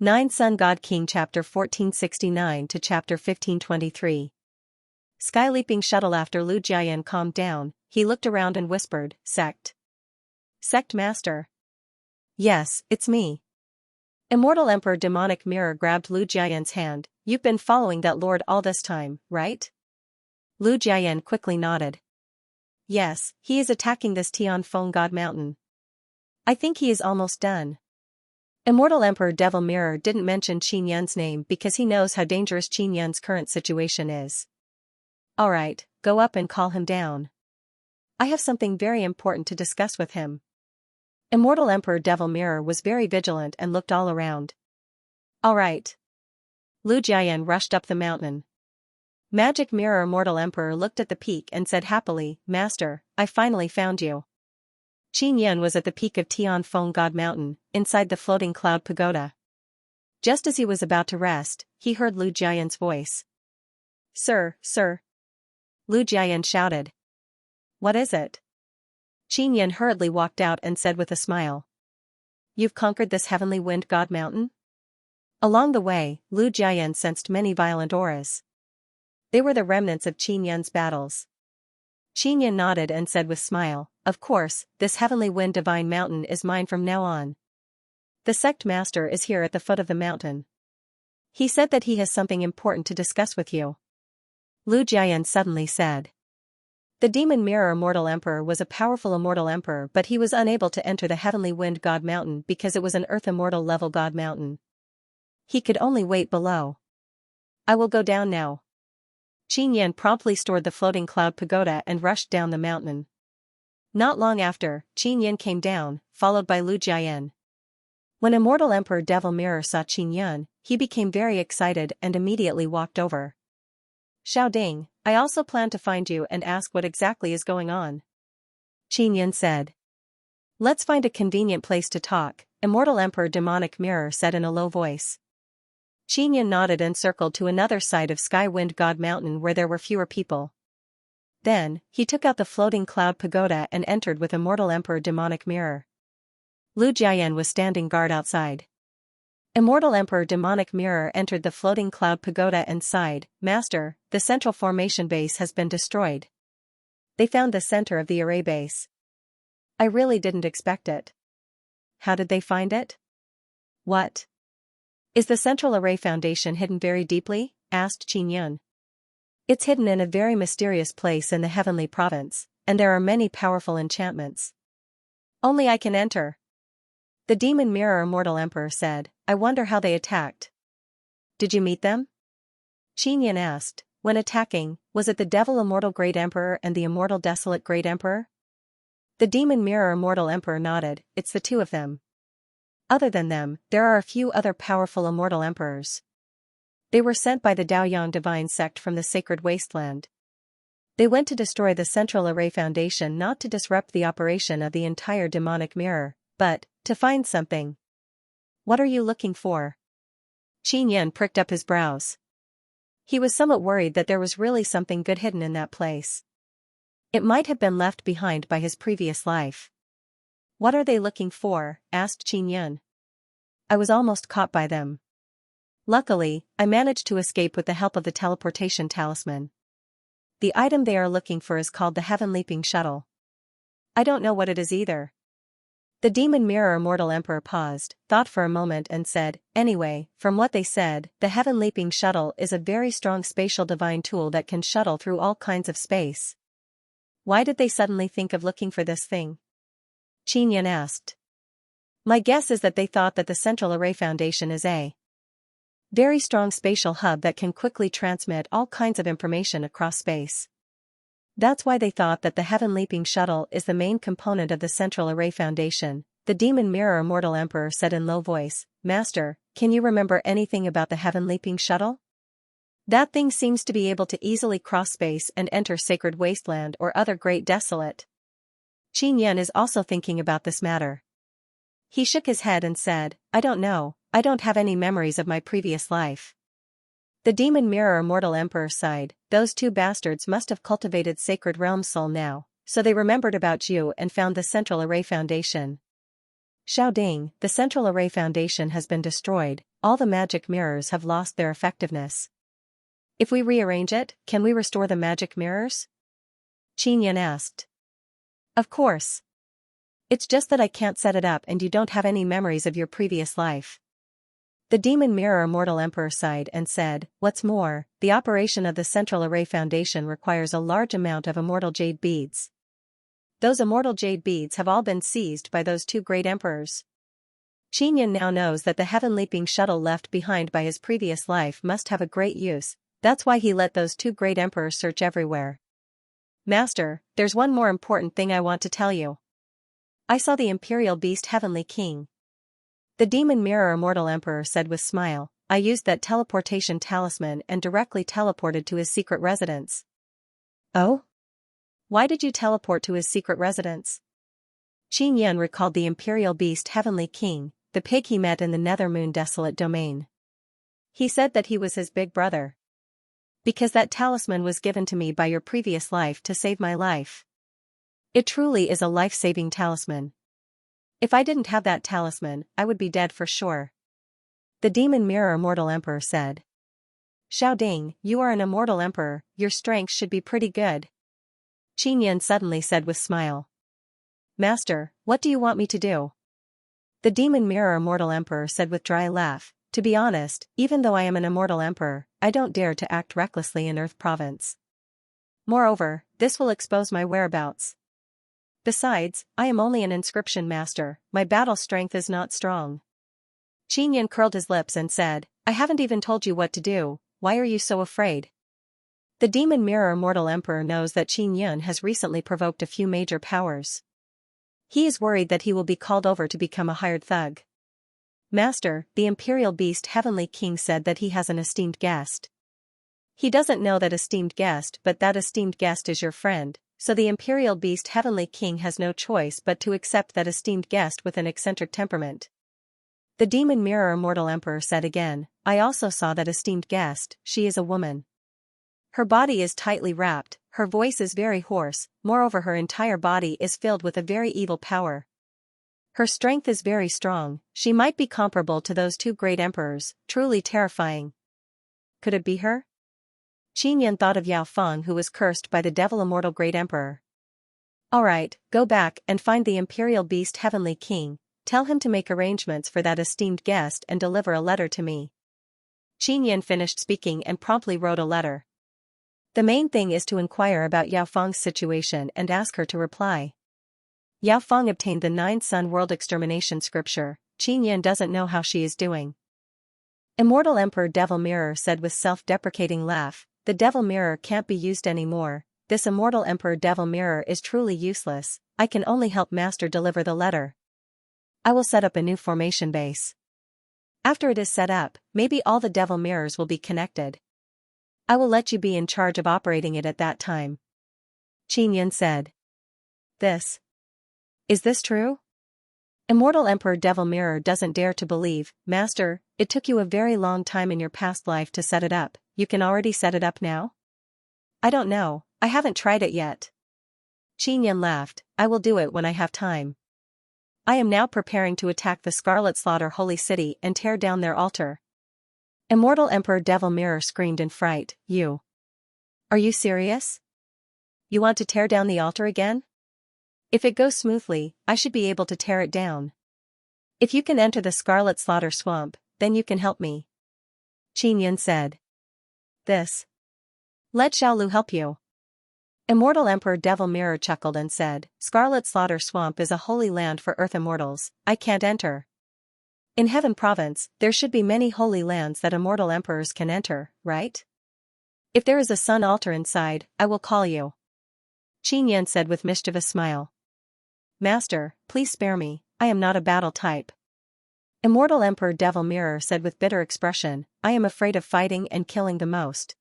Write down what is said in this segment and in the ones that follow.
9 Sun God King Chapter 1469 to Chapter 1523. Sky Leaping Shuttle. After Lu Jiayan calmed down, he looked around and whispered, Sect Master. Yes, it's me. Immortal Emperor Demonic Mirror grabbed Lu Jiayan's hand. You've been following that lord all this time, right? Lu Jiayan quickly nodded. Yes, he is attacking this Tianfeng God Mountain. I think he is almost done. Immortal Emperor Devil Mirror didn't mention Qin Yun's name because he knows how dangerous Qin Yun's current situation is. Alright, go up and call him down. I have something very important to discuss with him. Immortal Emperor Devil Mirror was very vigilant and looked all around. Alright. Lu Jiayan rushed up the mountain. Magic Mirror Immortal Emperor looked at the peak and said happily, Master, I finally found you. Qin Yun was at the peak of Tianfeng God Mountain, inside the floating cloud pagoda. Just as he was about to rest, he heard Lu Jiayan's voice. Sir. Lu Jiayan shouted. What is it? Qin Yun hurriedly walked out and said with a smile. You've conquered this heavenly wind God Mountain? Along the way, Lu Jiayan sensed many violent auras. They were the remnants of Qin Yun's battles. Qin Yun nodded and said with smile, Of course, this heavenly wind divine mountain is mine from now on. The sect master is here at the foot of the mountain. He said that he has something important to discuss with you. Lu Jiayan suddenly said. The Demon Mirror Immortal Emperor was a powerful immortal emperor, but he was unable to enter the heavenly wind God Mountain because it was an earth immortal level God Mountain. He could only wait below. I will go down now. Qin Yun promptly stored the floating cloud pagoda and rushed down the mountain. Not long after, Qin Yun came down, followed by Lu Jiayan. When Immortal Emperor Devil Mirror saw Qin Yun, he became very excited and immediately walked over. Xiao Ding, I also plan to find you and ask what exactly is going on. Qin Yun said. Let's find a convenient place to talk, Immortal Emperor Demonic Mirror said in a low voice. Qin Yun nodded and circled to another side of Sky Wind God Mountain where there were fewer people. Then, he took out the floating cloud pagoda and entered with Immortal Emperor Demonic Mirror. Lu Jiayan was standing guard outside. Immortal Emperor Demonic Mirror entered the floating cloud pagoda and sighed, Master, the central formation base has been destroyed. They found the center of the array base. I really didn't expect it. How did they find it? What? Is the central array foundation hidden very deeply? Asked Qin Yun. It's hidden in a very mysterious place in the heavenly province, and there are many powerful enchantments. Only I can enter. The Demon Mirror Immortal Emperor said, I wonder how they attacked. Did you meet them? Qin Yun asked, when attacking, was it the Devil Immortal Great Emperor and the Immortal Desolate Great Emperor? The Demon Mirror Immortal Emperor nodded, it's the two of them. Other than them, there are a few other powerful immortal emperors. They were sent by the Daoyang divine sect from the sacred wasteland. They went to destroy the central array foundation, not to disrupt the operation of the entire demonic mirror, but to find something. What are you looking for? Qin Yun pricked up his brows. He was somewhat worried that there was really something good hidden in that place. It might have been left behind by his previous life. What are they looking for? Asked Qin Yun. I was almost caught by them. Luckily, I managed to escape with the help of the teleportation talisman. The item they are looking for is called the Heaven Leaping Shuttle. I don't know what it is either. The Demon Mirror Immortal Emperor paused, thought for a moment and said, Anyway, from what they said, the Heaven Leaping Shuttle is a very strong spatial divine tool that can shuttle through all kinds of space. Why did they suddenly think of looking for this thing? Qin Yun asked. My guess is that they thought that the Central Array Foundation is a very strong spatial hub that can quickly transmit all kinds of information across space. That's why they thought that the Heaven Leaping Shuttle is the main component of the Central Array Foundation, the Demon Mirror Immortal Emperor said in low voice. Master, can you remember anything about the Heaven Leaping Shuttle? That thing seems to be able to easily cross space and enter sacred wasteland or other great desolate. Qin Yun is also thinking about this matter. He shook his head and said, I don't know, I don't have any memories of my previous life. The Demon Mirror Immortal Emperor sighed, those two bastards must have cultivated Sacred Realm Soul now, so they remembered about you and found the Central Array Foundation. Xiao Ding, the Central Array Foundation has been destroyed, all the magic mirrors have lost their effectiveness. If we rearrange it, can we restore the magic mirrors? Qin Yan asked. Of course. It's just that I can't set it up and you don't have any memories of your previous life. The Demon Mirror Immortal Emperor sighed and said, what's more, the operation of the Central Array Foundation requires a large amount of immortal jade beads. Those immortal jade beads have all been seized by those two great emperors. Qin Yan now knows that the heaven-leaping shuttle left behind by his previous life must have a great use, that's why he let those two great emperors search everywhere. Master, there's one more important thing I want to tell you. I saw the Imperial Beast Heavenly King. The Demon Mirror Immortal Emperor said with smile, I used that teleportation talisman and directly teleported to his secret residence. Oh? Why did you teleport to his secret residence? Qin Yan recalled the Imperial Beast Heavenly King, the pig he met in the Nethermoon Desolate Domain. He said that he was his big brother. Because that talisman was given to me by your previous life to save my life. It truly is a life-saving talisman. If I didn't have that talisman, I would be dead for sure. The Demon Mirror Immortal Emperor said. Xiao Ding, you are an immortal emperor, your strength should be pretty good. Qin Yan suddenly said with smile. Master, what do you want me to do? The Demon Mirror Immortal Emperor said with dry laugh, to be honest, even though I am an immortal emperor, I don't dare to act recklessly in Earth Province. Moreover, this will expose my whereabouts. Besides, I am only an inscription master, my battle strength is not strong. Qin Yan curled his lips and said, I haven't even told you what to do, why are you so afraid? The Demon Mirror Immortal Emperor knows that Qin Yan has recently provoked a few major powers. He is worried that he will be called over to become a hired thug. Master, the Imperial Beast Heavenly King said that he has an esteemed guest. He doesn't know that esteemed guest, but that esteemed guest is your friend, so the Imperial Beast Heavenly King has no choice but to accept that esteemed guest with an eccentric temperament. The Demon Mirror Immortal Emperor said again, I also saw that esteemed guest, she is a woman. Her body is tightly wrapped, her voice is very hoarse, moreover her entire body is filled with a very evil power. Her strength is very strong, she might be comparable to those two great emperors, truly terrifying. Could it be her? Qin Yan thought of Yao Feng, who was cursed by the devil immortal great emperor. Alright, go back and find the Imperial Beast Heavenly King, tell him to make arrangements for that esteemed guest and deliver a letter to me. Qin Yan finished speaking and promptly wrote a letter. The main thing is to inquire about Yao Feng's situation and ask her to reply. Yao Feng obtained the 9-Sun World Extermination Scripture, Qin Yan doesn't know how she is doing. Immortal Emperor Devil Mirror said with self-deprecating laugh, the Devil Mirror can't be used anymore, this Immortal Emperor Devil Mirror is truly useless, I can only help Master deliver the letter. I will set up a new formation base. After it is set up, maybe all the Devil Mirrors will be connected. I will let you be in charge of operating it at that time. Qin Yan said. Is this true? Immortal Emperor Devil Mirror doesn't dare to believe, Master, it took you a very long time in your past life to set it up, you can already set it up now? I don't know, I haven't tried it yet. Qin Yan laughed, I will do it when I have time. I am now preparing to attack the Scarlet Slaughter Holy City and tear down their altar. Immortal Emperor Devil Mirror screamed in fright, you. Are you serious? You want to tear down the altar again? If it goes smoothly, I should be able to tear it down. If you can enter the Scarlet Slaughter Swamp, then you can help me. Qin Yan said. Let Xiaolu help you. Immortal Emperor Devil Mirror chuckled and said, Scarlet Slaughter Swamp is a holy land for Earth Immortals, I can't enter. In Heaven Province, there should be many holy lands that immortal emperors can enter, right? If there is a sun altar inside, I will call you. Qin Yan said with mischievous smile. Master, please spare me, I am not a battle type. Immortal Emperor Devil Mirror said with bitter expression, I am afraid of fighting and killing the most.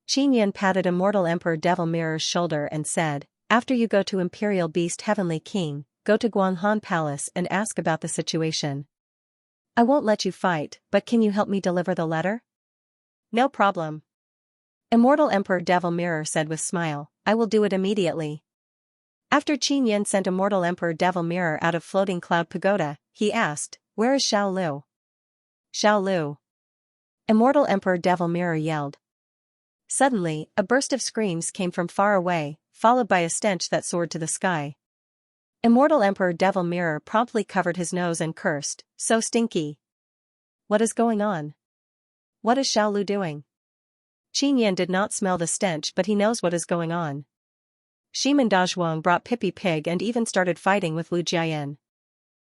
Qin Yan patted Immortal Emperor Devil Mirror's shoulder and said, after you go to Imperial Beast Heavenly King, go to Guanghan Palace and ask about the situation. I won't let you fight, but can you help me deliver the letter? No problem. Immortal Emperor Devil Mirror said with smile, I will do it immediately. After Qin Yan sent Immortal Emperor Devil Mirror out of Floating Cloud Pagoda, he asked, "Where is Xiao Lu?" Xiao Lu. Immortal Emperor Devil Mirror yelled. Suddenly, a burst of screams came from far away, followed by a stench that soared to the sky. Immortal Emperor Devil Mirror promptly covered his nose and cursed, "So stinky. What is going on? What is Xiao Lu doing?" Qin Yan did not smell the stench, but he knows what is going on. Shiman Dazhuang brought Pippi Pig and even started fighting with Lu Jiayan.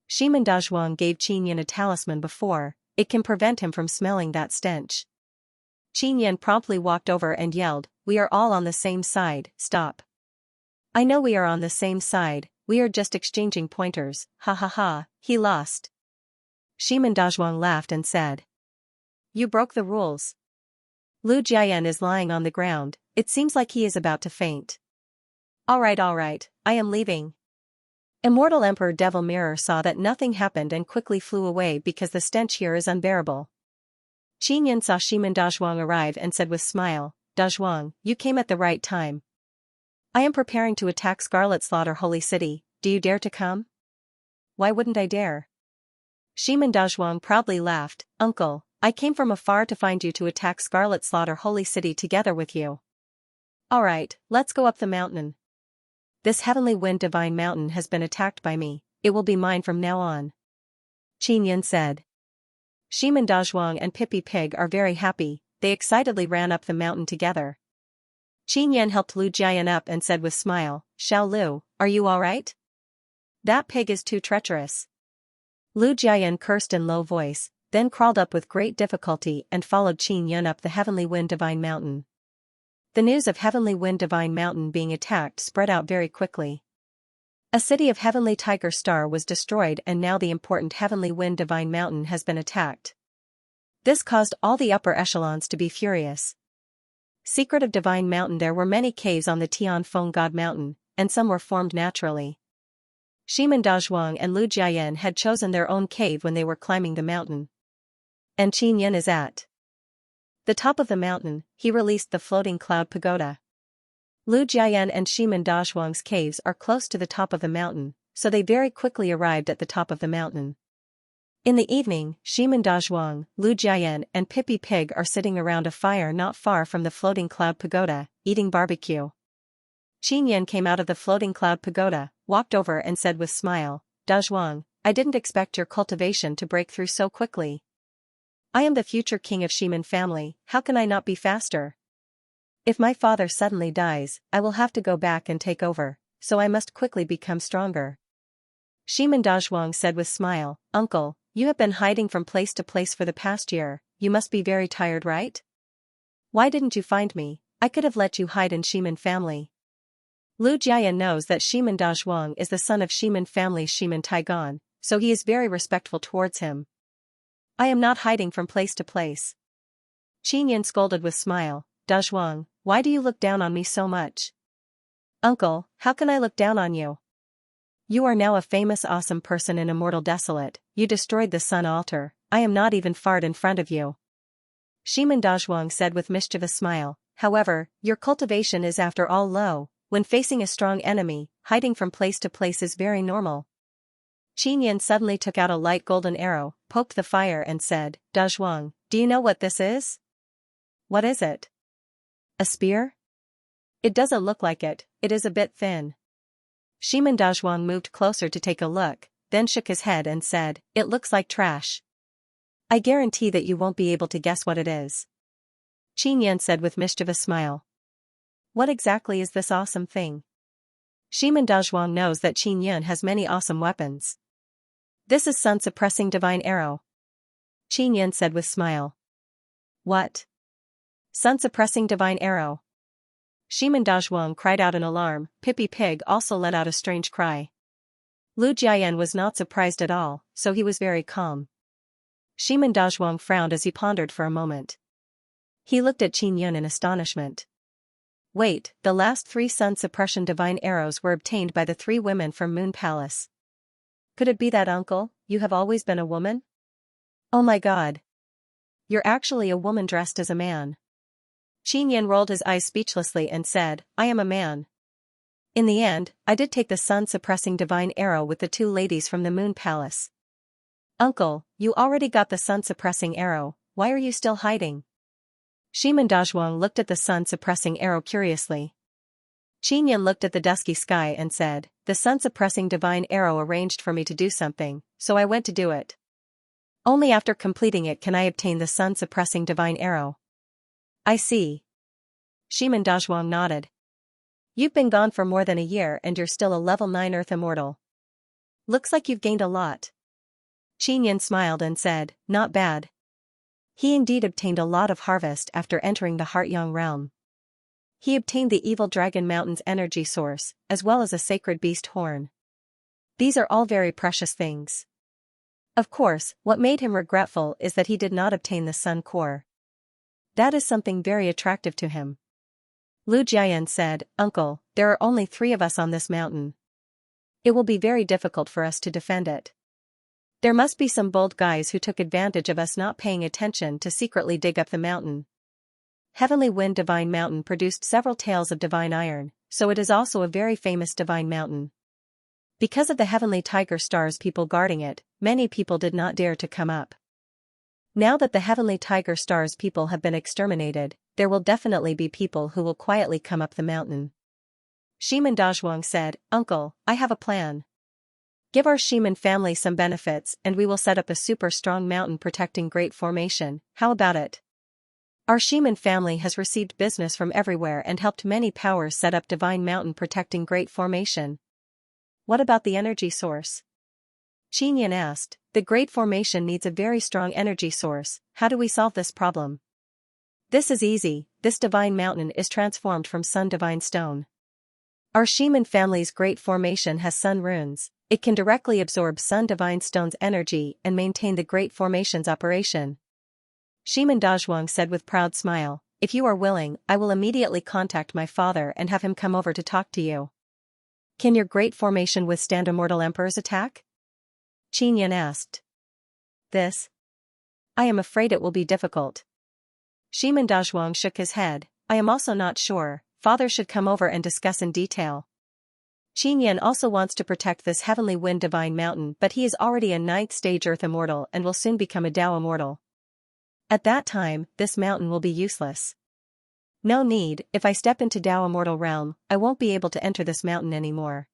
Shiman Dazhuang gave Qin Yan a talisman before, it can prevent him from smelling that stench. Qin Yan promptly walked over and yelled, "We are all on the same side, stop." "I know we are on the same side, we are just exchanging pointers, ha ha ha, he lost." Shiman Dazhuang laughed and said, "You broke the rules." Lu Jiayan is lying on the ground, it seems like he is about to faint. All right, I am leaving." Immortal Emperor Devil Mirror saw that nothing happened and quickly flew away because the stench here is unbearable. Qin Yan saw Shiman Dazhuang arrive and said with smile, "Dazhuang, you came at the right time. I am preparing to attack Scarlet Slaughter Holy City, do you dare to come?" "Why wouldn't I dare?" Shiman Dazhuang proudly laughed, "Uncle, I came from afar to find you to attack Scarlet Slaughter Holy City together with you. Alright, let's go up the mountain. This Heavenly Wind Divine Mountain has been attacked by me, it will be mine from now on." Qin Yan said. Shiman Dazhuang and Pippi Pig are very happy, they excitedly ran up the mountain together. Qin Yan helped Lu Jiayan up and said with smile, "Xiao Lu, are you alright? That pig is too treacherous." Lu Jiayan cursed in low voice, then crawled up with great difficulty and followed Qin Yan up the Heavenly Wind Divine Mountain. The news of Heavenly Wind Divine Mountain being attacked spread out very quickly. A city of Heavenly Tiger Star was destroyed and now the important Heavenly Wind Divine Mountain has been attacked. This caused all the upper echelons to be furious. Secret of Divine Mountain. There were many caves on the Tianfeng God Mountain, and some were formed naturally. Shiman Dazhuang and Lu Jiayan had chosen their own cave when they were climbing the mountain. And Qin Yan is at the top of the mountain, he released the floating cloud pagoda. Lu Jiayan and Shiman Dazhuang's caves are close to the top of the mountain, so they very quickly arrived at the top of the mountain. In the evening, Shiman Dazhuang, Lu Jiayan and Pippi Pig are sitting around a fire not far from the floating cloud pagoda, eating barbecue. Qin Yan came out of the floating cloud pagoda, walked over and said with smile, "Dazhuang, I didn't expect your cultivation to break through so quickly. I am the future king of Shiman family, how can I not be faster? If my father suddenly dies, I will have to go back and take over, so I must quickly become stronger." Shiman Dazhuang said with smile, "Uncle, you have been hiding from place to place for the past year, you must be very tired, right? Why didn't you find me? I could have let you hide in Shiman family." Lu Jiayan knows that Shiman Dazhuang is the son of Shiman family's Shiman Taigon, so he is very respectful towards him. "I am not hiding from place to place." Qin Yan scolded with smile, "Dazhuang, why do you look down on me so much?" "Uncle, how can I look down on you? You are now a famous awesome person in Immortal Desolate, you destroyed the sun altar, I am not even far in front of you." Shiman Dazhuang said with mischievous smile, "However, your cultivation is after all low, when facing a strong enemy, hiding from place to place is very normal." Qin Yan suddenly took out a light golden arrow, poked the fire and said, "Dazhuang, do you know what this is?" "What is it? A spear?" "It doesn't look like it, it is a bit thin." Shiman Dazhuang moved closer to take a look, then shook his head and said, "It looks like trash. I guarantee that you won't be able to guess what it is." Qin Yan said with mischievous smile, "What exactly is this awesome thing?" Shiman Dazhuang knows that Qin Yan has many awesome weapons. "This is sun-suppressing divine arrow." Qin Yan said with smile. "What? Sun-suppressing divine arrow?" Shiman Dazhuang cried out in alarm, Pippi Pig also let out a strange cry. Lu Jiayan was not surprised at all, so he was very calm. Shiman Dazhuang frowned as he pondered for a moment. He looked at Qin Yan in astonishment. "Wait, the last 3 sun-suppression divine arrows were obtained by the 3 women from Moon Palace. Could it be that, uncle, you have always been a woman? Oh my god. You're actually a woman dressed as a man." Qin Yan rolled his eyes speechlessly and said, "I am a man. In the end, I did take the sun-suppressing divine arrow with the 2 ladies from the Moon Palace. Uncle, you already got the sun-suppressing arrow, why are you still hiding? Shimandazhuang looked at the sun-suppressing arrow curiously. Qinyan looked at the dusky sky and said, the sun-suppressing divine arrow arranged for me to do something, so I went to do it. Only after completing it can I obtain the sun-suppressing divine arrow. I see. Shimandazhuang nodded. You've been gone for more than a year and you're still a level 9 Earth Immortal. Looks like you've gained a lot. Qinyan smiled and said, not bad. He indeed obtained a lot of harvest after entering the Heartyang realm. He obtained the evil dragon mountain's energy source, as well as a sacred beast horn. These are all very precious things. Of course, what made him regretful is that he did not obtain the sun core. That is something very attractive to him. Lu Jiayan said, Uncle, there are only 3 of us on this mountain. It will be very difficult for us to defend it. There must be some bold guys who took advantage of us not paying attention to secretly dig up the mountain. Heavenly Wind Divine Mountain produced several tales of divine iron, so it is also a very famous divine mountain. Because of the Heavenly Tiger Star's people guarding it, many people did not dare to come up. Now that the Heavenly Tiger Star's people have been exterminated, there will definitely be people who will quietly come up the mountain. Shimandazhuang said, Uncle, I have a plan. Give our Shiman family some benefits and we will set up a super strong mountain protecting Great Formation, how about it? Our Shiman family has received business from everywhere and helped many powers set up divine mountain protecting Great Formation. What about the energy source? Qinyan asked, the Great Formation needs a very strong energy source, how do we solve this problem? This is easy, this divine mountain is transformed from sun divine stone. Our Shiman family's Great Formation has sun runes, it can directly absorb sun divine stone's energy and maintain the Great Formation's operation. Shimandazhuang said with proud smile, if you are willing, I will immediately contact my father and have him come over to talk to you. Can your Great Formation withstand a mortal emperor's attack? Qinyan asked. This? I am afraid it will be difficult. Shimandazhuang shook his head, I am also not sure, father should come over and discuss in detail. Qinyan also wants to protect this Heavenly Wind Divine Mountain but he is already a 9th stage Earth Immortal and will soon become a Tao Immortal. At that time, this mountain will be useless. No need, if I step into Tao Immortal realm, I won't be able to enter this mountain anymore.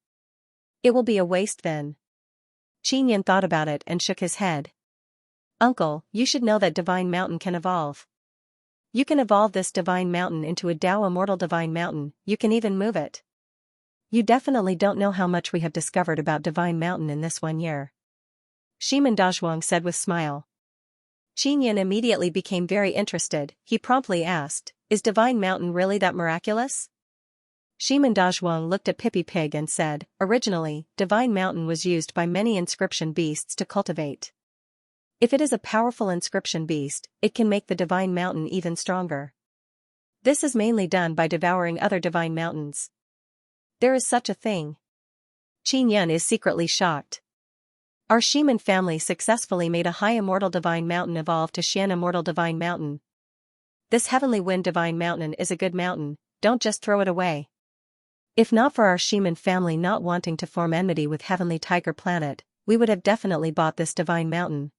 It will be a waste then. Qinyan thought about it and shook his head. Uncle, you should know that Divine Mountain can evolve. You can evolve this Divine Mountain into a Tao Immortal Divine Mountain, you can even move it. You definitely don't know how much we have discovered about Divine Mountain in this 1 year. Shimandazhuang said with smile. Qinyan immediately became very interested, he promptly asked, is Divine Mountain really that miraculous? Shimandazhuang looked at Pippi Pig and said, originally, Divine Mountain was used by many inscription beasts to cultivate. If it is a powerful inscription beast, it can make the Divine Mountain even stronger. This is mainly done by devouring other Divine Mountains. There is such a thing. Qinyan is secretly shocked. Our Shiman family successfully made a high immortal divine mountain evolve to Xian immortal divine mountain. This Heavenly Wind Divine Mountain is a good mountain, don't just throw it away. If not for our Shiman family not wanting to form enmity with Heavenly Tiger Planet, we would have definitely bought this divine mountain.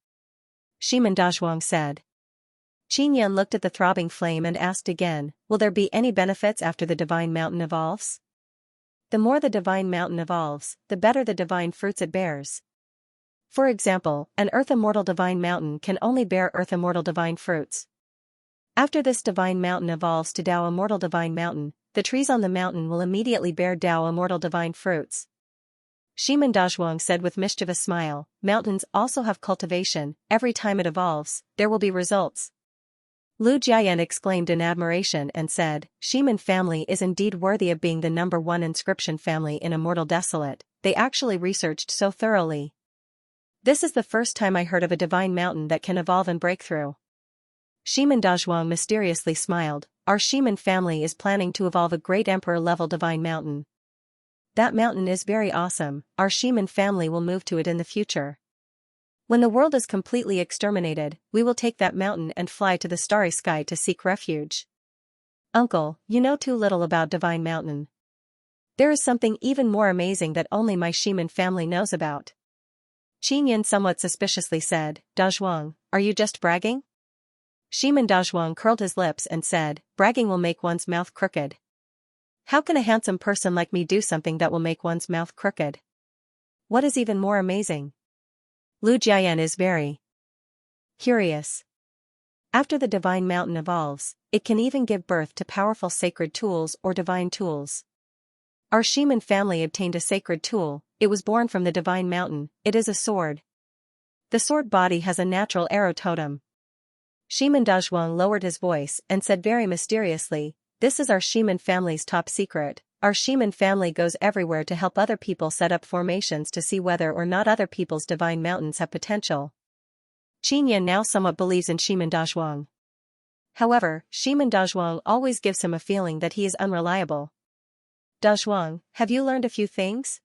Shimandazhuang said. Qinyan looked at the throbbing flame and asked again, will there be any benefits after the divine mountain evolves? The more the divine mountain evolves, the better the divine fruits it bears. For example, an Earth Immortal Divine Mountain can only bear Earth Immortal Divine fruits. After this divine mountain evolves to Tao Immortal Divine Mountain, the trees on the mountain will immediately bear Tao Immortal Divine fruits. Shimandazhuang said with mischievous smile, mountains also have cultivation, every time it evolves, there will be results. Lu Jiayan exclaimed in admiration and said, Shiman family is indeed worthy of being the #1 inscription family in Immortal Desolate, they actually researched so thoroughly. This is the first time I heard of a divine mountain that can evolve and break through. Shimandazhuang mysteriously smiled, our Shiman family is planning to evolve a great emperor-level divine mountain. That mountain is very awesome, our Shiman family will move to it in the future. When the world is completely exterminated, we will take that mountain and fly to the starry sky to seek refuge. Uncle, you know too little about Divine Mountain. There is something even more amazing that only my Shiman family knows about. Qin Yan somewhat suspiciously said, Dazhuang, are you just bragging? Shimin Dazhuang curled his lips and said, bragging will make one's mouth crooked. How can a handsome person like me do something that will make one's mouth crooked? What is even more amazing? Lu Jiayan is very curious. After the divine mountain evolves, it can even give birth to powerful sacred tools or divine tools. Our Shimin family obtained a sacred tool. It was born from the divine mountain. It is a sword. The sword body has a natural arrow totem. Shimin Dazhuang lowered his voice and said very mysteriously, this is our Shimin family's top secret. Our Shimin family goes everywhere to help other people set up formations to see whether or not other people's divine mountains have potential. Qin Yan now somewhat believes in Shimin Dazhuang. However, Shimin Dazhuang always gives him a feeling that he is unreliable. Dazhuang, have you learned a few things?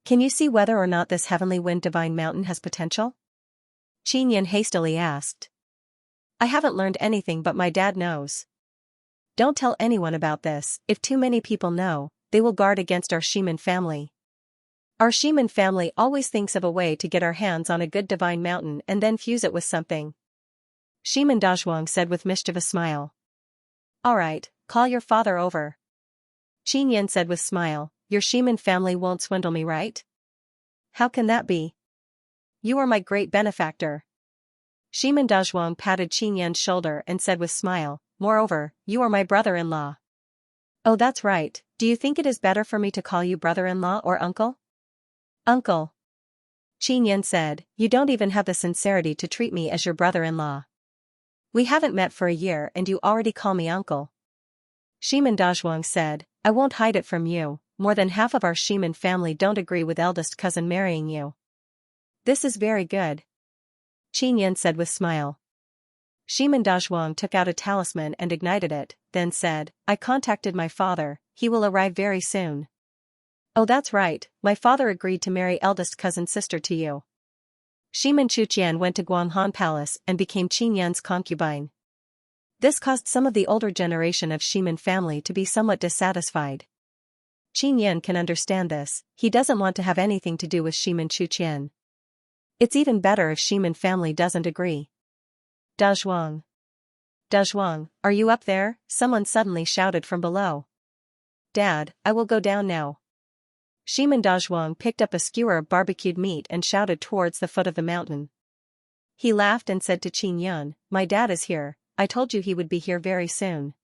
Can you see whether or not this heavenly wind divine mountain has potential? Qin Yan hastily asked. I haven't learned anything, but my dad knows. Don't tell anyone about this. If too many people know, they will guard against our Shimin family. Our Shimin family always thinks of a way to get our hands on a good divine mountain and then fuse it with something. Shimin Dazhuang said with mischievous smile. Alright, call your father over. Qin Yan said with smile, your Shimin family won't swindle me, right? How can that be? You are my great benefactor. Shimin Dazhuang patted Qin Yan's shoulder and said with smile, moreover, you are my brother-in-law. Oh, that's right. Do you think it is better for me to call you brother-in-law or uncle? Uncle. Qin Yan said, you don't even have the sincerity to treat me as your brother-in-law. We haven't met for a year and you already call me uncle. Shimin Dazhuang said, I won't hide it from you, more than half of our Shimin family don't agree with eldest cousin marrying you. This is very good. Qin Yan said with smile. Shimin Dazhuang took out a talisman and ignited it, then said, I contacted my father, he will arrive very soon. Oh, that's right, my father agreed to marry eldest cousin's sister to you. Shimin Chuqian went to Guanghan Palace and became Qin Yan's concubine. This caused some of the older generation of Shimin family to be somewhat dissatisfied. Qin Yan can understand this, he doesn't want to have anything to do with Shimin Chuqian. It's even better if Shimin family doesn't agree. Dazhuang. Dazhuang, are you up there? Someone suddenly shouted from below. Dad, I will go down now. Shimin Dazhuang picked up a skewer of barbecued meat and shouted towards the foot of the mountain. He laughed and said to Qin Yan, my dad is here, I told you he would be here very soon.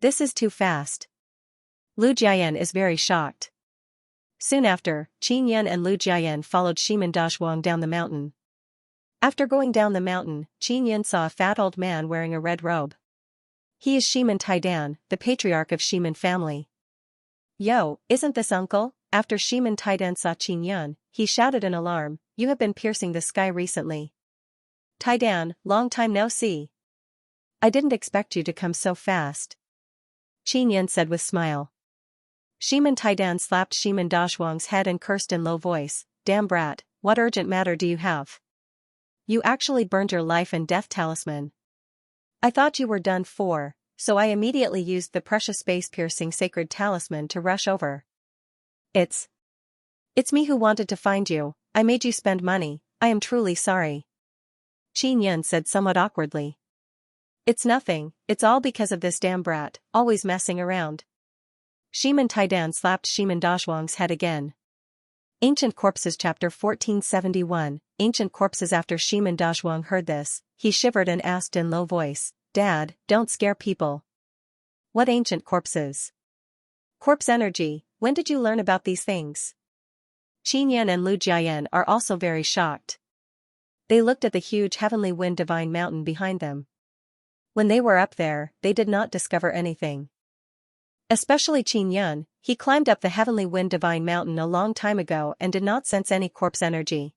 This is too fast. Lu Jiayan is very shocked. Soon after, Qin Yan and Lu Jiayan followed Shimin Dazhuang down the mountain. After going down the mountain, Qin Yan saw a fat old man wearing a red robe. He is Shimin Taidan, the patriarch of Shimin family. Yo, isn't this uncle? After Shimin Taidan saw Qin Yan, he shouted in alarm, you have been piercing the sky recently. Taidan, long time no see. I didn't expect you to come so fast. Qin Yan said with smile. Shimin Taidan slapped Shimin Dazhuang's head and cursed in low voice, damn brat, what urgent matter do you have? You actually burned your life and death talisman. I thought you were done for, so I immediately used the precious space-piercing sacred talisman to rush over. It's me who wanted to find you, I made you spend money, I am truly sorry. Qin Yan said somewhat awkwardly. It's nothing, it's all because of this damn brat, always messing around. Shimin Taidan slapped Shimin Dazhuang's head again. Ancient Corpses Chapter 1471, Ancient Corpses. After Shimin Dazhuang heard this, he shivered and asked in low voice, Dad, don't scare people. What ancient corpses? Corpse energy, when did you learn about these things? Qin Yan and Lu Jiayan are also very shocked. They looked at the huge heavenly wind divine mountain behind them. When they were up there, they did not discover anything. Especially Qin Yan, he climbed up the heavenly wind divine mountain a long time ago and did not sense any corpse energy.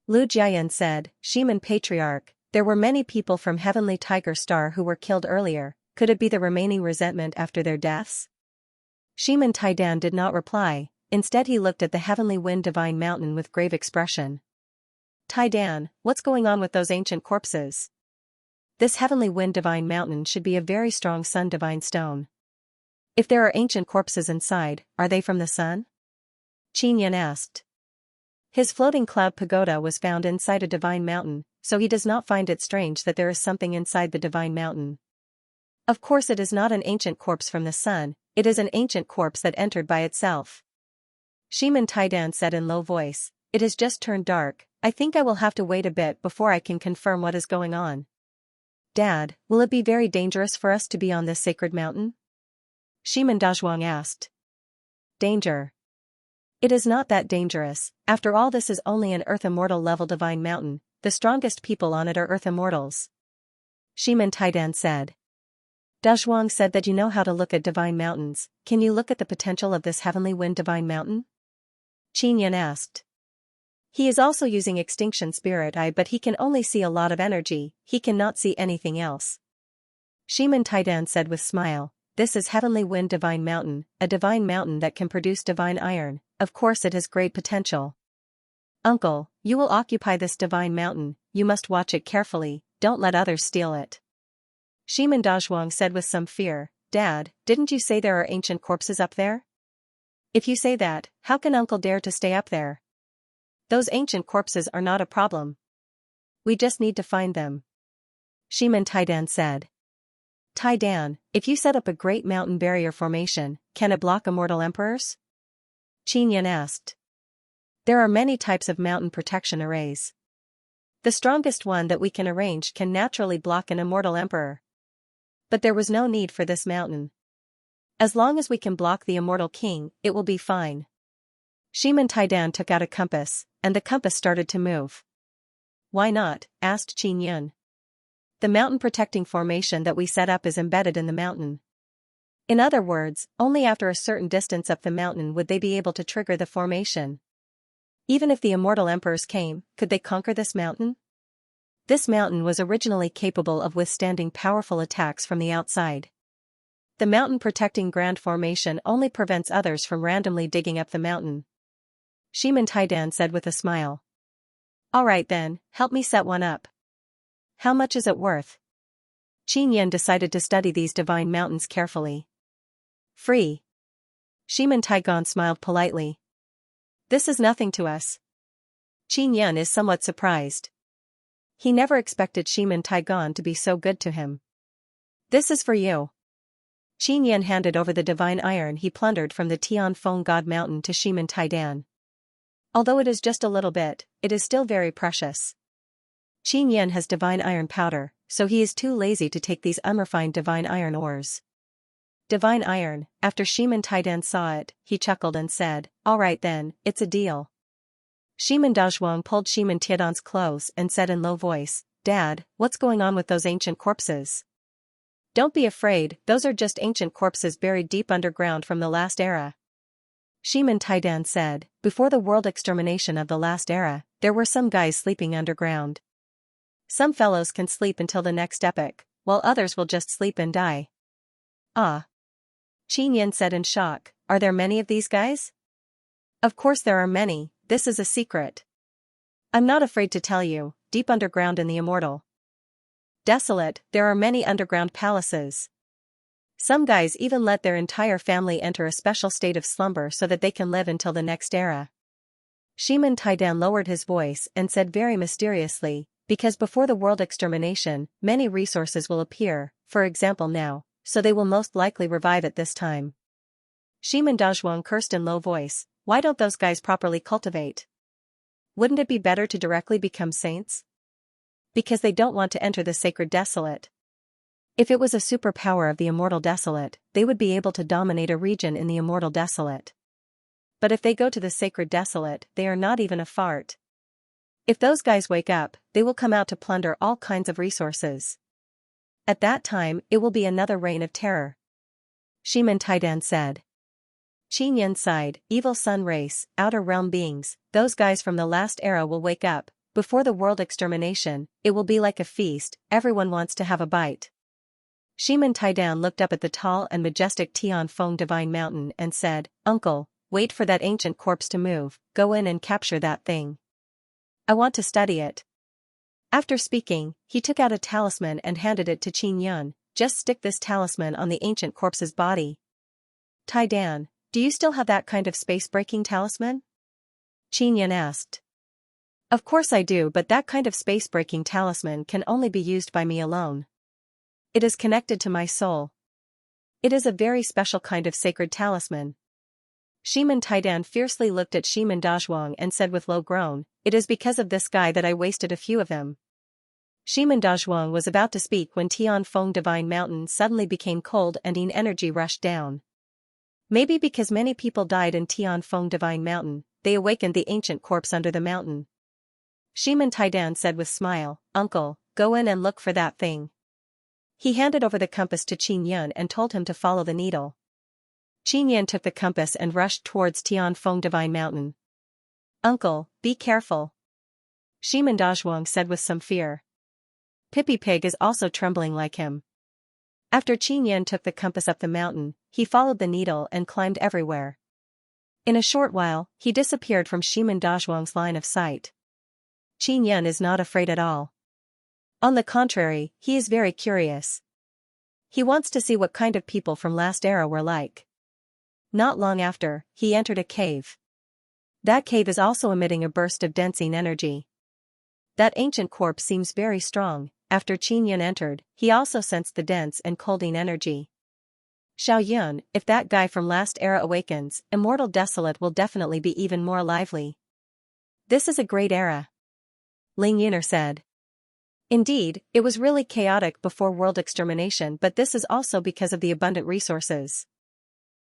Lu Jiayan said, Shimin Patriarch, there were many people from Heavenly Tiger Star who were killed earlier, could it be the remaining resentment after their deaths? Shimin Taidan did not reply, instead he looked at the heavenly wind divine mountain with grave expression. Taidan, what's going on with those ancient corpses? This heavenly wind divine mountain should be a very strong sun divine stone. If there are ancient corpses inside, are they from the sun? Qin Yan asked. His floating cloud pagoda was found inside a divine mountain, so he does not find it strange that there is something inside the divine mountain. Of course it is not an ancient corpse from the sun, it is an ancient corpse that entered by itself. Shimin Taidan said in low voice, "It has just turned dark, I think I will have to wait a bit before I can confirm what is going on." "Dad, will it be very dangerous for us to be on this sacred mountain?" Shimin Dazhuang asked. "Danger? It is not that dangerous, after all this is only an Earth Immortal level divine mountain, the strongest people on it are Earth Immortals," Shimin Taidan said. "Dazhuang said that you know how to look at divine mountains, can you look at the potential of this heavenly wind divine mountain?" Qin Yan asked. "He is also using Extinction Spirit Eye but he can only see a lot of energy, he cannot see anything else." Shimin Taidan said with smile, "This is Heavenly Wind Divine Mountain, a divine mountain that can produce divine iron, of course it has great potential." "Uncle, you will occupy this divine mountain, you must watch it carefully, don't let others steal it." Shimin Dazhuang said with some fear, "Dad, didn't you say there are ancient corpses up there? If you say that, how can Uncle dare to stay up there? Those ancient corpses are not a problem. We just need to find them." Shimin Taidan said. "Taidan, if you set up a great mountain barrier formation, can it block immortal emperors?" Qin Yan asked. "There are many types of mountain protection arrays. The strongest one that we can arrange can naturally block an immortal emperor. But there was no need for this mountain. As long as we can block the immortal king, it will be fine." Shimin Taidan took out a compass, and the compass started to move. "Why not?" asked Qin Yan. "The mountain protecting formation that we set up is embedded in the mountain. In other words, only after a certain distance up the mountain would they be able to trigger the formation. Even if the immortal emperors came, could they conquer this mountain? This mountain was originally capable of withstanding powerful attacks from the outside. The mountain protecting grand formation only prevents others from randomly digging up the mountain." Shimin Taidan said with a smile. "All right then, help me set one up. How much is it worth?" Qin Yan decided to study these divine mountains carefully. "Free." Shimin Taigan smiled politely. "This is nothing to us." Qin Yan is somewhat surprised. He never expected Shimin Taigan to be so good to him. "This is for you." Qin Yan handed over the divine iron he plundered from the Tianfeng God Mountain to Shimin Taidan. Although it is just a little bit, it is still very precious. Qin Yan has divine iron powder, so he is too lazy to take these unrefined divine iron ores. Divine iron, after Shimin Taidan saw it, he chuckled and said, "All right then, it's a deal." Shimin Dazhuang pulled Shimin Tiedan's clothes and said in low voice, "Dad, what's going on with those ancient corpses?" "Don't be afraid, those are just ancient corpses buried deep underground from the last era." Shimin Taidan said, "Before the world extermination of the last era, there were some guys sleeping underground. Some fellows can sleep until the next epoch, while others will just sleep and die." "Ah." Qin Yan said in shock, "Are there many of these guys?" "Of course there are many, this is a secret. I'm not afraid to tell you, deep underground in the immortal desolate, there are many underground palaces. Some guys even let their entire family enter a special state of slumber so that they can live until the next era." Shimin Taidan lowered his voice and said very mysteriously, "Because before the world extermination, many resources will appear, for example now, so they will most likely revive at this time." Shimin Dazhuang cursed in low voice, "Why don't those guys properly cultivate? Wouldn't it be better to directly become saints? Because they don't want to enter the sacred desolate. If it was a superpower of the immortal desolate, they would be able to dominate a region in the immortal desolate. But if they go to the sacred desolate, they are not even a fart. If those guys wake up, they will come out to plunder all kinds of resources. At that time, it will be another reign of terror." Shimin Taidan said. Qin Yan sighed, "Evil sun race, outer realm beings, those guys from the last era will wake up. Before the world extermination, it will be like a feast, everyone wants to have a bite." Shimin Taidan looked up at the tall and majestic Tianfeng Divine Mountain and said, "Uncle, wait for that ancient corpse to move, go in and capture that thing. I want to study it." After speaking, he took out a talisman and handed it to Qin Yan, "Just stick this talisman on the ancient corpse's body." "Taidan, do you still have that kind of space-breaking talisman?" Qin Yan asked. Of course I do, but that kind of space-breaking talisman can only be used by me alone. It is connected to my soul. It is a very special kind of sacred talisman. Shimin Taidan fiercely looked at Shimin Dazhuang and said with low groan, "It is because of this guy that I wasted a few of them." Shimin Dazhuang was about to speak when Tianfeng Divine Mountain suddenly became cold and yin energy rushed down. Maybe because many people died in Tianfeng Divine Mountain, they awakened the ancient corpse under the mountain. Shimin Taidan said with smile, "Uncle, go in and look for that thing." He handed over the compass to Qin Yan and told him to follow the needle. Qin Yan took the compass and rushed towards Tianfeng Divine Mountain. "Uncle, be careful," Shimin Dazhuang said with some fear. Pippi Pig is also trembling like him. After Qin Yan took the compass up the mountain, he followed the needle and climbed everywhere. In a short while, he disappeared from Shimin Dazhuang's line of sight. Qin Yan is not afraid at all. On the contrary, he is very curious. He wants to see what kind of people from last era were like. Not long after, he entered a cave. That cave is also emitting a burst of dense energy. That ancient corpse seems very strong. After Qin Yan entered, he also sensed the dense and cold energy. Xiao Yun, if that guy from last era awakens, Immortal Desolate will definitely be even more lively. This is a great era, Ling Yin'er said. Indeed, it was really chaotic before world extermination, but this is also because of the abundant resources.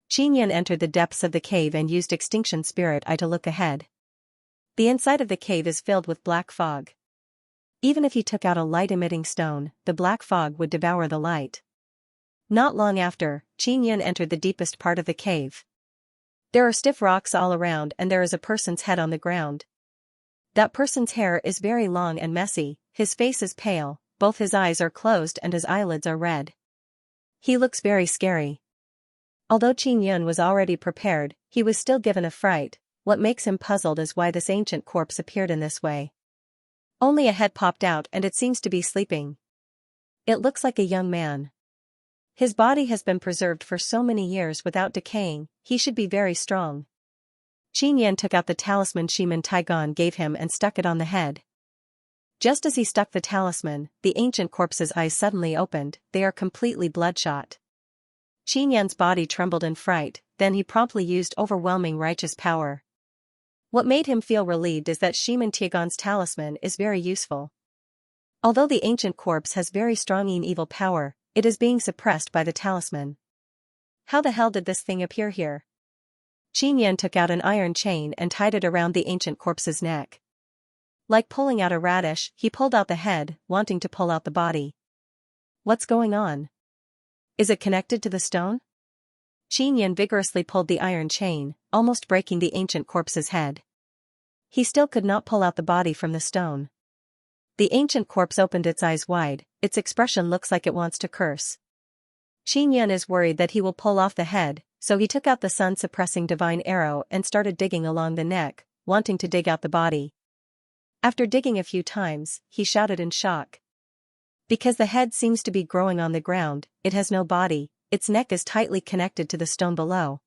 Qin Yan entered the depths of the cave and used Extinction Spirit Eye to look ahead. The inside of the cave is filled with black fog. Even if he took out a light-emitting stone, the black fog would devour the light. Not long after, Qin Yan entered the deepest part of the cave. There are stiff rocks all around and there is a person's head on the ground. That person's hair is very long and messy, his face is pale, both his eyes are closed and his eyelids are red. He looks very scary. Although Qin Yan was already prepared, he was still given a fright. What makes him puzzled is why this ancient corpse appeared in this way. Only a head popped out and it seems to be sleeping. It looks like a young man. His body has been preserved for so many years without decaying, he should be very strong. Qin Yan took out the talisman Shimin Taigan gave him and stuck it on the head. Just as he stuck the talisman, the ancient corpse's eyes suddenly opened, they are completely bloodshot. Qin Yan's body trembled in fright, then he promptly used overwhelming righteous power. What made him feel relieved is that Shimin Taigan's talisman is very useful. Although the ancient corpse has very strong evil power, it is being suppressed by the talisman. How the hell did this thing appear here? Qin Yan took out an iron chain and tied it around the ancient corpse's neck. Like pulling out a radish, he pulled out the head, wanting to pull out the body. What's going on? Is it connected to the stone? Qin Yan vigorously pulled the iron chain, almost breaking the ancient corpse's head. He still could not pull out the body from the stone. The ancient corpse opened its eyes wide, its expression looks like it wants to curse. Qin Yan is worried that he will pull off the head, so he took out the sun-suppressing divine arrow and started digging along the neck, wanting to dig out the body. After digging a few times, he shouted in shock. Because the head seems to be growing on the ground, it has no body, its neck is tightly connected to the stone below.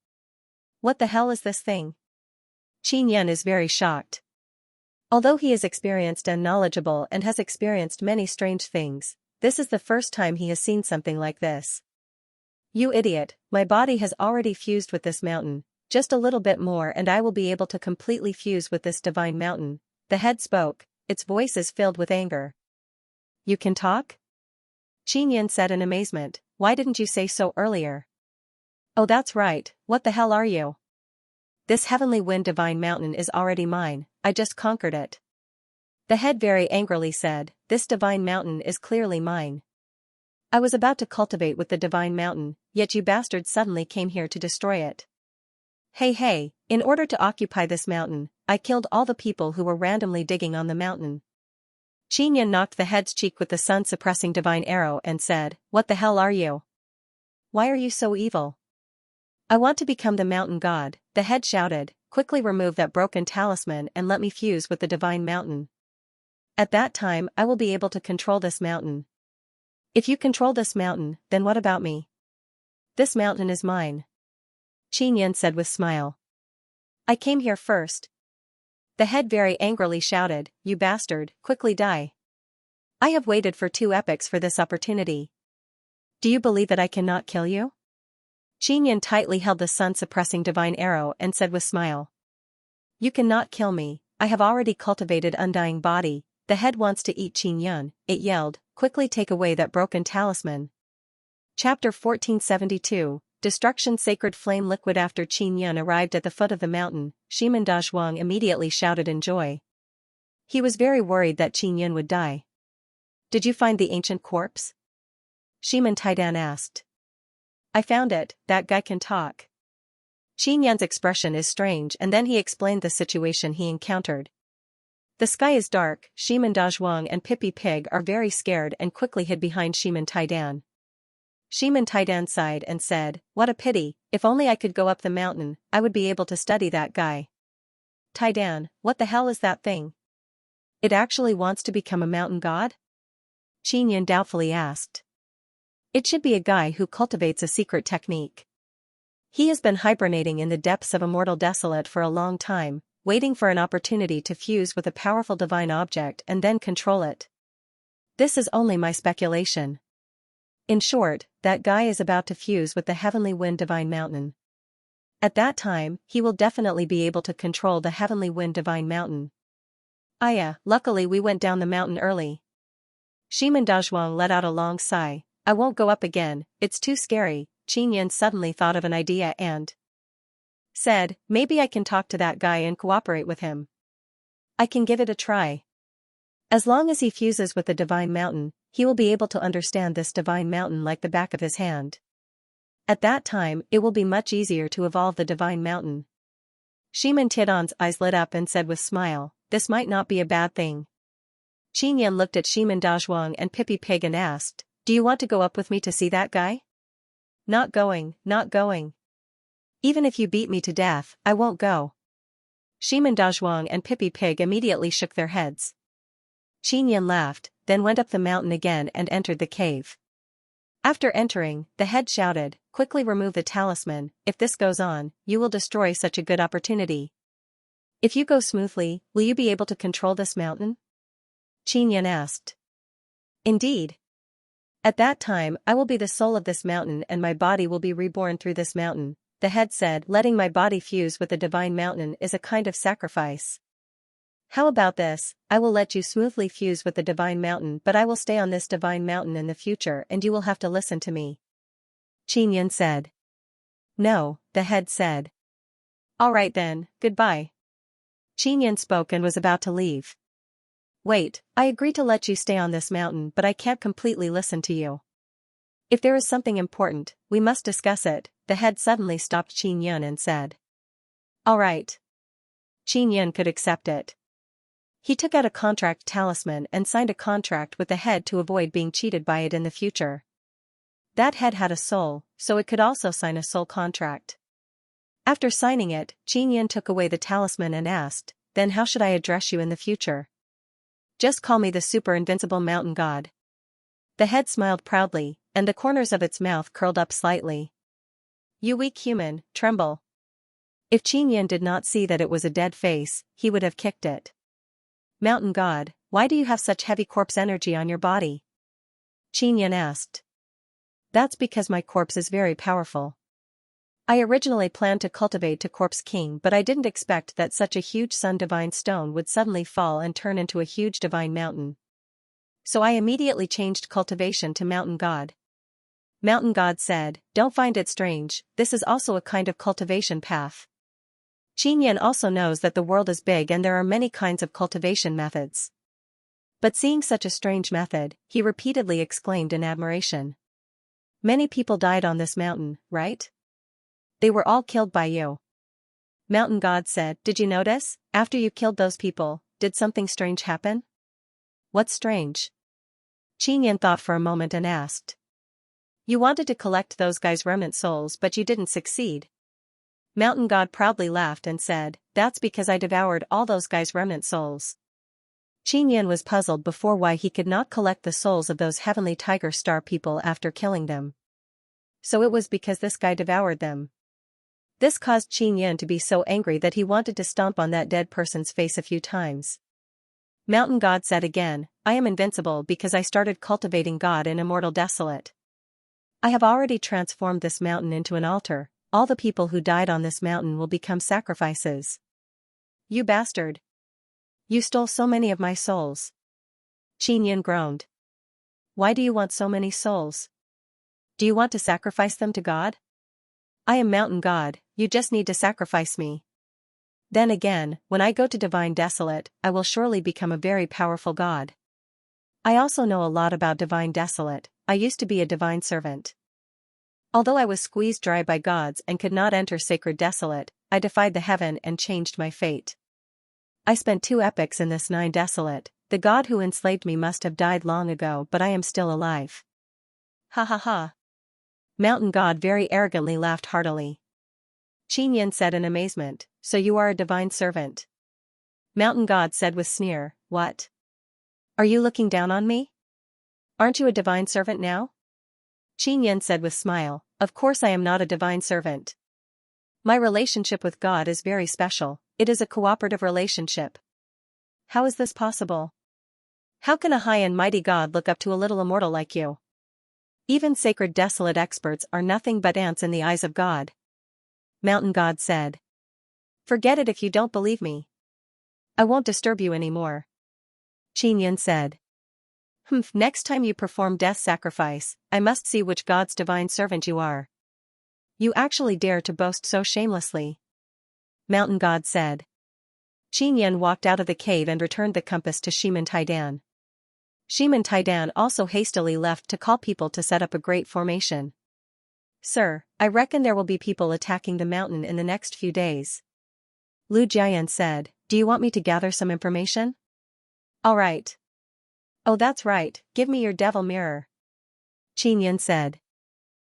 What the hell is this thing? Qin Yan is very shocked. Although he is experienced and knowledgeable and has experienced many strange things, this is the first time he has seen something like this. You idiot, my body has already fused with this mountain, just a little bit more and I will be able to completely fuse with this divine mountain. The head spoke, its voice is filled with anger. You can talk? Qin Yan said in amazement, why didn't you say so earlier? Oh, that's right, what the hell are you? This heavenly wind divine mountain is already mine, I just conquered it. The head very angrily said, this divine mountain is clearly mine. I was about to cultivate with the divine mountain, yet you bastards suddenly came here to destroy it. Hey, in order to occupy this mountain, I killed all the people who were randomly digging on the mountain. Qin Yan knocked the head's cheek with the sun-suppressing divine arrow and said, what the hell are you? Why are you so evil? I want to become the mountain god, the head shouted, quickly remove that broken talisman and let me fuse with the divine mountain. At that time I will be able to control this mountain. If you control this mountain, then what about me? This mountain is mine. Qin Yan said with smile. I came here first. The head very angrily shouted, "You bastard, quickly die. I have waited for 2 epochs for this opportunity. Do you believe that I cannot kill you?" Xianxia tightly held the sun-suppressing divine arrow and said with smile. "You cannot kill me, I have already cultivated undying body." The head wants to eat Xianxia, it yelled, "Quickly take away that broken talisman." Chapter 1472, Destruction. Sacred flame liquid. After Xianxia arrived at the foot of the mountain, Shimen Dazhuang immediately shouted in joy. He was very worried that Xianxia would die. "Did you find the ancient corpse?" Shimen Taidan asked. "I found it, that guy can talk." Xianxia's expression is strange, and then he explained the situation he encountered. The sky is dark, Shimen Dazhuang and Pippi Pig are very scared and quickly hid behind Shimen Taidan. Shimen Taidan sighed and said, "What a pity, if only I could go up the mountain, I would be able to study that guy." "Taidan, what the hell is that thing? It actually wants to become a mountain god?" Xianxia doubtfully asked. "It should be a guy who cultivates a secret technique. He has been hibernating in the depths of Immortal Desolate for a long time, waiting for an opportunity to fuse with a powerful divine object and then control it. This is only my speculation. In short, that guy is about to fuse with the Heavenly Wind Divine Mountain. At that time, he will definitely be able to control the Heavenly Wind Divine Mountain." Luckily we went down the mountain early." Shimen Dazhuang let out a long sigh. "I won't go up again, it's too scary." Xianxia suddenly thought of an idea and said, "Maybe I can talk to that guy and cooperate with him. I can give it a try. As long as he fuses with the Divine Mountain, he will be able to understand this Divine Mountain like the back of his hand. At that time, it will be much easier to evolve the Divine Mountain." Shimen Tidan's eyes lit up and said with smile, "This might not be a bad thing." Xianxia looked at Shimen Dazhuang and Pippi Pig and asked, "Do you want to go up with me to see that guy?" Not going. Even if you beat me to death, I won't go." Shimen Dazhuang and Pippi Pig immediately shook their heads. Xianxia laughed, then went up the mountain again and entered the cave. After entering, the head shouted, "Quickly remove the talisman, if this goes on, you will destroy such a good opportunity. If you go smoothly, will you be able to control this mountain?" Xianxia asked. "Indeed. At that time I will be the soul of this mountain and my body will be reborn through this mountain." The head said, "Letting my body fuse with the Divine Mountain is a kind of sacrifice. How about this, I will let you smoothly fuse with the Divine Mountain, but I will stay on this Divine Mountain in the future and you will have to listen to me." Xianxia said. "No," the head said. "All right then, goodbye." Xianxia spoke and was about to leave. "Wait, I agree to let you stay on this mountain, but I can't completely listen to you. If there is something important, we must discuss it." The head suddenly stopped Xianxia and said. "All right." Xianxia could accept it. He took out a contract talisman and signed a contract with the head to avoid being cheated by it in the future. That head had a soul, so it could also sign a soul contract. After signing it, Xianxia took away the talisman and asked, "Then how should I address you in the future?" "Just call me the super invincible mountain god." The head smiled proudly, and the corners of its mouth curled up slightly. "You weak human, tremble." If Xianxia did not see that it was a dead face, he would have kicked it. "Mountain god, why do you have such heavy corpse energy on your body?" Xianxia asked. "That's because my corpse is very powerful. I originally planned to cultivate to Corpse King, but I didn't expect that such a huge sun divine stone would suddenly fall and turn into a huge divine mountain. So I immediately changed cultivation to Mountain God." Mountain God said, "Don't find it strange, this is also a kind of cultivation path." Xianxia also knows that the world is big and there are many kinds of cultivation methods. But seeing such a strange method, he repeatedly exclaimed in admiration. "Many people died on this mountain, right? They were all killed by you." Mountain God said, "Did you notice, after you killed those people, did something strange happen?" "What's strange?" Xianxia thought for a moment and asked. "You wanted to collect those guys' remnant souls but you didn't succeed." Mountain God proudly laughed and said, "That's because I devoured all those guys' remnant souls." Xianxia was puzzled before why he could not collect the souls of those heavenly tiger star people after killing them. So it was because this guy devoured them. This caused Qin Yan to be so angry that he wanted to stomp on that dead person's face a few times. Mountain God said again, I am invincible because I started cultivating God in Immortal Desolate. I have already transformed this mountain into an altar. All the people who died on this mountain will become sacrifices. You bastard. You stole so many of my souls. Qin Yan groaned. Why do you want so many souls? Do you want to sacrifice them to God? I am Mountain God, you just need to sacrifice me. Then again, when I go to Divine Desolate, I will surely become a very powerful God. I also know a lot about Divine Desolate. I used to be a divine servant. Although I was squeezed dry by gods and could not enter Sacred Desolate, I defied the heaven and changed my fate. I spent 2 epochs in this 9 Desolate. The god who enslaved me must have died long ago, but I am still alive. Ha ha ha. Mountain God very arrogantly laughed heartily. Qin Yan said in amazement, so you are a divine servant? Mountain God said with sneer, what? Are you looking down on me? Aren't you a divine servant now? Qin Yan said with smile, of course I am not a divine servant. My relationship with God is very special, it is a cooperative relationship. How is this possible? How can a high and mighty God look up to a little immortal like you? Even Sacred Desolate experts are nothing but ants in the eyes of God. Mountain God said. Forget it if you don't believe me. I won't disturb you anymore. Qin Yan said. Next time you perform death sacrifice, I must see which god's divine servant you are. You actually dare to boast so shamelessly. Mountain God said. Qin Yan walked out of the cave and returned the compass to Shiman Taidan. Shiman Taidan also hastily left to call people to set up a great formation. Sir, I reckon there will be people attacking the mountain in the next few days. Lu Jiayan said, do you want me to gather some information? All right. Oh, that's right, give me your devil mirror. Qin Yan said.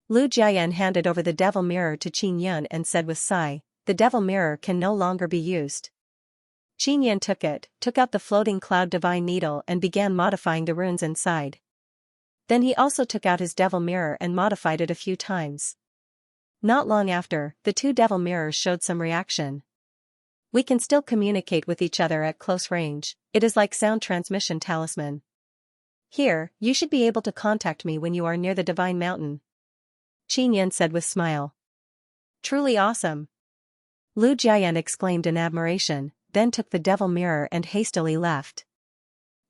Lu Jiayan handed over the devil mirror to Qin Yan and said with sigh, the devil mirror can no longer be used. Qin Yan took it, took out the floating cloud divine needle and began modifying the runes inside. Then he also took out his devil mirror and modified it a few times. Not long after, the 2 devil mirrors showed some reaction. We can still communicate with each other at close range, it is like sound transmission talisman. Here, you should be able to contact me when you are near the divine mountain. Qin Yan said with smile. Truly awesome. Lu Jiayan exclaimed in admiration, then took the devil mirror and hastily left.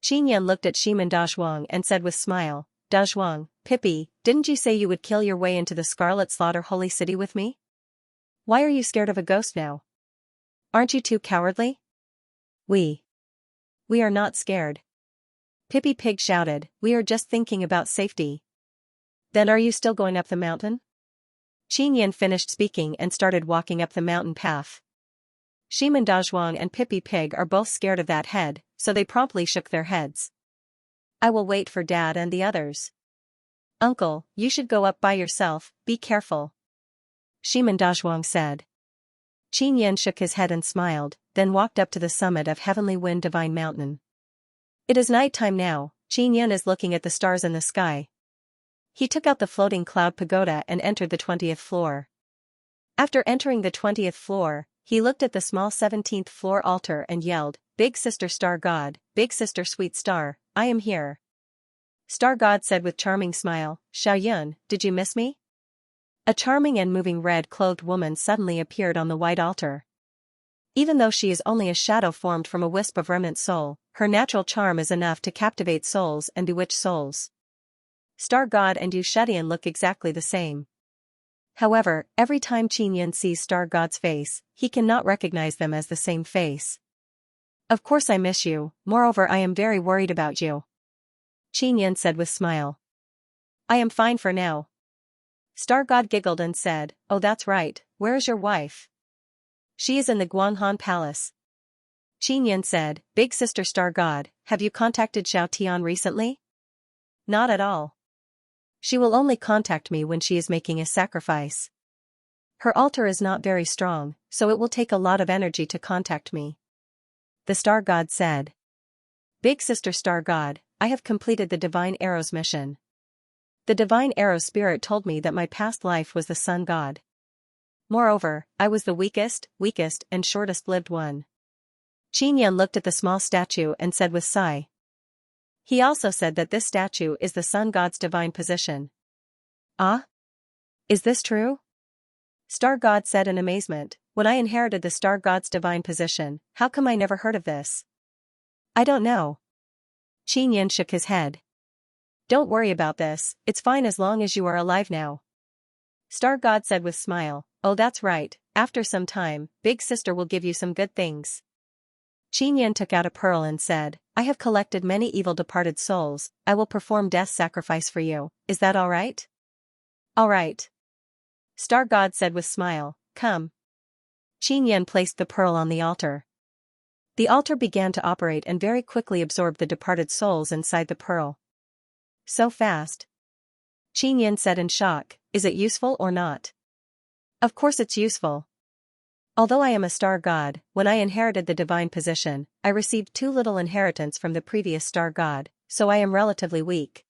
Qin Yan looked at Shiman Dazhuang and said with smile, Dazhuang, Pippi, didn't you say you would kill your way into the Scarlet Slaughter Holy City with me? Why are you scared of a ghost now? Aren't you too cowardly? We are not scared. Pippi Pig shouted, we are just thinking about safety. Then are you still going up the mountain? Qin Yan finished speaking and started walking up the mountain path. Shiman Dazhuang and Pippi Pig are both scared of that head, so they promptly shook their heads. I will wait for Dad and the others. Uncle, you should go up by yourself, be careful. Shiman Dazhuang said. Qin Yan shook his head and smiled, then walked up to the summit of Heavenly Wind Divine Mountain. It is night time now, Qin Yan is looking at the stars in the sky. He took out the floating cloud pagoda and entered the 20th floor. After entering the 20th floor, he looked at the small 17th floor altar and yelled, Big Sister Star God, Big Sister Sweet Star, I am here. Star God said with charming smile, Xiaoyun, did you miss me? A charming and moving red-clothed woman suddenly appeared on the white altar. Even though she is only a shadow formed from a wisp of remnant soul, her natural charm is enough to captivate souls and bewitch souls. Star God and Yu Shetian look exactly the same. However, every time Qin Yan sees Star God's face, he cannot recognize them as the same face. Of course I miss you, moreover I am very worried about you. Qin Yan said with smile. I am fine for now. Star God giggled and said, oh that's right, where is your wife? She is in the Guanghan Palace. Qin Yan said, Big Sister Star God, have you contacted Xiao Tian recently? Not at all. She will only contact me when she is making a sacrifice. Her altar is not very strong, so it will take a lot of energy to contact me. The Star God said. Big Sister Star God, I have completed the Divine Arrows mission. The Divine Arrow Spirit told me that my past life was the Sun God. Moreover, I was the weakest, and shortest-lived one. Xianxia looked at the small statue and said with sigh. He also said that this statue is the sun god's divine position. Ah? Is this true? Star God said in amazement, when I inherited the star god's divine position, how come I never heard of this? I don't know. Xianxia shook his head. Don't worry about this, it's fine as long as you are alive now. Star God said with smile, oh that's right, after some time, big sister will give you some good things. Xianxia took out a pearl and said, I have collected many evil departed souls, I will perform death sacrifice for you, is that all right? All right. Star God said with smile, come. Xianxia placed the pearl on the altar. The altar began to operate and very quickly absorbed the departed souls inside the pearl. So fast. Xianxia said in shock, is it useful or not? Of course it's useful. Although I am a star god, when I inherited the divine position, I received too little inheritance from the previous star god, so I am relatively weak.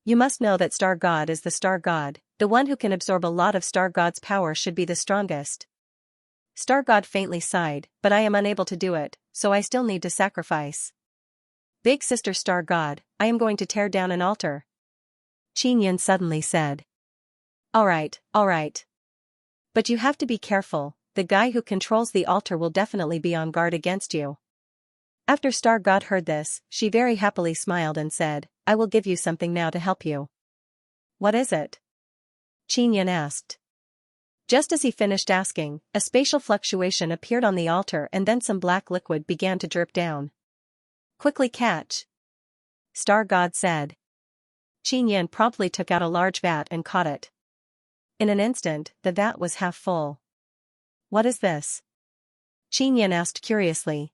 You must know that star god is the star god, the one who can absorb a lot of star god's power should be the strongest. Star god faintly sighed, but I am unable to do it, so I still need to sacrifice. Big sister star god, I am going to tear down an altar. Xianxia suddenly said. All right. But you have to be careful, the guy who controls the altar will definitely be on guard against you. After Star God heard this, she very happily smiled and said, I will give you something now to help you. What is it? Xianxia asked. Just as he finished asking, a spatial fluctuation appeared on the altar and then some black liquid began to drip down. Quickly catch. Star God said. Xianxia promptly took out a large vat and caught it. In an instant, the vat was half full. What is this? Xianxia asked curiously.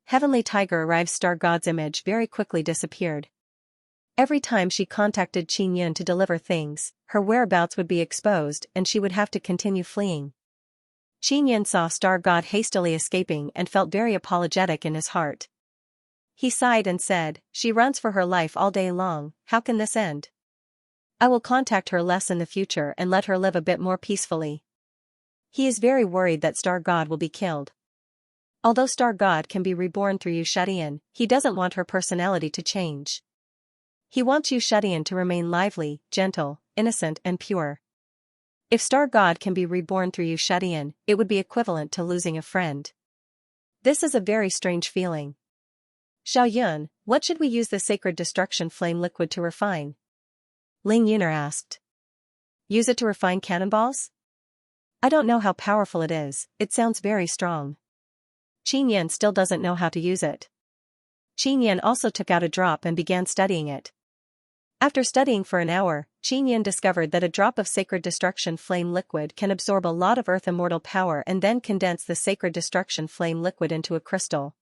Heavenly Tiger arrives. Star God's image very quickly disappeared. Every time she contacted Xianxia to deliver things, her whereabouts would be exposed and she would have to continue fleeing. Xianxia saw Star God hastily escaping and felt very apologetic in his heart. He sighed and said, she runs for her life all day long, how can this end? I will contact her less in the future and let her live a bit more peacefully. He is very worried that Star God will be killed. Although Star God can be reborn through Xianxia, he doesn't want her personality to change. He wants Xianxia to remain lively, gentle, innocent and pure. If Star God can be reborn through Xianxia, it would be equivalent to losing a friend. This is a very strange feeling. Xiaoyun, what should we use the sacred destruction flame liquid to refine? Ling Yunar asked. Use it to refine cannonballs? I don't know how powerful it is, it sounds very strong. Xianxia still doesn't know how to use it. Xianxia also took out a drop and began studying it. After studying for an hour, Xianxia discovered that a drop of sacred destruction flame liquid can absorb a lot of earth immortal power and then condense the sacred destruction flame liquid into a crystal.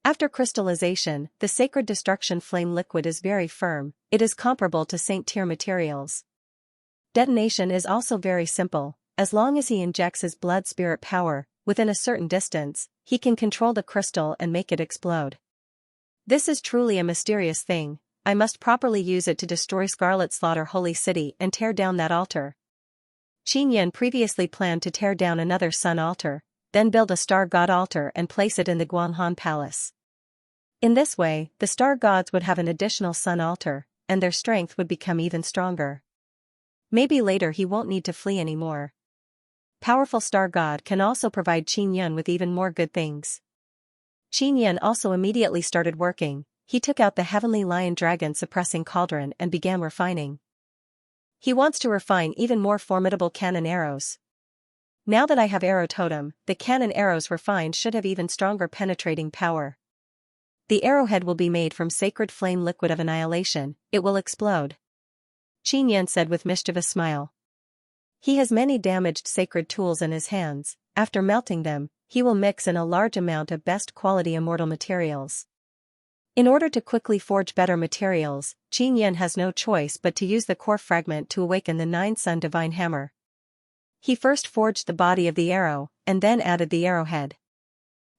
After crystallization, the sacred destruction flame liquid is very firm, it is comparable to Saint Tier materials. Detonation is also very simple. As long as he injects his blood spirit power, within a certain distance, he can control the crystal and make it explode. This is truly a mysterious thing, I must properly use it to destroy Scarlet Slaughter Holy City and tear down that altar. Xianxia previously planned to tear down another sun altar, then build a star god altar and place it in the Guanhan Palace. In this way, the star gods would have an additional sun altar, and their strength would become even stronger. Maybe later he won't need to flee anymore. Powerful star god can also provide Xianxia with even more good things. Xianxia also immediately started working, he took out the heavenly lion dragon suppressing cauldron and began refining. He wants to refine even more formidable cannon arrows. Now that I have arrow totem, the cannon arrows refined should have even stronger penetrating power. The arrowhead will be made from sacred flame liquid of annihilation, it will explode. Xianxia said with mischievous smile. He has many damaged sacred tools in his hands, after melting them, he will mix in a large amount of best quality immortal materials. In order to quickly forge better materials, Xianxia has no choice but to use the core fragment to awaken the 9-sun divine hammer. He first forged the body of the arrow, and then added the arrowhead.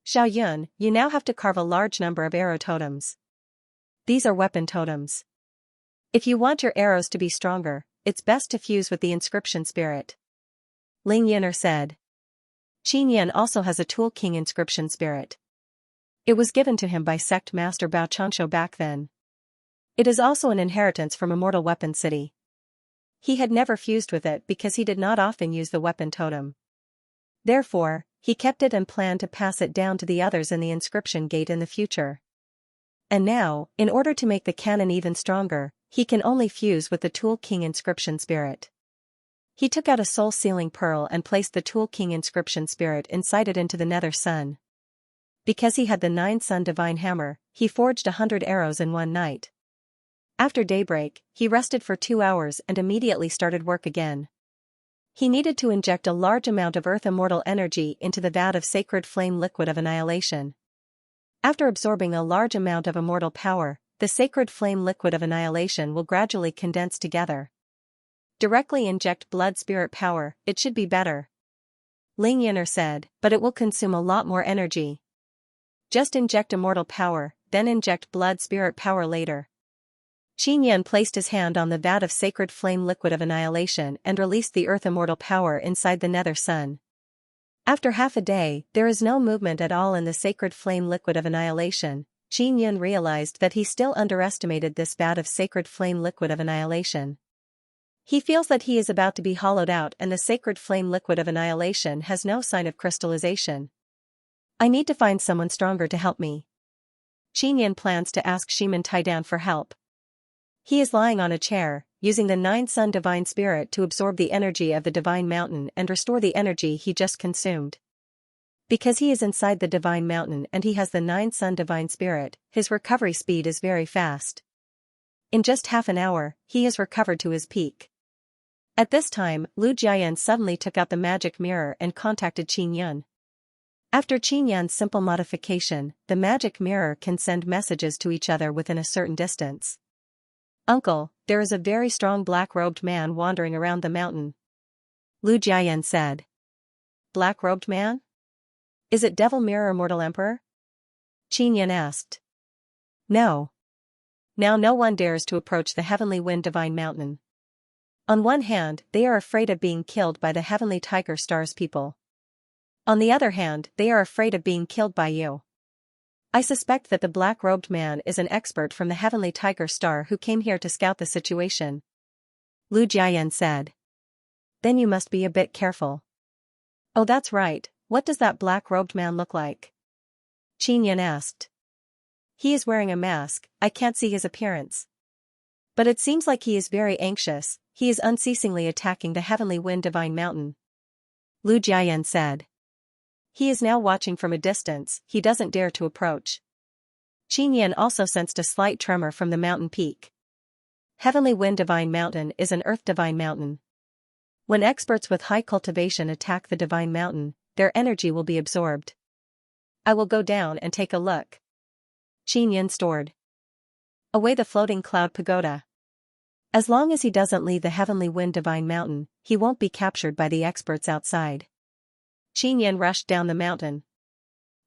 Xiaoyun, you now have to carve a large number of arrow totems. These are weapon totems. If you want your arrows to be stronger, it's best to fuse with the inscription spirit. Ling Yin'er said. Qin Yan also has a Tool King inscription spirit. It was given to him by sect master Bao Chansho back then. It is also an inheritance from Immortal Weapon City. He had never fused with it because he did not often use the weapon totem. Therefore, he kept it and planned to pass it down to the others in the inscription gate in the future. And now, in order to make the cannon even stronger, he can only fuse with the Tool King inscription spirit. He took out a soul-sealing pearl and placed the Tool King inscription spirit inside it into the nether sun. Because he had the 9-sun divine hammer, he forged 100 arrows in one night. After daybreak, he rested for 2 hours and immediately started work again. He needed to inject a large amount of earth immortal energy into the vat of sacred flame liquid of annihilation. After absorbing a large amount of immortal power, the sacred flame liquid of annihilation will gradually condense together. Directly inject blood spirit power, it should be better. Ling Yin'er said, but it will consume a lot more energy. Just inject immortal power, then inject blood spirit power later. Qin Yan placed his hand on the vat of sacred flame liquid of annihilation and released the earth immortal power inside the nether sun. After half a day, there is no movement at all in the sacred flame liquid of annihilation. Qin Yan realized that he still underestimated this vat of sacred flame liquid of annihilation. He feels that he is about to be hollowed out and the sacred flame liquid of annihilation has no sign of crystallization. I need to find someone stronger to help me. Qin Yan plans to ask Shiman Taidan for help. He is lying on a chair, using the 9-sun divine spirit to absorb the energy of the divine mountain and restore the energy he just consumed. Because he is inside the divine mountain and he has the 9-sun divine spirit, his recovery speed is very fast. In just half an hour, he has recovered to his peak. At this time, Lu Jiayan suddenly took out the magic mirror and contacted Qin Yan. After Qin Yan's simple modification, the magic mirror can send messages to each other within a certain distance. Uncle, there is a very strong black-robed man wandering around the mountain. Lu Jiayan said. Black-robed man? Is it Devil Mirror Immortal Emperor? Qin Yan asked. No. Now no one dares to approach the Heavenly Wind Divine Mountain. On one hand, they are afraid of being killed by the Heavenly Tiger Star's people. On the other hand, they are afraid of being killed by you. I suspect that the black-robed man is an expert from the Heavenly Tiger Star who came here to scout the situation. Lu Jiayan said. Then you must be a bit careful. Oh, that's right, what does that black-robed man look like? Qin Yan asked. He is wearing a mask, I can't see his appearance. But it seems like he is very anxious, he is unceasingly attacking the Heavenly Wind Divine Mountain. Lu Jiayan said. He is now watching from a distance, he doesn't dare to approach. Qin Yan also sensed a slight tremor from the mountain peak. Heavenly Wind Divine Mountain is an Earth Divine Mountain. When experts with high cultivation attack the Divine Mountain, their energy will be absorbed. I will go down and take a look. Qin Yan stored away the floating cloud pagoda. As long as he doesn't leave the Heavenly Wind Divine Mountain, he won't be captured by the experts outside. Qin Yan rushed down the mountain.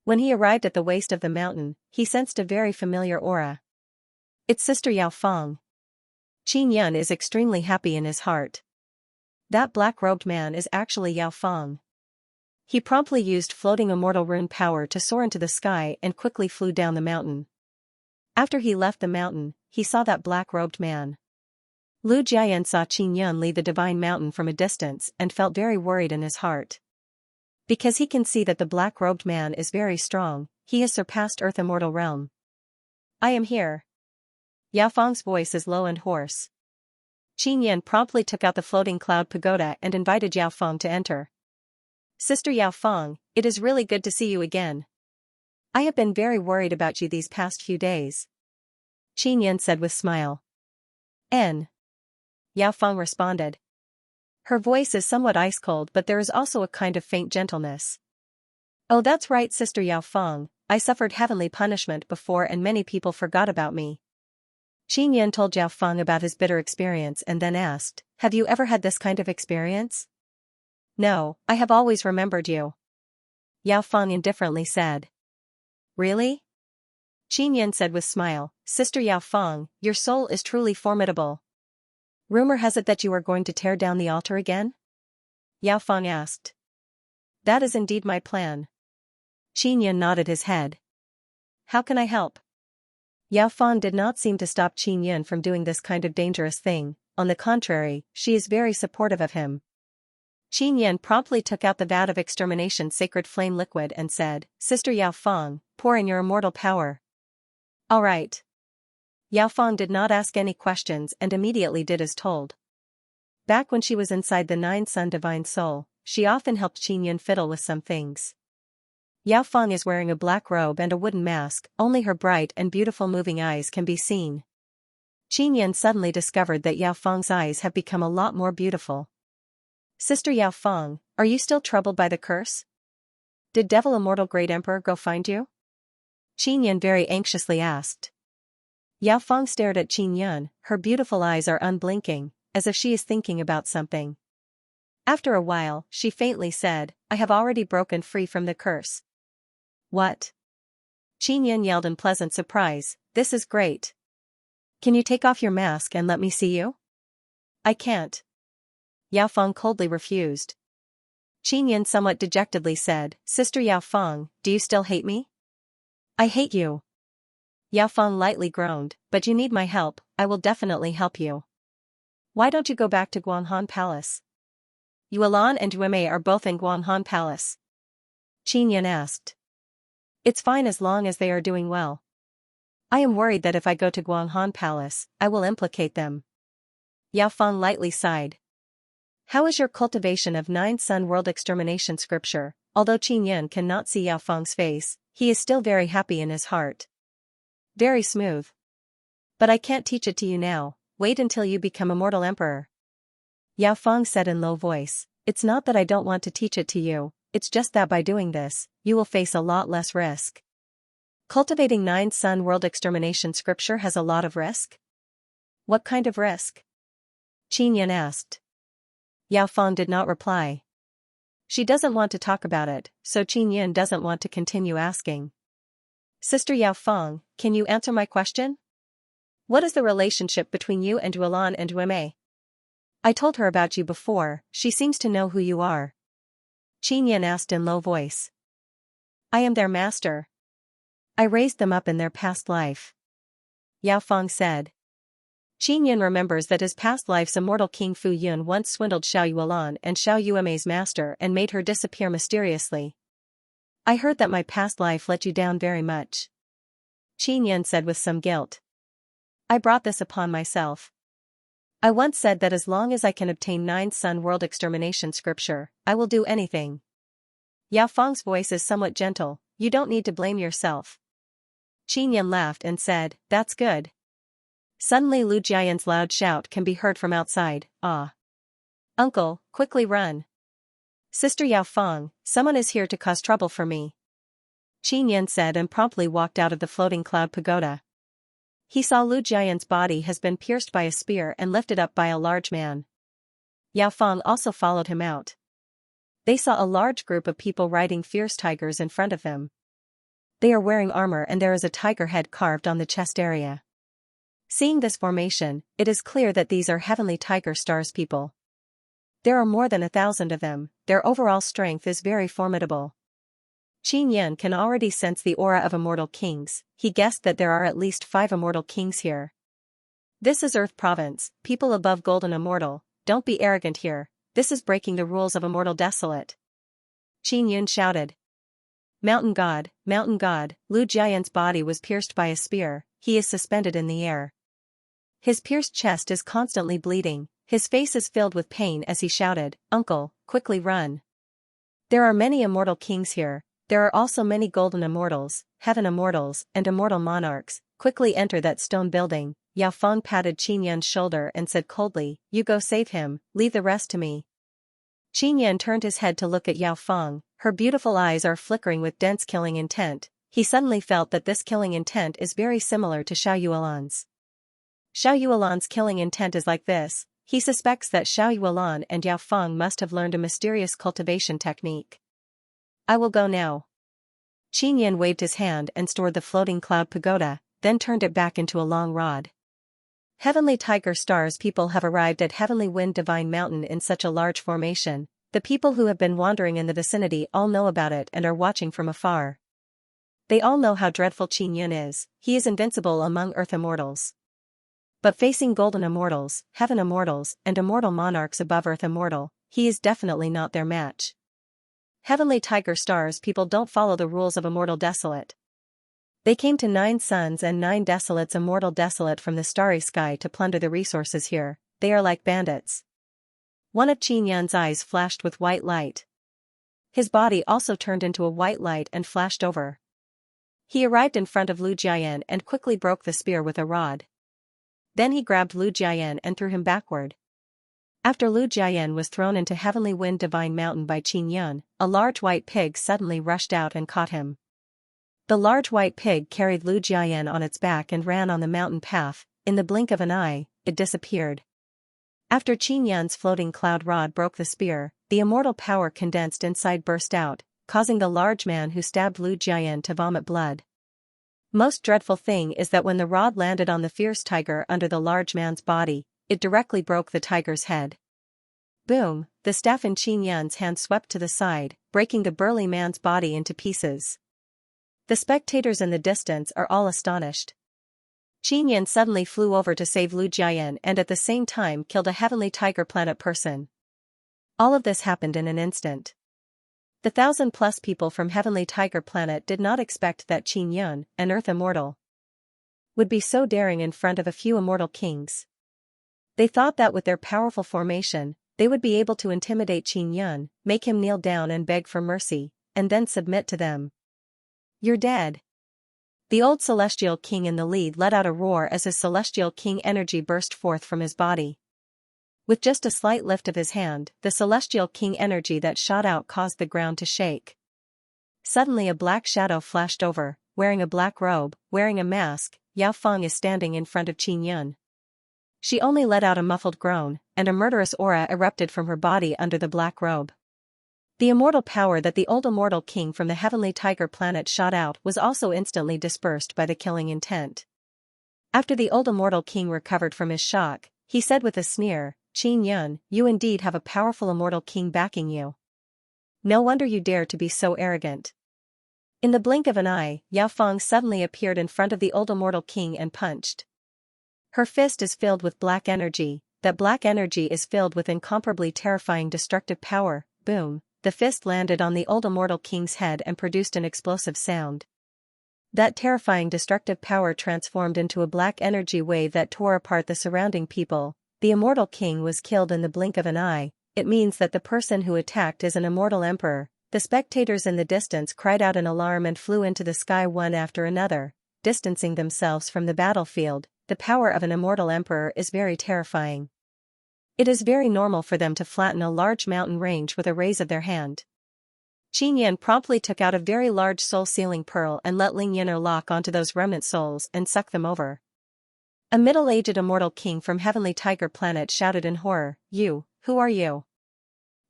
When he arrived at the waist of the mountain, he sensed a very familiar aura. It's Sister Yao Feng. Qin Yan is extremely happy in his heart. That black-robed man is actually Yao Feng. He promptly used floating immortal rune power to soar into the sky and quickly flew down the mountain. After he left the mountain, he saw that black-robed man. Lu Jiayan saw Qin Yan leave the divine mountain from a distance and felt very worried in his heart. Because he can see that the black-robed man is very strong, he has surpassed Earth Immortal Realm. I am here. Yao Feng's voice is low and hoarse. Qin Yan promptly took out the floating cloud pagoda and invited Yao Feng to enter. Sister Yao Feng, it is really good to see you again. I have been very worried about you these past few days. Qin Yan said with smile. N. Yao Feng responded. Her voice is somewhat ice-cold but there is also a kind of faint gentleness. Oh, that's right, Sister Yao Feng, I suffered heavenly punishment before and many people forgot about me. Qin Yan told Yao Feng about his bitter experience and then asked, have you ever had this kind of experience? No, I have always remembered you. Yao Feng indifferently said. Really? Qin Yan said with smile, Sister Yao Feng, your soul is truly formidable. Rumor has it that you are going to tear down the altar again? Yao Fang asked. That is indeed my plan. Qin Yan nodded his head. How can I help? Yao Fang did not seem to stop Qin Yan from doing this kind of dangerous thing, on the contrary, she is very supportive of him. Qin Yan promptly took out the vat of extermination sacred flame liquid and said, Sister Yao Fang, pour in your immortal power. All right. Yao Fang did not ask any questions and immediately did as told. Back when she was inside the Nine Sun Divine Soul, she often helped Qin Yan fiddle with some things. Yao Fang is wearing a black robe and a wooden mask, only her bright and beautiful moving eyes can be seen. Qin Yan suddenly discovered that Yao Fang's eyes have become a lot more beautiful. Sister Yao Fang, are you still troubled by the curse? Did Devil Immortal Great Emperor go find you? Qin Yan very anxiously asked. Yao Fang stared at Qin Yan, her beautiful eyes are unblinking, as if she is thinking about something. After a while, she faintly said, I have already broken free from the curse. What? Qin Yan yelled in pleasant surprise, this is great. Can you take off your mask and let me see you? I can't. Yao Fang coldly refused. Qin Yan somewhat dejectedly said, Sister Yao Fang, do you still hate me? I hate you. Yao Fang lightly groaned, but you need my help, I will definitely help you. Why don't you go back to Guanghan Palace? Yuelan and Yuemei are both in Guanghan Palace. Qin Yan asked. It's fine as long as they are doing well. I am worried that if I go to Guanghan Palace, I will implicate them. Yao Fang lightly sighed. How is your cultivation of Nine Sun World Extermination scripture? Although Qin Yan cannot see Yao Fang's face, he is still very happy in his heart. Very smooth. But I can't teach it to you now, wait until you become Immortal Emperor. Yao Fang said in low voice, it's not that I don't want to teach it to you, it's just that by doing this, you will face a lot less risk. Cultivating Nine Sun World Extermination scripture has a lot of risk? What kind of risk? Qin Yan asked. Yao Fang did not reply. She doesn't want to talk about it, so Qin Yan doesn't want to continue asking. Sister Yao Fang, can you answer my question? What is the relationship between you and Yuelan and Yuemei? I told her about you before, she seems to know who you are. Qin Yan asked in low voice. I am their master. I raised them up in their past life. Yao Fang said. Qin Yan remembers that his past life's immortal King Fu Yun once swindled Xiao Yuelan and Xiao Yuemei's master and made her disappear mysteriously. I heard that my past life let you down very much. Qin Yan said with some guilt. I brought this upon myself. I once said that as long as I can obtain Nine Sun World Extermination scripture, I will do anything. Yao Fang's voice is somewhat gentle, you don't need to blame yourself. Qin Yan laughed and said, that's good. Suddenly Lu Jiayan's loud shout can be heard from outside, ah. Uncle, quickly run. Sister Yao Fang, someone is here to cause trouble for me. Qin Yan said and promptly walked out of the floating cloud pagoda. He saw Lu Jiayan's body has been pierced by a spear and lifted up by a large man. Yao Fang also followed him out. They saw a large group of people riding fierce tigers in front of them. They are wearing armor and there is a tiger head carved on the chest area. Seeing this formation, it is clear that these are Heavenly Tiger Stars people. There are more than 1,000 of them, their overall strength is very formidable. Qin Yan can already sense the aura of immortal kings, he guessed that there are at least 5 immortal kings here. This is Earth Province, people above Golden Immortal, don't be arrogant here, this is breaking the rules of Immortal Desolate. Qin Yun shouted. Mountain God, Lu Jiayan's body was pierced by a spear, he is suspended in the air. His pierced chest is constantly bleeding, his face is filled with pain as he shouted, Uncle, quickly run. There are many immortal kings here, there are also many golden immortals, heaven immortals, and immortal monarchs, quickly enter that stone building. Yao Fang patted Qin Yan's shoulder and said coldly, you go save him, leave the rest to me. Qin Yan turned his head to look at Yao Fang, her beautiful eyes are flickering with dense killing intent. He suddenly felt that this killing intent is very similar to Xiao Yuelan's. Xiao Yuelan's killing intent is like this, he suspects that Xiao Yuelan and Yao Fang must have learned a mysterious cultivation technique. I will go now. Qin Yan waved his hand and stored the floating cloud pagoda, then turned it back into a long rod. Heavenly Tiger Stars people have arrived at Heavenly Wind Divine Mountain in such a large formation, The people who have been wandering in the vicinity all know about it and are watching from afar. They all know how dreadful Qin Yun is. He is invincible among earth immortals. But facing golden immortals, heaven immortals, and immortal monarchs above earth immortal, he is definitely not their match. Heavenly Tiger Stars people don't follow the rules of Immortal Desolate. They came to 9 suns and 9 desolates Immortal Desolate from the starry sky to plunder the resources here. They are like bandits. One of Qin Yun's eyes flashed with white light. His body also turned into a white light and flashed over. He arrived in front of Lu Jiayan and quickly broke the spear with a rod. Then he grabbed Lu Jiayan and threw him backward. After Lu Jiayan was thrown into Heavenly Wind Divine Mountain by Qin Yun, a large white pig suddenly rushed out and caught him. The large white pig carried Lu Jiayan on its back and ran on the mountain path. In the blink of an eye, it disappeared. After Qin Yun's floating cloud rod broke the spear, the immortal power condensed inside burst out, causing the large man who stabbed Lu Jiayan to vomit blood. Most dreadful thing is that when the rod landed on the fierce tiger under the large man's body, it directly broke the tiger's head. Boom, the staff in Qin Yun's hand swept to the side, breaking the burly man's body into pieces. The spectators in the distance are all astonished. Qin Yun suddenly flew over to save Lu Jiayan and at the same time killed a Heavenly Tiger Planet person. All of this happened in an instant. The 1,000+ people from Heavenly Tiger Planet did not expect that Qin Yun, an Earth Immortal, would be so daring in front of a few immortal kings. They thought that with their powerful formation, they would be able to intimidate Qin Yun, make him kneel down and beg for mercy, and then submit to them. "You're dead." The old Celestial King in the lead let out a roar as his Celestial King energy burst forth from his body. With just a slight lift of his hand, the Celestial King energy that shot out caused the ground to shake. Suddenly a black shadow flashed over, wearing a black robe, wearing a mask. Yao Feng is standing in front of Qin Yun. She only let out a muffled groan, and a murderous aura erupted from her body under the black robe. The immortal power that the old immortal king from the Heavenly Tiger Planet shot out was also instantly dispersed by the killing intent. After the old immortal king recovered from his shock, he said with a sneer, "Qin Yun, you indeed have a powerful immortal king backing you. No wonder you dare to be so arrogant." In the blink of an eye, Yao Feng suddenly appeared in front of the old immortal king and punched. Her fist is filled with black energy. That black energy is filled with incomparably terrifying destructive power. Boom, the fist landed on the old immortal king's head and produced an explosive sound. That terrifying destructive power transformed into a black energy wave that tore apart the surrounding people. The immortal king was killed in the blink of an eye. It means that the person who attacked is an immortal emperor. The spectators in the distance cried out in alarm and flew into the sky one after another, distancing themselves from the battlefield. The power of an immortal emperor is very terrifying. It is very normal for them to flatten a large mountain range with a raise of their hand. Qin Yun promptly took out a very large soul-sealing pearl and let Ling Yin'er lock onto those remnant souls and suck them over. A middle-aged immortal king from Heavenly Tiger Planet shouted in horror, "You, who are you?"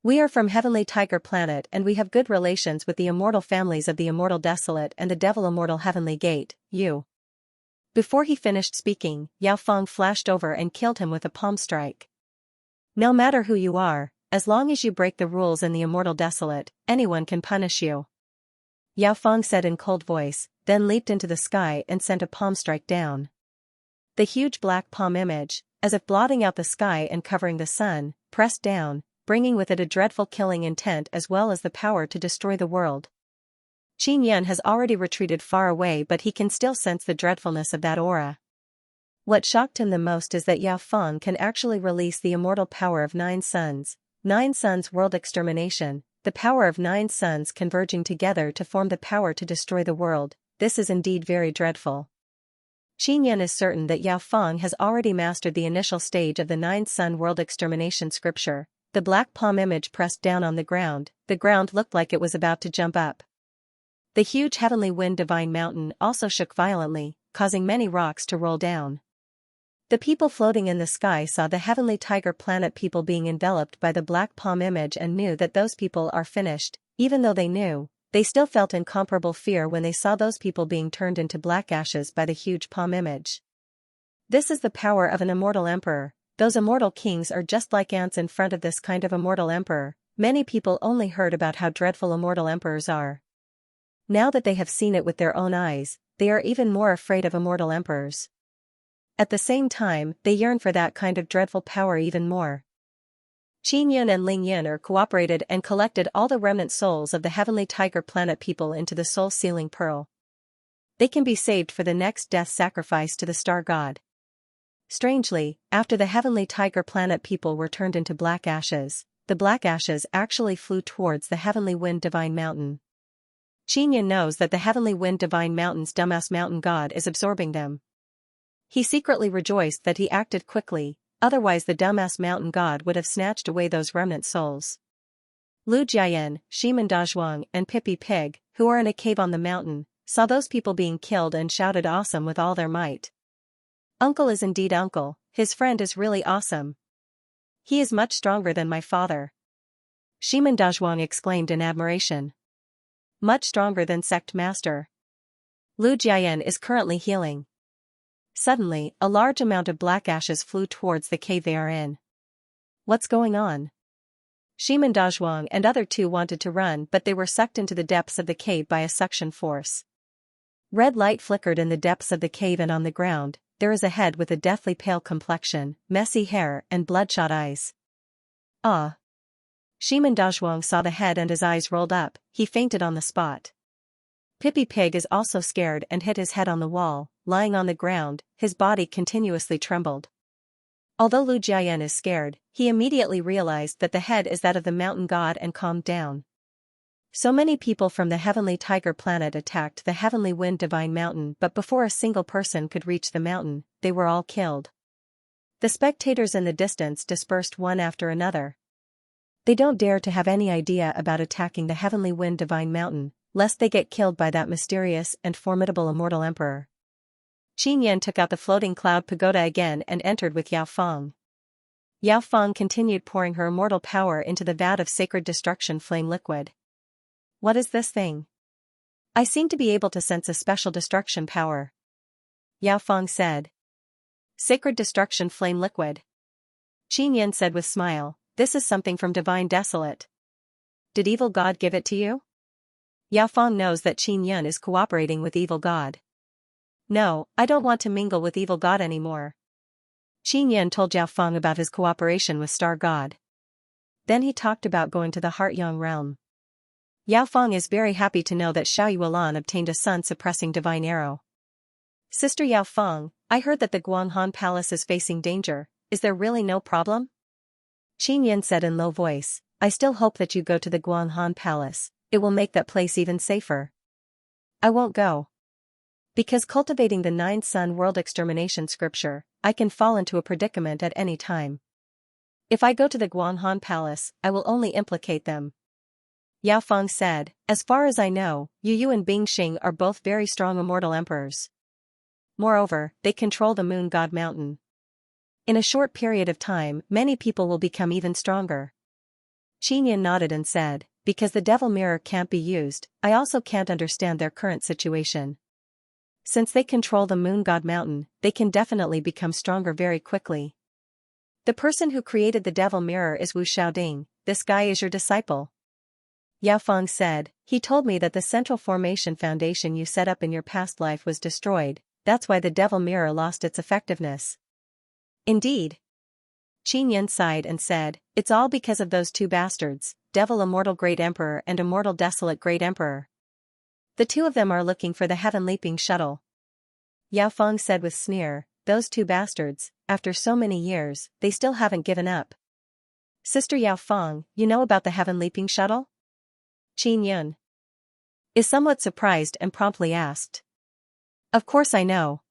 "We are from Heavenly Tiger Planet and we have good relations with the immortal families of the Immortal Desolate and the Devil Immortal Heavenly Gate, you." Before he finished speaking, Yao Feng flashed over and killed him with a palm strike. "No matter who you are, as long as you break the rules in the Immortal Desolate, anyone can punish you," Yao Feng said in cold voice, then leaped into the sky and sent a palm strike down. The huge black palm image, as if blotting out the sky and covering the sun, pressed down, bringing with it a dreadful killing intent as well as the power to destroy the world. Qin Yun has already retreated far away, but he can still sense the dreadfulness of that aura. What shocked him the most is that Yao Feng can actually release the immortal power of 9 suns. 9 suns world extermination, the power of 9 suns converging together to form the power to destroy the world. This is indeed very dreadful. Qin Yun is certain that Yao Feng has already mastered the initial stage of the 9 sun world extermination scripture. The black palm image pressed down on the ground looked like it was about to jump up. The huge Heavenly Wind Divine Mountain also shook violently, causing many rocks to roll down. The people floating in the sky saw the Heavenly Tiger Planet people being enveloped by the black palm image and knew that those people are finished. Even though they knew, they still felt incomparable fear when they saw those people being turned into black ashes by the huge palm image. This is the power of an immortal emperor. Those immortal kings are just like ants in front of this kind of immortal emperor. Many people only heard about how dreadful immortal emperors are. Now that they have seen it with their own eyes, they are even more afraid of immortal emperors. At the same time, they yearn for that kind of dreadful power even more. Qin Yun and Ling Yin are cooperated and collected all the remnant souls of the heavenly tiger planet people into the soul-sealing pearl. They can be saved for the next death sacrifice to the star god. Strangely, after the heavenly tiger planet people were turned into black ashes, the black ashes actually flew towards the heavenly wind divine mountain. Qin Yun knows that the heavenly wind divine mountain's dumbass mountain god is absorbing them. He secretly rejoiced that he acted quickly, otherwise the dumbass mountain god would have snatched away those remnant souls. Lu Jiayan, Shiman Dazhuang and Pippi Pig, who are in a cave on the mountain, saw those people being killed and shouted awesome with all their might. Uncle is indeed uncle, his friend is really awesome. He is much stronger than my father. Shiman Dazhuang exclaimed in admiration. Much stronger than sect master. Lu Jiayan is currently healing. Suddenly, a large amount of black ashes flew towards the cave they are in. What's going on? Shiman Dazhuang and other two wanted to run but they were sucked into the depths of the cave by a suction force. Red light flickered in the depths of the cave and on the ground, there is a head with a deathly pale complexion, messy hair and bloodshot eyes. Ah! Shiman Dazhuang saw the head and his eyes rolled up, he fainted on the spot. Pippi Pig is also scared and hit his head on the wall, lying on the ground, his body continuously trembled. Although Lu Jiayan is scared, he immediately realized that the head is that of the mountain god and calmed down. So many people from the heavenly tiger planet attacked the heavenly wind divine mountain but before a single person could reach the mountain, they were all killed. The spectators in the distance dispersed one after another. They don't dare to have any idea about attacking the heavenly wind divine mountain, lest they get killed by that mysterious and formidable immortal emperor. Qin Yan took out the floating cloud pagoda again and entered with Yao Feng. Yao Feng continued pouring her immortal power into the vat of sacred destruction flame liquid. What is this thing? I seem to be able to sense a special destruction power. Yao Feng said. Sacred destruction flame liquid. Qin Yan said with smile, this is something from divine desolate. Did evil god give it to you? Yao Feng knows that Qin Yan is cooperating with evil god. No, I don't want to mingle with evil god anymore. Qin Yan told Yao Feng about his cooperation with Star God. Then he talked about going to the Heart-Yang realm. Yao Feng is very happy to know that Xiao Yuan obtained a sun-suppressing divine arrow. Sister Yao Feng, I heard that the Guanghan Palace is facing danger, is there really no problem? Qin Yan said in low voice, I still hope that you go to the Guanghan Palace, it will make that place even safer. I won't go. Because cultivating the 9-sun world extermination scripture, I can fall into a predicament at any time. If I go to the Guanghan Palace, I will only implicate them. Yao Feng said, as far as I know, Yu Yu and Bingxing are both very strong immortal emperors. Moreover, they control the moon god mountain. In a short period of time, many people will become even stronger. Qin Yan nodded and said, because the devil mirror can't be used, I also can't understand their current situation. Since they control the moon god mountain, they can definitely become stronger very quickly. The person who created the devil mirror is Wu Xiaoding, this guy is your disciple. Yao Feng said, he told me that the central formation foundation you set up in your past life was destroyed, that's why the devil mirror lost its effectiveness. Indeed. Qin Yan sighed and said, it's all because of those two bastards, devil immortal great emperor and immortal desolate great emperor. The two of them are looking for the heaven-leaping shuttle. Yao Feng said with sneer, those two bastards, after so many years, they still haven't given up. Sister Yao Feng, you know about the heaven-leaping shuttle? Qin Yun is somewhat surprised and promptly asked. Of course I know.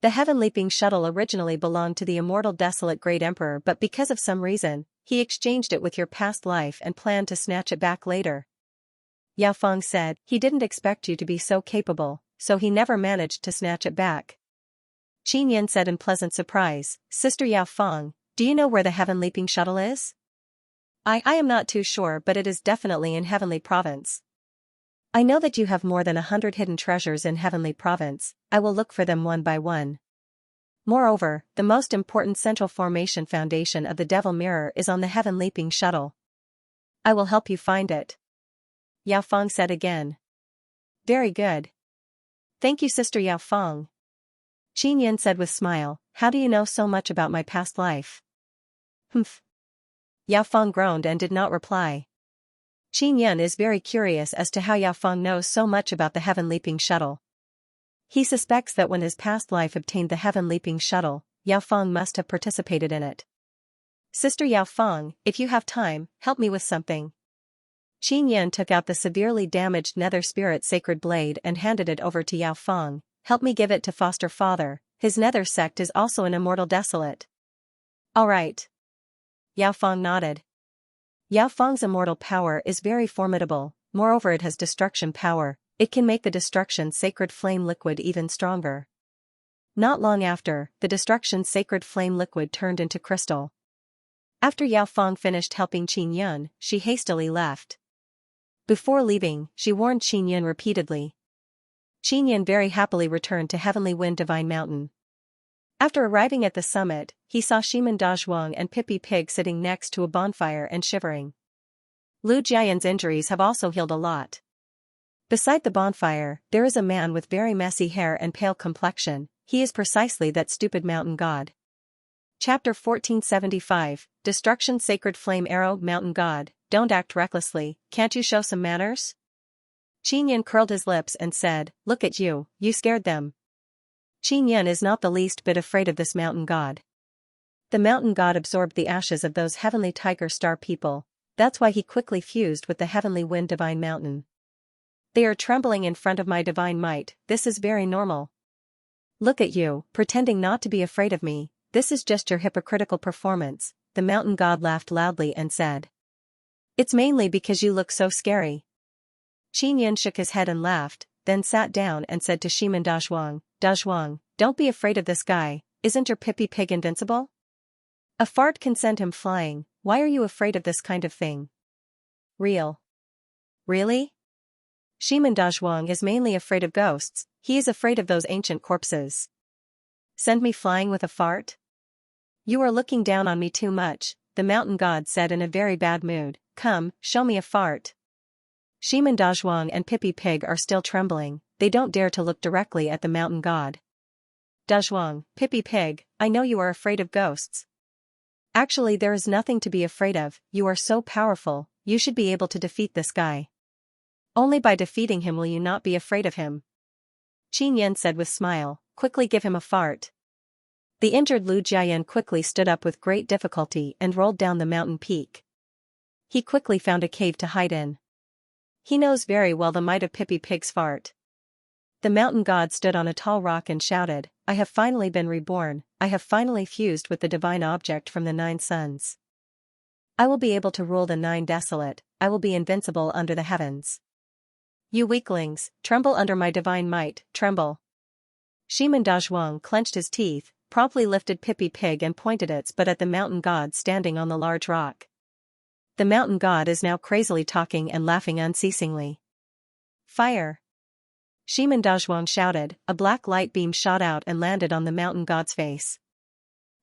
The heaven-leaping shuttle originally belonged to the immortal desolate great emperor but because of some reason, he exchanged it with your past life and planned to snatch it back later. Yao Feng said, he didn't expect you to be so capable, so he never managed to snatch it back. Qin Yan said in pleasant surprise, Sister Yao Feng, do you know where the heaven-leaping shuttle is? I am not too sure but it is definitely in Heavenly Province. I know that you have more than 100 hidden treasures in Heavenly Province, I will look for them one by one. Moreover, the most important central formation foundation of the Devil Mirror is on the heaven-leaping shuttle. I will help you find it. Yao Fong said again. Very good. Thank you, Sister Yao Fong. Qin Yin said with smile, how do you know so much about my past life? Humph. Yao Fong groaned and did not reply. Qin Yin is very curious as to how Yao Fong knows so much about the heaven leaping shuttle. He suspects that when his past life obtained the heaven leaping shuttle, Yao Fong must have participated in it. Sister Yao Fong, if you have time, help me with something. Qin Yin took out the severely damaged nether spirit sacred blade and handed it over to Yao Fong. Help me give it to foster father, his nether sect is also an immortal desolate. All right. Yao Fong nodded. Yao Fong's immortal power is very formidable, moreover it has destruction power, it can make the destruction sacred flame liquid even stronger. Not long after, the destruction sacred flame liquid turned into crystal. After Yao Fong finished helping Qin Yin, she hastily left. Before leaving, she warned Qin Yin repeatedly. Qin Yin very happily returned to Heavenly Wind Divine Mountain. After arriving at the summit, he saw Shimin Dazhuang and Pippi Pig sitting next to a bonfire and shivering. Lu Jiayan's injuries have also healed a lot. Beside the bonfire, there is a man with very messy hair and pale complexion, he is precisely that stupid mountain god. Chapter 1475, Destruction Sacred Flame Arrow Mountain God, don't act recklessly, can't you show some manners? Qin Yin curled his lips and said, look at you, you scared them. Qin Yin is not the least bit afraid of this mountain god. The mountain god absorbed the ashes of those heavenly tiger star people, that's why he quickly fused with the heavenly wind divine mountain. They are trembling in front of my divine might, this is very normal. Look at you, pretending not to be afraid of me, this is just your hypocritical performance, the mountain god laughed loudly and said. It's mainly because you look so scary. Qin Yin shook his head and laughed, then sat down and said to Shimin Dazhuang, Dazhuang, don't be afraid of this guy, isn't your Pippi Pig invincible? A fart can send him flying, why are you afraid of this kind of thing? Real. Really? Shimin Dazhuang is mainly afraid of ghosts, he is afraid of those ancient corpses. Send me flying with a fart? You are looking down on me too much, the mountain god said in a very bad mood, come, show me a fart. Shimin Dazhuang and Pippi Pig are still trembling, they don't dare to look directly at the mountain god. Dazhuang, Pippi Pig, I know you are afraid of ghosts. Actually there is nothing to be afraid of, you are so powerful, you should be able to defeat this guy. Only by defeating him will you not be afraid of him. Qin Yin said with smile, quickly give him a fart. The injured Lu Jiayan quickly stood up with great difficulty and rolled down the mountain peak. He quickly found a cave to hide in. He knows very well the might of Pippi Pig's fart. The mountain god stood on a tall rock and shouted, I have finally been reborn, I have finally fused with the divine object from the 9 suns. I will be able to rule the 9 desolate, I will be invincible under the heavens. You weaklings, tremble under my divine might, tremble. Shimin Dazhuang clenched his teeth, promptly lifted Pippi Pig and pointed its butt at the mountain god standing on the large rock. The mountain god is now crazily talking and laughing unceasingly. Fire! Shimin Dazhuang shouted, a black light beam shot out and landed on the mountain god's face.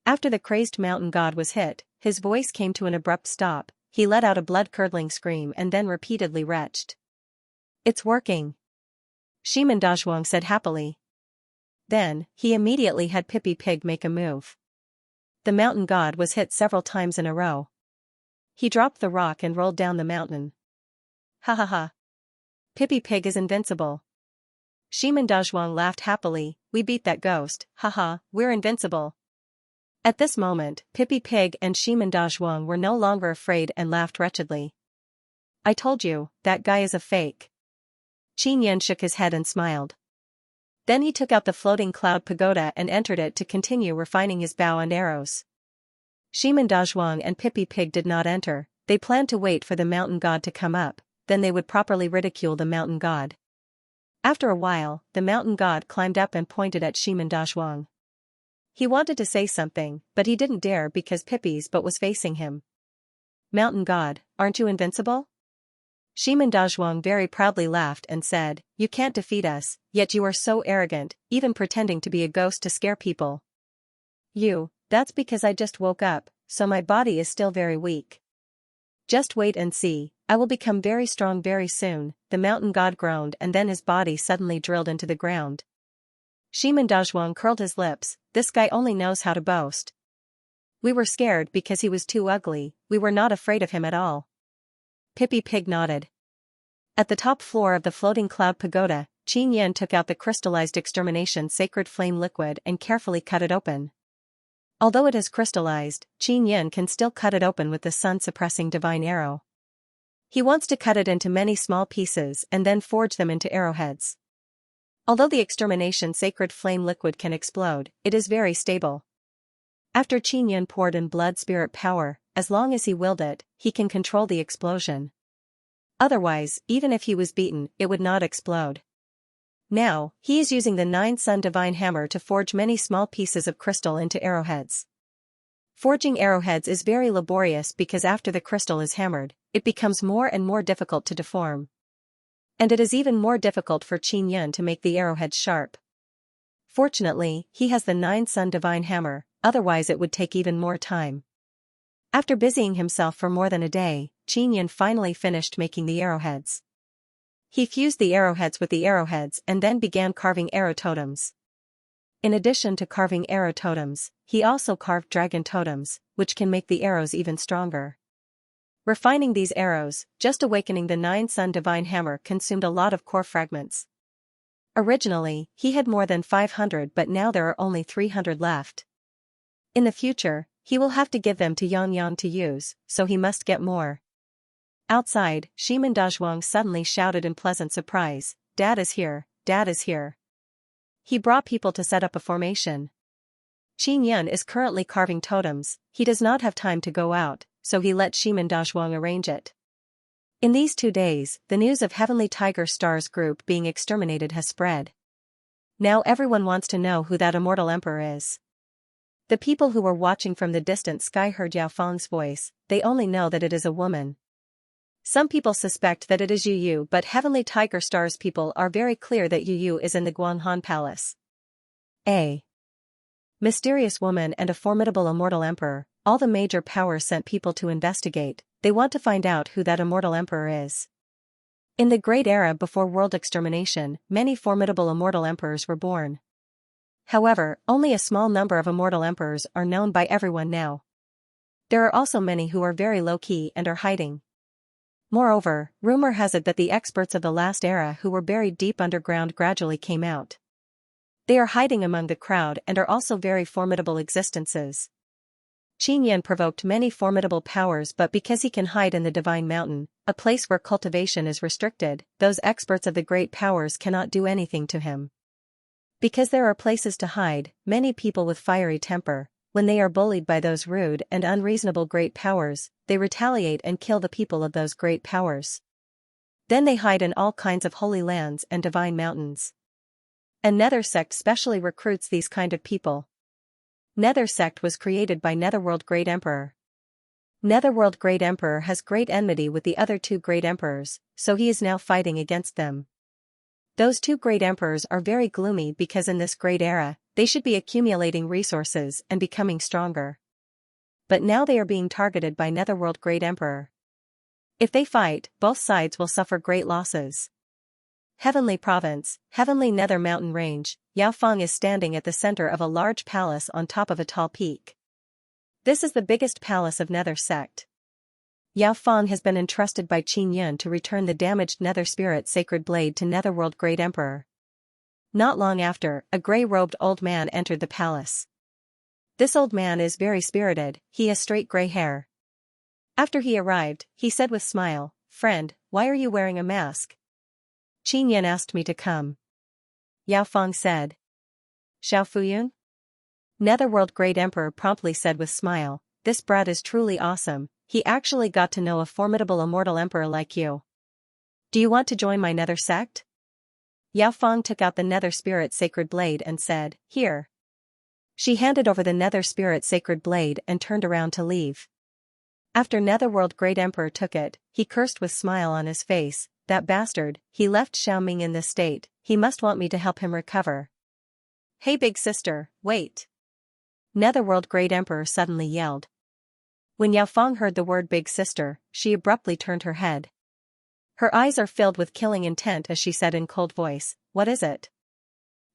After the crazed mountain god was hit, his voice came to an abrupt stop, he let out a blood-curdling scream and then repeatedly retched. It's working! Shimin Dazhuang said happily. Then, he immediately had Pippi Pig make a move. The mountain god was hit several times in a row. He dropped the rock and rolled down the mountain. Ha ha ha! Pippi Pig is invincible. Shimin Dazhuang laughed happily, we beat that ghost, haha, we're invincible. At this moment, Pippi Pig and Shimin Dazhuang were no longer afraid and laughed wretchedly. I told you, that guy is a fake. Qin Yin shook his head and smiled. Then he took out the floating cloud pagoda and entered it to continue refining his bow and arrows. Shimin Dazhuang and Pippi Pig did not enter, they planned to wait for the mountain god to come up, then they would properly ridicule the mountain god. After a while, the mountain god climbed up and pointed at Shimin Dazhuang. He wanted to say something, but he didn't dare because Pippi's butt was facing him. Mountain god, aren't you invincible? Shimin Dazhuang very proudly laughed and said, you can't defeat us, yet you are so arrogant, even pretending to be a ghost to scare people. That's because I just woke up, so my body is still very weak. Just wait and see, I will become very strong very soon, the mountain god groaned, and then his body suddenly drilled into the ground. Shimandazhuang curled his lips, this guy only knows how to boast. We were scared because he was too ugly, we were not afraid of him at all. Pippi Pig nodded. At the top floor of the floating cloud pagoda, Qin Yin took out the crystallized extermination sacred flame liquid and carefully cut it open. Although it has crystallized, Qin Yin can still cut it open with the sun-suppressing divine arrow. He wants to cut it into many small pieces and then forge them into arrowheads. Although the extermination sacred flame liquid can explode, it is very stable. After Qin Yin poured in blood spirit power, as long as he willed it, he can control the explosion. Otherwise, even if he was beaten, it would not explode. Now, he is using the 9-sun divine hammer to forge many small pieces of crystal into arrowheads. Forging arrowheads is very laborious because after the crystal is hammered, it becomes more and more difficult to deform. And it is even more difficult for Qin Yin to make the arrowheads sharp. Fortunately, he has the 9-sun divine hammer, otherwise it would take even more time. After busying himself for more than a day, Qin Yin finally finished making the arrowheads. He fused the arrowheads with the arrowheads and then began carving arrow totems. In addition to carving arrow totems, he also carved dragon totems, which can make the arrows even stronger. Refining these arrows, just awakening the 9-sun divine hammer consumed a lot of core fragments. Originally, he had more than 500, but now there are only 300 left. In the future, he will have to give them to Yang Yang to use, so he must get more. Outside, Shimandazhuang suddenly shouted in pleasant surprise, Dad is here, Dad is here. He brought people to set up a formation. Qin Yin is currently carving totems, he does not have time to go out, so he let Shimandazhuang arrange it. In these 2 days, the news of Heavenly Tiger Star's group being exterminated has spread. Now everyone wants to know who that immortal emperor is. The people who were watching from the distant sky heard Yao Fang's voice, they only know that it is a woman. Some people suspect that it is Yu Yu, but Heavenly Tiger Star's people are very clear that Yu Yu is in the Guanghan Palace. A mysterious woman and a formidable immortal emperor, all the major powers sent people to investigate, they want to find out who that immortal emperor is. In the great era before world extermination, many formidable immortal emperors were born. However, only a small number of immortal emperors are known by everyone now. There are also many who are very low-key and are hiding. Moreover, rumor has it that the experts of the last era who were buried deep underground gradually came out. They are hiding among the crowd and are also very formidable existences. Qin Yin provoked many formidable powers, but because he can hide in the Divine Mountain, a place where cultivation is restricted, those experts of the great powers cannot do anything to him. Because there are places to hide, many people with fiery temper, when they are bullied by those rude and unreasonable great powers, they retaliate and kill the people of those great powers. Then they hide in all kinds of holy lands and divine mountains. A Nether sect specially recruits these kind of people. Nether sect was created by Netherworld Great Emperor. Netherworld Great Emperor has great enmity with the other 2 great emperors, so he is now fighting against them. Those 2 great emperors are very gloomy because in this great era, they should be accumulating resources and becoming stronger. But now they are being targeted by Netherworld Great Emperor. If they fight, both sides will suffer great losses. Heavenly Province, Heavenly Nether Mountain Range, Yao Fang is standing at the center of a large palace on top of a tall peak. This is the biggest palace of Nether sect. Yao Fang has been entrusted by Qin Yin to return the damaged Nether Spirit Sacred Blade to Netherworld Great Emperor. Not long after, a grey-robed old man entered the palace. This old man is very spirited, he has straight grey hair. After he arrived, he said with smile, "Friend, why are you wearing a mask?" Qin Yin asked me to come. Yao Fang said. Xiao Fuyun? Netherworld Great Emperor promptly said with smile, "This brat is truly awesome, he actually got to know a formidable immortal emperor like you. Do you want to join my Nether sect?" Yao Fang took out the Nether Spirit Sacred Blade and said, "Here." She handed over the Nether Spirit Sacred Blade and turned around to leave. After Netherworld Great Emperor took it, he cursed with smile on his face, "That bastard, he left Xiaoming in this state, he must want me to help him recover." "Hey big sister, wait." Netherworld Great Emperor suddenly yelled. When Yao Fong heard the word big sister, she abruptly turned her head. Her eyes are filled with killing intent as she said in cold voice, "What is it?"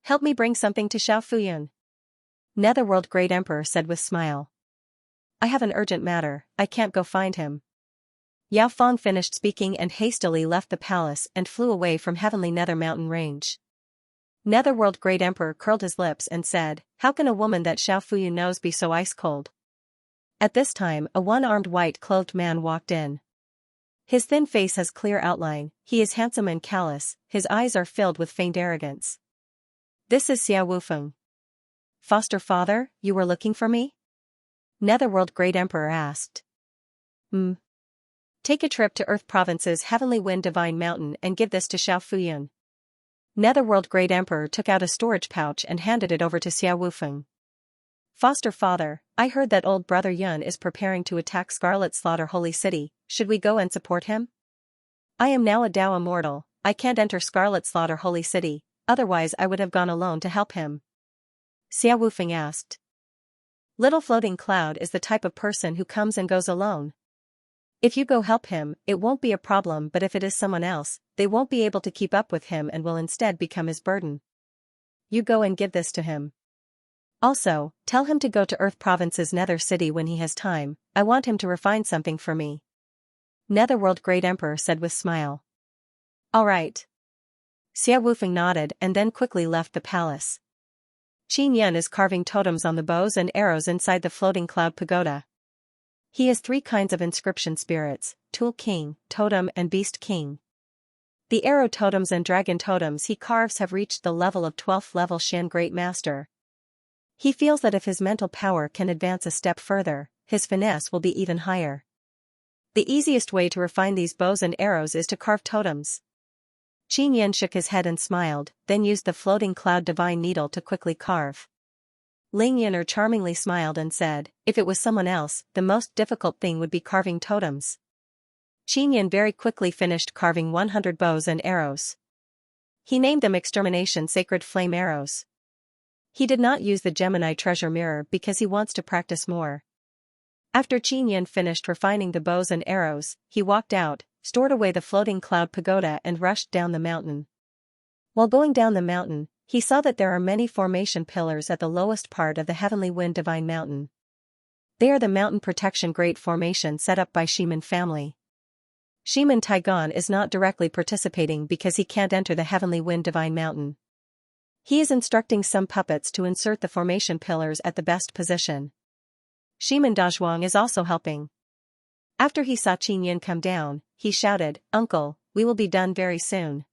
"Help me bring something to Xiao Fuyun." Netherworld Great Emperor said with smile. "I have an urgent matter, I can't go find him." Yao Fong finished speaking and hastily left the palace and flew away from heavenly Nether Mountain range. Netherworld Great Emperor curled his lips and said, "How can a woman that Xiao Fuyun knows be so ice-cold?" At this time a one-armed white-clothed man walked in. His thin face has clear outline, he is handsome and callous, his eyes are filled with feigned arrogance. "This is Xia Wufeng." "Foster father, you were looking for me?" Netherworld Great Emperor asked. Take a trip to Earth Province's Heavenly Wind Divine Mountain and give this to Xiao Fuyun." Netherworld Great Emperor took out a storage pouch and handed it over to Xia Wufeng. "Foster father, I heard that old brother Yun is preparing to attack Scarlet Slaughter Holy City, should we go and support him? I am now a Dao immortal, I can't enter Scarlet Slaughter Holy City, otherwise I would have gone alone to help him." Xia Wufeng asked. "Little Floating Cloud is the type of person who comes and goes alone. If you go help him, it won't be a problem, but if it is someone else, they won't be able to keep up with him and will instead become his burden. You go and give this to him. Also, tell him to go to Earth Province's Nether City when he has time, I want him to refine something for me." Netherworld Great Emperor said with smile. "All right." Xia Wufeng nodded and then quickly left the palace. Qin Yun is carving totems on the bows and arrows inside the Floating Cloud Pagoda. He has 3 kinds of inscription spirits, Tool King, Totem and Beast King. The arrow totems and dragon totems he carves have reached the level of 12th level Shan Great Master. He feels that if his mental power can advance a step further, his finesse will be even higher. The easiest way to refine these bows and arrows is to carve totems. Qin Yun shook his head and smiled, then used the Floating Cloud Divine Needle to quickly carve. Ling Yun'er charmingly smiled and said, "If it was someone else, the most difficult thing would be carving totems." Qin Yun very quickly finished carving 100 bows and arrows. He named them Extermination Sacred Flame Arrows. He did not use the Gemini Treasure Mirror because he wants to practice more. After Qin Yun finished refining the bows and arrows, he walked out, stored away the Floating Cloud Pagoda and rushed down the mountain. While going down the mountain, he saw that there are many formation pillars at the lowest part of the Heavenly Wind Divine Mountain. They are the mountain protection great formation set up by Shiman family. Shiman Taigon is not directly participating because he can't enter the Heavenly Wind Divine Mountain. He is instructing some puppets to insert the formation pillars at the best position. Shiman Dazhuang is also helping. After he saw Qin Yun come down, he shouted, "Uncle, we will be done very soon.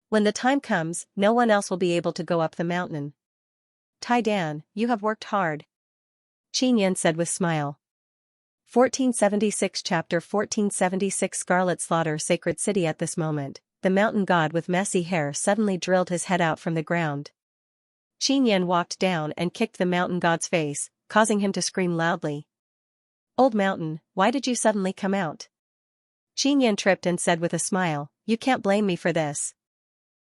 When the time comes, no one else will be able to go up the mountain." "Tai Dan, you have worked hard," Qin Yun said with smile. 1476 Chapter 1476 Scarlet Slaughter Sacred City. At this moment, the mountain god with messy hair suddenly drilled his head out from the ground. Qin Yun walked down and kicked the mountain god's face, causing him to scream loudly. "Old mountain, why did you suddenly come out?" Qin Yun tripped and said with a smile, "You can't blame me for this."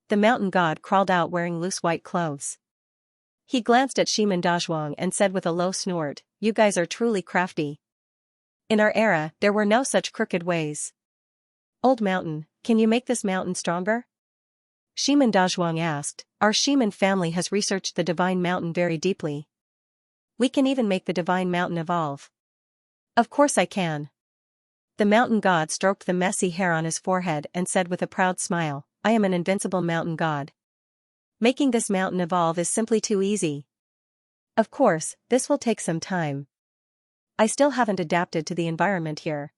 The mountain god crawled out wearing loose white clothes. He glanced at Shiman Dazhuang and said with a low snort, "You guys are truly crafty. In our era, there were no such crooked ways. Old mountain, can you make this mountain stronger?" Shiman Dazhuang asked. "Our Shiman family has researched the Divine Mountain very deeply. We can even make the Divine Mountain evolve." "Of course I can." The mountain god stroked the messy hair on his forehead and said with a proud smile, "I am an invincible mountain god. Making this mountain evolve is simply too easy. Of course, this will take some time. I still haven't adapted to the environment here."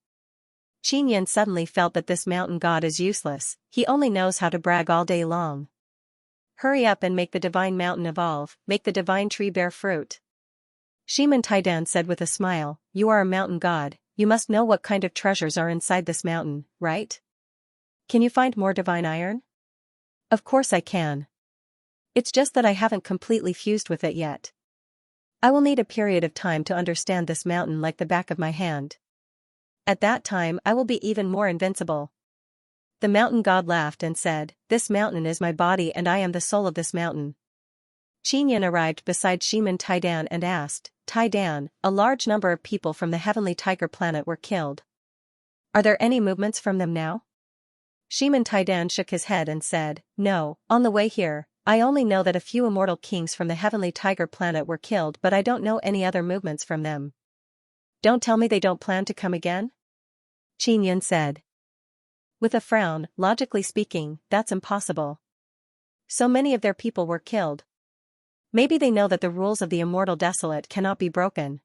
Qin Yun suddenly felt that this mountain god is useless, he only knows how to brag all day long. "Hurry up and make the divine mountain evolve, make the divine tree bear fruit." Shiman Taidan said with a smile, "You are a mountain god, you must know what kind of treasures are inside this mountain, right? Can you find more divine iron?" "Of course I can. It's just that I haven't completely fused with it yet. I will need a period of time to understand this mountain like the back of my hand. At that time I will be even more invincible." The mountain god laughed and said, "This mountain is my body and I am the soul of this mountain. Qin Yan arrived beside Shiman Taidan and asked, Taidan, a large number of people from the heavenly tiger planet were killed. Are there any movements from them now? Shiman Taidan shook his head and said, no, on the way here, I only know that a few immortal kings from the heavenly tiger planet were killed, but I don't know any other movements from them. Don't tell me they don't plan to come again? Qin Yan said. With a frown, logically speaking, that's impossible. So many of their people were killed. Maybe they know that the rules of the immortal desolate cannot be broken.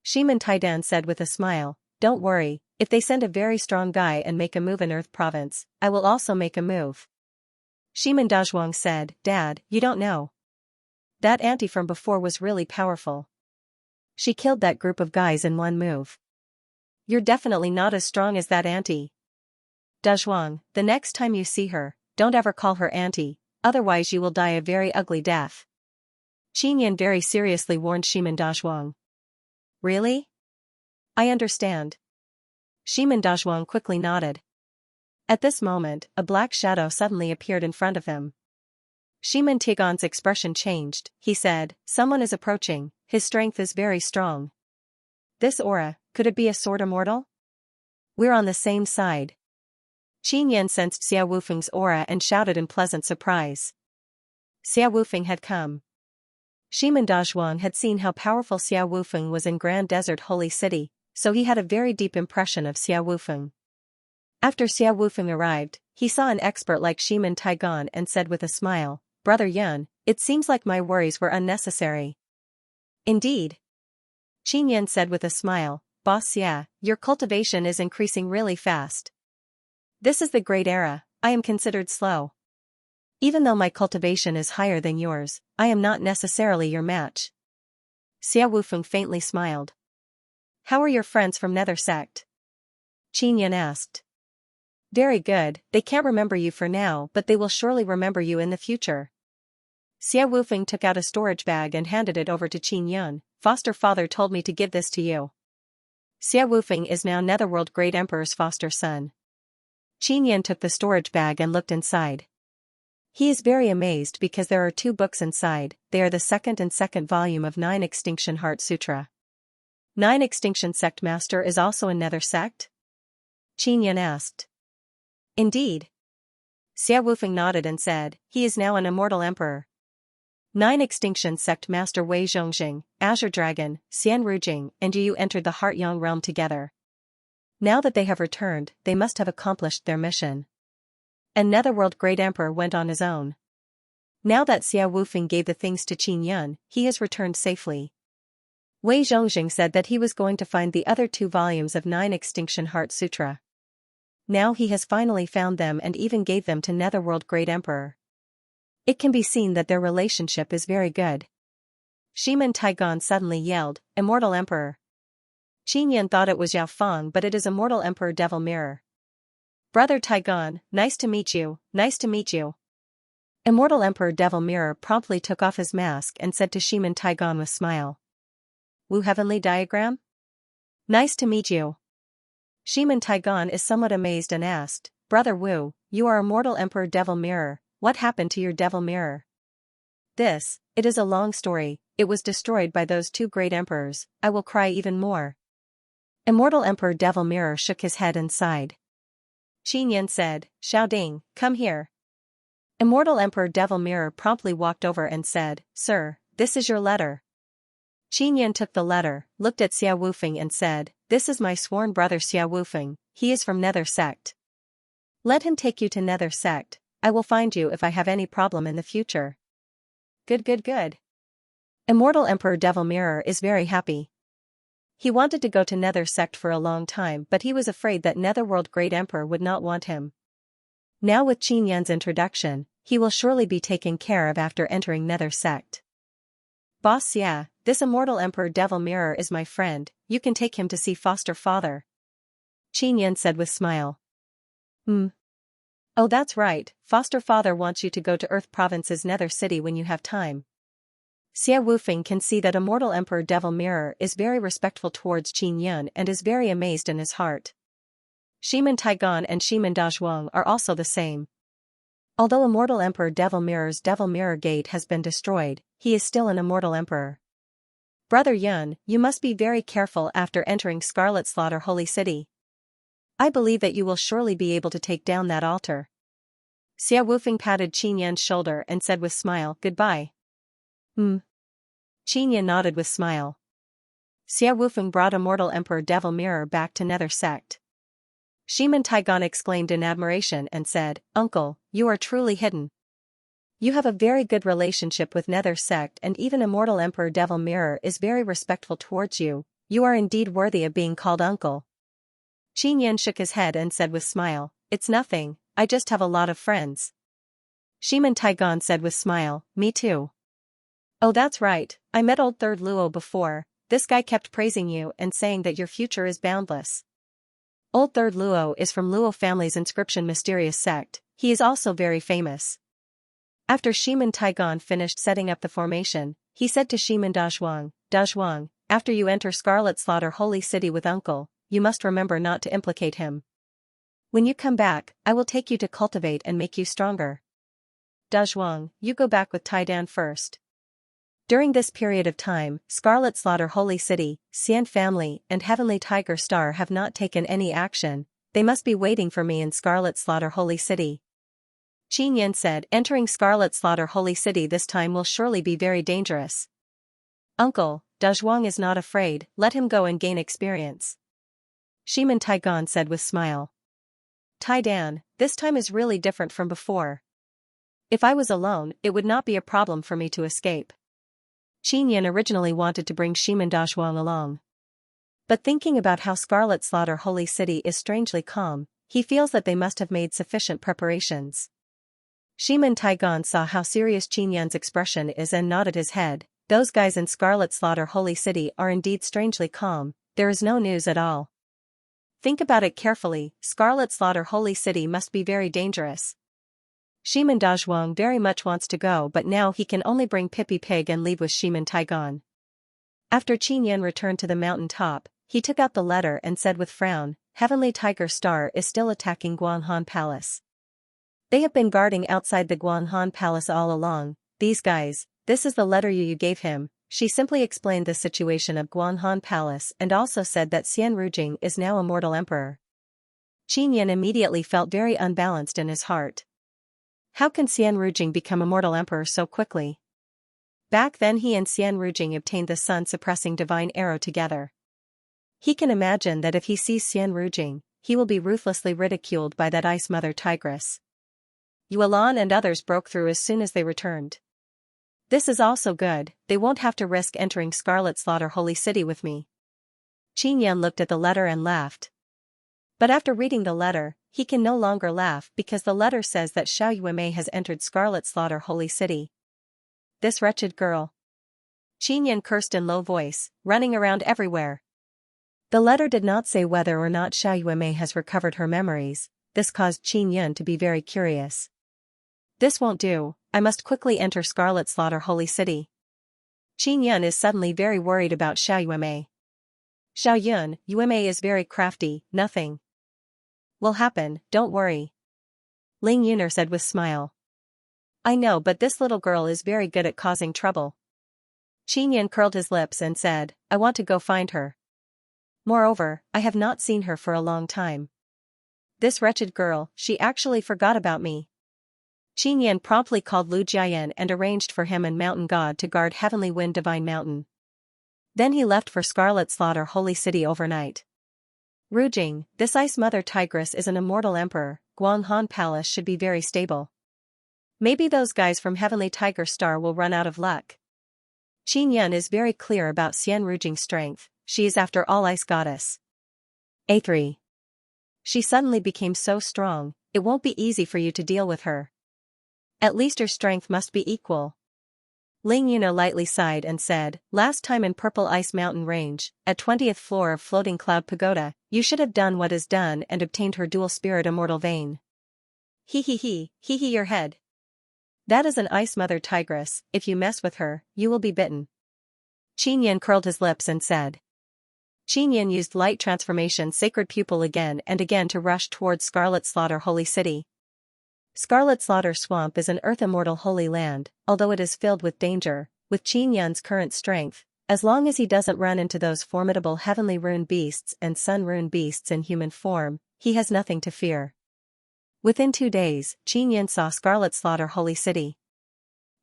Shiman Taidan said with a smile, don't worry, if they send a very strong guy and make a move in Earth Province, I will also make a move. Shiman Dazhuang said, Dad, you don't know. That auntie from before was really powerful. She killed that group of guys in one move. You're definitely not as strong as that auntie. Dazhuang, the next time you see her, don't ever call her auntie, otherwise you will die a very ugly death. Qin Yan very seriously warned Shiman Dazhuang. Really? I understand. Shiman Dazhuang quickly nodded. At this moment, a black shadow suddenly appeared in front of him. Shiman Tigon's expression changed. He said, someone is approaching, his strength is very strong. This aura, could it be a sword immortal? We're on the same side. Qin Yan sensed Xiao Wufeng's aura and shouted in pleasant surprise. Xiao Wufeng had come. Shiman Dazhuang had seen how powerful Xiao Wufeng was in Grand Desert Holy City, so he had a very deep impression of Xiao Wufeng. After Xiao Wufeng arrived, he saw an expert like Shiman Taigon and said with a smile, Brother Yun, it seems like my worries were unnecessary. Indeed. Qin Yan said with a smile, Boss Xia, your cultivation is increasing really fast. This is the great era, I am considered slow. Even though my cultivation is higher than yours, I am not necessarily your match. Xiao Wufeng faintly smiled. How are your friends from Nether Sect? Qin Yan asked. Very good, they can't remember you for now, but they will surely remember you in the future. Xiao Wufeng took out a storage bag and handed it over to Qin Yan. Foster father told me to give this to you. Xiao Wufeng is now Netherworld Great Emperor's foster son. Qin Yan took the storage bag and looked inside. He is very amazed because there are 2 books inside. They are the second volume of 9 Extinction Heart Sutra. 9 Extinction Sect Master is also in Nether Sect? Qin Yan asked. Indeed. Xiao Wufeng nodded and said, he is now an immortal emperor. 9 Extinction Sect Master Wei Zhongjing, Azure Dragon, Xian Rujing, and Yu entered the Heart Yang realm together. Now that they have returned, they must have accomplished their mission. And Netherworld Great Emperor went on his own. Now that Xiao Wufeng gave the things to Qin Yan, he has returned safely. Wei Zhongjing said that he was going to find the other 2 volumes of 9 Extinction Heart Sutra. Now he has finally found them and even gave them to Netherworld Great Emperor. It can be seen that their relationship is very good. Shiman Taigon suddenly yelled, Immortal Emperor. Qin Yan thought it was Yao Feng, but it is Immortal Emperor Devil Mirror. Brother Taigon, nice to meet you, nice to meet you. Immortal Emperor Devil Mirror promptly took off his mask and said to Shiman Taigon with smile. Wu Heavenly Diagram? Nice to meet you. Shiman Taigon is somewhat amazed and asked, Brother Wu, you are Immortal Emperor Devil Mirror, what happened to your Devil Mirror? It is a long story, it was destroyed by those 2 great emperors, I will cry even more. Immortal Emperor Devil Mirror shook his head and sighed. Qin Yan said, Xiaoding, come here. Immortal Emperor Devil Mirror promptly walked over and said, Sir, this is your letter. Qin Yan took the letter, looked at Xiao Wufeng and said, This is my sworn brother Xiao Wufeng, he is from Nether Sect. Let him take you to Nether Sect, I will find you if I have any problem in the future. Good. Immortal Emperor Devil Mirror is very happy. He wanted to go to Nether Sect for a long time, but he was afraid that Netherworld Great Emperor would not want him. Now with Qin Yan's introduction, he will surely be taken care of after entering Nether Sect. Boss Xia, this Immortal Emperor Devil Mirror is my friend, you can take him to see foster father. Qin Yan said with smile. Oh that's right, foster father wants you to go to Earth Province's Nether City when you have time. Xiao Wufeng can see that Immortal Emperor Devil Mirror is very respectful towards Qin Yan and is very amazed in his heart. Shiman Taigon and Shiman Dazhuang are also the same. Although Immortal Emperor Devil Mirror's Devil Mirror Gate has been destroyed, he is still an immortal emperor. Brother Yun, you must be very careful after entering Scarlet Slaughter Holy City. I believe that you will surely be able to take down that altar. Xia Wufeng patted Qin Yan's shoulder and said with smile, goodbye. Qin Yan nodded with smile. Xia Wufeng brought Immortal Emperor Devil Mirror back to Nether Sect. Shiman Taigon exclaimed in admiration and said, Uncle, you are truly hidden. You have a very good relationship with Nether Sect and even Immortal Emperor Devil Mirror is very respectful towards you. You are indeed worthy of being called uncle. Qin Yan shook his head and said with smile, it's nothing, I just have a lot of friends. Shiman Taigon said with smile, me too. Oh that's right, I met old Third Luo before, this guy kept praising you and saying that your future is boundless. Old Third Luo is from Luo family's inscription mysterious sect, he is also very famous. After Shiman Taigon finished setting up the formation, he said to Shiman Dazhuang, after you enter Scarlet Slaughter Holy City with Uncle, you must remember not to implicate him. When you come back, I will take you to Cultivate and make you stronger. Dazhuang, you go back with Taidan first. During this period of time, Scarlet Slaughter Holy City, Xian family, and Heavenly Tiger Star have not taken any action, they must be waiting for me in Scarlet Slaughter Holy City. Qin Yan said, entering Scarlet Slaughter Holy City this time will surely be very dangerous. Uncle, Dazhuang is not afraid, let him go and gain experience. Shiman Taigon said with smile. Taidan, this time is really different from before. If I was alone, it would not be a problem for me to escape. Qin Yan originally wanted to bring Shiman Dazhuang along. But thinking about how Scarlet Slaughter Holy City is strangely calm, he feels that they must have made sufficient preparations. Shiman Taigon saw how serious Qin Yan's expression is and nodded his head, those guys in Scarlet Slaughter Holy City are indeed strangely calm, there is no news at all. Think about it carefully, Scarlet Slaughter Holy City must be very dangerous. Shiman Dazhuang very much wants to go but now he can only bring Pippi Pig and leave with Shiman Taigon. After Qin Yan returned to the mountain top, he took out the letter and said with frown, Heavenly Tiger Star is still attacking Guanghan Palace. They have been guarding outside the Guanghan Palace all along, these guys, this is the letter you gave him. She simply explained the situation of Guanghan Palace and also said that Xian Rujing is now Immortal Emperor. Qin Yan immediately felt very unbalanced in his heart. How can Xian Rujing become Immortal Emperor so quickly? Back then he and Xian Rujing obtained the sun-suppressing divine arrow together. He can imagine that if he sees Xian Rujing, he will be ruthlessly ridiculed by that Ice Mother Tigress. Yuelan and others broke through as soon as they returned. This is also good, they won't have to risk entering Scarlet Slaughter Holy City with me. Qin Yan looked at the letter and laughed. But after reading the letter, he can no longer laugh because the letter says that Xiao Yuemei has entered Scarlet Slaughter Holy City. This wretched girl. Qin Yan cursed in low voice, running around everywhere. The letter did not say whether or not Xiao Yuemei has recovered her memories, this caused Qin Yan to be very curious. This won't do, I must quickly enter Scarlet Slaughter Holy City. Qin Yan is suddenly very worried about Xiao Yuemei. Xiao Yun, Yuemei is very crafty, nothing will happen, don't worry. Ling Yuner said with smile. I know but this little girl is very good at causing trouble. Qin Yan curled his lips and said, I want to go find her. Moreover, I have not seen her for a long time. This wretched girl, she actually forgot about me. Qin Yan promptly called Lu Jiayan and arranged for him and Mountain God to guard Heavenly Wind Divine Mountain. Then he left for Scarlet Slaughter Holy City overnight. Rujing, this Ice Mother Tigress is an immortal emperor, Guanghan Palace should be very stable. Maybe those guys from Heavenly Tiger Star will run out of luck. Qin Yan is very clear about Xian Rujing's strength, she is after all Ice Goddess. A3. She suddenly became so strong, it won't be easy for you to deal with her. At least her strength must be equal. Ling Yuno lightly sighed and said, last time in Purple Ice Mountain Range, at 20th floor of Floating Cloud Pagoda, you should have done what is done and obtained her dual spirit immortal vein. Hee your head. That is an Ice Mother Tigress, if you mess with her, you will be bitten. Qin Yan curled his lips and said. Qin Yan used light transformation Sacred Pupil again and again to rush towards Scarlet Slaughter Holy City. Scarlet Slaughter Swamp is an Earth Immortal holy land, although it is filled with danger. With Qin Yun's current strength, as long as he doesn't run into those formidable heavenly rune beasts and sun rune beasts in human form, he has nothing to fear. Within 2 days, Qin Yun saw Scarlet Slaughter Holy City.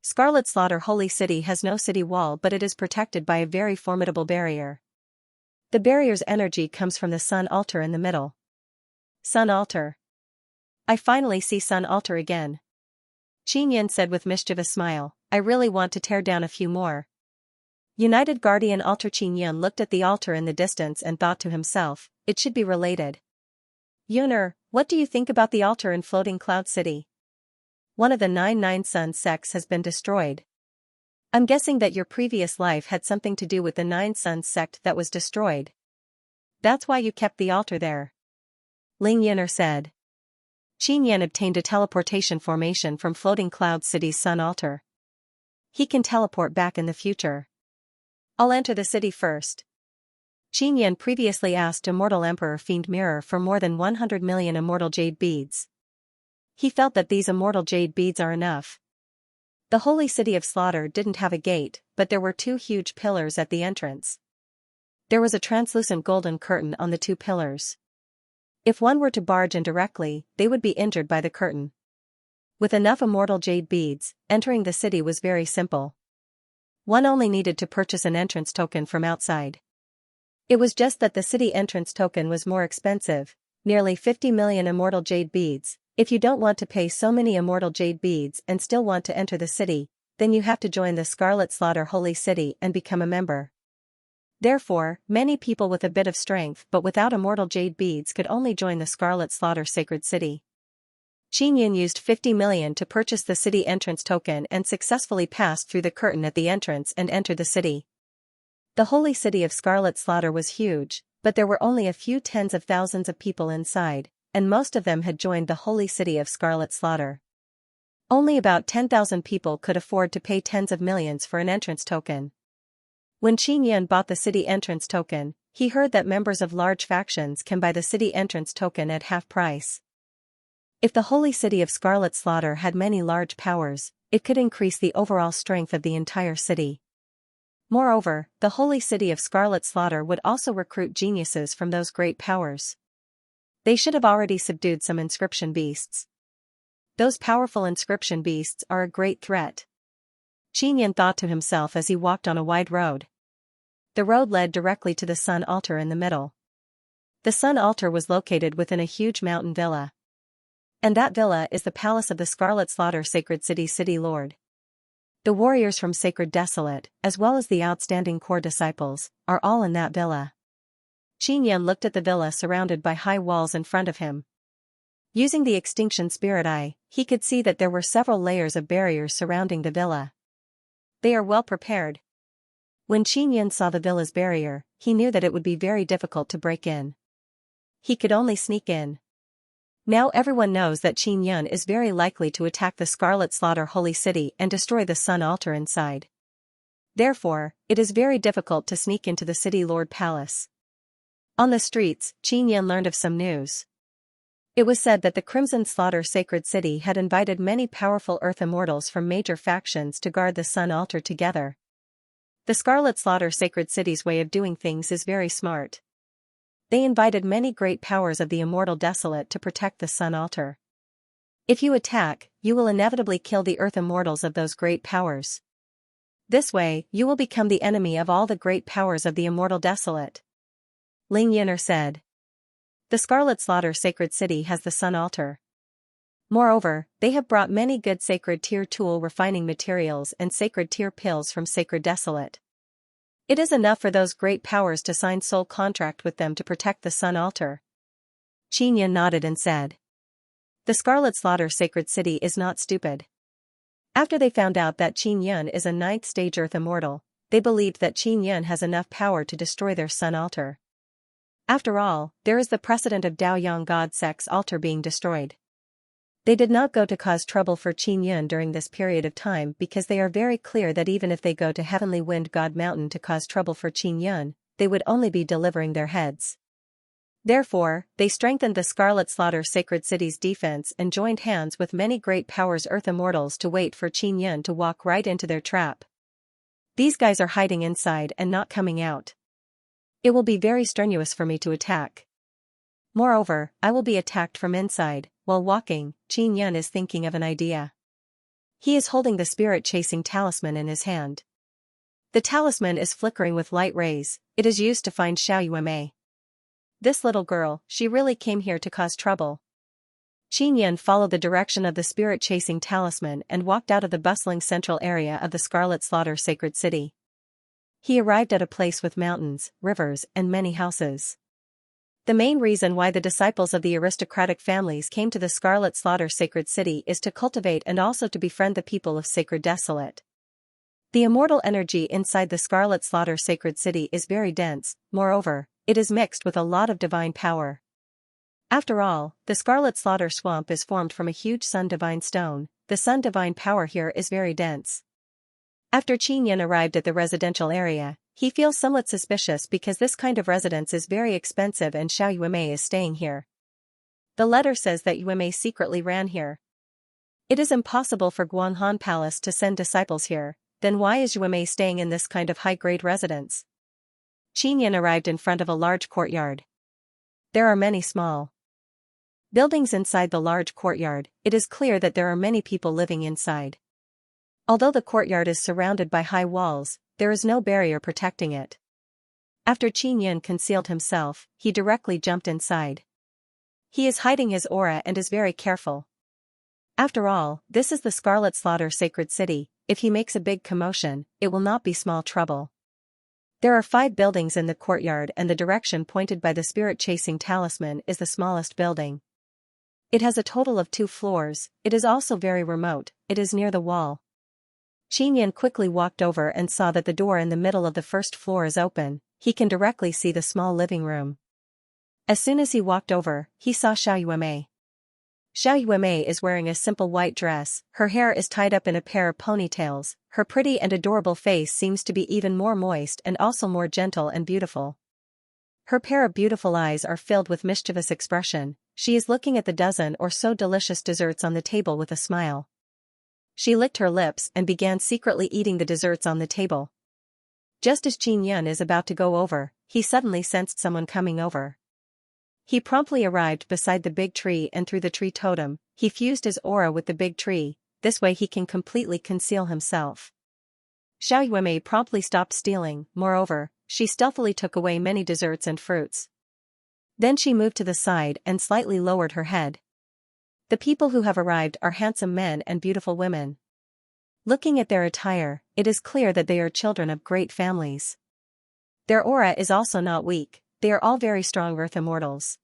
Scarlet Slaughter Holy City has no city wall, but it is protected by a very formidable barrier. The barrier's energy comes from the sun altar in the middle. Sun altar. I finally see sun altar again. Qin Yun said with mischievous smile, I really want to tear down a few more. United Guardian Altar. Qin Yun looked at the altar in the distance and thought to himself, it should be related. Yuner, what do you think about the altar in Floating Cloud City? One of the 99 Sun sects has been destroyed. I'm guessing that your previous life had something to do with the 9 Sun sect that was destroyed. That's why you kept the altar there. Ling Yuner said. Qin Yun obtained a teleportation formation from Floating Cloud City's sun altar. He can teleport back in the future. I'll enter the city first. Qin Yun previously asked Immortal Emperor Fiend Mirror for more than 100 million immortal jade beads. He felt that these immortal jade beads are enough. The holy city of Slaughter didn't have a gate, but there were 2 huge pillars at the entrance. There was a translucent golden curtain on the 2 pillars. If one were to barge in directly, they would be injured by the curtain. With enough immortal jade beads, entering the city was very simple. One only needed to purchase an entrance token from outside. It was just that the city entrance token was more expensive, nearly 50 million immortal jade beads. If you don't want to pay so many immortal jade beads and still want to enter the city, then you have to join the Scarlet Slaughter Holy City and become a member. Therefore, many people with a bit of strength but without immortal jade beads could only join the Scarlet Slaughter Sacred City. Qin Yun used 50 million to purchase the city entrance token and successfully passed through the curtain at the entrance and entered the city. The holy city of Scarlet Slaughter was huge, but there were only a few tens of thousands of people inside, and most of them had joined the holy city of Scarlet Slaughter. Only about 10,000 people could afford to pay tens of millions for an entrance token. When Qin Yun bought the city entrance token, he heard that members of large factions can buy the city entrance token at half price. If the holy city of Scarlet Slaughter had many large powers, it could increase the overall strength of the entire city. Moreover, the holy city of Scarlet Slaughter would also recruit geniuses from those great powers. They should have already subdued some inscription beasts. Those powerful inscription beasts are a great threat. Qin Yun thought to himself as he walked on a wide road. The road led directly to the sun altar in the middle. The sun altar was located within a huge mountain villa. And that villa is the palace of the Scarlet Slaughter Sacred City's city lord. The warriors from Sacred Desolate, as well as the outstanding core disciples, are all in that villa. Qin Yun looked at the villa surrounded by high walls in front of him. Using the Extinction Spirit Eye, he could see that there were several layers of barriers surrounding the villa. They are well prepared. When Qin Yun saw the villa's barrier, he knew that it would be very difficult to break in. He could only sneak in. Now everyone knows that Qin Yun is very likely to attack the Scarlet Slaughter Holy City and destroy the sun altar inside. Therefore, it is very difficult to sneak into the city lord palace. On the streets, Qin Yun learned of some news. It was said that the Crimson Slaughter Sacred City had invited many powerful Earth Immortals from major factions to guard the sun altar together. The Scarlet Slaughter Sacred City's way of doing things is very smart. They invited many great powers of the Immortal Desolate to protect the sun altar. If you attack, you will inevitably kill the Earth Immortals of those great powers. This way, you will become the enemy of all the great powers of the Immortal Desolate. Ling Yuner said. The Scarlet Slaughter Sacred City has the sun altar. Moreover, they have brought many good Sacred Tier tool refining materials and Sacred Tier pills from Sacred Desolate. It is enough for those great powers to sign soul contract with them to protect the sun altar. Qin Yun nodded and said. The Scarlet Slaughter Sacred City is not stupid. After they found out that Qin Yun is a 9th stage Earth Immortal, they believed that Qin Yun has enough power to destroy their sun altar. After all, there is the precedent of Daoyang God Sect's altar being destroyed. They did not go to cause trouble for Qin Yun during this period of time because they are very clear that even if they go to Heavenly Wind God Mountain to cause trouble for Qin Yun, they would only be delivering their heads. Therefore, they strengthened the Scarlet Slaughter Sacred City's defense and joined hands with many great powers Earth Immortals to wait for Qin Yun to walk right into their trap. These guys are hiding inside and not coming out. It will be very strenuous for me to attack. Moreover, I will be attacked from inside. While walking, Qin Yun is thinking of an idea. He is holding the spirit-chasing talisman in his hand. The talisman is flickering with light rays. It is used to find Xiaoyuemei. This little girl, she really came here to cause trouble. Qin Yun followed the direction of the spirit-chasing talisman and walked out of the bustling central area of the Scarlet Slaughter Sacred City. He arrived at a place with mountains, rivers, and many houses. The main reason why the disciples of the aristocratic families came to the Scarlet Slaughter Sacred City is to cultivate and also to befriend the people of Sacred Desolate. The immortal energy inside the Scarlet Slaughter Sacred City is very dense. Moreover, it is mixed with a lot of divine power. After all, the Scarlet Slaughter Swamp is formed from a huge Sun Divine Stone. The Sun Divine power here is very dense. After Qin Yun arrived at the residential area, he feels somewhat suspicious because this kind of residence is very expensive and Xiaoyuemei is staying here. The letter says that Yuemei secretly ran here. It is impossible for Guanghan Palace to send disciples here, then why is Yuemei staying in this kind of high-grade residence? Qin Yun arrived in front of a large courtyard. There are many small buildings inside the large courtyard. It is clear that there are many people living inside. Although the courtyard is surrounded by high walls, there is no barrier protecting it. After Qin Yun concealed himself, he directly jumped inside. He is hiding his aura and is very careful. After all, this is the Scarlet Slaughter Sacred City. If he makes a big commotion, it will not be small trouble. There are 5 buildings in the courtyard and the direction pointed by the spirit-chasing talisman is the smallest building. It has a total of 2 floors, it is also very remote, it is near the wall. Qin Yun quickly walked over and saw that the door in the middle of the first floor is open. He can directly see the small living room. As soon as he walked over, he saw Xiaoyuemei. Xiaoyuemei is wearing a simple white dress, her hair is tied up in a pair of ponytails, her pretty and adorable face seems to be even more moist and also more gentle and beautiful. Her pair of beautiful eyes are filled with mischievous expression. She is looking at the dozen or so delicious desserts on the table with a smile. She licked her lips and began secretly eating the desserts on the table. Just as Qin Yun is about to go over, he suddenly sensed someone coming over. He promptly arrived beside the big tree and through the tree totem, he fused his aura with the big tree, this way he can completely conceal himself. Xiaoyuemei promptly stopped stealing, moreover, she stealthily took away many desserts and fruits. Then she moved to the side and slightly lowered her head. The people who have arrived are handsome men and beautiful women. Looking at their attire, it is clear that they are children of great families. Their aura is also not weak. They are all very strong Earth Immortals.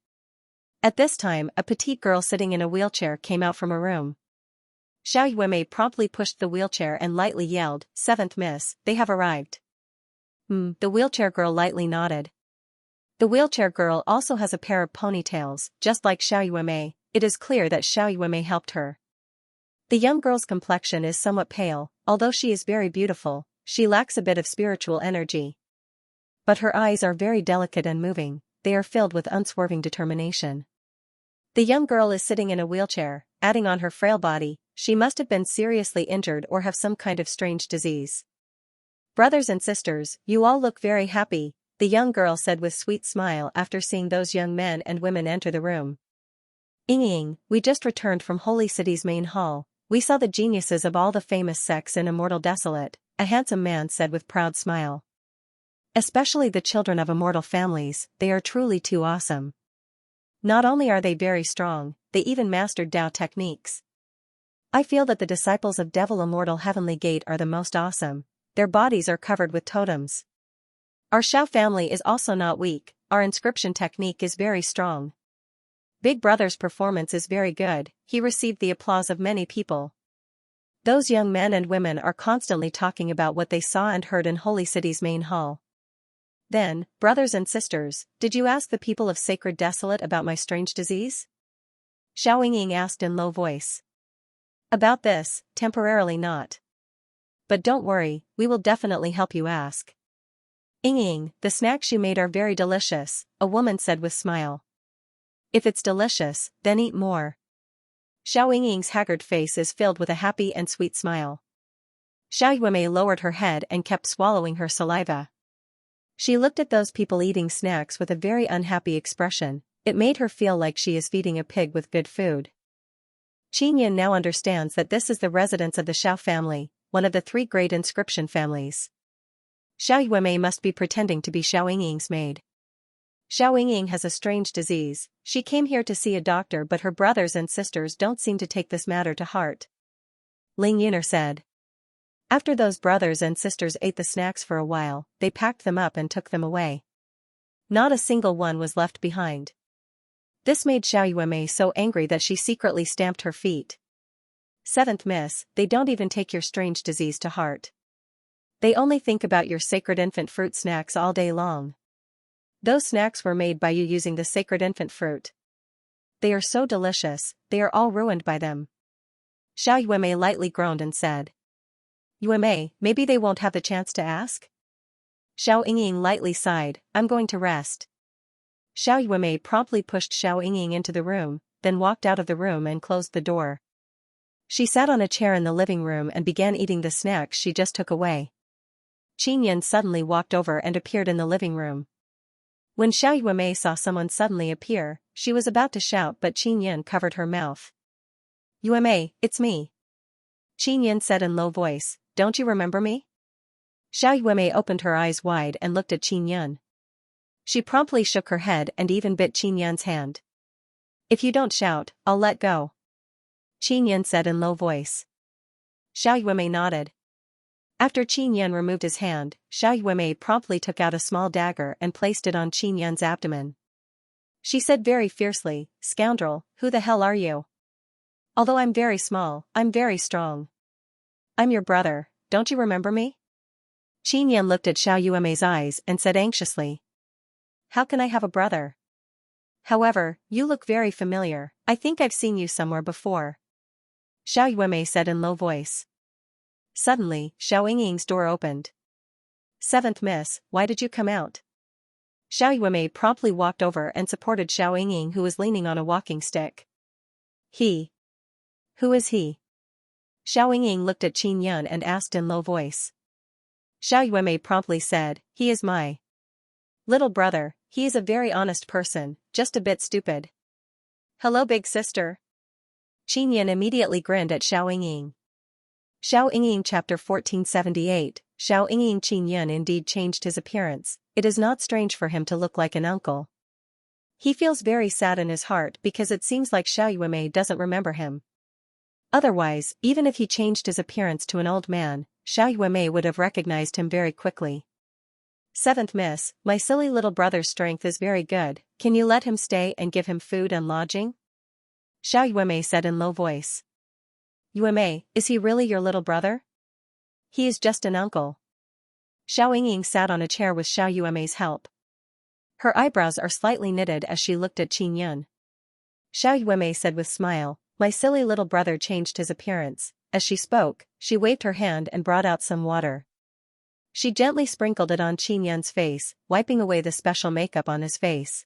At this time, a petite girl sitting in a wheelchair came out from a room. Xiaoyuemei promptly pushed the wheelchair and lightly yelled, "Seventh Miss, they have arrived." The wheelchair girl lightly nodded. The wheelchair girl also has a pair of ponytails, just like Xiaoyuemei. It is clear that Xiaoyuemei helped her. The young girl's complexion is somewhat pale, although she is very beautiful, she lacks a bit of spiritual energy. But her eyes are very delicate and moving, they are filled with unswerving determination. The young girl is sitting in a wheelchair, adding on her frail body, she must have been seriously injured or have some kind of strange disease. "Brothers and sisters, you all look very happy," the young girl said with sweet smile after seeing those young men and women enter the room. "Ying, we just returned from Holy City's main hall, we saw the geniuses of all the famous sects in Immortal Desolate," a handsome man said with proud smile. "Especially the children of immortal families, they are truly too awesome. Not only are they very strong, they even mastered Tao techniques. I feel that the disciples of Devil Immortal Heavenly Gate are the most awesome, their bodies are covered with totems. Our Xiao family is also not weak, our inscription technique is very strong. Big Brother's performance is very good," he received the applause of many people. Those young men and women are constantly talking about what they saw and heard in Holy City's main hall. "Then, brothers and sisters, did you ask the people of Sacred Desolate about my strange disease?" Xiao Ying asked in low voice. "About this, temporarily not. But don't worry, we will definitely help you ask." "Ying, the snacks you made are very delicious," a woman said with smile. If it's delicious, then eat more. Xiao Yingying's haggard face is filled with a happy and sweet smile. Xiao Yuemei lowered her head and kept swallowing her saliva. She looked at those people eating snacks with a very unhappy expression. It made her feel like she is feeding a pig with good food. Qin Yin now understands that this is the residence of the Xiao family, one of the 3 great inscription families. Xiao Yuemei must be pretending to be Xiao Yingying's maid. Xiao Yingying has a strange disease. She came here to see a doctor, but her brothers and sisters don't seem to take this matter to heart. Ling Yun'er said. After those brothers and sisters ate the snacks for a while, they packed them up and took them away. Not a single one was left behind. This made Xiao Yuemei so angry that she secretly stamped her feet. 7th Miss, they don't even take your strange disease to heart. They only think about your sacred infant fruit snacks all day long. Those snacks were made by you using the sacred infant fruit. They are so delicious, they are all ruined by them. Xiao Yuemei lightly groaned and said. Yuemei, maybe they won't have the chance to ask? Xiao Yingying lightly sighed, I'm going to rest. Xiao Yuemei promptly pushed Xiao Yingying into the room, then walked out of the room and closed the door. She sat on a chair in the living room and began eating the snacks she just took away. Qin Yin suddenly walked over and appeared in the living room. When Xiao Yuemei saw someone suddenly appear, she was about to shout, but Qin Yin covered her mouth. Yuemei, it's me. Qin Yin said in low voice, don't you remember me? Xiao Yuemei opened her eyes wide and looked at Qin Yin. She promptly shook her head and even bit Qin Yin's hand. If you don't shout, I'll let go. Qin Yin said in low voice. Xiao Yuemei nodded. After Qin Yin removed his hand, Xiao Yuemei promptly took out a small dagger and placed it on Qin Yin's abdomen. She said very fiercely, scoundrel, who the hell are you? Although I'm very small, I'm very strong. I'm your brother, don't you remember me? Qin Yin looked at Xiao Yuemei's eyes and said anxiously. How can I have a brother? However, you look very familiar, I think I've seen you somewhere before. Xiao Yuemei said in low voice. Suddenly, Xiao Yingying's door opened. 7th Miss, why did you come out? Xiao Yuemei promptly walked over and supported Xiao Yingying, who was leaning on a walking stick. He. Who is he? Xiao Yingying looked at Qin Yin and asked in low voice. Xiao Yuemei promptly said, he is my little brother, he is a very honest person, just a bit stupid. Hello big sister. Qin Yin immediately grinned at Xiao Yingying. Xiao Yingying Chapter 1478, Xiao Yingying. Qin Yin indeed changed his appearance, it is not strange for him to look like an uncle. He feels very sad in his heart because it seems like Xiao Yuemei doesn't remember him. Otherwise, even if he changed his appearance to an old man, Xiao Yuemei would have recognized him very quickly. 7th Miss, my silly little brother's strength is very good, can you let him stay and give him food and lodging? Xiao Yuemei said in low voice. Yuemei, is he really your little brother? He is just an uncle. Xiao Yingying sat on a chair with Xiao Yuemei's help. Her eyebrows are slightly knitted as she looked at Qin Yin. Xiao Yuemei said with smile, my silly little brother changed his appearance. As she spoke, she waved her hand and brought out some water. She gently sprinkled it on Qin Yin's face, wiping away the special makeup on his face.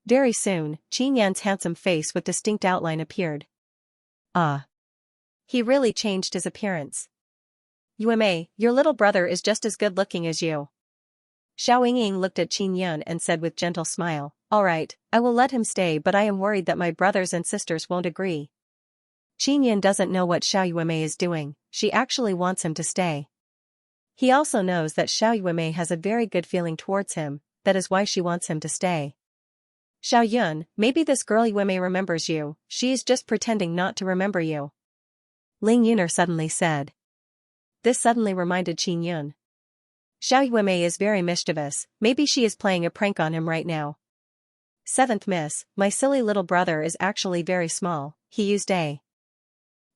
Very soon, Qin Yin's handsome face with distinct outline appeared. Ah! He really changed his appearance. Yuemei, your little brother is just as good looking as you. Xiao Yingying looked at Qin Yin and said with gentle smile, all right, I will let him stay, but I am worried that my brothers and sisters won't agree. Qin Yin doesn't know what Xiao Yuemei is doing, she actually wants him to stay. He also knows that Xiao Yuemei has a very good feeling towards him, that is why she wants him to stay. Xiao Yun, maybe this girl Yuemei remembers you, she is just pretending not to remember you. Ling Yun'er suddenly said. This suddenly reminded Qin Yin. Xiao Yuemei is very mischievous, maybe she is playing a prank on him right now. 7th Miss, my silly little brother is actually very small, he used a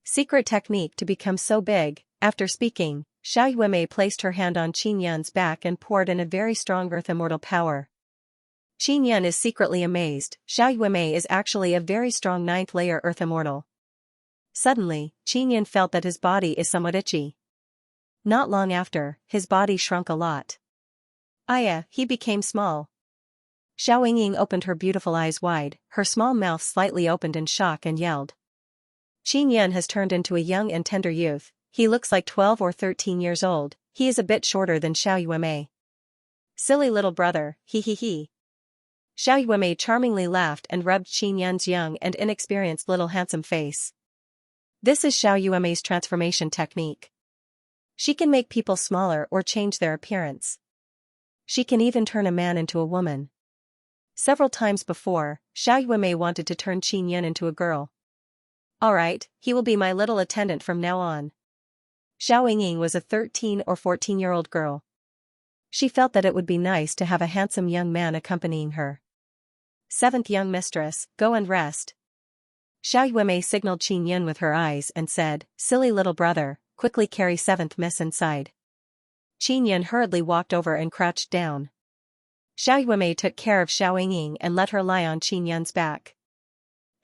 secret technique to become so big. After speaking, Xiao Yuemei placed her hand on Qin Yin's back and poured in a very strong earth immortal power. Qin Yin is secretly amazed, Xiao Yuemei is actually a very strong 9th layer earth immortal. Suddenly, Qin Yin felt that his body is somewhat itchy. Not long after, his body shrunk a lot. He became small. Xiao Yingying opened her beautiful eyes wide, her small mouth slightly opened in shock and yelled. Qin Yan has turned into a young and tender youth. He looks like 12 or 13 years old. He is a bit shorter than Xiao Yuemei. Silly little brother, he. Xiao Yuemei charmingly laughed and rubbed Qin Yan's young and inexperienced little handsome face. This is Xiao Yuemei's transformation technique. She can make people smaller or change their appearance. She can even turn a man into a woman. Several times before, Xiao Yuemei wanted to turn Qin Yan into a girl. Alright, he will be my little attendant from now on. Xiao Yingying was a 13 or 14-year-old girl. She felt that it would be nice to have a handsome young man accompanying her. Seventh young mistress, go and rest. Xiao Yuemei signaled Qin Yan with her eyes and said, silly little brother, quickly carry seventh miss inside. Qin Yan hurriedly walked over and crouched down. Xiao Yuemei took care of Xiao Yingying and let her lie on Qin Yan's back.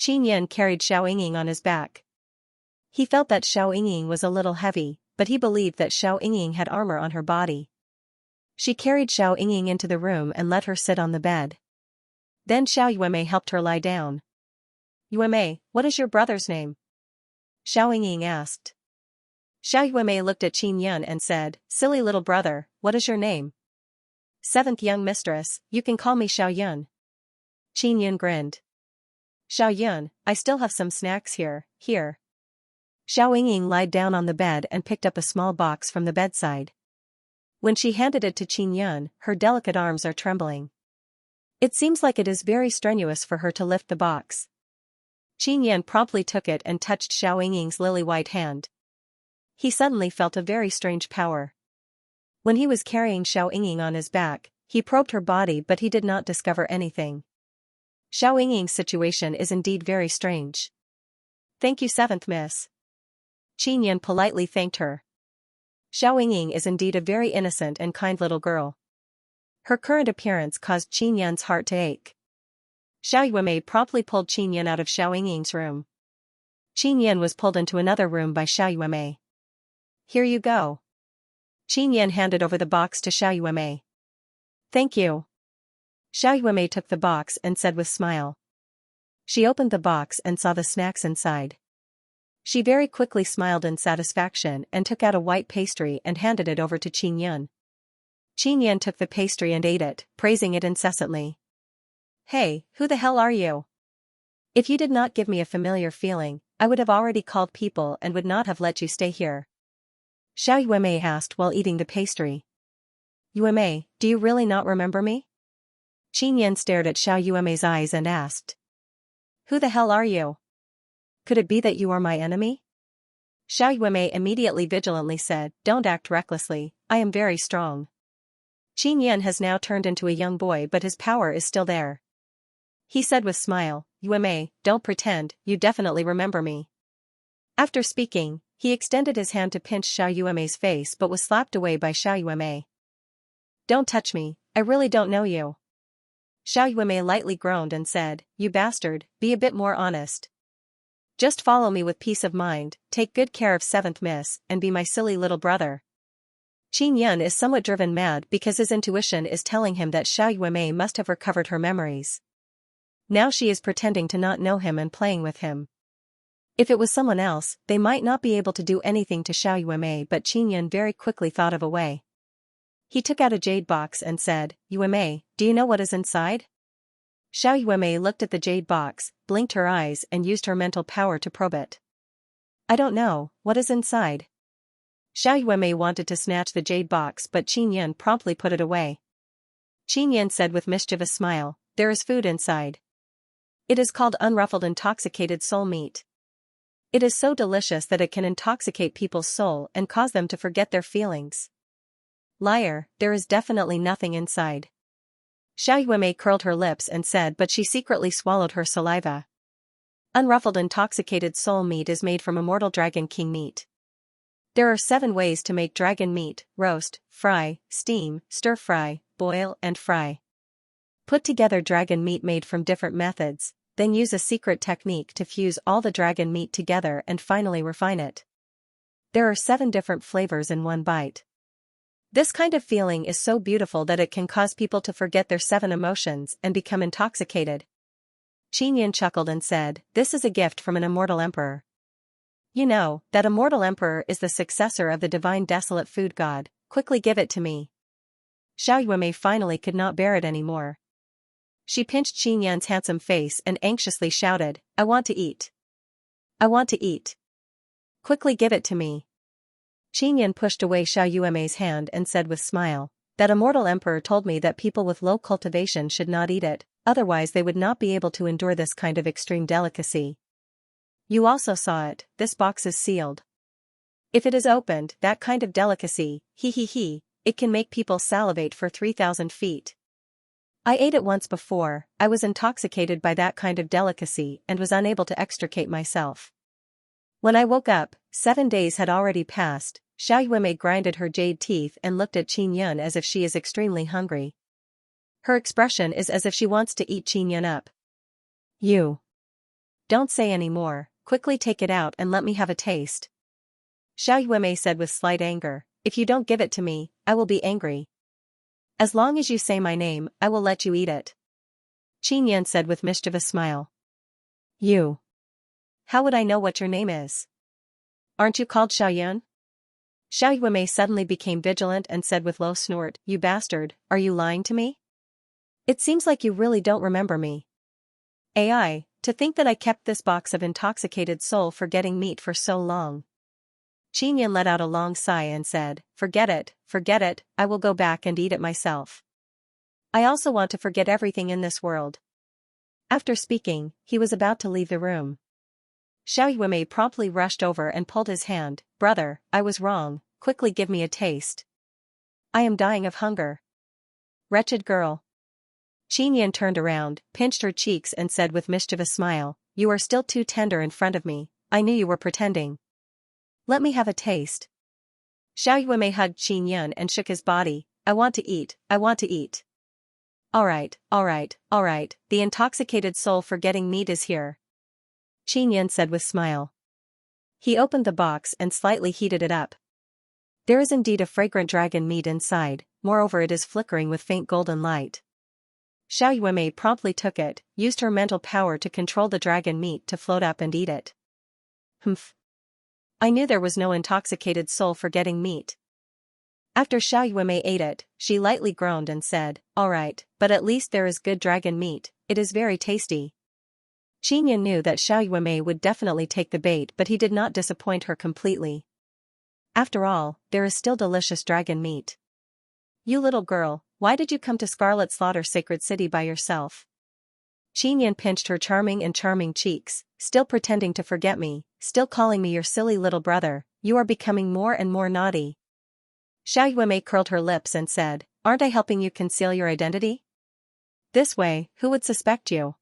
Qin Yan carried Xiao Yingying on his back. He felt that Xiao Yingying was a little heavy, but he believed that Xiao Yingying had armor on her body. She carried Xiao Yingying into the room and let her sit on the bed. Then Xiao Yuemei helped her lie down. Yuemei, what is your brother's name? Xiao Yingying asked. Xiao Yuemei looked at Qin Yan and said, silly little brother, what is your name? Seventh young mistress, you can call me Xiao Yun. Qin Yan grinned. Xiao Yun, I still have some snacks here. Xiao Yingying lied down on the bed and picked up a small box from the bedside. When she handed it to Qin Yan, her delicate arms are trembling. It seems like it is very strenuous for her to lift the box. Qin Yan promptly took it and touched Xiao Yingying's lily-white hand. He suddenly felt a very strange power. When he was carrying Xiao Yingying on his back, he probed her body but he did not discover anything. Xiao Yingying's situation is indeed very strange. Thank you, seventh miss. Qin Yan politely thanked her. Xiao Yingying is indeed a very innocent and kind little girl. Her current appearance caused Qin Yan's heart to ache. Xiao Yuemei promptly pulled Qin Yan out of Xiao Yingying's room. Qin Yan was pulled into another room by Xiao Yuemei. Here you go. Qin Yan handed over the box to Xiao Yuemei. Thank you. Xiao Yuemei took the box and said with smile. She opened the box and saw the snacks inside. She very quickly smiled in satisfaction and took out a white pastry and handed it over to Qin Yan. Qin Yan took the pastry and ate it, praising it incessantly. Hey, who the hell are you? If you did not give me a familiar feeling, I would have already called people and would not have let you stay here. Xiao Yuemei asked while eating the pastry. Yuemei, do you really not remember me? Qin Yan stared at Xiao Yuemei's eyes and asked. Who the hell are you? Could it be that you are my enemy? Xiao Yuemei immediately vigilantly said, don't act recklessly, I am very strong. Qin Yan has now turned into a young boy but his power is still there. He said with smile, Yuemei, don't pretend, you definitely remember me. After speaking, he extended his hand to pinch Xiao Yuemei's face but was slapped away by Xiao Yuemei. Don't touch me, I really don't know you. Xiao Yuemei lightly groaned and said, you bastard, be a bit more honest. Just follow me with peace of mind, take good care of seventh miss, and be my silly little brother. Qin Yan is somewhat driven mad because his intuition is telling him that Xiao Yuemei must have recovered her memories. Now she is pretending to not know him and playing with him. If it was someone else, they might not be able to do anything to Xiao Yuemei, but Qin Yan very quickly thought of a way. He took out a jade box and said, Yuemei, do you know what is inside? Xiao Yuemei looked at the jade box, blinked her eyes and used her mental power to probe it. I don't know, what is inside? Xiao Yuemei wanted to snatch the jade box but Qin Yan promptly put it away. Qin Yan said with mischievous smile, there is food inside. It is called unruffled intoxicated soul meat. It is so delicious that it can intoxicate people's soul and cause them to forget their feelings. Liar, there is definitely nothing inside. Xiao Yuemei curled her lips and said but she secretly swallowed her saliva. Unruffled intoxicated soul meat is made from immortal dragon king meat. There are 7 ways to make dragon meat: roast, fry, steam, stir-fry, boil and fry. Put together dragon meat made from different methods, then use a secret technique to fuse all the dragon meat together and finally refine it. There are 7 different flavors in one bite. This kind of feeling is so beautiful that it can cause people to forget their 7 emotions and become intoxicated. Xianxia chuckled and said, "This is a gift from an immortal emperor. You know, that immortal emperor is the successor of the divine desolate food god. Quickly give it to me." Xiaoyuemei finally could not bear it anymore. She pinched Xianxia's handsome face and anxiously shouted, "I want to eat. I want to eat. Quickly give it to me." Xianxia pushed away Xiaoyuemei's hand and said with smile, "That immortal emperor told me that people with low cultivation should not eat it, otherwise they would not be able to endure this kind of extreme delicacy. You also saw it, this box is sealed. If it is opened, that kind of delicacy, it can make people salivate for 3,000 feet. I ate it once before, I was intoxicated by that kind of delicacy and was unable to extricate myself. When I woke up, 7 days had already passed." Xiaoyuemei grinded her jade teeth and looked at Xianxia as if she is extremely hungry. Her expression is as if she wants to eat Xianxia up. "You. Don't say any more, quickly take it out and let me have a taste." Xiaoyuemei said with slight anger, "If you don't give it to me, I will be angry. As long as you say my name, I will let you eat it." Xianxia said with mischievous smile. "You. How would I know what your name is? Aren't you called Xiaoyun?" Xiaoyuemei suddenly became vigilant and said with low snort, "You bastard, are you lying to me? It seems like you really don't remember me. AI, to think that I kept this box of intoxicated soul forgetting meat for so long." Xianxia let out a long sigh and said, forget it, I will go back and eat it myself. I also want to forget everything in this world." After speaking, he was about to leave the room. Xiaoyuemei promptly rushed over and pulled his hand, "Brother, I was wrong, quickly give me a taste. I am dying of hunger." "Wretched girl." Xianxia turned around, pinched her cheeks and said with mischievous smile, "You are still too tender in front of me, I knew you were pretending. Let me have a taste." Xiaoyuemei hugged Xianxia and shook his body, "I want to eat, I want to eat." All right, the intoxicated soul forgetting meat is here," Xianxia said with smile. He opened the box and slightly heated it up. There is indeed a fragrant dragon meat inside, moreover it is flickering with faint golden light. Xiaoyuemei promptly took it, used her mental power to control the dragon meat to float up and eat it. Humph. I knew there was no intoxicated soul forgetting meat. After Xiaoyuemei ate it, she lightly groaned and said, "All right, but at least there is good dragon meat, it is very tasty." Xianxia knew that Xiaoyuemei would definitely take the bait, but he did not disappoint her completely. After all, there is still delicious dragon meat. "You little girl, why did you come to Scarlet Slaughter Sacred City by yourself?" Xianxia pinched her charming cheeks, "Still pretending to forget me, still calling me your silly little brother, you are becoming more and more naughty." Xiaoyuemei curled her lips and said, "Aren't I helping you conceal your identity? This way, who would suspect you?"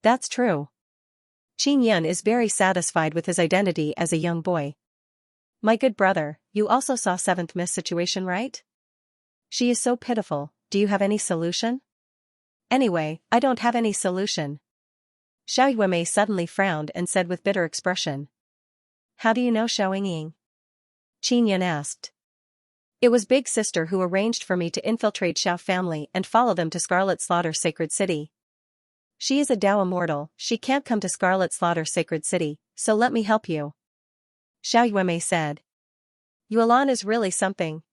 "That's true." Xianxia is very satisfied with his identity as a young boy. "My good brother, you also saw 7th Miss situation, right? She is so pitiful, do you have any solution?" "Anyway, I don't have any solution." Xiaoyuemei suddenly frowned and said with bitter expression. "How do you know Xiaoying?" Xianxia asked. "It was Big Sister who arranged for me to infiltrate Xiao family and follow them to Scarlet Slaughter Sacred City. She is a Dao immortal, she can't come to Scarlet Slaughter Sacred City, so let me help you," Xiaoyuemei said. "Yuan is really something."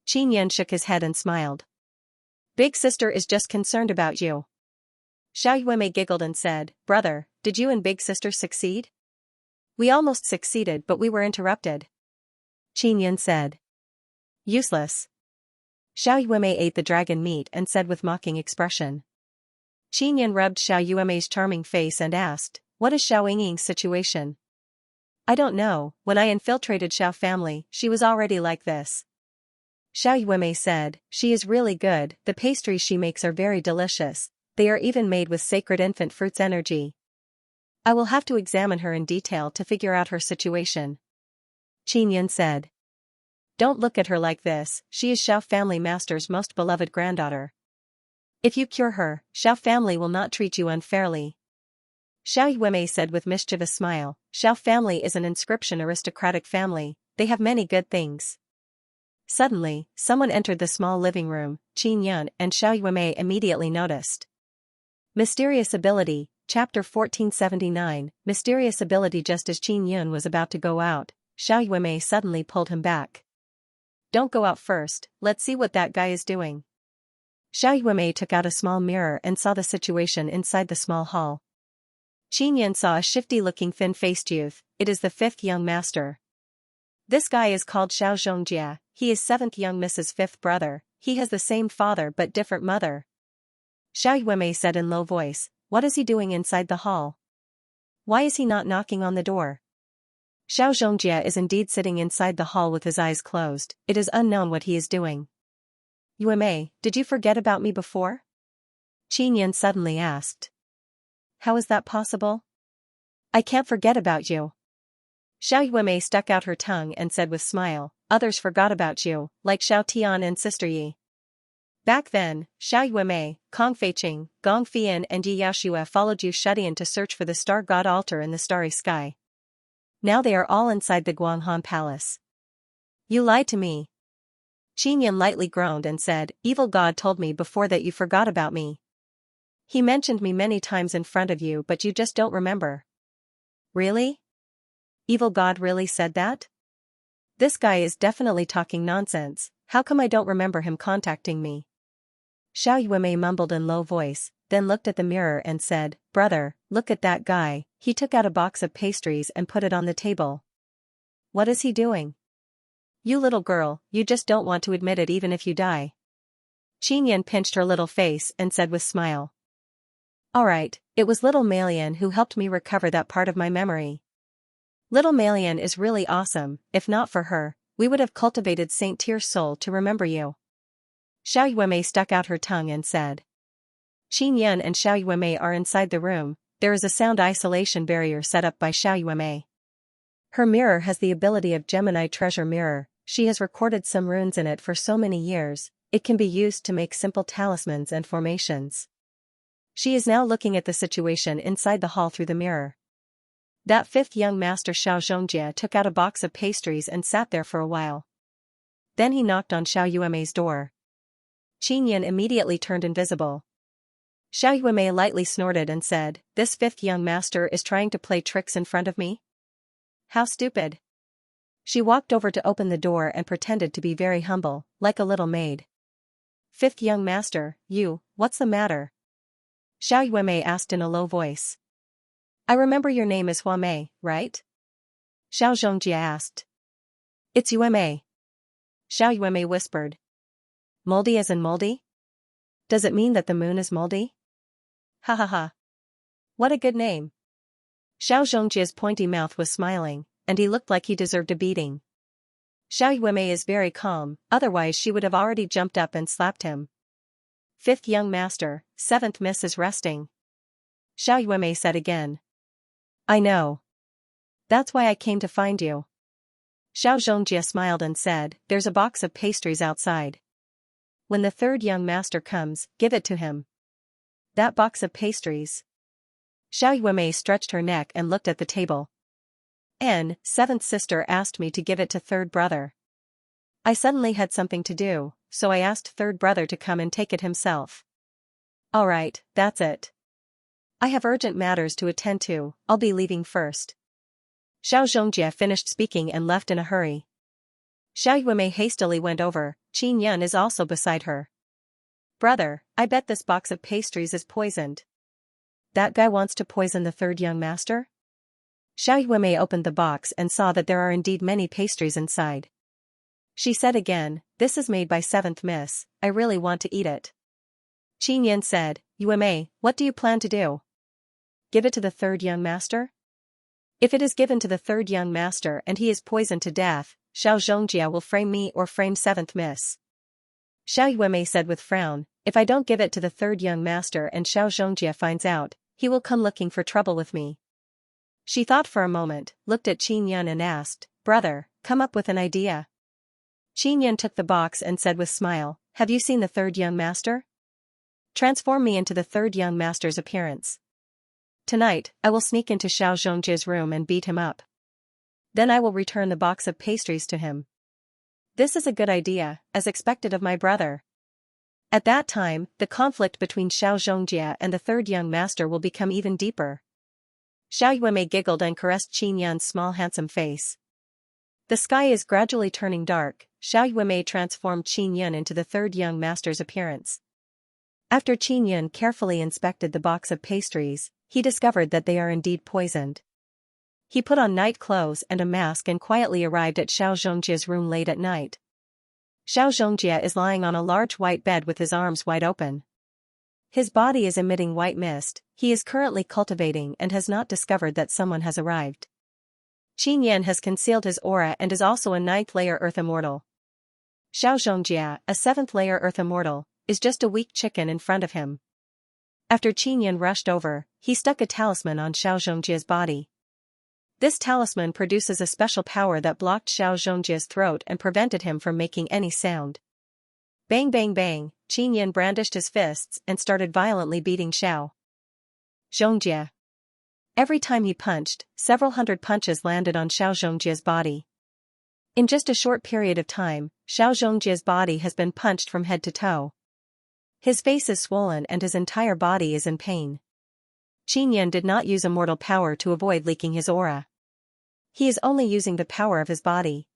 Xianxia shook his head and smiled. "Big Sister is just concerned about you." Xiaoyuemei giggled and said, "Brother, did you and Big Sister succeed?" "We almost succeeded but we were interrupted," Xianxia said. "Useless." Xiaoyuemei ate the dragon meat and said with mocking expression. Xianxia rubbed Xiaoyuemei's charming face and asked, "What is Xiaoying's situation?" "I don't know, when I infiltrated Xiao family, she was already like this." Xiaoyuemei said, "She is really good, the pastries she makes are very delicious, they are even made with sacred infant fruits energy. I will have to examine her in detail to figure out her situation," Xianxia said. "Don't look at her like this, she is Xiao family master's most beloved granddaughter. If you cure her, Xiao family will not treat you unfairly." Xiaoyuemei said with mischievous smile, "Xiao family is an inscription aristocratic family, they have many good things. Suddenly, someone entered the small living room. Qin Yun and Xiao Yuemei immediately noticed. Mysterious ability, Chapter 1479, Mysterious ability. Just as Qin Yun was about to go out, Xiao Yuemei suddenly pulled him back. Don't go out first, let's see what that guy is doing. Xiao Yuemei took out a small mirror and saw the situation inside the small hall. Qin Yun saw a shifty-looking thin-faced youth. It is the fifth young master. This guy is called Xianxia. He is seventh young Mrs. fifth brother. He has the same father but different mother. Xiao Yuemei said in low voice, what is he doing inside the hall? Why is he not knocking on the door? Xianxia is indeed sitting inside the hall with his eyes closed. It is unknown what he is doing. Yuemei, did you forget about me before? Qin Yun suddenly asked. How is that possible? I can't forget about you. Xiao Yuemei stuck out her tongue and said with smile, others forgot about you, like Xiao Tian and Sister Yi. Back then, Xiao Yuemei, Kong Feiqing, Gong Fian and Yi Yaoshue followed Yu Shudian to search for the star god altar in the starry sky. Now they are all inside the Guanghan palace. You lied to me. Qin Yun lightly groaned and said, evil god told me before that you forgot about me. He mentioned me many times in front of you but you just don't remember. Really? Evil god really said that? This guy is definitely talking nonsense. How come I don't remember him contacting me? Xiao Yuemei mumbled in low voice, then looked at the mirror and said, brother, look at that guy. He took out a box of pastries and put it on the table. What is he doing? You little girl, you just don't want to admit it even if you die. Qin Yun pinched her little face and said with smile. Alright, it was little Malian who helped me recover that part of my memory. Little Malian is really awesome. If not for her, we would have cultivated Saint Tyr's soul to remember you. Xiao Yuemei stuck out her tongue and said. Qin Yun and Xiao Yuemei are inside the room. There is a sound isolation barrier set up by Xiao Yuemei. Her mirror has the ability of Gemini treasure mirror. She has recorded some runes in it for so many years, it can be used to make simple talismans and formations. She is now looking at the situation inside the hall through the mirror. That fifth young master Xianxia took out a box of pastries and sat there for a while. Then he knocked on Xiao Yuemei's door. Qin Yun immediately turned invisible. Xiao Yuemei lightly snorted and said, this fifth young master is trying to play tricks in front of me? How stupid. She walked over to open the door and pretended to be very humble, like a little maid. Fifth young master, what's the matter? Xiao Yuemei asked in a low voice. I remember your name is Huamei, right? Xianxia asked. It's Yuemei. Xiao Yuemei whispered. Moldy as in moldy? Does it mean that the moon is moldy? Ha ha ha. What a good name. Xianxia's pointy mouth was smiling, and he looked like he deserved a beating. Xiao Yuemei is very calm, otherwise she would have already jumped up and slapped him. Fifth young master, seventh miss is resting. Xiao Yuemei said again. I know. That's why I came to find you. Xianxia smiled and said, there's a box of pastries outside. When the third young master comes, give it to him. That box of pastries. Xiao Yuemei stretched her neck and looked at the table. Seventh sister asked me to give it to third brother. I suddenly had something to do, so I asked third brother to come and take it himself. Alright, that's it. I have urgent matters to attend to, I'll be leaving first. Xianxia finished speaking and left in a hurry. Xiao Yuemei hastily went over. Qin Yun is also beside her. Brother, I bet this box of pastries is poisoned. That guy wants to poison the third young master? Xiao Yuemei opened the box and saw that there are indeed many pastries inside. She said again, this is made by seventh miss, I really want to eat it. Qin Yun said, Yuemei, what do you plan to do? Give it to the third young master? If it is given to the third young master and he is poisoned to death, Xianxia will frame me or frame seventh miss. Xiao Yuemei said with frown, if I don't give it to the third young master and Xianxia finds out, he will come looking for trouble with me. She thought for a moment, looked at Qin Yun and asked, brother, come up with an idea. Qin Yun took the box and said with smile, have you seen the third young master? Transform me into the third young master's appearance. Tonight, I will sneak into Xianxia's room and beat him up. Then I will return the box of pastries to him. This is a good idea, as expected of my brother. At that time, the conflict between Xianxia and the third young master will become even deeper. Xiao Yuemei giggled and caressed Qin Yan's small handsome face. The sky is gradually turning dark. Xiao Yuemei transformed Qin Yan into the third young master's appearance. After Qin Yan carefully inspected the box of pastries, he discovered that they are indeed poisoned. He put on night clothes and a mask and quietly arrived at Xiao Zhongjia's room late at night. Xiao Zhongjia is lying on a large white bed with his arms wide open. His body is emitting white mist. He is currently cultivating and has not discovered that someone has arrived. Qin Yan has concealed his aura and is also a 9th-layer Earth Immortal. Xiao Zhongjia, a 7th-layer Earth Immortal, is just a weak chicken in front of him. After Qin Yan rushed over, he stuck a talisman on Xiao Zhongjia's body. This talisman produces a special power that blocked Xiao Zhongjia's throat and prevented him from making any sound. Bang bang bang, Qin Yan brandished his fists and started violently beating Xiao Zhongjia. Every time he punched, several hundred punches landed on Xiao Zhongjia's body. In just a short period of time, Xiao Zhongjia's body has been punched from head to toe. His face is swollen and his entire body is in pain. Qin Yan did not use immortal power to avoid leaking his aura. He is only using the power of his body.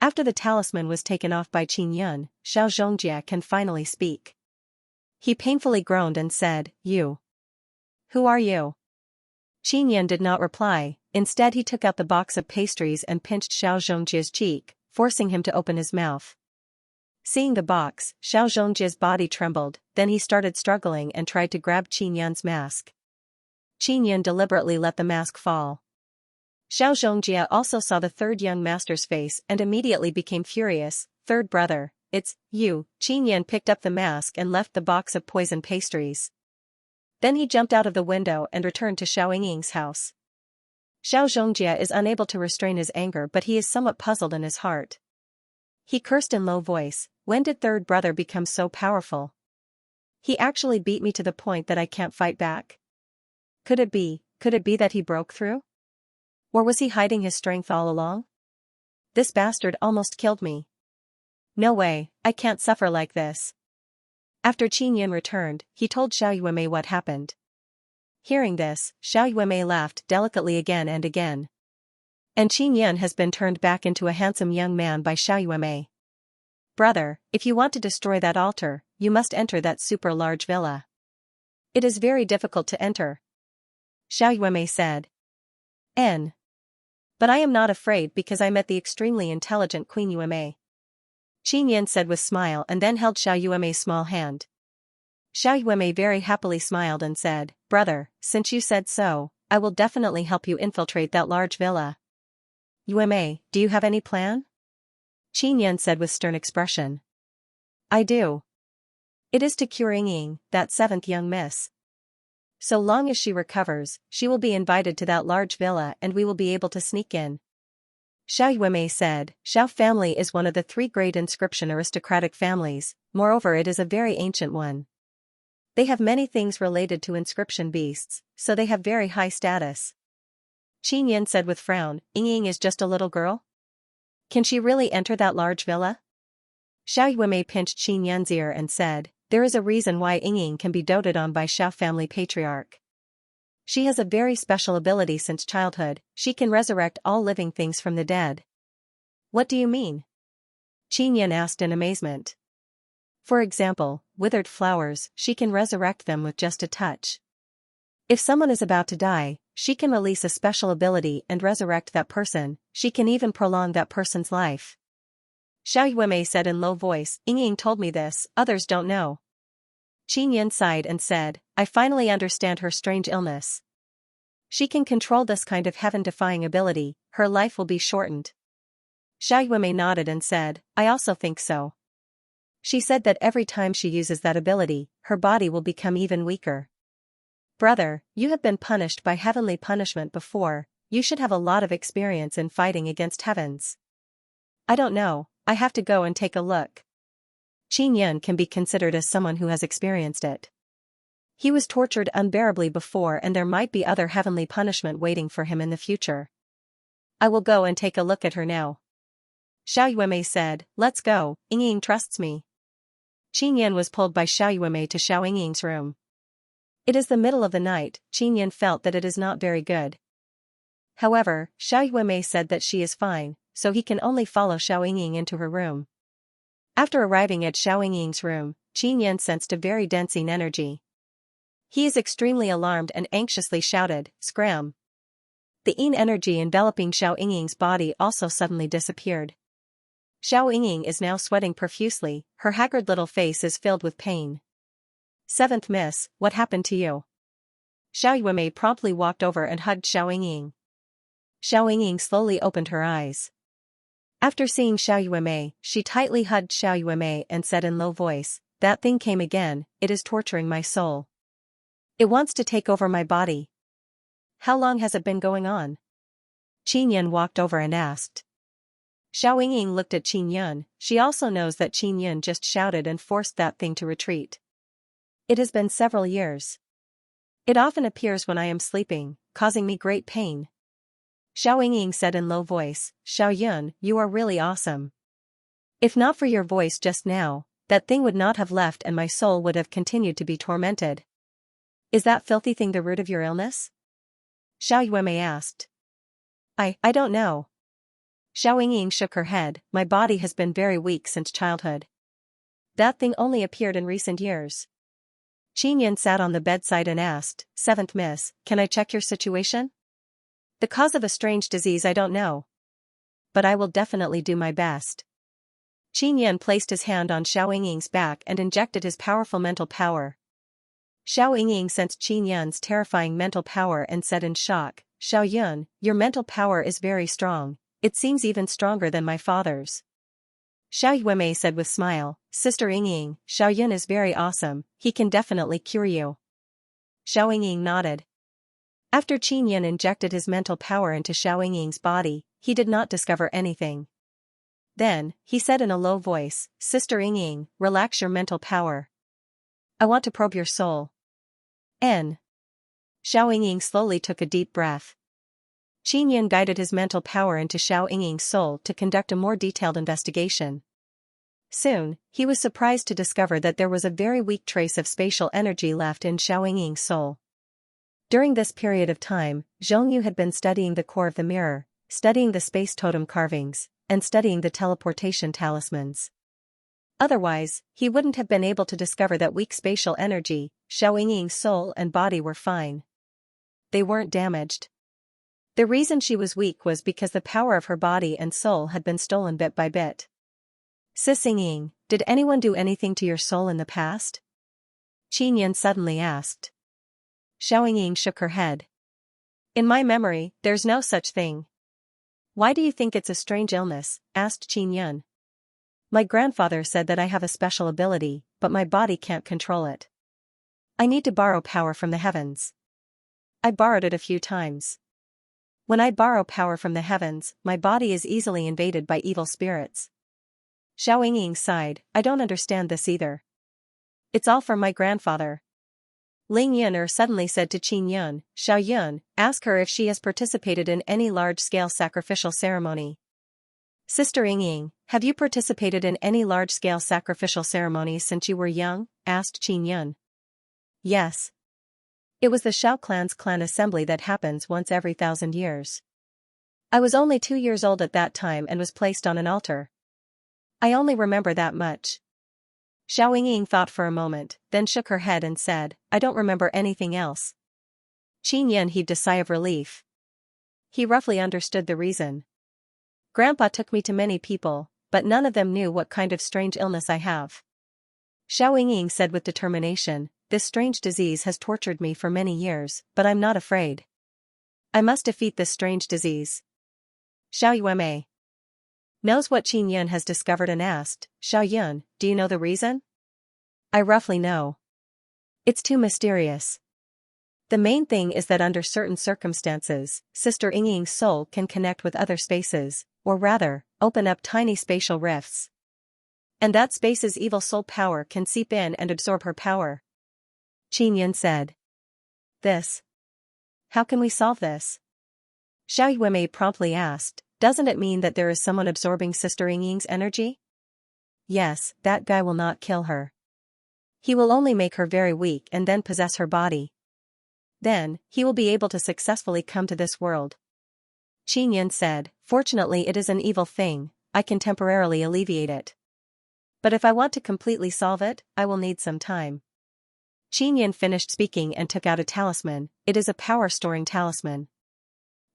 After the talisman was taken off by Qin Yan, Xiao Zhongjia can finally speak. He painfully groaned and said, "You. Who are you?" Qin Yan did not reply. Instead he took out the box of pastries and pinched Xiao Zhongjia's cheek, forcing him to open his mouth. Seeing the box, Xiao Zhongjia's body trembled, then he started struggling and tried to grab Qin Yan's mask. Qin Yan deliberately let the mask fall. Xiao Zhongjia also saw the third young master's face and immediately became furious. "Third brother, it's you." Qin Yan picked up the mask and left the box of poison pastries. Then he jumped out of the window and returned to Xiao Yingying's house. Xiao Zhongjia is unable to restrain his anger, but he is somewhat puzzled in his heart. He cursed in low voice, "When did third brother become so powerful? He actually beat me to the point that I can't fight back. Could it be that he broke through? Or was he hiding his strength all along? This bastard almost killed me. No way, I can't suffer like this." After Qin Yan returned, he told Xiao Yuemei what happened. Hearing this, Xiao Yuemei laughed delicately again and again. And Qin Yan has been turned back into a handsome young man by Xiao Yuemei. "Brother, if you want to destroy that altar, you must enter that super large villa. It is very difficult to enter," Xiao Yuemei said. But I am not afraid because I met the extremely intelligent Queen Yuemei," Qin Yan said with smile and then held Xiao Yuemei's small hand. Xiao Yuemei very happily smiled and said, "Brother, since you said so, I will definitely help you infiltrate that large villa." "Yuemei, do you have any plan?" Qin Yan said with stern expression. "I do. It is to cure Yingying, that 7th young miss. So long as she recovers, she will be invited to that large villa and we will be able to sneak in." Xiao Yuemei said, "Xiao family is one of the 3 great inscription aristocratic families, moreover it is a very ancient one. They have many things related to inscription beasts, so they have very high status." Qin Yan said with frown, "Yingying is just a little girl? Can she really enter that large villa?" Xiao Yuemei pinched Qin Yan's ear and said, "There is a reason why Yingying can be doted on by Xiao family patriarch. She has a very special ability since childhood. She can resurrect all living things from the dead." "What do you mean?" Qin Yan asked in amazement. "For example, withered flowers, she can resurrect them with just a touch. If someone is about to die, she can release a special ability and resurrect that person. She can even prolong that person's life." Xiao Yuemei said in low voice, "Yingying told me this, others don't know." Qin Yan sighed and said, "I finally understand her strange illness. She can control this kind of heaven-defying ability, her life will be shortened." Xiao Yuemei nodded and said, "I also think so. She said that every time she uses that ability, her body will become even weaker." "Brother, you have been punished by heavenly punishment before, you should have a lot of experience in fighting against heavens." "I don't know, I have to go and take a look." Qin Yan can be considered as someone who has experienced it. He was tortured unbearably before and there might be other heavenly punishment waiting for him in the future. "I will go and take a look at her now." Xiao Yuemei said, let's go, Yingying trusts me. Qin Yan was pulled by Xiao Yuemei to Xiao Yingying's room. It is the middle of the night, Qin Yan felt that it is not very good. However, Xiao Yuemei said that she is fine, so he can only follow Xiao Yingying into her room. After arriving at Xiao Yingying's room, Qin Yan sensed a very dense energy. He is extremely alarmed and anxiously shouted, "Scram!" The energy enveloping Xiao Yingying's body also suddenly disappeared. Xiao Yingying is now sweating profusely, her haggard little face is filled with pain. "Seventh Miss, what happened to you?" Xiao Yuemei promptly walked over and hugged Xiao Yingying. Xiao Yingying slowly opened her eyes. After seeing Xiao Yuemei, she tightly hugged Xiao Yuemei and said in low voice, "That thing came again, it is torturing my soul. It wants to take over my body." "How long has it been going on?" Qin Yan walked over and asked. Xiao Yingying looked at Qin Yan, she also knows that Qin Yan just shouted and forced that thing to retreat. "It has been several years. It often appears when I am sleeping, causing me great pain." Xiao Yingying said in low voice, "Xiao Yun, you are really awesome. If not for your voice just now, that thing would not have left and my soul would have continued to be tormented." "Is that filthy thing the root of your illness?" Xiao Yuemei asked. I don't know." Xiao Yingying shook her head, "My body has been very weak since childhood. That thing only appeared in recent years." Qin Yan sat on the bedside and asked, "Seventh Miss, can I check your situation?" "The cause of a strange disease I don't know. But I will definitely do my best." Qin Yan placed his hand on Xiao Yingying's back and injected his powerful mental power. Xiao Yingying sensed Qin Yan's terrifying mental power and said in shock, "Xiao Yun, your mental power is very strong, it seems even stronger than my father's." Xiao Yuemei said with smile, "Sister Yingying, Xiao Yun is very awesome, he can definitely cure you." Xiao Yingying nodded. After Qin Yan injected his mental power into Xiao Yingying's body, he did not discover anything. Then, he said in a low voice, "Sister Yingying, relax your mental power. I want to probe your soul." Xiao Yingying slowly took a deep breath. Qin Yan guided his mental power into Xiao Yingying's soul to conduct a more detailed investigation. Soon, he was surprised to discover that there was a very weak trace of spatial energy left in Xiao Yingying's soul. During this period of time, Zhongyu had been studying the core of the mirror, studying the space totem carvings, and studying the teleportation talismans. Otherwise, he wouldn't have been able to discover that weak spatial energy. Xiao Yingying's soul and body were fine. They weren't damaged. The reason she was weak was because the power of her body and soul had been stolen bit by bit. "Sis Yingying, did anyone do anything to your soul in the past?" Qin Yan suddenly asked. Xiao Yingying shook her head. "In my memory, there's no such thing." "Why do you think it's a strange illness?" asked Qin Yan. "My grandfather said that I have a special ability, but my body can't control it. I need to borrow power from the heavens. I borrowed it a few times. When I borrow power from the heavens, my body is easily invaded by evil spirits." Xiao Yingying sighed, "I don't understand this either. It's all from my grandfather." Ling Yuner suddenly said to Qin Yun, "Xiao Yun, ask her if she has participated in any large-scale sacrificial ceremony." "Sister Yingying, have you participated in any large-scale sacrificial ceremonies since you were young?" asked Qin Yun. "Yes. It was the Xiao clan's clan assembly that happens once every 1,000 years. I was only 2 years old at that time and was placed on an altar. I only remember that much." Xiao Yingying thought for a moment, then shook her head and said, "I don't remember anything else." Qin Yan heaved a sigh of relief. He roughly understood the reason. "Grandpa took me to many people, but none of them knew what kind of strange illness I have." Xiao Yingying said with determination, "This strange disease has tortured me for many years, but I'm not afraid. I must defeat this strange disease." Xiao Yuemei knows what Qin Yun has discovered and asked, "Xiao Yun, do you know the reason?" "I roughly know. It's too mysterious. The main thing is that under certain circumstances, Sister Yingying's soul can connect with other spaces, or rather, open up tiny spatial rifts. And that space's evil soul power can seep in and absorb her power." Qin Yun said. "This. How can we solve this?" Xiao Yuemei promptly asked. Doesn't it mean that there is someone absorbing Sister Yingying's energy? Yes, that guy will not kill her. He will only make her very weak and then possess her body. Then, he will be able to successfully come to this world. Qin Yin said, fortunately it is an evil thing, I can temporarily alleviate it. But if I want to completely solve it, I will need some time. Qin Yin finished speaking and took out a talisman. It is a power-storing talisman.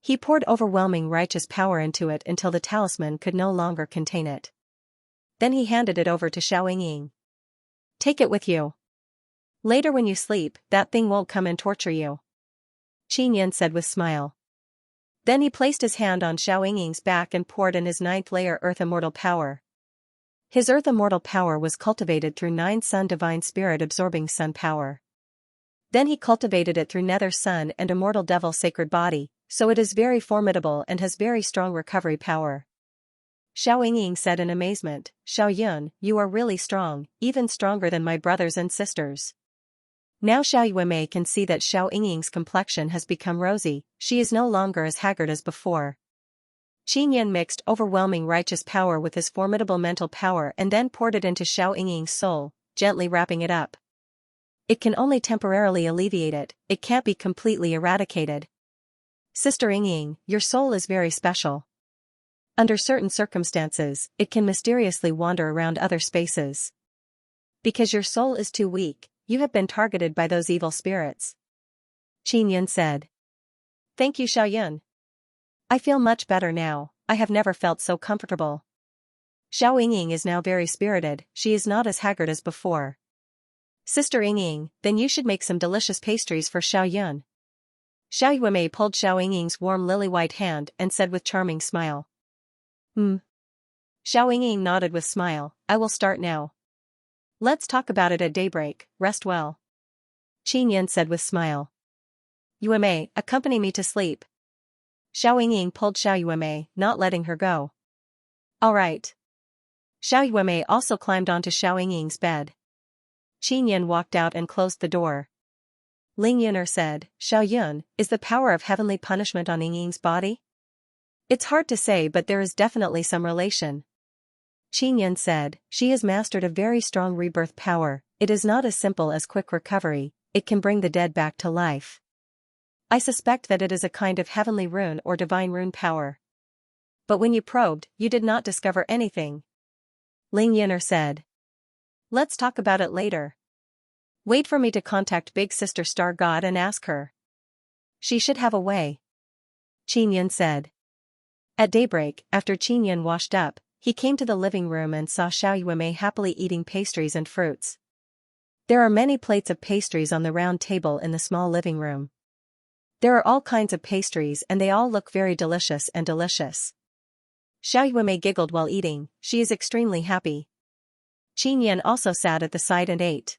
He poured overwhelming righteous power into it until the talisman could no longer contain it. Then he handed it over to Xiao Yingying. Take it with you. Later when you sleep, that thing won't come and torture you. Qin Yin said with smile. Then he placed his hand on Xiao Yingying's back and poured in his 9th layer Earth Immortal Power. His Earth Immortal Power was cultivated through 9 Sun Divine Spirit absorbing Sun Power. Then he cultivated it through Nether Sun and Immortal Devil Sacred Body, so it is very formidable and has very strong recovery power. Xiao Yingying said in amazement, Xiao Yun, you are really strong, even stronger than my brothers and sisters. Now Xiao Yuemei can see that Xiao Yingying's complexion has become rosy, she is no longer as haggard as before. Qin Yin mixed overwhelming righteous power with his formidable mental power and then poured it into Xiao Yingying's soul, gently wrapping it up. It can only temporarily alleviate it, it can't be completely eradicated. Sister Yingying, your soul is very special. Under certain circumstances, it can mysteriously wander around other spaces. Because your soul is too weak, you have been targeted by those evil spirits. Qin Yin said. Thank you, Xiao Yun. I feel much better now, I have never felt so comfortable. Xiao Yingying is now very spirited, she is not as haggard as before. Sister Yingying, then you should make some delicious pastries for Xiao Yun. Xiao Yuemei pulled Xiao Yingying's warm lily-white hand and said with charming smile. Xiao Yingying nodded with smile, I will start now. Let's talk about it at daybreak, rest well. Qin Yin said with smile. Yuemei, accompany me to sleep. Xiao Yingying pulled Xiao Yuemei, not letting her go. All right. Xiao Yuemei also climbed onto Xiao Yingying's bed. Qin Yin walked out and closed the door. Ling Yun'er said, Xiao Yun, is the power of heavenly punishment on Yingying's body? It's hard to say, but there is definitely some relation. Qin Yin said, she has mastered a very strong rebirth power, it is not as simple as quick recovery, it can bring the dead back to life. I suspect that it is a kind of heavenly rune or divine rune power. But when you probed, you did not discover anything. Ling Yun'er said. Let's talk about it later. Wait for me to contact Big Sister Star God and ask her. She should have a way. Qin Yin said. At daybreak, after Qin Yin washed up, he came to the living room and saw Xiao Yuemei happily eating pastries and fruits. There are many plates of pastries on the round table in the small living room. There are all kinds of pastries and they all look very delicious and delicious. Xiao Yuemei giggled while eating, she is extremely happy. Qin Yin also sat at the side and ate.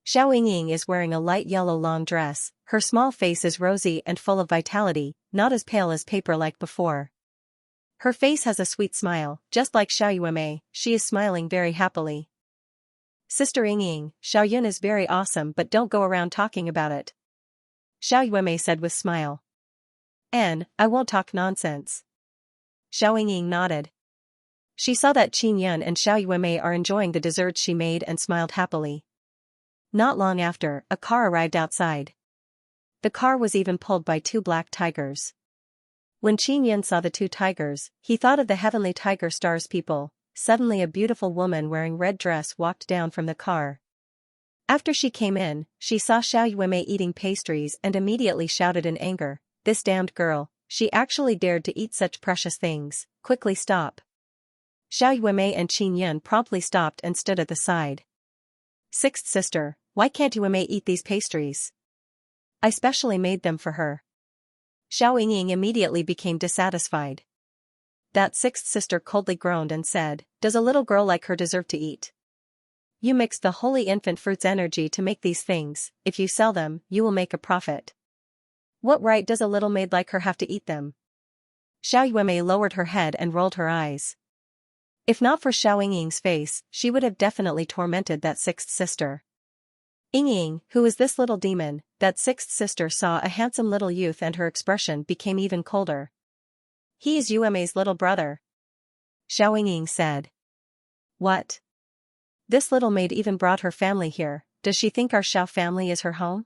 Xiao Yingying is wearing a light yellow long dress, her small face is rosy and full of vitality, not as pale as paper like before. Her face has a sweet smile, just like Xiao Yuemei, she is smiling very happily. Sister Yingying, Xiao Yun is very awesome but don't go around talking about it. Xiao Yuemei said with smile. I won't talk nonsense. Xiao Yingying nodded. She saw that Qin Yin and Xiao Yuemei are enjoying the desserts she made and smiled happily. Not long after, a car arrived outside. The car was even pulled by 2 black tigers. When Qin Yin saw the 2 tigers, he thought of the heavenly tiger stars people. Suddenly a beautiful woman wearing red dress walked down from the car. After she came in, she saw Xiao Yuemei eating pastries and immediately shouted in anger, this damned girl, she actually dared to eat such precious things, quickly stop. Xiao Yuemei and Qin Yin promptly stopped and stood at the side. Sixth sister, why can't Yuemei eat these pastries? I specially made them for her. Xiao Yingying immediately became dissatisfied. That sixth sister coldly groaned and said, does a little girl like her deserve to eat? You mixed the holy infant fruit's energy to make these things, if you sell them, you will make a profit. What right does a little maid like her have to eat them? Xiao Yuemei lowered her head and rolled her eyes. If not for Xiao Yingying's face, she would have definitely tormented that sixth sister. Yingying, who is this little demon? That sixth sister saw a handsome little youth and her expression became even colder. He is Yueme's little brother. Xiao Yingying said. What? This little maid even brought her family here. Does she think our Xiao family is her home?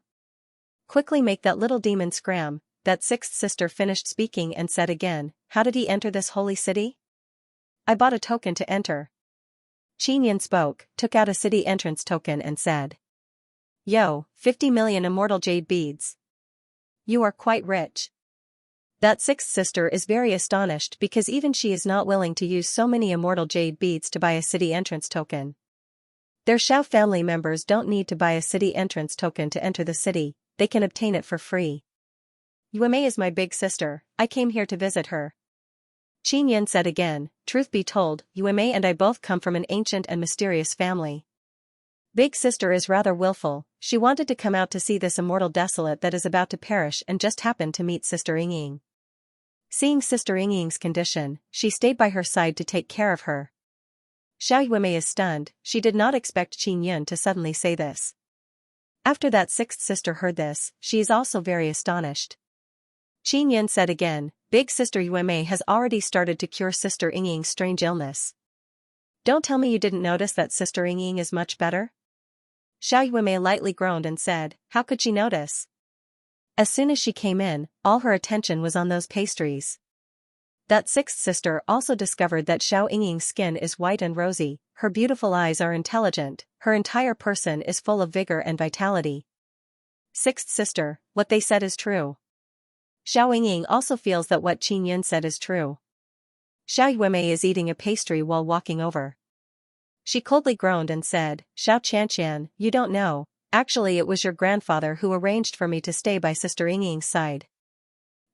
Quickly make that little demon scram. That sixth sister finished speaking and said again, how did he enter this holy city? I bought a token to enter. Qin Yan spoke, took out a city entrance token and said. Yo, 50 million immortal jade beads. You are quite rich. That sixth sister is very astonished because even she is not willing to use so many immortal jade beads to buy a city entrance token. Their Xiao family members don't need to buy a city entrance token to enter the city, they can obtain it for free. Yueme is my big sister, I came here to visit her. Qin Yan said again, truth be told, Yueme and I both come from an ancient and mysterious family. Big sister is rather willful, she wanted to come out to see this immortal desolate that is about to perish and just happened to meet Sister Yingying. Seeing Sister Yingying's condition, she stayed by her side to take care of her. Xiao Yueme is stunned, she did not expect Qin Yan to suddenly say this. After that sixth sister heard this, she is also very astonished. Qin Yan said again, Big Sister Yueme has already started to cure Sister Yingying's strange illness. Don't tell me you didn't notice that Sister Yingying is much better? Xiao Yueme lightly groaned and said, how could she notice? As soon as she came in, all her attention was on those pastries. That sixth sister also discovered that Xiao Yingying's skin is white and rosy, her beautiful eyes are intelligent, her entire person is full of vigor and vitality. Sixth sister, what they said is true. Xiao Yingying also feels that what Qin Yan said is true. Xiao Yueme is eating a pastry while walking over. She coldly groaned and said, Xiao Xianxia, you don't know, actually it was your grandfather who arranged for me to stay by Sister Yingying's side.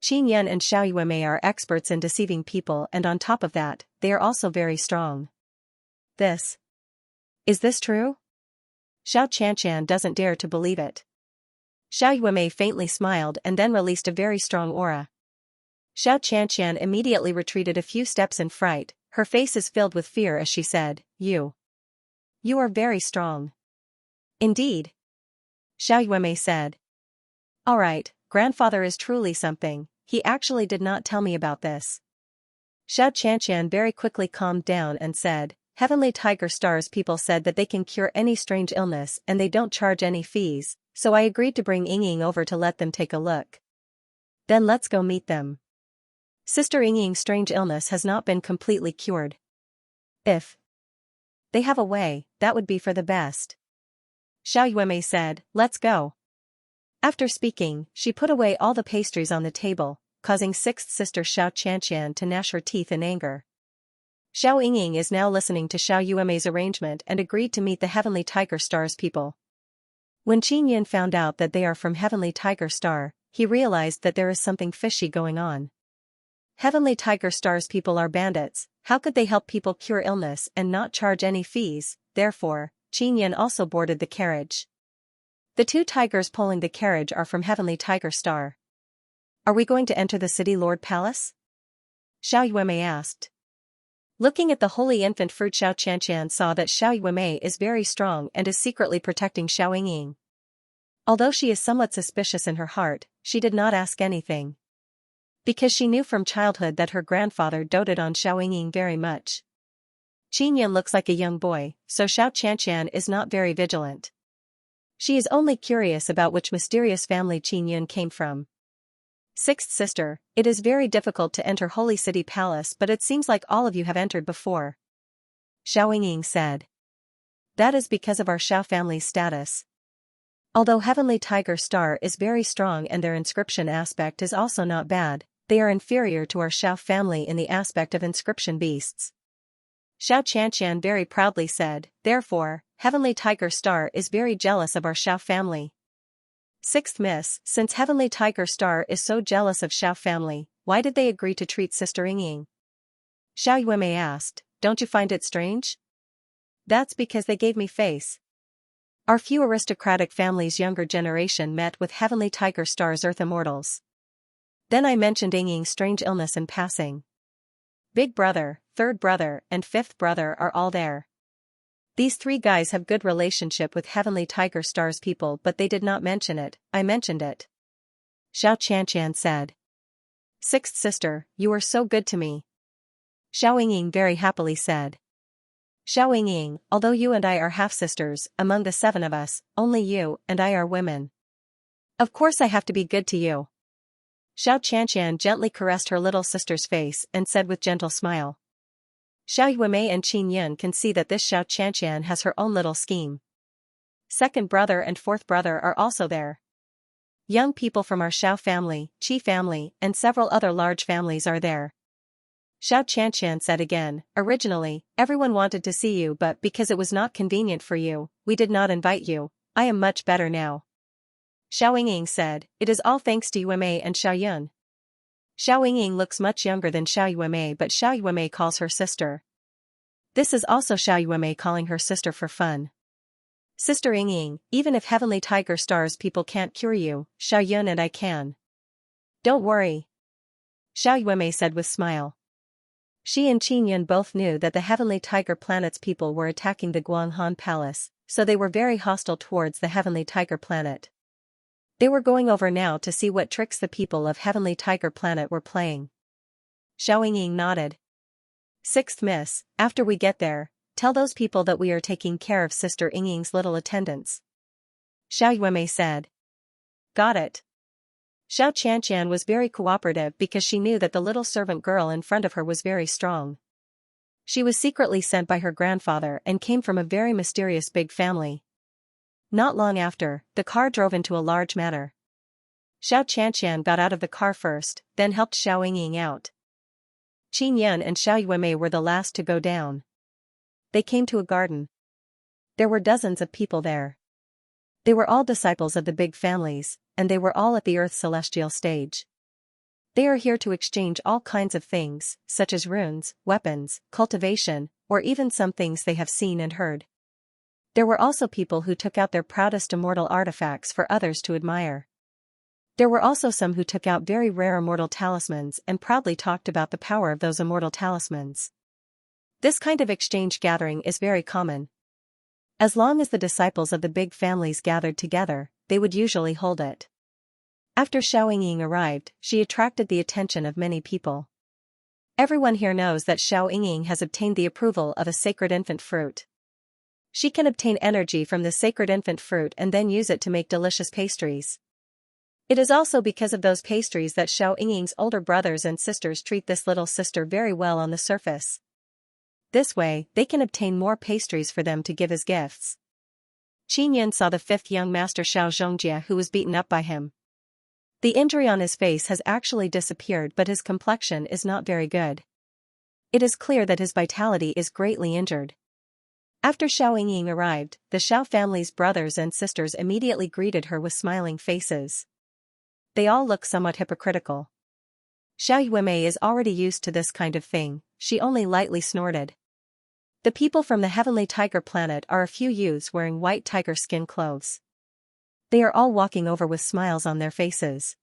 Qin Yan and Xiao Yueme are experts in deceiving people and on top of that, they are also very strong. Is this true? Xiao Qianxian doesn't dare to believe it. Xiao Yueme faintly smiled and then released a very strong aura. Xiao Qianxian immediately retreated a few steps in fright, her face is filled with fear as she said, You are very strong. Indeed. Xiao Yueme said. Alright, grandfather is truly something, he actually did not tell me about this. Xiao Qianxian very quickly calmed down and said, Heavenly Tiger Star's people said that they can cure any strange illness and they don't charge any fees, so I agreed to bring Yingying over to let them take a look. Then let's go meet them. Sister Yingying's strange illness has not been completely cured. If they have a way, that would be for the best. Xiao Yueme said, let's go. After speaking, she put away all the pastries on the table, causing sixth sister Xiao Qianxian to gnash her teeth in anger. Xiao Yingying is now listening to Xiao Yueme's arrangement and agreed to meet the Heavenly Tiger Star's people. When Qin Yan found out that they are from Heavenly Tiger Star, he realized that there is something fishy going on. Heavenly Tiger Star's people are bandits, how could they help people cure illness and not charge any fees? Therefore, Qin Yan also boarded the carriage. The two tigers pulling the carriage are from Heavenly Tiger Star. Are we going to enter the City Lord Palace? Xiao Yueme asked. Looking at the holy infant fruit, Xiao Qianxian saw that Xiao Yueme is very strong and is secretly protecting Xiao Yingying. Although she is somewhat suspicious in her heart, she did not ask anything. Because she knew from childhood that her grandfather doted on Xiao Yingying very much. Qin Yan looks like a young boy, so Xiao Qianxian is not very vigilant. She is only curious about which mysterious family Qin Yan came from. Sixth sister, it is very difficult to enter Holy City Palace, but it seems like all of you have entered before. Xiao Yingying said. That is because of our Xiao family's status. Although Heavenly Tiger Star is very strong and their inscription aspect is also not bad, they are inferior to our Xiao family in the aspect of inscription beasts. Xiao Qianxian very proudly said, therefore, Heavenly Tiger Star is very jealous of our Xiao family. Sixth miss, since Heavenly Tiger Star is so jealous of Xiao family, why did they agree to treat Sister Yingying? Xiao Yueme asked, don't you find it strange? That's because they gave me face. Our few aristocratic families' younger generation met with Heavenly Tiger Star's Earth Immortals. Then I mentioned Yingying's strange illness in passing. Big brother, third brother, and fifth brother are all there. These three guys have good relationship with Heavenly Tiger Star's people, but they did not mention it, I mentioned it. Xiao Qianxian said. Sixth sister, you are so good to me. Xiao Yingying very happily said. Xiao Yingying, although you and I are half-sisters, among the 7 of us, only you and I are women. Of course I have to be good to you. Xianxia gently caressed her little sister's face and said with gentle smile. Xiao Yuemei and Qin Yun can see that this Xianxia has her own little scheme. Second brother and fourth brother are also there. Young people from our Xiao family, Qi family, and several other large families are there. Xiao Qianqian said again, originally, everyone wanted to see you but because it was not convenient for you, we did not invite you. I am much better now. Xiao Yingying said, it is all thanks to Yuemei and Xiao Yun. Xiao Yingying looks much younger than Xiao Yuemei but Xiao Yuemei calls her sister. This is also Xiao Yuemei calling her sister for fun. Sister Yingying, even if Heavenly Tiger Stars people can't cure you, Xiao Yun and I can. Don't worry. Xiao Yuemei said with smile. She and Qin Yun both knew that the Heavenly Tiger Planet's people were attacking the Guanghan Palace, so they were very hostile towards the Heavenly Tiger Planet. They were going over now to see what tricks the people of Heavenly Tiger Planet were playing. Xiao Yingying nodded. Sixth Miss, after we get there, tell those people that we are taking care of Sister Yingying's little attendants. Xiao Yuemei said. Got it. Xiao Qianqian was very cooperative because she knew that the little servant girl in front of her was very strong. She was secretly sent by her grandfather and came from a very mysterious big family. Not long after, the car drove into a large manor. Xiao Qianqian got out of the car first, then helped Xiao Yingying out. Qin Yun and Xiao Yuemei were the last to go down. They came to a garden. There were dozens of people there. They were all disciples of the big families, and they were all at the Earth's celestial stage. They are here to exchange all kinds of things, such as runes, weapons, cultivation, or even some things they have seen and heard. There were also people who took out their proudest immortal artifacts for others to admire. There were also some who took out very rare immortal talismans and proudly talked about the power of those immortal talismans. This kind of exchange gathering is very common. As long as the disciples of the big families gathered together, they would usually hold it. After Xiao Yingying arrived, she attracted the attention of many people. Everyone here knows that Xiao Yingying has obtained the approval of a sacred infant fruit. She can obtain energy from the sacred infant fruit and then use it to make delicious pastries. It is also because of those pastries that Xiao Yingying's older brothers and sisters treat this little sister very well on the surface. This way, they can obtain more pastries for them to give as gifts. Qin Yun saw the 5th young master Xiao Xianxia who was beaten up by him. The injury on his face has actually disappeared but his complexion is not very good. It is clear that his vitality is greatly injured. After Xiao Yingying arrived, the Xiao family's brothers and sisters immediately greeted her with smiling faces. They all look somewhat hypocritical. Xiao Yuemei is already used to this kind of thing, she only lightly snorted. The people from the Heavenly Tiger Planet are a few youths wearing white tiger skin clothes. They are all walking over with smiles on their faces.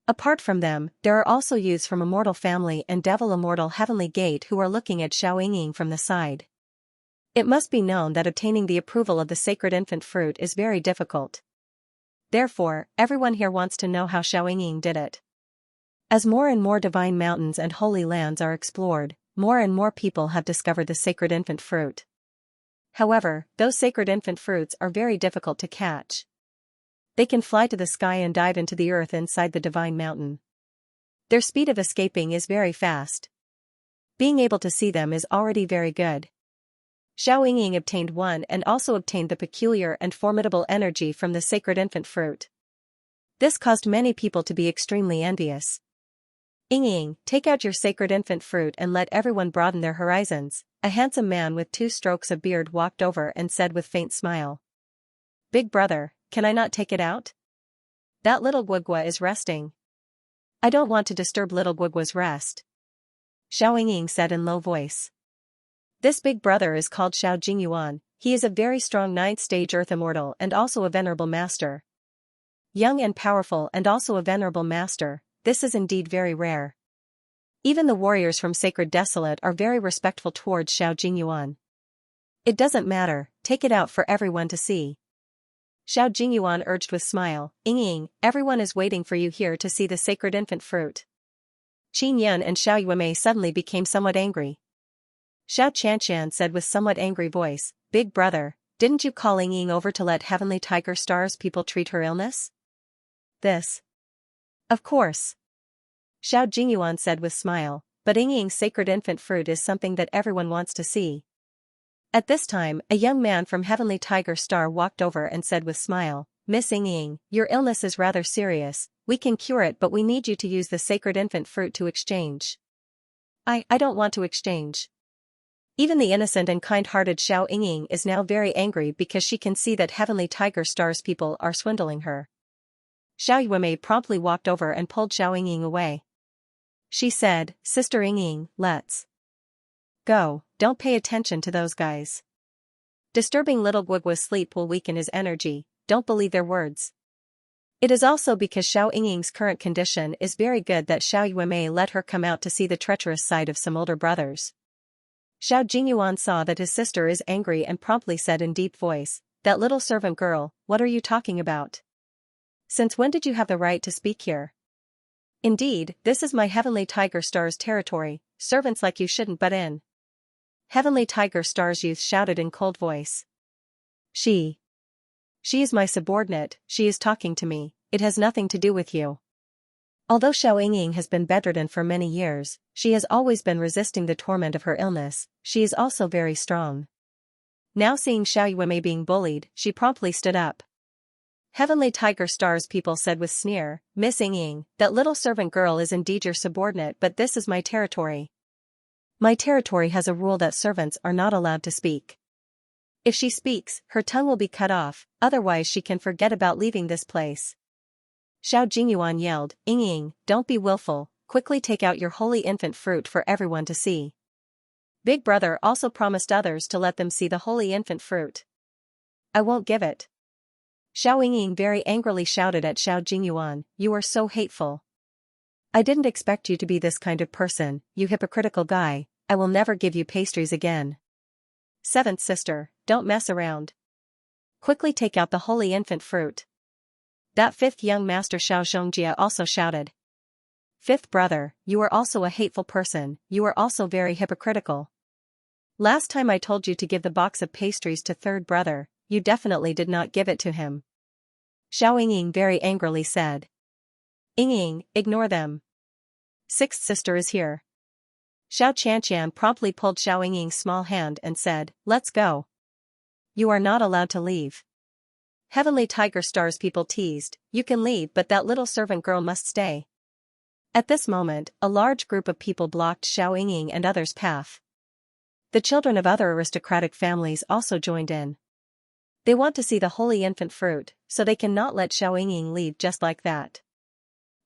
Apart from them, there are also youths from Immortal Family and Devil Immortal Heavenly Gate who are looking at Xiao Yingying from the side. It must be known that obtaining the approval of the sacred infant fruit is very difficult. Therefore, everyone here wants to know how Xiao Yingying did it. As more and more divine mountains and holy lands are explored, more and more people have discovered the sacred infant fruit. However, those sacred infant fruits are very difficult to catch. They can fly to the sky and dive into the earth inside the divine mountain. Their speed of escaping is very fast. Being able to see them is already very good. Xiao Yingying obtained one and also obtained the peculiar and formidable energy from the sacred infant fruit. This caused many people to be extremely envious. Yingying, take out your sacred infant fruit and let everyone broaden their horizons. A handsome man with 2 strokes of beard walked over and said with faint smile. Big brother, can I not take it out? That little Guagua is resting. I don't want to disturb little Guagua's rest. Xiao Yingying said in low voice. This big brother is called Xiao Jingyuan, he is a very strong 9th stage earth immortal and also a venerable master. Young and powerful and also a venerable master, this is indeed very rare. Even the warriors from Sacred Desolate are very respectful towards Xiao Jingyuan. It doesn't matter, take it out for everyone to see. Xiao Jingyuan urged with smile, Yingying, everyone is waiting for you here to see the sacred infant fruit. Qin Yan and Xiao Yuemei suddenly became somewhat angry. Xianxia said with somewhat angry voice, "Big brother, didn't you call Ying over to let Heavenly Tiger Star's people treat her illness?" "This. Of course." Xiao Jingyuan said with smile, "But Ying's sacred infant fruit is something that everyone wants to see." At this time, a young man from Heavenly Tiger Star walked over and said with smile, "Miss Ying, your illness is rather serious, we can cure it but we need you to use the sacred infant fruit to exchange." I don't want to exchange." Even the innocent and kind-hearted Xiao Ying is now very angry because she can see that Heavenly Tiger Star's people are swindling her. Xiao Yuemei promptly walked over and pulled Xiao Ying away. She said, "Sister Ying, let's go, don't pay attention to those guys. Disturbing little Guoguo's sleep will weaken his energy, don't believe their words." It is also because Xiao Ying's current condition is very good that Xiao Yuemei let her come out to see the treacherous side of some older brothers. Xiao Jingyuan saw that his sister is angry and promptly said in deep voice, "That little servant girl, what are you talking about? Since when did you have the right to speak here? Indeed, this is my Heavenly Tiger Star's territory, servants like you shouldn't butt in." Heavenly Tiger Star's youth shouted in cold voice. She is my subordinate, she is talking to me, it has nothing to do with you." Although Xiao Ying has been bedridden for many years, she has always been resisting the torment of her illness, she is also very strong. Now seeing Xiao Yuemei being bullied, she promptly stood up. Heavenly Tiger Star's people said with sneer, "Miss Ying, that little servant girl is indeed your subordinate but this is my territory. My territory has a rule that servants are not allowed to speak. If she speaks, her tongue will be cut off, otherwise she can forget about leaving this place." Xiao Jingyuan yelled, "Ying, don't be willful, quickly take out your holy infant fruit for everyone to see." Big brother also promised others to let them see the holy infant fruit. "I won't give it." Xiao Ying very angrily shouted at Xiao Jingyuan, "You are so hateful. I didn't expect you to be this kind of person, you hypocritical guy, I will never give you pastries again. Seventh sister, don't mess around. Quickly take out the holy infant fruit." That fifth young master Xianxia also shouted. "Fifth brother, you are also a hateful person, you are also very hypocritical. Last time I told you to give the box of pastries to third brother, you definitely did not give it to him." Xiao Ying very angrily said. "Ying, ignore them. Sixth sister is here." Xiao Qianqian promptly pulled Xiao Ying's small hand and said, "Let's go. You are not allowed to leave." Heavenly Tiger Star's people teased, "You can leave but that little servant girl must stay." At this moment, a large group of people blocked Xiao Ying and others' path. The children of other aristocratic families also joined in. They want to see the holy infant fruit, so they cannot let Xiao Ying leave just like that.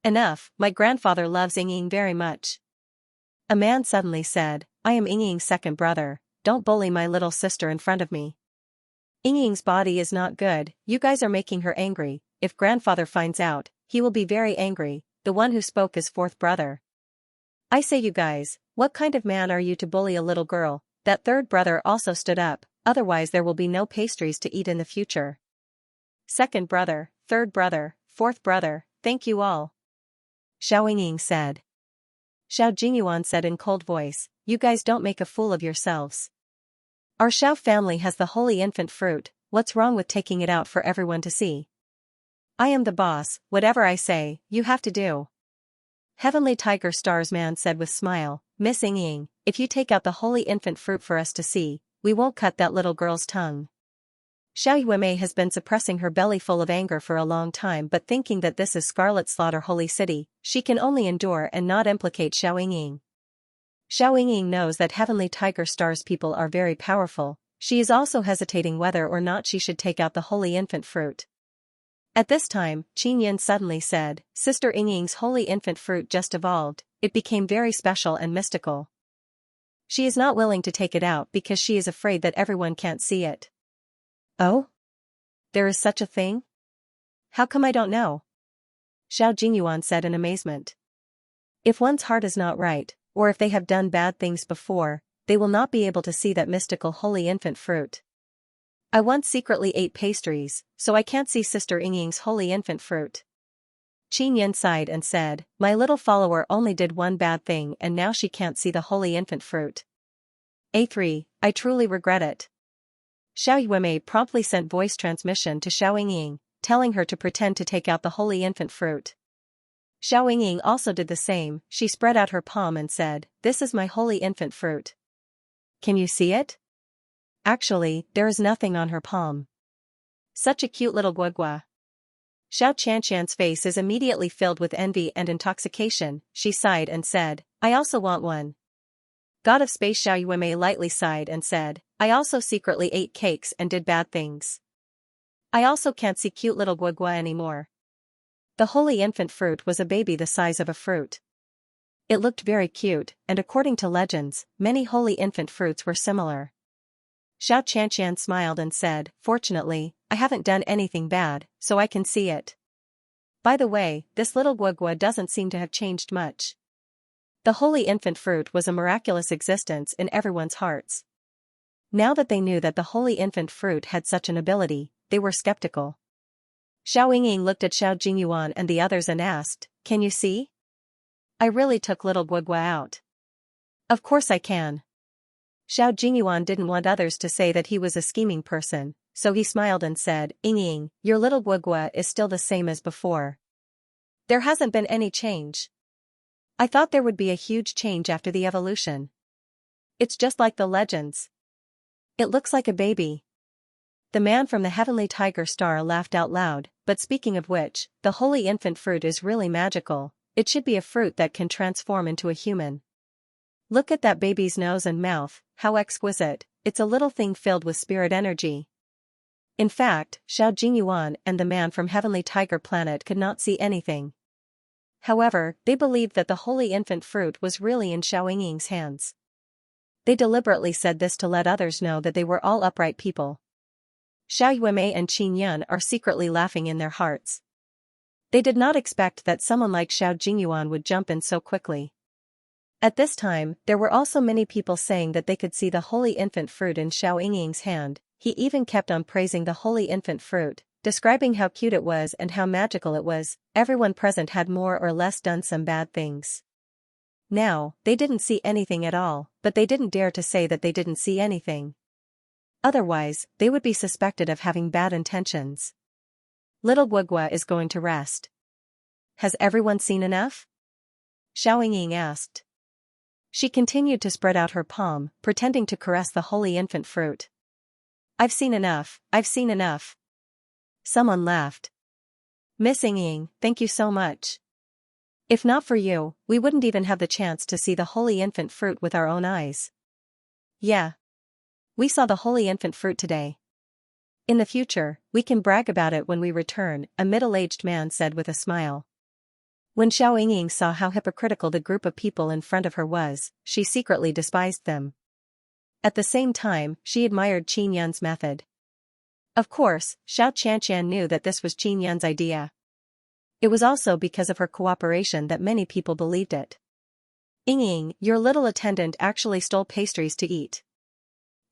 "Enough, my grandfather loves Ying very much." A man suddenly said, "I am Ying's second brother, don't bully my little sister in front of me. Ying's body is not good, you guys are making her angry, if grandfather finds out, he will be very angry." The one who spoke is fourth brother. "I say you guys, what kind of man are you to bully a little girl?" That third brother also stood up, "Otherwise there will be no pastries to eat in the future." "Second brother, third brother, fourth brother, thank you all," Xiao Ying said. Xiao Jingyuan said in cold voice, "You guys don't make a fool of yourselves. Our Xiao family has the holy infant fruit, what's wrong with taking it out for everyone to see? I am the boss, whatever I say, you have to do." Heavenly Tiger Star's man said with smile, "Miss Ying, if you take out the holy infant fruit for us to see, we won't cut that little girl's tongue." Xiao Yuemei has been suppressing her belly full of anger for a long time but thinking that this is Scarlet Slaughter Holy City, she can only endure and not implicate Xiao Ying. Xiao Ying knows that Heavenly Tiger Star's people are very powerful, she is also hesitating whether or not she should take out the holy infant fruit. At this time, Qin Yin suddenly said, "Sister Ying's holy infant fruit just evolved, it became very special and mystical. She is not willing to take it out because she is afraid that everyone can't see it." "Oh? There is such a thing? How come I don't know?" Xiao Jingyuan said in amazement. "If one's heart is not right, or if they have done bad things before, they will not be able to see that mystical holy infant fruit. I once secretly ate pastries, so I can't see Sister Ying's holy infant fruit." Qin Yan sighed and said, my little follower only did one bad thing and now she can't see the holy infant fruit. A3, I truly regret it. Xiao Yuemei promptly sent voice transmission to Xiao Yingying, telling her to pretend to take out the holy infant fruit. Xiao Yingying also did the same. She spread out her palm and said, this is my holy infant fruit. Can you see it? Actually, there is nothing on her palm. Such a cute little guagua. Xiao Qianxian's face is immediately filled with envy and intoxication. She sighed and said, I also want one. God of Space Xiao Yuemei lightly sighed and said, I also secretly ate cakes and did bad things. I also can't see cute little guagua anymore. The holy infant fruit was a baby the size of a fruit. It looked very cute, and according to legends, many holy infant fruits were similar. Xiao Qianxian smiled and said, fortunately, I haven't done anything bad, so I can see it. By the way, this little guagua doesn't seem to have changed much. The holy infant fruit was a miraculous existence in everyone's hearts. Now that they knew that the holy infant fruit had such an ability, they were skeptical. Xiao Yingying looked at Xiao Jingyuan and the others and asked, can you see? I really took little guagua out. Of course I can. Xiao Jingyuan didn't want others to say that he was a scheming person, so he smiled and said, Yingying, your little guagua is still the same as before. There hasn't been any change. I thought there would be a huge change after the evolution. It's just like the legends. It looks like a baby. The man from the heavenly tiger star laughed out loud, but speaking of which, the holy infant fruit is really magical. It should be a fruit that can transform into a human. Look at that baby's nose and mouth, how exquisite, it's a little thing filled with spirit energy. In fact, Xiao Jingyuan and the man from Heavenly Tiger Planet could not see anything. However, they believed that the holy infant fruit was really in Xiao Yingying's hands. They deliberately said this to let others know that they were all upright people. Xiao Yuemei and Qin Yan are secretly laughing in their hearts. They did not expect that someone like Xiao Jingyuan would jump in so quickly. At this time, there were also many people saying that they could see the holy infant fruit in Xiao Yingying's hand. He even kept on praising the holy infant fruit, describing how cute it was and how magical it was. Everyone present had more or less done some bad things. Now, they didn't see anything at all, but they didn't dare to say that they didn't see anything. Otherwise, they would be suspected of having bad intentions. Little guagua is going to rest. Has everyone seen enough? Xiao Yingying asked. She continued to spread out her palm, pretending to caress the holy infant fruit. I've seen enough, I've seen enough. Someone laughed. Miss Yingying, thank you so much. If not for you, we wouldn't even have the chance to see the holy infant fruit with our own eyes. Yeah. We saw the holy infant fruit today. In the future, we can brag about it when we return, a middle-aged man said with a smile. When Xiao Yingying saw how hypocritical the group of people in front of her was, she secretly despised them. At the same time, she admired Qin Yan's method. Of course, Xiao Qianxian knew that this was Qin Yan's idea. It was also because of her cooperation that many people believed it. Yingying, your little attendant actually stole pastries to eat.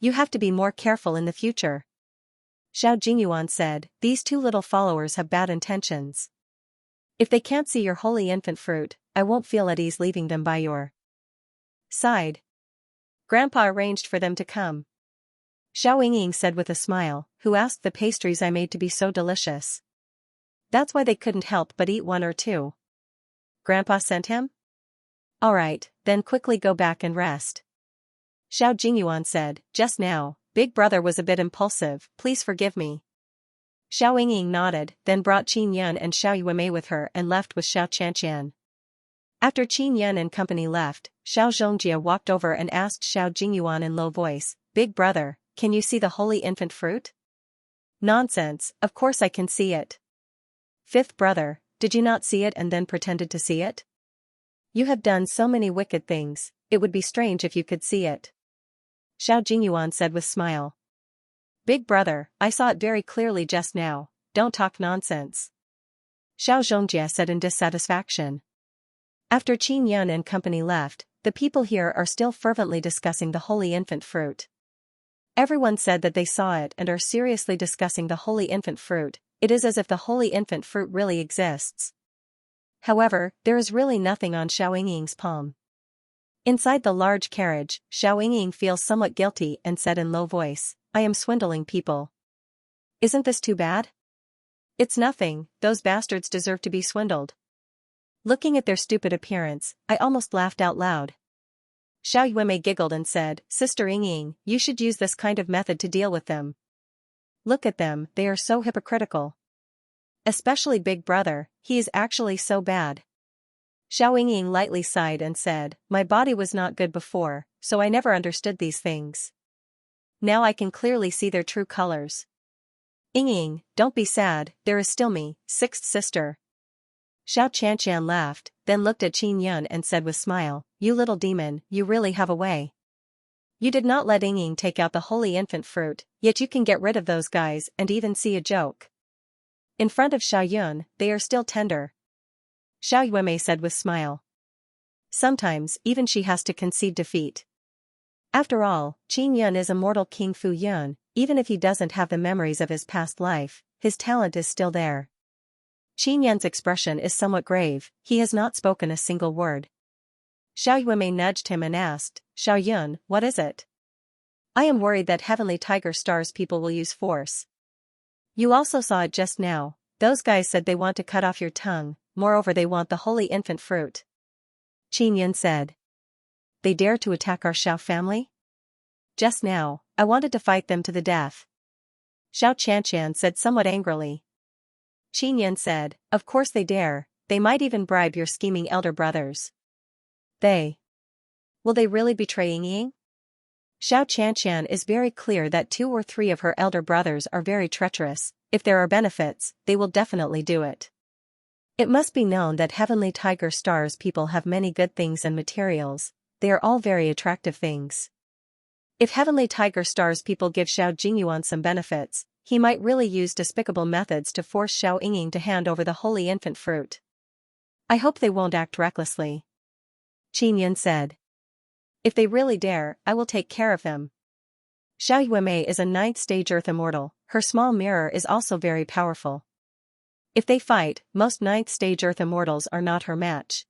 You have to be more careful in the future. Xiao Jingyuan said, these two little followers have bad intentions. If they can't see your holy infant fruit, I won't feel at ease leaving them by your side. Grandpa arranged for them to come. Xiao Yingying said with a smile, who asked the pastries I made to be so delicious. That's why they couldn't help but eat one or two. Grandpa sent him? Alright, then quickly go back and rest. Xiao Jingyuan said, just now, Big Brother was a bit impulsive, please forgive me. Xiao Yingying nodded, then brought Qin Yan and Xiao Yuemei with her and left with Xiao Qianxian. After Qin Yan and company left, Xiao Xianxia walked over and asked Xiao Jingyuan in low voice, Big Brother, can you see the holy infant fruit? Nonsense, of course I can see it. Fifth brother, did you not see it and then pretended to see it? You have done so many wicked things, it would be strange if you could see it. Xiao Jingyuan said with smile. Big brother, I saw it very clearly just now, don't talk nonsense. Xiao Xianxia said in dissatisfaction. After Qin Yan and company left, the people here are still fervently discussing the holy infant fruit. Everyone said that they saw it and are seriously discussing the holy infant fruit. It is as if the holy infant fruit really exists. However, there is really nothing on Xiao Yingying's palm. Inside the large carriage, Xiao Yingying feels somewhat guilty and said in low voice, I am swindling people. Isn't this too bad? It's nothing, those bastards deserve to be swindled. Looking at their stupid appearance, I almost laughed out loud. Xiao Yuemei giggled and said, Sister Yingying, you should use this kind of method to deal with them. Look at them, they are so hypocritical. Especially Big Brother, he is actually so bad. Xiao Yingying lightly sighed and said, my body was not good before, so I never understood these things. Now I can clearly see their true colors. Yingying, don't be sad, there is still me, sixth sister. Xiao Qianxian laughed, then looked at Qin Yun and said with smile, you little demon, you really have a way. You did not let Yingying take out the holy infant fruit, yet you can get rid of those guys and even see a joke. In front of Xiao Yun, they are still tender. Xiao Yuemei said with smile. Sometimes even she has to concede defeat. After all, Qin Yun is immortal King Fu Yun, even if he doesn't have the memories of his past life, his talent is still there. Qin Yun's expression is somewhat grave, he has not spoken a single word. Xiao Yuemei nudged him and asked, Xiao Yun, what is it? I am worried that Heavenly Tiger Star's people will use force. You also saw it just now, those guys said they want to cut off your tongue, moreover they want the holy infant fruit. Qin Yun said. They dare to attack our Xiao family? Just now, I wanted to fight them to the death. Xiao Qianxian said somewhat angrily. Qin Yun said, of course they dare, they might even bribe your scheming elder brothers. Will they really betray Yingying? Xiao Qianxian is very clear that 2 or 3 of her elder brothers are very treacherous, if there are benefits, they will definitely do it. It must be known that Heavenly Tiger Star's people have many good things and materials, they are all very attractive things. If Heavenly Tiger Star's people give Xiao Jingyuan some benefits, he might really use despicable methods to force Xiao Yingying to hand over the holy infant fruit. I hope they won't act recklessly. Qin Yun said. If they really dare, I will take care of them. Xiao Yuemei is a 9th stage Earth Immortal, her small mirror is also very powerful. If they fight, most 9th stage Earth Immortals are not her match.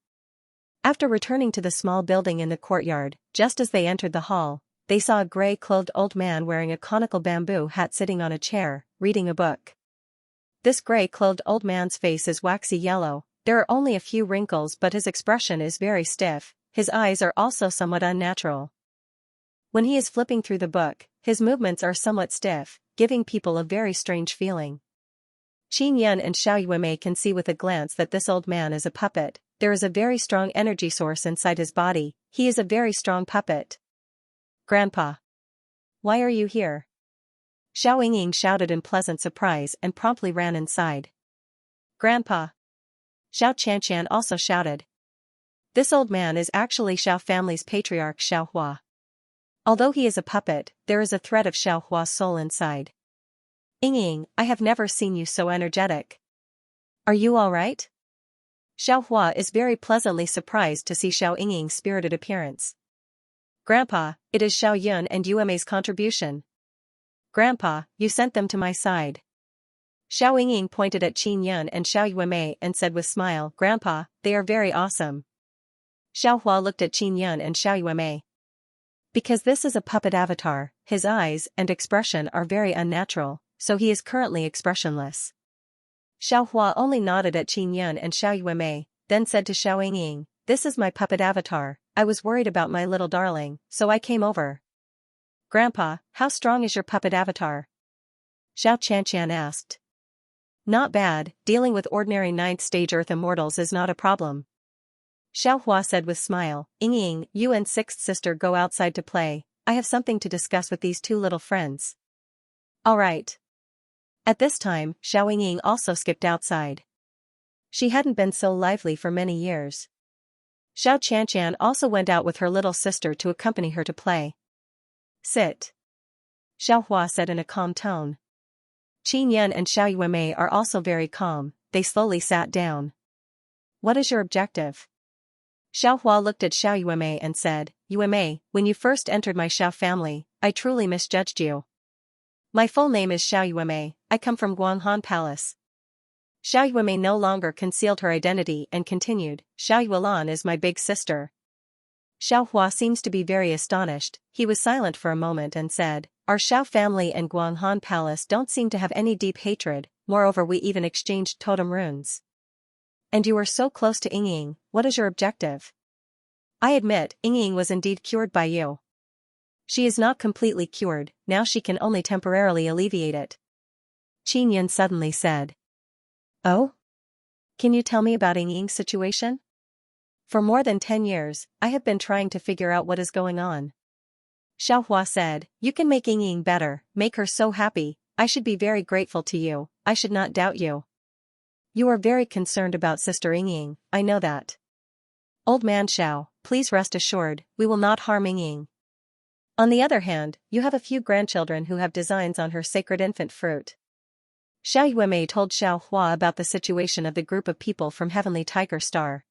After returning to the small building in the courtyard, just as they entered the hall, they saw a gray-clothed old man wearing a conical bamboo hat sitting on a chair, reading a book. This gray-clothed old man's face is waxy yellow, there are only a few wrinkles but his expression is very stiff, his eyes are also somewhat unnatural. When he is flipping through the book, his movements are somewhat stiff, giving people a very strange feeling. Qin Yun and Xiao Yuemei can see with a glance that this old man is a puppet, there is a very strong energy source inside his body, he is a very strong puppet. Grandpa. Why are you here? Xiao Yingying shouted in pleasant surprise and promptly ran inside. Grandpa. Xiao Qianxian also shouted. This old man is actually Xiao family's patriarch Xiao Hua. Although he is a puppet, there is a thread of Xiao Hua's soul inside. Yingying, I have never seen you so energetic. Are you all right? Xiao Hua is very pleasantly surprised to see Xiao Yingying's spirited appearance. Grandpa, it is Xiao Yun and Yuemei's contribution. Grandpa, you sent them to my side. Xiao Yingying pointed at Qin Yun and Xiao Yuemei and said with smile, Grandpa, they are very awesome. Xiao Hua looked at Qin Yun and Xiao Yuemei. Because this is a puppet avatar, his eyes and expression are very unnatural, so he is currently expressionless. Xiao Hua only nodded at Qin Yun and Xiao Yuemei, then said to Xiao Yingying, this is my puppet avatar, I was worried about my little darling, so I came over. Grandpa, how strong is your puppet avatar? Xiao Qianxian asked. Not bad, dealing with ordinary 9th stage Earth Immortals is not a problem. Xiao Hua said with smile, Yingying, you and 6th sister go outside to play, I have something to discuss with these 2 little friends. Alright. At this time, Xiao Yingying also skipped outside. She hadn't been so lively for many years. Xiao Qianxian also went out with her little sister to accompany her to play. Sit. Xiao Hua said in a calm tone. Qin Yun and Xiao Yuemei are also very calm, they slowly sat down. What is your objective? Xiao Hua looked at Xiao Yuemei and said, Yuemei, when you first entered my Xiao family, I truly misjudged you. My full name is Xiao Yuemei, I come from Guanghan Palace. Xiao Yuemei no longer concealed her identity and continued, Xiao Yuelan is my big sister. Xiao Hua seems to be very astonished. He was silent for a moment and said, our Xiao family and Guanghan Palace don't seem to have any deep hatred, moreover we even exchanged totem runes. And you are so close to Yingying, what is your objective? I admit, Yingying was indeed cured by you. She is not completely cured, now she can only temporarily alleviate it. Qin Yin suddenly said. Oh? Can you tell me about Yingying's situation? For more than 10 years, I have been trying to figure out what is going on. Xiao Hua said, you can make Yingying better, make her so happy, I should be very grateful to you, I should not doubt you. You are very concerned about Sister Yingying, I know that. Old man Xiao, please rest assured, we will not harm Yingying. On the other hand, you have a few grandchildren who have designs on her sacred infant fruit. Xiao Yuemei told Xiao Hua about the situation of the group of people from Heavenly Tiger Star.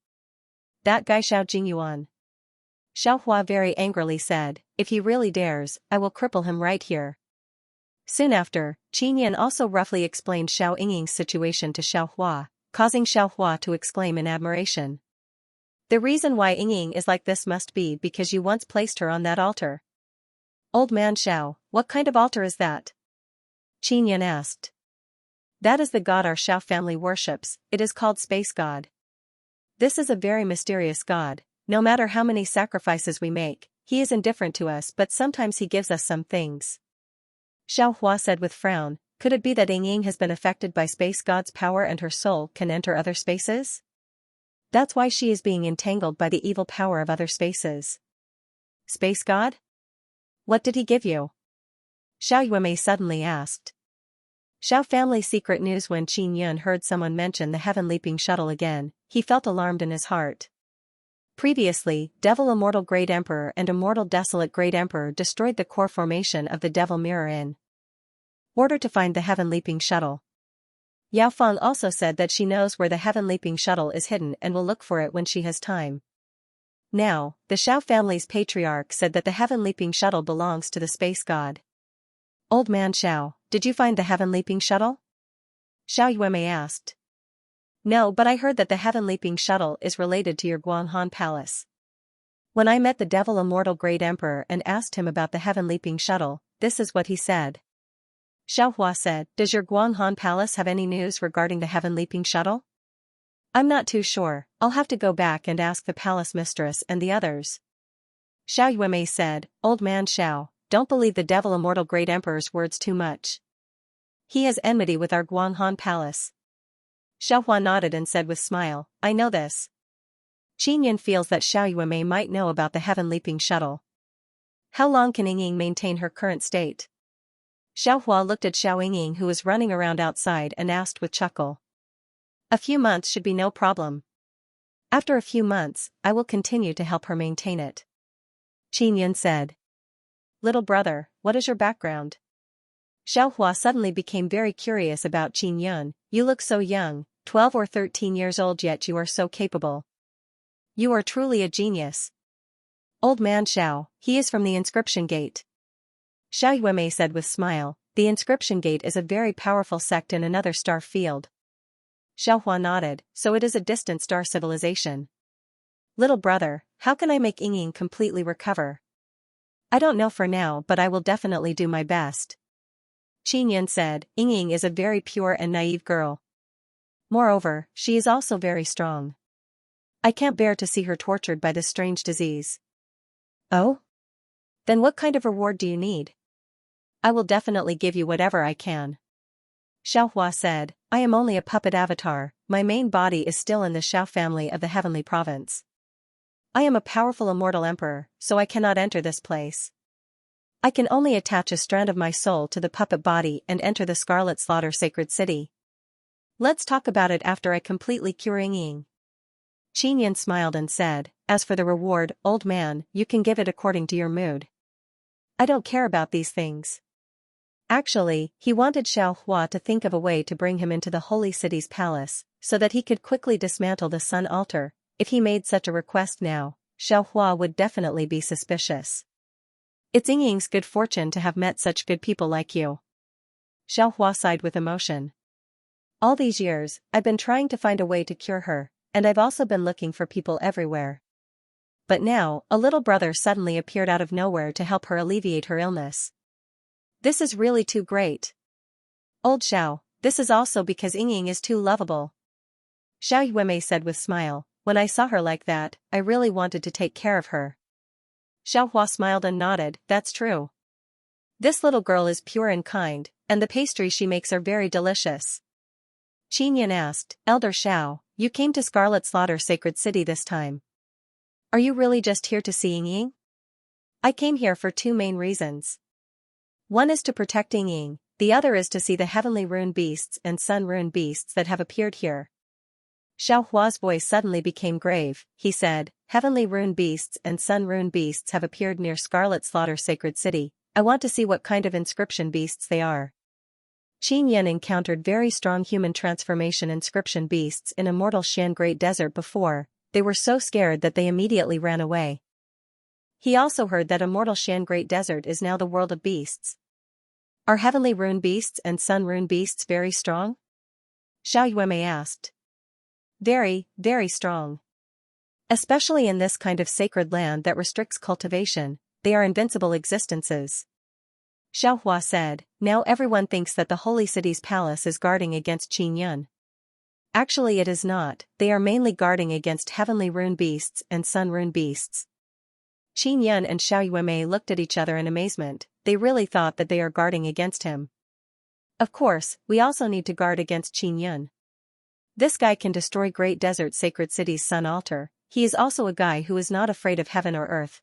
That guy Xiao Jingyuan. Xiao Hua very angrily said, if he really dares, I will cripple him right here. Soon after, Qin Yin also roughly explained Xiao Yingying's situation to Xiao Hua, causing Xiao Hua to exclaim in admiration. The reason why Yingying is like this must be because you once placed her on that altar. Old man Xiao, what kind of altar is that? Qin Yin asked. That is the god our Xiao family worships, it is called Space God. This is a very mysterious god, no matter how many sacrifices we make, he is indifferent to us but sometimes he gives us some things. Xiao Hua said with frown, could it be that Yingying has been affected by Space God's power and her soul can enter other spaces? That's why she is being entangled by the evil power of other spaces. Space God? What did he give you? Xiao Yuemei suddenly asked. Xiao family secret news. When Qin Yun heard someone mention the heaven leaping shuttle again, he felt alarmed in his heart. Previously, Devil Immortal Great Emperor and Immortal Desolate Great Emperor destroyed the core formation of the Devil Mirror in order to find the heaven leaping shuttle. Yao Feng also said that she knows where the heaven leaping shuttle is hidden and will look for it when she has time. Now, the Xiao family's patriarch said that the heaven leaping shuttle belongs to the space god. Old man Xiao, did you find the heaven leaping shuttle? Xiao Yuemei asked. No, but I heard that the heaven leaping shuttle is related to your Guanghan Palace. When I met the Devil Immortal Great Emperor and asked him about the heaven leaping shuttle, this is what he said. Xiao Hua said, does your Guanghan Palace have any news regarding the heaven leaping shuttle? I'm not too sure, I'll have to go back and ask the palace mistress and the others. Xiao Yuemei said, Old man Xiao, don't believe the Devil Immortal Great Emperor's words too much. He has enmity with our Guanghan Palace. Xiao Hua nodded and said with smile, I know this. Qin Yin feels that Xiao Yuemei might know about the heaven leaping shuttle. How long can Yingying maintain her current state? Xiao Hua looked at Xiao Yingying who was running around outside and asked with chuckle. A few months should be no problem. After a few months, I will continue to help her maintain it. Qin Yin said. Little brother, what is your background? Xiao Hua suddenly became very curious about Qin Yun. You look so young, 12 or 13 years old, yet you are so capable. You are truly a genius. Old man Xiao, he is from the Inscription Gate. Xiao Yuemei said with smile, the Inscription Gate is a very powerful sect in another star field. Xiao Hua nodded, so it is a distant star civilization. Little brother, how can I make Yingying completely recover? I don't know for now, but I will definitely do my best. Qin Yin said, Yingying is a very pure and naive girl. Moreover, she is also very strong. I can't bear to see her tortured by this strange disease. Oh? Then what kind of reward do you need? I will definitely give you whatever I can. Xiao Hua said, I am only a puppet avatar, my main body is still in the Xiao family of the Heavenly Province. I am a powerful immortal emperor, so I cannot enter this place. I can only attach a strand of my soul to the puppet body and enter the Scarlet Slaughter Sacred City. Let's talk about it after I completely cure Yingying. Qin Yin smiled and said, as for the reward, old man, you can give it according to your mood. I don't care about these things. Actually, he wanted Xiao Hua to think of a way to bring him into the Holy City's palace, so that he could quickly dismantle the sun altar. If he made such a request now, Xiao Hua would definitely be suspicious. It's Yingying's good fortune to have met such good people like you. Xiao Hua sighed with emotion. All these years, I've been trying to find a way to cure her, and I've also been looking for people everywhere. But now, a little brother suddenly appeared out of nowhere to help her alleviate her illness. This is really too great. Old Xiao, this is also because Ying is too lovable. Xiao Yuemei said with smile, when I saw her like that, I really wanted to take care of her. Xiao Hua smiled and nodded, that's true. This little girl is pure and kind, and the pastries she makes are very delicious. Qin Yan asked, Elder Xiao, you came to Scarlet Slaughter Sacred City this time. Are you really just here to see Ying? I came here for two main reasons. One is to protect Ying, the other is to see the heavenly rune beasts and sun rune beasts that have appeared here. Xiao Hua's voice suddenly became grave. He said, heavenly rune beasts and sun rune beasts have appeared near Scarlet Slaughter Sacred City. I want to see what kind of inscription beasts they are. Qin Yan encountered very strong human transformation inscription beasts in Immortal Xian Great Desert before. They were so scared that they immediately ran away. He also heard that Immortal Xian Great Desert is now the world of beasts. Are heavenly rune beasts and sun rune beasts very strong? Xiao Yuemei asked. Very, very strong. Especially in this kind of sacred land that restricts cultivation, they are invincible existences. Xiao Hua said, now everyone thinks that the Holy City's palace is guarding against Qin Yan. Actually it is not, they are mainly guarding against heavenly rune beasts and sun rune beasts. Qin Yan and Xiao Yuemei looked at each other in amazement, they really thought that they are guarding against him. Of course, we also need to guard against Qin Yan. This guy can destroy Great Desert Sacred City's sun altar, he is also a guy who is not afraid of heaven or earth.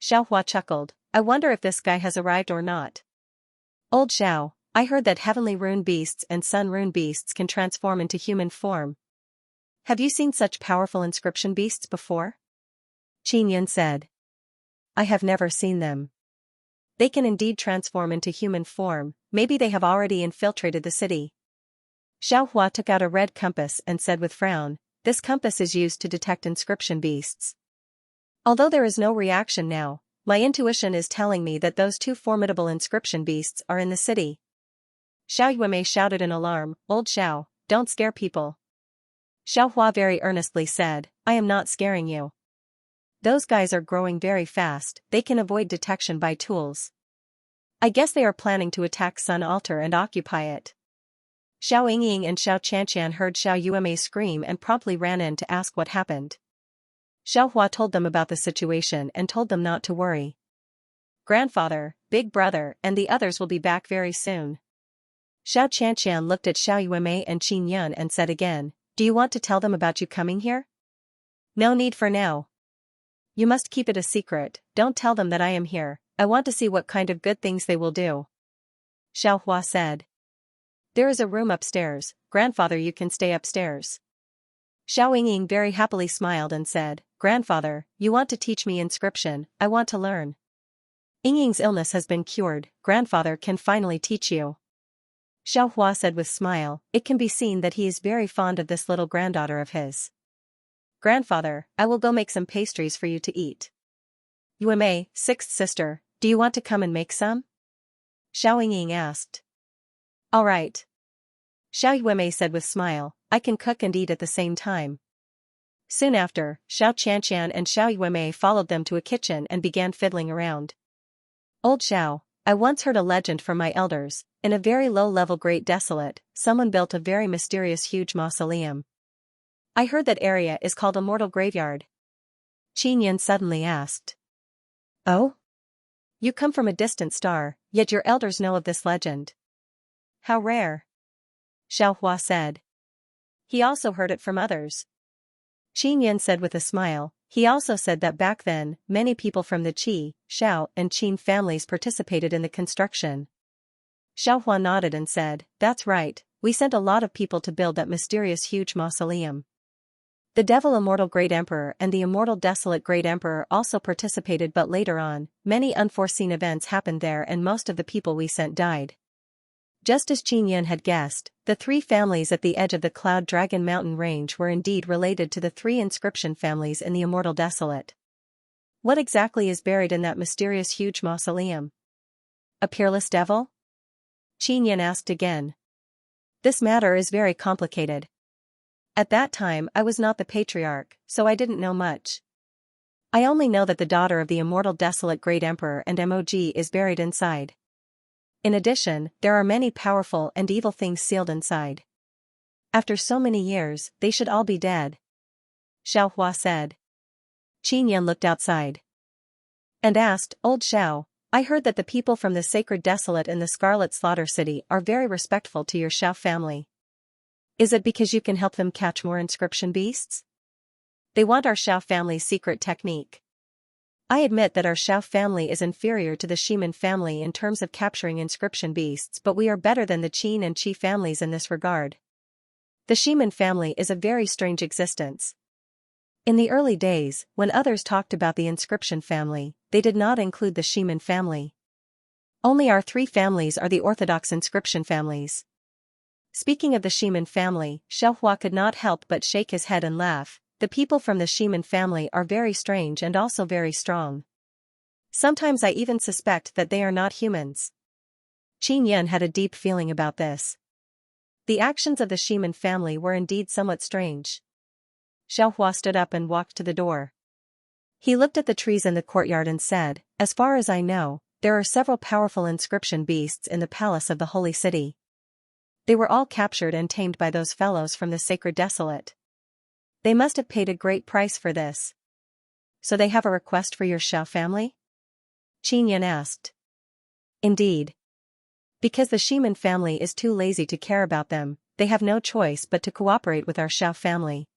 Xiao Hua chuckled, I wonder if this guy has arrived or not. Old Xiao, I heard that heavenly rune beasts and sun rune beasts can transform into human form. Have you seen such powerful inscription beasts before? Qin Yan said. I have never seen them. They can indeed transform into human form, maybe they have already infiltrated the city. Xiao Hua took out a red compass and said with frown, this compass is used to detect inscription beasts. Although there is no reaction now, my intuition is telling me that those two formidable inscription beasts are in the city. Xiao Yuemei shouted in alarm, Old Xiao, don't scare people. Xiao Hua very earnestly said, I am not scaring you. Those guys are growing very fast, they can avoid detection by tools. I guess they are planning to attack Sun Altar and occupy it. Xiao Yingying and Xiao Qianqian heard Xiao Yuemei scream and promptly ran in to ask what happened. Xiao Hua told them about the situation and told them not to worry. Grandfather, Big Brother, and the others will be back very soon. Xiao Qianqian looked at Xiao Yuemei and Qin Yan and said again, do you want to tell them about you coming here? No need for now. You must keep it a secret, don't tell them that I am here, I want to see what kind of good things they will do. Xiao Hua said. There is a room upstairs, grandfather you can stay upstairs. Xiao Yingying very happily smiled and said, Grandfather, you want to teach me inscription, I want to learn. Yingying's illness has been cured, grandfather can finally teach you. Xiao Hua said with smile, it can be seen that he is very fond of this little granddaughter of his. Grandfather, I will go make some pastries for you to eat. Yuemei, sixth sister, do you want to come and make some? Xiao Yingying asked. All right. Xiao Yuemei said with smile, I can cook and eat at the same time. Soon after, Xiao Qianqian and Xiao Yuemei followed them to a kitchen and began fiddling around. Old Xiao, I once heard a legend from my elders, in a very low-level Great Desolate, someone built a very mysterious huge mausoleum. I heard that area is called Immortal Graveyard. Qin Yan suddenly asked. Oh? You come from a distant star, yet your elders know of this legend. How rare. Xiao Hua said. He also heard it from others. Qin Yan said with a smile, he also said that back then, many people from the Qi, Xiao, and Qin families participated in the construction. Xiao Hua nodded and said, that's right, we sent a lot of people to build that mysterious huge mausoleum. The Devil Immortal Great Emperor and the Immortal Desolate Great Emperor also participated, but later on, many unforeseen events happened there and most of the people we sent died. Just as Qin Yan had guessed, the three families at the edge of the Cloud Dragon Mountain range were indeed related to the three inscription families in the Immortal Desolate. What exactly is buried in that mysterious huge mausoleum? A peerless devil? Qin Yan asked again. This matter is very complicated. At that time I was not the patriarch, so I didn't know much. I only know that the daughter of the immortal desolate great emperor and Mog is buried inside. In addition, there are many powerful and evil things sealed inside. After so many years, they should all be dead. Xiaohua said. Qin looked outside and asked, Old Xiao, I heard that the people from the sacred desolate in the Scarlet Slaughter City are very respectful to your Xiao family. Is it because you can help them catch more inscription beasts? They want our Xiao family's secret technique. I admit that our Xiao family is inferior to the Shimin family in terms of capturing inscription beasts, but we are better than the Qin and Qi families in this regard. The Shimin family is a very strange existence. In the early days, when others talked about the inscription family, they did not include the Shimin family. Only our three families are the orthodox inscription families. Speaking of the Shimin family, Xiaohua could not help but shake his head and laugh. The people from the Shimin family are very strange and also very strong. Sometimes I even suspect that they are not humans. Qin had a deep feeling about this. The actions of the Shimin family were indeed somewhat strange. Xiaohua stood up and walked to the door. He looked at the trees in the courtyard and said, As far as I know, there are several powerful inscription beasts in the palace of the holy city. They were all captured and tamed by those fellows from the sacred desolate. They must have paid a great price for this. So they have a request for your Xiao family? Qin asked. Indeed. Because the Shimin family is too lazy to care about them, they have no choice but to cooperate with our Xiao family.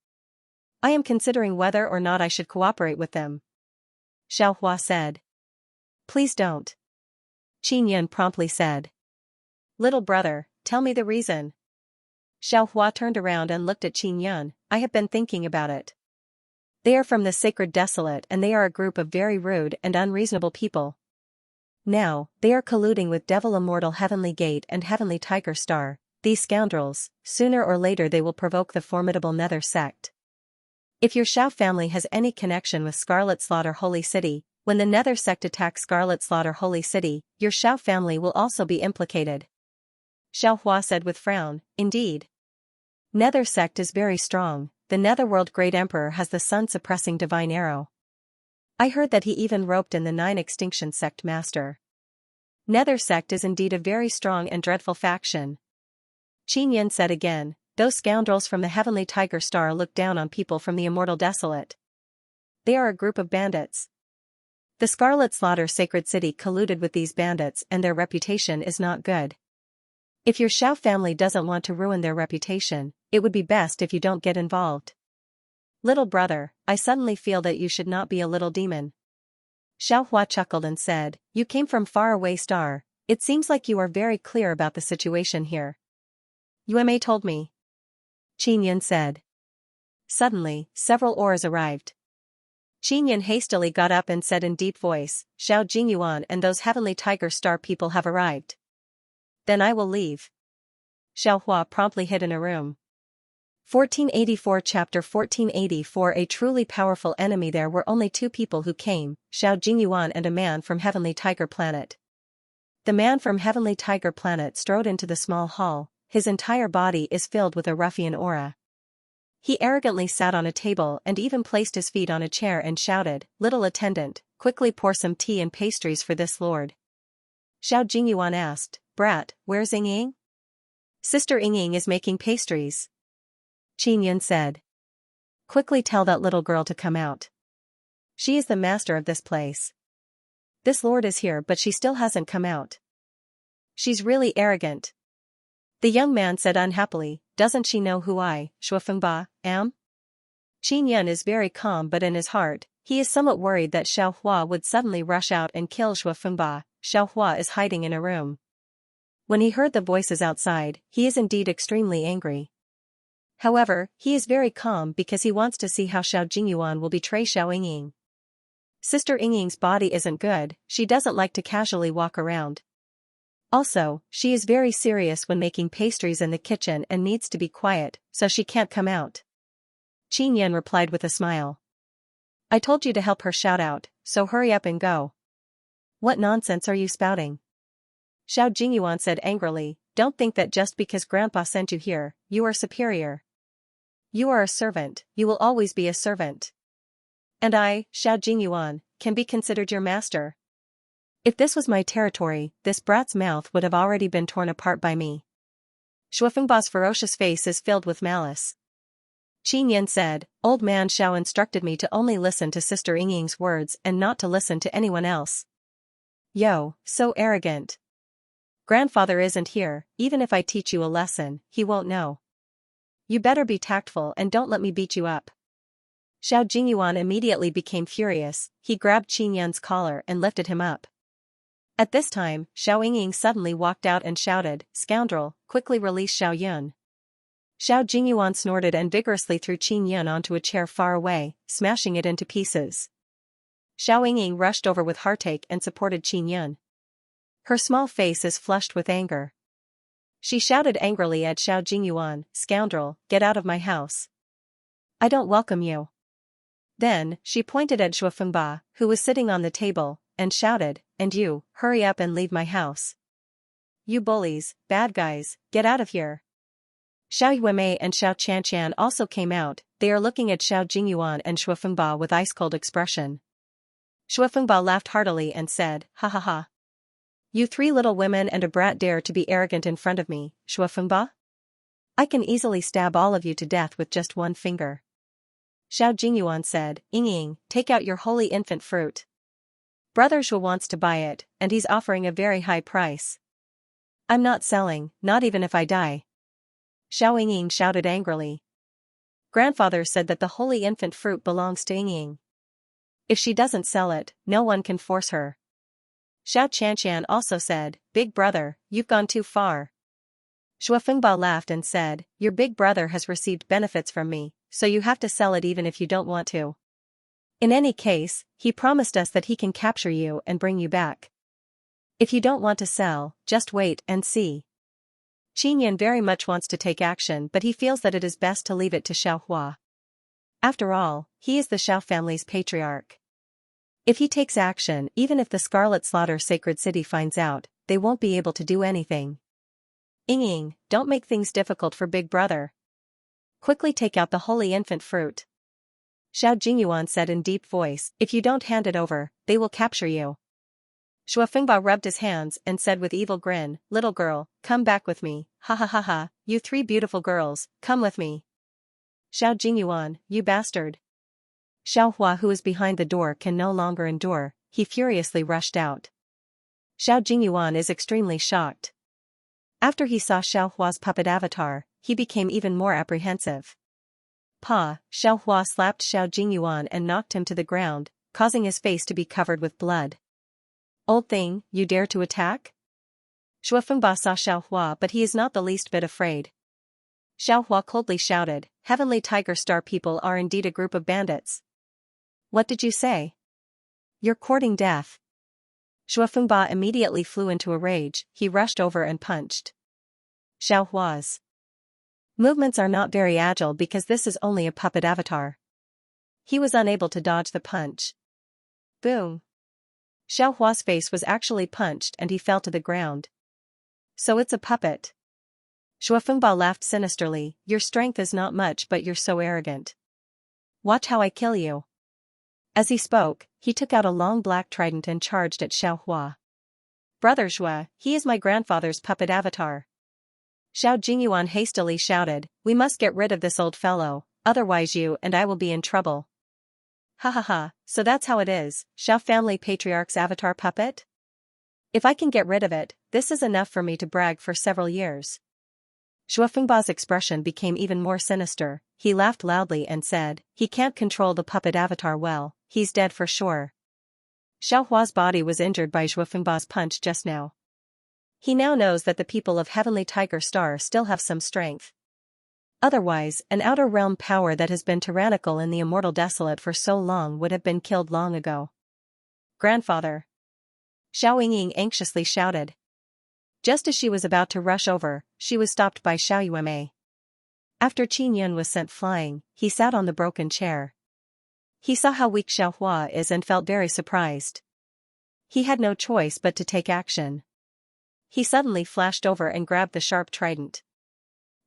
I am considering whether or not I should cooperate with them. Xiaohua said. Please don't. Qin promptly said. Little brother, tell me the reason. Xiaohua turned around and looked at Qin. I have been thinking about it. They are from the sacred desolate and they are a group of very rude and unreasonable people. Now, they are colluding with Devil Immortal Heavenly Gate and Heavenly Tiger Star. These scoundrels, sooner or later they will provoke the formidable Nether sect. If your Xiao family has any connection with Scarlet Slaughter Holy City, when the Nether sect attacks Scarlet Slaughter Holy City, your Xiao family will also be implicated. Xiaohua said with frown, Indeed. Nether sect is very strong. The Netherworld Great Emperor has the sun-suppressing divine arrow. I heard that he even roped in the 9 Extinction Sect Master. Nether sect is indeed a very strong and dreadful faction. Qin said again, Those scoundrels from the Heavenly Tiger Star look down on people from the Immortal Desolate. They are a group of bandits. The Scarlet Slaughter Sacred City colluded with these bandits and their reputation is not good. If your Xiao family doesn't want to ruin their reputation, it would be best if you don't get involved. Little brother, I suddenly feel that you should not be a little demon. Xiaohua chuckled and said, You came from far away star, it seems like you are very clear about the situation here. Yueme told me. Qin said. Suddenly, several oars arrived. Qin hastily got up and said in deep voice, Xiao Jingyuan and those Heavenly Tiger Star people have arrived. Then I will leave. Xiaohua promptly hid in a room. 1484 Chapter 1484 A truly powerful enemy. There were only two people who came, Xiao Jingyuan and a man from Heavenly Tiger Planet. The man from Heavenly Tiger Planet strode into the small hall, his entire body is filled with a ruffian aura. He arrogantly sat on a table and even placed his feet on a chair and shouted, Little attendant, quickly pour some tea and pastries for this lord. Xiao Jingyuan asked, Brat, where's Ying? Sister Ying is making pastries. Qin said. Quickly tell that little girl to come out. She is the master of this place. This lord is here but she still hasn't come out. She's really arrogant. The young man said unhappily, Doesn't she know who I, Shuofengba, am? Qin is very calm but in his heart, he is somewhat worried that Xiaohua would suddenly rush out and kill Shuofengba. Xiaohua is hiding in a room. When he heard the voices outside, he is indeed extremely angry. However, he is very calm because he wants to see how Xiao Jingyuan will betray Xiao Ying. Sister Ying's body isn't good, she doesn't like to casually walk around. Also, she is very serious when making pastries in the kitchen and needs to be quiet, so she can't come out. Qin replied with a smile. I told you to help her shout out, so hurry up and go. What nonsense are you spouting? Xiao Jingyuan said angrily, don't think that just because Grandpa sent you here, you are superior. You are a servant, you will always be a servant. And I, Xiao Jingyuan, can be considered your master. If this was my territory, this brat's mouth would have already been torn apart by me. Shuifengba's ferocious face is filled with malice. Qin Yan said, Old man Xiao instructed me to only listen to Sister Yingying's words and not to listen to anyone else. Yo, so arrogant. Grandfather isn't here, even if I teach you a lesson, he won't know. You better be tactful and don't let me beat you up. Xiao Jingyuan immediately became furious, he grabbed Qin Yan's collar and lifted him up. At this time, Xiao Yingying suddenly walked out and shouted, Scoundrel, quickly release Xiao Yun. Xiao Jingyuan snorted and vigorously threw Qin Yan onto a chair far away, smashing it into pieces. Xiao Yingying rushed over with heartache and supported Qin Yan. Her small face is flushed with anger. She shouted angrily at Xiao Jingyuan, Scoundrel, get out of my house. I don't welcome you. Then, she pointed at Shuifengba, who was sitting on the table, and shouted, And you, hurry up and leave my house. You bullies, bad guys, get out of here. Xiao Yuemei and Xiao Qianxian also came out, they are looking at Xiao Jingyuan and Shuifengba with ice-cold expression. Shuifengba laughed heartily and said, Ha ha ha. You 3 little women and a brat dare to be arrogant in front of me, Shuifengba? I can easily stab all of you to death with just one finger. Xiao Jingyuan said, Yingying, take out your holy infant fruit. Brother Shu wants to buy it, and he's offering a very high price. I'm not selling, not even if I die. Xiao Yingying shouted angrily. Grandfather said that the holy infant fruit belongs to Yingying. If she doesn't sell it, no one can force her. Xiao Qianxian also said, Big brother, you've gone too far. Shuifengba laughed and said, Your big brother has received benefits from me, so you have to sell it even if you don't want to. In any case, he promised us that he can capture you and bring you back. If you don't want to sell, just wait and see. Qin Yan very much wants to take action, but he feels that it is best to leave it to Xiao Hua. After all, he is the Xiao family's patriarch. If he takes action, even if the Scarlet Slaughter Sacred City finds out, they won't be able to do anything. Yingying, don't make things difficult for Big Brother. Quickly take out the holy infant fruit. Xiao Jingyuan said in deep voice, If you don't hand it over, they will capture you. Shuifengba rubbed his hands and said with evil grin, Little girl, come back with me, ha ha ha ha, you 3 beautiful girls, come with me. Xiao Jingyuan, you bastard. Xiao Hua, who is behind the door, can no longer endure, he furiously rushed out. Xiao Jingyuan is extremely shocked. After he saw Xiao Hua's puppet avatar, he became even more apprehensive. Pa, Xiao Hua slapped Xiao Jingyuan and knocked him to the ground, causing his face to be covered with blood. Old thing, you dare to attack? Shuifengba saw Xiao Hua, but he is not the least bit afraid. Xiao Hua coldly shouted, Heavenly Tiger Star people are indeed a group of bandits. What did you say? You're courting death. Shuifengba immediately flew into a rage, he rushed over and punched. Xiao Hua's movements are not very agile because this is only a puppet avatar. He was unable to dodge the punch. Boom. Xiao Hua's face was actually punched and he fell to the ground. So it's a puppet. Shuifengba laughed sinisterly, Your strength is not much but you're so arrogant. Watch how I kill you. As he spoke, he took out a long black trident and charged at Xiao Hua. Brother Xue, he is my grandfather's puppet avatar. Xiao Jingyuan hastily shouted, We must get rid of this old fellow, otherwise you and I will be in trouble. Ha ha ha, so that's how it is, Xiao family patriarch's avatar puppet? If I can get rid of it, this is enough for me to brag for several years. Shuifengba's expression became even more sinister, he laughed loudly and said, He can't control the puppet avatar well, he's dead for sure. Xiao Hua's body was injured by Shuifengba's punch just now. He now knows that the people of Heavenly Tiger Star still have some strength. Otherwise, an outer realm power that has been tyrannical in the immortal desolate for so long would have been killed long ago. Grandfather. Xiao Yingying anxiously shouted. Just as she was about to rush over, she was stopped by Xiao Yuemei. After Qin Yan was sent flying, he sat on the broken chair. He saw how weak Xiao Hua is and felt very surprised. He had no choice but to take action. he suddenly flashed over and grabbed the sharp trident.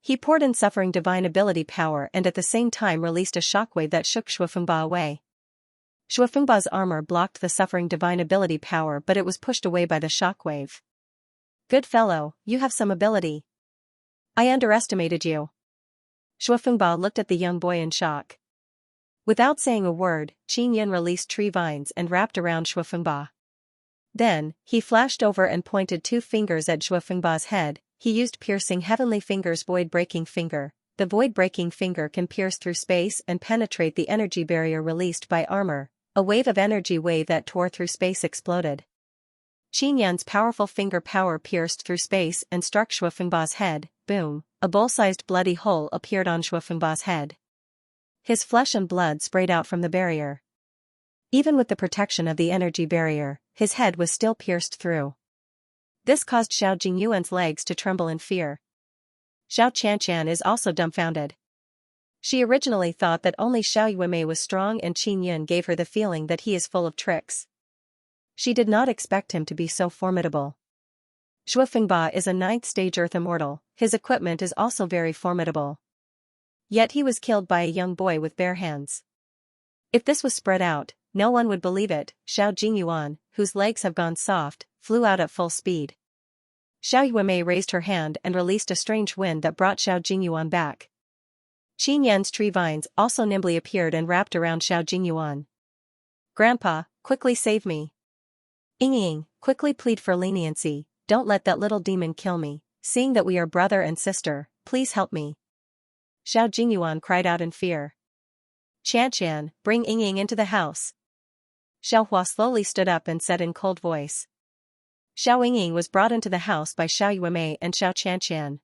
He poured in suffering divine ability power and at the same time released a shockwave that shook Shuofengba away. Shuofengba's armor blocked the suffering divine ability power, but it was pushed away by the shockwave. Good fellow, you have some ability. I underestimated you. Shuofengba looked at the young boy in shock. Without saying a word, Qin Yin released tree vines and wrapped around Shuofengba. Then, he flashed over and pointed 2 fingers at Shuofengba's head. He used piercing heavenly fingers void-breaking finger. The void-breaking finger can pierce through space and penetrate the energy barrier released by armor. A wave of energy wave that tore through space exploded. Qin Yan's powerful finger power pierced through space and struck Shuofengba's head. Boom, a bowl-sized bloody hole appeared on Shuofengba's head. His flesh and blood sprayed out from the barrier. Even with the protection of the energy barrier, his head was still pierced through. This caused Xiao Jingyuan's legs to tremble in fear. Xiao Qianxian is also dumbfounded. She originally thought that only Xiao Yuemei was strong and Qin Yin gave her the feeling that he is full of tricks. She did not expect him to be so formidable. Shuofengba is a 9th stage Earth Immortal, his equipment is also very formidable. Yet he was killed by a young boy with bare hands. If this was spread out, no one would believe it. Xiao Jingyuan, whose legs have gone soft, flew out at full speed. Xiao Yuemei raised her hand and released a strange wind that brought Xiao Jingyuan back. Qin Yan's tree vines also nimbly appeared and wrapped around Xiao Jingyuan. Grandpa, quickly save me. Ying, quickly plead for leniency, don't let that little demon kill me, seeing that we are brother and sister, please help me. Xiao Jingyuan cried out in fear. Qianxian, bring Ying into the house. Xiao Hua slowly stood up and said in cold voice. Xiao Ying was brought into the house by Xiao Yuemei and Xiao Qianxian.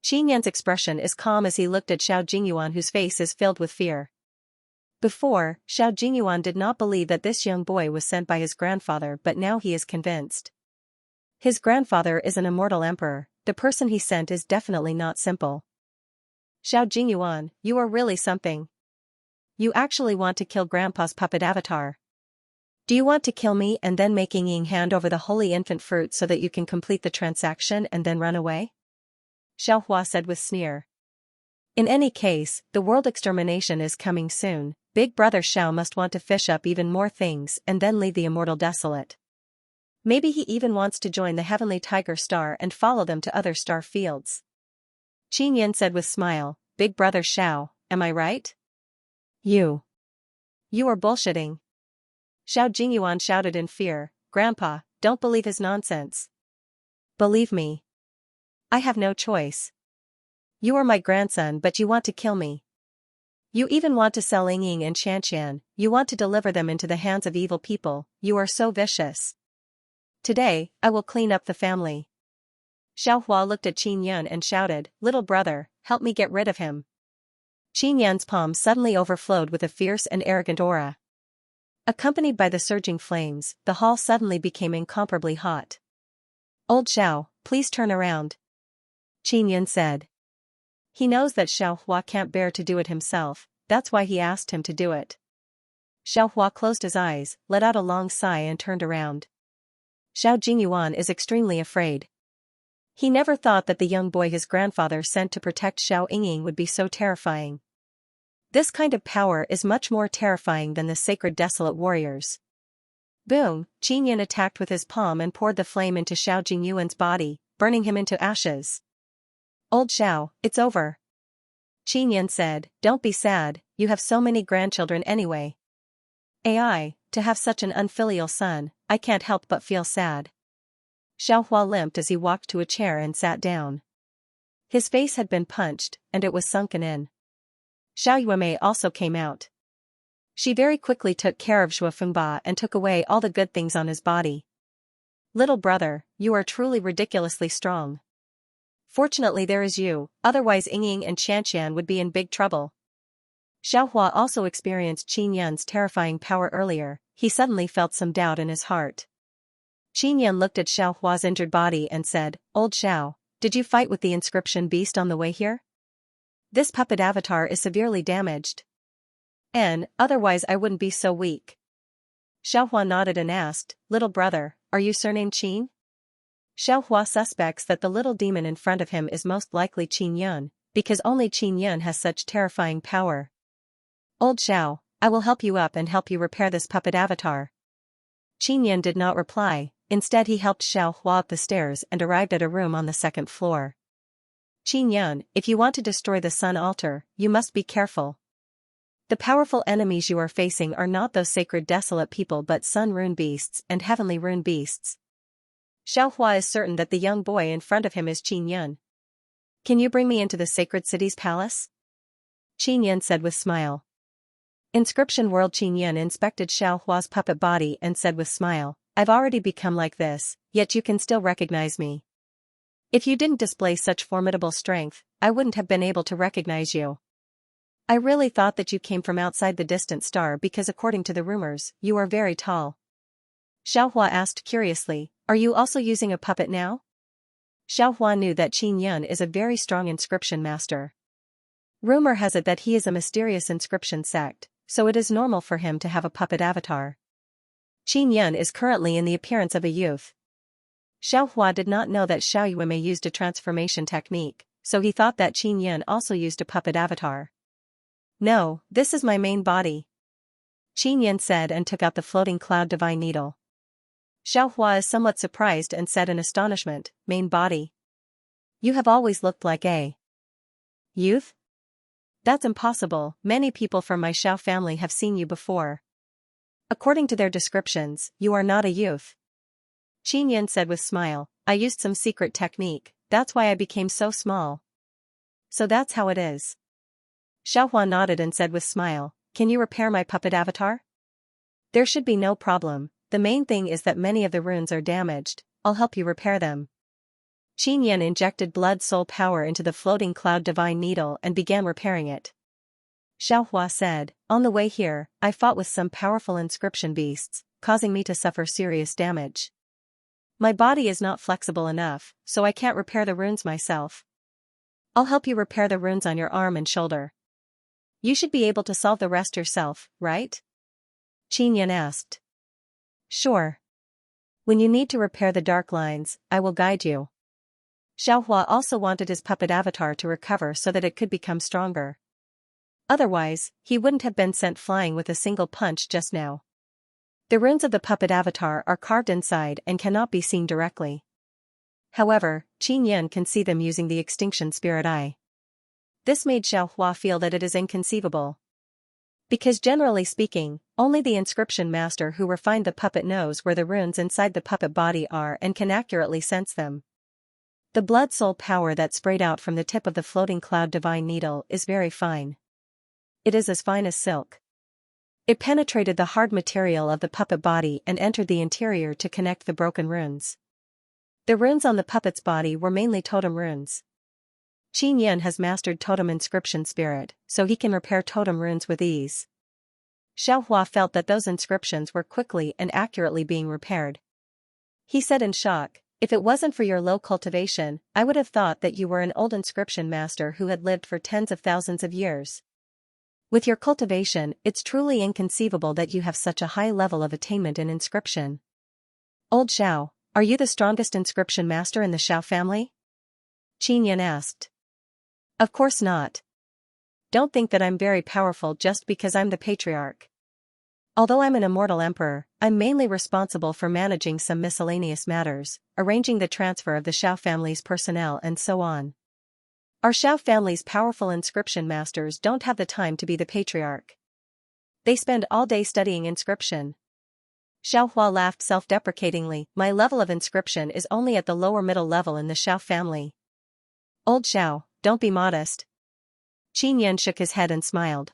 Qin Yan's expression is calm as he looked at Xiao Jingyuan, whose face is filled with fear. Before, Xiao Jingyuan did not believe that this young boy was sent by his grandfather, but now he is convinced. His grandfather is an immortal emperor, the person he sent is definitely not simple. Xiao Jingyuan, you are really something. You actually want to kill Grandpa's puppet avatar. Do you want to kill me and then make Ying hand over the holy infant fruit so that you can complete the transaction and then run away? Xiao Hua said with sneer. In any case, the world extermination is coming soon. Big brother Xiao must want to fish up even more things and then leave the immortal desolate. Maybe he even wants to join the heavenly tiger star and follow them to other star fields. Qin Yin said with smile, Big brother Xiao, am I right? You are bullshitting. Xiao Jingyuan shouted in fear, Grandpa, don't believe his nonsense. Believe me. I have no choice. You are my grandson, but you want to kill me. You even want to sell Ying and Qianxian, you want to deliver them into the hands of evil people, you are so vicious. Today, I will clean up the family. Xiao Hua looked at Qin Yan and shouted, Little brother, help me get rid of him. Qin Yan's palm suddenly overflowed with a fierce and arrogant aura. Accompanied by the surging flames, the hall suddenly became incomparably hot. Old Xiao, please turn around. Qin Yan said. He knows that Xiao Hua can't bear to do it himself, that's why he asked him to do it. Xiao Hua closed his eyes, let out a long sigh and turned around. Xiao Jingyuan is extremely afraid. He never thought that the young boy his grandfather sent to protect Xiao Ying would be so terrifying. This kind of power is much more terrifying than the sacred desolate warriors. Boom, Qin Yan attacked with his palm and poured the flame into Xiao Jingyuan's body, burning him into ashes. Old Xiao, it's over. Qin Yan said, don't be sad, you have so many grandchildren anyway. AI, to have such an unfilial son, I can't help but feel sad. Xiao Hua limped as he walked to a chair and sat down. His face had been punched, and it was sunken in. Xiao Yuemei also came out. She very quickly took care of Shuofengba and took away all the good things on his body. Little brother, you are truly ridiculously strong. Fortunately there is you, otherwise Ying and Qianxian would be in big trouble. Xiao Hua also experienced Qin Yan's terrifying power earlier, he suddenly felt some doubt in his heart. Qin Yan looked at Xiao Hua's injured body and said, Old Xiao, did you fight with the inscription beast on the way here? This puppet avatar is severely damaged. Otherwise I wouldn't be so weak. Xiao Hua nodded and asked, Little brother, are you surnamed Qin? Xiaohua suspects that the little demon in front of him is most likely Qin Yun, because only Qin Yun has such terrifying power. Old Xiao, I will help you up and help you repair this puppet avatar. Qin Yun did not reply, instead he helped Xiaohua up the stairs and arrived at a room on the second floor. Qin Yun, if you want to destroy the sun altar, you must be careful. The powerful enemies you are facing are not those sacred desolate people but sun rune beasts and heavenly rune beasts. Xiaohua is certain that the young boy in front of him is Qin Yun. Can you bring me into the sacred city's palace? Qin Yun said with smile. Inscription World. Qin Yun inspected Xiaohua's puppet body and said with smile, I've already become like this, yet you can still recognize me. If you didn't display such formidable strength, I wouldn't have been able to recognize you. I really thought that you came from outside the distant star because according to the rumors, you are very tall. Xiaohua asked curiously, are you also using a puppet now? Xiaohua knew that Qin Yun is a very strong inscription master. Rumor has it that he is a mysterious inscription sect, so it is normal for him to have a puppet avatar. Qin Yun is currently in the appearance of a youth. Xiaohua did not know that Xiao Yuemei used a transformation technique, so he thought that Qin Yun also used a puppet avatar. No, this is my main body. Qin Yun said and took out the floating cloud divine needle. Xiaohua is somewhat surprised and said in astonishment, main body. You have always looked like a youth? That's impossible, many people from my Xiao family have seen you before. According to their descriptions, you are not a youth. Qin Yun said with smile, I used some secret technique, that's why I became so small. So that's how it is. Xiaohua nodded and said with smile, can you repair my puppet avatar? There should be no problem, the main thing is that many of the runes are damaged, I'll help you repair them. Qin Yun injected blood soul power into the floating cloud divine needle and began repairing it. Xiaohua said, on the way here, I fought with some powerful inscription beasts, causing me to suffer serious damage. My body is not flexible enough, so I can't repair the runes myself. I'll help you repair the runes on your arm and shoulder. You should be able to solve the rest yourself, right? Qin Yun asked. Sure. When you need to repair the dark lines, I will guide you. Xiaohua also wanted his puppet avatar to recover so that it could become stronger. Otherwise, he wouldn't have been sent flying with a single punch just now. The runes of the puppet avatar are carved inside and cannot be seen directly. However, Qin Yun can see them using the extinction spirit eye. This made Xiaohua feel that it is inconceivable. Because generally speaking, only the inscription master who refined the puppet knows where the runes inside the puppet body are and can accurately sense them. The blood soul power that sprayed out from the tip of the floating cloud divine needle is very fine. It is as fine as silk. It penetrated the hard material of the puppet body and entered the interior to connect the broken runes. The runes on the puppet's body were mainly totem runes. Qin Yun has mastered totem inscription spirit, so he can repair totem runes with ease. Xiaohua felt that those inscriptions were quickly and accurately being repaired. He said in shock, if it wasn't for your low cultivation, I would have thought that you were an old inscription master who had lived for tens of thousands of years. With your cultivation, it's truly inconceivable that you have such a high level of attainment in inscription. Old Xiao, are you the strongest inscription master in the Xiao family? Qin Yun asked. Of course not. Don't think that I'm very powerful just because I'm the patriarch. Although I'm an immortal emperor, I'm mainly responsible for managing some miscellaneous matters, arranging the transfer of the Xiao family's personnel and so on. Our Xiao family's powerful inscription masters don't have the time to be the patriarch. They spend all day studying inscription. Xiaohua laughed self-deprecatingly, my level of inscription is only at the lower middle level in the Xiao family. Old Xiao, don't be modest. Qin Yun shook his head and smiled.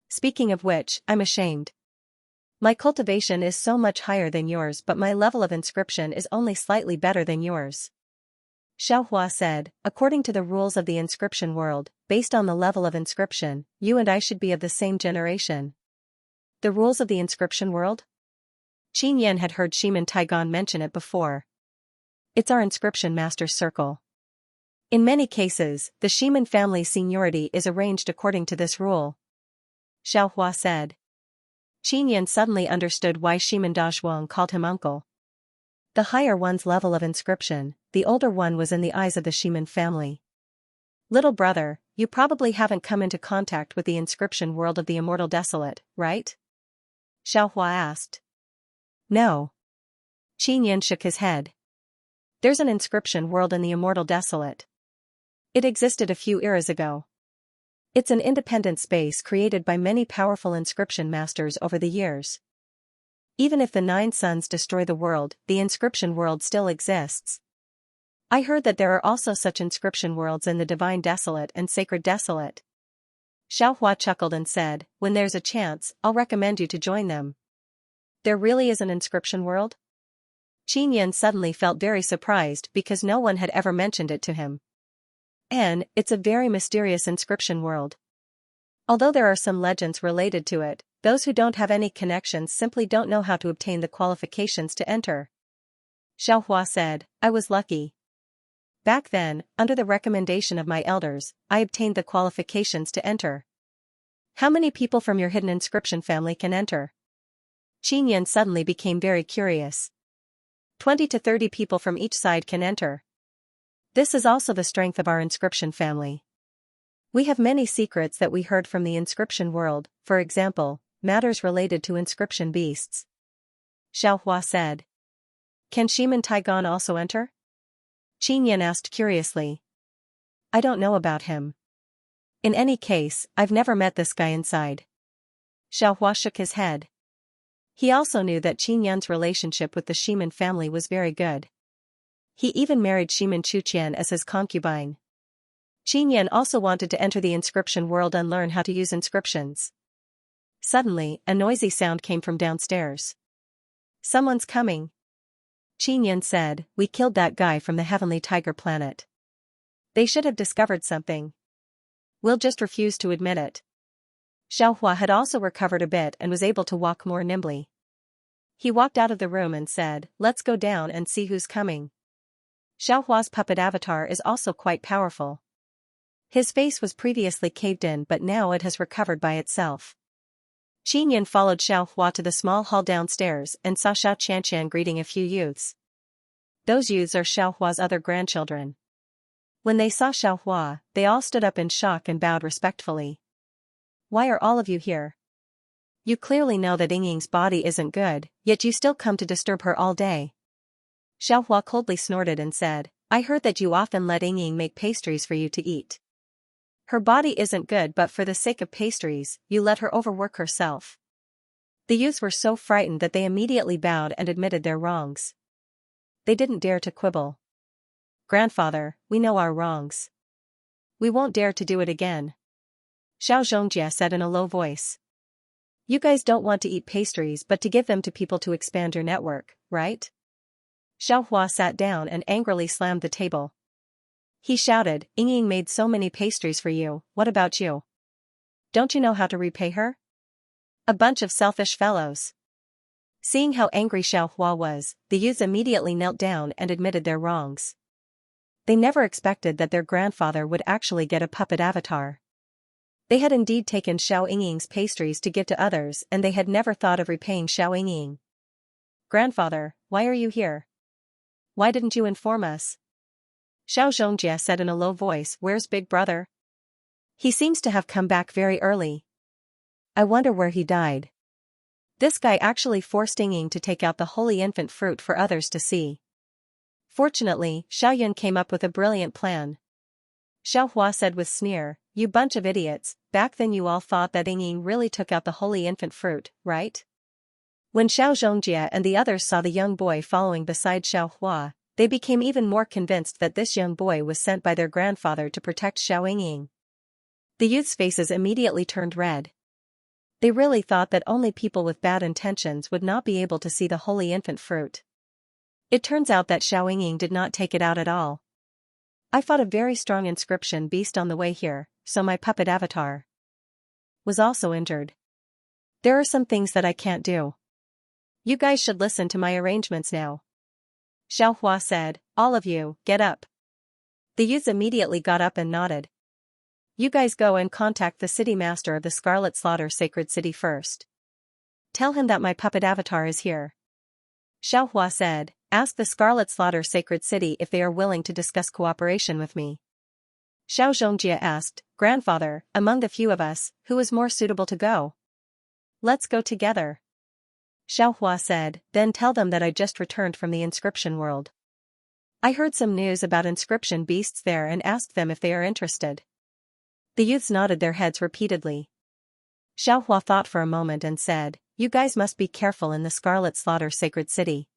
Speaking of which, I'm ashamed. My cultivation is so much higher than yours but my level of inscription is only slightly better than yours. Xiaohua said, according to the rules of the inscription world, based on the level of inscription, you and I should be of the same generation. The rules of the inscription world? Qin Yun had heard Shiman Taigon mention it before. It's our inscription master's circle. In many cases, the Shiman family's seniority is arranged according to this rule. Xiaohua said. Qin Yun suddenly understood why Shiman Dazhuang called him uncle. The higher one's level of inscription, the older one was in the eyes of the Ximen family. Little brother, you probably haven't come into contact with the inscription world of the Immortal Desolate, right? Xiaohua asked. No. Qin Yan shook his head. There's an inscription world in the Immortal Desolate. It existed a few eras ago. It's an independent space created by many powerful inscription masters over the years. Even if the 9 suns destroy the world, the inscription world still exists. I heard that there are also such inscription worlds in the Divine Desolate and Sacred Desolate. Xiaohua chuckled and said, when there's a chance, I'll recommend you to join them. There really is an inscription world? Qin Yan suddenly felt very surprised because no one had ever mentioned it to him. And it's a very mysterious inscription world. Although there are some legends related to it, those who don't have any connections simply don't know how to obtain the qualifications to enter. Xiaohua said, I was lucky. Back then, under the recommendation of my elders, I obtained the qualifications to enter. How many people from your hidden inscription family can enter? Qin Yan suddenly became very curious. 20 to 30 people from each side can enter. This is also the strength of our inscription family. We have many secrets that we heard from the inscription world, for example, matters related to inscription beasts. Xiaohua said. Can Ximen Taigan also enter? Qin Yan asked curiously. I don't know about him. In any case, I've never met this guy inside. Xiaohua shook his head. He also knew that Qin Yan's relationship with the Ximen family was very good. He even married Ximen Chuqian as his concubine. Qin Yan also wanted to enter the inscription world and learn how to use inscriptions. Suddenly, a noisy sound came from downstairs. Someone's coming. Qin Yan said, we killed that guy from the Heavenly Tiger planet. They should have discovered something. We'll just refuse to admit it. Xiaohua had also recovered a bit and was able to walk more nimbly. He walked out of the room and said, let's go down and see who's coming. Xiaohua's puppet avatar is also quite powerful. His face was previously caved in but now it has recovered by itself. Qin Yan followed Xiaohua to the small hall downstairs and saw Xianxia greeting a few youths. Those youths are Xiaohua's other grandchildren. When they saw Xiaohua, they all stood up in shock and bowed respectfully. Why are all of you here? You clearly know that Yingying's body isn't good, yet you still come to disturb her all day. Xiaohua coldly snorted and said, I heard that you often let Yingying make pastries for you to eat. Her body isn't good but for the sake of pastries, you let her overwork herself. The youths were so frightened that they immediately bowed and admitted their wrongs. They didn't dare to quibble. Grandfather, we know our wrongs. We won't dare to do it again. Xianxia said in a low voice. You guys don't want to eat pastries but to give them to people to expand your network, right? Xiaohua sat down and angrily slammed the table. He shouted, Yingying made so many pastries for you, what about you? Don't you know how to repay her? A bunch of selfish fellows. Seeing how angry Xiaohua was, the youths immediately knelt down and admitted their wrongs. They never expected that their grandfather would actually get a puppet avatar. They had indeed taken Xiao Yingying's pastries to give to others and they had never thought of repaying Xiao Yingying. Grandfather, why are you here? Why didn't you inform us? Xianxia said in a low voice, where's Big Brother? He seems to have come back very early. I wonder where he died. This guy actually forced Yingying to take out the holy infant fruit for others to see. Fortunately, Xiaoyun came up with a brilliant plan. Xiaohua said with sneer, you bunch of idiots, back then you all thought that Yingying really took out the holy infant fruit, right? When Xianxia and the others saw the young boy following beside Xiaohua, they became even more convinced that this young boy was sent by their grandfather to protect Xiao Yingying. The youths' faces immediately turned red. They really thought that only people with bad intentions would not be able to see the holy infant fruit. It turns out that Xiao Yingying did not take it out at all. I fought a very strong inscription beast on the way here, so my puppet avatar was also injured. There are some things that I can't do. You guys should listen to my arrangements now. Xiaohua said, all of you, get up. The youths immediately got up and nodded. You guys go and contact the city master of the Scarlet Slaughter Sacred City first. Tell him that my puppet avatar is here. Xiaohua said, Ask the Scarlet Slaughter Sacred City if they are willing to discuss cooperation with me. Xianxia asked, Grandfather, among the few of us, who is more suitable to go? Let's go together. Xiaohua said, then tell them that I just returned from the inscription world. I heard some news about inscription beasts there and asked them if they are interested. The youths nodded their heads repeatedly. Xiaohua thought for a moment and said, you guys must be careful in the Scarlet Slaughter Sacred City.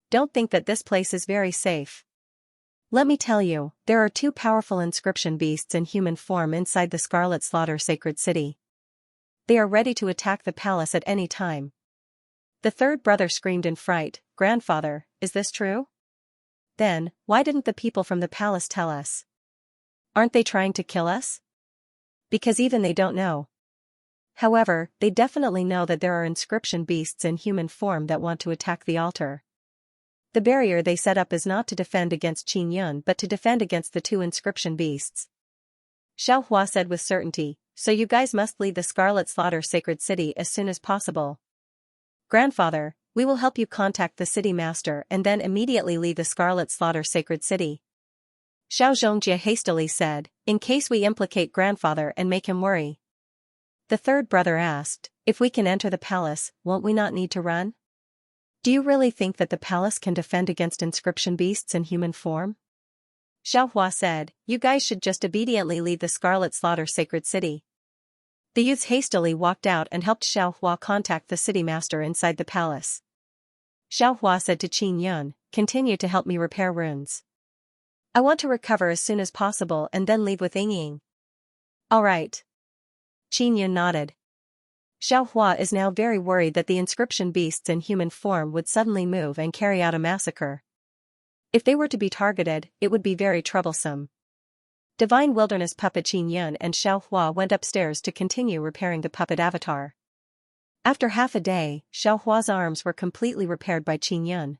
Don't think that this place is very safe. Let me tell you, there are 2 powerful inscription beasts in human form inside the Scarlet Slaughter Sacred City. They are ready to attack the palace at any time. The third brother screamed in fright, Grandfather, is this true? Then, why didn't the people from the palace tell us? Aren't they trying to kill us? Because even they don't know. However, they definitely know that there are inscription beasts in human form that want to attack the altar. The barrier they set up is not to defend against Qin Yun but to defend against the 2 inscription beasts. Xiaohua said with certainty, so you guys must leave the Scarlet Slaughter Sacred City as soon as possible. Grandfather, we will help you contact the city master and then immediately leave the Scarlet Slaughter Sacred City. Xianxia hastily said, in case we implicate Grandfather and make him worry. The third brother asked, if we can enter the palace, won't we not need to run? Do you really think that the palace can defend against inscription beasts in human form? Xiaohua said, you guys should just obediently leave the Scarlet Slaughter Sacred City. The youths hastily walked out and helped Xiaohua contact the city master inside the palace. Xiaohua said to Qin Yun, continue to help me repair runes. I want to recover as soon as possible and then leave with Yingying. All right. Qin Yun nodded. Xiaohua is now very worried that the inscription beasts in human form would suddenly move and carry out a massacre. If they were to be targeted, it would be very troublesome. Divine Wilderness Puppet Qin Yun and Xiaohua went upstairs to continue repairing the puppet avatar. After half a day, Xiaohua's arms were completely repaired by Qin Yun.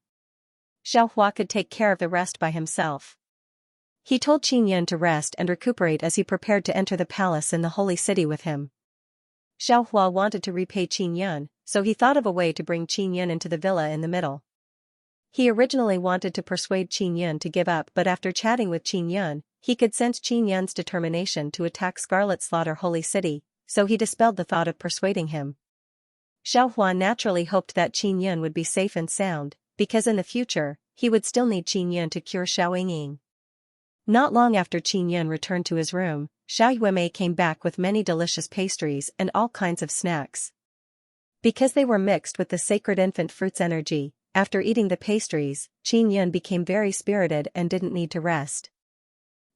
Xiaohua could take care of the rest by himself. He told Qin Yun to rest and recuperate as he prepared to enter the palace in the holy city with him. Xiaohua wanted to repay Qin Yun, so he thought of a way to bring Qin Yun into the villa in the middle. He originally wanted to persuade Qin Yun to give up, but after chatting with Qin Yun, he could sense Qin Yun's determination to attack Scarlet Slaughter Holy City, so he dispelled the thought of persuading him. Xiaohua naturally hoped that Qin Yun would be safe and sound, because in the future, he would still need Qin Yun to cure Xiao Yingying. Not long after Qin Yun returned to his room, Xiao Yuemei came back with many delicious pastries and all kinds of snacks. Because they were mixed with the sacred infant fruit's energy, after eating the pastries, Qin Yun became very spirited and didn't need to rest.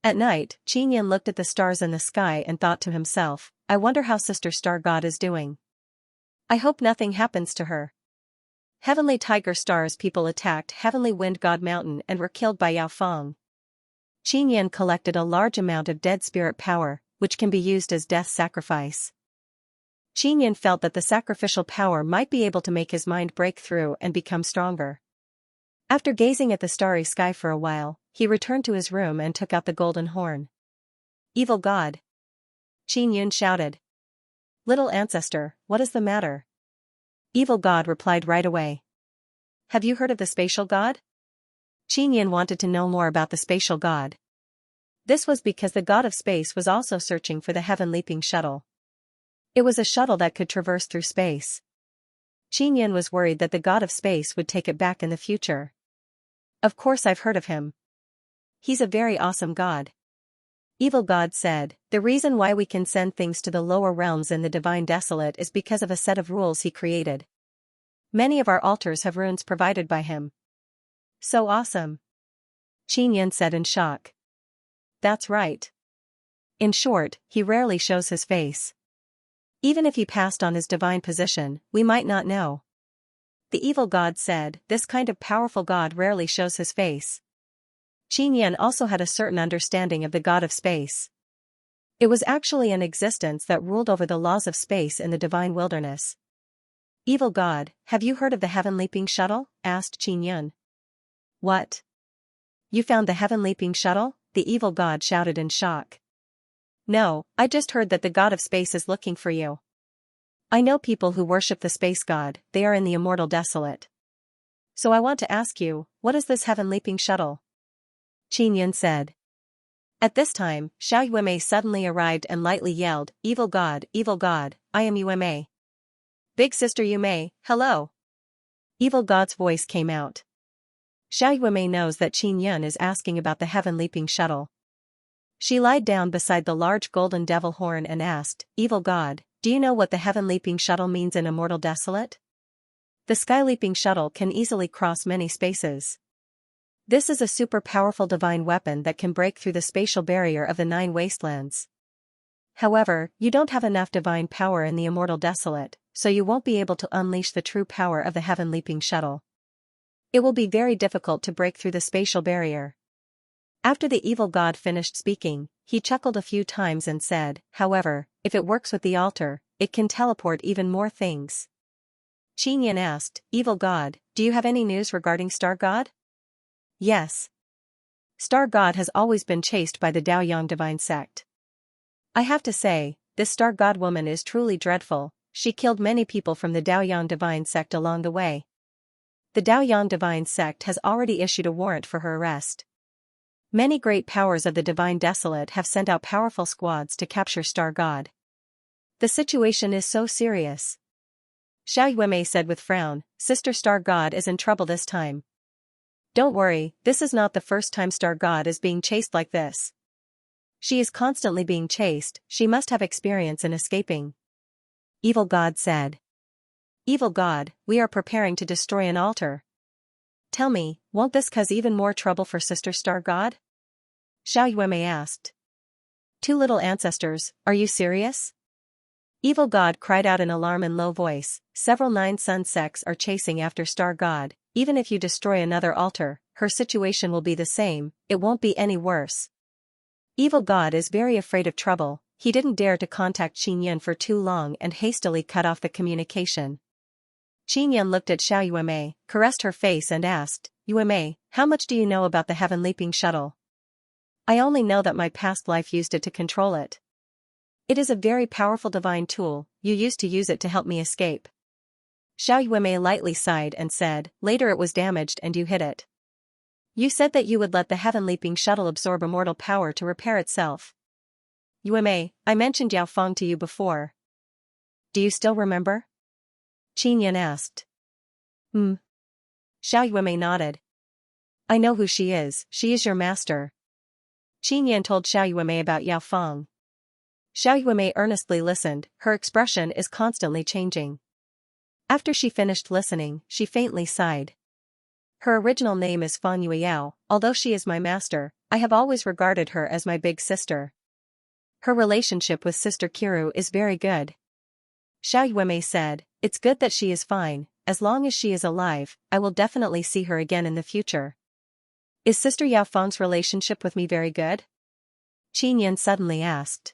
At night, Qin Yun looked at the stars in the sky and thought to himself, I wonder how Sister Star God is doing. I hope nothing happens to her. Heavenly Tiger Star's people attacked Heavenly Wind God Mountain and were killed by Yao Feng. Qin Yun collected a large amount of dead spirit power, which can be used as death sacrifice. Qin Yun felt that the sacrificial power might be able to make his mind break through and become stronger. After gazing at the starry sky for a while, he returned to his room and took out the golden horn. Evil God! Qin Yun shouted. Little ancestor, what is the matter? Evil God replied right away. Have you heard of the spatial god? Qin Yun wanted to know more about the spatial god. This was because the god of space was also searching for the heaven-leaping shuttle. It was a shuttle that could traverse through space. Qin Yun was worried that the god of space would take it back in the future. Of course I've heard of him. He's a very awesome god. Evil God said, the reason why we can send things to the lower realms in the Divine Desolate is because of a set of rules he created. Many of our altars have runes provided by him. So awesome. Qin Yun said in shock. That's right. In short, he rarely shows his face. Even if he passed on his divine position, we might not know. The evil god said, this kind of powerful god rarely shows his face. Qin Yun also had a certain understanding of the god of space. It was actually an existence that ruled over the laws of space in the divine wilderness. Evil god, have you heard of the heaven-leaping shuttle? Asked Qin Yun. What? You found the heaven-leaping shuttle? The evil god shouted in shock. No, I just heard that the god of space is looking for you. I know people who worship the space god, they are in the immortal desolate. So I want to ask you, what is this heaven-leaping shuttle? Qin said. At this time, Xiao Yuemei suddenly arrived and lightly yelled, evil god, I am Yuemei. Big sister Yuemei, hello. Evil god's voice came out. Xiao Yuemei knows that Qin is asking about the heaven-leaping shuttle. She lied down beside the large golden devil horn and asked, evil god, do you know what the heaven-leaping shuttle means in Immortal Desolate? The sky-leaping shuttle can easily cross many spaces. This is a super powerful divine weapon that can break through the spatial barrier of the 9 wastelands. However, you don't have enough divine power in the Immortal Desolate, so you won't be able to unleash the true power of the heaven-leaping shuttle. It will be very difficult to break through the spatial barrier. After the evil god finished speaking, he chuckled a few times and said, however, if it works with the altar, it can teleport even more things. Qin asked, evil god, do you have any news regarding Star God? Yes. Star God has always been chased by the Daoyang divine sect. I have to say, this Star God woman is truly dreadful. She killed many people from the Daoyang divine sect along the way. The Daoyang divine sect has already issued a warrant for her arrest. Many great powers of the Divine Desolate have sent out powerful squads to capture Star God. The situation is so serious. Xiao Yuemei said with frown, Sister Star God is in trouble this time. Don't worry, this is not the first time Star God is being chased like this. She is constantly being chased, she must have experience in escaping. Evil God said. Evil God, we are preparing to destroy an altar. Tell me, won't this cause even more trouble for Sister Star God? Xiao Yuemei asked. 2 little ancestors, are you serious? Evil God cried out in alarm in low voice, several 9 sun sects are chasing after Star God, even if you destroy another altar, her situation will be the same, it won't be any worse. Evil God is very afraid of trouble, he didn't dare to contact Qin for too long and hastily cut off the communication. Qin looked at Xiao Yuemei, caressed her face and asked, Yuemei, how much do you know about the heaven-leaping shuttle? I only know that my past life used it to control it. It is a very powerful divine tool, you used to use it to help me escape. Xiao Yuemei lightly sighed and said, later it was damaged and you hid it. You said that you would let the heaven-leaping shuttle absorb immortal power to repair itself. Yuemei, I mentioned Yao Feng to you before. Do you still remember? Qin asked. Xiao Yuemei nodded. I know who she is your master. Qin told Xiao Yuemei about Yao Feng. Xiao Yuemei earnestly listened, her expression is constantly changing. After she finished listening, she faintly sighed. Her original name is Feng Yueyao, although she is my master, I have always regarded her as my big sister. Her relationship with Sister Kiru is very good. Xiao Yuemei said, it's good that she is fine, as long as she is alive, I will definitely see her again in the future. Is Sister Yao Feng's relationship with me very good? Qin suddenly asked.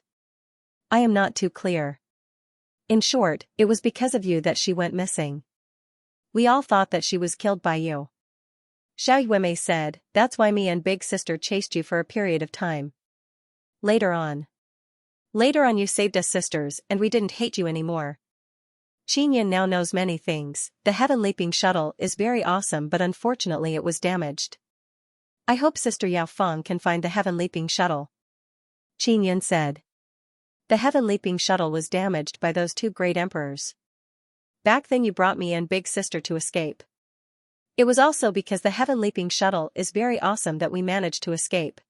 I am not too clear. In short, it was because of you that she went missing. We all thought that she was killed by you. Xiao Yuemei said, that's why me and Big Sister chased you for a period of time. Later on you saved us sisters and we didn't hate you anymore. Qin now knows many things, the heaven-leaping shuttle is very awesome but unfortunately it was damaged. I hope Sister Yao Feng can find the heaven-leaping shuttle. Qin said. The heaven-leaping shuttle was damaged by those 2 great emperors. Back then you brought me and Big Sister to escape. It was also because the heaven-leaping shuttle is very awesome that we managed to escape.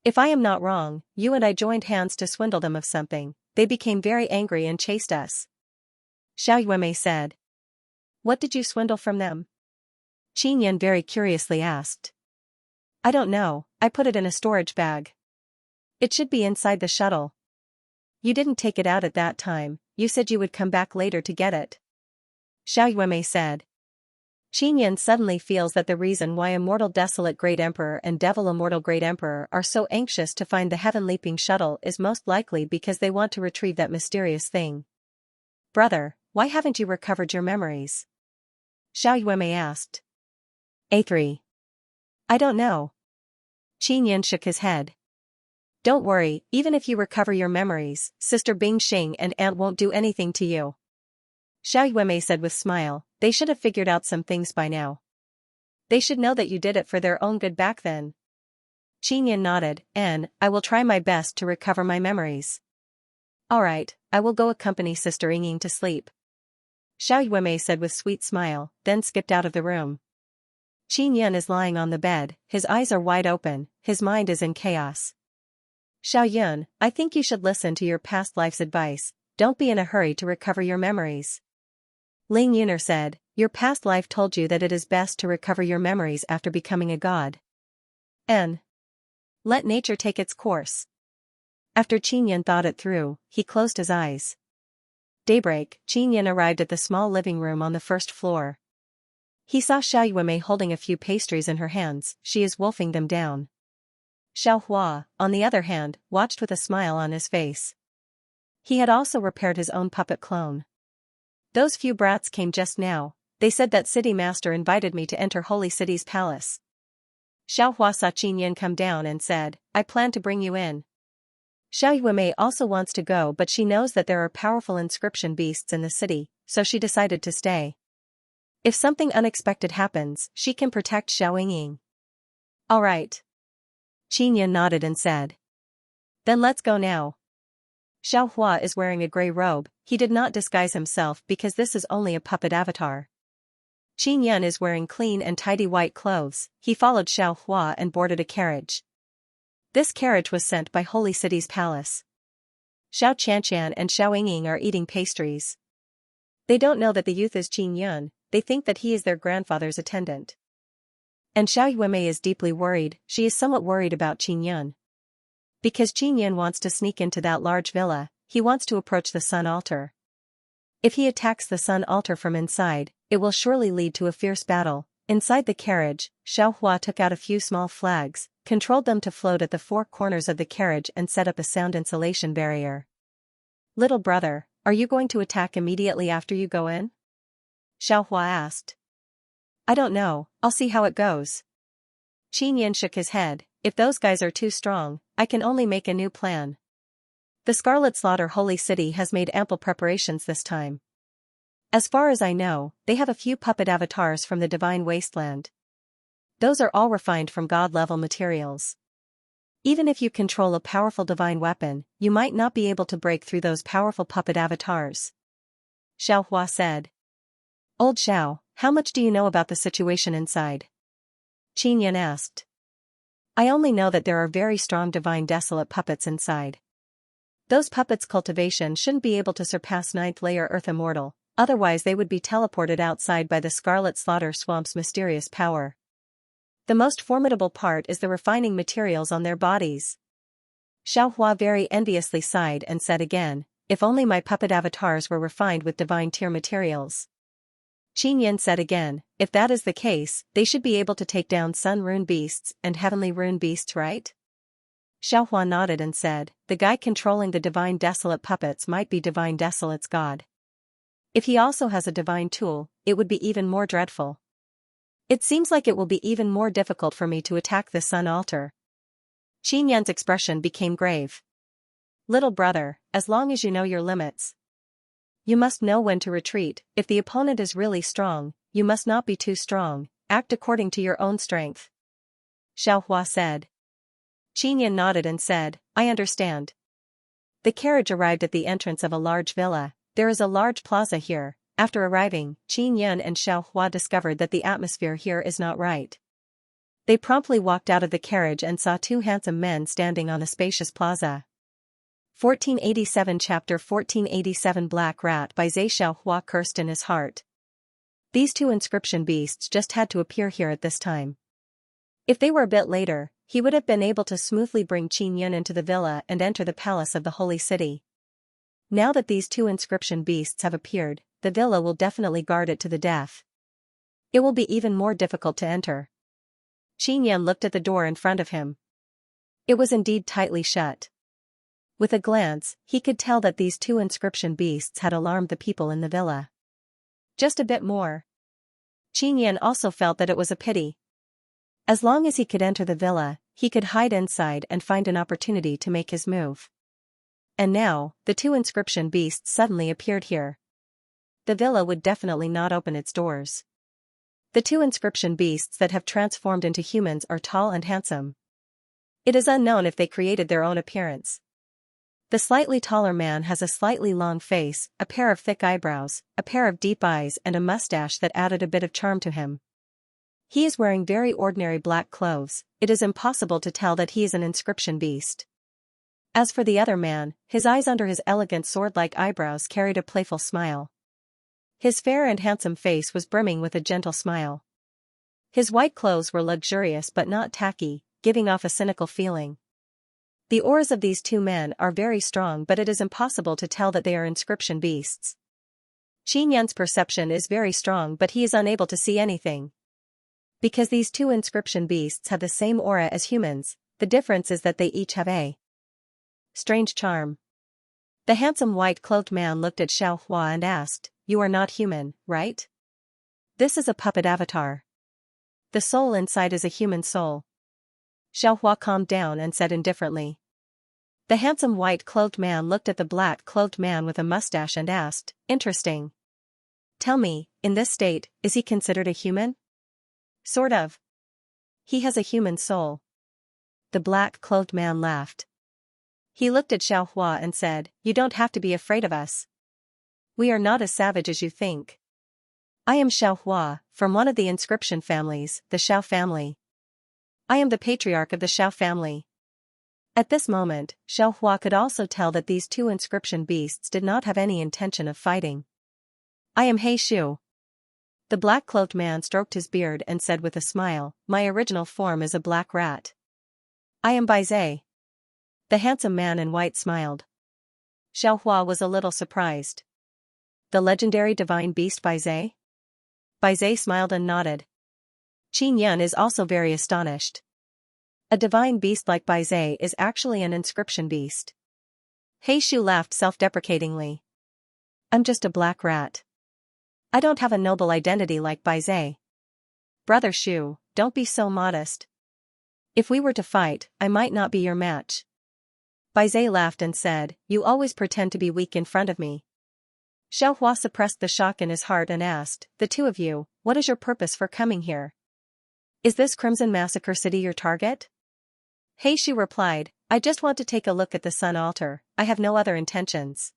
If I am not wrong, you and I joined hands to swindle them of something, they became very angry and chased us. Xiao Yuemei said. What did you swindle from them? Qin very curiously asked. I don't know, I put it in a storage bag. It should be inside the shuttle. You didn't take it out at that time, you said you would come back later to get it. Xiao Yuemei said. Qin suddenly feels that the reason why Immortal Desolate Great Emperor and Devil Immortal Great Emperor are so anxious to find the heaven-leaping shuttle is most likely because they want to retrieve that mysterious thing. Brother, why haven't you recovered your memories? Xiao Yuemei asked. A3. I don't know. Qin shook his head. Don't worry, even if you recover your memories, Sister Bingxing and Aunt won't do anything to you. Xiao Yuemei said with smile, they should have figured out some things by now. They should know that you did it for their own good back then. Qin nodded, and I will try my best to recover my memories. Alright, I will go accompany Sister Yingying to sleep. Xiao Yuemei said with sweet smile, then skipped out of the room. Qin is lying on the bed, his eyes are wide open, his mind is in chaos. Xiao Yun, I think you should listen to your past life's advice, don't be in a hurry to recover your memories. Ling Yuner said, your past life told you that it is best to recover your memories after becoming a god. And let nature take its course. After Qin thought it through, he closed his eyes. Daybreak, Qin arrived at the small living room on the first floor. He saw Xiao Yuemei holding a few pastries in her hands, she is wolfing them down. Xiao Hua, on the other hand, watched with a smile on his face. He had also repaired his own puppet clone. Those few brats came just now, they said that City Master invited me to enter Holy City's palace. Xiao Hua saw Qin come down and said, I plan to bring you in. Xiao Yuemei also wants to go but she knows that there are powerful inscription beasts in the city, so she decided to stay. If something unexpected happens, she can protect Xiao Yingying. Alright. Qin nodded and said. Then let's go now. Xiao Hua is wearing a grey robe, he did not disguise himself because this is only a puppet avatar. Qin is wearing clean and tidy white clothes, he followed Xiao Hua and boarded a carriage. This carriage was sent by Holy City's palace. Xiao Qianxian and Xiao Yingying are eating pastries. They don't know that the youth is Qin, they think that he is their grandfather's attendant. And Xiao Yuemei is deeply worried, she is somewhat worried about Qin. Because Qin wants to sneak into that large villa, he wants to approach the sun altar. If he attacks the sun altar from inside, it will surely lead to a fierce battle. Inside the carriage, Xiao Hua took out a few small flags, controlled them to float at the four corners of the carriage and set up a sound insulation barrier. Little brother, are you going to attack immediately after you go in? Xiao Hua asked. I don't know, I'll see how it goes. Qin shook his head, if those guys are too strong, I can only make a new plan. The Scarlet Slaughter Holy City has made ample preparations this time. As far as I know, they have a few puppet avatars from the Divine Wasteland. Those are all refined from god-level materials. Even if you control a powerful divine weapon, you might not be able to break through those powerful puppet avatars. Xiao Hua said. Old Xiao, how much do you know about the situation inside? Qin asked. I only know that there are very strong divine desolate puppets inside. Those puppets' cultivation shouldn't be able to surpass 9th layer Earth Immortal, otherwise they would be teleported outside by the Scarlet Slaughter Swamp's mysterious power. The most formidable part is the refining materials on their bodies. Xiao Hua very enviously sighed and said again, if only my puppet avatars were refined with divine tier materials. Qin said again, if that is the case, they should be able to take down sun rune beasts and heavenly rune beasts, right? Xiao Hua nodded and said, the guy controlling the divine desolate puppets might be divine desolate's god. If he also has a divine tool, it would be even more dreadful. It seems like it will be even more difficult for me to attack the sun altar. Qin's expression became grave. Little brother, as long as you know your limits. You must know when to retreat, if the opponent is really strong, you must not be too strong, act according to your own strength. Xiao Hua said. Qin nodded and said, I understand. The carriage arrived at the entrance of a large villa, there is a large plaza here. After arriving, Qin and Xiao Hua discovered that the atmosphere here is not right. They promptly walked out of the carriage and saw two handsome men standing on a spacious plaza. 1487 Chapter 1487 Black Rat by Zhe Xiao Hua cursed in his heart. These two inscription beasts just had to appear here at this time. If they were a bit later, he would have been able to smoothly bring Qin into the villa and enter the palace of the Holy City. Now that these two inscription beasts have appeared, the villa will definitely guard it to the death. It will be even more difficult to enter. Qin looked at the door in front of him. It was indeed tightly shut. With a glance, he could tell that these two inscription beasts had alarmed the people in the villa. Just a bit more. Qin also felt that it was a pity. As long as he could enter the villa, he could hide inside and find an opportunity to make his move. And now, the two inscription beasts suddenly appeared here. The villa would definitely not open its doors. The two inscription beasts that have transformed into humans are tall and handsome. It is unknown if they created their own appearance. The slightly taller man has a slightly long face, a pair of thick eyebrows, a pair of deep eyes and a mustache that added a bit of charm to him. He is wearing very ordinary black clothes. It is impossible to tell that he is an inscription beast. As for the other man, his eyes under his elegant sword-like eyebrows carried a playful smile. His fair and handsome face was brimming with a gentle smile. His white clothes were luxurious but not tacky, giving off a cynical feeling. The auras of these two men are very strong, but it is impossible to tell that they are inscription beasts. Qin Yun's perception is very strong, but he is unable to see anything. Because these two inscription beasts have the same aura as humans, the difference is that they each have a strange charm. The handsome white-clothed man looked at Xianxia and asked, "You are not human, right? This is a puppet avatar. The soul inside is a human soul." Xianxia calmed down and said indifferently. The handsome white-clothed man looked at the black-clothed man with a mustache and asked, "Interesting. Tell me, in this state, is he considered a human?" "Sort of. He has a human soul." The black-clothed man laughed. He looked at Xianxia and said, "You don't have to be afraid of us. We are not as savage as you think. I am Xianxia, from one of the inscription families, the Xiao family. I am the patriarch of the Xiao family." At this moment, Xianxia could also tell that these two inscription beasts did not have any intention of fighting. "I am He Shu." The black-cloaked man stroked his beard and said with a smile, "My original form is a black rat." "I am Bai Zai." The handsome man in white smiled. Xianxia was a little surprised. "The legendary divine beast Bai Zai?" Bai Zai smiled and nodded. Qin Yun is also very astonished. A divine beast like Bai Zai is actually an inscription beast. He Shu laughed self-deprecatingly. "I'm just a black rat. I don't have a noble identity like Bai Zai." "Brother Shu, don't be so modest. If we were to fight, I might not be your match." Bai Zai laughed and said, "You always pretend to be weak in front of me." Xianxia suppressed the shock in his heart and asked, "The two of you, what is your purpose for coming here? Is this Crimson Massacre City your target?" He Shu replied, "I just want to take a look at the sun altar, I have no other intentions."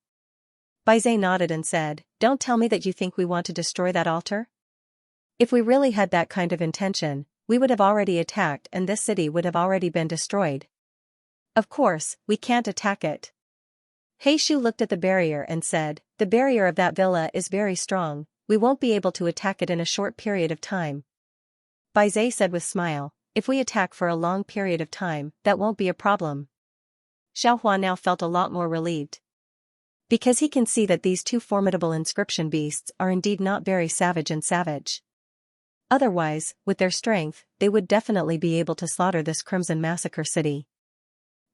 Bai Zai nodded and said, "Don't tell me that you think we want to destroy that altar? If we really had that kind of intention, we would have already attacked and this city would have already been destroyed. Of course, we can't attack it." He Shu looked at the barrier and said, "The barrier of that villa is very strong, we won't be able to attack it in a short period of time." Bai Zai said with smile, "If we attack for a long period of time, that won't be a problem." Xianxia now felt a lot more relieved. Because he can see that these two formidable inscription beasts are indeed not very savage. Otherwise, with their strength, they would definitely be able to slaughter this Crimson Massacre City.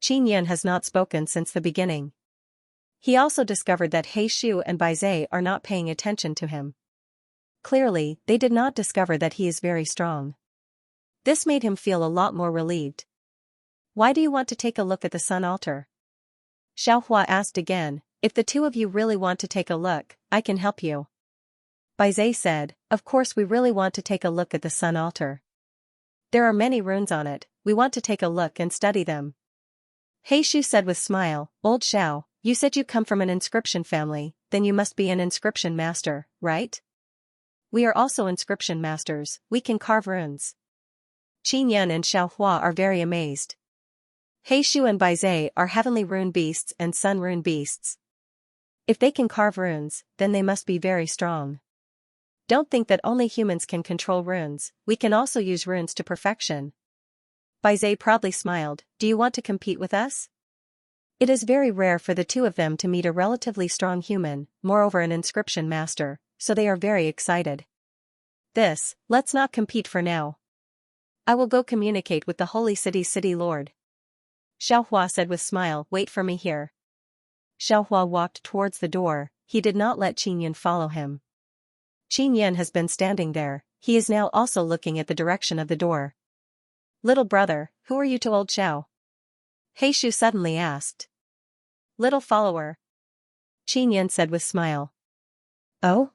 Qin Yun has not spoken since the beginning. He also discovered that He Shu and Bai Zai are not paying attention to him. Clearly, they did not discover that he is very strong. This made him feel a lot more relieved. "Why do you want to take a look at the sun altar?" Xianxia asked again. "If the two of you really want to take a look, I can help you." Bai Zai said, "Of course we really want to take a look at the sun altar. There are many runes on it, we want to take a look and study them." He Shu said with smile, "Old Xiao, you said you come from an inscription family, then you must be an inscription master, right?" "We are also inscription masters, we can carve runes." Qin Yun and Xianxia are very amazed. He Shu and Bai Zai are heavenly rune beasts and sun rune beasts. If they can carve runes, then they must be very strong. Don't think that only humans can control runes, we can also use runes to perfection. Bai Zai proudly smiled, "Do you want to compete with us?" It is very rare for the two of them to meet a relatively strong human, moreover an inscription master, so they are very excited. Let's not compete for now. I will go communicate with the Holy City's city lord." Xianxia said with smile, "Wait for me here." Xianxia walked towards the door, he did not let Qin Yun follow him. Qin Yun has been standing there, he is now also looking at the direction of the door. "Little brother, who are you to old Xiao?" He Shu suddenly asked. "Little follower." Qin Yun said with smile. "Oh?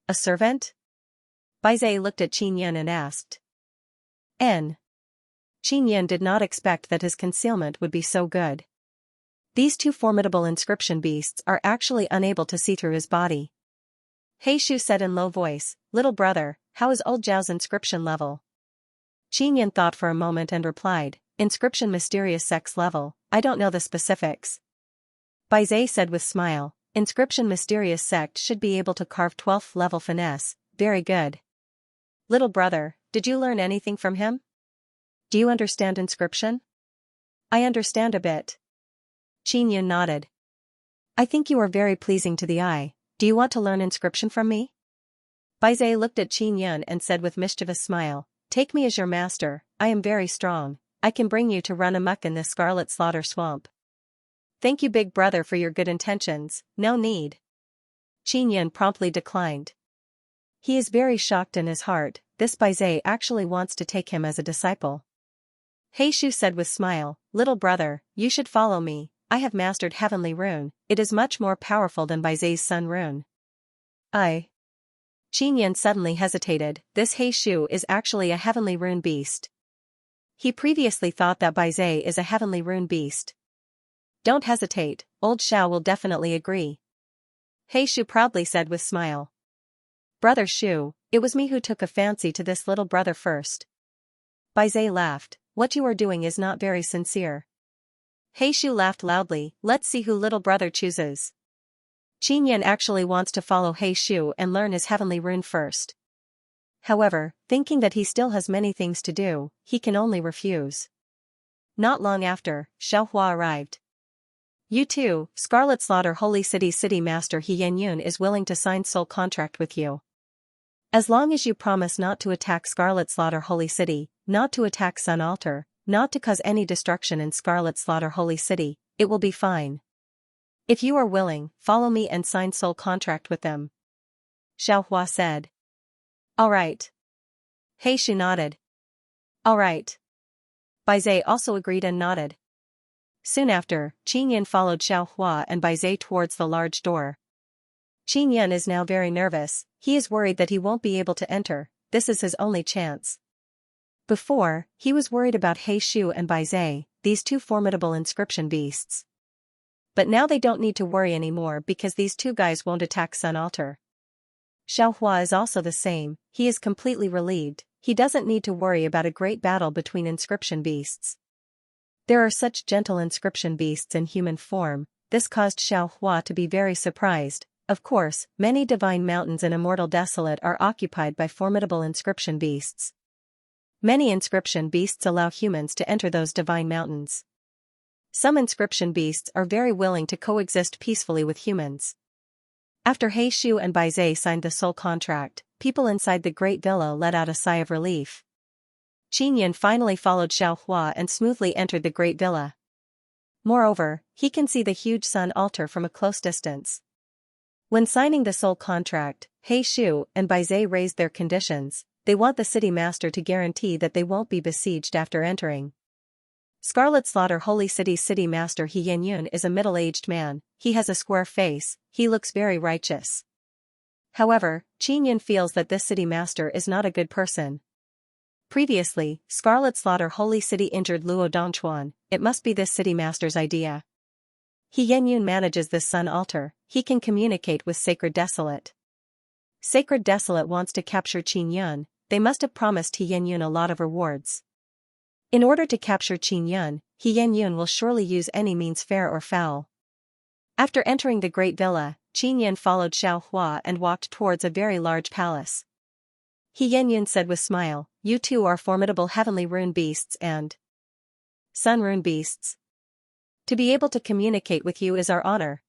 A servant?" Baizé looked at Qin Yan and asked. N. Qin Yan did not expect that his concealment would be so good. These two formidable inscription beasts are actually unable to see through his body. He Shu said in low voice, "Little brother, how is old Zhao's inscription level?" Qin Yan thought for a moment and replied, "Inscription mysterious sex level, I don't know the specifics." Baizé said with smile, "Inscription mysterious sect should be able to carve 12th level finesse, very good. Little brother, did you learn anything from him? Do you understand inscription?" "I understand a bit." Qin Yan nodded. "I think you are very pleasing to the eye. Do you want to learn inscription from me?" Baizé looked at Qin Yan and said with mischievous smile, "Take me as your master, I am very strong, I can bring you to run amok in this scarlet slaughter swamp." "Thank you big brother for your good intentions, no need." Qin Yan promptly declined. He is very shocked in his heart, this Baizé actually wants to take him as a disciple. He Shu said with smile, "Little brother, you should follow me, I have mastered heavenly rune, it is much more powerful than Baizé's sun rune." Qin Yan suddenly hesitated, this He Shu is actually a heavenly rune beast. He previously thought that Baizé is a heavenly rune beast. "Don't hesitate, old Xiao will definitely agree." He Shu proudly said with smile. "Brother Shu, it was me who took a fancy to this little brother first." Baizé laughed, "What you are doing is not very sincere." He Shu laughed loudly, "Let's see who little brother chooses." Qin Yan actually wants to follow He Shu and learn his heavenly rune first. However, thinking that he still has many things to do, he can only refuse. Not long after, Xiaohua arrived. "You too, Scarlet Slaughter Holy City Master He Yanyun is willing to sign soul contract with you. As long as you promise not to attack Scarlet Slaughter Holy City, not to attack Sun Altar, not to cause any destruction in Scarlet Slaughter Holy City, it will be fine. If you are willing, follow me and sign soul contract with them." Xiaohua said. "Alright." He Shu nodded. "Alright." Baizé also agreed and nodded. Soon after, Qin Yan followed Xiaohua and Baizé towards the large door. Qin Yan is now very nervous, he is worried that he won't be able to enter, this is his only chance. Before, he was worried about He Shu and Baizé, these two formidable inscription beasts. But now they don't need to worry anymore because these two guys won't attack Sun Altar. Xiaohua is also the same, he is completely relieved, he doesn't need to worry about a great battle between inscription beasts. There are such gentle inscription beasts in human form, this caused Xiaohua to be very surprised. Of course, many divine mountains in Immortal Desolate are occupied by formidable inscription beasts. Many inscription beasts allow humans to enter those divine mountains. Some inscription beasts are very willing to coexist peacefully with humans. After He Shu and Baizé signed the soul contract, people inside the great villa let out a sigh of relief. Qin Yan finally followed Xiaohua and smoothly entered the great villa. Moreover, he can see the huge sun altar from a close distance. When signing the soul contract, He Shu and Baizé raised their conditions. They want the city master to guarantee that they won't be besieged after entering. Scarlet Slaughter Holy City Master He Yanyun is a middle-aged man, he has a square face, he looks very righteous. However, Qin Yan feels that this city master is not a good person. Previously, Scarlet Slaughter Holy City injured Luo Dongchuan, it must be this city master's idea. He Yanyun manages this sun altar, he can communicate with Sacred Desolate. Sacred Desolate wants to capture Qin Yan, they must have promised He Yanyun a lot of rewards. In order to capture Qin Yan, He Yanyun will surely use any means fair or foul. After entering the great villa, Qin Yan followed Xiaohua and walked towards a very large palace. He Yanyun said with smile, "You two are formidable heavenly rune beasts and sun rune beasts. To be able to communicate with you is our honor."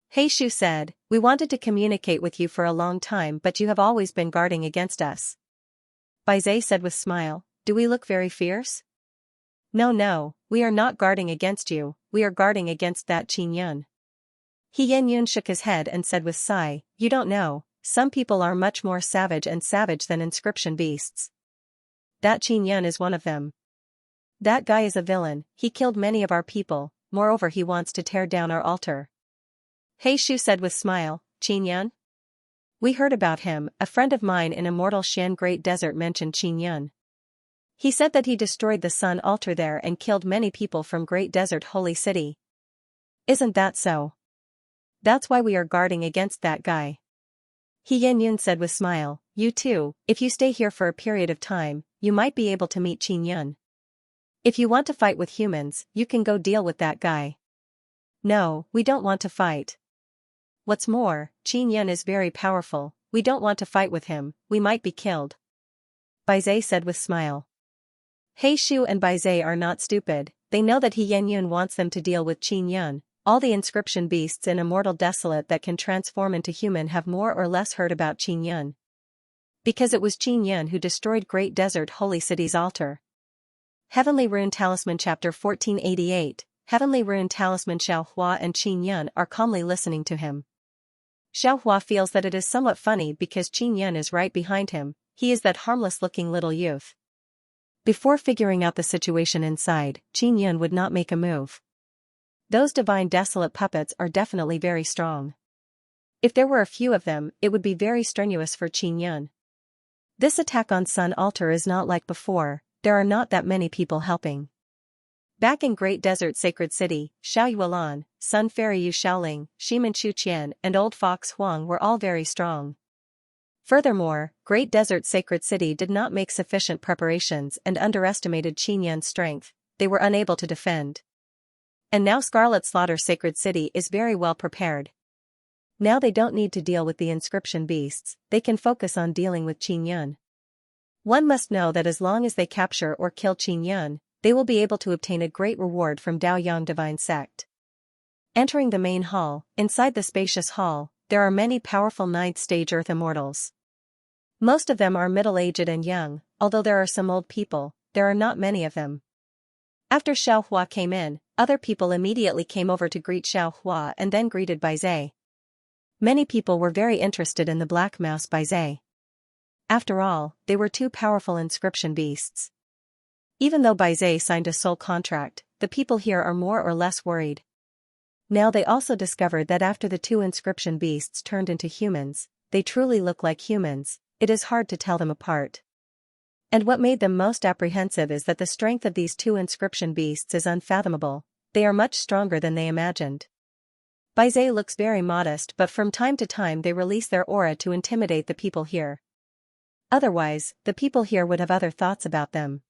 He Shu said, "We wanted to communicate with you for a long time but you have always been guarding against us." Baizé said with smile, "Do we look very fierce?" No, we are not guarding against you, we are guarding against that Qin Yan." He Yanyun shook his head and said with sigh, "You don't know, some people are much more savage than inscription beasts. That Qin Yan is one of them. That guy is a villain, he killed many of our people, moreover he wants to tear down our altar." He Shu said with smile, "Qin Yan? We heard about him. A friend of mine in Immortal Xian Great Desert mentioned Qin. He said that he destroyed the sun altar there and killed many people from Great Desert Holy City. Isn't that so? That's why we are guarding against that guy. Xianxia said with smile, you too, if you stay here for a period of time, you might be able to meet Qin. If you want to fight with humans, you can go deal with that guy. No, we don't want to fight. What's more, Qin is very powerful, we don't want to fight with him, we might be killed. Baizhe said with smile. He Shu and Baizhe are not stupid, they know that Xianxia wants them to deal with Qin. All the inscription beasts in Immortal Desolate that can transform into human have more or less heard about Qin. Because it was Qin who destroyed Great Desert Holy City's altar. Heavenly Rune Talisman Chapter 1488. Heavenly Rune Talisman. Xiaohua and Qin are calmly listening to him. Xiaohua feels that it is somewhat funny because Qin is right behind him, he is that harmless-looking little youth. Before figuring out the situation inside, Qin would not make a move. Those divine desolate puppets are definitely very strong. If there were a few of them, it would be very strenuous for Qin. This attack on Sun Altar is not like before, there are not that many people helping. Back in Great Desert Sacred City, Xiao Yuelan, Sun Fairy Yu Xiaoling, Shiman Chuqian and Old Fox Huang were all very strong. Furthermore, Great Desert Sacred City did not make sufficient preparations and underestimated Qin's strength, they were unable to defend. And now Scarlet Slaughter Sacred City is very well prepared. Now they don't need to deal with the inscription beasts, they can focus on dealing with Qin. One must know that as long as they capture or kill Qin, they will be able to obtain a great reward from Daoyang Divine Sect. Entering the main hall, inside the spacious hall, there are many powerful 9th stage Earth Immortals. Most of them are middle-aged and young, although there are some old people, there are not many of them. After Xiaohua came in, other people immediately came over to greet Xiaohua and then greeted Baizhe. Many people were very interested in the Black Mouse Baizhe. After all, they were two powerful inscription beasts. Even though Baizhe signed a soul contract, the people here are more or less worried. Now they also discovered that after the two inscription beasts turned into humans, they truly look like humans, it is hard to tell them apart. And what made them most apprehensive is that the strength of these two inscription beasts is unfathomable, they are much stronger than they imagined. Baizhe looks very modest but from time to time they release their aura to intimidate the people here. Otherwise, the people here would have other thoughts about them.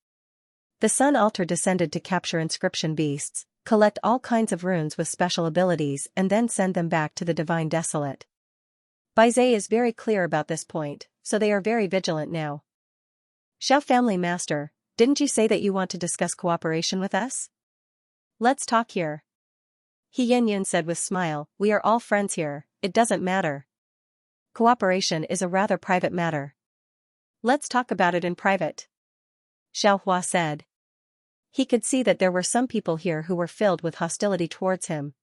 The Sun Altar descended to capture inscription beasts, collect all kinds of runes with special abilities and then send them back to the Divine Desolate. Baizhe is very clear about this point, so they are very vigilant now. Xiao Family Master, didn't you say that you want to discuss cooperation with us? Let's talk here. Xianxia said with smile, we are all friends here, it doesn't matter. Cooperation is a rather private matter. Let's talk about it in private. Xiaohua said. He could see that there were some people here who were filled with hostility towards him.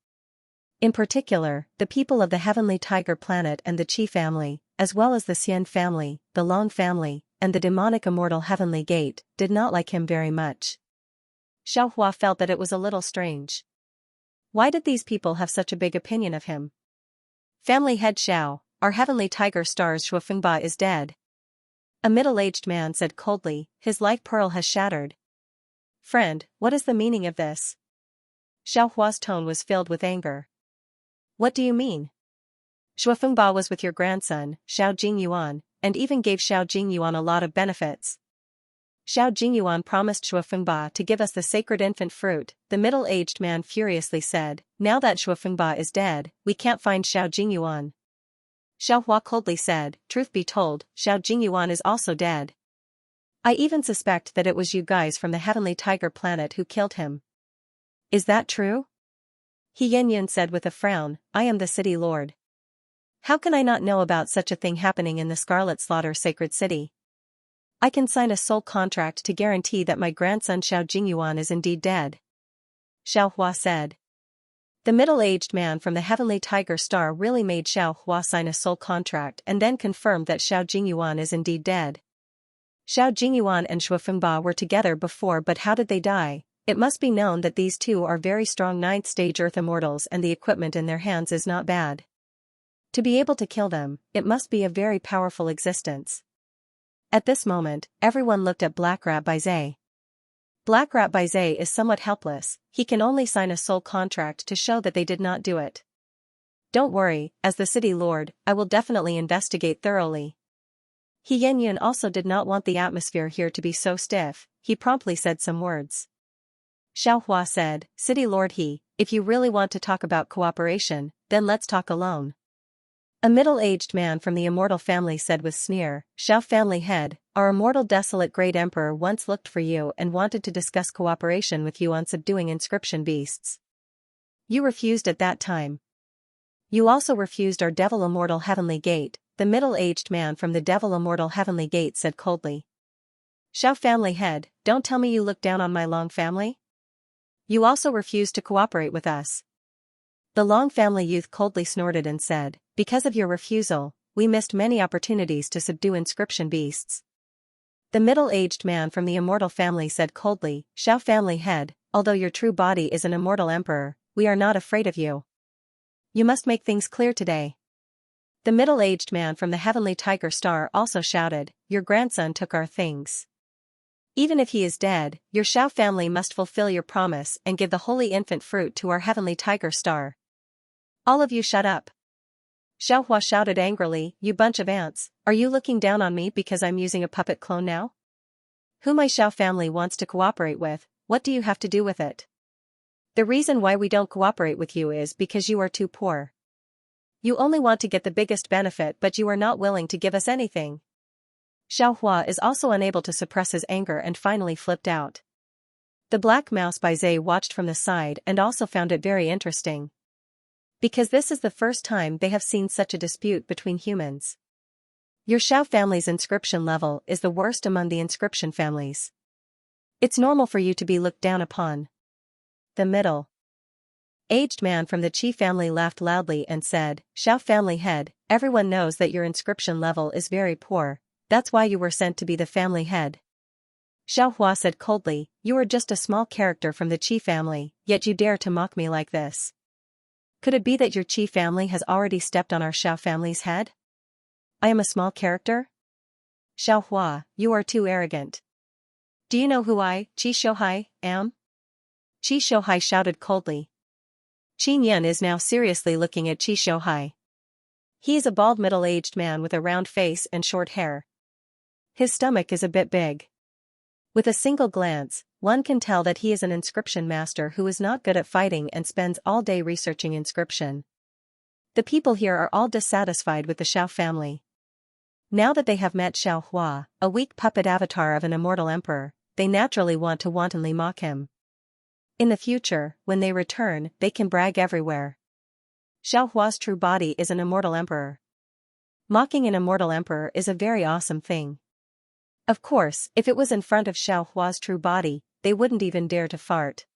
In particular, the people of the Heavenly Tiger Planet and the Qi family, as well as the Xian family, the Long family, and the demonic immortal Heavenly Gate, did not like him very much. Xiaohua felt that it was a little strange. Why did these people have such a big opinion of him? Family head Xiao, our Heavenly Tiger Star's Shuofengba is dead. A middle-aged man said coldly, his life pearl has shattered. Friend, what is the meaning of this? Xiaohua's tone was filled with anger. What do you mean? Shuofengba was with your grandson, Xiao Jingyuan, and even gave Xiao Jingyuan a lot of benefits. Xiao Jingyuan promised Shuofengba to give us the sacred infant fruit, the middle-aged man furiously said, now that Shuofengba is dead, we can't find Xiao Jingyuan. Xiaohua coldly said, truth be told, Xiao Jingyuan is also dead. I even suspect that it was you guys from the Heavenly Tiger Planet who killed him. Is that true? Xianxia said with a frown, I am the city lord. How can I not know about such a thing happening in the Scarlet Slaughter Sacred City? I can sign a soul contract to guarantee that my grandson Xiao Jingyuan is indeed dead. Xiaohua said. The middle-aged man from the Heavenly Tiger Star really made Xiaohua sign a soul contract and then confirmed that Xiao Jingyuan is indeed dead. Xiao Jingyuan and Shuofengba were together before, but how did they die? It must be known that these two are very strong 9th stage Earth Immortals and the equipment in their hands is not bad. To be able to kill them, it must be a very powerful existence. At this moment, everyone looked at Black Rat Baizé. Black Rat Baizé is somewhat helpless, he can only sign a soul contract to show that they did not do it. Don't worry, as the city lord, I will definitely investigate thoroughly. He Xianxia also did not want the atmosphere here to be so stiff, he promptly said some words. Xiaohua said, City Lord He, if you really want to talk about cooperation, then let's talk alone. A middle-aged man from the immortal family said with sneer, Xiao family head, our immortal desolate great emperor once looked for you and wanted to discuss cooperation with you on subduing inscription beasts. You refused at that time. You also refused our devil immortal heavenly gate, the middle-aged man from the devil immortal heavenly gate said coldly. Xiao family head, don't tell me you look down on my Long family? You also refused to cooperate with us. The Long family youth coldly snorted and said, because of your refusal, we missed many opportunities to subdue inscription beasts. The middle-aged man from the immortal family said coldly, Xiao family head, although your true body is an immortal emperor, we are not afraid of you. You must make things clear today. The middle-aged man from the heavenly tiger star also shouted, your grandson took our things. Even if he is dead, your Xiao family must fulfill your promise and give the holy infant fruit to our heavenly tiger star. All of you shut up. Xiaohua shouted angrily, you bunch of ants, are you looking down on me because I'm using a puppet clone now? Who my Xiao family wants to cooperate with, what do you have to do with it? The reason why we don't cooperate with you is because you are too poor. You only want to get the biggest benefit but you are not willing to give us anything. Xiaohua is also unable to suppress his anger and finally flipped out. The Black Mouse Baizé watched from the side and also found it very interesting. Because this is the first time they have seen such a dispute between humans. Your Xiao family's inscription level is the worst among the inscription families. It's normal for you to be looked down upon. The middle-aged man from the Qi family laughed loudly and said, Xiao family head, everyone knows that your inscription level is very poor, that's why you were sent to be the family head. Xiaohua said coldly, you are just a small character from the Qi family, yet you dare to mock me like this. Could it be that your Qi family has already stepped on our Xiao family's head? I am a small character? Xiaohua, you are too arrogant. Do you know who I, Qi Shouhai, am? Qi Shouhai shouted coldly. Qin Yan is now seriously looking at Qi Shouhai. He is a bald middle-aged man with a round face and short hair. His stomach is a bit big. With a single glance, one can tell that he is an inscription master who is not good at fighting and spends all day researching inscription. The people here are all dissatisfied with the Xiao family. Now that they have met Xiaohua, a weak puppet avatar of an immortal emperor, they naturally want to wantonly mock him. In the future, when they return, they can brag everywhere. Xiaohua's true body is an immortal emperor. Mocking an immortal emperor is a very awesome thing. Of course, if it was in front of Xiaohua's true body, they wouldn't even dare to fart.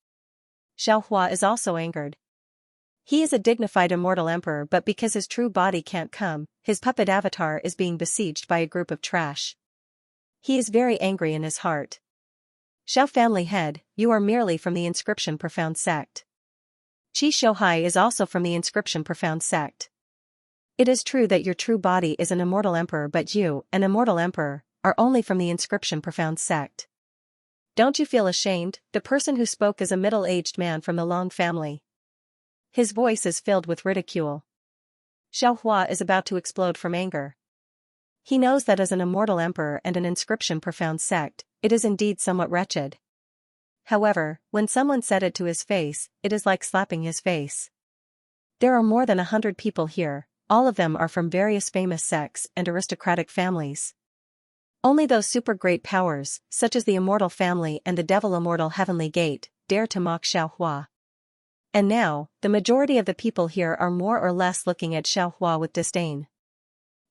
Xiaohua is also angered. He is a dignified immortal emperor but because his true body can't come, his puppet avatar is being besieged by a group of trash. He is very angry in his heart. Xiao family head, you are merely from the inscription profound sect. Qi Shouhai is also from the inscription profound sect. It is true that your true body is an immortal emperor but you, an immortal emperor, are only from the inscription profound sect. Don't you feel ashamed? The person who spoke is a middle-aged man from the Long family. His voice is filled with ridicule. Xiaohua is about to explode from anger. He knows that as an immortal emperor and an inscription profound sect, it is indeed somewhat wretched. However, when someone said it to his face, it is like slapping his face. There are more than 100 people here, all of them are from various famous sects and aristocratic families. Only those super great powers, such as the Immortal Family and the Devil Immortal Heavenly Gate, dare to mock Xiaohua. And now, the majority of the people here are more or less looking at Xiaohua with disdain.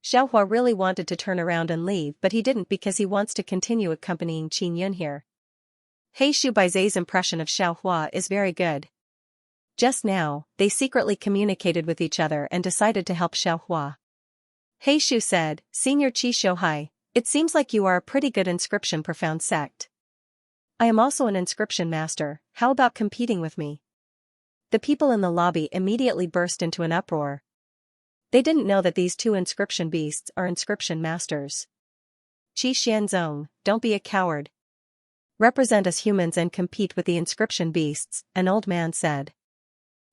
Xiaohua really wanted to turn around and leave but he didn't because he wants to continue accompanying Qin Yun here. He Shu Baizé's impression of Xiaohua is very good. Just now, they secretly communicated with each other and decided to help Xiaohua. He Shu said, Senior Qi Shouhai, it seems like you are a pretty good inscription profound sect. I am also an inscription master, how about competing with me? The people in the lobby immediately burst into an uproar. They didn't know that these two inscription beasts are inscription masters. Qi Xianzong, don't be a coward. Represent us humans and compete with the inscription beasts, an old man said.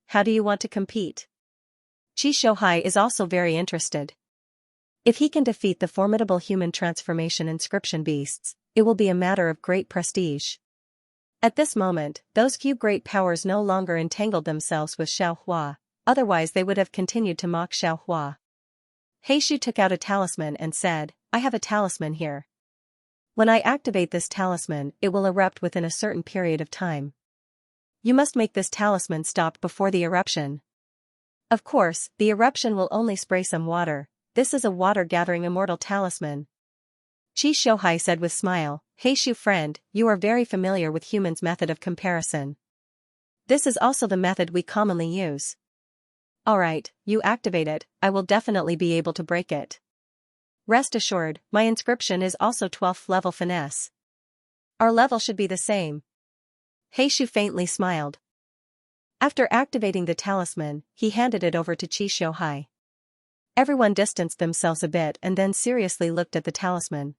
How do you want to compete? Qi Shouhai is also very interested. If he can defeat the formidable human transformation inscription beasts, it will be a matter of great prestige. At this moment, those few great powers no longer entangled themselves with Xiao Hua, otherwise they would have continued to mock Xiao Hua. Heishu took out a talisman and said, I have a talisman here. When I activate this talisman, it will erupt within a certain period of time. You must make this talisman stop before the eruption. Of course, the eruption will only spray some water. This is a water-gathering immortal talisman. Qi Shouhai said with smile, Heishu friend, you are very familiar with humans' method of comparison. This is also the method we commonly use. Alright, you activate it, I will definitely be able to break it. Rest assured, my inscription is also 12th level finesse. Our level should be the same. Heishu faintly smiled. After activating the talisman, he handed it over to Qi Shouhai. Everyone distanced themselves a bit and then seriously looked at the talisman.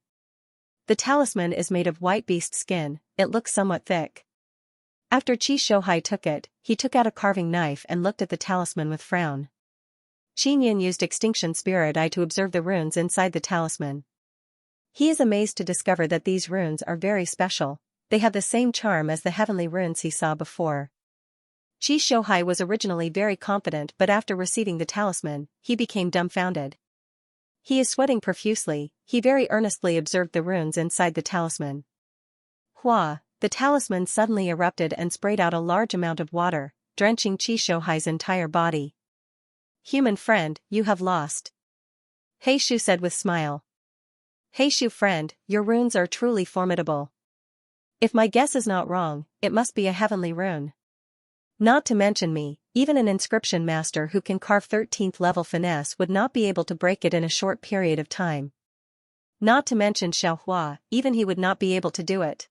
The talisman is made of white beast skin, it looks somewhat thick. After Qi Shouhai took it, he took out a carving knife and looked at the talisman with frown. Qinyan used Extinction Spirit Eye to observe the runes inside the talisman. He is amazed to discover that these runes are very special, they have the same charm as the heavenly runes he saw before. Qi Shouhai was originally very confident, but after receiving the talisman, he became dumbfounded. He is sweating profusely, he very earnestly observed the runes inside the talisman. Hua, the talisman suddenly erupted and sprayed out a large amount of water, drenching Qi Shouhai's entire body. Human friend, you have lost. Heishu said with smile. Heishu friend, your runes are truly formidable. If my guess is not wrong, it must be a heavenly rune. Not to mention me, even an inscription master who can carve 13th level finesse would not be able to break it in a short period of time. Not to mention Xiao Hua, even he would not be able to do it.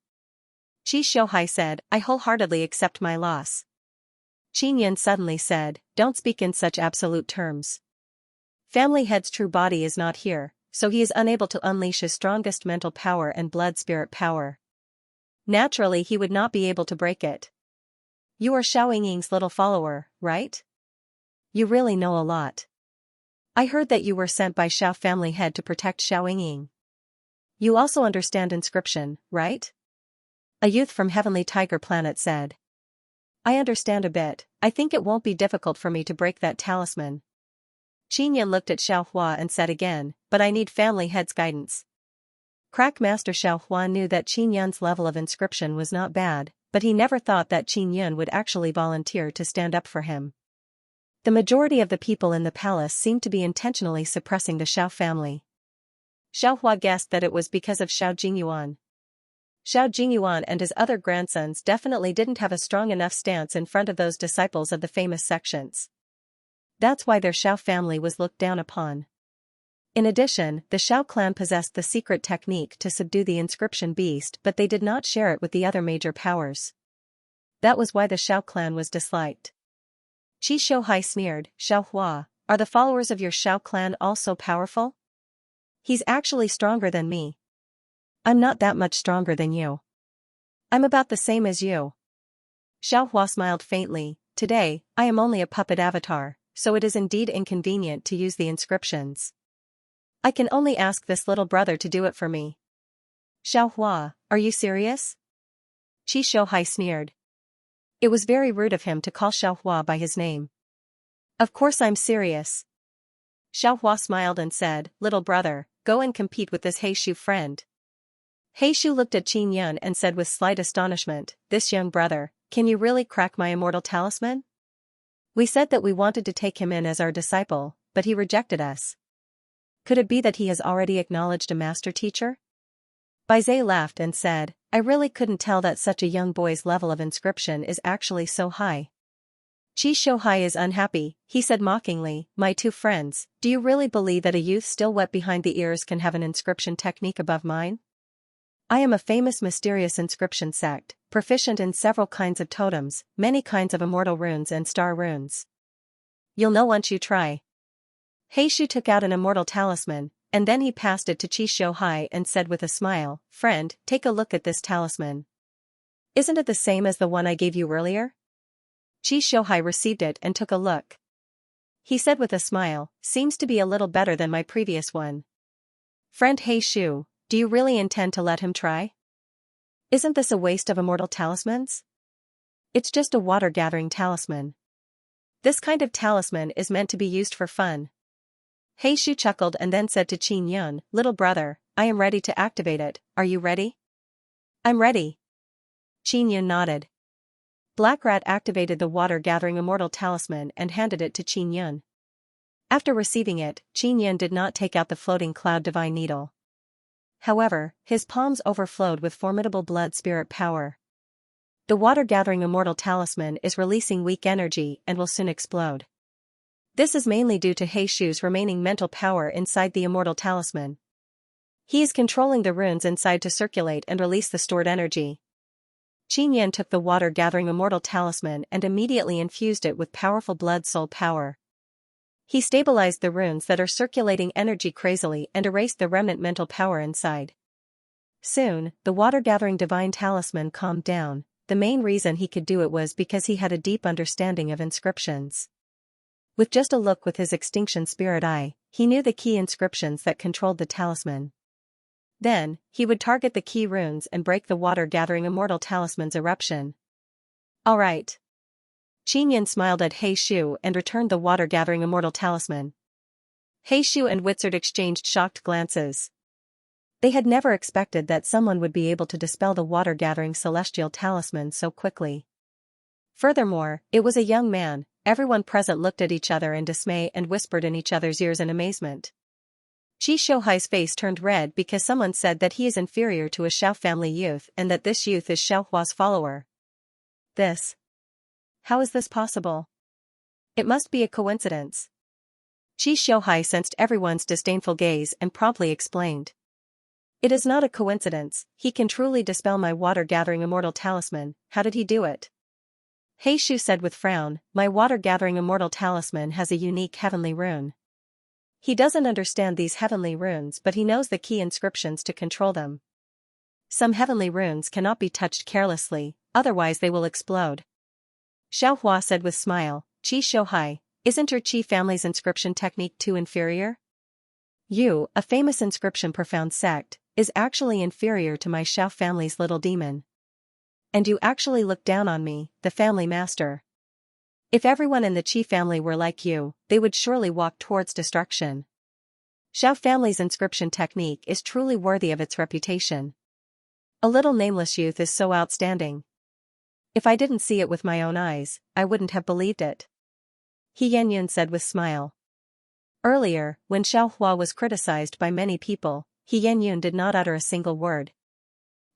Qi Shouhai said, I wholeheartedly accept my loss. Qinyan suddenly said, don't speak in such absolute terms. Family Head's true body is not here, so he is unable to unleash his strongest mental power and blood spirit power. Naturally he would not be able to break it. You are Xiao Yingying's little follower, right? You really know a lot. I heard that you were sent by Xiao Family Head to protect Xiao Yingying. You also understand inscription, right? A youth from Heavenly Tiger Planet said. I understand a bit, I think it won't be difficult for me to break that talisman. Qinyan looked at Xiao Hua and said again, but I need Family Head's guidance. Crack Master Xiao Hua knew that Qinyan's level of inscription was not bad, but he never thought that Qinyan would actually volunteer to stand up for him. The majority of the people in the palace seemed to be intentionally suppressing the Xiao family. Xiao Hua guessed that it was because of Xiao Jingyuan. Xiao Jingyuan and his other grandsons definitely didn't have a strong enough stance in front of those disciples of the famous sections. That's why their Xiao family was looked down upon. In addition, the Xiao clan possessed the secret technique to subdue the inscription beast, but they did not share it with the other major powers. That was why the Xiao clan was disliked. Qi Shouhai sneered, Xiao Hua, are the followers of your Xiao clan all so powerful? He's actually stronger than me. I'm not that much stronger than you. I'm about the same as you. Xiao Hua smiled faintly, today, I am only a puppet avatar, so it is indeed inconvenient to use the inscriptions. I can only ask this little brother to do it for me. Xiao Hua, are you serious? Qi Shouhai sneered. It was very rude of him to call Xiao Hua by his name. Of course I'm serious. Xiao Hua smiled and said, little brother, go and compete with this Heishu friend. Heishu looked at Qinyan and said with slight astonishment, this young brother, can you really crack my immortal talisman? We said that we wanted to take him in as our disciple, but he rejected us. Could it be that he has already acknowledged a master teacher? Baizé laughed and said, I really couldn't tell that such a young boy's level of inscription is actually so high. Qi Shouhai is unhappy, he said mockingly, my two friends, do you really believe that a youth still wet behind the ears can have an inscription technique above mine? I am a famous mysterious inscription sect, proficient in several kinds of totems, many kinds of immortal runes and star runes. You'll know once you try. Heishu took out an immortal talisman, and then he passed it to Qi Shouhai and said with a smile, "Friend, take a look at this talisman. Isn't it the same as the one I gave you earlier?" Qi Shouhai received it and took a look. He said with a smile, "Seems to be a little better than my previous one." "Friend Heishu, do you really intend to let him try? Isn't this a waste of immortal talismans? It's just a water-gathering talisman. This kind of talisman is meant to be used for fun." Heishu chuckled and then said to Qin Yun, "Little brother, I am ready to activate it, are you ready?" "I'm ready." Qin Yun nodded. Black Rat activated the water-gathering immortal talisman and handed it to Qin Yun. After receiving it, Qin Yun did not take out the floating cloud divine needle. However, his palms overflowed with formidable blood spirit power. The water-gathering immortal talisman is releasing weak energy and will soon explode. This is mainly due to Heishu's remaining mental power inside the immortal talisman. He is controlling the runes inside to circulate and release the stored energy. Qin Yun took the water-gathering immortal talisman and immediately infused it with powerful blood-soul power. He stabilized the runes that are circulating energy crazily and erased the remnant mental power inside. Soon, the water-gathering divine talisman calmed down. The main reason he could do it was because he had a deep understanding of inscriptions. With just a look with his extinction spirit eye, he knew the key inscriptions that controlled the talisman. Then, he would target the key runes and break the water-gathering immortal talisman's eruption. "All right." Qin Yun smiled at Heishu and returned the water-gathering immortal talisman. Heishu and Wizard exchanged shocked glances. They had never expected that someone would be able to dispel the water-gathering celestial talisman so quickly. Furthermore, it was a young man. Everyone present looked at each other in dismay and whispered in each other's ears in amazement. Qi Shouhai's face turned red because someone said that he is inferior to a Xiao family youth and that this youth is Xiao Hua's follower. How is this possible? It must be a coincidence. Qi Shouhai sensed everyone's disdainful gaze and promptly explained. "It is not a coincidence, he can truly dispel my water-gathering immortal talisman. How did he do it?" Heishu said with frown, "My water-gathering immortal talisman has a unique heavenly rune. He doesn't understand these heavenly runes but he knows the key inscriptions to control them. Some heavenly runes cannot be touched carelessly, otherwise they will explode." Xiao Hua said with smile, "Qi Shouhai, isn't your Qi family's inscription technique too inferior? You, a famous inscription profound sect, is actually inferior to my Xiao family's little demon. And you actually look down on me, the family master. If everyone in the Qi family were like you, they would surely walk towards destruction. Xiao family's inscription technique is truly worthy of its reputation. A little nameless youth is so outstanding. If I didn't see it with my own eyes, I wouldn't have believed it." He Yenyun said with smile. Earlier, when Xiao Hua was criticized by many people, He Yenyun did not utter a single word.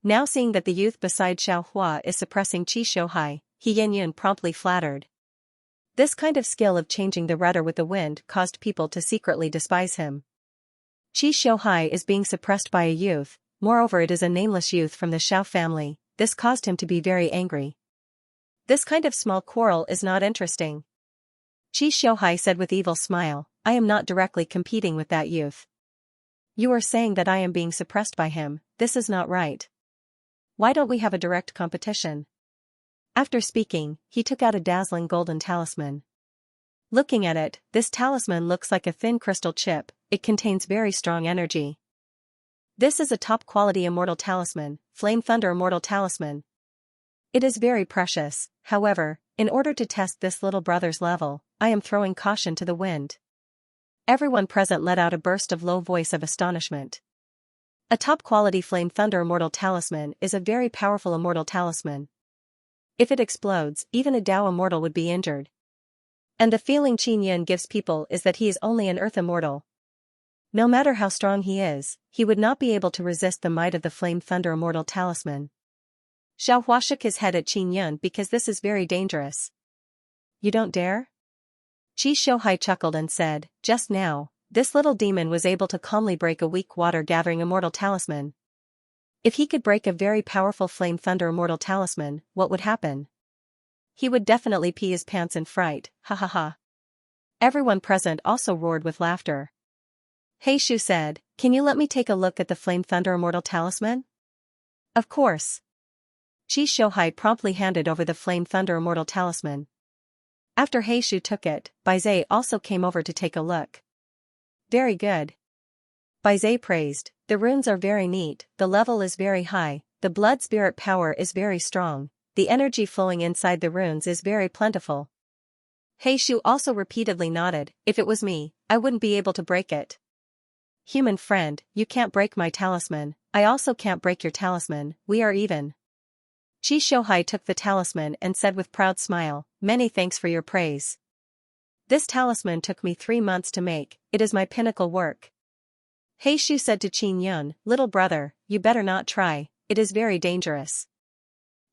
Now seeing that the youth beside Xiao Hua is suppressing Qi Shouhai, He Yenyun promptly flattered. This kind of skill of changing the rudder with the wind caused people to secretly despise him. Qi Shouhai is being suppressed by a youth, moreover it is a nameless youth from the Xiao family. This caused him to be very angry. This kind of small quarrel is not interesting. Qi Shouhai said with evil smile, "I am not directly competing with that youth. You are saying that I am being suppressed by him. This is not right. Why don't we have a direct competition?" After speaking, he took out a dazzling golden talisman. Looking at it, this talisman looks like a thin crystal chip. It contains very strong energy. This is a top-quality immortal talisman, Flame Thunder Immortal Talisman. It is very precious. However, in order to test this little brother's level, I am throwing caution to the wind. Everyone present let out a burst of low voice of astonishment. A top-quality Flame Thunder Immortal Talisman is a very powerful immortal talisman. If it explodes, even a Dao immortal would be injured. And the feeling Qin Yun gives people is that he is only an earth immortal. No matter how strong he would not be able to resist the might of the Flame Thunder Immortal Talisman. Xiao Hua shook his head at Qin Yun because this is very dangerous. "You don't dare?" Qi Shouhai chuckled and said, "Just now, this little demon was able to calmly break a weak water-gathering immortal talisman. If he could break a very powerful Flame Thunder Immortal Talisman, what would happen? He would definitely pee his pants in fright, ha ha ha." Everyone present also roared with laughter. He Shu said, "Can you let me take a look at the Flame Thunder Immortal Talisman?" "Of course." Qi Shouhai promptly handed over the Flame Thunder Immortal Talisman. After He Shu took it, Baizhe also came over to take a look. "Very good." Baizhe praised, "The runes are very neat, the level is very high, the blood spirit power is very strong, the energy flowing inside the runes is very plentiful." He Shu also repeatedly nodded, "If it was me, I wouldn't be able to break it." "Human friend, you can't break my talisman, I also can't break your talisman, we are even." Qi Shouhai took the talisman and said with proud smile, "Many thanks for your praise. This talisman took me 3 months to make, it is my pinnacle work." He Shu said to Qin Yun, "Little brother, you better not try, it is very dangerous.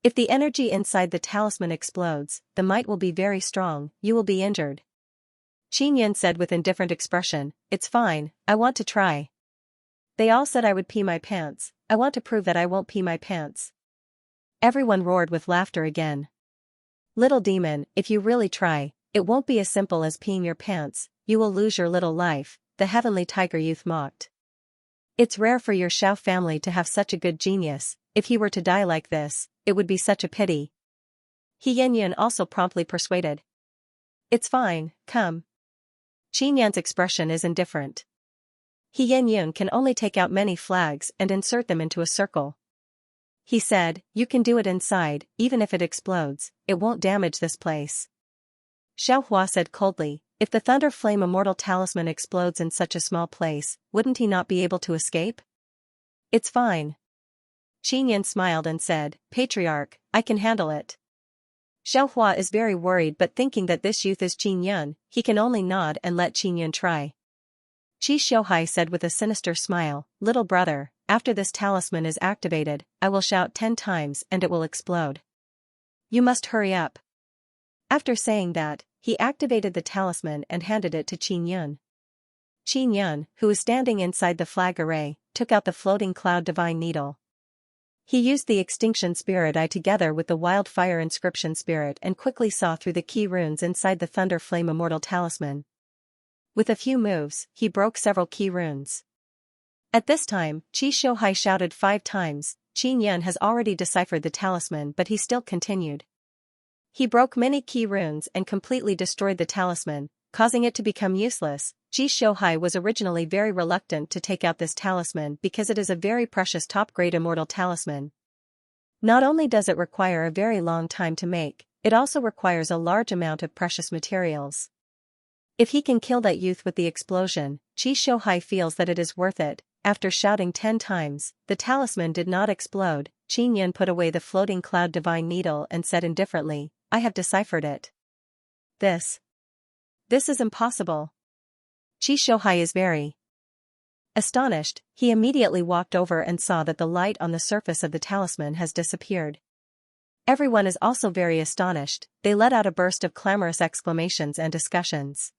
If the energy inside the talisman explodes, the might will be very strong, you will be injured." Qin Yun said with indifferent expression, "It's fine, I want to try. They all said I would pee my pants, I want to prove that I won't pee my pants." Everyone roared with laughter again. "Little demon, if you really try, it won't be as simple as peeing your pants, you will lose your little life," the heavenly tiger youth mocked. "It's rare for your Xiao family to have such a good genius, if he were to die like this, it would be such a pity." He Yanyan also promptly persuaded. "It's fine, come." Qin Yan's expression is indifferent. He Yanyun can only take out many flags and insert them into a circle. He said, "You can do it inside, even if it explodes, it won't damage this place." Xiao Hua said coldly, "If the Thunder Flame Immortal Talisman explodes in such a small place, wouldn't he not be able to escape?" "It's fine." Qin Yan smiled and said, "Patriarch, I can handle it." Xiao Hua is very worried but thinking that this youth is Qin Yun, he can only nod and let Qin Yun try. Qi Shouhai said with a sinister smile, "Little brother, after this talisman is activated, I will shout 10 times and it will explode. You must hurry up." After saying that, he activated the talisman and handed it to Qin Yun. Qin Yun, who was standing inside the flag array, took out the floating cloud divine needle. He used the extinction spirit eye together with the wildfire inscription spirit and quickly saw through the key runes inside the Thunder Flame Immortal Talisman. With a few moves, he broke several key runes. At this time, Qi Shouhai shouted 5 times, Qin Yun has already deciphered the talisman but he still continued. He broke many key runes and completely destroyed the talisman, causing it to become useless. Qi Shouhai was originally very reluctant to take out this talisman because it is a very precious top-grade immortal talisman. Not only does it require a very long time to make, it also requires a large amount of precious materials. If he can kill that youth with the explosion, Qi Shouhai feels that it is worth it. After shouting 10 times, the talisman did not explode. Qin Yun put away the floating cloud divine needle and said indifferently, "I have deciphered it. This is impossible." Qi Shouhai is very astonished. He immediately walked over and saw that the light on the surface of the talisman has disappeared. Everyone is also very astonished, they let out a burst of clamorous exclamations and discussions.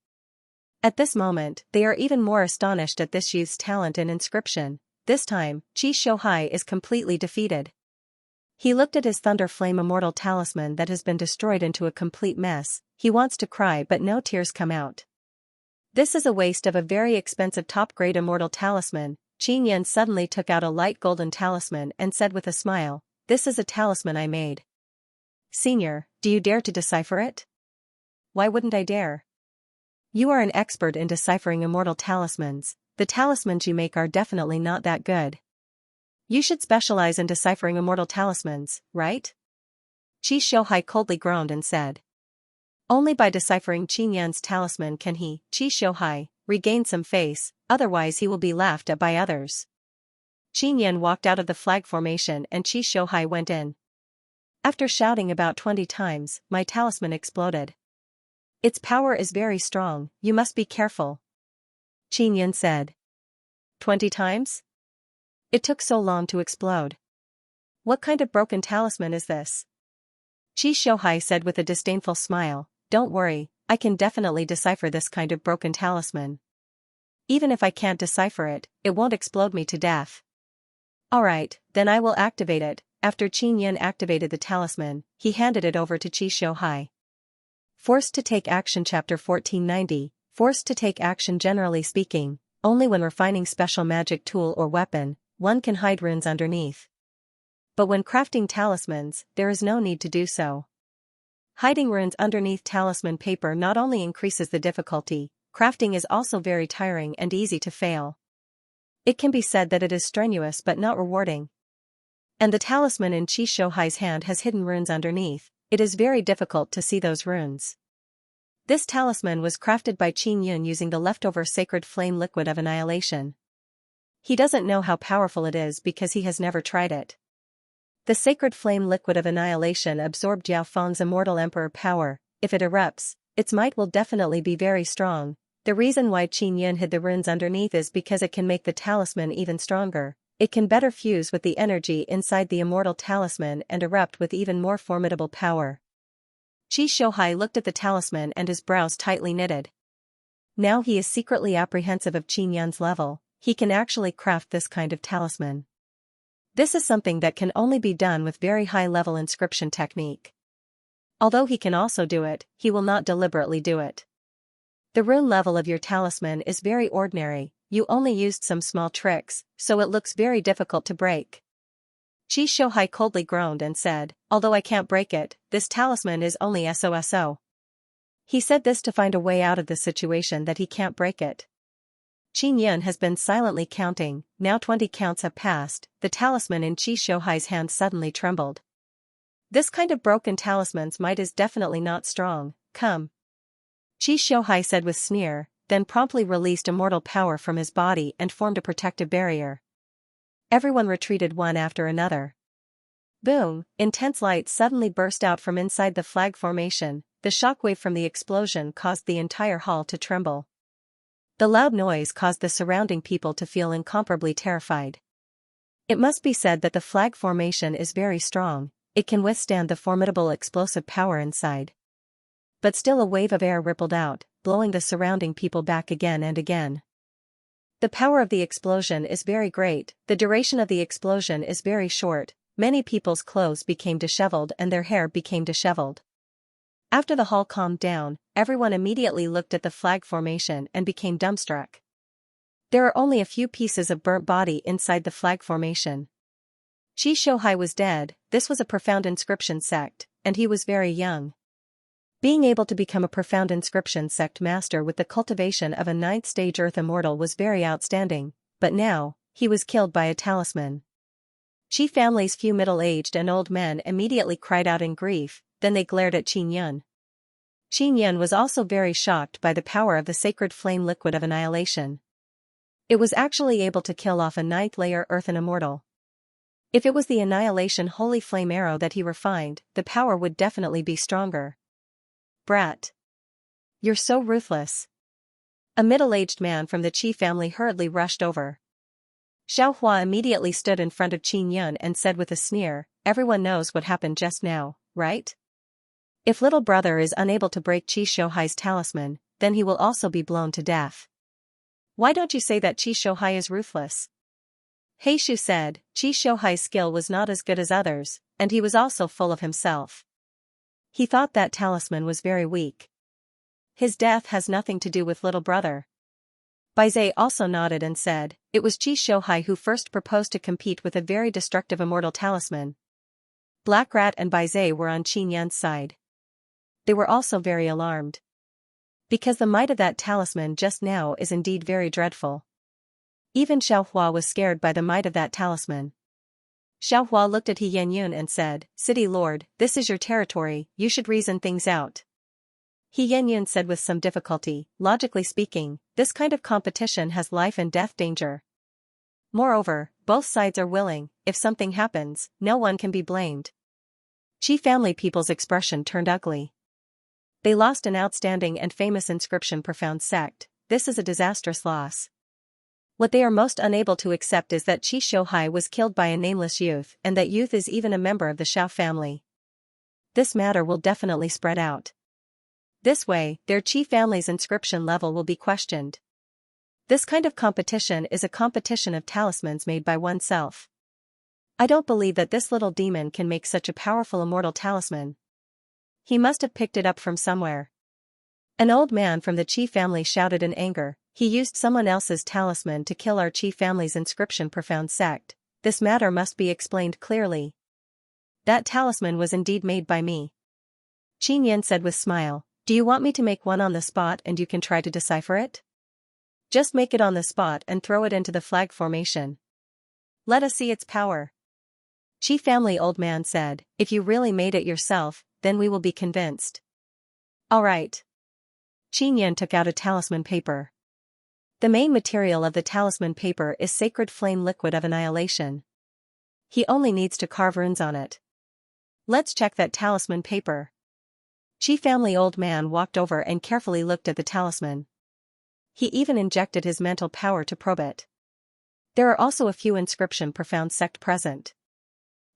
At this moment, they are even more astonished at this youth's talent and inscription. This time, Qi Shouhai is completely defeated. He looked at his Thunder Flame Immortal Talisman that has been destroyed into a complete mess. He wants to cry but no tears come out. This is a waste of a very expensive top-grade immortal talisman. Qin Yan suddenly took out a light golden talisman and said with a smile, "This is a talisman I made. Senior, do you dare to decipher it?" "Why wouldn't I dare? You are an expert in deciphering immortal talismans, the talismans you make are definitely not that good. You should specialize in deciphering immortal talismans, right?" Qi Shouhai coldly groaned and said. Only by deciphering Qin Yan's talisman can he, Qi Shouhai, regain some face, otherwise he will be laughed at by others. Qin Yan walked out of the flag formation and Qi Shouhai went in. After shouting about 20 times, my talisman exploded. Its power is very strong, you must be careful. Qin Yan said. 20 times? It took so long to explode. What kind of broken talisman is this? Qi Shouhai said with a disdainful smile, "Don't worry, I can definitely decipher this kind of broken talisman. Even if I can't decipher it, it won't explode me to death." "Alright, then I will activate it." After Qin Yan activated the talisman, he handed it over to Qi Shouhai. Forced to take action Chapter 1490, Forced to take action. Generally speaking, only when refining special magic tool or weapon, one can hide runes underneath. But when crafting talismans, there is no need to do so. Hiding runes underneath talisman paper not only increases the difficulty, crafting is also very tiring and easy to fail. It can be said that it is strenuous but not rewarding. And the talisman in Qi Shouhai's hand has hidden runes underneath. It is very difficult to see those runes. This talisman was crafted by Qin Yun using the leftover sacred flame liquid of annihilation. He doesn't know how powerful it is because he has never tried it. The sacred flame liquid of annihilation absorbed Yao Feng's immortal emperor power. If it erupts, its might will definitely be very strong. The reason why Qin Yun hid the runes underneath is because it can make the talisman even stronger. It can better fuse with the energy inside the immortal talisman and erupt with even more formidable power. Qi Shouhai looked at the talisman and his brows tightly knitted. Now he is secretly apprehensive of Qin Yun's level. He can actually craft this kind of talisman. This is something that can only be done with very high-level inscription technique. Although he can also do it, he will not deliberately do it. The rune level of your talisman is very ordinary. You only used some small tricks, so it looks very difficult to break. Qi Shouhai coldly groaned and said, although I can't break it, this talisman is only SOSO. He said this to find a way out of the situation that he can't break it. Qin Yun has been silently counting. Now 20 counts have passed. The talisman in Qi Shouhai's hand suddenly trembled. This kind of broken talisman's might is definitely not strong. Come. Qi Shouhai said with sneer, then promptly released immortal power from his body and formed a protective barrier. Everyone retreated one after another. Boom! Intense light suddenly burst out from inside the flag formation. The shockwave from the explosion caused the entire hall to tremble. The loud noise caused the surrounding people to feel incomparably terrified. It must be said that the flag formation is very strong. It can withstand the formidable explosive power inside. But still a wave of air rippled out, blowing the surrounding people back again and again. The power of the explosion is very great. The duration of the explosion is very short. Many people's clothes became disheveled and their hair became disheveled. After the hall calmed down, everyone immediately looked at the flag formation and became dumbstruck. There are only a few pieces of burnt body inside the flag formation. Qi Shouhai was dead. This was a profound inscription sect, and he was very young. Being able to become a profound inscription sect master with the cultivation of a 9th stage earth immortal was very outstanding, but now, he was killed by a talisman. Qi family's few middle-aged and old men immediately cried out in grief, then they glared at Qin Yun. Qin Yun was also very shocked by the power of the sacred flame liquid of annihilation. It was actually able to kill off a 9th layer earthen immortal. If it was the annihilation holy flame arrow that he refined, the power would definitely be stronger. Brat. You're so ruthless. A middle-aged man from the Qi family hurriedly rushed over. Xiao Hua immediately stood in front of Qin Yun and said with a sneer, everyone knows what happened just now, right? If little brother is unable to break Qi Shouhai's talisman, then he will also be blown to death. Why don't you say that Qi Shouhai is ruthless? He Shu said, Qi Shouhai's skill was not as good as others, and he was also full of himself. He thought that talisman was very weak. His death has nothing to do with little brother. Baizhe also nodded and said, it was Qi Shouhai who first proposed to compete with a very destructive immortal talisman. Black Rat and Baizhe were on Qin Yun's side. They were also very alarmed. Because the might of that talisman just now is indeed very dreadful. Even Xiao Hua was scared by the might of that talisman. Xiao Hua looked at He Yangyun and said, City Lord, this is your territory, you should reason things out. He Yangyun said with some difficulty, logically speaking, this kind of competition has life and death danger. Moreover, both sides are willing, if something happens, no one can be blamed. Qi family people's expression turned ugly. They lost an outstanding and famous inscription profound sect. This is a disastrous loss. What they are most unable to accept is that Qi Shouhai was killed by a nameless youth and that youth is even a member of the Xiao family. This matter will definitely spread out. This way, their Qi family's inscription level will be questioned. This kind of competition is a competition of talismans made by oneself. I don't believe that this little demon can make such a powerful immortal talisman. He must have picked it up from somewhere. An old man from the Qi family shouted in anger, "He used someone else's talisman to kill our Qi family's inscription profound sect. This matter must be explained clearly." "That talisman was indeed made by me," Qin Yan said with smile. "Do you want me to make one on the spot and you can try to decipher it? Just make it on the spot and throw it into the flag formation. Let us see its power." Qi family old man said, "If you really made it yourself, then we will be convinced." "All right." Qin Yan took out a talisman paper. The main material of the talisman paper is sacred flame liquid of annihilation. He only needs to carve runes on it. Let's check that talisman paper. Qi family old man walked over and carefully looked at the talisman. He even injected his mental power to probe it. There are also a few inscription profound sect present.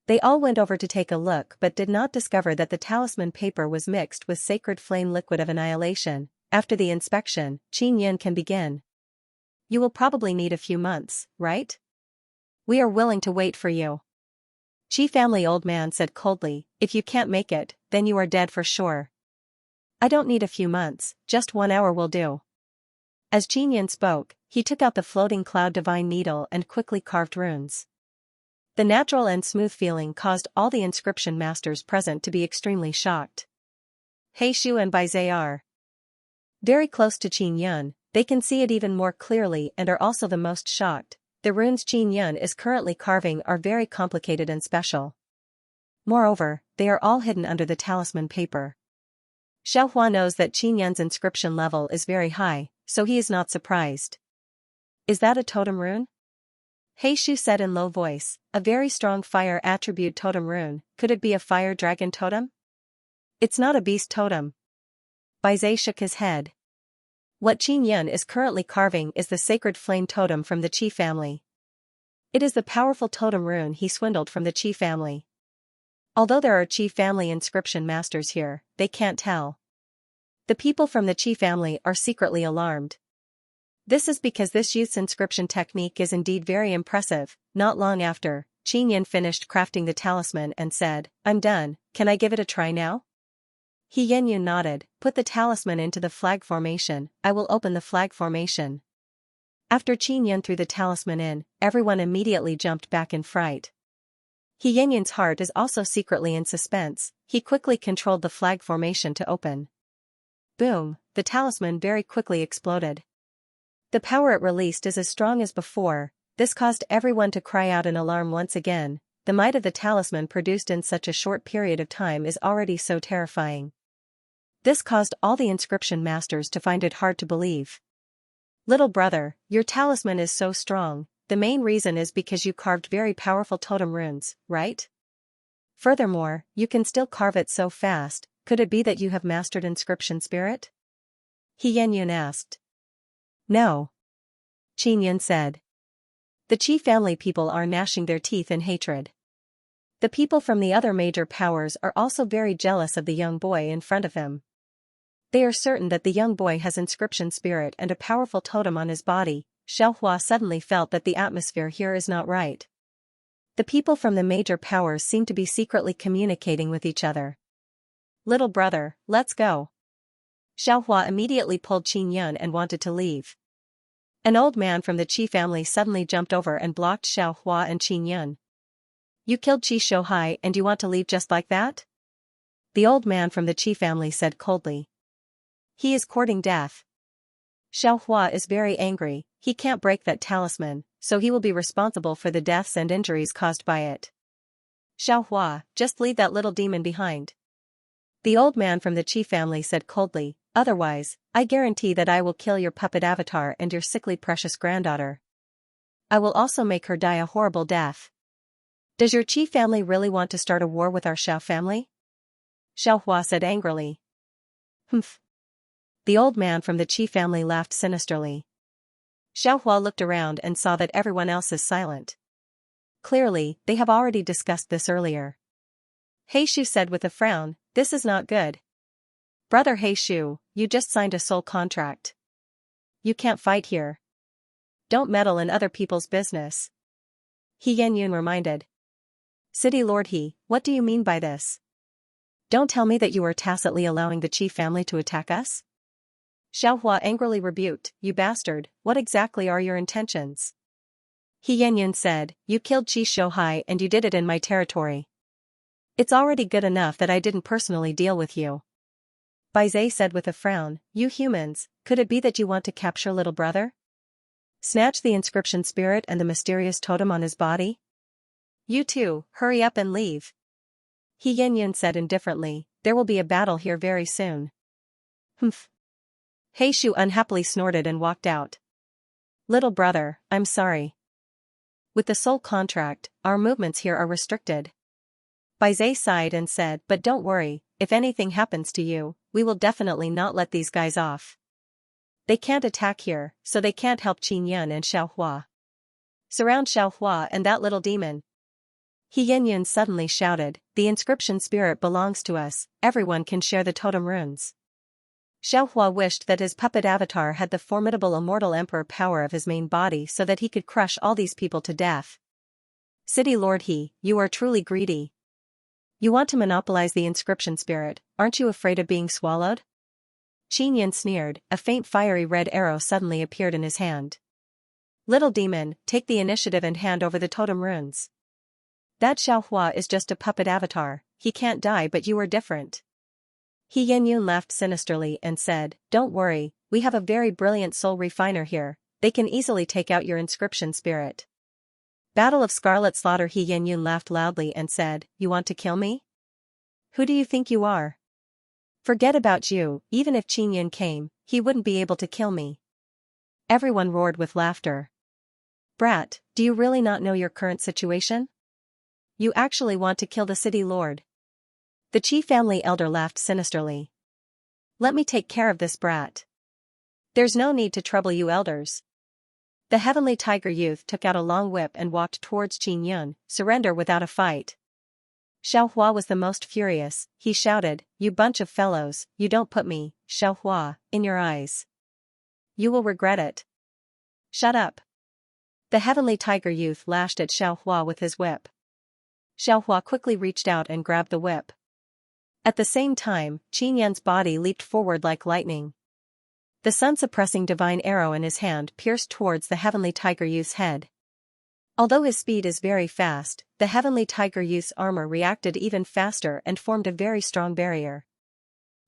They all went over to take a look but did not discover that the talisman paper was mixed with sacred flame liquid of annihilation. After the inspection, Qin Yan can begin. "You will probably need a few months, right? We are willing to wait for you." Qi family old man said coldly, "If you can't make it, then you are dead for sure." "I don't need a few months, just 1 hour will do." As Qin Yan spoke, he took out the floating cloud divine needle and quickly carved runes. The natural and smooth feeling caused all the inscription masters present to be extremely shocked. He Shu and Bai Zhe are very close to Qin Yan. They can see it even more clearly and are also the most shocked. The runes Qin Yan is currently carving are very complicated and special. Moreover, they are all hidden under the talisman paper. Xiaohua knows that Qin Yan's inscription level is very high, so he is not surprised. "Is that a totem rune?" He Shu said in low voice, "A very strong fire attribute totem rune. Could it be a fire dragon totem?" "It's not a beast totem." Bai Zhe shook his head. What Qin Yan is currently carving is the sacred flame totem from the Qi family. It is the powerful totem rune he swindled from the Qi family. Although there are Qi family inscription masters here, they can't tell. The people from the Qi family are secretly alarmed. This is because this youth's inscription technique is indeed very impressive. Not long after, Qin Yan finished crafting the talisman and said, "I'm done, can I give it a try now?" He Yanyu nodded, "Put the talisman into the flag formation, I will open the flag formation." After Qin Yan threw the talisman in, everyone immediately jumped back in fright. He Yanyun's heart is also secretly in suspense. He quickly controlled the flag formation to open. Boom, the talisman very quickly exploded. The power it released is as strong as before. This caused everyone to cry out in alarm once again. The might of the talisman produced in such a short period of time is already so terrifying. This caused all the inscription masters to find it hard to believe. "Little brother, your talisman is so strong. The main reason is because you carved very powerful totem runes, right? Furthermore, you can still carve it so fast. Could it be that you have mastered inscription spirit?" He Yanyun asked. "No," Qin Yan said. The Qi family people are gnashing their teeth in hatred. The people from the other major powers are also very jealous of the young boy in front of him. They are certain that the young boy has inscription spirit and a powerful totem on his body. Xiaohua suddenly felt that the atmosphere here is not right. The people from the major powers seem to be secretly communicating with each other. "Little brother, let's go." Xiaohua immediately pulled Qin Yan and wanted to leave. An old man from the Qi family suddenly jumped over and blocked Xiaohua and Qin Yan. "You killed Qi Shouhai and you want to leave just like that?" The old man from the Qi family said coldly. "He is courting death." Xiaohua is very angry. He can't break that talisman, so he will be responsible for the deaths and injuries caused by it. "Xiaohua, just leave that little demon behind." The old man from the Qi family said coldly, "Otherwise, I guarantee that I will kill your puppet avatar and your sickly precious granddaughter. I will also make her die a horrible death." "Does your Qi family really want to start a war with our Xiao family?" Xiaohua said angrily. "Humph." The old man from the Qi family laughed sinisterly. Xiaohua looked around and saw that everyone else is silent. Clearly, they have already discussed this earlier. He Shu said with a frown, "This is not good. Brother He Shu, you just signed a soul contract. You can't fight here. Don't meddle in other people's business." He Yanyun reminded. "City Lord He, what do you mean by this? Don't tell me that you are tacitly allowing the Qi family to attack us?" Xiaohua angrily rebuked, "You bastard, what exactly are your intentions?" He Yanyan said, "You killed Qi Shouhai and you did it in my territory. It's already good enough that I didn't personally deal with you." Bai Zai said with a frown, "You humans, could it be that you want to capture little brother? Snatch the inscription spirit and the mysterious totem on his body? You too, hurry up and leave." He Yanyan said indifferently, "There will be a battle here very soon." Humph. He Shu unhappily snorted and walked out. "Little brother, I'm sorry. With the soul contract, our movements here are restricted." Bai Zai sighed and said, "But don't worry, if anything happens to you, we will definitely not let these guys off. They can't attack here, so they can't help Qin Yun and Xiaohua. Surround Xiaohua and that little demon." He Yanyan suddenly shouted, "The inscription spirit belongs to us, everyone can share the totem runes." Xiaohua wished that his puppet avatar had the formidable immortal emperor power of his main body so that he could crush all these people to death. "City Lord He, you are truly greedy. You want to monopolize the inscription spirit, aren't you afraid of being swallowed?" Qin Yin sneered, a faint fiery red arrow suddenly appeared in his hand. "Little demon, take the initiative and hand over the totem runes. That Xiaohua is just a puppet avatar, he can't die but you are different." He Yanyan laughed sinisterly and said, "Don't worry, we have a very brilliant soul refiner here, they can easily take out your inscription spirit." Battle of Scarlet Slaughter. He Yanyan laughed loudly and said, "You want to kill me? Who do you think you are? Forget about you, even if Qin Yin came, he wouldn't be able to kill me." Everyone roared with laughter. "Brat, do you really not know your current situation? You actually want to kill the city lord?" The Qi family elder laughed sinisterly. "Let me take care of this brat. There's no need to trouble you elders." The heavenly tiger youth took out a long whip and walked towards Qin Yun, "Surrender without a fight." Xiaohua was the most furious, he shouted, "You bunch of fellows, you don't put me, Xiaohua, in your eyes. You will regret it. Shut up." The heavenly tiger youth lashed at Xiaohua with his whip. Xiaohua quickly reached out and grabbed the whip. At the same time, Qin Yun's body leaped forward like lightning. The sun-suppressing divine arrow in his hand pierced towards the heavenly tiger youth's head. Although his speed is very fast, the heavenly tiger youth's armor reacted even faster and formed a very strong barrier.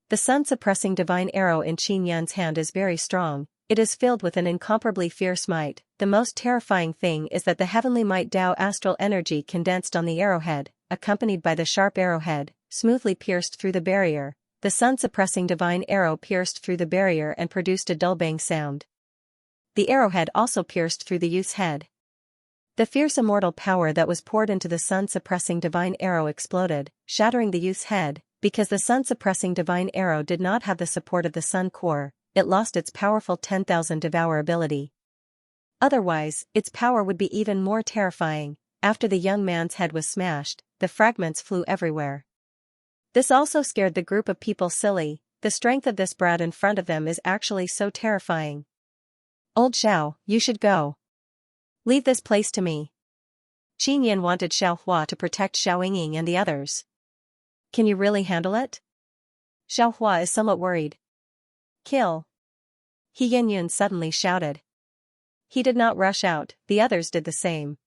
The sun-suppressing divine arrow in Qin Yun's hand is very strong, it is filled with an incomparably fierce might. The most terrifying thing is that the heavenly might Tao astral energy condensed on the arrowhead, accompanied by the sharp arrowhead, smoothly pierced through the barrier. The sun-suppressing divine arrow pierced through the barrier and produced a dull bang sound. The arrowhead also pierced through the youth's head. The fierce immortal power that was poured into the sun-suppressing divine arrow exploded, shattering the youth's head. Because the sun-suppressing divine arrow did not have the support of the sun core, it lost its powerful 10,000 devour ability. Otherwise, its power would be even more terrifying. After the young man's head was smashed, the fragments flew everywhere. This also scared the group of people silly. The strength of this brat in front of them is actually so terrifying. "Old Xiao, you should go. Leave this place to me." Qin Yin wanted Xiaohua to protect Xiao Yingying and the others. "Can you really handle it?" Xiaohua is somewhat worried. "Kill." He Yanyan suddenly shouted. He did not rush out, the others did the same.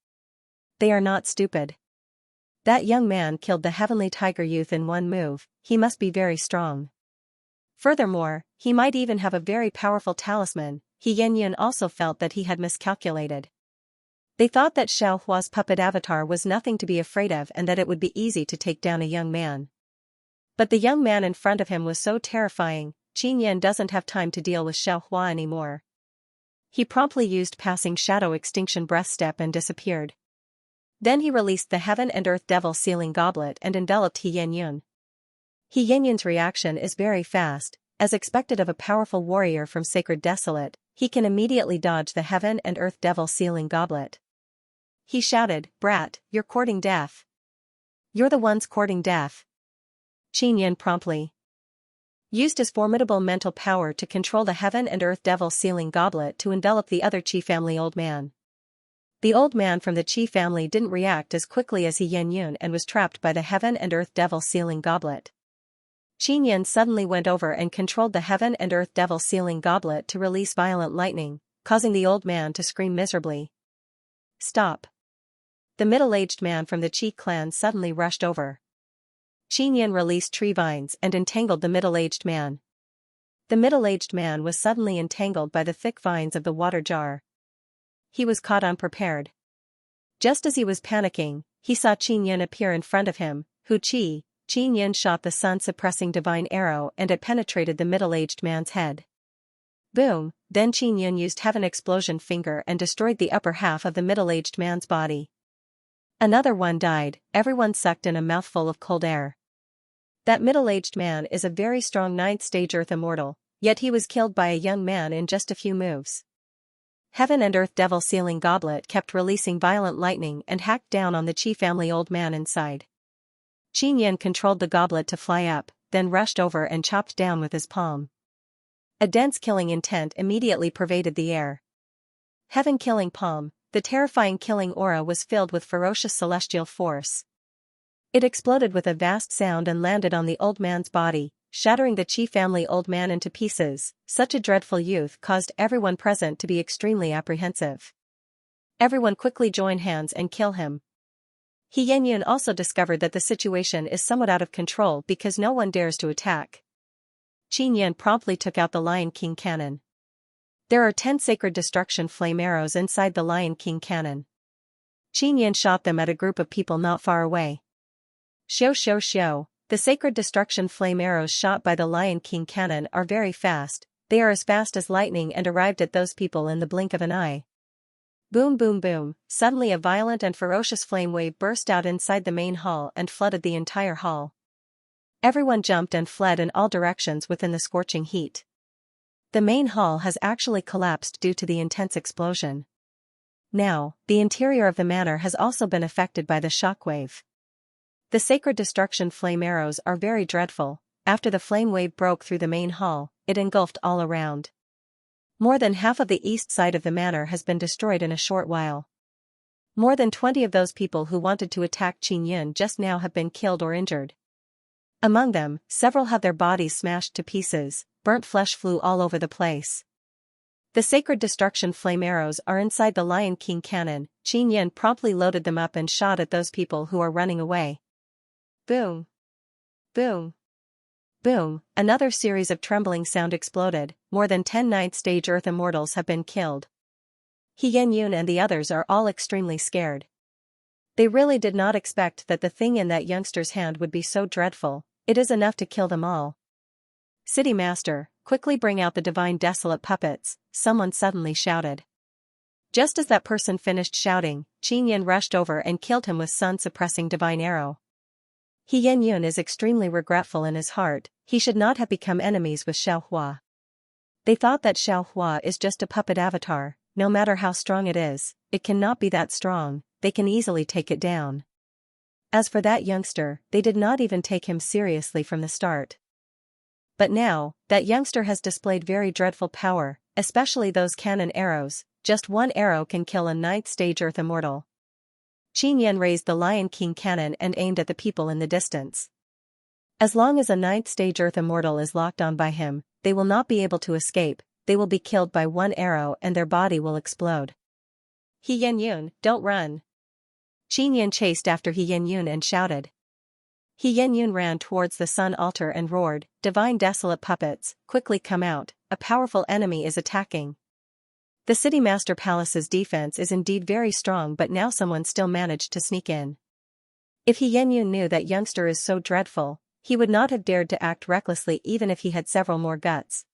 They are not stupid. That young man killed the heavenly tiger youth in one move, he must be very strong. Furthermore, he might even have a very powerful talisman. He Yanyan also felt that he had miscalculated. They thought that Xiaohua's puppet avatar was nothing to be afraid of and that it would be easy to take down a young man. But the young man in front of him was so terrifying, Qin Yan doesn't have time to deal with Xiaohua anymore. He promptly used passing shadow extinction breath step and disappeared. Then he released the heaven and earth devil sealing goblet and enveloped He Yanyan. He Yanyan's reaction is very fast, as expected of a powerful warrior from Sacred Desolate, he can immediately dodge the heaven and earth devil sealing goblet. He shouted, "Brat, you're courting death. You're the ones courting death." Qin Yan promptly used his formidable mental power to control the heaven and earth devil sealing goblet to envelop the other Qi family old man. The old man from the Qi family didn't react as quickly as He Yanyan and was trapped by the heaven and earth devil sealing goblet. Qin Yin suddenly went over and controlled the heaven and earth devil sealing goblet to release violent lightning, causing the old man to scream miserably. Stop! The middle-aged man from the Qi clan suddenly rushed over. Qin Yin released tree vines and entangled the middle-aged man. The middle-aged man was suddenly entangled by the thick vines of the water jar. He was caught unprepared. Just as he was panicking, he saw Qin Yin appear in front of him. Qin Yin shot the sun-suppressing divine arrow and it penetrated the middle-aged man's head. Boom! Then Qin Yin used heaven explosion finger and destroyed the upper half of the middle-aged man's body. Another one died, everyone sucked in a mouthful of cold air. That middle-aged man is a very strong 9th stage earth immortal, yet he was killed by a young man in just a few moves. Heaven and earth devil sealing goblet kept releasing violent lightning and hacked down on the Qi family old man inside. Qin Yin controlled the goblet to fly up, then rushed over and chopped down with his palm. A dense killing intent immediately pervaded the air. Heaven killing palm, the terrifying killing aura was filled with ferocious celestial force. It exploded with a vast sound and landed on the old man's body, shattering the Qi family old man into pieces. Such a dreadful youth caused everyone present to be extremely apprehensive. Everyone quickly joined hands and kill him. Xianxia also discovered that the situation is somewhat out of control because no one dares to attack. Qin Yin promptly took out the Lion King cannon. There are 10 sacred destruction flame arrows inside the Lion King cannon. Qin Yin shot them at a group of people not far away. Xiao. The sacred destruction flame arrows shot by the Lion King cannon are very fast, they are as fast as lightning and arrived at those people in the blink of an eye. Boom boom boom, suddenly a violent and ferocious flame wave burst out inside the main hall and flooded the entire hall. Everyone jumped and fled in all directions within the scorching heat. The main hall has actually collapsed due to the intense explosion. Now, the interior of the manor has also been affected by the shockwave. The sacred destruction flame arrows are very dreadful. After the flame wave broke through the main hall, it engulfed all around. More than half of the east side of the manor has been destroyed in a short while. More than 20 of those people who wanted to attack Qin Yin just now have been killed or injured. Among them, several had their bodies smashed to pieces, burnt flesh flew all over the place. The sacred destruction flame arrows are inside the Lion King cannon. Qin Yin promptly loaded them up and shot at those people who are running away. Boom! Boom! Boom! Another series of trembling sound exploded. More than 10 9th stage earth immortals have been killed. Xianxia and the others are all extremely scared. They really did not expect that the thing in that youngster's hand would be so dreadful. It is enough to kill them all. City Master, quickly bring out the divine desolate puppets, someone suddenly shouted. Just as that person finished shouting, Qin Yin rushed over and killed him with sun-suppressing divine arrow. Xianxia is extremely regretful in his heart, he should not have become enemies with Xiaohua. They thought that Xiaohua is just a puppet avatar, no matter how strong it is, it cannot be that strong, they can easily take it down. As for that youngster, they did not even take him seriously from the start. But now, that youngster has displayed very dreadful power, especially those cannon arrows, just one arrow can kill a 9th stage earth immortal. Qin Yin raised the Lion King cannon and aimed at the people in the distance. As long as a 9th stage earth immortal is locked on by him, they will not be able to escape, they will be killed by one arrow and their body will explode. Xianxia, don't run! Qin Yin chased after Xianxia and shouted. Xianxia ran towards the sun altar and roared, "Divine desolate puppets, quickly come out, a powerful enemy is attacking." The City Master Palace's defense is indeed very strong, but now someone still managed to sneak in. If Xianxia knew that youngster is so dreadful, he would not have dared to act recklessly even if he had several more guts.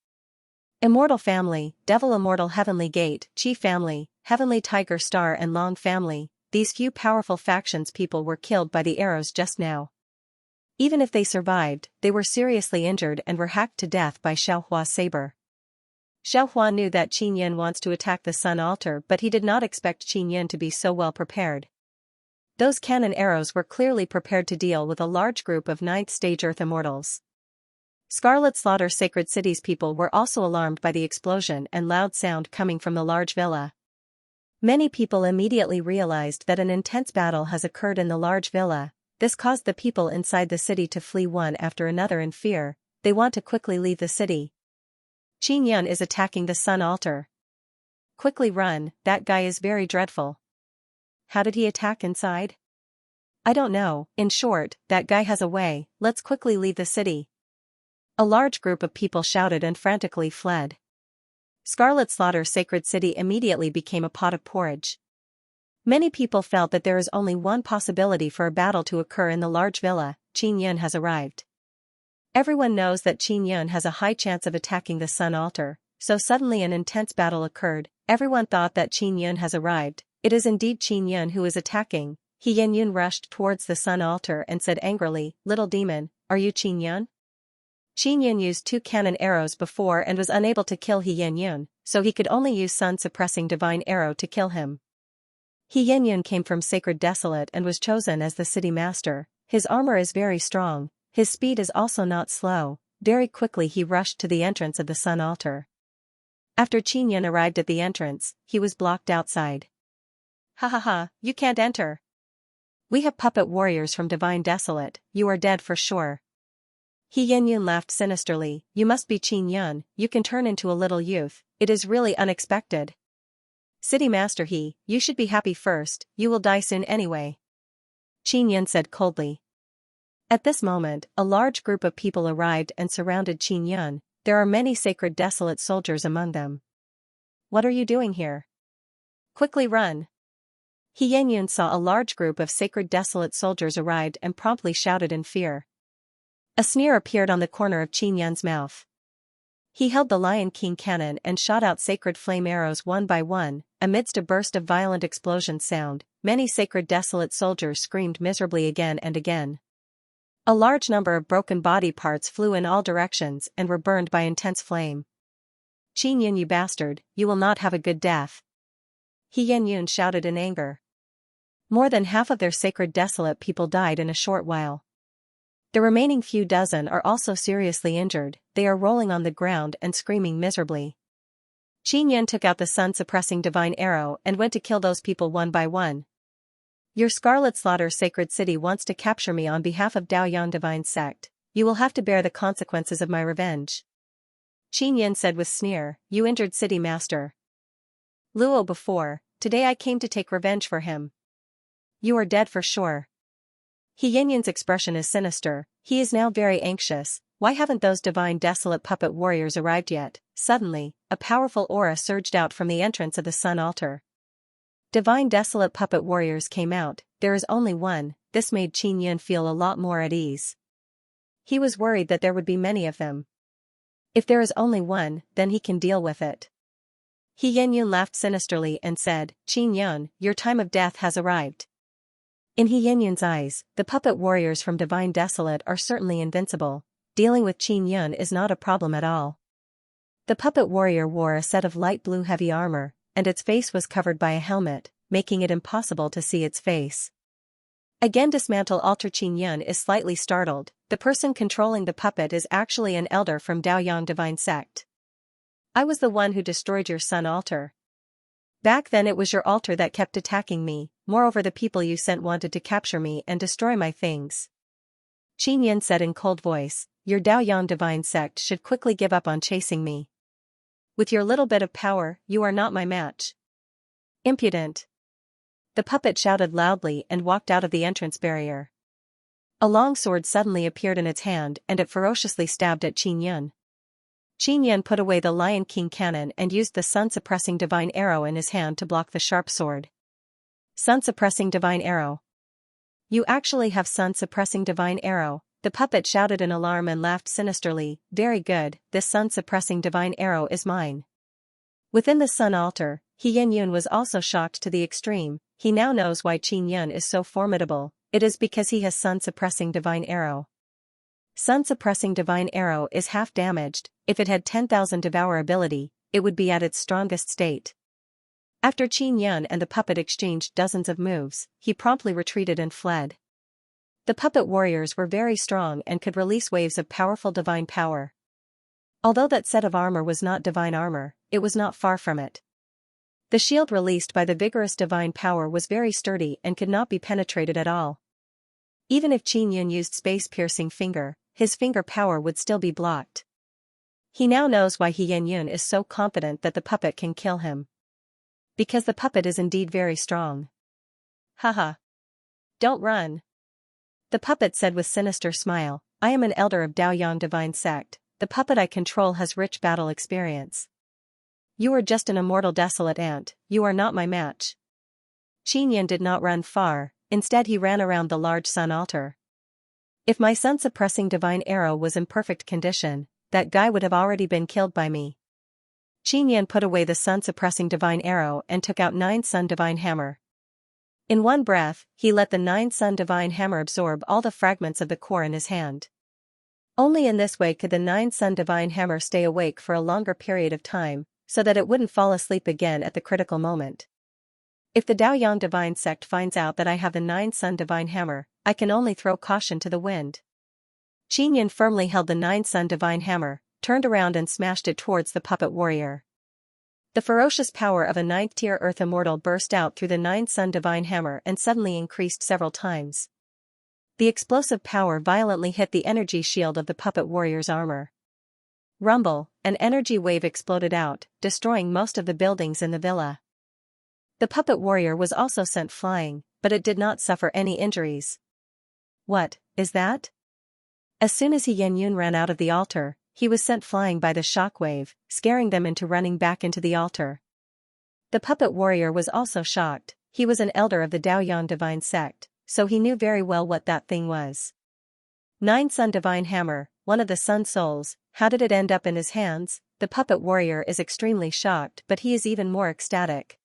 Immortal Family, Devil Immortal Heavenly Gate, Qi Family, Heavenly Tiger Star and Long Family, these few powerful factions people were killed by the arrows just now. Even if they survived, they were seriously injured and were hacked to death by Xiaohua's saber. Xiaohua knew that Qin Yin wants to attack the sun altar, but he did not expect Qin Yin to be so well prepared. Those cannon arrows were clearly prepared to deal with a large group of 9th stage earth immortals. Scarlet Slaughter Sacred City's people were also alarmed by the explosion and loud sound coming from the large villa. Many people immediately realized that an intense battle has occurred in the large villa. This caused the people inside the city to flee one after another in fear. They want to quickly leave the city. Qin Yun is attacking the sun altar. Quickly run, that guy is very dreadful. How did he attack inside? I don't know. In short, that guy has a way. Let's quickly leave the city. A large group of people shouted and frantically fled. Scarlet Slaughter's sacred city immediately became a pot of porridge. Many people felt that there is only one possibility for a battle to occur in the large villa. Qin Yun has arrived. Everyone knows that Qin Yun has a high chance of attacking the sun altar, so suddenly an intense battle occurred. Everyone thought that Qin Yun has arrived. It is indeed Qin Yun who is attacking. He Yan Yun rushed towards the sun altar and said angrily, "Little demon, are you Qin Yun?" Qin Yun used 2 cannon arrows before and was unable to kill He Yan Yun, so he could only use sun-suppressing divine arrow to kill him. He Yan Yun came from Sacred Desolate and was chosen as the city master. His armor is very strong, his speed is also not slow. Very quickly he rushed to the entrance of the sun altar. After Qin Yun arrived at the entrance, he was blocked outside. "Ha ha ha, you can't enter. We have puppet warriors from Divine Desolate, you are dead for sure." He Yan Yun laughed sinisterly, "You must be Qin Yun, you can turn into a little youth, it is really unexpected." "City Master you should be happy first, you will die soon anyway," Qin Yun said coldly. At this moment, a large group of people arrived and surrounded Qin Yun. There are many Sacred Desolate soldiers among them. "What are you doing here? Quickly run." He Yan Yun saw a large group of Sacred Desolate soldiers arrived and promptly shouted in fear. A sneer appeared on the corner of Qin Yun's mouth. He held the Lion King cannon and shot out sacred flame arrows one by one. Amidst a burst of violent explosion sound, many Sacred Desolate soldiers screamed miserably again and again. A large number of broken body parts flew in all directions and were burned by intense flame. "Qin Yun, you bastard, you will not have a good death," He Yan Yun shouted in anger. More than half of their Sacred Desolate people died in a short while. The remaining few dozen are also seriously injured. They are rolling on the ground and screaming miserably. Qin Yun took out the sun-suppressing divine arrow and went to kill those people one by one. "Your Scarlet Slaughter sacred city wants to capture me on behalf of Daoyang Divine Sect. You will have to bear the consequences of my revenge," Qin Yun said with sneer, "You injured city master. Luo before, today I came to take revenge for him. You are dead for sure." He Yan Yun's expression is sinister, he is now very anxious. Why haven't those Divine Desolate puppet warriors arrived yet? Suddenly, a powerful aura surged out from the entrance of the sun altar. Divine Desolate puppet warriors came out. There is only one. This made Qin Yun feel a lot more at ease. He was worried that there would be many of them. If there is only one, then he can deal with it. He Yan Yun laughed sinisterly and said, "Qin Yun, your time of death has arrived." In He Yan Yun's eyes, the puppet warriors from Divine Desolate are certainly invincible. Dealing with Qin Yun is not a problem at all. The puppet warrior wore a set of light blue heavy armor, and its face was covered by a helmet, making it impossible to see its face. Again dismantle altar. Qin Yun is slightly startled. The person controlling the puppet is actually an elder from Daoyang Divine Sect. "I was the one who destroyed your sun altar. Back then it was your altar that kept attacking me, moreover the people you sent wanted to capture me and destroy my things," Qin Yun said in cold voice. "Your Daoyang Divine Sect should quickly give up on chasing me. With your little bit of power, you are not my match." "Impudent!" The puppet shouted loudly and walked out of the entrance barrier. A long sword suddenly appeared in its hand and it ferociously stabbed at Qin Yun. Qin Yun put away the Lion King cannon and used the sun-suppressing divine arrow in his hand to block the sharp sword. "Sun-suppressing divine arrow. You actually have sun-suppressing divine arrow," the puppet shouted in alarm and laughed sinisterly. "Very good, this sun-suppressing divine arrow is mine." Within the sun altar, He Yan Yun was also shocked to the extreme. He now knows why Qin Yun is so formidable. It is because he has sun-suppressing divine arrow. Sun-suppressing divine arrow is half damaged. If it had 10,000 devour ability, it would be at its strongest state. After Qin Yun and the puppet exchanged dozens of moves, he promptly retreated and fled. The puppet warriors were very strong and could release waves of powerful divine power. Although that set of armor was not divine armor, it was not far from it. The shield released by the vigorous divine power was very sturdy and could not be penetrated at all. Even if Qin Yun used space-piercing finger, his finger power would still be blocked. He now knows why Xian Yun is so confident that the puppet can kill him. Because the puppet is indeed very strong. Haha. Don't run. The puppet said with sinister smile, I am an elder of Daoyang Divine Sect, the puppet I control has rich battle experience. You are just an immortal desolate ant, you are not my match. Qin Yun did not run far, instead he ran around the large sun altar. If my sun-suppressing divine arrow was in perfect condition, that guy would have already been killed by me. Qin Yun put away the sun-suppressing divine arrow and took out 9 sun divine hammer. In one breath, he let the 9 sun divine hammer absorb all the fragments of the core in his hand. Only in this way could the 9 sun divine hammer stay awake for a longer period of time, so that it wouldn't fall asleep again at the critical moment. If the Daoyang Divine Sect finds out that I have the 9 sun divine hammer, I can only throw caution to the wind. Qin Yun firmly held the 9 sun divine hammer, turned around and smashed it towards the puppet warrior. The ferocious power of a 9th-tier earth immortal burst out through the 9 sun divine hammer and suddenly increased several times. The explosive power violently hit the energy shield of the puppet warrior's armor. Rumble, an energy wave exploded out, destroying most of the buildings in the villa. The puppet warrior was also sent flying, but it did not suffer any injuries. What is that? As soon as Xian Yun ran out of the altar, he was sent flying by the shockwave, scaring them into running back into the altar. The puppet warrior was also shocked. He was an elder of the Daoyang Divine Sect, so he knew very well what that thing was. 9 sun divine hammer, one of the sun souls, how did it end up in his hands? The puppet warrior is extremely shocked, but he is even more ecstatic.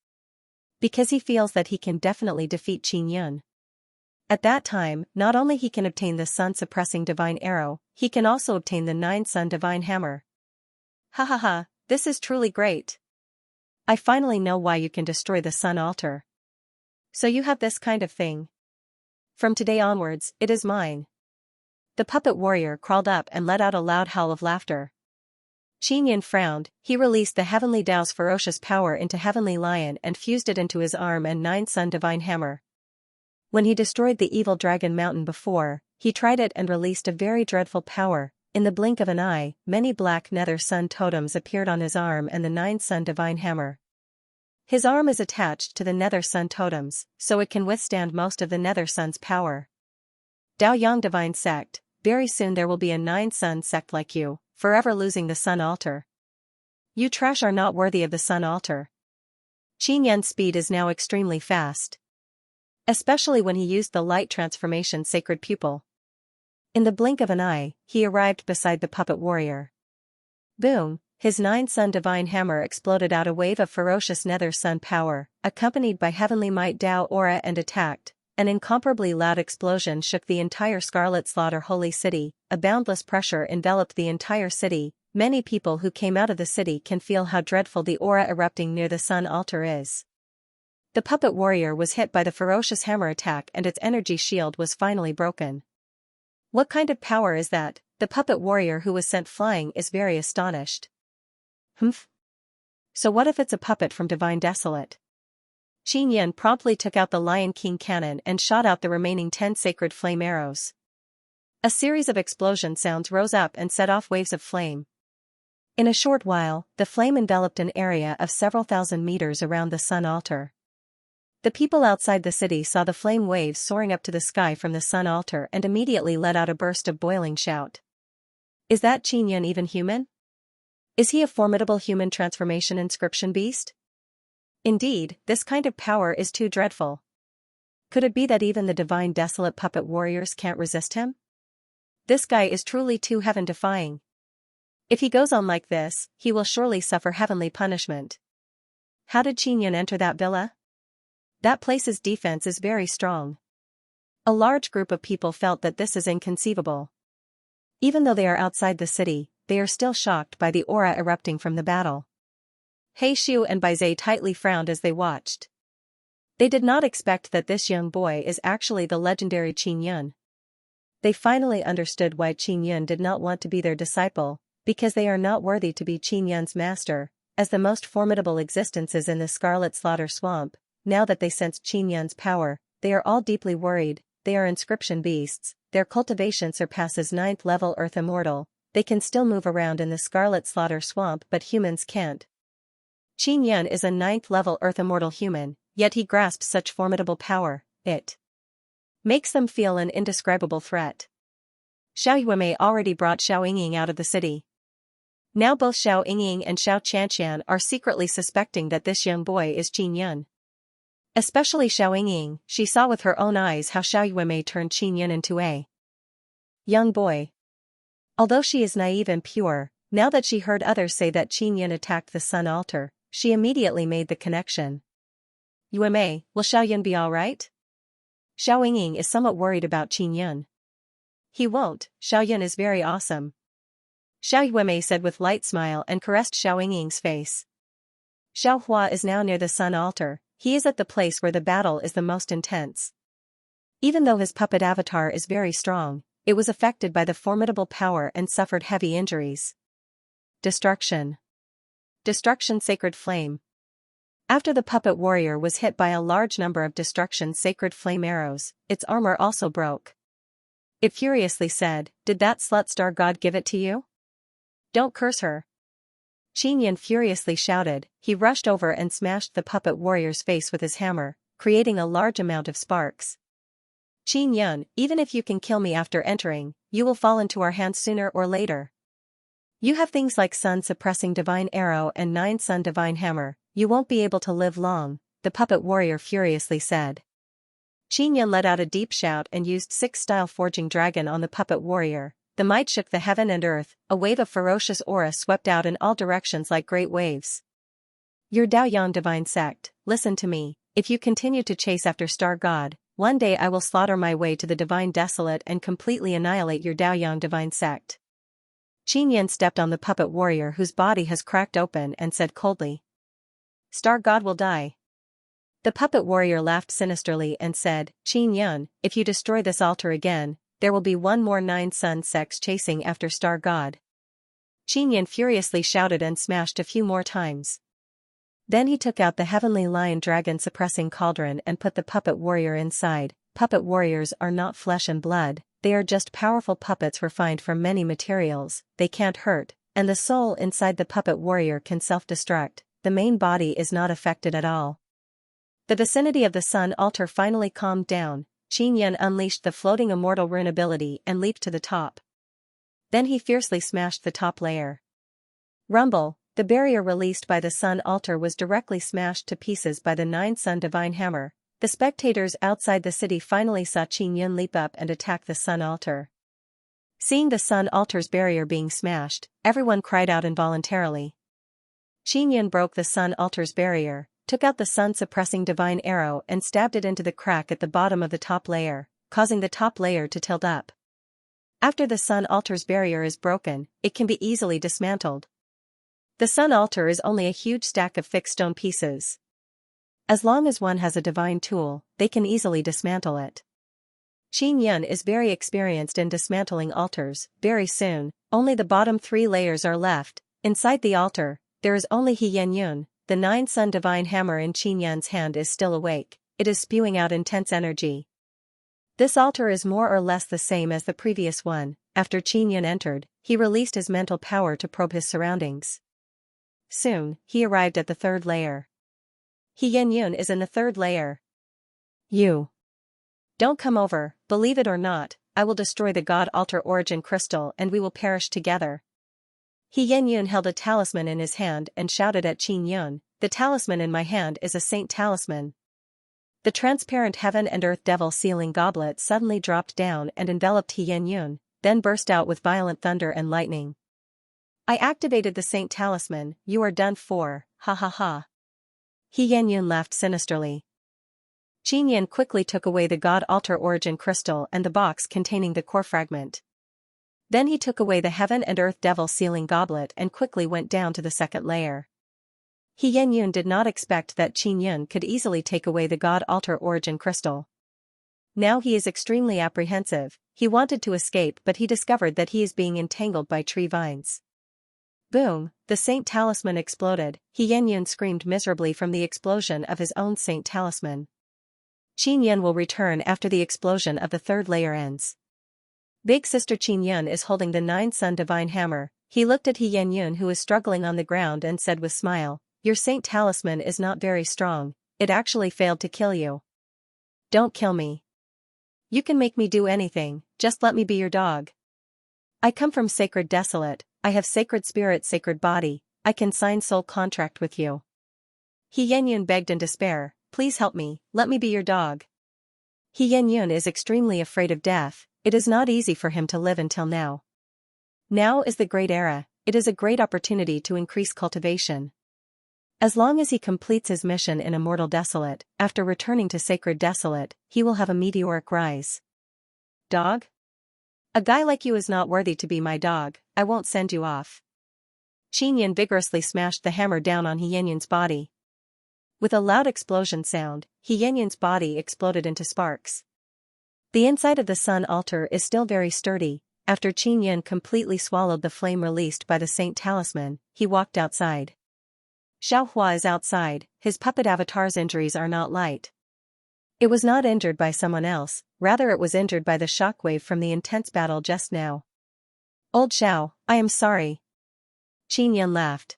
Because he feels that he can definitely defeat Qin Yun. At that time, not only he can obtain the sun-suppressing divine arrow, he can also obtain the 9 sun divine hammer. Ha ha ha, this is truly great. I finally know why you can destroy the sun altar. So you have this kind of thing. From today onwards, it is mine. The puppet warrior crawled up and let out a loud howl of laughter. Qin Yun frowned, he released the Heavenly Dao's ferocious power into Heavenly Lion and fused it into his arm and 9 sun divine hammer. When he destroyed the evil dragon mountain before, he tried it and released a very dreadful power. In the blink of an eye, many black nether sun totems appeared on his arm and the 9 sun divine hammer. His arm is attached to the nether sun totems, so it can withstand most of the nether sun's power. Daoyang Divine Sect, very soon there will be a 9 sun sect like you, forever losing the sun altar. You trash are not worthy of the sun altar. Qin Yun's speed is now extremely fast. Especially when he used the light transformation sacred pupil. In the blink of an eye, he arrived beside the puppet warrior. Boom, his 9 sun divine hammer exploded out a wave of ferocious nether sun power, accompanied by heavenly might Dao aura and attacked. An incomparably loud explosion shook the entire Scarlet Slaughter holy city, a boundless pressure enveloped the entire city. Many people who came out of the city can feel how dreadful the aura erupting near the sun altar is. The puppet warrior was hit by the ferocious hammer attack and its energy shield was finally broken. What kind of power is that? The puppet warrior who was sent flying is very astonished. Humph. So what if it's a puppet from Divine Desolate? Qin Yun promptly took out the Lion King cannon and shot out the remaining 10 sacred flame arrows. A series of explosion sounds rose up and set off waves of flame. In a short while, the flame enveloped an area of several thousand meters around the sun altar. The people outside the city saw the flame waves soaring up to the sky from the sun altar and immediately let out a burst of boiling shout. Is that Qin Yun even human? Is he a formidable human transformation inscription beast? Indeed, this kind of power is too dreadful. Could it be that even the divine desolate puppet warriors can't resist him? This guy is truly too heaven-defying. If he goes on like this, he will surely suffer heavenly punishment. How did Qin Yun enter that villa? That place's defense is very strong. A large group of people felt that this is inconceivable. Even though they are outside the city, they are still shocked by the aura erupting from the battle. He Shu and Bai Zhe tightly frowned as they watched. They did not expect that this young boy is actually the legendary Qin Yun. They finally understood why Qin Yun did not want to be their disciple, because they are not worthy to be Qin Yun's master, as the most formidable existences in the Scarlet Slaughter Swamp. Now that they sensed Qin Yun's power, they are all deeply worried. they are inscription beasts, their cultivation surpasses 9th level Earth Immortal, they can still move around in the Scarlet Slaughter Swamp but humans can't. Qin Yun is a 9th level Earth Immortal human, yet he grasps such formidable power, it makes them feel an indescribable threat. Xiao Yuemei already brought Xiao Yingying out of the city. Now both Xiao Yingying and Xiao Qianxian are secretly suspecting that this young boy is Qin Yun. Especially Xiao Yingying, she saw with her own eyes how Xiao Yuemei turned Qin Yun into a young boy. Although she is naive and pure, now that she heard others say that Qin Yun attacked the sun altar, she immediately made the connection. Yuemei, will Xiao Yun be alright? Xiao Yingying is somewhat worried about Qin Yun. He won't, Xiao Yun is very awesome. Xiao Yuemei said with light smile and caressed Xiao Yingying's face. Xiao Hua is now near the sun altar, he is at the place where the battle is the most intense. Even though his puppet avatar is very strong, it was affected by the formidable power and suffered heavy injuries. Destruction. Destruction Sacred Flame. After the puppet warrior was hit by a large number of destruction sacred flame arrows, its armor also broke. It furiously said, "Did that slut star god give it to you? Don't curse her." Qin Yun furiously shouted, he rushed over and smashed the puppet warrior's face with his hammer, creating a large amount of sparks. Qin Yun, even if you can kill me after entering, you will fall into our hands sooner or later. You have things like sun-suppressing divine arrow and 9 sun divine hammer, you won't be able to live long, the puppet warrior furiously said. Qin Yun let out a deep shout and used 6-style forging dragon on the puppet warrior. The might shook the heaven and earth, a wave of ferocious aura swept out in all directions like great waves. Your Daoyang divine sect, listen to me, if you continue to chase after Star God, one day I will slaughter my way to the divine desolate and completely annihilate your Daoyang divine sect. Qin Yun stepped on the puppet warrior whose body has cracked open and said coldly. Star God will die. The puppet warrior laughed sinisterly and said, Qin Yun, if you destroy this altar again, there will be one more 9 sun sects chasing after Star God. Qin Yun furiously shouted and smashed a few more times. Then he took out the heavenly lion dragon suppressing cauldron and put the puppet warrior inside. Puppet warriors are not flesh and blood, they are just powerful puppets refined from many materials, they can't hurt, and the soul inside the puppet warrior can self-destruct, the main body is not affected at all. The vicinity of the sun altar finally calmed down. Qin Yun unleashed the floating immortal rune ability and leaped to the top. Then he fiercely smashed the top layer. Rumble, the barrier released by the sun altar was directly smashed to pieces by the 9 sun divine hammer. The spectators outside the city finally saw Qin Yun leap up and attack the sun altar. Seeing the sun altar's barrier being smashed, everyone cried out involuntarily. Qin Yun broke the sun altar's barrier, took out the sun-suppressing divine arrow and stabbed it into the crack at the bottom of the top layer, causing the top layer to tilt up. After the sun altar's barrier is broken, it can be easily dismantled. The sun altar is only a huge stack of fixed stone pieces. As long as one has a divine tool, they can easily dismantle it. Qin Yun is very experienced in dismantling altars. Very soon, only the bottom 3 layers are left. Inside the altar, there is only He Yen Yun. The 9 sun divine hammer in Qin Yun's hand is still awake, it is spewing out intense energy. This altar is more or less the same as the previous one. After Qin Yun entered, he released his mental power to probe his surroundings. Soon, he arrived at the 3rd layer. He Yen Yun is in the 3rd layer. You don't come over, believe it or not, I will destroy the God Altar Origin Crystal and we will perish together. He Yen Yun held a talisman in his hand and shouted at Qin Yun, the talisman in my hand is a saint talisman. The transparent heaven and earth devil sealing goblet suddenly dropped down and enveloped He Yen Yun, then burst out with violent thunder and lightning. I activated the saint talisman, you are done for, ha ha ha. He Yen Yun laughed sinisterly. Qin Yun quickly took away the God Altar Origin Crystal and the box containing the core fragment. Then he took away the heaven and earth devil sealing goblet and quickly went down to the 2nd layer. He Yen Yun did not expect that Qin Yun could easily take away the God Altar Origin Crystal. Now he is extremely apprehensive, he wanted to escape but he discovered that he is being entangled by tree vines. Boom, the saint talisman exploded, He Yen Yun screamed miserably from the explosion of his own saint talisman. Qin Yan will return after the explosion of the third layer ends. Big sister Qin Yan is holding the 9-sun divine hammer. He looked at He Yanyan who is struggling on the ground and said with smile, "Your saint talisman is not very strong, it actually failed to kill you. Don't kill me. You can make me do anything, just let me be your dog. I come from sacred desolate, I have sacred spirit sacred body, I can sign soul contract with you." He Yanyan begged in despair, "Please help me, let me be your dog." He Yanyan is extremely afraid of death, it is not easy for him to live until now. Now is the great era, it is a great opportunity to increase cultivation. As long as he completes his mission in Immortal Desolate, after returning to Sacred Desolate, he will have a meteoric rise. Dog? A guy like you is not worthy to be my dog, I won't send you off. Qin Yan vigorously smashed the hammer down on He Yanyan's body. With a loud explosion sound, He Yanyan's body exploded into sparks. The inside of the sun altar is still very sturdy. After Qin Yan completely swallowed the flame released by the Saint Talisman, he walked outside. Xiaohua is outside, his puppet avatar's injuries are not light. It was not injured by someone else, rather it was injured by the shockwave from the intense battle just now. Old Xiao, I am sorry. Qin Yan laughed.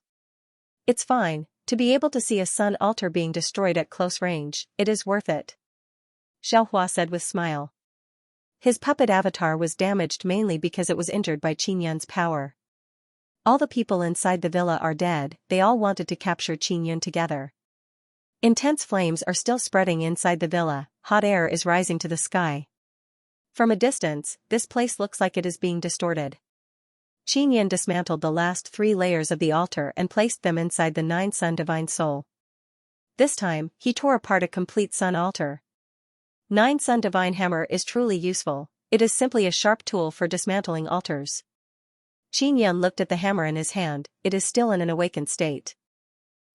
It's fine, to be able to see a sun altar being destroyed at close range, it is worth it. Xiaohua said with smile. His puppet avatar was damaged mainly because it was injured by Qin Yan's power. All the people inside the villa are dead, they all wanted to capture Qin Yan together. Intense flames are still spreading inside the villa, hot air is rising to the sky. From a distance, this place looks like it is being distorted. Qin Yan dismantled the last 3 layers of the altar and placed them inside the 9-sun divine soul. This time, he tore apart a complete sun altar. 9-sun divine hammer is truly useful, it is simply a sharp tool for dismantling altars. Qin Yan looked at the hammer in his hand, it is still in an awakened state.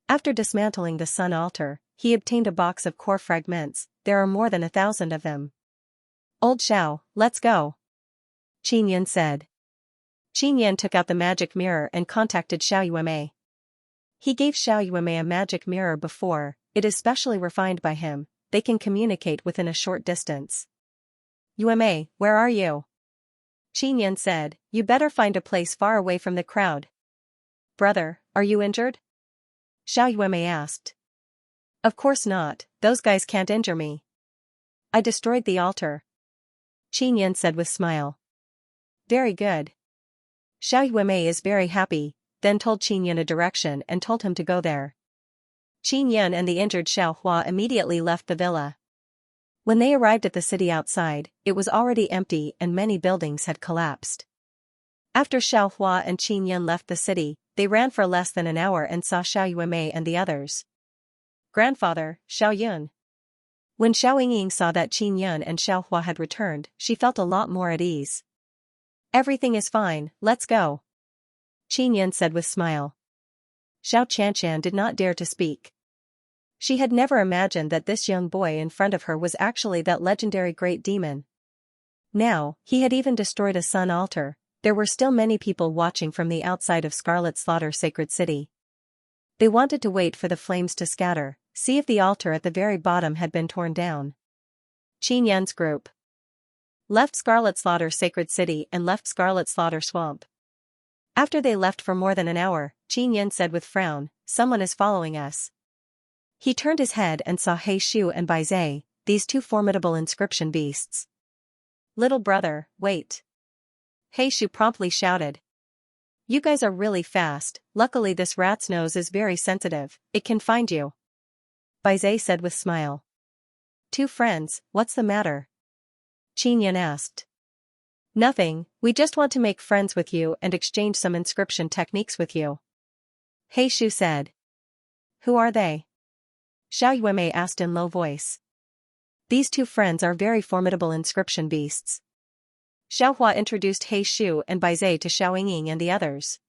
After dismantling the sun altar, he obtained a box of core fragments, there are more than 1,000 of them. Old Xiao, let's go. Qin Yan said. Qin Yan took out the magic mirror and contacted Xiao Yuemei. He gave Xiao Yuemei a magic mirror before, it is specially refined by him, they can communicate within a short distance. Yuemei, where are you? Qin Yan said, you better find a place far away from the crowd. Brother, are you injured? Xiao Yuemei asked. Of course not, those guys can't injure me. I destroyed the altar. Qin Yan said with smile. Very good. Xiao Yuemei is very happy, then told Qin Yan a direction and told him to go there. Qin Yan and the injured Xiaohua immediately left the villa. When they arrived at the city outside, it was already empty and many buildings had collapsed. After Xiaohua and Qin Yan left the city, they ran for less than an hour and saw Xiao Yuemei and the others. Grandfather, Xiao Yun. When Xiao Yingying saw that Qin Yan and Xiaohua had returned, she felt a lot more at ease. Everything is fine, let's go. Qin Yan said with smile. Xiao Qianshan did not dare to speak. She had never imagined that this young boy in front of her was actually that legendary great demon. Now, he had even destroyed a sun altar, there were still many people watching from the outside of Scarlet Slaughter Sacred City. They wanted to wait for the flames to scatter, see if the altar at the very bottom had been torn down. Qin Yan's group left Scarlet Slaughter Sacred City and left Scarlet Slaughter Swamp. After they left for more than an hour, Qin Yan said with frown, someone is following us. He turned his head and saw He Shu and Bai Zhe, these 2 formidable inscription beasts. Little brother, wait. He Shu promptly shouted. You guys are really fast, luckily this rat's nose is very sensitive, it can find you. Bai Zhe said with smile. 2 friends, what's the matter? Qin Yan asked. Nothing, we just want to make friends with you and exchange some inscription techniques with you. He Shu said. Who are they? Xiao Yuemei asked in low voice. These 2 friends are very formidable inscription beasts. Xiaohua introduced He Shu and Bai Zhe to Xiao Yingying and the others.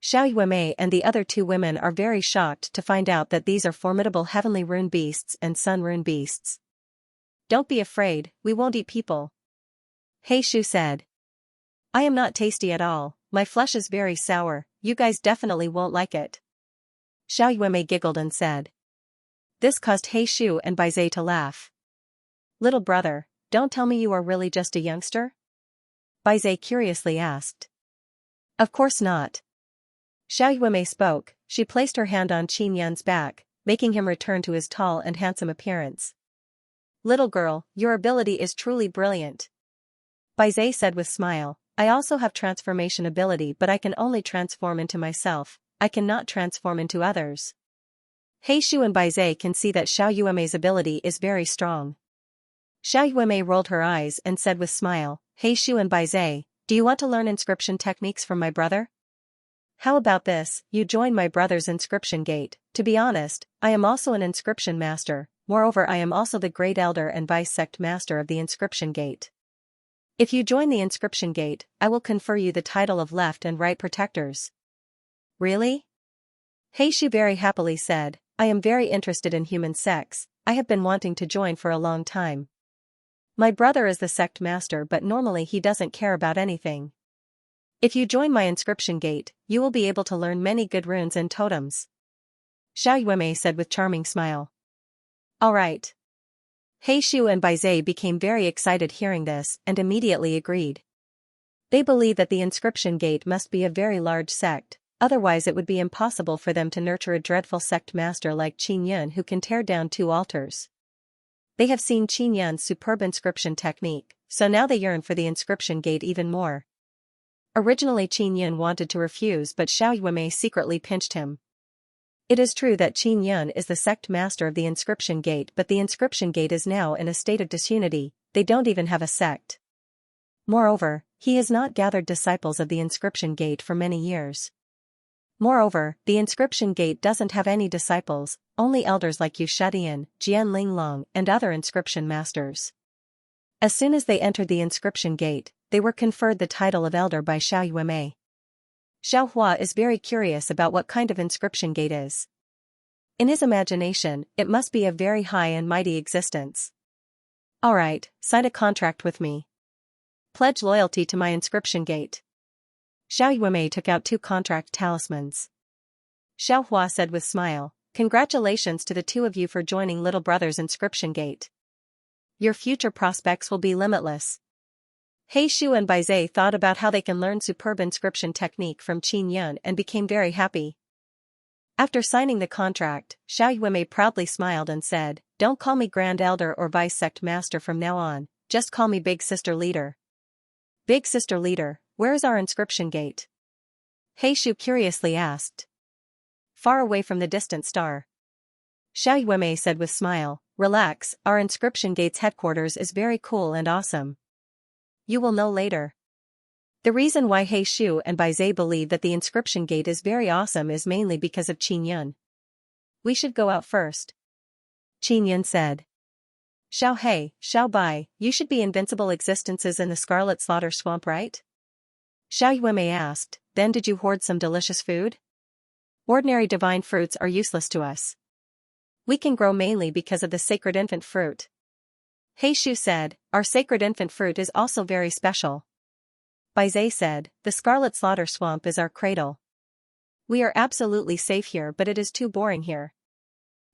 Xiao Yuemei and the other 2 women are very shocked to find out that these are formidable heavenly rune beasts and sun rune beasts. Don't be afraid, we won't eat people. He Shu said. I am not tasty at all, my flesh is very sour, you guys definitely won't like it. Xiao Yuemei giggled and said. This caused He Shu and Bai Zhe to laugh. Little brother, don't tell me you are really just a youngster? Baize curiously asked. Of course not. Xiao Yuemei spoke. She placed her hand on Qin Yan's back, making him return to his tall and handsome appearance. Little girl, your ability is truly brilliant. Baize said with smile, I also have transformation ability, but I can only transform into myself, I cannot transform into others. Heishu and Baize can see that Xiao Yuemei's ability is very strong. Xiao Yuemei rolled her eyes and said with smile, Heishu and Baize, do you want to learn inscription techniques from my brother? How about this, you join my brother's inscription gate. To be honest, I am also an inscription master, moreover I am also the great elder and vice sect master of the inscription gate. If you join the inscription gate, I will confer you the title of left and right protectors. Really? Heishu very happily said, I am very interested in human sex, I have been wanting to join for a long time. My brother is the sect master, but normally he doesn't care about anything. If you join my inscription gate, you will be able to learn many good runes and totems. Xiao Yuemei said with charming smile. Alright. Heishu and Baize became very excited hearing this and immediately agreed. They believe that the inscription gate must be a very large sect, otherwise it would be impossible for them to nurture a dreadful sect master like Qin Yan who can tear down 2 altars. They have seen Qin Yan's superb inscription technique, so now they yearn for the inscription gate even more. Originally Qin Yan wanted to refuse, but Xiao Yuemei secretly pinched him. It is true that Qin Yan is the sect master of the inscription gate, but the inscription gate is now in a state of disunity, they don't even have a sect. Moreover, he has not gathered disciples of the inscription gate for many years. Moreover, the inscription gate doesn't have any disciples, only elders like Yu Shadian, Jian Linglong, and other inscription masters. As soon as they entered the inscription gate, they were conferred the title of elder by Xiao Yuemei. Xiao Hua is very curious about what kind of inscription gate is. In his imagination, it must be a very high and mighty existence. Alright, sign a contract with me. Pledge loyalty to my inscription gate. Xiao Yuemei took out 2 contract talismans. Xiao Hua said with smile, congratulations to the 2 of you for joining little brother's inscription gate. Your future prospects will be limitless. Heishu and Baize thought about how they can learn superb inscription technique from Qin Yan and became very happy. After signing the contract, Xiao Yuemei proudly smiled and said, don't call me Grand Elder or Vice Sect Master from now on, just call me Big Sister Leader. Big Sister Leader, where is our inscription gate? Heishu curiously asked. Far away from the distant star. Xiao Yuemei said with smile, relax, our inscription gate's headquarters is very cool and awesome. You will know later. The reason why Heishu and Baize believe that the inscription gate is very awesome is mainly because of Qin Yan. We should go out first. Qin Yan said. Xiao He, Xiao Bai, you should be invincible existences in the Scarlet Slaughter Swamp, right? Xiao Yuemei asked, then did you hoard some delicious food? Ordinary divine fruits are useless to us. We can grow mainly because of the sacred infant fruit. Heishu said, our sacred infant fruit is also very special. Baize said, the Scarlet Slaughter Swamp is our cradle. We are absolutely safe here, but it is too boring here.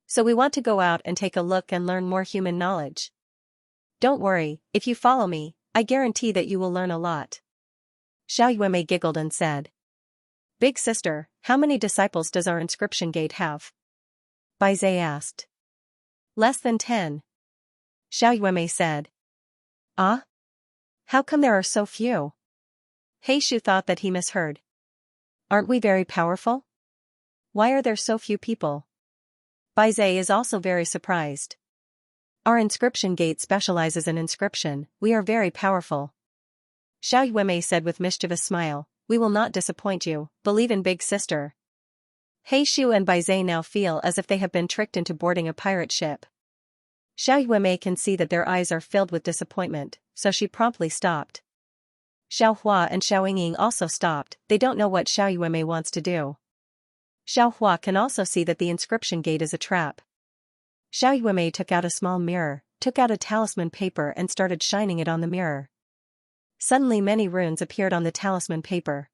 So we want to go out and take a look and learn more human knowledge. Don't worry, if you follow me, I guarantee that you will learn a lot. Xiao Yuemei giggled and said. Big sister, how many disciples does our inscription gate have? Baize asked. Less than 10. Xiao Yuemei said. Ah? How come there are so few? Heishu thought that he misheard. Aren't we very powerful? Why are there so few people? Baize is also very surprised. Our inscription gate specializes in inscription, we are very powerful. Xiao Yuemei said with mischievous smile, we will not disappoint you, believe in Big Sister. Heishu and Baize now feel as if they have been tricked into boarding a pirate ship. Xiao Yuemei can see that their eyes are filled with disappointment, so she promptly stopped. Xiao Hua and Xiao Yingying also stopped, they don't know what Xiao Yuemei wants to do. Xiao Hua can also see that the inscription gate is a trap. Xiao Yuemei took out a small mirror, took out a talisman paper and started shining it on the mirror. Suddenly many runes appeared on the talisman paper.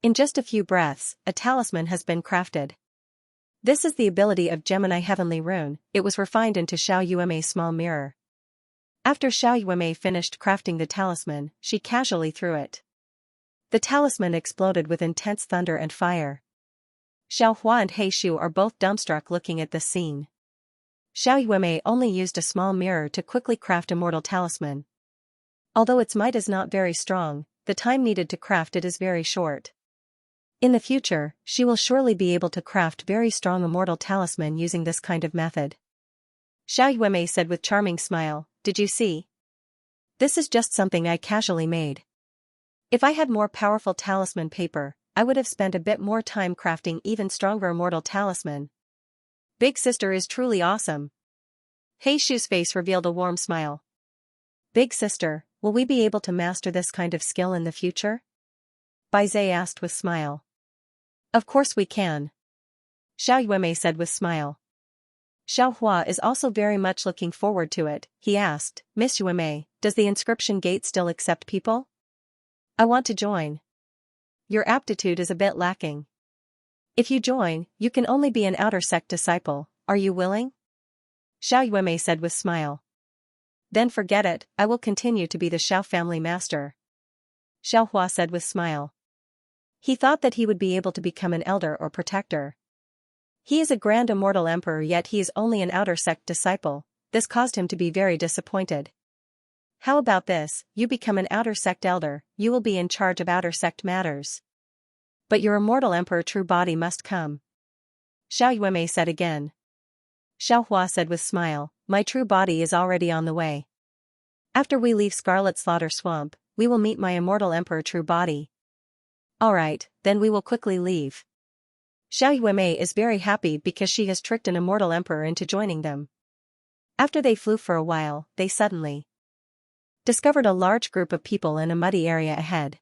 In just a few breaths, a talisman has been crafted. This is the ability of Gemini Heavenly Rune, it was refined into Xiao Yuemei's small mirror. After Xiao Yuemei finished crafting the talisman, she casually threw it. The talisman exploded with intense thunder and fire. Xiao Hua and He Shu are both dumbstruck looking at this scene. Xiao Yuemei only used a small mirror to quickly craft Immortal Talisman. Although its might is not very strong, the time needed to craft it is very short. In the future, she will surely be able to craft very strong Immortal Talisman using this kind of method. Xiao Yuemei said with charming smile, "Did you see? This is just something I casually made. If I had more powerful talisman paper, I would have spent a bit more time crafting even stronger Immortal Talisman. Big sister is truly awesome." He Shu's face revealed a warm smile. "Big sister, will we be able to master this kind of skill in the future?" Bai Zhe asked with smile. "Of course we can," Xiao Yuemei said with smile. Xiao Hua is also very much looking forward to it. He asked, "Miss Yuemei, does the inscription gate still accept people? I want to join. Your aptitude is a bit lacking. If you join, you can only be an outer sect disciple. Are you willing?" Xiao Yuemei said with smile. "Then forget it, I will continue to be the Xiao family master," Xiao Hua said with smile. He thought that he would be able to become an elder or protector. He is a grand immortal emperor, yet he is only an outer sect disciple. This caused him to be very disappointed. "How about this, you become an outer sect elder, you will be in charge of outer sect matters. But your immortal emperor true body must come," Xiao Yuemei said again. Xiao Hua said with smile, "My true body is already on the way. After we leave Scarlet Slaughter Swamp, we will meet my immortal emperor true body." "Alright, then we will quickly leave." Xiao Yuemei is very happy because she has tricked an immortal emperor into joining them. After they flew for a while, they suddenly discovered a large group of people in a muddy area ahead.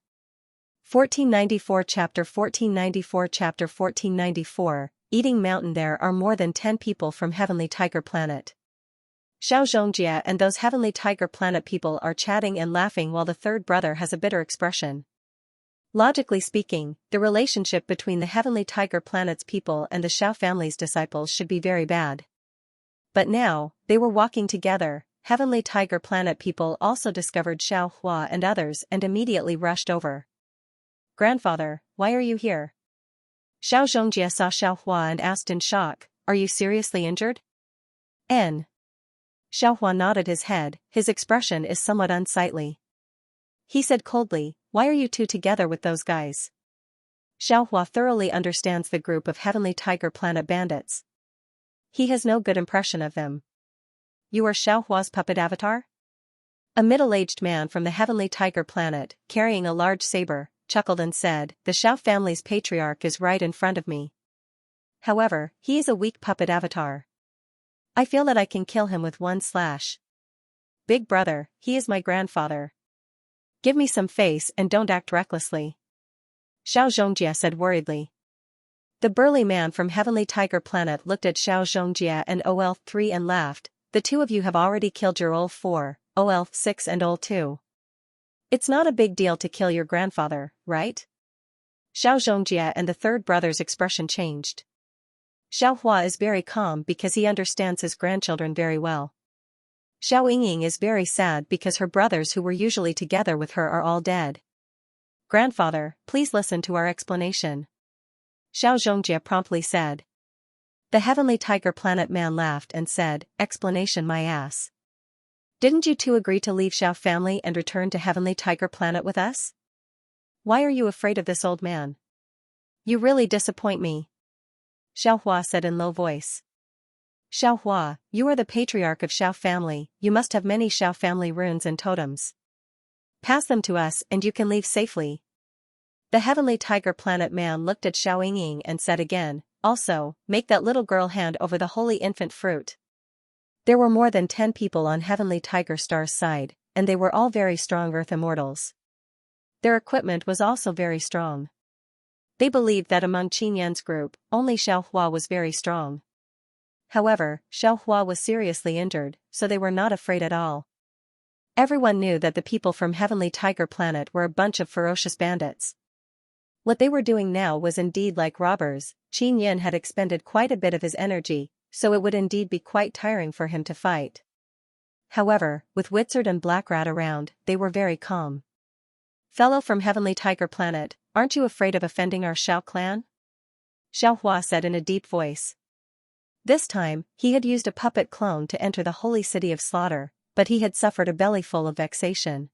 1494 Chapter 1494 Eating Mountain. There are more than 10 people from Heavenly Tiger Planet. Xianxia and those Heavenly Tiger Planet people are chatting and laughing while the third brother has a bitter expression. Logically speaking, the relationship between the Heavenly Tiger Planet's people and the Xiao family's disciples should be very bad. But now, they were walking together. Heavenly Tiger Planet people also discovered Xiao Hua and others and immediately rushed over. "Grandfather, why are you here?" Xiao Zhongjie saw Xiao Hua and asked in shock, "Are you seriously injured?" N. Xiao Hua nodded his head, his expression is somewhat unsightly. He said coldly, "Why are you two together with those guys?" Xiao Hua thoroughly understands the group of Heavenly Tiger Planet bandits. He has no good impression of them. "You are Xiao Hua's puppet avatar?" A middle-aged man from the Heavenly Tiger Planet, carrying a large saber, chuckled and said, "The Xiao family's patriarch is right in front of me. However, he is a weak puppet avatar. I feel that I can kill him with one slash. Big brother, he is my grandfather. Give me some face and don't act recklessly," Xiao Zhongjie said worriedly. The burly man from Heavenly Tiger Planet looked at Xiao Zhongjie and OL3 and laughed, "The two of you have already killed your OL4, OL6 and OL2. It's not a big deal to kill your grandfather, right?" Xiao Zhongjie and the third brother's expression changed. Xiao Hua is very calm because he understands his grandchildren very well. Xiao Yingying is very sad because her brothers who were usually together with her are all dead. "Grandfather, please listen to our explanation," Xiao Zhongjie promptly said. The Heavenly Tiger Planet man laughed and said, "Explanation my ass. Didn't you two agree to leave Xiao family and return to Heavenly Tiger Planet with us? Why are you afraid of this old man? You really disappoint me," Xiao Hua said in low voice. "Xiao Hua, you are the patriarch of Xiao family, you must have many Xiao family runes and totems. Pass them to us and you can leave safely." The Heavenly Tiger Planet man looked at Xiao Yingying and said again, "Also, make that little girl hand over the holy infant fruit." There were more than 10 people on Heavenly Tiger Star's side, and they were all very strong Earth Immortals. Their equipment was also very strong. They believed that among Qin Yan's group, only Xiao Hua was very strong. However, Xiao Hua was seriously injured, so they were not afraid at all. Everyone knew that the people from Heavenly Tiger Planet were a bunch of ferocious bandits. What they were doing now was indeed like robbers. Qin Yan had expended quite a bit of his energy, so it would indeed be quite tiring for him to fight. However, with Wizard and Black Rat around, they were very calm. "Fellow from Heavenly Tiger Planet, aren't you afraid of offending our Xiao clan?" Xiaohua said in a deep voice. This time, he had used a puppet clone to enter the holy city of slaughter, but he had suffered a bellyful of vexation.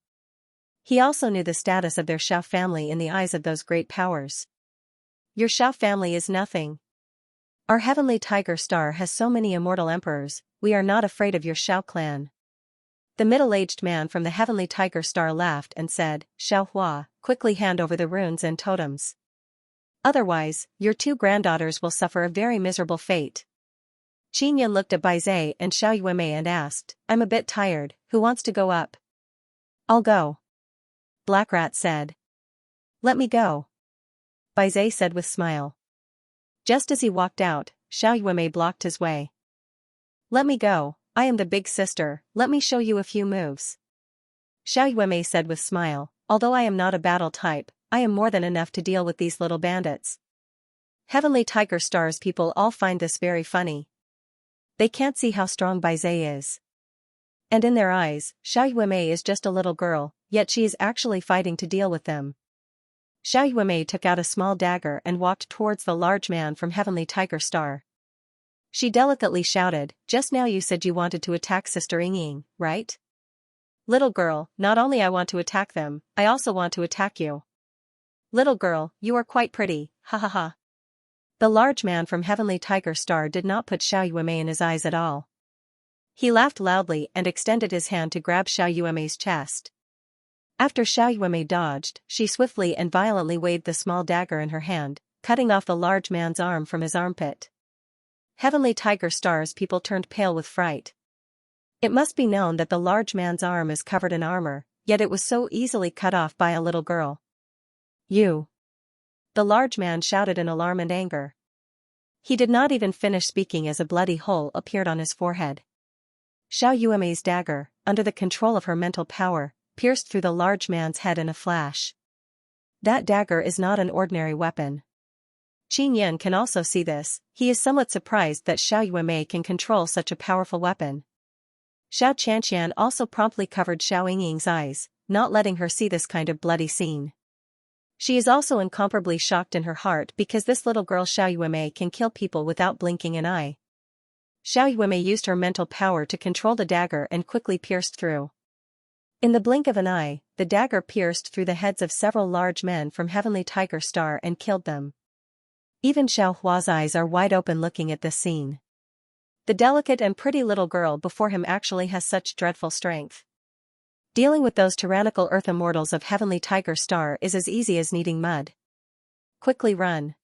He also knew the status of their Xiao family in the eyes of those great powers. "Your Xiao family is nothing. Our Heavenly Tiger Star has so many immortal emperors, we are not afraid of your Xiao clan." The middle-aged man from the Heavenly Tiger Star laughed and said, "Xiaohua, quickly hand over the runes and totems. Otherwise, your two granddaughters will suffer a very miserable fate." Qinyan looked at Baizai and Xiao Yuemei and asked, "I'm a bit tired, who wants to go up?" "I'll go," Black Rat said. "Let me go," Baizai said with smile. Just as he walked out, Xiao Yuemei blocked his way. "Let me go, I am the big sister, let me show you a few moves," Xiao Yuemei said with smile, "although I am not a battle type, I am more than enough to deal with these little bandits." Heavenly Tiger Star's people all find this very funny. They can't see how strong Baizai is. And in their eyes, Xiao Yuemei is just a little girl, yet she is actually fighting to deal with them. Xiao Yuemei took out a small dagger and walked towards the large man from Heavenly Tiger Star. She delicately shouted, "Just now you said you wanted to attack Sister Ying, right? Little girl, not only I want to attack them, I also want to attack you. Little girl, you are quite pretty, ha ha ha." The large man from Heavenly Tiger Star did not put Xiao Yuemei in his eyes at all. He laughed loudly and extended his hand to grab Xiao Yuemei's chest. After Xiao Yuemei dodged, she swiftly and violently waved the small dagger in her hand, cutting off the large man's arm from his armpit. Heavenly Tiger Star's people turned pale with fright. It must be known that the large man's arm is covered in armor, yet it was so easily cut off by a little girl. "You!" the large man shouted in alarm and anger. He did not even finish speaking as a bloody hole appeared on his forehead. Xiao Yuemei's dagger, under the control of her mental power, pierced through the large man's head in a flash. That dagger is not an ordinary weapon. Qinyan can also see this. He is somewhat surprised that Xiao Yuemei can control such a powerful weapon. Xiao Qianxian also promptly covered Xiao Yingying's eyes, not letting her see this kind of bloody scene. She is also incomparably shocked in her heart because this little girl Xiao Yuemei can kill people without blinking an eye. Xiao Yuemei used her mental power to control the dagger and quickly pierced through. In the blink of an eye, the dagger pierced through the heads of several large men from Heavenly Tiger Star and killed them. Even Xiaohua's eyes are wide open looking at this scene. The delicate and pretty little girl before him actually has such dreadful strength. Dealing with those tyrannical earth immortals of Heavenly Tiger Star is as easy as kneading mud. "Quickly run."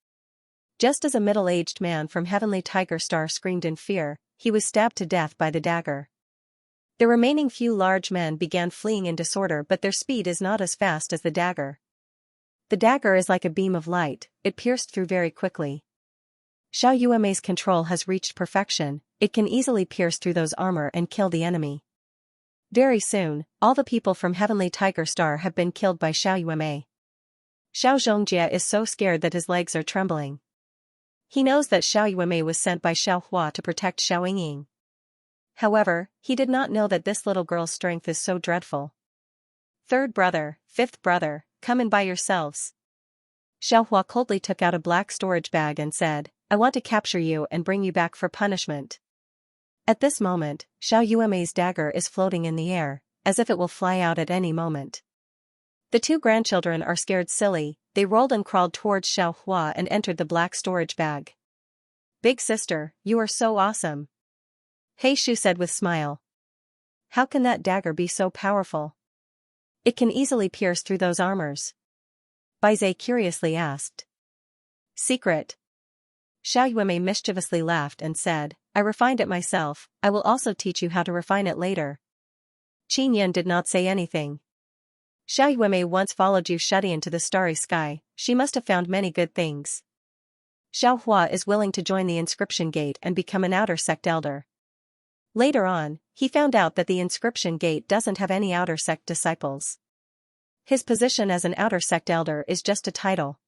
Just as a middle-aged man from Heavenly Tiger Star screamed in fear, he was stabbed to death by the dagger. The remaining few large men began fleeing in disorder, but their speed is not as fast as the dagger. The dagger is like a beam of light, it pierced through very quickly. Xiao Yuemei's control has reached perfection, it can easily pierce through those armor and kill the enemy. Very soon, all the people from Heavenly Tiger Star have been killed by Xiao Yuemei. Xiao Xianxia is so scared that his legs are trembling. He knows that Xiao Yuemei was sent by Xiaohua to protect Xiao Yingying. However, he did not know that this little girl's strength is so dreadful. "Third brother, fifth brother, come in by yourselves." Xiaohua coldly took out a black storage bag and said, "I want to capture you and bring you back for punishment." At this moment, Xiao Yuemei's dagger is floating in the air, as if it will fly out at any moment. The two grandchildren are scared silly, they rolled and crawled towards Xiaohua and entered the black storage bag. "Big sister, you are so awesome," He Shu said with smile. "How can that dagger be so powerful? It can easily pierce through those armors." Baizai curiously asked. "Secret." Xiao Yuemei mischievously laughed and said, "I refined it myself, I will also teach you how to refine it later." Qinyan did not say anything. Xiao Yuemei once followed Yu Shudian to the starry sky, she must have found many good things. Xiaohua is willing to join the inscription gate and become an outer sect elder. Later on, he found out that the inscription gate doesn't have any outer sect disciples. His position as an outer sect elder is just a title.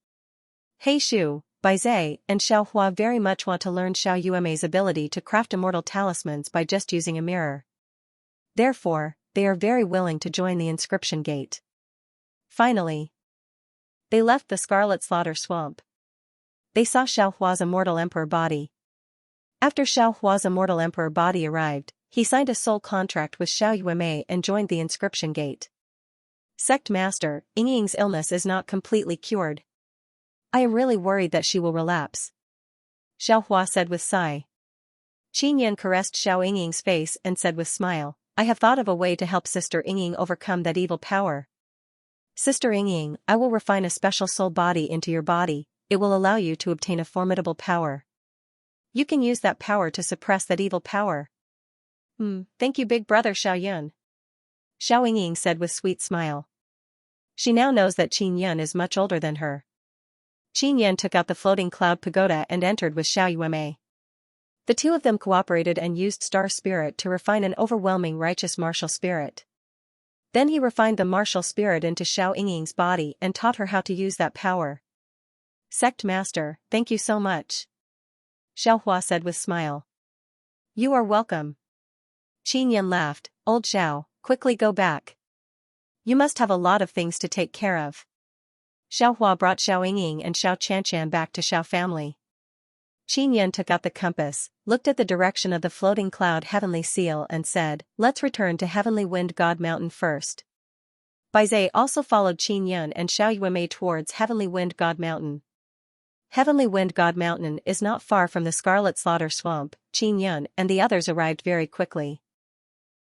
He Shu, Baizai, and Xiaohua very much want to learn Xiao Yuemei's ability to craft immortal talismans by just using a mirror. Therefore, they are very willing to join the inscription gate. Finally, they left the Scarlet Slaughter Swamp. They saw Xiaohua's immortal emperor body. After Xiaohua's immortal emperor body arrived, he signed a soul contract with Xiao Yuemei and joined the inscription gate. Sect Master, Yingying's illness is not completely cured. I am really worried that she will relapse. Xiaohua said with sigh. Qin Yan caressed Xiao Yingying's face and said with smile, I have thought of a way to help Sister Yingying overcome that evil power. Sister Yingying, I will refine a special soul body into your body, it will allow you to obtain a formidable power. You can use that power to suppress that evil power. Thank you big brother Xiao Yun. Xiao Yingying said with sweet smile. She now knows that Qin Yan is much older than her. Qin Yan took out the floating cloud pagoda and entered with Xiao Yuemei. The two of them cooperated and used star spirit to refine an overwhelming righteous martial spirit. Then he refined the martial spirit into Xiao Yingying's body and taught her how to use that power. Sect Master, thank you so much. Xiaohua said with smile. You are welcome. Qin Yan laughed, Old Xiao, quickly go back. You must have a lot of things to take care of. Xiaohua brought Xiao Yingying and Xiao Qianshan back to Xiao family. Qin Yan took out the compass, looked at the direction of the floating cloud heavenly seal and said, let's return to Heavenly Wind God Mountain first. Baizhe also followed Qin Yan and Xiao Yuemei towards Heavenly Wind God Mountain. Heavenly Wind God Mountain is not far from the Scarlet Slaughter Swamp. Qin Yan and the others arrived very quickly.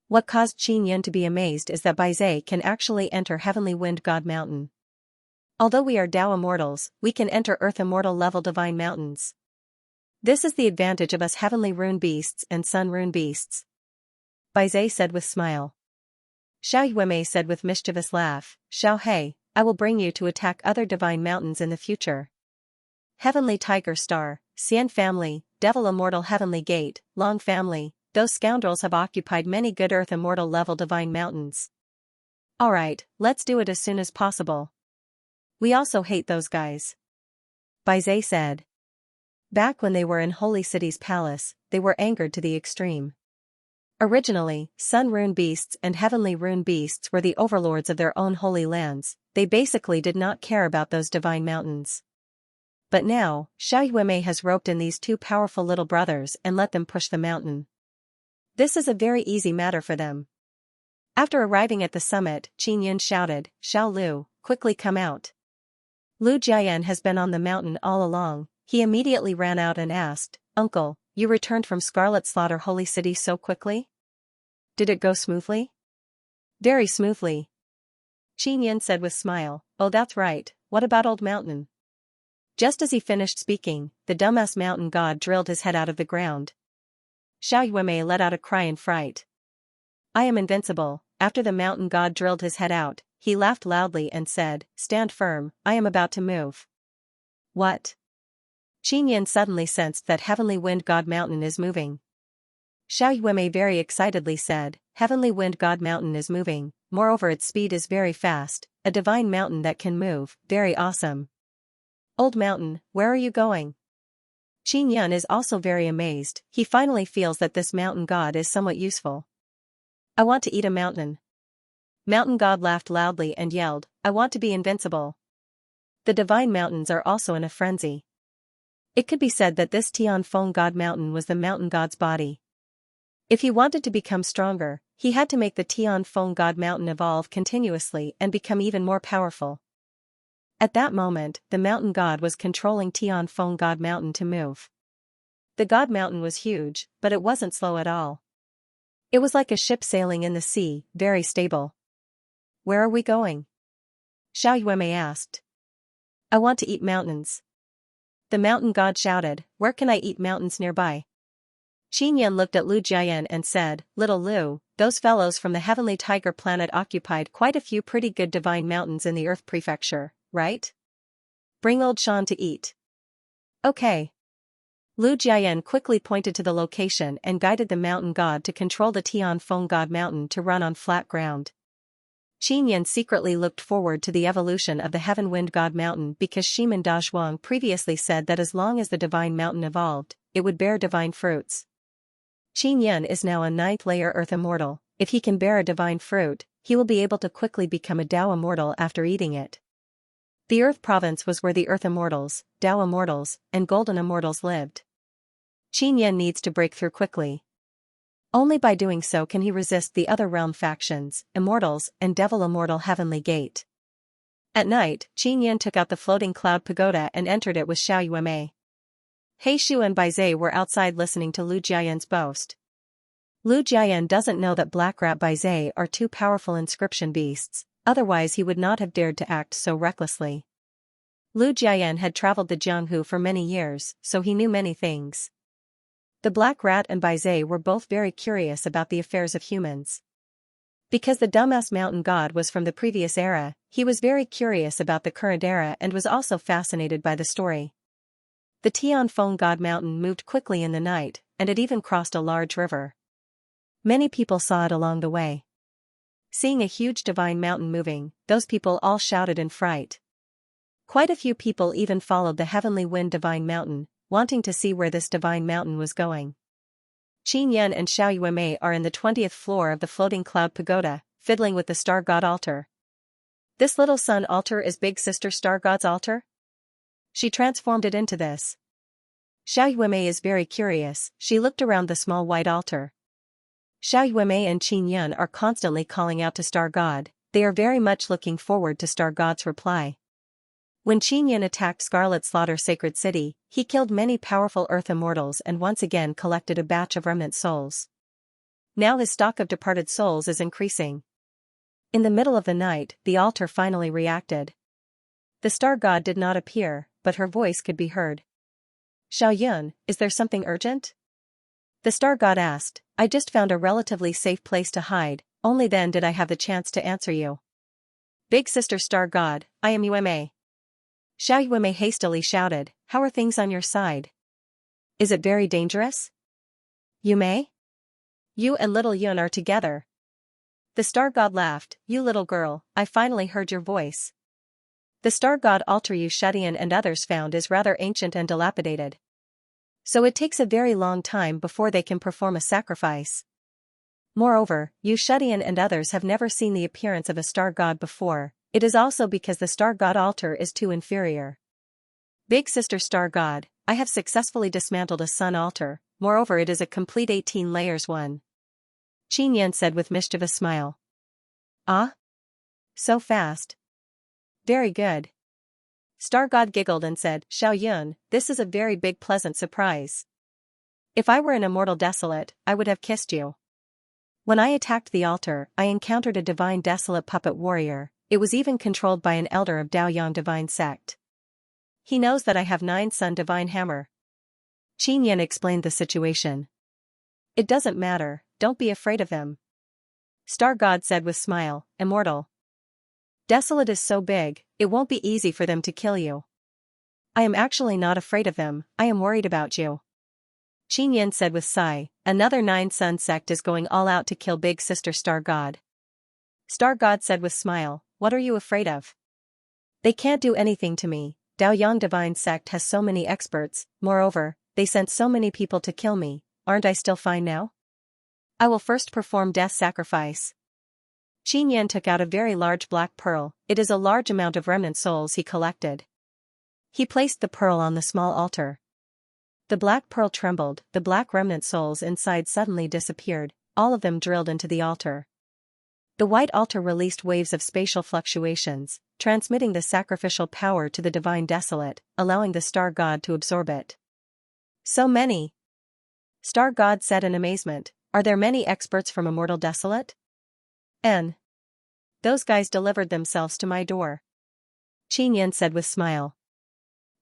What caused Qin Yan to be amazed is that Baizhe can actually enter Heavenly Wind God Mountain. Although we are Tao Immortals, we can enter Earth Immortal level Divine Mountains. This is the advantage of us Heavenly Rune Beasts and Sun Rune Beasts. Baizhe said with smile. Xiao Yuemei said with mischievous laugh, Xiao He, I will bring you to attack other Divine Mountains in the future. Heavenly Tiger Star, Xian Family, Devil Immortal Heavenly Gate, Long Family, those scoundrels have occupied many good Earth Immortal level Divine Mountains. Alright, let's do it as soon as possible. We also hate those guys. Baizhe said. Back when they were in Holy City's palace, they were angered to the extreme. Originally, Sun Rune Beasts and Heavenly Rune Beasts were the overlords of their own holy lands, they basically did not care about those divine mountains. But now, Xiao Yuemei has roped in these two powerful little brothers and let them push the mountain. This is a very easy matter for them. After arriving at the summit, Qin Yan shouted, Xiao Lu, quickly come out. Lu Jiayan has been on the mountain all along. He immediately ran out and asked, Uncle, you returned from Scarlet Slaughter Holy City so quickly? Did it go smoothly? Very smoothly. Qin Yan said with smile, oh that's right, what about Old Mountain? Just as he finished speaking, the dumbass mountain god drilled his head out of the ground. Xiao Yuemei let out a cry in fright. I am invincible. After the mountain god drilled his head out, he laughed loudly and said, stand firm, I am about to move. What? Qin Yan suddenly sensed that Heavenly Wind God Mountain is moving. Xiao Yuemei very excitedly said, Heavenly Wind God Mountain is moving, moreover its speed is very fast, a divine mountain that can move, very awesome. Old Mountain, where are you going? Qin Yan is also very amazed, he finally feels that this mountain god is somewhat useful. I want to eat a mountain. Mountain god laughed loudly and yelled, I want to be invincible. The divine mountains are also in a frenzy. It could be said that this Tianfeng God Mountain was the mountain god's body. If he wanted to become stronger, he had to make the Tianfeng God Mountain evolve continuously and become even more powerful. At that moment, the mountain god was controlling Tianfeng God Mountain to move. The God Mountain was huge, but it wasn't slow at all. It was like a ship sailing in the sea, very stable. Where are we going? Xiao Yuemei asked. I want to eat mountains. The mountain god shouted, where can I eat mountains nearby? Qin Yan looked at Lu Jiayan and said, Little Lu, those fellows from the Heavenly Tiger planet occupied quite a few pretty good divine mountains in the Earth Prefecture, right? Bring Old Shan to eat. Okay. Lu Jiayan quickly pointed to the location and guided the mountain god to control the Tianfeng God Mountain to run on flat ground. Qin Yan secretly looked forward to the evolution of the Heaven Wind God Mountain because Shimen Dazhuang previously said that as long as the divine mountain evolved, it would bear divine fruits. Qin Yan is now a 9th layer Earth Immortal, if he can bear a divine fruit, he will be able to quickly become a Dao immortal after eating it. The Earth province was where the Earth immortals, Dao immortals, and Golden immortals lived. Qin Yan needs to break through quickly. Only by doing so can he resist the other realm factions, Immortals and Devil Immortal Heavenly Gate. At night, Qin Yan took out the floating cloud pagoda and entered it with Xiao Yuemei. He Shu and Bai Zhe were outside listening to Lu Jiayan's boast. Lu Jiayan doesn't know that Black Rat Bai Zhe are two powerful inscription beasts, otherwise he would not have dared to act so recklessly. Lu Jiayan had traveled the Jianghu for many years, so he knew many things. The Black Rat and Bai Zhe were both very curious about the affairs of humans. Because the dumbass mountain god was from the previous era, he was very curious about the current era and was also fascinated by the story. The Tianfeng god mountain moved quickly in the night, and it even crossed a large river. Many people saw it along the way. Seeing a huge divine mountain moving, those people all shouted in fright. Quite a few people even followed the heavenly wind divine mountain, wanting to see where this divine mountain was going. Qin Yan and Xiao Yuemei are in the 20th floor of the floating cloud pagoda, fiddling with the star god altar. This little sun altar is big sister star god's altar? She transformed it into this. Xiao Yuemei is very curious, she looked around the small white altar. Xiao Yuemei and Qin Yan are constantly calling out to Star God, they are very much looking forward to Star God's reply. When Qin Yan attacked Scarlet Slaughter Sacred City, he killed many powerful Earth Immortals and once again collected a batch of remnant souls. Now his stock of departed souls is increasing. In the middle of the night, the altar finally reacted. The Star God did not appear, but her voice could be heard. Xiao Yun, is there something urgent? The Star God asked. I just found a relatively safe place to hide, only then did I have the chance to answer you. Big sister Star God, I am Yuemei. Xiao Yuemei hastily shouted, how are things on your side? Is it very dangerous? Yuemei? You and little Yun are together. The Star God laughed, you little girl, I finally heard your voice. The Star God altar you Shudian and others found is rather ancient and dilapidated. So it takes a very long time before they can perform a sacrifice. Moreover, you Shudian and others have never seen the appearance of a Star God before. It is also because the Star God altar is too inferior. Big sister Star God, I have successfully dismantled a sun altar, moreover it is a complete 18 layers one. Qin Yan said with mischievous smile. Ah? So fast. Very good. Star God giggled and said, Xiao Yun, this is a very big pleasant surprise. If I were an immortal desolate, I would have kissed you. When I attacked the altar, I encountered a divine desolate puppet warrior. It was even controlled by an elder of Daoyang divine sect. He knows that I have 9 sun divine hammer. Qin Yan explained the situation. It doesn't matter, don't be afraid of him. Star God said with smile, immortal. Desolate is so big, it won't be easy for them to kill you. I am actually not afraid of them, I am worried about you. Qin Yan said with sigh, another 9 sun sect is going all out to kill big sister Star God. Star God said with smile, what are you afraid of? They can't do anything to me, Daoyang divine sect has so many experts, moreover, they sent so many people to kill me, aren't I still fine now? I will first perform death sacrifice. Qin Yan took out a very large black pearl, it is a large amount of remnant souls he collected. He placed the pearl on the small altar. The black pearl trembled, the black remnant souls inside suddenly disappeared, all of them drilled into the altar. The white altar released waves of spatial fluctuations, transmitting the sacrificial power to the divine desolate, allowing the Star God to absorb it. So many. Star God said in amazement, are there many experts from Immortal Desolate? N. Those guys delivered themselves to my door. Qin Yan said with smile.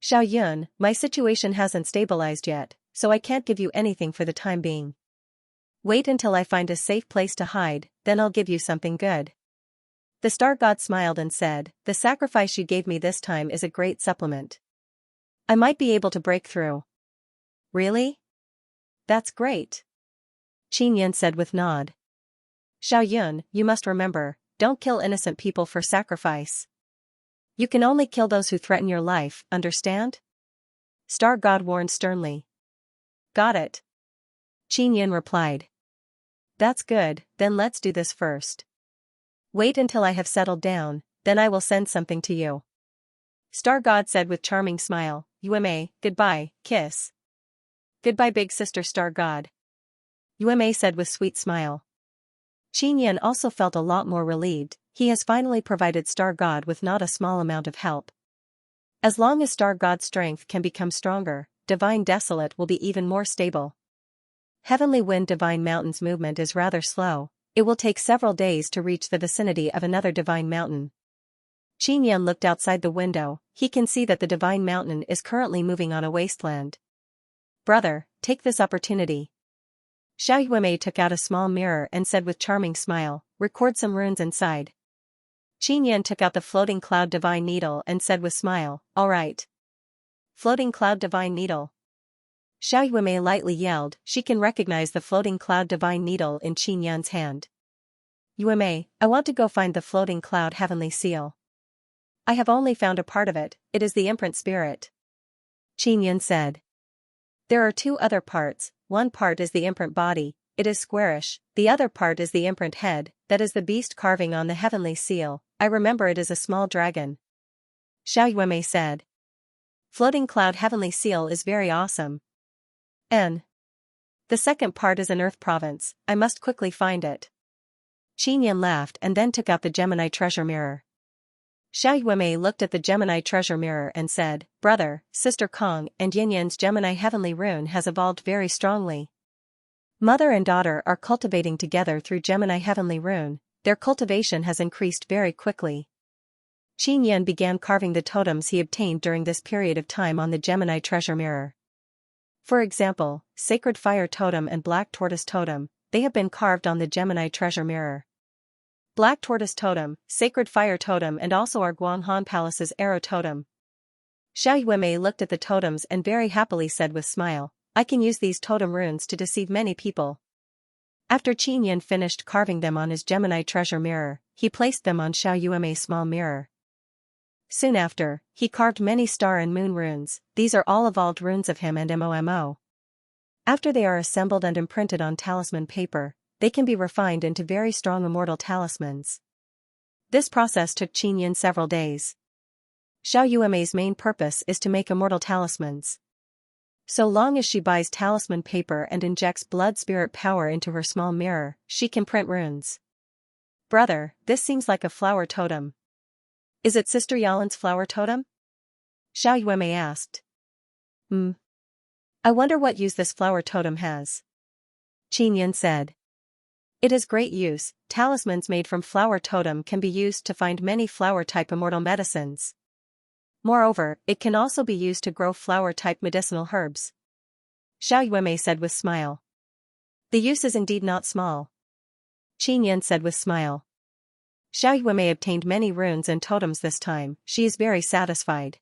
Xiao Yun, my situation hasn't stabilized yet, so I can't give you anything for the time being. Wait until I find a safe place to hide, then I'll give you something good. The Star God smiled and said, the sacrifice you gave me this time is a great supplement. I might be able to break through. Really? That's great. Qin Yan said with nod. Xiao Yun, you must remember, don't kill innocent people for sacrifice. You can only kill those who threaten your life, understand? Star God warned sternly. Got it. Qin Yan replied. That's good, then let's do this first. Wait until I have settled down, then I will send something to you. Star God said with charming smile, Yueme, goodbye, kiss. Goodbye big sister Star God. Yueme said with sweet smile. Xianxia also felt a lot more relieved, he has finally provided Star God with not a small amount of help. As long as Star God's strength can become stronger, Divine Desolate will be even more stable. Heavenly Wind Divine Mountain's movement is rather slow, it will take several days to reach the vicinity of another Divine Mountain. Xianxia looked outside the window, he can see that the Divine Mountain is currently moving on a wasteland. Brother, take this opportunity. Xiao Yueme took out a small mirror and said with charming smile, record some runes inside. Xianxia took out the Floating Cloud Divine Needle and said with smile, alright. Floating Cloud Divine Needle. Xiao Yueme lightly yelled, she can recognize the Floating Cloud Divine Needle in Xianxia's hand. Yueme, I want to go find the Floating Cloud Heavenly Seal. I have only found a part of it, it is the imprint spirit. Xianxia said. There are two other parts, one part is the imprint body, it is squarish, the other part is the imprint head, that is the beast carving on the heavenly seal, I remember it is a small dragon. Xiao Yueme said. Floating Cloud Heavenly Seal is very awesome. The second part is an earth province, I must quickly find it. Xianxia laughed and then took out the Gemini treasure mirror. Xiao Yueme looked at the Gemini treasure mirror and said, Brother, Sister Kong and Yinyan's Gemini heavenly rune has evolved very strongly. Mother and daughter are cultivating together through Gemini heavenly rune, their cultivation has increased very quickly. Xianxia began carving the totems he obtained during this period of time on the Gemini treasure mirror. For example, Sacred Fire Totem and Black Tortoise Totem, they have been carved on the Gemini treasure mirror. Black Tortoise Totem, Sacred Fire Totem and also our Guanghan Palace's Arrow Totem. Xiao Yueme looked at the totems and very happily said with smile, I can use these totem runes to deceive many people. After Xianxia finished carving them on his Gemini treasure mirror, he placed them on Xiao Yueme's small mirror. Soon after, he carved many star and moon runes, these are all evolved runes of him and Momo. After they are assembled and imprinted on talisman paper, they can be refined into very strong immortal talismans. This process took Xianxia several days. Xiao Yueme's main purpose is to make immortal talismans. So long as she buys talisman paper and injects blood spirit power into her small mirror, she can print runes. Brother, this seems like a flower totem. Is it Sister Yalin's flower totem? Xiao Yueme asked. I wonder what use this flower totem has. Xianxia said. It has great use, talismans made from flower totem can be used to find many flower-type immortal medicines. Moreover, it can also be used to grow flower-type medicinal herbs. Xiao Yueme said with smile. The use is indeed not small. Xianxia said with smile. Xiao Yueme obtained many runes and totems this time, she is very satisfied.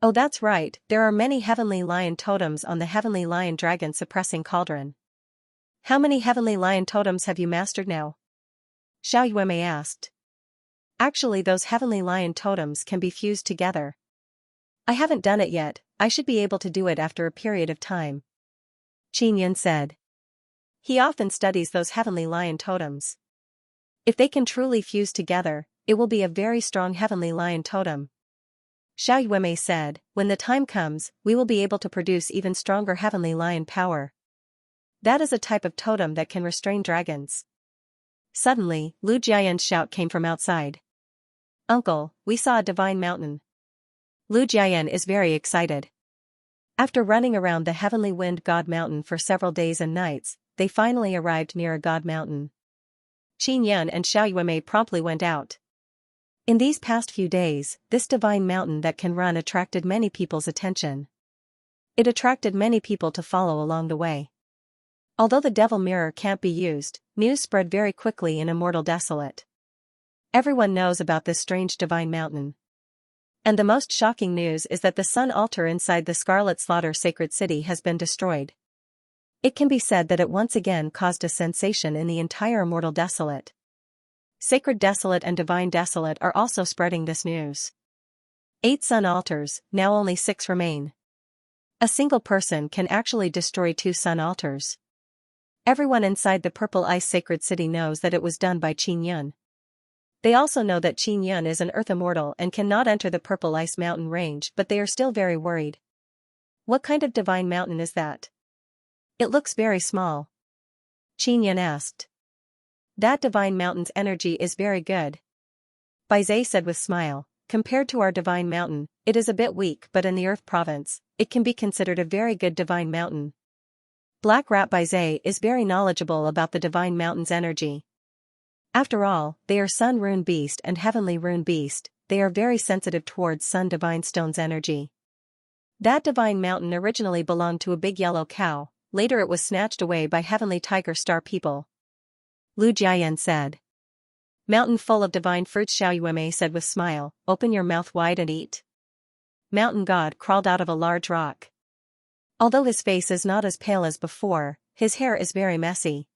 Oh that's right, there are many Heavenly Lion totems on the Heavenly Lion Dragon Suppressing Cauldron. How many Heavenly Lion totems have you mastered now? Xiao Yueme asked. Actually those Heavenly Lion totems can be fused together. I haven't done it yet, I should be able to do it after a period of time. Xianxia said. He often studies those Heavenly Lion totems. If they can truly fuse together, it will be a very strong Heavenly Lion totem. Xiao Yueme said, when the time comes, we will be able to produce even stronger Heavenly Lion power. That is a type of totem that can restrain dragons. Suddenly, Lu Jiayan's shout came from outside. Uncle, we saw a divine mountain. Lu Jiayan is very excited. After running around the Heavenly Wind God Mountain for several days and nights, they finally arrived near a God Mountain. Xianxia and Xiao Yueme promptly went out. In these past few days, this divine mountain that can run attracted many people's attention. It attracted many people to follow along the way. Although the Devil Mirror can't be used, news spread very quickly in Immortal Desolate. Everyone knows about this strange divine mountain. And the most shocking news is that the sun altar inside the Scarlet Slaughter Sacred City has been destroyed. It can be said that it once again caused a sensation in the entire Immortal Desolate. Sacred Desolate and Divine Desolate are also spreading this news. 8 sun altars, now only 6 remain. A single person can actually destroy 2 sun altars. Everyone inside the Purple Ice Sacred City knows that it was done by Qin Yun. They also know that Qin Yun is an Earth Immortal and cannot enter the Purple Ice Mountain range, but they are still very worried. What kind of divine mountain is that? It looks very small. Qin Yun asked. That divine mountain's energy is very good. Bai Zhe said with smile. Compared to our divine mountain, it is a bit weak, but in the Earth province, it can be considered a very good divine mountain. Black Rat Bai Zhe is very knowledgeable about the divine mountain's energy. After all, they are Sun Rune Beast and Heavenly Rune Beast, they are very sensitive towards Sun Divine Stone's energy. That divine mountain originally belonged to a big yellow cow, later it was snatched away by Heavenly Tiger Star people. Lu Jiayan said. Mountain full of divine fruits, Xiao Yuemei said with smile, open your mouth wide and eat. Mountain God crawled out of a large rock. Although his face is not as pale as before, his hair is very messy.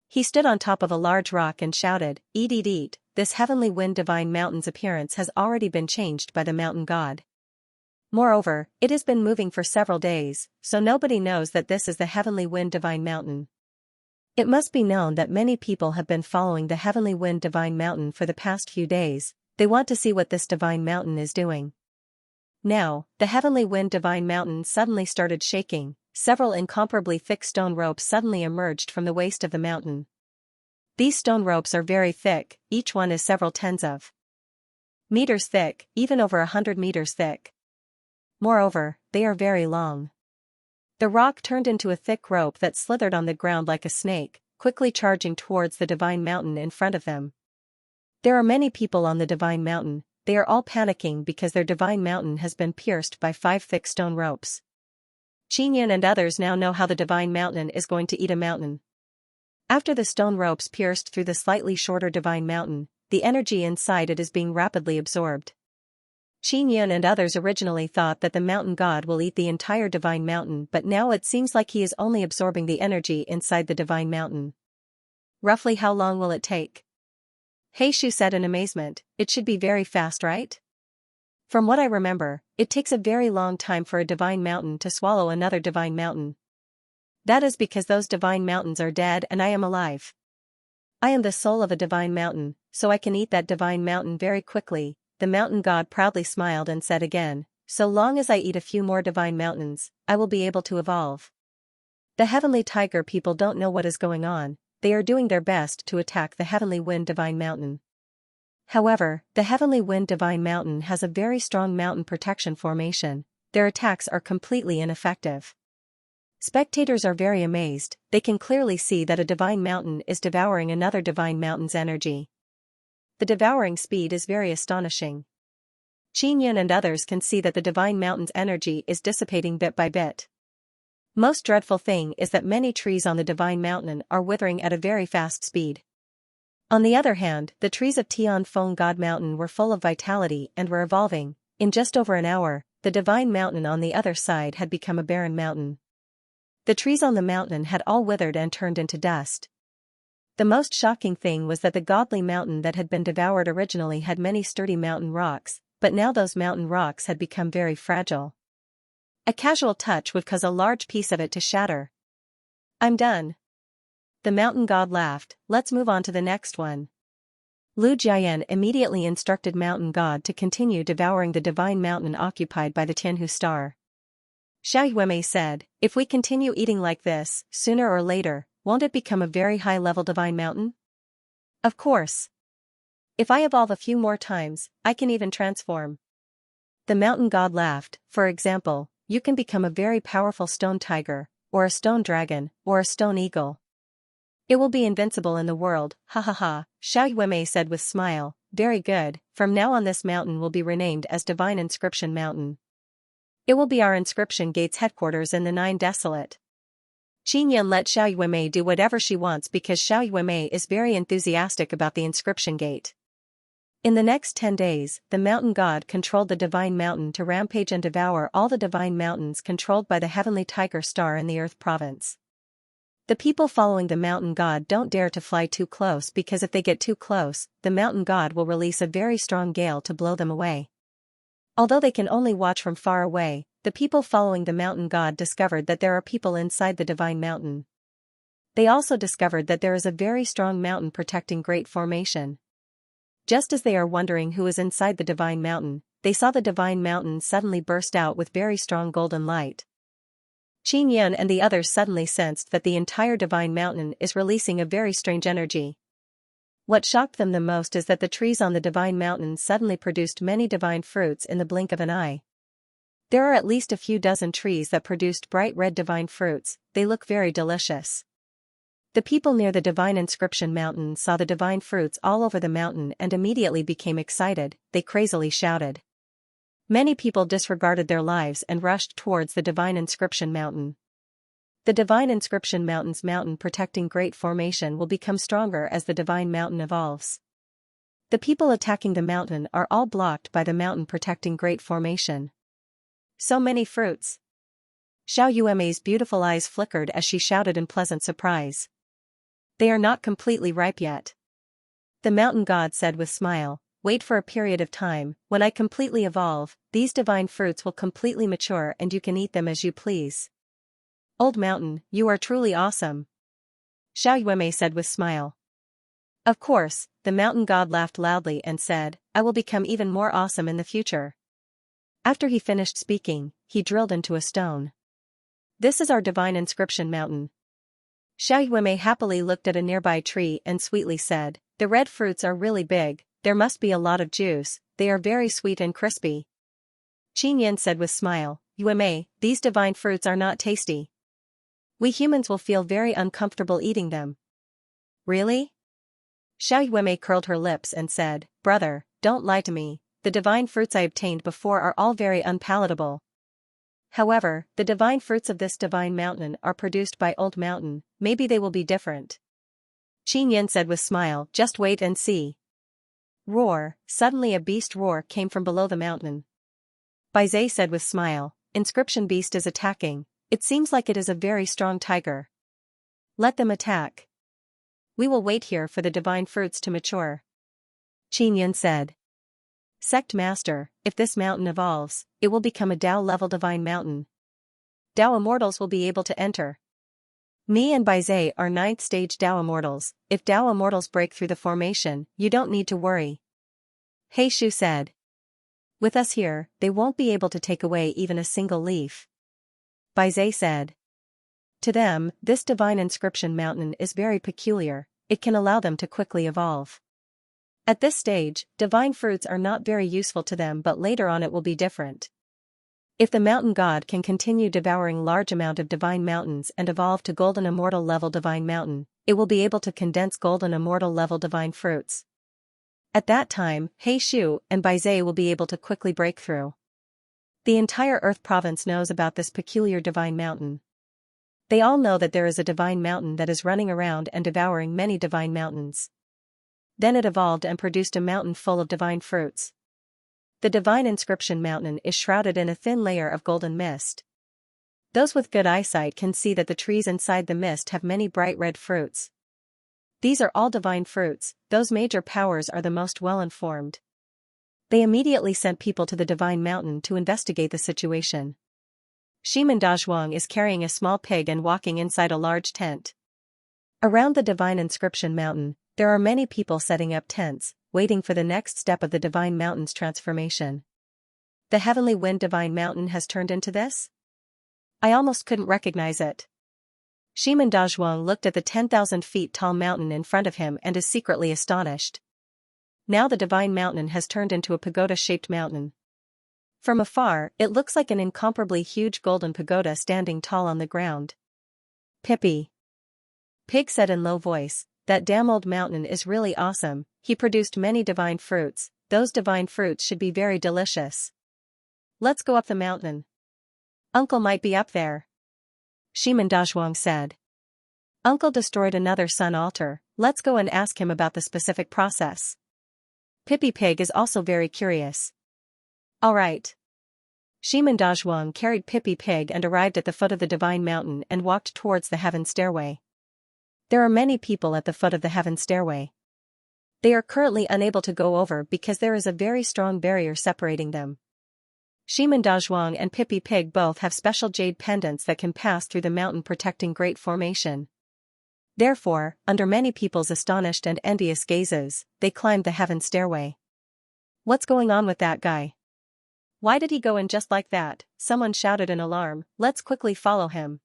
He stood on top of a large rock and shouted, eat eat eat, this heavenly wind divine mountain's appearance has already been changed by the mountain god. Moreover, it has been moving for several days, so nobody knows that this is the heavenly wind divine mountain. It must be known that many people have been following the heavenly wind divine mountain for the past few days, they want to see what this divine mountain is doing. Now, the heavenly wind divine mountain suddenly started shaking, several incomparably thick stone ropes suddenly emerged from the waist of the mountain. These stone ropes are very thick, each one is several tens of meters thick, even over 100 meters thick. Moreover, they are very long. The rock turned into a thick rope that slithered on the ground like a snake, quickly charging towards the divine mountain in front of them. There are many people on the divine mountain, they are all panicking because their divine mountain has been pierced by 5 thick stone ropes. Qin Yun and others now know how the divine mountain is going to eat a mountain. After the stone ropes pierced through the slightly shorter divine mountain, the energy inside it is being rapidly absorbed. Qin Yun and others originally thought that the mountain god will eat the entire divine mountain, but now it seems like he is only absorbing the energy inside the divine mountain. Roughly how long will it take? He Shu said in amazement, it should be very fast, right? From what I remember, it takes a very long time for a divine mountain to swallow another divine mountain. That is because those divine mountains are dead and I am alive. I am the soul of a divine mountain, so I can eat that divine mountain very quickly. The mountain god proudly smiled and said again, so long as I eat a few more divine mountains, I will be able to evolve. The heavenly tiger people don't know what is going on, they are doing their best to attack the heavenly wind divine mountain. However, the heavenly wind divine mountain has a very strong mountain protection formation, their attacks are completely ineffective. Spectators are very amazed, they can clearly see that a divine mountain is devouring another divine mountain's energy. The devouring speed is very astonishing. Qin Yun and others can see that the divine mountain's energy is dissipating bit by bit. Most dreadful thing is that many trees on the divine mountain are withering at a very fast speed. On the other hand, the trees of Tian Feng God Mountain were full of vitality and were evolving. In just over an hour, the divine mountain on the other side had become a barren mountain. The trees on the mountain had all withered and turned into dust. The most shocking thing was that the godly mountain that had been devoured originally had many sturdy mountain rocks, but now those mountain rocks had become very fragile. A casual touch would cause a large piece of it to shatter. I'm done. The mountain god laughed, let's move on to the next one. Lu Jiayan immediately instructed mountain god to continue devouring the divine mountain occupied by the Tianhu star. Xiao Yuemei said, if we continue eating like this, sooner or later, won't it become a very high-level divine mountain? Of course. If I evolve a few more times, I can even transform. The mountain god laughed, for example, you can become a very powerful stone tiger, or a stone dragon, or a stone eagle. It will be invincible in the world, ha ha ha, Xiao Yuemei said with smile, very good, from now on this mountain will be renamed as Divine Inscription Mountain. It will be our inscription gate's headquarters in the Nine Desolate. Qin Yun let Xiao Yuemei do whatever she wants because Xiao Yuemei is very enthusiastic about the inscription gate. In the next 10 days, the mountain god controlled the divine mountain to rampage and devour all the divine mountains controlled by the heavenly tiger star in the earth province. The people following the mountain god don't dare to fly too close because if they get too close, the mountain god will release a very strong gale to blow them away. Although they can only watch from far away, the people following the mountain god discovered that there are people inside the divine mountain. They also discovered that there is a very strong mountain protecting Great Formation. Just as they are wondering who is inside the divine mountain, they saw the divine mountain suddenly burst out with very strong golden light. Qin Yan and the others suddenly sensed that the entire divine mountain is releasing a very strange energy. What shocked them the most is that the trees on the divine mountain suddenly produced many divine fruits in the blink of an eye. There are at least a few dozen trees that produced bright red divine fruits. They look very delicious. The people near the divine inscription mountain saw the divine fruits all over the mountain and immediately became excited. They crazily shouted. Many people disregarded their lives and rushed towards the divine inscription mountain. The divine inscription mountain's mountain protecting Great Formation will become stronger as the divine mountain evolves. The people attacking the mountain are all blocked by the mountain protecting Great Formation. So many fruits. Xiao Yuemei's beautiful eyes flickered as she shouted in pleasant surprise. They are not completely ripe yet. The mountain god said with smile, wait for a period of time. When I completely evolve, these divine fruits will completely mature and you can eat them as you please. Old mountain, you are truly awesome. Xiao Yuemei said with smile. Of course, the mountain god laughed loudly and said, I will become even more awesome in the future. After he finished speaking, he drilled into a stone. This is our divine inscription mountain. Xiao Yuemei happily looked at a nearby tree and sweetly said, the red fruits are really big, there must be a lot of juice, they are very sweet and crispy. Qin Yan said with smile, Yuemei, these divine fruits are not tasty. We humans will feel very uncomfortable eating them. Really? Xiao Yuemei curled her lips and said, brother, don't lie to me, the divine fruits I obtained before are all very unpalatable. However, the divine fruits of this divine mountain are produced by Old Mountain, maybe they will be different. Qin Yan said with smile, just wait and see. Roar, suddenly a beast roar came from below the mountain. Baizhe said with smile, inscription beast is attacking, it seems like it is a very strong tiger. Let them attack. We will wait here for the divine fruits to mature. Qin Yan said. Sect Master, if this mountain evolves, it will become a Dao-level divine mountain. Dao immortals will be able to enter. Me and Baizhe are 9th stage Dao immortals, if Dao immortals break through the formation, you don't need to worry. He Shu said. With us here, they won't be able to take away even a single leaf. Baizhe said. To them, this divine inscription mountain is very peculiar, it can allow them to quickly evolve. At this stage, divine fruits are not very useful to them, but later on it will be different. If the mountain god can continue devouring large amount of divine mountains and evolve to golden immortal level divine mountain, it will be able to condense golden immortal level divine fruits. At that time, He Shu and Baizhe will be able to quickly break through. The entire Earth province knows about this peculiar divine mountain. They all know that there is a divine mountain that is running around and devouring many divine mountains. Then it evolved and produced a mountain full of divine fruits. The divine inscription mountain is shrouded in a thin layer of golden mist. Those with good eyesight can see that the trees inside the mist have many bright red fruits. These are all divine fruits, those major powers are the most well-informed. They immediately sent people to the divine mountain to investigate the situation. Shiman Dazhuang is carrying a small pig and walking inside a large tent. Around the divine inscription mountain, there are many people setting up tents, waiting for the next step of the divine mountain's transformation. The heavenly wind divine mountain has turned into this? I almost couldn't recognize it. Shiman Dazhuang looked at the 10,000 feet tall mountain in front of him and is secretly astonished. Now the divine mountain has turned into a pagoda-shaped mountain. From afar, it looks like an incomparably huge golden pagoda standing tall on the ground. Pippi. Pig said in low voice, that damn old mountain is really awesome, he produced many divine fruits, those divine fruits should be very delicious. Let's go up the mountain. Uncle might be up there. Shiman Dazhuang said. Uncle destroyed another sun altar, let's go and ask him about the specific process. Pippi Pig is also very curious. Alright. Shiman Dazhuang carried Pippi Pig and arrived at the foot of the divine mountain and walked towards the heaven stairway. There are many people at the foot of the heaven stairway. They are currently unable to go over because there is a very strong barrier separating them. Shiman Dazhuang and Pippi Pig both have special jade pendants that can pass through the mountain protecting Great Formation. Therefore, under many people's astonished and envious gazes, they climbed the heaven stairway. What's going on with that guy? Why did he go in just like that? Someone shouted in alarm. Let's quickly follow him.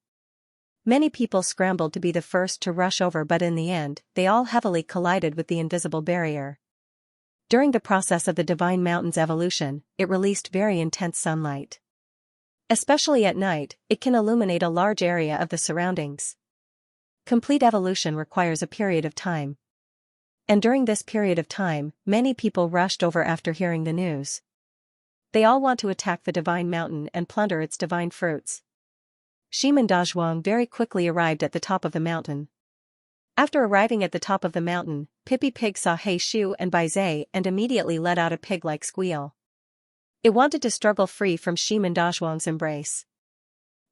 Many people scrambled to be the first to rush over, but in the end, they all heavily collided with the invisible barrier. During the process of the Divine Mountain's evolution, it released very intense sunlight. Especially at night, it can illuminate a large area of the surroundings. Complete evolution requires a period of time. And during this period of time, many people rushed over after hearing the news. They all want to attack the Divine Mountain and plunder its divine fruits. Shimin Dazhuang very quickly arrived at the top of the mountain. After arriving at the top of the mountain, Pippi Pig saw He Shu and Bai Zai and immediately let out a pig-like squeal. It wanted to struggle free from Shimin Dazhuang's embrace.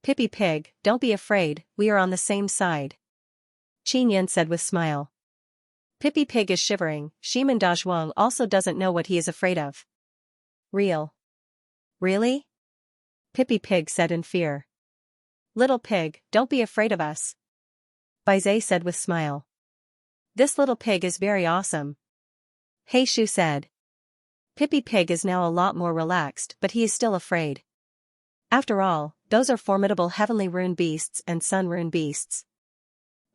Pippi Pig, don't be afraid, we are on the same side, Qin Yan said with smile. Pippi Pig is shivering. Shimin Dazhuang also doesn't know what he is afraid of. Really? Pippi Pig said in fear. Little pig, don't be afraid of us, Bai Zai said with smile. This little pig is very awesome, He Shu said. Pippi Pig is now a lot more relaxed, but he is still afraid. After all, those are formidable heavenly rune beasts and sun rune beasts.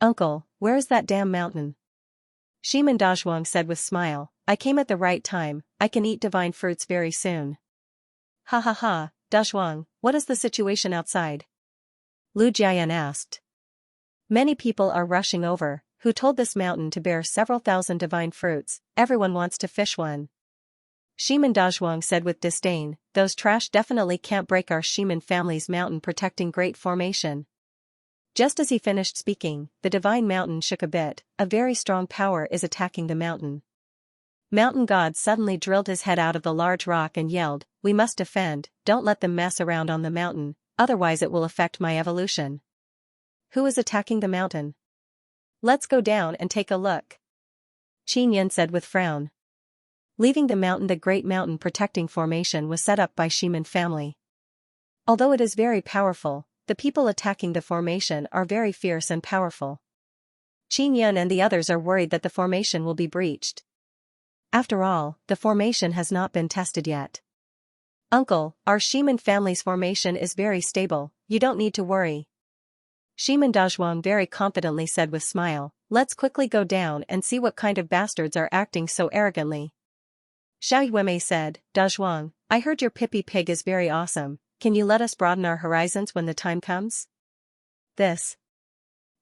Uncle, where is that damn mountain? Shimin Dazhuang said with smile. I came at the right time, I can eat divine fruits very soon. Ha ha ha, Dazhuang, what is the situation outside? Lu Jiayan asked. Many people are rushing over, who told this mountain to bear several thousand divine fruits, everyone wants to fish one. Shimin Dazhuang said with disdain, those trash definitely can't break our Shimin family's mountain protecting great formation. Just as he finished speaking, the divine mountain shook a bit. A very strong power is attacking the mountain. Mountain God suddenly drilled his head out of the large rock and yelled, we must defend, don't let them mess around on the mountain, otherwise it will affect my evolution. Who is attacking the mountain? Let's go down and take a look, Qin Yan said with frown. Leaving the mountain, the great mountain protecting formation was set up by Shimin family. Although it is very powerful, the people attacking the formation are very fierce and powerful. Qin Yan and the others are worried that the formation will be breached. After all, the formation has not been tested yet. Uncle, our Shimin family's formation is very stable, you don't need to worry, Shimin Dazhuang very confidently said with smile. Let's quickly go down and see what kind of bastards are acting so arrogantly. Xiao Yuemei said, Dazhuang, I heard your Pippi Pig is very awesome, can you let us broaden our horizons when the time comes?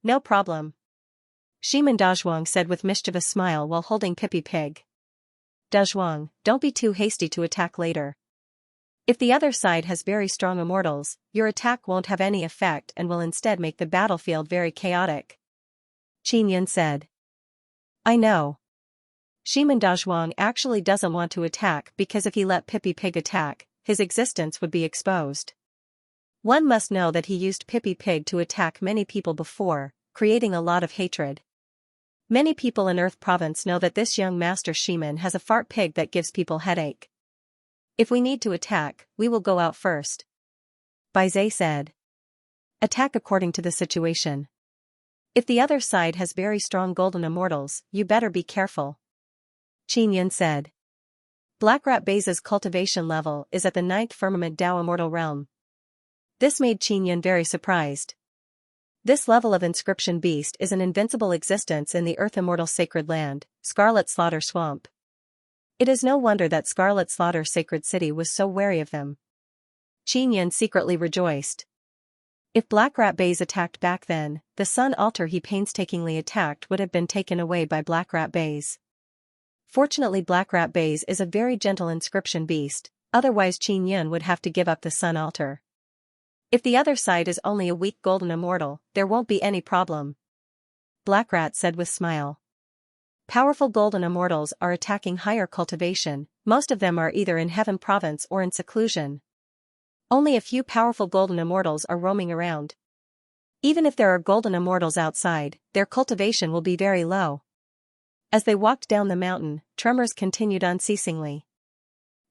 No problem, Shimin Dazhuang said with mischievous smile while holding Pippi Pig. Dazhuang, don't be too hasty to attack later. If the other side has very strong immortals, your attack won't have any effect and will instead make the battlefield very chaotic, Qin Yan said. I know. Shimin Dazhuang actually doesn't want to attack because if he let Pippi Pig attack, his existence would be exposed. One must know that he used Pippi Pig to attack many people before, creating a lot of hatred. Many people in Earth Province know that this young Master Shimin has a fart pig that gives people headache. If we need to attack, we will go out first, Bai Zai said. Attack according to the situation. If the other side has very strong golden immortals, you better be careful, Qin Yan said. Black Rat Bai's cultivation level is at the 9th firmament Dao immortal realm. This made Qin Yan very surprised. This level of inscription beast is an invincible existence in the Earth Immortal Sacred Land, Scarlet Slaughter Swamp. It is no wonder that Scarlet Slaughter Sacred City was so wary of them. Qin Yan secretly rejoiced. If Black Rat Bai's attacked back then, the sun altar he painstakingly attacked would have been taken away by Black Rat Bai's. Fortunately Black Rat Bai's is a very gentle inscription beast, otherwise Qin Yan would have to give up the sun altar. If the other side is only a weak golden immortal, there won't be any problem, Black Rat said with smile. Powerful golden immortals are attacking higher cultivation, most of them are either in Heaven Province or in seclusion. Only a few powerful golden immortals are roaming around. Even if there are golden immortals outside, their cultivation will be very low. As they walked down the mountain, tremors continued unceasingly.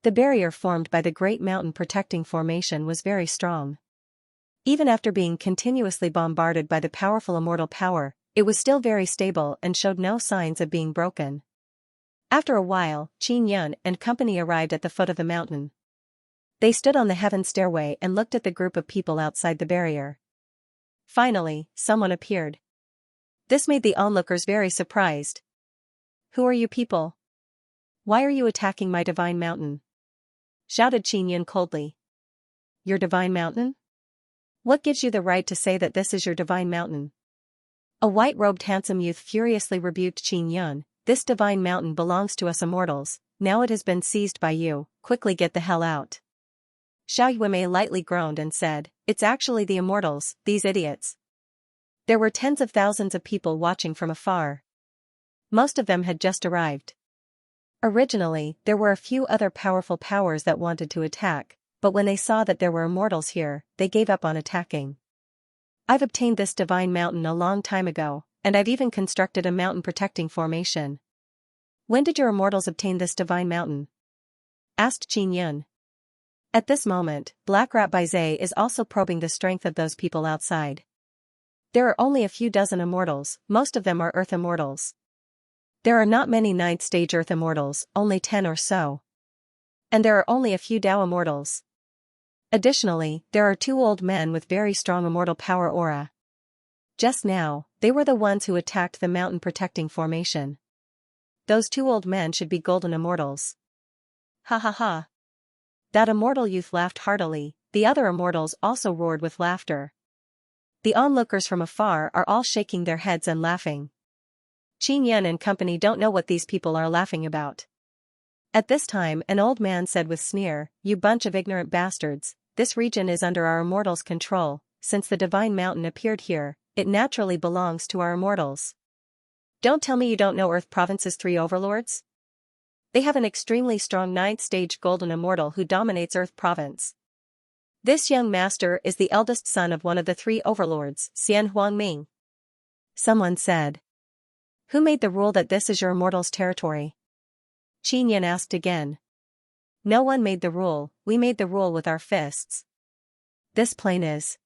The barrier formed by the great mountain protecting formation was very strong. Even after being continuously bombarded by the powerful immortal power, It was still very stable and showed no signs of being broken. After a while, Qin Yun and company arrived at the foot of the mountain. They stood on the heaven stairway and looked at the group of people outside the barrier. Finally, someone appeared. This made the onlookers very surprised. "Who are you people? Why are you attacking my divine mountain?" shouted Qin Yun coldly. "Your divine mountain? What gives you the right to say that this is your divine mountain?" A white-robed handsome youth furiously rebuked Qin Yun. "This divine mountain belongs to us immortals, now it has been seized by you, quickly get the hell out." Xiao Yuemei lightly groaned and said, "It's actually the immortals, these idiots." There were tens of thousands of people watching from afar. Most of them had just arrived. Originally, there were a few other powerful powers that wanted to attack, but when they saw that there were immortals here, they gave up on attacking. "I've obtained this divine mountain a long time ago, and I've even constructed a mountain protecting formation." "When did your immortals obtain this divine mountain?" asked Qin Yun. At this moment, Black Rat Baizé is also probing the strength of those people outside. There are only a few dozen immortals, most of them are Earth immortals. There are not many 9th stage Earth immortals, only 10 or so. And there are only a few Dao immortals. Additionally, there are 2 old men with very strong immortal power aura. Just now, they were the ones who attacked the mountain protecting formation. Those 2 old men should be golden immortals. Ha ha ha. That immortal youth laughed heartily, the other immortals also roared with laughter. The onlookers from afar are all shaking their heads and laughing. Qin Yun and company don't know what these people are laughing about. At this time an old man said with sneer, "You bunch of ignorant bastards, this region is under our immortals' control, since the divine mountain appeared here, it naturally belongs to our immortals. Don't tell me you don't know Earth Province's 3 overlords? They have an extremely strong 9th stage golden immortal who dominates Earth Province. This young master is the eldest son of one of the 3 overlords, Xian Huangming." Someone said. "Who made the rule that this is your immortals' territory?" Qin Yun asked again. "No one made the rule, we made the rule with our fists. This plain is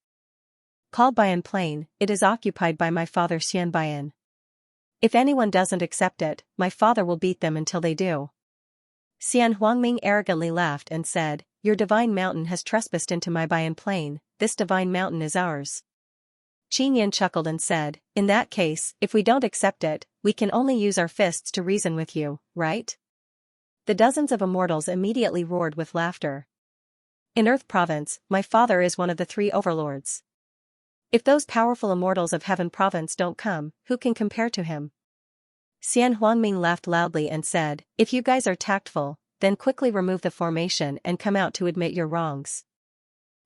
called Bayan Plain, it is occupied by my father Xian Bayan. If anyone doesn't accept it, my father will beat them until they do." Xian Huangming arrogantly laughed and said, "Your divine mountain has trespassed into my Bayan Plain, this divine mountain is ours." Qin Yun chuckled and said, "In that case, if we don't accept it, we can only use our fists to reason with you, right?" The dozens of immortals immediately roared with laughter. "In Earth Province, my father is one of the 3 overlords. If those powerful immortals of Heaven Province don't come, who can compare to him?" Xian Huangming laughed loudly and said, "If you guys are tactful, then quickly remove the formation and come out to admit your wrongs.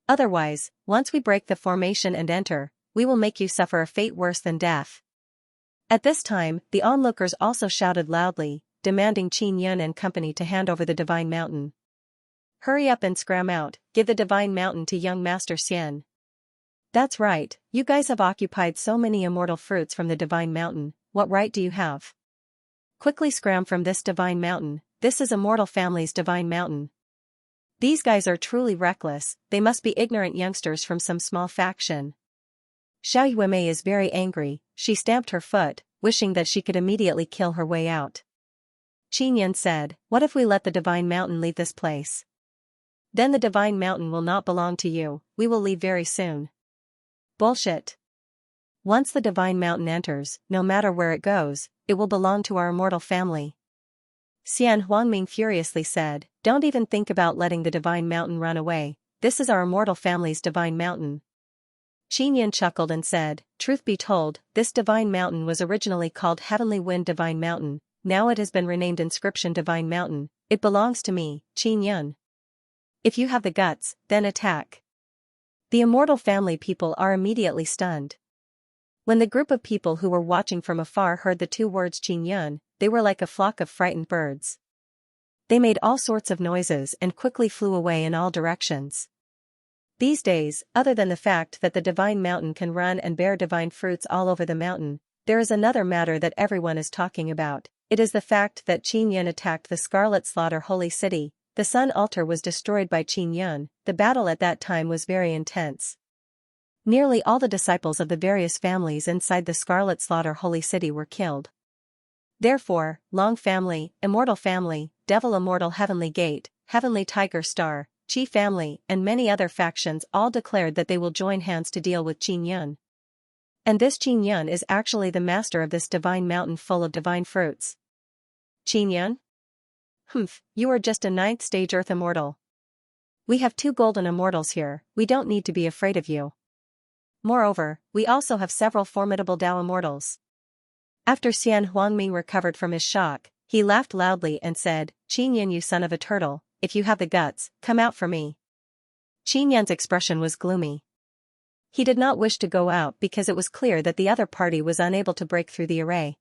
Otherwise, once we break the formation and enter, we will make you suffer a fate worse than death." At this time, the onlookers also shouted loudly, demanding Qin Yun and company to hand over the divine mountain. "Hurry up and scram out, give the divine mountain to young Master Xian." "That's right, you guys have occupied so many immortal fruits from the divine mountain, what right do you have? Quickly scram from this divine mountain, this is immortal family's divine mountain." These guys are truly reckless, they must be ignorant youngsters from some small faction. Xiao Yuemei is very angry, she stamped her foot, wishing that she could immediately kill her way out. Qin Yun said, "What if we let the divine mountain leave this place? Then the divine mountain will not belong to you, we will leave very soon." "Bullshit. Once the divine mountain enters, no matter where it goes, it will belong to our immortal family." Xian Huangming furiously said, "Don't even think about letting the divine mountain run away, this is our immortal family's divine mountain." Qin Yun chuckled and said, "Truth be told, this divine mountain was originally called Heavenly Wind Divine Mountain, now it has been renamed Inscription Divine Mountain, it belongs to me, Qin Yun. If you have the guts, then attack." The immortal family people are immediately stunned. When the group of people who were watching from afar heard the 2 words Qin Yun, they were like a flock of frightened birds. They made all sorts of noises and quickly flew away in all directions. These days, other than the fact that the divine mountain can run and bear divine fruits all over the mountain, there is another matter that everyone is talking about. It is the fact that Qin Yun attacked the Scarlet Slaughter Holy City. The Sun Altar was destroyed by Qin Yun, the battle at that time was very intense. Nearly all the disciples of the various families inside the Scarlet Slaughter Holy City were killed. Therefore, Long Family, Immortal Family, Devil Immortal Heavenly Gate, Heavenly Tiger Star, Qi Family, and many other factions all declared that they will join hands to deal with Qin Yun. And this Qin Yun is actually the master of this divine mountain full of divine fruits. Qin Yun? Humph, you are just a 9th stage Earth Immortal. We have 2 golden immortals here, we don't need to be afraid of you. Moreover, we also have several formidable Tao immortals. After Xian Huangming recovered from his shock, he laughed loudly and said, Qin Yun, you son of a turtle, if you have the guts, come out for me. Qin Yun's expression was gloomy. He did not wish to go out because it was clear that the other party was unable to break through the array.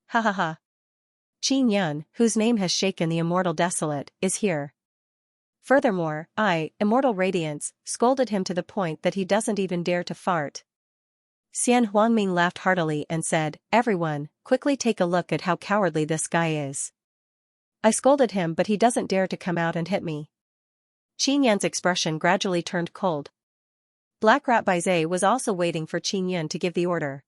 Ha ha ha. Qin Yun, whose name has shaken the immortal desolate, is here. Furthermore, I, Immortal Radiance, scolded him to the point that he doesn't even dare to fart. Xian Huangming laughed heartily and said, everyone, quickly take a look at how cowardly this guy is. I scolded him but he doesn't dare to come out and hit me. Qin Yun's expression gradually turned cold. Black Rat Baizé was also waiting for Qin Yun to give the order.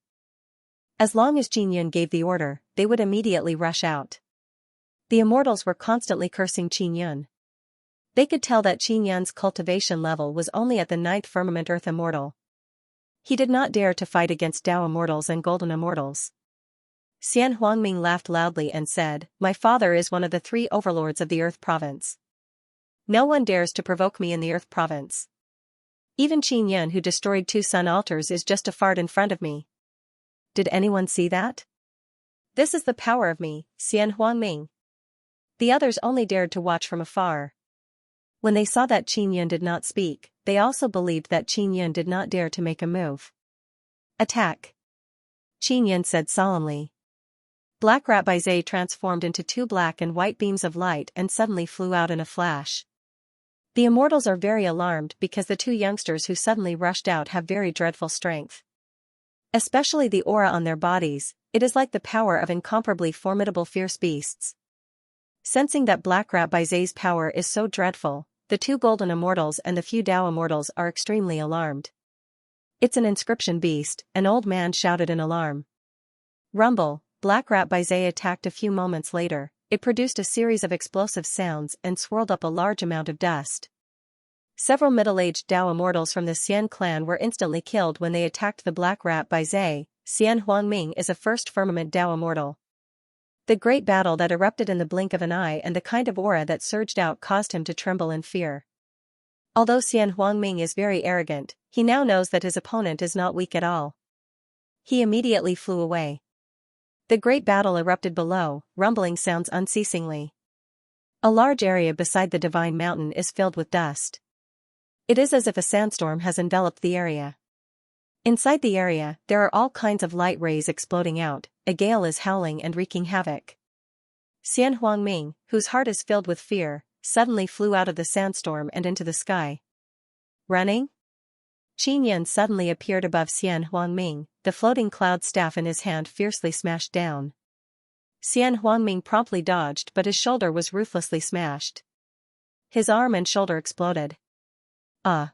As long as Qin Yun gave the order, they would immediately rush out. The immortals were constantly cursing Qin Yun. They could tell that Qin Yun's cultivation level was only at the 9th firmament Earth Immortal. He did not dare to fight against Tao Immortals and Golden Immortals. Xian Huangming laughed loudly and said, my father is one of the 3 overlords of the Earth Province. No one dares to provoke me in the Earth Province. Even Qin Yun, who destroyed 2 sun altars, is just a fart in front of me. Did anyone see that? This is the power of me, Xian Huangming. The others only dared to watch from afar. When they saw that Qin Yun did not speak, they also believed that Qin Yun did not dare to make a move. Attack! Qin Yun said solemnly. Black Rat Baizé transformed into 2 black and white beams of light and suddenly flew out in a flash. The immortals are very alarmed because the 2 youngsters who suddenly rushed out have very dreadful strength. Especially the aura on their bodies, it is like the power of incomparably formidable fierce beasts. Sensing that Black Rat Baizé's power is so dreadful, the 2 golden immortals and the few Tao immortals are extremely alarmed. It's an inscription beast, an old man shouted in alarm. Rumble, Black Rat Baizé attacked a few moments later. It produced a series of explosive sounds and swirled up a large amount of dust. Several middle-aged Tao immortals from the Xian clan were instantly killed when they attacked the Black Rat Baizé. Xian Huangming is a 1st firmament Tao immortal. The great battle that erupted in the blink of an eye and the kind of aura that surged out caused him to tremble in fear. Although Xian Huangming is very arrogant, he now knows that his opponent is not weak at all. He immediately flew away. The great battle erupted below, rumbling sounds unceasingly. A large area beside the divine mountain is filled with dust. It is as if a sandstorm has enveloped the area. Inside the area, there are all kinds of light rays exploding out, a gale is howling and wreaking havoc. Xian Huangming, whose heart is filled with fear, suddenly flew out of the sandstorm and into the sky. Running? Qin Yun suddenly appeared above Xian Huangming, the floating cloud staff in his hand fiercely smashed down. Xian Huangming promptly dodged but his shoulder was ruthlessly smashed. His arm and shoulder exploded. Ah!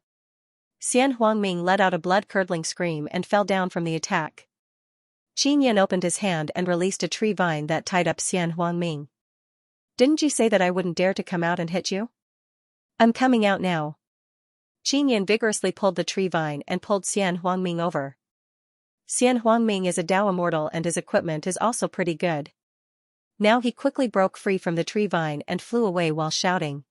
Xian Huangming let out a blood-curdling scream and fell down from the attack. Qin Yun opened his hand and released a tree vine that tied up Xian Huangming. Didn't you say that I wouldn't dare to come out and hit you? I'm coming out now. Qin Yun vigorously pulled the tree vine and pulled Xian Huangming over. Xian Huangming is a Tao immortal and his equipment is also pretty good. Now he quickly broke free from the tree vine and flew away while shouting.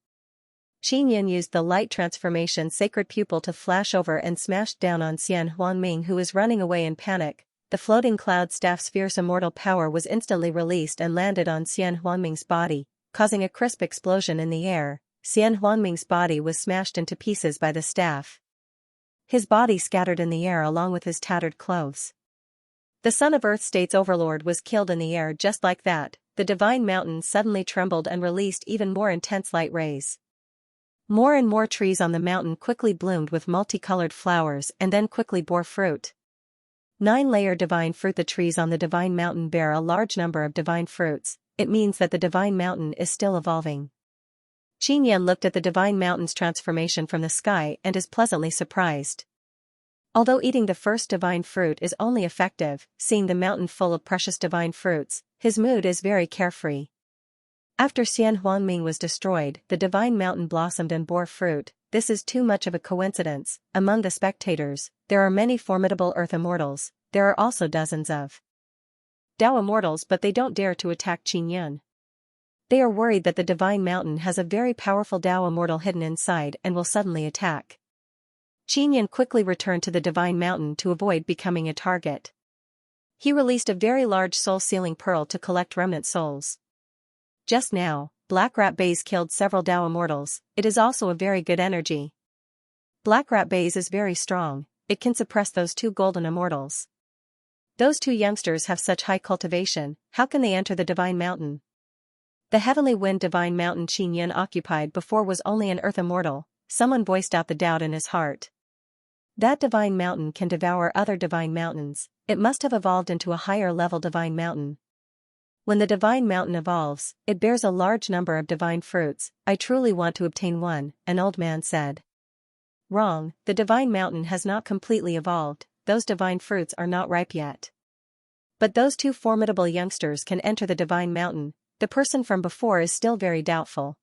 Qin Yun used the light transformation sacred pupil to flash over and smashed down on Xian Huangming, who was running away in panic. The floating cloud staff's fierce immortal power was instantly released and landed on Xian Huangming's body, causing a crisp explosion in the air. Xian Huangming's body was smashed into pieces by the staff. His body scattered in the air along with his tattered clothes. The son of Earth State's overlord was killed in the air just like that. The divine mountain suddenly trembled and released even more intense light rays. More and more trees on the mountain quickly bloomed with multicolored flowers and then quickly bore fruit. 9-layer divine fruit. The trees on the divine mountain bear a large number of divine fruits. It means that the divine mountain is still evolving. Qin Yun looked at the divine mountain's transformation from the sky and is pleasantly surprised. Although eating the first divine fruit is only effective, seeing the mountain full of precious divine fruits, his mood is very carefree. After Xian Huangming was destroyed, the divine mountain blossomed and bore fruit. This is too much of a coincidence. Among the spectators, there are many formidable earth immortals. There are also dozens of Dao immortals, but they don't dare to attack Qingyun. They are worried that the divine mountain has a very powerful Dao immortal hidden inside and will suddenly attack. Qingyun quickly returned to the divine mountain to avoid becoming a target. He released a very large soul-sealing pearl to collect remnant souls. Just now, Black Rat Base killed several Dao immortals. It is also a very good energy. Black Rat Base is very strong. It can suppress those two golden immortals. Those two youngsters have such high cultivation, how can they enter the divine mountain? The heavenly wind divine mountain Qingyun occupied before was only an earth immortal. Someone voiced out the doubt in his heart. That divine mountain can devour other divine mountains. It must have evolved into a higher level divine mountain. When the divine mountain evolves, it bears a large number of divine fruits. I truly want to obtain one, an old man said. Wrong, the divine mountain has not completely evolved. Those divine fruits are not ripe yet. But those two formidable youngsters can enter the divine mountain. The person from before is still very doubtful.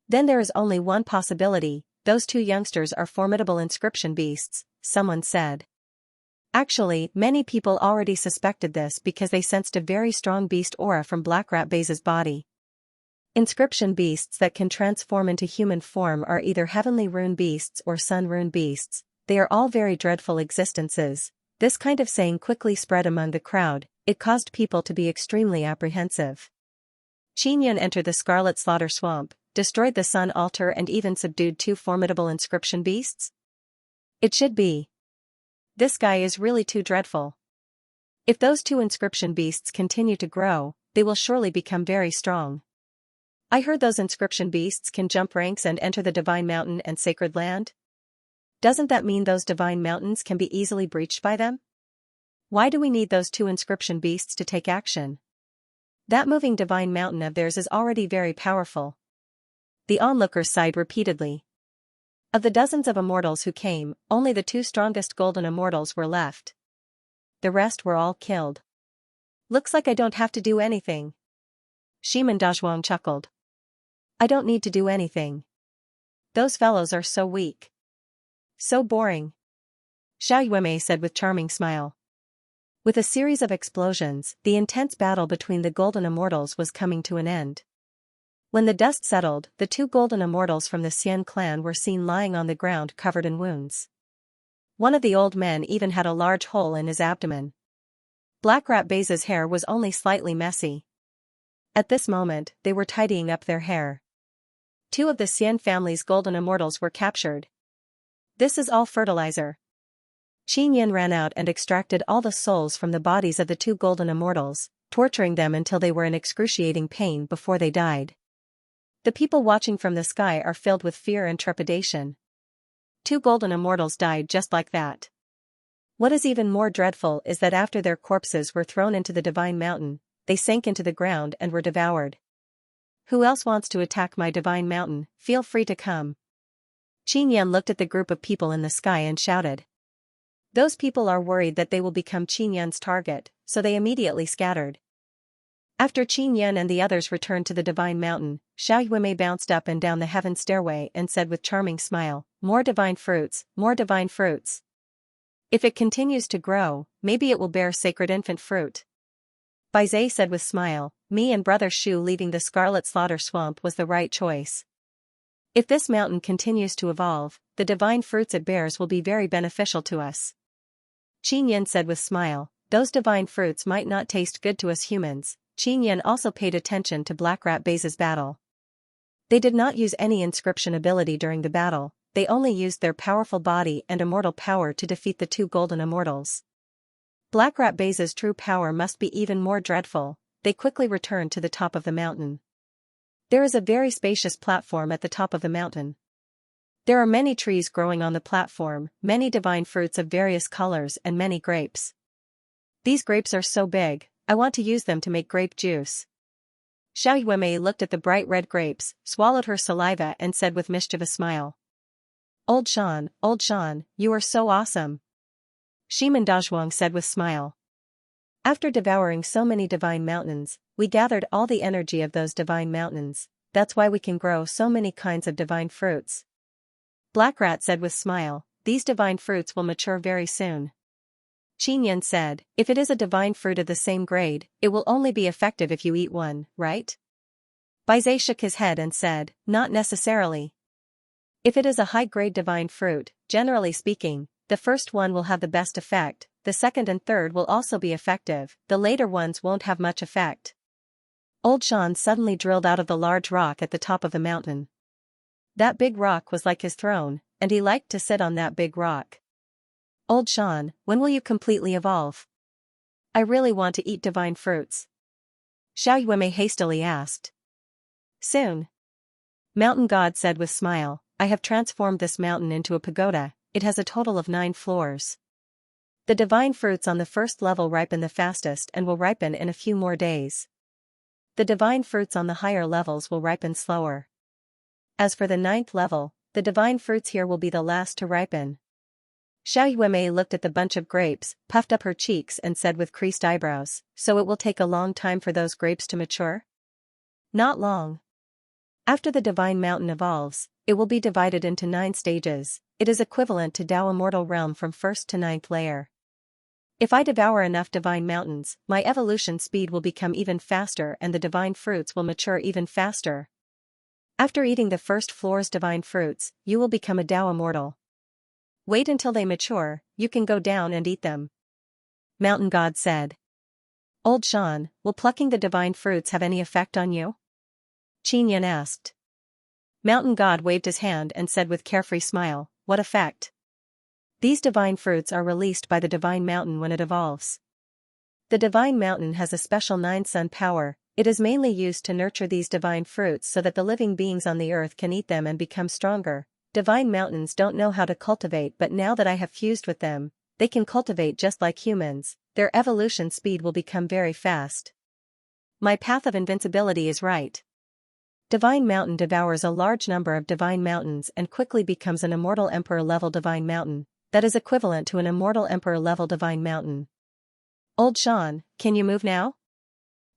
Then there is only one possibility. Those two youngsters are formidable inscription beasts, someone said. Actually, many people already suspected this because they sensed a very strong beast aura from Black Rat Base's body. Inscription beasts that can transform into human form are either heavenly rune beasts or sun rune beasts. They are all very dreadful existences. This kind of saying quickly spread among the crowd. It caused people to be extremely apprehensive. Qingyun entered the Scarlet Slaughter Swamp, destroyed the Sun Altar and even subdued two formidable inscription beasts? It should be. This guy is really too dreadful. If those two inscription beasts continue to grow, they will surely become very strong. I heard those inscription beasts can jump ranks and enter the divine mountain and sacred land? Doesn't that mean those divine mountains can be easily breached by them? Why do we need those two inscription beasts to take action? That moving divine mountain of theirs is already very powerful. The onlookers sighed repeatedly. Of the dozens of immortals who came, only the two strongest golden immortals were left. The rest were all killed. Looks like I don't have to do anything. Shiman Dazhuang chuckled. I don't need to do anything. Those fellows are so weak. So boring. Xiao Yuemei said with charming smile. With a series of explosions, the intense battle between the golden immortals was coming to an end. When the dust settled, the two golden immortals from the Xian clan were seen lying on the ground covered in wounds. One of the old men even had a large hole in his abdomen. Black Rat Base's hair was only slightly messy. At this moment, they were tidying up their hair. Two of the Xian family's golden immortals were captured. This is all fertilizer. Qingyun ran out and extracted all the souls from the bodies of the two golden immortals, torturing them until they were in excruciating pain before they died. The people watching from the sky are filled with fear and trepidation. Two golden immortals died just like that. What is even more dreadful is that after their corpses were thrown into the divine mountain, they sank into the ground and were devoured. Who else wants to attack my divine mountain? Feel free to come. Qingyun looked at the group of people in the sky and shouted. Those people are worried that they will become Qingyun's target, so they immediately scattered. After Qingyun and the others returned to the divine mountain, Xiao Yuemei bounced up and down the heaven stairway and said with charming smile, more divine fruits, more divine fruits. If it continues to grow, maybe it will bear sacred infant fruit. Bai Zhe said with smile, me and brother Shu leaving the Scarlet Slaughter Swamp was the right choice. If this mountain continues to evolve, the divine fruits it bears will be very beneficial to us. Qingyun said with smile, those divine fruits might not taste good to us humans. Qingyun also paid attention to Black Rat Base's battle. They did not use any inscription ability during the battle, they only used their powerful body and immortal power to defeat the two golden immortals. Black Rat Base's true power must be even more dreadful. They quickly returned to the top of the mountain. There is a very spacious platform at the top of the mountain. There are many trees growing on the platform, many divine fruits of various colors and many grapes. These grapes are so big, I want to use them to make grape juice. Xiao Yuemei looked at the bright red grapes, swallowed her saliva and said with mischievous smile. Old Shan, you are so awesome. Shiman Dazhuang said with smile. After devouring so many divine mountains, we gathered all the energy of those divine mountains. That's why we can grow so many kinds of divine fruits. Black Rat said with smile, these divine fruits will mature very soon. Qinyan said, if it is a divine fruit of the same grade, it will only be effective if you eat one, right? Baizé shook his head and said, not necessarily. If it is a high-grade divine fruit, generally speaking, the first one will have the best effect, the second and third will also be effective, the later ones won't have much effect. Old Shan suddenly drilled out of the large rock at the top of the mountain. That big rock was like his throne, and he liked to sit on that big rock. Old Shan, when will you completely evolve? I really want to eat divine fruits. Xiao Yuemei hastily asked. Soon. Mountain God said with smile, I have transformed this mountain into a pagoda, it has a total of 9 floors. The divine fruits on the first level ripen the fastest and will ripen in a few more days. The divine fruits on the higher levels will ripen slower. As for the 9th level, the divine fruits here will be the last to ripen. Xiao Yuemei looked at the bunch of grapes, puffed up her cheeks and said with creased eyebrows, so it will take a long time for those grapes to mature? Not long. After the divine mountain evolves, it will be divided into 9 stages, it is equivalent to Tao Immortal Realm from 1st to 9th layer. If I devour enough divine mountains, my evolution speed will become even faster and the divine fruits will mature even faster. After eating the first floor's divine fruits, you will become a Tao Immortal. Wait until they mature, you can go down and eat them. Mountain God said. Old Shan, will plucking the divine fruits have any effect on you? Qinyan asked. Mountain God waved his hand and said with carefree smile, what effect? These divine fruits are released by the divine mountain when it evolves. The divine mountain has a special 9-sun power, it is mainly used to nurture these divine fruits so that the living beings on the earth can eat them and become stronger. Divine mountains don't know how to cultivate, but now that I have fused with them, they can cultivate just like humans, their evolution speed will become very fast. My path of invincibility is right. Divine Mountain devours a large number of divine mountains and quickly becomes an immortal emperor level divine mountain, that is equivalent to an immortal emperor level divine mountain. Old Shan, can you move now?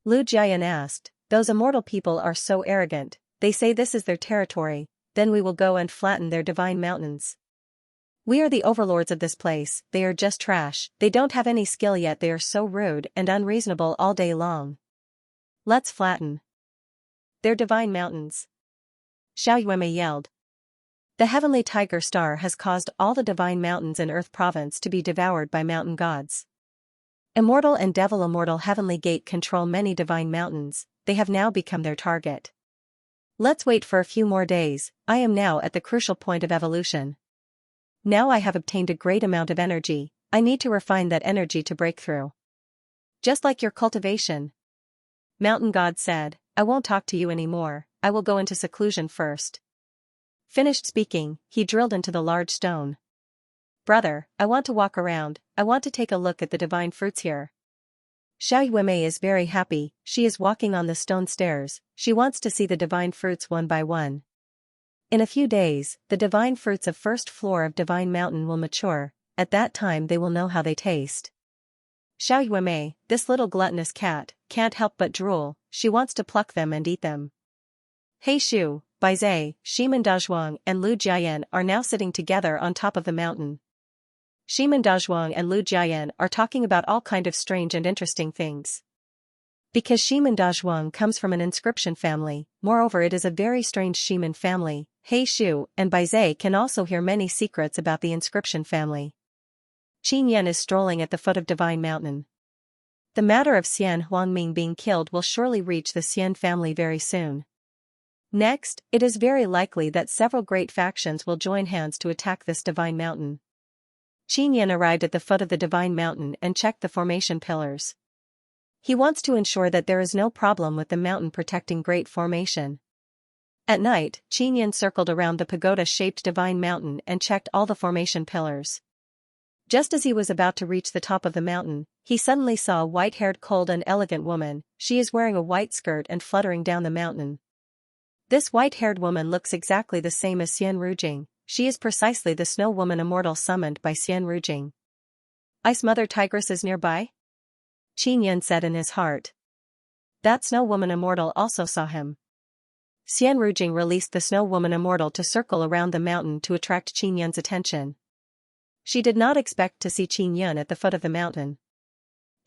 Lu Jiayan asked, those immortal people are so arrogant, they say this is their territory, then we will go and flatten their divine mountains. We are the overlords of this place, they are just trash, they don't have any skill yet, they are so rude and unreasonable all day long. Let's flatten their divine mountains. Xiao Yuemei yelled. The heavenly tiger star has caused all the divine mountains in Earth Province to be devoured by mountain gods. Immortal and Devil Immortal Heavenly Gate control many divine mountains, they have now become their target. Let's wait for a few more days, I am now at the crucial point of evolution. Now I have obtained a great amount of energy, I need to refine that energy to break through. Just like your cultivation. Mountain God said, I won't talk to you anymore, I will go into seclusion first. Finished speaking, he drilled into the large stone. Brother, I want to walk around, I want to take a look at the divine fruits here. Xiao Yuemei is very happy, she is walking on the stone stairs, she wants to see the divine fruits one by one. In a few days, the divine fruits of first floor of Divine Mountain will mature, at that time they will know how they taste. Xiao Yuemei, this little gluttonous cat, can't help but drool, she wants to pluck them and eat them. He Shu, Baizé, Shiman Dazhuang and Lu Jiayan are now sitting together on top of the mountain. Shiman Dazhuang and Lu Jiayan are talking about all kind of strange and interesting things. Because Shiman Dazhuang comes from an inscription family, moreover it is a very strange Shiman family, He Shu and Baizé can also hear many secrets about the inscription family. Qin Yan is strolling at the foot of Divine Mountain. The matter of Xian Huangming being killed will surely reach the Xian family very soon. Next, it is very likely that several great factions will join hands to attack this Divine Mountain. Qin Yan arrived at the foot of the Divine Mountain and checked the formation pillars. He wants to ensure that there is no problem with the mountain protecting great formation. At night, Qin Yan circled around the pagoda-shaped Divine Mountain and checked all the formation pillars. Just as he was about to reach the top of the mountain, he suddenly saw a white-haired cold and elegant woman, she is wearing a white skirt and fluttering down the mountain. This white-haired woman looks exactly the same as Xian Rujing, she is precisely the Snow Woman immortal summoned by Xian Rujing. Ice Mother Tigress is nearby? Qin Yan said in his heart. That Snow Woman Immortal also saw him. Xian Rujing released the Snow Woman Immortal to circle around the mountain to attract Qin Yan's attention. She did not expect to see Qin Yan at the foot of the mountain.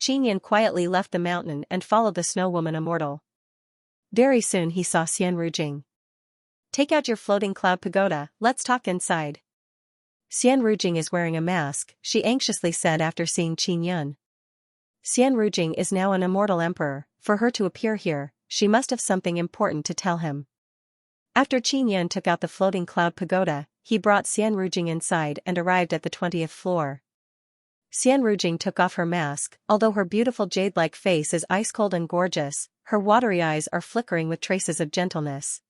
Qin Yan quietly left the mountain and followed the Snow Woman Immortal. Very soon he saw Xian Rujing. Take out your floating cloud pagoda, let's talk inside. Xian Rujing is wearing a mask, she anxiously said after seeing Qin Yan. Xian Rujing is now an immortal emperor, for her to appear here, she must have something important to tell him. After Qin Yan took out the floating cloud pagoda, he brought Xian Rujing inside and arrived at the 20th floor. Xian Rujing took off her mask, although her beautiful jade-like face is ice-cold and gorgeous, her watery eyes are flickering with traces of gentleness.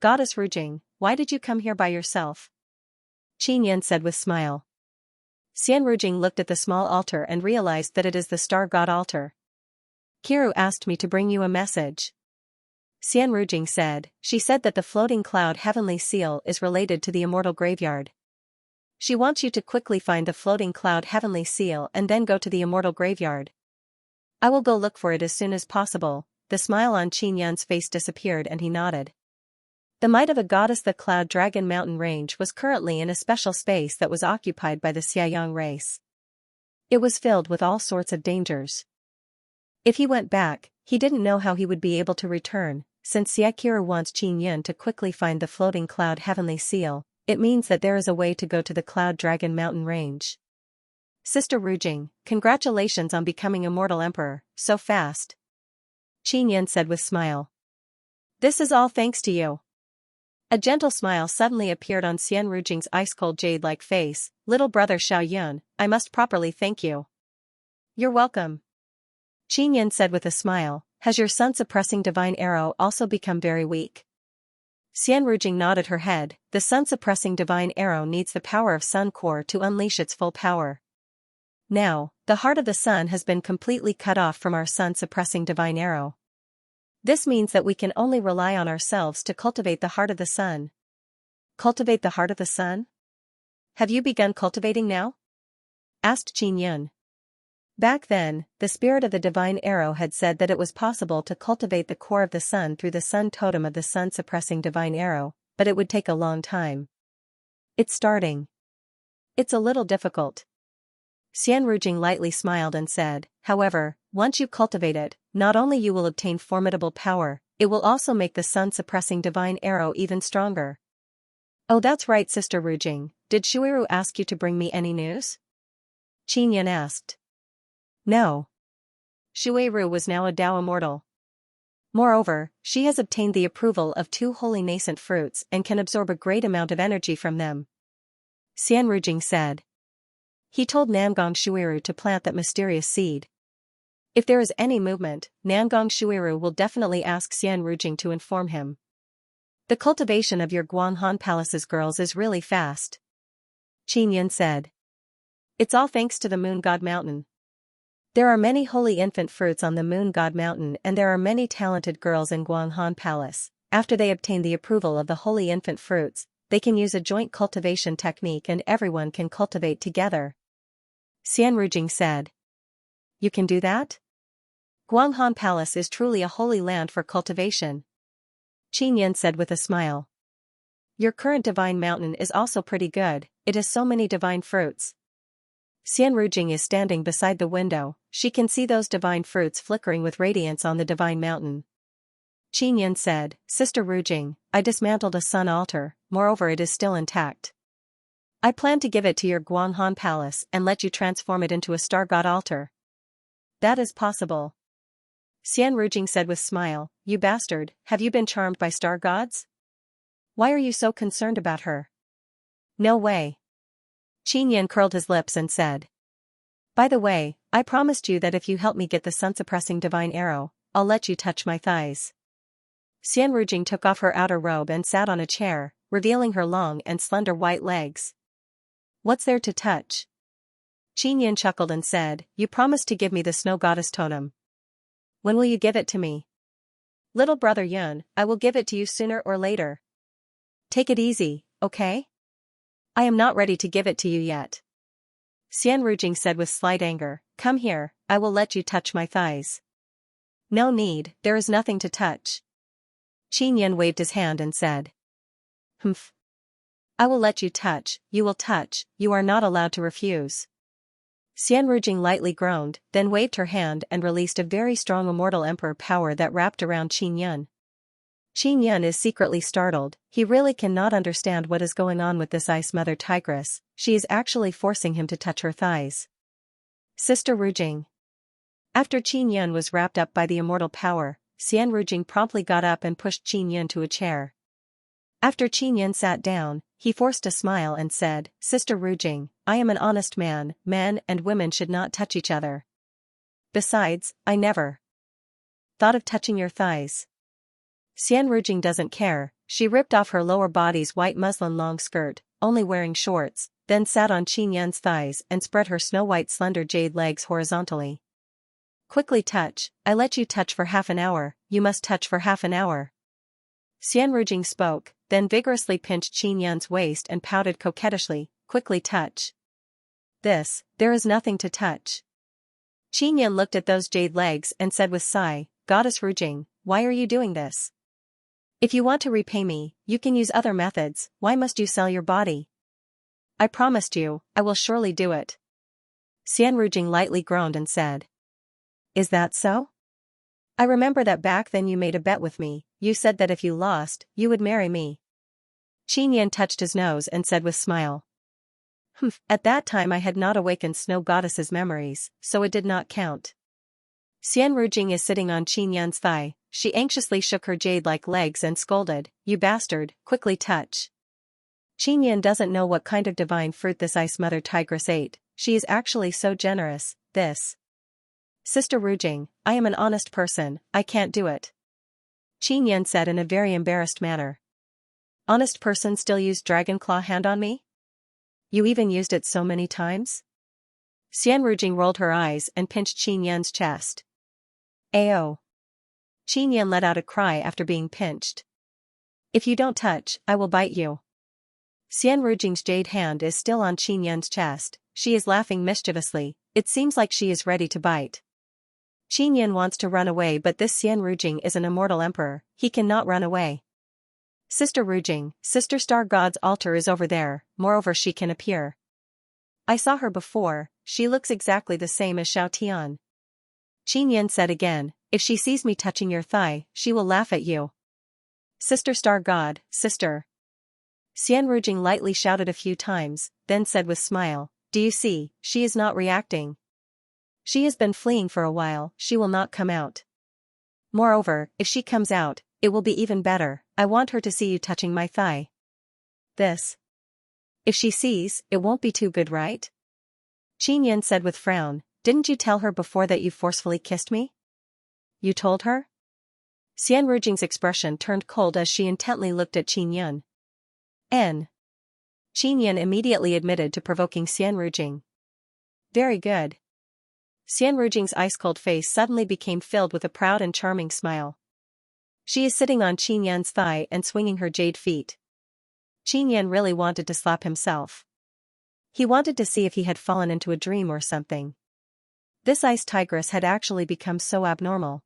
Goddess Rujing, why did you come here by yourself? Qin Yan said with smile. Xian Rujing looked at the small altar and realized that it is the Star God altar. Kiru asked me to bring you a message. Xian Rujing said, she said that the floating cloud heavenly seal is related to the immortal graveyard. She wants you to quickly find the floating cloud heavenly seal and then go to the immortal graveyard. I will go look for it as soon as possible. The smile on Qin Yan's face disappeared and he nodded. The might of a goddess. The Cloud Dragon mountain range was currently in a special space that was occupied by the Xiaoyang race. It was filled with all sorts of dangers. If he went back, he didn't know how he would be able to return. Since Xiaqiru wants Qin Yan to quickly find the floating cloud heavenly seal, it means that there is a way to go to the Cloud Dragon mountain range. Sister Rujing, congratulations on becoming immortal emperor, so fast. Qin Yan said with smile. This is all thanks to you. A gentle smile suddenly appeared on Xian Rujing's ice-cold jade-like face. Little brother Xiao Yun, I must properly thank you. You're welcome. Qin Yan said with a smile, has your sun-suppressing divine arrow also become very weak? Xian Rujing nodded her head. The sun-suppressing divine arrow needs the power of Sun Core to unleash its full power. Now, the heart of the sun has been completely cut off from our sun-suppressing divine arrow. This means that we can only rely on ourselves to cultivate the heart of the sun. Cultivate the heart of the sun? Have you begun cultivating now? Asked Qin Yan. Back then, the spirit of the divine arrow had said that it was possible to cultivate the core of the sun through the sun totem of the sun-suppressing divine arrow, but it would take a long time. It's starting. It's a little difficult. Xian Rujing lightly smiled and said, however, once you cultivate it, not only you will obtain formidable power, it will also make the sun-suppressing divine arrow even stronger. Oh, that's right, Sister Rujing, did Shuiru ask you to bring me any news? Qin Yan asked. No. Shuiru was now a Dao immortal. Moreover, she has obtained the approval of 2 holy nascent fruits and can absorb a great amount of energy from them. Xian Rujing said. He told Nangong Shuiru to plant that mysterious seed. If there is any movement, Nangong Shuiru will definitely ask Xian Rujing to inform him. The cultivation of your Guanghan Palace's girls is really fast. Qin Yan said. It's all thanks to the Moon God Mountain. There are many holy infant fruits on the Moon God Mountain and there are many talented girls in Guanghan Palace. After they obtain the approval of the holy infant fruits, they can use a joint cultivation technique and everyone can cultivate together. Xian Rujing said. You can do that? Guanghan Palace is truly a holy land for cultivation. Qin Yan said with a smile. Your current divine mountain is also pretty good, it has so many divine fruits. Xian Rujing is standing beside the window, she can see those divine fruits flickering with radiance on the divine mountain. Qin Yan said, Sister Rujing, I dismantled a sun altar, moreover it is still intact. I plan to give it to your Guanghan Palace and let you transform it into a star god altar. That is possible. Xian Rujing said with smile, you bastard, have you been charmed by star gods? Why are you so concerned about her? No way. Qin Yan curled his lips and said. By the way, I promised you that if you help me get the sun-suppressing divine arrow, I'll let you touch my thighs. Xian Rujing took off her outer robe and sat on a chair, revealing her long and slender white legs. What's there to touch? Qin Yan chuckled and said, you promised to give me the snow goddess totem. When will you give it to me? Little brother Yun, I will give it to you sooner or later. Take it easy, okay? I am not ready to give it to you yet. Xian Rujing said with slight anger, "Come here, I will let you touch my thighs." "No need, there is nothing to touch." Qin Yan waved his hand and said. "Humph. I will let you touch, you will touch, you are not allowed to refuse." Xian Rujing lightly groaned, then waved her hand and released a very strong immortal emperor power that wrapped around Qin Yan. Qin Yan is secretly startled, he really cannot understand what is going on with this ice mother tigress, she is actually forcing him to touch her thighs. Sister Rujing. After Qin Yan was wrapped up by the immortal power, Xian Rujing promptly got up and pushed Qin Yan to a chair. After Qin Yan sat down, he forced a smile and said, "Sister Rujing, I am an honest man, men and women should not touch each other. Besides, I never thought of touching your thighs." Xian Rujing doesn't care, she ripped off her lower body's white muslin long skirt, only wearing shorts, then sat on Qin Yan's thighs and spread her snow-white slender jade legs horizontally. "Quickly touch, I let you touch for half an hour, you must touch for half an hour." Xian Rujing spoke, then vigorously pinched Qin Yan's waist and pouted coquettishly, "Quickly touch." There is nothing to touch." Qin Yan looked at those jade legs and said with sigh, "Goddess Rujing, why are you doing this? If you want to repay me, you can use other methods, why must you sell your body?" "I promised you, I will surely do it." Xian Rujing lightly groaned and said. "Is that so? I remember that back then you made a bet with me, you said that if you lost, you would marry me." Qin Yan touched his nose and said with smile. "Humph, at that time I had not awakened Snow Goddess's memories, so it did not count." Xian Rujing is sitting on Qin Yan's thigh, she anxiously shook her jade-like legs and scolded, "You bastard, quickly touch." Qin Yan doesn't know what kind of divine fruit this ice mother tigress ate, she is actually so generous, this. "Sister Rujing, I am an honest person, I can't do it." Qin Yan said in a very embarrassed manner. "Honest person still used dragon claw hand on me? You even used it so many times?" Xian Rujing rolled her eyes and pinched Qin Yan's chest. "Ayo." Qin Yan let out a cry after being pinched. "If you don't touch, I will bite you." Xian Rujing's jade hand is still on Qin Yan's chest, she is laughing mischievously, it seems like she is ready to bite. Qin Yan wants to run away but this Xian Rujing is an immortal emperor, he cannot run away. "Sister Rujing, Sister Star God's altar is over there, moreover she can appear. I saw her before, she looks exactly the same as Xiao Tian." Qin Yan said again, "If she sees me touching your thigh, she will laugh at you." "Sister Star God, sister." Xian Rujing lightly shouted a few times, then said with smile, "Do you see, she is not reacting. She has been fleeing for a while, she will not come out. Moreover, if she comes out, it will be even better, I want her to see you touching my thigh. If she sees, it won't be too good, right?" Qin Yan said with frown, "Didn't you tell her before that you forcefully kissed me?" "You told her?" Xian Rujing's expression turned cold as she intently looked at Qin Yan. Qin Yan immediately admitted to provoking Xian Rujing. "Very good." Xian Rujing's ice-cold face suddenly became filled with a proud and charming smile. She is sitting on Qin Yan's thigh and swinging her jade feet. Qin Yan really wanted to slap himself. He wanted to see if he had fallen into a dream or something. This ice tigress had actually become so abnormal.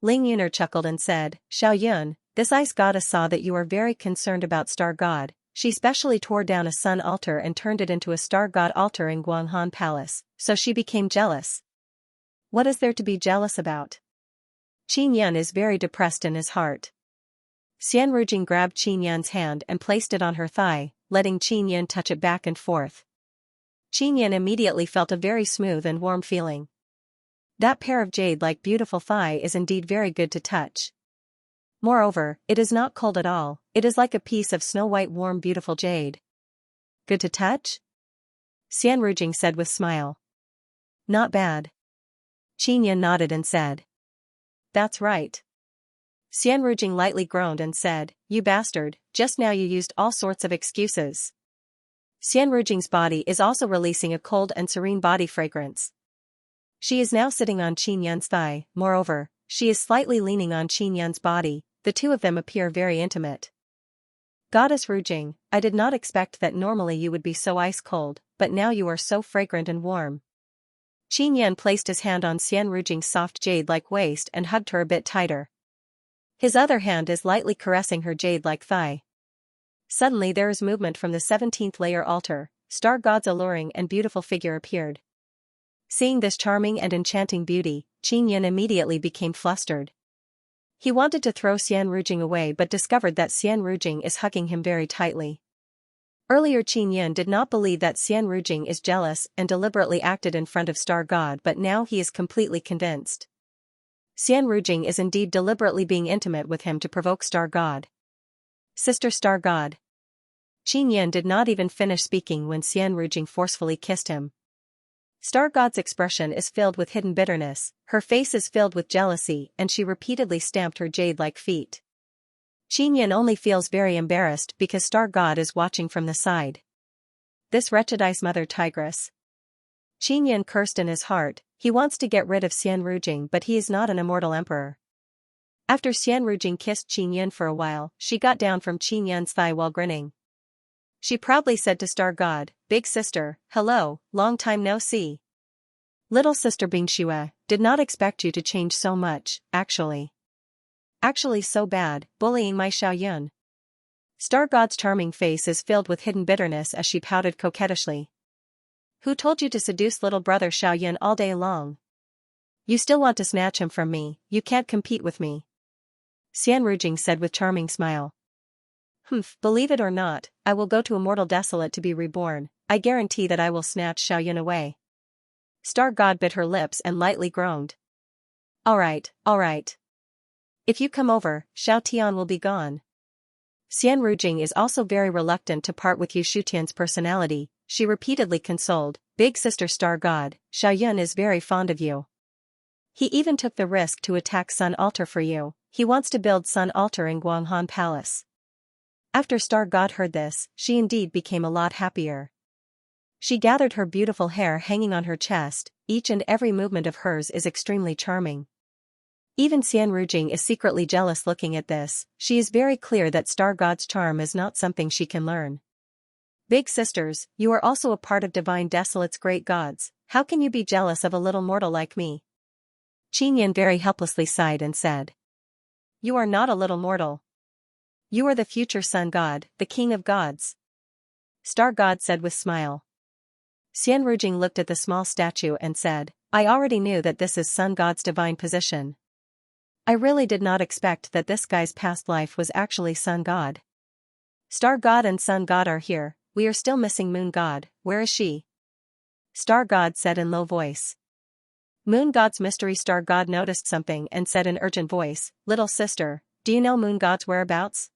Ling Yuner chuckled and said, "Xiao Yun, this ice goddess saw that you are very concerned about Star God, she specially tore down a sun altar and turned it into a Star God altar in Guanghan Palace, so she became jealous." "What is there to be jealous about?" Qin Yan is very depressed in his heart. Xian Rujing grabbed Qin Yan's hand and placed it on her thigh, letting Qin Yan touch it back and forth. Qin Yan immediately felt a very smooth and warm feeling. That pair of jade-like beautiful thigh is indeed very good to touch. Moreover, it is not cold at all, it is like a piece of snow-white warm beautiful jade. "Good to touch?" Xian Rujing said with smile. "Not bad." Qin Yan nodded and said. "That's right." Xian Rujing lightly groaned and said, "You bastard, just now you used all sorts of excuses." Xian Rujing's body is also releasing a cold and serene body fragrance. She is now sitting on Qin Yan's thigh, moreover, she is slightly leaning on Qin Yan's body, the two of them appear very intimate. "Goddess Rujing, I did not expect that normally you would be so ice-cold, but now you are so fragrant and warm. Qin Yan placed his hand on Xian Rujing's soft jade-like waist and hugged her a bit tighter. His other hand is lightly caressing her jade-like thigh. Suddenly there is movement from the 17th layer altar. Star God's alluring and beautiful figure appeared. Seeing this charming and enchanting beauty, Qin Yan immediately became flustered. He wanted to throw Xian Rujing away but discovered that Xian Rujing is hugging him very tightly. Earlier Qin Yan did not believe that Xian Rujing is jealous and deliberately acted in front of Star God, but now he is completely convinced. Xian Rujing is indeed deliberately being intimate with him to provoke Star God. Sister Star God. Qin Yan did not even finish speaking when Xian Rujing forcefully kissed him. Star God's expression is filled with hidden bitterness, her face is filled with jealousy, and she repeatedly stamped her jade-like feet. Qin Yan only feels very embarrassed because Star God is watching from the side. This wretched ice mother tigress. Qin Yan cursed in his heart. He wants to get rid of Xian Rujing, but he is not an immortal emperor. After Xian Rujing kissed Qin Yan for a while, she got down from Qin Yan's thigh while grinning. She proudly said to Star God, "Big sister, hello, long time no see. Little sister Bingxue, did not expect you to change so much, actually. Actually so bad, bullying my Xiaoyun." Star God's charming face is filled with hidden bitterness as she pouted coquettishly. "Who told you to seduce little brother Xiaoyun all day long? You still want to snatch him from me, you can't compete with me." Xian Rujing said with charming smile. Believe it or not, I will go to Immortal Desolate to be reborn. I guarantee that I will snatch Xiaoyun away. Star God bit her lips and lightly groaned. Alright. If you come over, Xiao Tian will be gone. Xian Rujing is also very reluctant to part with Yu Shutian's personality. She repeatedly consoled, "Big sister Star God, Xiaoyun is very fond of you. He even took the risk to attack Sun Altar for you. He wants to build Sun Altar in Guanghan Palace." After Star God heard this, she indeed became a lot happier. She gathered her beautiful hair hanging on her chest, each and every movement of hers is extremely charming. Even Xian Rujing is secretly jealous looking at this. She is very clear that Star God's charm is not something she can learn. "Big sisters, you are also a part of Divine Desolate's great gods, how can you be jealous of a little mortal like me?" Qin Yan very helplessly sighed and said. "You are not a little mortal. You are the future Sun God, the King of Gods." Star God said with smile. Xian Rujing looked at the small statue and said, "I already knew that this is Sun God's divine position. I really did not expect that this guy's past life was actually Sun God." "Star God and Sun God are here, we are still missing Moon God, where is she?" Star God said in low voice. Moon God's mystery Star God noticed something and said in urgent voice, "Little sister, do you know Moon God's whereabouts?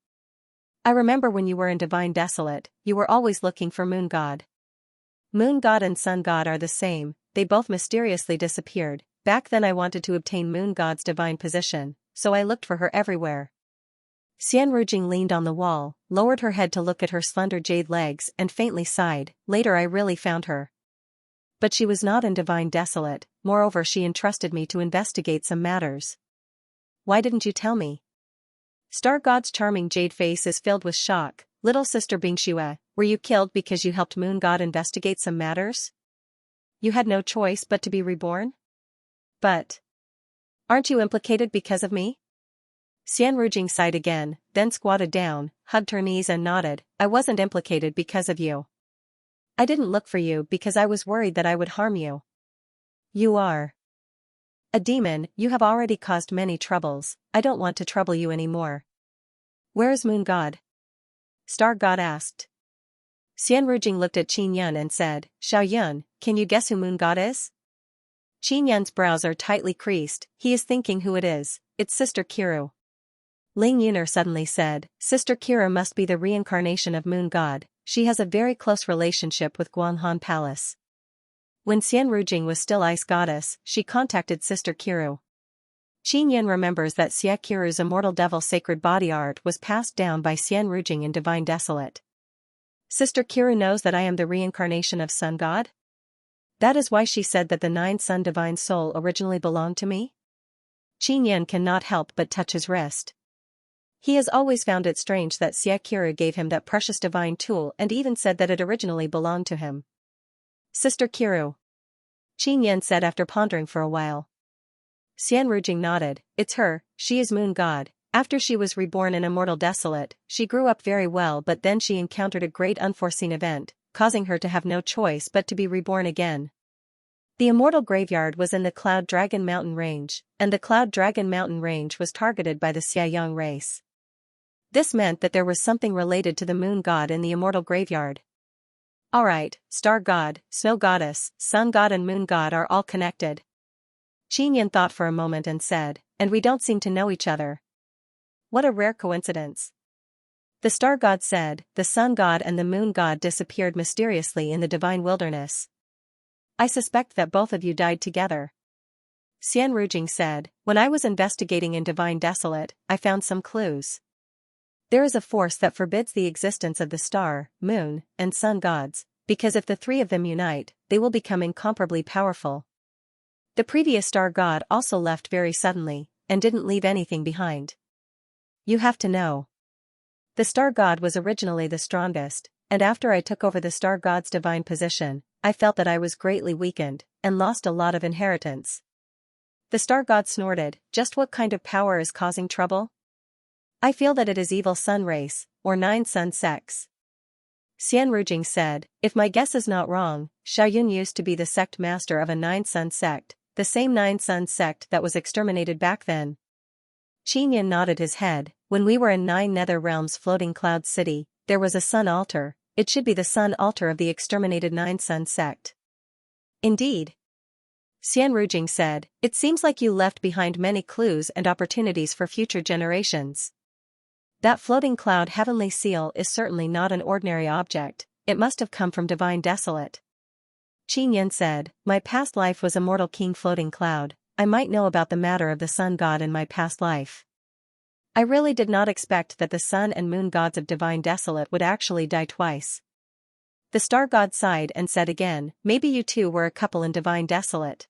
I remember when you were in Divine Desolate, you were always looking for Moon God." Moon God and Sun God are the same, they both mysteriously disappeared. Back then I wanted to obtain Moon God's divine position, so I looked for her everywhere. Xian Rujing leaned on the wall, lowered her head to look at her slender jade legs and faintly sighed, "Later I really found her. But she was not in Divine Desolate, moreover she entrusted me to investigate some matters." "Why didn't you tell me?" Star God's charming jade face is filled with shock. "Little sister Bingxue, were you killed because you helped Moon God investigate some matters? You had no choice but to be reborn? But aren't you implicated because of me?" Xian Rujing sighed again, then squatted down, hugged her knees and nodded, "I wasn't implicated because of you. I didn't look for you because I was worried that I would harm you. You are a demon, you have already caused many troubles, I don't want to trouble you anymore." "Where is Moon God?" Star God asked. Xian Rujing looked at Qin Yan and said, "Xiaoyun, can you guess who Moon God is?" Qin Yan's brows are tightly creased, he is thinking who it is. "It's Sister Kiru." Ling Yuner suddenly said, "Sister Kiru must be the reincarnation of Moon God, she has a very close relationship with Guanghan Palace." When Xian Rujing was still Ice Goddess, she contacted Sister Kiru. Qin Yan remembers that Xia Kiru's immortal devil sacred body art was passed down by Xian Rujing in Divine Desolate. "Sister Kiru knows that I am the reincarnation of Sun God? That is why she said that the 9 Sun divine soul originally belonged to me?" Qin Yan cannot help but touch his wrist. He has always found it strange that Xia Kiru gave him that precious divine tool and even said that it originally belonged to him. Sister Kiru. Qin Yan said after pondering for a while. Xian Rujing nodded. It's her, she is moon god. After she was reborn in Immortal Desolate, she grew up very well, but then she encountered a great unforeseen event, causing her to have no choice but to be reborn again. The Immortal Graveyard was in the Cloud Dragon Mountain Range, and the Cloud Dragon Mountain Range was targeted by the Xiaoyang race. This meant that there was something related to the moon god in the Immortal Graveyard. Alright, Star God, Snow Goddess, Sun God and Moon God are all connected. Qin Yan thought for a moment and said, and we don't seem to know each other. What a rare coincidence. The Star God said, the Sun God and the Moon God disappeared mysteriously in the Divine Wilderness. I suspect that both of you died together. Xian Rujing said, when I was investigating in Divine Desolate, I found some clues. There is a force that forbids the existence of the star, moon, and sun gods, because if the three of them unite, they will become incomparably powerful. The previous star god also left very suddenly, and didn't leave anything behind. You have to know. The star god was originally the strongest, and after I took over the star god's divine position, I felt that I was greatly weakened, and lost a lot of inheritance. The star god snorted, just what kind of power is causing trouble? I feel that it is evil sun race, or 9 sun sects. Xian Rujing said, if my guess is not wrong, Xiaoyun used to be the sect master of a 9 sun sect, the same 9 sun sect that was exterminated back then. Qin Yan nodded his head. When we were in 9 nether realms floating cloud city, there was a sun altar. It should be the sun altar of the exterminated 9 sun sect. Indeed. Xian Rujing said, it seems like you left behind many clues and opportunities for future generations. That floating cloud heavenly seal is certainly not an ordinary object, it must have come from Divine Desolate. Qin Yan said, my past life was Immortal King Floating Cloud, I might know about the matter of the sun god in my past life. I really did not expect that the sun and moon gods of Divine Desolate would actually die twice. The star god sighed and said again, maybe you two were a couple in Divine Desolate.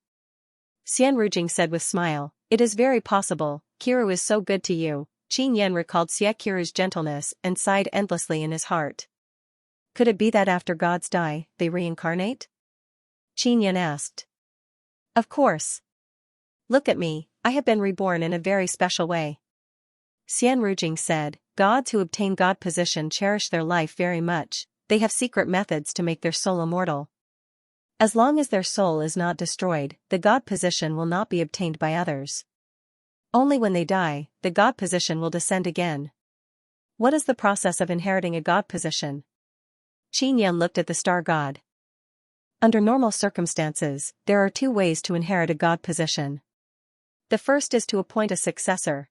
Xian Rujing said with smile, it is very possible, Kiru is so good to you. Qin Yan recalled Xie Kiru's gentleness and sighed endlessly in his heart. Could it be that after gods die, they reincarnate? Qin Yan asked. Of course. Look at me, I have been reborn in a very special way. Xian Rujing said, gods who obtain god position cherish their life very much, they have secret methods to make their soul immortal. As long as their soul is not destroyed, the god position will not be obtained by others. Only when they die, the god position will descend again. What is the process of inheriting a god position? Qin Yan looked at the star god. Under normal circumstances, there are 2 ways to inherit a god position. The first is to appoint a successor.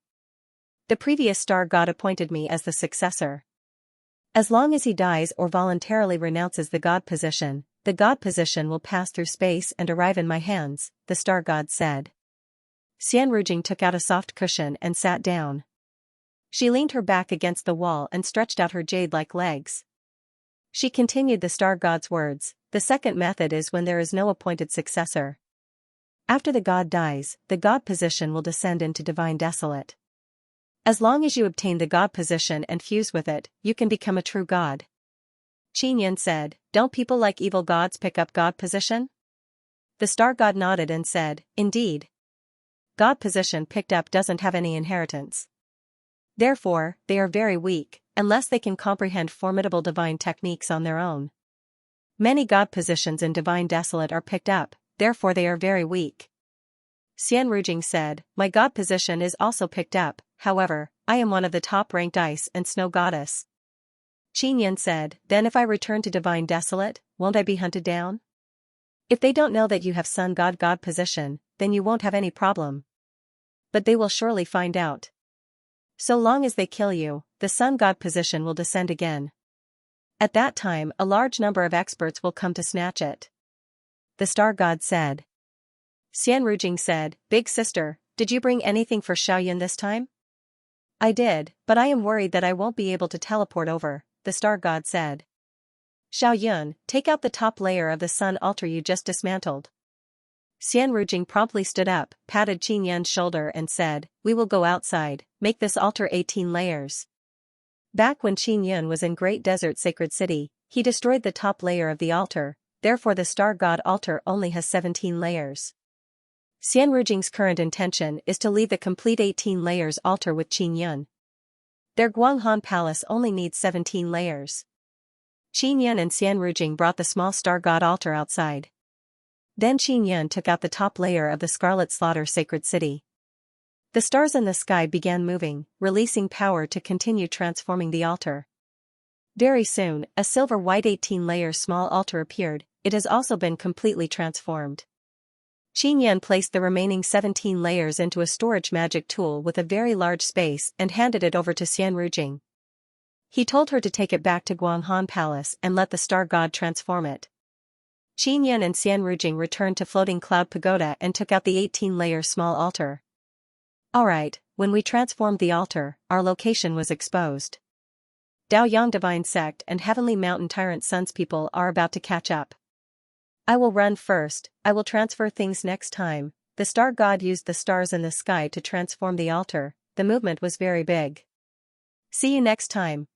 The previous star god appointed me as the successor. As long as he dies or voluntarily renounces the god position will pass through space and arrive in my hands, the star god said. Xian Rujing took out a soft cushion and sat down. She leaned her back against the wall and stretched out her jade-like legs. She continued the star god's words, the second method is when there is no appointed successor. After the god dies, the god position will descend into Divine Desolate. As long as you obtain the god position and fuse with it, you can become a true god. Qin Yan said, don't people like evil gods pick up god position? The star god nodded and said, indeed. God position picked up doesn't have any inheritance. Therefore, they are very weak, unless they can comprehend formidable divine techniques on their own. Many god positions in Divine Desolate are picked up, therefore they are very weak. Xian Rujing said, my god position is also picked up, however, I am one of the top-ranked ice and snow goddess. Qin Yan said, then if I return to Divine Desolate, won't I be hunted down? If they don't know that you have sun god position, then you won't have any problem. But they will surely find out. So long as they kill you, the sun god position will descend again. At that time a large number of experts will come to snatch it. The star god said. Xian Rujing said, big sister, did you bring anything for Xiaoyun this time? I did, but I am worried that I won't be able to teleport over, the star god said. Xiaoyun, take out the top layer of the sun altar you just dismantled. Xian Rujing promptly stood up, patted Qin Yan's shoulder and said, we will go outside, make this altar 18 layers. Back when Qin Yan was in Great Desert Sacred City, he destroyed the top layer of the altar, therefore the star god altar only has 17 layers. Xianrujing's current intention is to leave the complete 18 layers altar with Qin Yun. Their Guanghan palace only needs 17 layers. Qin Yun and Xianrujing brought the small star god altar outside. Then Qin Yun took out the top layer of the Scarlet Slaughter sacred city. The stars in the sky began moving, releasing power to continue transforming the altar. Very soon, a silver-white 18-layer small altar appeared. It has also been completely transformed. Qin Yun placed the remaining 17 layers into a storage magic tool with a very large space and handed it over to Xianrujing. He told her to take it back to Guanghan Palace and let the star god transform it. Qin Yun and Xianrujing returned to Floating Cloud Pagoda and took out the 18-layer small altar. Alright, when we transformed the altar, our location was exposed. Daoyang Divine Sect and Heavenly Mountain Tyrant Sun's people are about to catch up. I will run first, I will transfer things next time. The star god used the stars in the sky to transform the altar. The movement was very big. See you next time.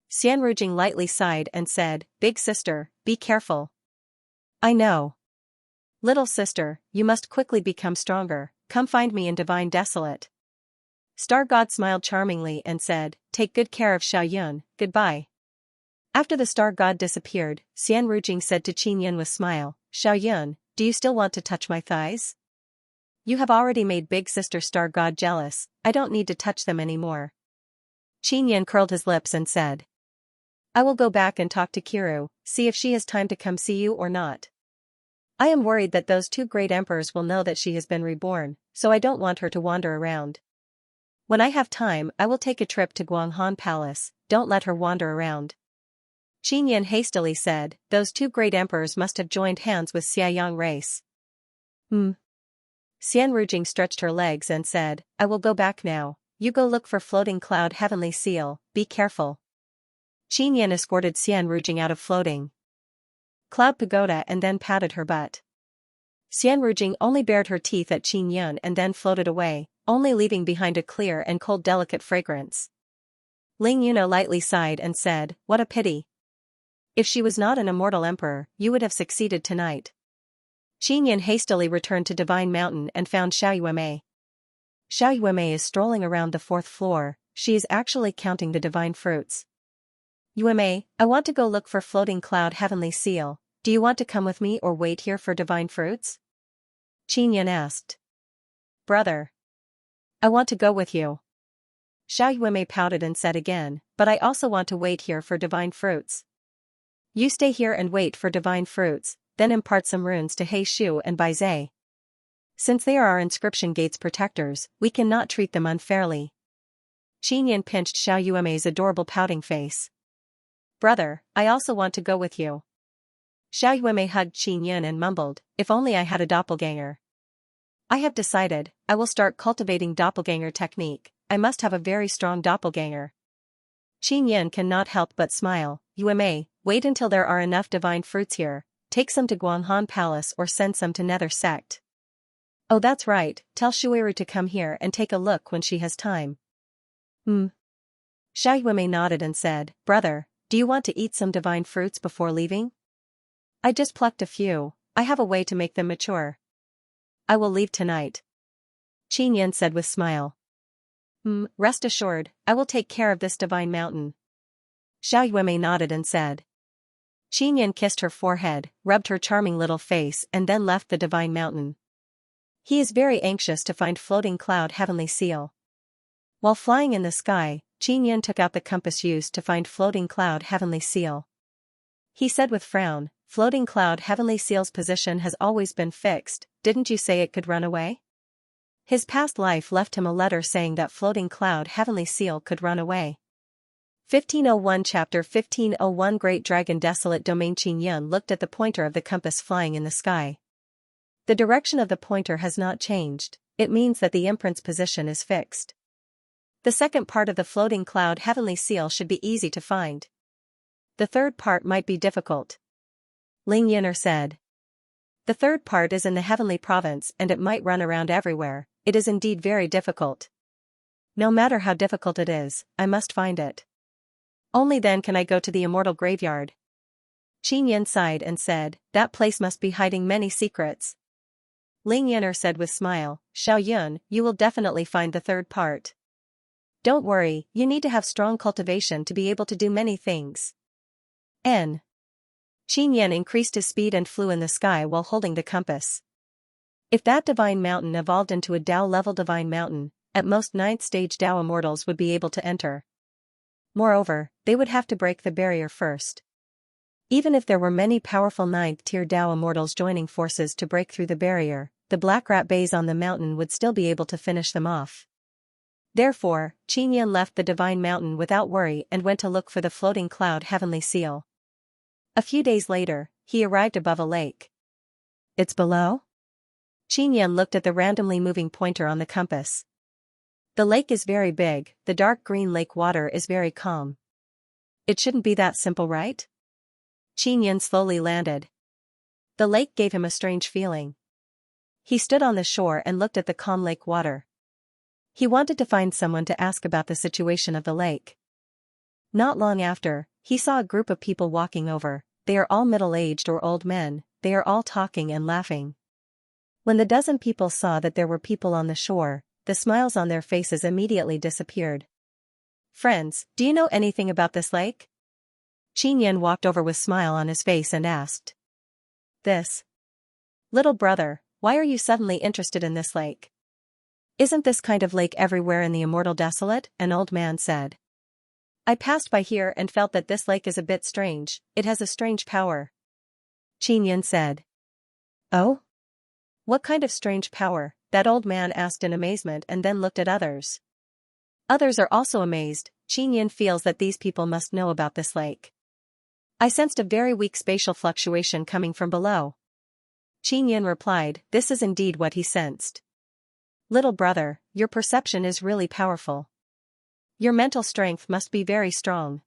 Xianrujing lightly sighed and said, Big sister, be careful. I know. Little sister, you must quickly become stronger, come find me in Divine Desolate. Star god smiled charmingly and said, Take good care of Xiaoyun, goodbye. After the star god disappeared, Xianrujing said to Qin Yun with smile, Xiaoyun, do you still want to touch my thighs? You have already made big sister star god jealous, I don't need to touch them anymore. Qin Yun curled his lips and said, I will go back and talk to Kiru, see if she has time to come see you or not. I am worried that those two great emperors will know that she has been reborn, so I don't want her to wander around. When I have time, I will take a trip to Guanghan Palace, don't let her wander around. Qin Yun hastily said, those two great emperors must have joined hands with Xiaoyang race. Xianrujing stretched her legs and said, I will go back now, you go look for Floating Cloud Heavenly Seal, be careful. Qin Yun escorted Xianrujing out of Floating Cloud Pagoda and then patted her butt. Xianrujing only bared her teeth at Qin Yun and then floated away, only leaving behind a clear and cold delicate fragrance. Ling Yuno lightly sighed and said, what a pity. If she was not an immortal emperor, you would have succeeded tonight. Qin Yun hastily returned to Divine Mountain and found Xiaoyuemei. Xiaoyuemei is strolling around the 4th floor, she is actually counting the divine fruits. Yuemei, I want to go look for Floating Cloud Heavenly Seal, do you want to come with me or wait here for divine fruits? Qin Yun asked. Brother. I want to go with you. Xiaoyuemei pouted and said again, but I also want to wait here for divine fruits. You stay here and wait for divine fruits, then impart some runes to He Shu and Bai Zhe. Since they are our inscription gate's protectors, we cannot treat them unfairly. Qin Yun pinched Xiaoyuemei's adorable pouting face. Brother, I also want to go with you. Xiaoyuemei hugged Qin Yun and mumbled, if only I had a doppelganger. I have decided, I will start cultivating doppelganger technique, I must have a very strong doppelganger. Qin Yun cannot help but smile, Yuemei, wait until there are enough divine fruits here, take some to Guanghan Palace or send some to Nether Sect. Oh that's right, tell Shuiru to come here and take a look when she has time. Xiaoyuemei nodded and said, Brother, do you want to eat some divine fruits before leaving? I just plucked a few, I have a way to make them mature. I will leave tonight. Qin Yun said with smile. Rest assured, I will take care of this divine mountain. Xiaoyuemei nodded and said. Qin Yun kissed her forehead, rubbed her charming little face and then left the divine mountain. He is very anxious to find Floating Cloud Heavenly Seal. While flying in the sky, Qin Yun took out the compass used to find Floating Cloud Heavenly Seal. He said with frown, Floating Cloud Heavenly Seal's position has always been fixed, didn't you say it could run away? His past life left him a letter saying that Floating Cloud Heavenly Seal could run away. 1501 Chapter 1501 Great Dragon Desolate Domain. Qin Yun looked at the pointer of the compass flying in the sky. The direction of the pointer has not changed, it means that the imprint's position is fixed. The second part of the Floating Cloud Heavenly Seal should be easy to find. The third part might be difficult. Ling Yun'er said. The third part is in the Heavenly Province and it might run around everywhere, it is indeed very difficult. No matter how difficult it is, I must find it. Only then can I go to the immortal graveyard. Qin Yan sighed and said, that place must be hiding many secrets. Ling Yan'er said with smile, Xiao Yun, you will definitely find the third part. Don't worry, you need to have strong cultivation to be able to do many things. N. Qin Yan increased his speed and flew in the sky while holding the compass. If that divine mountain evolved into a Dao-level divine mountain, at most 9th stage Dao immortals would be able to enter. Moreover, they would have to break the barrier first. Even if there were many powerful 9th tier Dao immortals joining forces to break through the barrier, the black rat bays on the mountain would still be able to finish them off. Therefore, Qin Yan left the divine mountain without worry and went to look for the floating cloud heavenly seal. A few days later, he arrived above a lake. It's below? Qin Yan looked at the randomly moving pointer on the compass. The lake is very big, the dark green lake water is very calm. It shouldn't be that simple, right? Qin Yan slowly landed. The lake gave him a strange feeling. He stood on the shore and looked at the calm lake water. He wanted to find someone to ask about the situation of the lake. Not long after, he saw a group of people walking over. They are all middle-aged or old men, they are all talking and laughing. When the dozen people saw that there were people on the shore, the smiles on their faces immediately disappeared. Friends, do you know anything about this lake? Qin Yan walked over with a smile on his face and asked. This. Little brother, why are you suddenly interested in this lake? Isn't this kind of lake everywhere in the Immortal Desolate? An old man said. I passed by here and felt that this lake is a bit strange, it has a strange power. Qin Yan said. Oh? What kind of strange power? That old man asked in amazement and then looked at others. Others are also amazed. Qin Yan feels that these people must know about this lake. I sensed a very weak spatial fluctuation coming from below. Qin Yan replied, this is indeed what he sensed. Little brother, your perception is really powerful. Your mental strength must be very strong.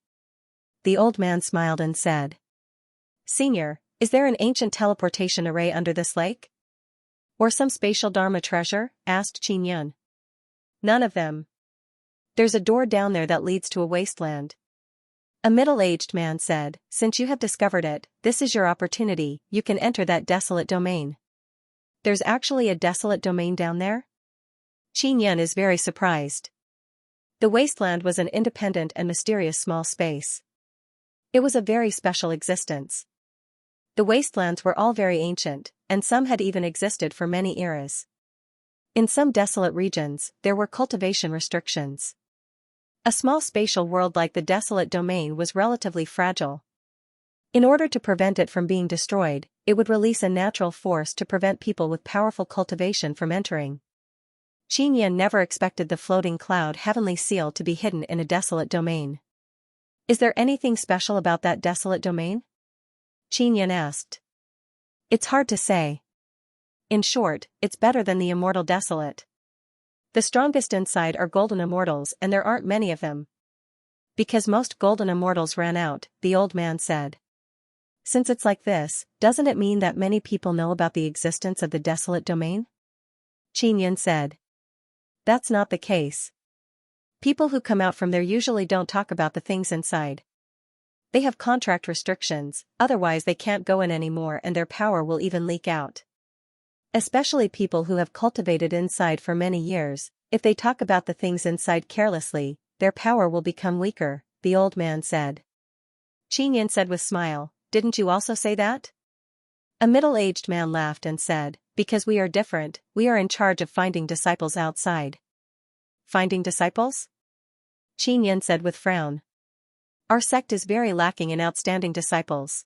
The old man smiled and said. Senior, is there an ancient teleportation array under this lake? Or some spatial Dharma treasure? Asked Qin Yan. None of them. There's a door down there that leads to a wasteland. A middle-aged man said, since you have discovered it, this is your opportunity, you can enter that desolate domain. There's actually a desolate domain down there? Qin Yan is very surprised. The wasteland was an independent and mysterious small space. It was a very special existence. The wastelands were all very ancient, and some had even existed for many eras. In some desolate regions, there were cultivation restrictions. A small spatial world like the desolate domain was relatively fragile. In order to prevent it from being destroyed, it would release a natural force to prevent people with powerful cultivation from entering. Qin Yan never expected the floating cloud heavenly seal to be hidden in a desolate domain. Is there anything special about that desolate domain? Qin Yan asked. It's hard to say. In short, it's better than the Immortal Desolate. The strongest inside are golden immortals and there aren't many of them. Because most golden immortals ran out, the old man said. Since it's like this, doesn't it mean that many people know about the existence of the desolate domain? Qin Yan said. That's not the case. People who come out from there usually don't talk about the things inside. They have contract restrictions, otherwise they can't go in anymore and their power will even leak out. Especially people who have cultivated inside for many years, if they talk about the things inside carelessly, their power will become weaker, the old man said. Qin Yan said with a smile, didn't you also say that? A middle-aged man laughed and said, because we are different, we are in charge of finding disciples outside. Finding disciples? Qin Yan said with frown. Our sect is very lacking in outstanding disciples.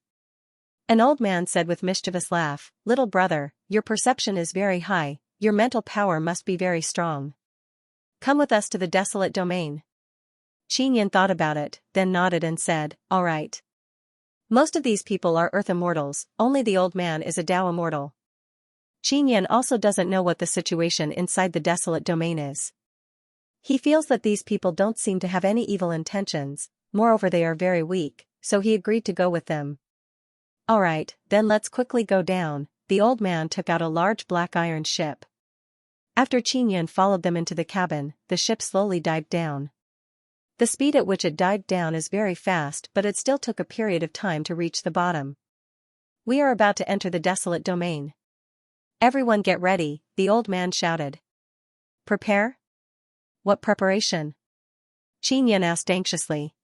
An old man said with mischievous laugh, little brother, your perception is very high, your mental power must be very strong. Come with us to the desolate domain. Qin Yan thought about it, then nodded and said, all right. Most of these people are earth immortals, only the old man is a Dao immortal. Qin Yan also doesn't know what the situation inside the desolate domain is. He feels that these people don't seem to have any evil intentions, moreover they are very weak, so he agreed to go with them. Alright, then let's quickly go down. The old man took out a large black iron ship. After Qin Yan followed them into the cabin, the ship slowly dived down. The speed at which it dived down is very fast but it still took a period of time to reach the bottom. We are about to enter the desolate domain. Everyone get ready, the old man shouted. Prepare? What preparation? Xianxia asked anxiously.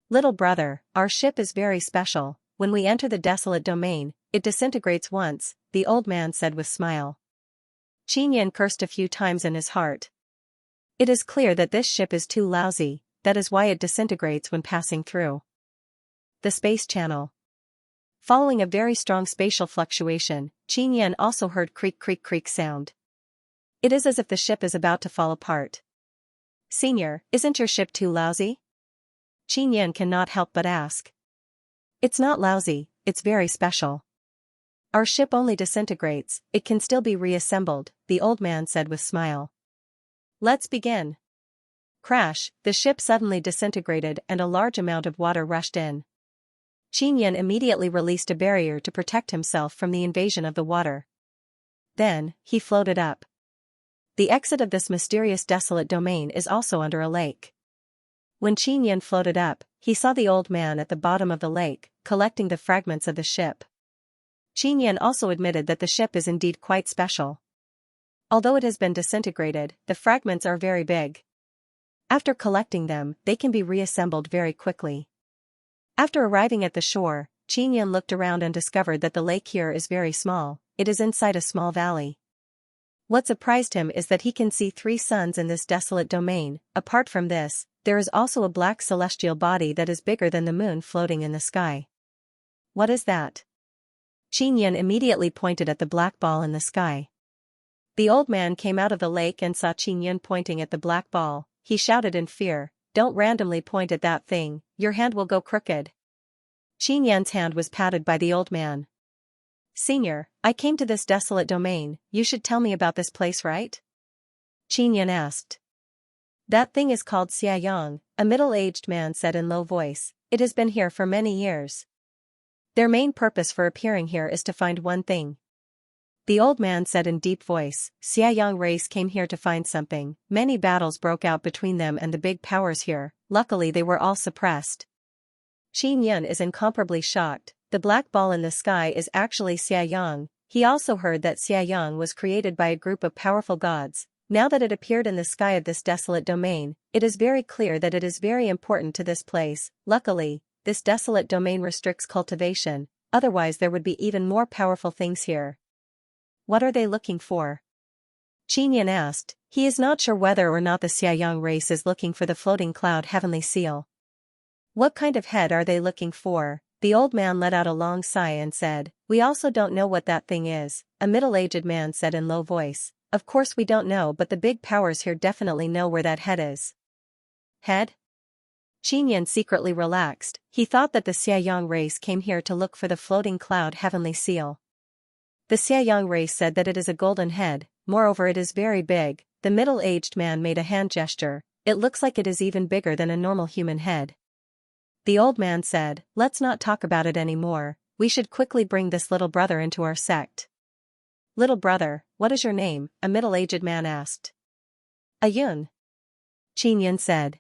Little brother, our ship is very special. When we enter the desolate domain, it disintegrates once, the old man said with smile. Xianxia cursed a few times in his heart. It is clear that this ship is too lousy, that is why it disintegrates when passing through the space channel. Following a very strong spatial fluctuation, Xianxia also heard creak creak creak sound. It is as if the ship is about to fall apart. Senior, isn't your ship too lousy? Xianxia cannot help but ask. It's not lousy, it's very special. Our ship only disintegrates, it can still be reassembled, the old man said with smile. Let's begin. Crash, the ship suddenly disintegrated and a large amount of water rushed in. Xianxia immediately released a barrier to protect himself from the invasion of the water. Then, he floated up. The exit of this mysterious desolate domain is also under a lake. When Xianxia floated up, he saw the old man at the bottom of the lake, collecting the fragments of the ship. Xianxia also admitted that the ship is indeed quite special. Although it has been disintegrated, the fragments are very big. After collecting them, they can be reassembled very quickly. After arriving at the shore, Xianxia looked around and discovered that the lake here is very small, it is inside a small valley. What surprised him is that he can see 3 suns in this desolate domain. Apart from this, there is also a black celestial body that is bigger than the moon floating in the sky. What is that? Xianxia immediately pointed at the black ball in the sky. The old man came out of the lake and saw Xianxia pointing at the black ball. He shouted in fear, "Don't randomly point at that thing, your hand will go crooked." Xianxia's hand was patted by the old man. Senior, I came to this desolate domain, you should tell me about this place, right? Xianxia asked. That thing is called Xianxia, a middle-aged man said in low voice. It has been here for many years. Their main purpose for appearing here is to find one thing. The old man said in deep voice, Xianxia race came here to find something. Many battles broke out between them and the big powers here, luckily they were all suppressed. Xianxia is incomparably shocked. The black ball in the sky is actually Xianxia. He also heard that Xianxia was created by a group of powerful gods. Now that it appeared in the sky of this desolate domain, it is very clear that it is very important to this place. Luckily, this desolate domain restricts cultivation, otherwise there would be even more powerful things here. What are they looking for? Xianxia asked. He is not sure whether or not the Xianxia race is looking for the floating cloud heavenly seal. What kind of head are they looking for? The old man let out a long sigh and said, We also don't know what that thing is, a middle-aged man said in low voice. Of course we don't know, but the big powers here definitely know where that head is. Head? Xianxia secretly relaxed. He thought that the Xianxia race came here to look for the floating cloud heavenly seal. The Xianxia race said that it is a golden head, moreover it is very big. The middle-aged man made a hand gesture. It looks like it is even bigger than a normal human head. The old man said, Let's not talk about it anymore, we should quickly bring this little brother into our sect. Little brother, what is your name? A middle-aged man asked. Ayun. Xianxia said.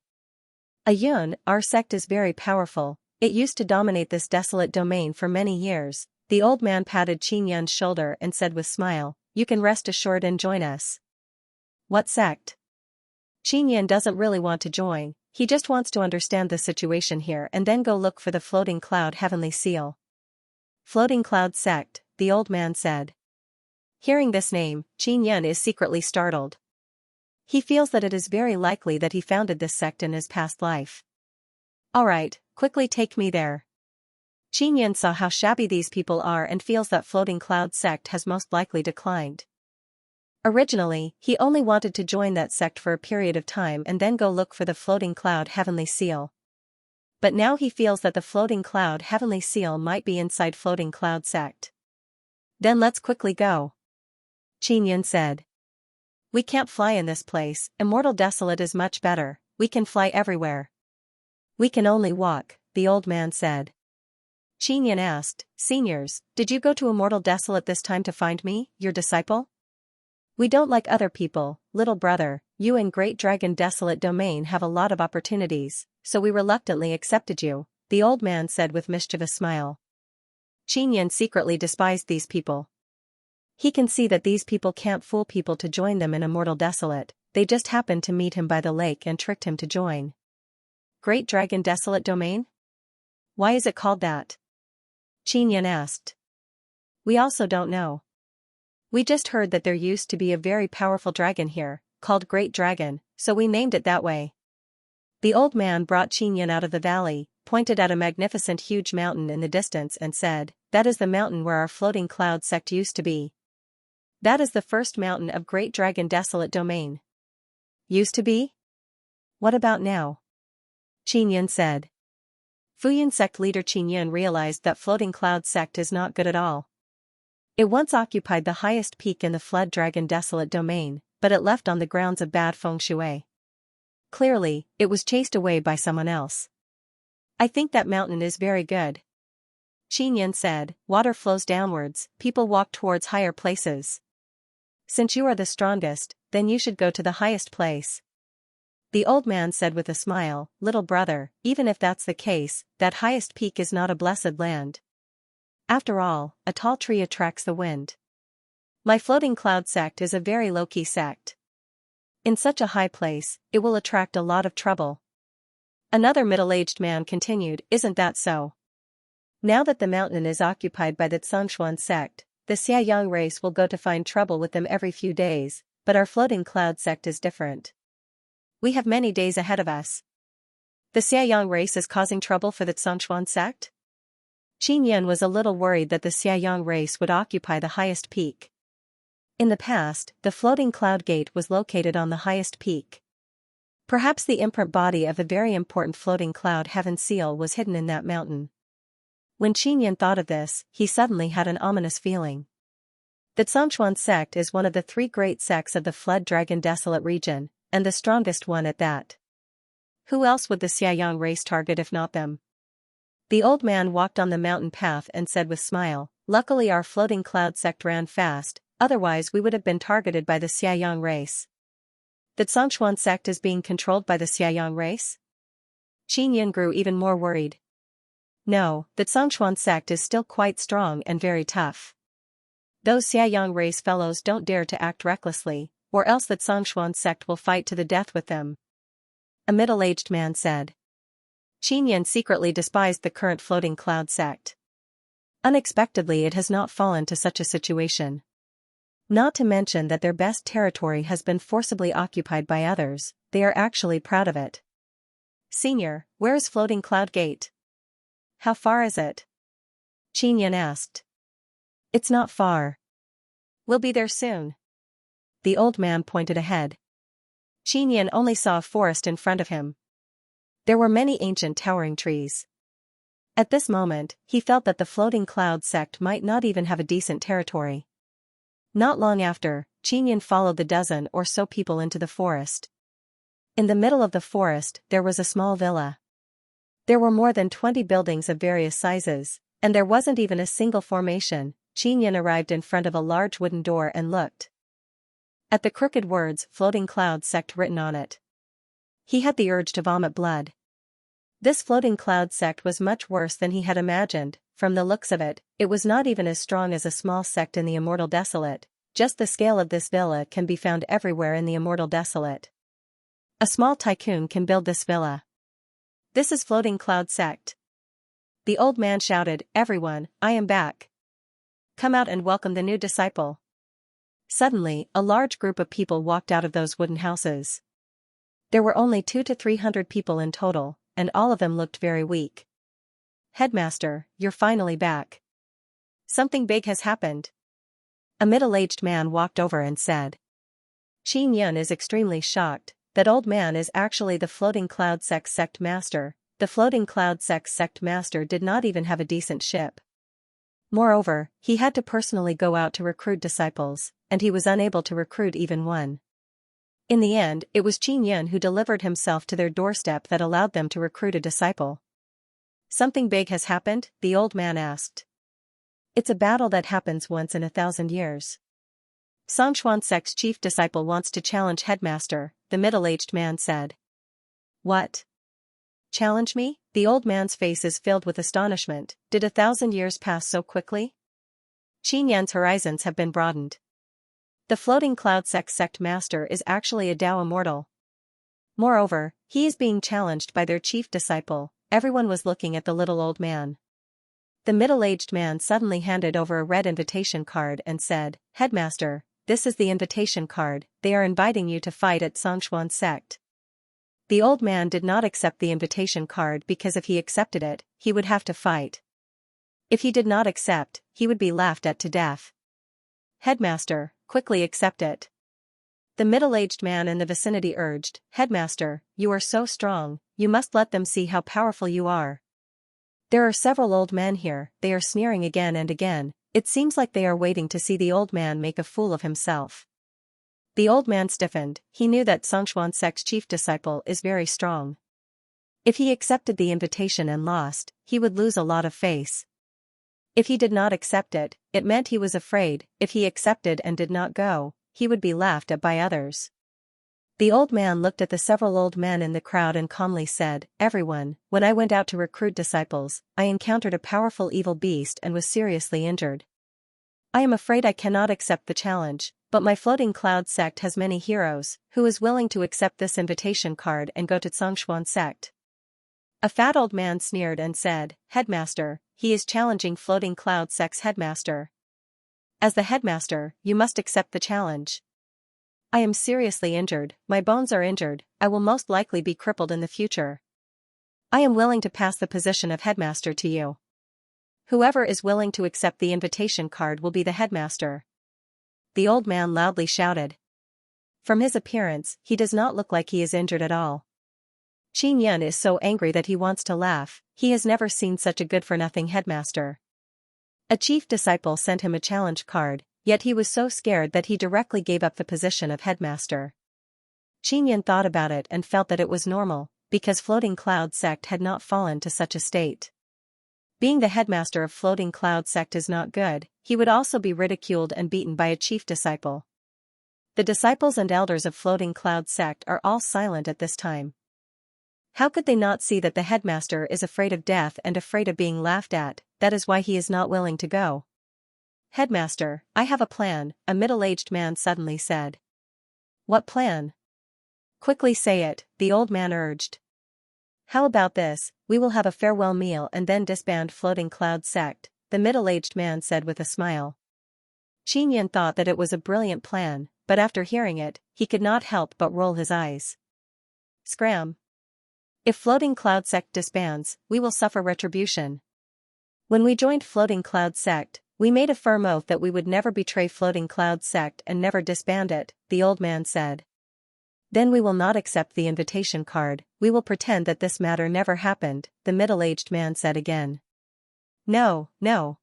Ayun, our sect is very powerful, it used to dominate this desolate domain for many years. The old man patted Xianxia's shoulder and said with smile, You can rest assured and join us. What sect? Xianxia doesn't really want to join, he just wants to understand the situation here and then go look for the floating cloud heavenly seal. Floating cloud sect, the old man said. Hearing this name, Xianxia is secretly startled. He feels that it is very likely that he founded this sect in his past life. Alright, quickly take me there. Xianxia saw how shabby these people are and feels that floating cloud sect has most likely declined. Originally, he only wanted to join that sect for a period of time and then go look for the floating cloud heavenly seal. But now he feels that the floating cloud heavenly seal might be inside floating cloud sect. Then let's quickly go. Xianxia said. We can't fly in this place, immortal desolate is much better, we can fly everywhere. We can only walk, the old man said. Xianxia asked, Seniors, did you go to immortal desolate this time to find me, your disciple? We don't like other people, little brother, you and Great Dragon Desolate Domain have a lot of opportunities, so we reluctantly accepted you, the old man said with mischievous smile. Qin secretly despised these people. He can see that these people can't fool people to join them in Immortal Desolate, they just happened to meet him by the lake and tricked him to join. Great Dragon Desolate Domain? Why is it called that? Qin asked. We also don't know. We just heard that there used to be a very powerful dragon here, called Great Dragon, so we named it that way. The old man brought Qin out of the valley, pointed at a magnificent huge mountain in the distance and said, "That is the mountain where our floating cloud sect used to be. That is the first mountain of Great Dragon Desolate Domain." Used to be? What about now? Qin said. Fuyan sect leader Qin realized that floating cloud sect is not good at all. It once occupied the highest peak in the Flood Dragon Desolate Domain, but it left on the grounds of bad feng shui. Clearly, it was chased away by someone else. I think that mountain is very good. Qin said, water flows downwards, people walk towards higher places. Since you are the strongest, then you should go to the highest place. The old man said with a smile, little brother, even if that's the case, that highest peak is not a blessed land. After all, a tall tree attracts the wind. My floating cloud sect is a very low-key sect. In such a high place, it will attract a lot of trouble. Another middle-aged man continued, isn't that so? Now that the mountain is occupied by the Xianxia sect, the Xianxia race will go to find trouble with them every few days, but our floating cloud sect is different. We have many days ahead of us. The Xianxia race is causing trouble for the Xianxia sect? Qin was a little worried that the Xianxia race would occupy the highest peak. In the past, the floating cloud gate was located on the highest peak. Perhaps the imprint body of the very important floating cloud heaven seal was hidden in that mountain. When Qin thought of this, he suddenly had an ominous feeling. The Xianxia sect is one of the three great sects of the Flood Dragon Desolate region, and the strongest one at that. Who else would the Xianxia race target if not them? The old man walked on the mountain path and said with smile, luckily our floating cloud sect ran fast, otherwise we would have been targeted by the Xianxia race. The Xianxia sect is being controlled by the Xianxia race? Qin grew even more worried. No, the Xianxia sect is still quite strong and very tough. Those Xianxia race fellows don't dare to act recklessly, or else the Xianxia sect will fight to the death with them. A middle-aged man said. Qin secretly despised the current floating cloud sect. Unexpectedly it has not fallen to such a situation. Not to mention that their best territory has been forcibly occupied by others, they are actually proud of it. Senior, where is Floating Cloud Gate? How far is it? Qin asked. It's not far. We'll be there soon. The old man pointed ahead. Qin only saw a forest in front of him. There were many ancient towering trees. At this moment, he felt that the floating cloud sect might not even have a decent territory. Not long after, Qin followed the dozen or so people into the forest. In the middle of the forest, there was a small villa. There were more than 20 buildings of various sizes, and there wasn't even a single formation. Qin arrived in front of a large wooden door and looked at the crooked words Floating Cloud Sect written on it. He had the urge to vomit blood. This floating cloud sect was much worse than he had imagined. From the looks of it, it was not even as strong as a small sect in the Immortal Desolate. Just the scale of this villa can be found everywhere in the Immortal Desolate. A small tycoon can build this villa. This is Floating Cloud Sect. The old man shouted, everyone, I am back. Come out and welcome the new disciple. Suddenly, a large group of people walked out of those wooden houses. There were only 200 to 300 people in total, and all of them looked very weak. Headmaster, you're finally back. Something big has happened. A middle-aged man walked over and said. Qin is extremely shocked. That old man is actually the Floating Cloud Sect master. The Floating Cloud Sect master did not even have a decent ship. Moreover, he had to personally go out to recruit disciples, and he was unable to recruit even one. In the end, it was Qin who delivered himself to their doorstep that allowed them to recruit a disciple. Something big has happened? The old man asked. It's a battle that happens once in 1,000 years. Xianxia sect's chief disciple wants to challenge headmaster, the middle-aged man said. What? Challenge me? The old man's face is filled with astonishment. Did 1,000 years pass so quickly? Xianxia's horizons have been broadened. The floating cloud sect master is actually a Tao immortal. Moreover, he is being challenged by their chief disciple. Everyone was looking at the little old man. The middle-aged man suddenly handed over a red invitation card and said, "Headmaster, this is the invitation card. They are inviting you to fight at Xianxia sect." The old man did not accept the invitation card because if he accepted it, he would have to fight. If he did not accept, he would be laughed at to death. "Headmaster, quickly accept it." The middle-aged man in the vicinity urged, "Headmaster, you are so strong, you must let them see how powerful you are." There are several old men here, they are sneering again and again. It seems like they are waiting to see the old man make a fool of himself. The old man stiffened. He knew that Xianxia sect's chief disciple is very strong. If he accepted the invitation and lost, he would lose a lot of face. If he did not accept it, it meant he was afraid. If he accepted and did not go, he would be laughed at by others. The old man looked at the several old men in the crowd and calmly said, "Everyone, when I went out to recruit disciples, I encountered a powerful evil beast and was seriously injured. I am afraid I cannot accept the challenge, but my floating cloud sect has many heroes. Who is willing to accept this invitation card and go to Xianxia sect?" A fat old man sneered and said, "Headmaster, he is challenging floating cloud sect's headmaster. As the headmaster, you must accept the challenge." "I am seriously injured, my bones are injured, I will most likely be crippled in the future. I am willing to pass the position of headmaster to you. Whoever is willing to accept the invitation card will be the headmaster." The old man loudly shouted. From his appearance, he does not look like he is injured at all. Xianxia is so angry that he wants to laugh. He has never seen such a good-for-nothing headmaster. A chief disciple sent him a challenge card, yet he was so scared that he directly gave up the position of headmaster. Xianxia thought about it and felt that it was normal, because Floating Cloud sect had not fallen to such a state. Being the headmaster of Floating Cloud sect is not good. He would also be ridiculed and beaten by a chief disciple. The disciples and elders of Floating Cloud sect are all silent at this time. How could they not see that the headmaster is afraid of death and afraid of being laughed at? That is why he is not willing to go. "Headmaster, I have a plan," a middle-aged man suddenly said. "What plan?" "Quickly say it," the old man urged. "How about this, we will have a farewell meal and then disband Floating Cloud sect," the middle-aged man said with a smile. Xianxia thought that it was a brilliant plan, but after hearing it, he could not help but roll his eyes. Scram! If Floating Cloud sect disbands, we will suffer retribution. When we joined Floating Cloud sect, we made a firm oath that we would never betray Floating Cloud sect and never disband it, the old man said. Then we will not accept the invitation card, we will pretend that this matter never happened, the middle-aged man said again. No, no.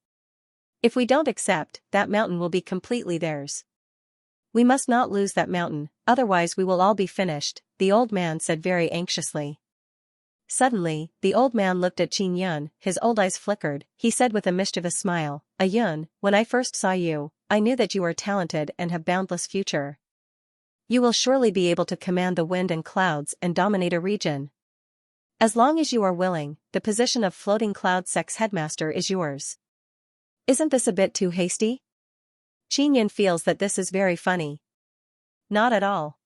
If we don't accept, that mountain will be completely theirs. We must not lose that mountain, otherwise we will all be finished, the old man said very anxiously. Suddenly, the old man looked at Xianxia, his old eyes flickered, he said with a mischievous smile, "Ayun, when I first saw you, I knew that you are talented and have boundless future. You will surely be able to command the wind and clouds and dominate a region. As long as you are willing, the position of Floating Cloud sect's headmaster is yours." Isn't this a bit too hasty? Xianxia feels that this is very funny. Not at all.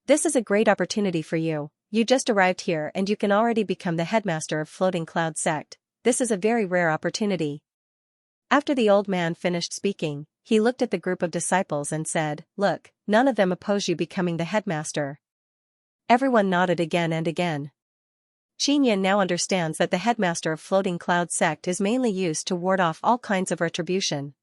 This is a great opportunity for you. You just arrived here and you can already become the headmaster of Floating Cloud sect. This is a very rare opportunity. After the old man finished speaking, he looked at the group of disciples and said, "Look, none of them oppose you becoming the headmaster." Everyone nodded again and again. Xianxia now understands that the headmaster of Floating Cloud sect is mainly used to ward off all kinds of retribution.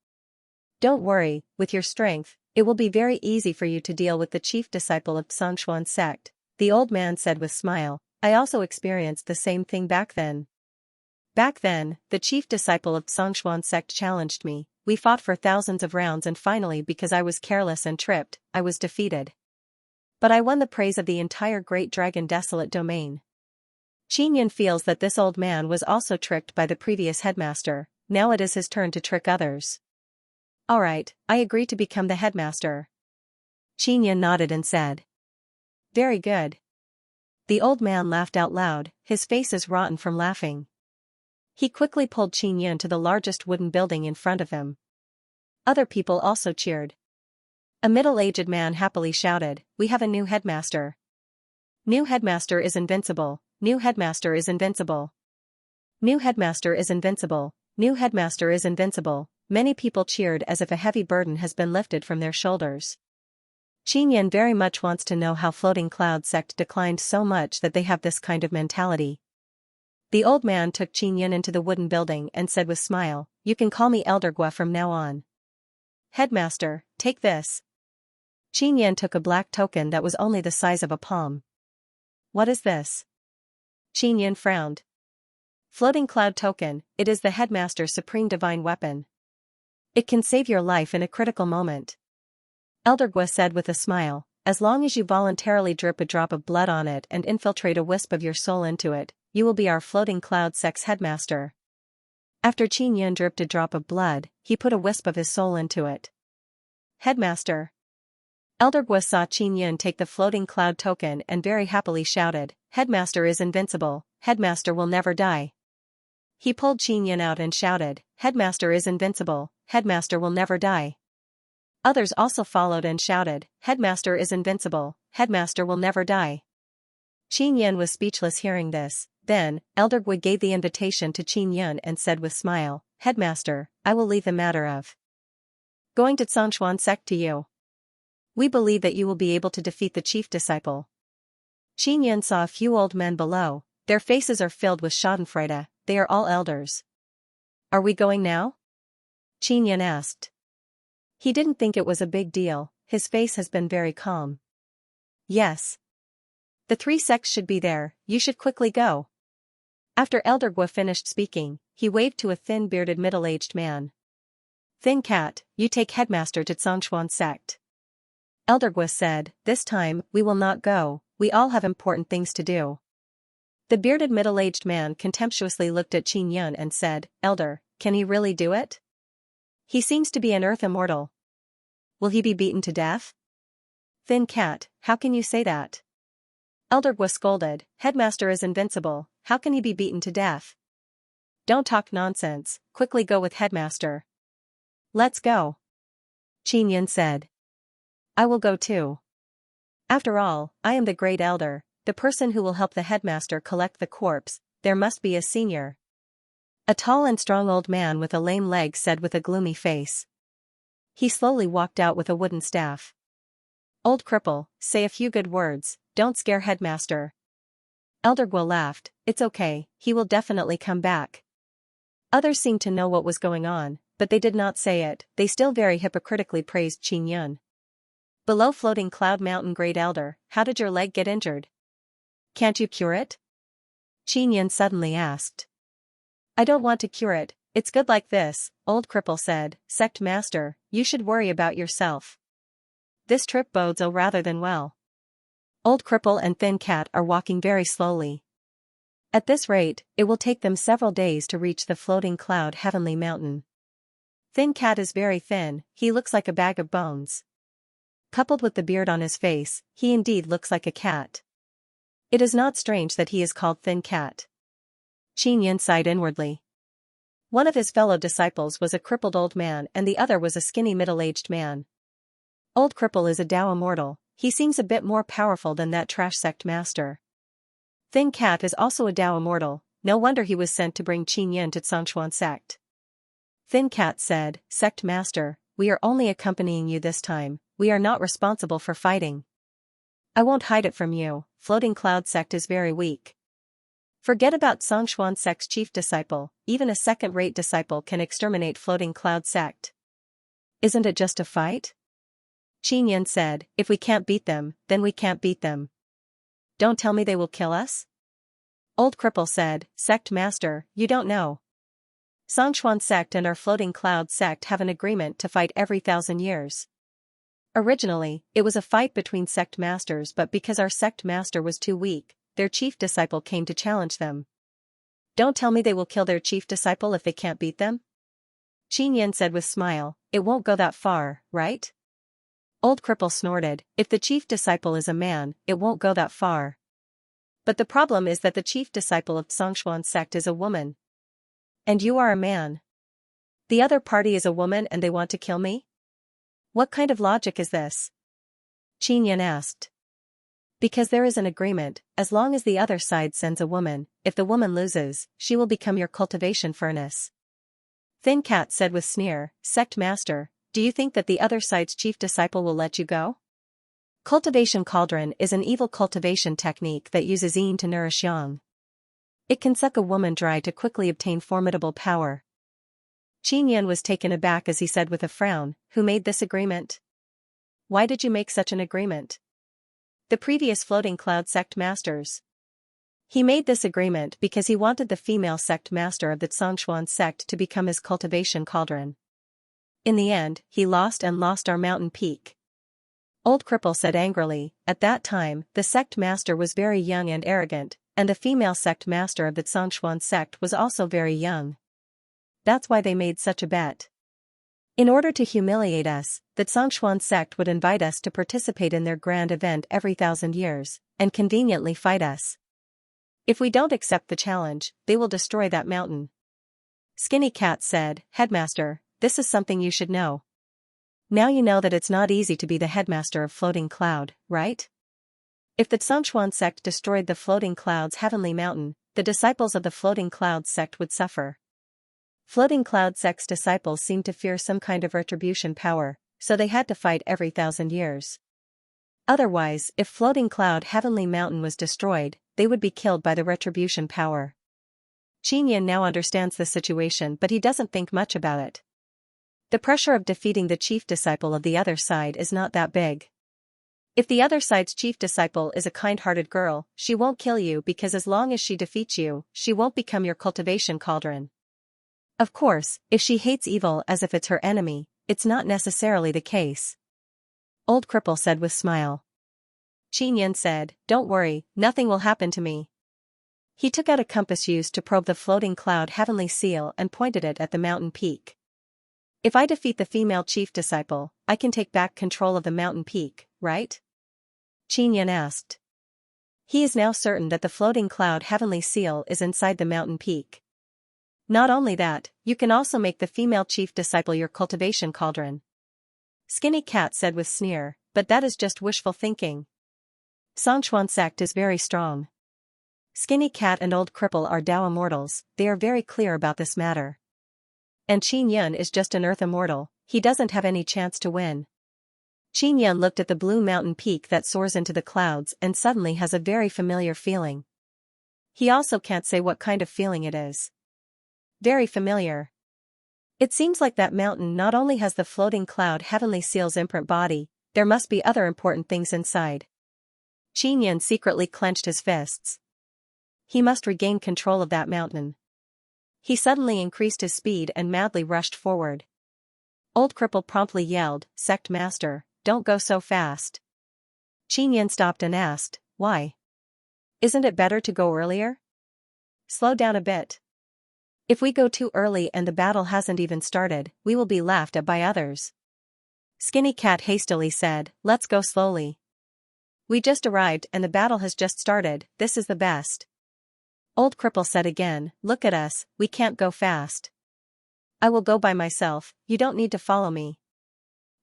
Don't worry, with your strength, it will be very easy for you to deal with the chief disciple of Xianxia sect, the old man said with smile. I also experienced the same thing back then. Back then, the chief disciple of Xianxia sect challenged me, we fought for thousands of rounds and finally because I was careless and tripped, I was defeated. But I won the praise of the entire Great Dragon Desolate Domain. Xianxia feels that this old man was also tricked by the previous headmaster, now it is his turn to trick others. Alright, I agree to become the headmaster. Xianxia nodded and said. Very good. The old man laughed out loud, his face is rotten from laughing. He quickly pulled Xianxia to the largest wooden building in front of him. Other people also cheered. A middle-aged man happily shouted, "We have a new headmaster. New headmaster is invincible, new headmaster is invincible. New headmaster is invincible, new headmaster is invincible." Many people cheered as if a heavy burden has been lifted from their shoulders. Xianxia very much wants to know how Floating Cloud sect declined so much that they have this kind of mentality. The old man took Xianxia into the wooden building and said with smile, "You can call me Elder Gua from now on. Headmaster, take this." Xianxia took a black token that was only the size of a palm. "What is this?" Xianxia frowned. "Floating Cloud token, it is the headmaster's supreme divine weapon. It can save your life in a critical moment." Elder Gua said with a smile, "As long as you voluntarily drip a drop of blood on it and infiltrate a wisp of your soul into it, you will be our Floating Cloud sect's headmaster." After Xianxia dripped a drop of blood, he put a wisp of his soul into it. "Headmaster." Elder Gua saw Xianxia take the Floating Cloud token and very happily shouted, "Headmaster is invincible, headmaster will never die." He pulled Xianxia out and shouted, "Headmaster is invincible, headmaster will never die." Others also followed and shouted, "Headmaster is invincible, headmaster will never die." Xianxia was speechless hearing this. Then, Elder Gua gave the invitation to Xianxia and said with smile, "Headmaster, I will leave the matter of going to Xianxia sect to you. We believe that you will be able to defeat the chief disciple." Xianxia saw a few old men below, their faces are filled with schadenfreude, they are all elders. "Are we going now?" Xianxia asked. He didn't think it was a big deal, his face has been very calm. "Yes. The 3 sects should be there, you should quickly go." After Elder Gua finished speaking, he waved to a thin-bearded middle-aged man. "Thin Cat, you take headmaster to Xianxia sect." Elder Gua said, "This time, we will not go, we all have important things to do." The bearded middle-aged man contemptuously looked at Xianxia and said, "Elder, can he really do it? He seems to be an earth immortal. Will he be beaten to death?" "Thin Cat, how can you say that?" Elder Gua scolded, "Headmaster is invincible, how can he be beaten to death? Don't talk nonsense, quickly go with headmaster." "Let's go," Xianxia said. "I will go too. After all, I am the great elder, the person who will help the headmaster collect the corpse, there must be a senior." A tall and strong old man with a lame leg said with a gloomy face. He slowly walked out with a wooden staff. "Old cripple, say a few good words, don't scare headmaster." Elder Gua laughed, "It's okay, he will definitely come back." Others seemed to know what was going on, but they did not say it, they still very hypocritically praised Xianxia. "Below Floating Cloud Mountain Great Elder, how did your leg get injured? Can't you cure it?" Xianxia suddenly asked. "I don't want to cure it, it's good like this," Old Cripple said, "Sect Master, you should worry about yourself. This trip bodes ill rather than well." Old Cripple and Thin Cat are walking very slowly. At this rate, it will take them several days to reach the Floating Cloud Heavenly Mountain. Thin Cat is very thin, he looks like a bag of bones. Coupled with the beard on his face, he indeed looks like a cat. It is not strange that he is called Thin Cat. Xianxia sighed inwardly. One of his fellow disciples was a crippled old man and the other was a skinny middle-aged man. Old Cripple is a Tao immortal, he seems a bit more powerful than that trash sect master. Thin Cat is also a Tao immortal, no wonder he was sent to bring Xianxia to Xianxia sect. Thin Cat said, "Sect master, we are only accompanying you this time, we are not responsible for fighting. I won't hide it from you, Floating Cloud sect is very weak. Forget about Xianxia sect's chief disciple, even a second-rate disciple can exterminate Floating Cloud sect. Isn't it just a fight?" Xianxia said, "If we can't beat them, then we can't beat them. Don't tell me they will kill us?" Old Cripple said, "Sect master, you don't know. Xianxia sect and our Floating Cloud sect have an agreement to fight every 1,000 years. Originally, it was a fight between sect masters, but because our sect master was too weak, their chief disciple came to challenge them. Don't tell me they will kill their chief disciple if they can't beat them?" Xianxia said with smile, "It won't go that far, right?" Old Cripple snorted, "If the chief disciple is a man, it won't go that far." But the problem is that the chief disciple of Xianxia sect is a woman. And you are a man. The other party is a woman and they want to kill me? What kind of logic is this? Xianxia asked. Because there is an agreement, as long as the other side sends a woman, if the woman loses, she will become your cultivation furnace. Thin Cat said with sneer, Sect Master, do you think that the other side's chief disciple will let you go? Cultivation cauldron is an evil cultivation technique that uses yin to nourish yang. It can suck a woman dry to quickly obtain formidable power. Xianxia was taken aback as he said with a frown, who made this agreement? Why did you make such an agreement? The previous floating cloud sect masters. He made this agreement because he wanted the female sect master of the Xianxia sect to become his cultivation cauldron. In the end, he lost our mountain peak. Old Cripple said angrily, at that time, the sect master was very young and arrogant, and the female sect master of the Xianxia sect was also very young. That's why they made such a bet. In order to humiliate us, the Xianxia sect would invite us to participate in their grand event every 1,000 years, and conveniently fight us. If we don't accept the challenge, they will destroy that mountain. Skinny Cat said, Headmaster, this is something you should know. Now you know that it's not easy to be the headmaster of Floating Cloud, right? If the Xianxia sect destroyed the Floating Cloud's heavenly mountain, the disciples of the Floating Cloud sect would suffer. Floating Cloud sect's disciples seemed to fear some kind of retribution power, so they had to fight every 1,000 years. Otherwise, if Floating Cloud Heavenly Mountain was destroyed, they would be killed by the retribution power. Xianxia now understands the situation, but he doesn't think much about it. The pressure of defeating the chief disciple of the other side is not that big. If the other side's chief disciple is a kind-hearted girl, she won't kill you because as long as she defeats you, she won't become your cultivation cauldron. Of course, if she hates evil as if it's her enemy, it's not necessarily the case. Old Cripple said with smile. Xianxia said, Don't worry, nothing will happen to me. He took out a compass used to probe the Floating Cloud Heavenly Seal and pointed it at the mountain peak. If I defeat the female chief disciple, I can take back control of the mountain peak, right? Xianxia asked. He is now certain that the Floating Cloud Heavenly Seal is inside the mountain peak. Not only that, you can also make the female chief disciple your cultivation cauldron. Skinny Cat said with sneer, but that is just wishful thinking. Xianxia sect is very strong. Skinny Cat and Old Cripple are Tao immortals, they are very clear about this matter. And Xianxia is just an earth immortal, he doesn't have any chance to win. Xianxia looked at the blue mountain peak that soars into the clouds and suddenly has a very familiar feeling. He also can't say what kind of feeling it is. Very familiar. It seems like that mountain not only has the Floating Cloud Heavenly Seal's imprint body, there must be other important things inside. Xianxia secretly clenched his fists. He must regain control of that mountain. He suddenly increased his speed and madly rushed forward. Old Cripple promptly yelled, Sect Master, don't go so fast. Xianxia stopped and asked, Why? Isn't it better to go earlier? Slow down a bit. If we go too early and the battle hasn't even started, we will be laughed at by others. Skinny Cat hastily said, Let's go slowly. We just arrived and the battle has just started, this is the best. Old Cripple said again, Look at us, we can't go fast. I will go by myself, you don't need to follow me.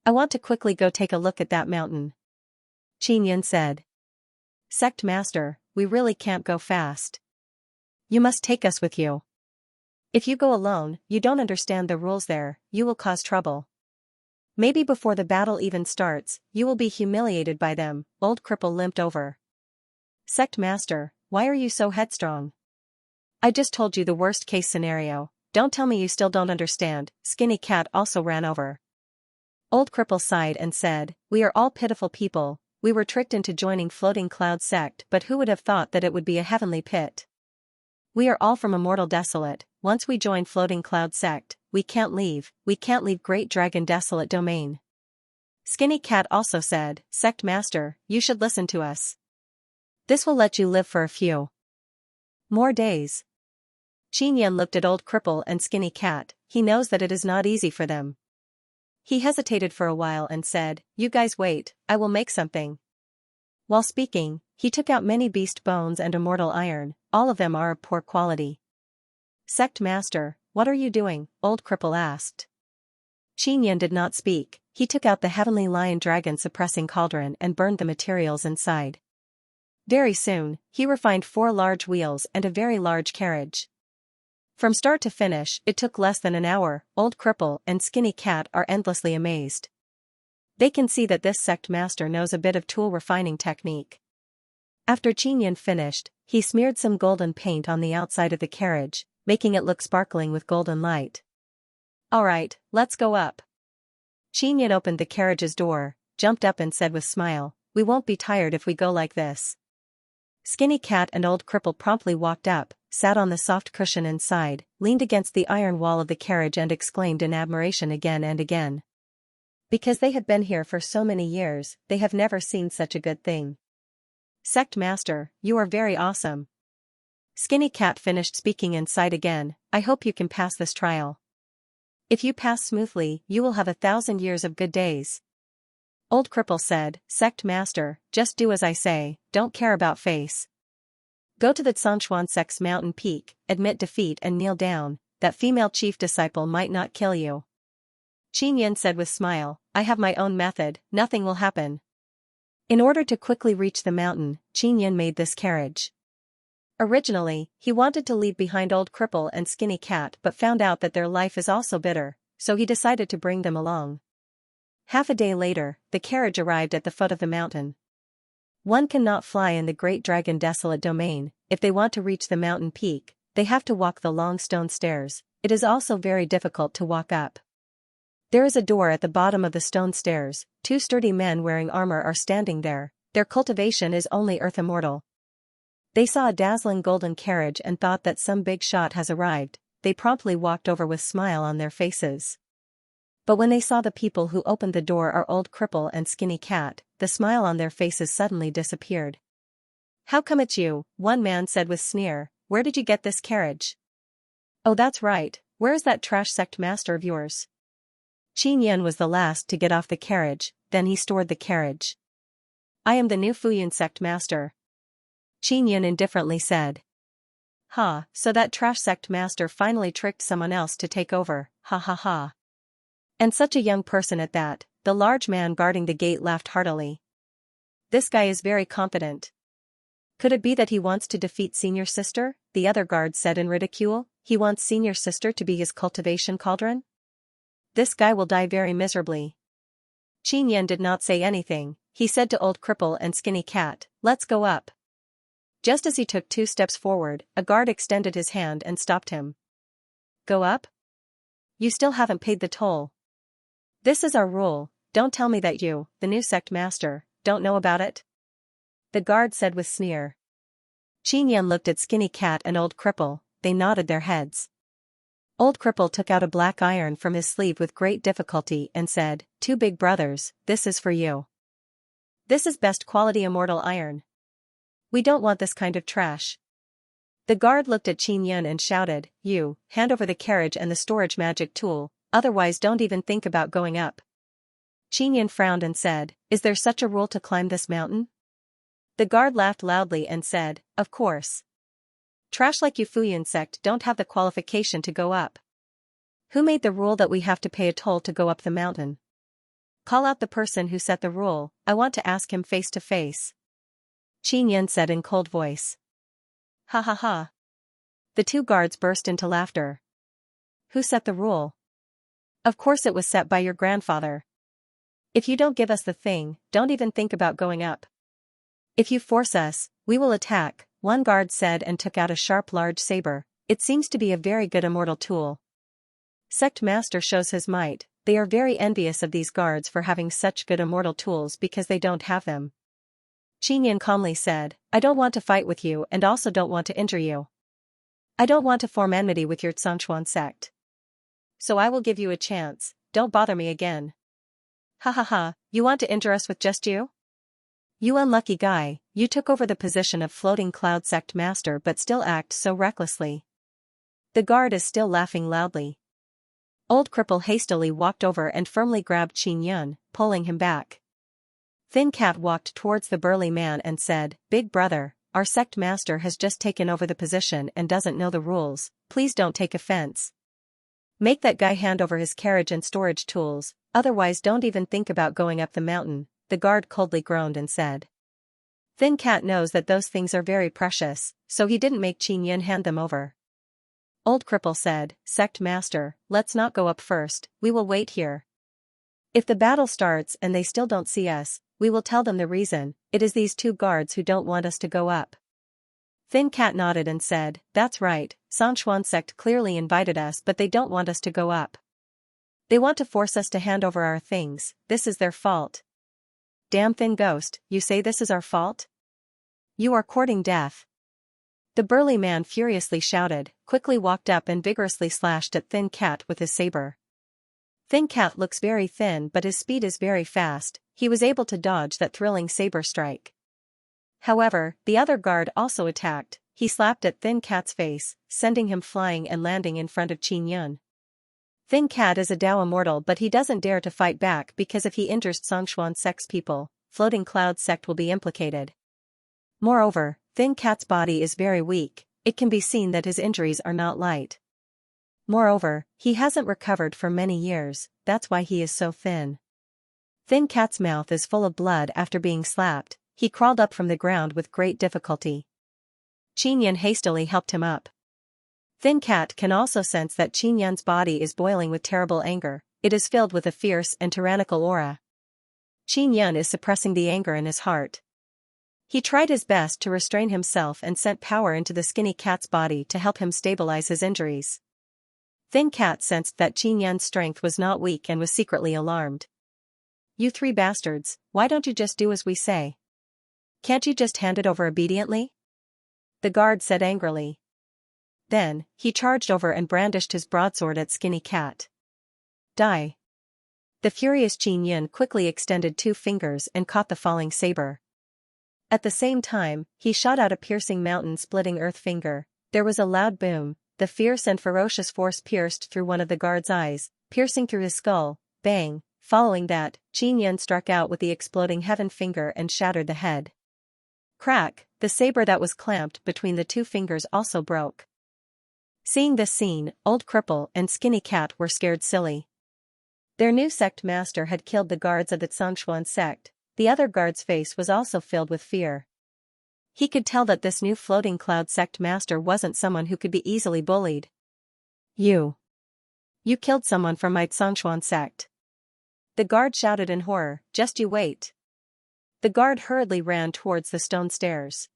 I want to quickly go take a look at that mountain. Xianxia said. Sect Master, we really can't go fast. You must take us with you. If you go alone, you don't understand the rules there, you will cause trouble. Maybe before the battle even starts, you will be humiliated by them. Old Cripple limped over. Sect Master, why are you so headstrong? I just told you the worst case scenario, don't tell me you still don't understand. Skinny Cat also ran over. Old Cripple sighed and said, We are all pitiful people, we were tricked into joining Floating Cloud sect, but who would have thought that it would be a heavenly pit? We are all from Immortal Desolate, once we join Floating Cloud sect, we can't leave Great Dragon Desolate Domain. Skinny Cat also said, Sect Master, you should listen to us. This will let you live for a few more days. Xianxia looked at Old Cripple and Skinny Cat, he knows that it is not easy for them. He hesitated for a while and said, You guys wait, I will make something. While speaking, he took out many beast bones and immortal iron, all of them are of poor quality. Sect Master, what are you doing? Old Cripple asked. Xianxia did not speak. He took out the heavenly lion dragon suppressing cauldron and burned the materials inside. Very soon, he refined 4 large wheels and a very large carriage. From start to finish, it took less than an hour. Old Cripple and Skinny Cat are endlessly amazed. They can see that this sect master knows a bit of tool refining technique. After Xianxia finished, he smeared some golden paint on the outside of the carriage, making it look sparkling with golden light. Alright, let's go up. Xianxia opened the carriage's door, jumped up and said with smile, we won't be tired if we go like this. Skinny Cat and Old Cripple promptly walked up, sat on the soft cushion inside, leaned against the iron wall of the carriage and exclaimed in admiration again and again. Because they have been here for so many years, they have never seen such a good thing. Sect Master, you are very awesome. Skinny Cat finished speaking inside again, I hope you can pass this trial. If you pass smoothly, you will have 1,000 years of good days. Old Cripple said, Sect Master, just do as I say, don't care about face. Go to the Xianxia sect's mountain peak, admit defeat and kneel down, that female chief disciple might not kill you. Xianxia said with smile, I have my own method, nothing will happen. In order to quickly reach the mountain, Xianxia made this carriage. Originally, he wanted to leave behind Old Cripple and Skinny Cat but found out that their life is also bitter, so he decided to bring them along. Half a day later, the carriage arrived at the foot of the mountain. One cannot fly in the Great Dragon Desolate Domain. If they want to reach the mountain peak, they have to walk the long stone stairs. It is also very difficult to walk up. There is a door at the bottom of the stone stairs. 2 sturdy men wearing armor are standing there. Their cultivation is only earth immortal. They saw a dazzling golden carriage and thought that some big shot has arrived. They promptly walked over with smile on their faces. But when they saw the people who opened the door are Old Cripple and Skinny Cat, the smile on their faces suddenly disappeared. How come it's you? One man said with sneer, where did you get this carriage? Oh, that's right, where is that trash sect master of yours? Xianxia was the last to get off the carriage, then he stored the carriage. I am the new Fuyun sect master. Xianxia indifferently said. Ha, so that trash sect master finally tricked someone else to take over, ha ha ha. And such a young person at that, the large man guarding the gate laughed heartily. This guy is very confident. Could it be that he wants to defeat Senior Sister? The other guard said in ridicule, he wants Senior Sister to be his cultivation cauldron? This guy will die very miserably. Xianxia did not say anything, he said to Old Cripple and Skinny Cat, let's go up. Just as he took 2 steps forward, a guard extended his hand and stopped him. Go up? You still haven't paid the toll. This is our rule, don't tell me that you, the new sect master, don't know about it. The guard said with sneer. Xianxia looked at Skinny Cat and Old Cripple, they nodded their heads. Old Cripple took out a black iron from his sleeve with great difficulty and said, 2 big brothers, this is for you. This is best quality immortal iron. We don't want this kind of trash. The guard looked at Xianxia and shouted, you, hand over the carriage and the storage magic tool, otherwise don't even think about going up. Xianxia frowned and said, is there such a rule to climb this mountain? The guard laughed loudly and said, of course. Trash like you Fuyun sect don't have the qualification to go up. Who made the rule that we have to pay a toll to go up the mountain? Call out the person who set the rule, I want to ask him face to face. Xianxia said in cold voice. Ha ha ha. The 2 guards burst into laughter. Who set the rule? Of course it was set by your grandfather. If you don't give us the thing, don't even think about going up. If you force us, we will attack, one guard said and took out a sharp large saber. It seems to be a very good immortal tool. Sect Master shows his might, they are very envious of these guards for having such good immortal tools because they don't have them. Xianxia calmly said, I don't want to fight with you and also don't want to injure you. I don't want to form enmity with your Xianxia sect. So I will give you a chance, don't bother me again. Ha ha ha, you want to injure us with just you? You unlucky guy, you took over the position of floating cloud sect master but still act so recklessly. The guard is still laughing loudly. Old Cripple hastily walked over and firmly grabbed Xianxia, pulling him back. Thin Cat walked towards the burly man and said, "Big brother, our sect master has just taken over the position and doesn't know the rules, please don't take offense. Make that guy hand over his carriage and storage tools, otherwise don't even think about going up the mountain," the guard coldly groaned and said. Thin Cat knows that those things are very precious, so he didn't make Xianxia hand them over. Old Cripple said, "Sect master, let's not go up first, we will wait here. If the battle starts and they still don't see us, we will tell them the reason. It is these two guards who don't want us to go up." Thin Cat nodded and said, "That's right, Xianxia sect clearly invited us but they don't want us to go up. They want to force us to hand over our things, this is their fault." "Damn thin ghost, you say this is our fault? You are courting death." The burly man furiously shouted, quickly walked up and vigorously slashed at Thin Cat with his saber. Thin Cat looks very thin but his speed is very fast, he was able to dodge that thrilling saber strike. However, the other guard also attacked, he slapped at Thin Cat's face, sending him flying and landing in front of Xianxia. Thin Cat is a Dao immortal but he doesn't dare to fight back because if he injures Xianxia sect's people, Floating Cloud sect will be implicated. Moreover, Thin Cat's body is very weak, it can be seen that his injuries are not light. Moreover, he hasn't recovered for many years, that's why he is so thin. Thin Cat's mouth is full of blood after being slapped, he crawled up from the ground with great difficulty. Xianxia hastily helped him up. Thin Cat can also sense that Xianxia's body is boiling with terrible anger, it is filled with a fierce and tyrannical aura. Xianxia is suppressing the anger in his heart. He tried his best to restrain himself and sent power into the skinny cat's body to help him stabilize his injuries. Thin Cat sensed that Xianxia's strength was not weak and was secretly alarmed. "You three bastards, why don't you just do as we say? Can't you just hand it over obediently?" the guard said angrily. Then, he charged over and brandished his broadsword at Skinny Cat. "Die!" The furious Xianxia quickly extended 2 fingers and caught the falling saber. At the same time, he shot out a piercing mountain-splitting earth finger. There was a loud boom, the fierce and ferocious force pierced through one of the guard's eyes, piercing through his skull, bang, following that, Xianxia struck out with the exploding heaven finger and shattered the head. Crack, the saber that was clamped between the 2 fingers also broke. Seeing this scene, Old Cripple and Skinny Cat were scared silly. Their new sect master had killed the guards of the Xianxia sect, the other guard's face was also filled with fear. He could tell that this new Floating Cloud sect master wasn't someone who could be easily bullied. You killed someone from my Xianxia sect." The guard shouted in horror, "Just you wait." The guard hurriedly ran towards the stone stairs.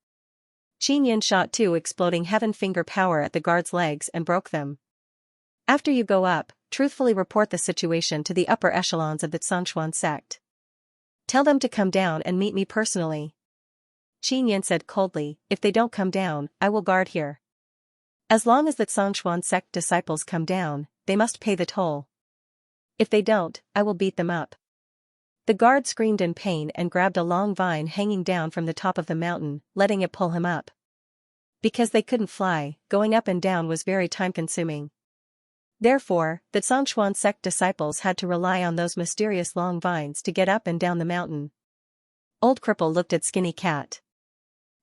Xianxia shot 2 exploding heaven finger power at the guard's legs and broke them. "After you go up, truthfully report the situation to the upper echelons of the Xianxia sect. Tell them to come down and meet me personally." Xianxia said coldly, "If they don't come down, I will guard here. As long as the Xianxia sect disciples come down, they must pay the toll. If they don't, I will beat them up." The guard screamed in pain and grabbed a long vine hanging down from the top of the mountain, letting it pull him up. Because they couldn't fly, going up and down was very time-consuming. Therefore, the Xianxia sect disciples had to rely on those mysterious long vines to get up and down the mountain. Old Cripple looked at Skinny Cat.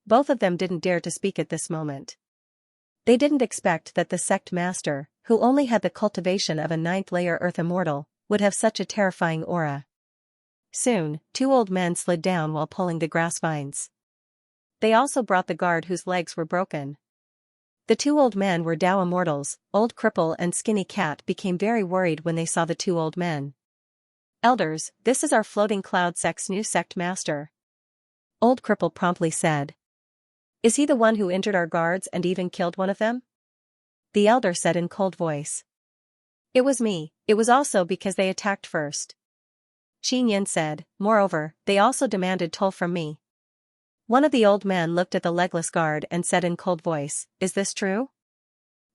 Both of them didn't dare to speak at this moment. They didn't expect that the sect master, who only had the cultivation of a 9th-layer earth immortal, would have such a terrifying aura. Soon, 2 old men slid down while pulling the grass vines. They also brought the guard whose legs were broken. The 2 old men were Dao immortals. Old Cripple and Skinny Cat became very worried when they saw the 2 old men. "Elders, this is our Floating Cloud sect's new sect master," Old Cripple promptly said. "Is he the one who injured our guards and even killed one of them?" the elder said in cold voice. "It was me, it was also because they attacked first," Xianxia said. "Moreover, they also demanded toll from me." One of the old men looked at the legless guard and said in cold voice, "Is this true?"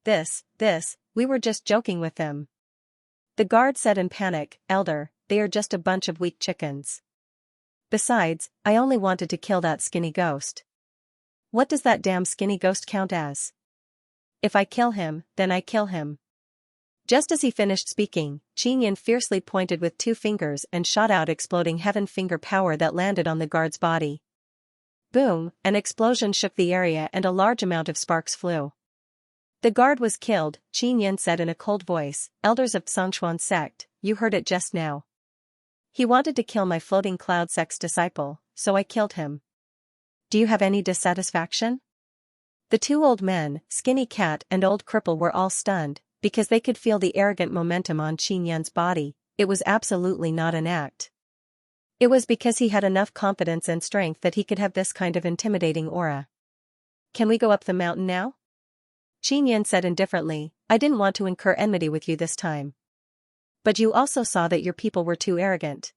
This, we were just joking with them." The guard said in panic, "Elder, they are just a bunch of weak chickens. Besides, I only wanted to kill that skinny ghost. What does that damn skinny ghost count as? If I kill him, then I kill him. Just as he finished speaking, Xianxia fiercely pointed with 2 fingers and shot out exploding heaven finger power that landed on the guard's body. Boom, an explosion shook the area and a large amount of sparks flew. The guard was killed, Xianxia said in a cold voice. Elders of Xianxia sect, you heard it just now. He wanted to kill my floating cloud sect's disciple, so I killed him. Do you have any dissatisfaction? The 2 old men, Skinny Cat and Old Cripple, were all stunned, because they could feel the arrogant momentum on Xianxia's body. It was absolutely not an act. It was because he had enough confidence and strength that he could have this kind of intimidating aura. Can we go up the mountain now? Xianxia said indifferently, I didn't want to incur enmity with you this time. But you also saw that your people were too arrogant.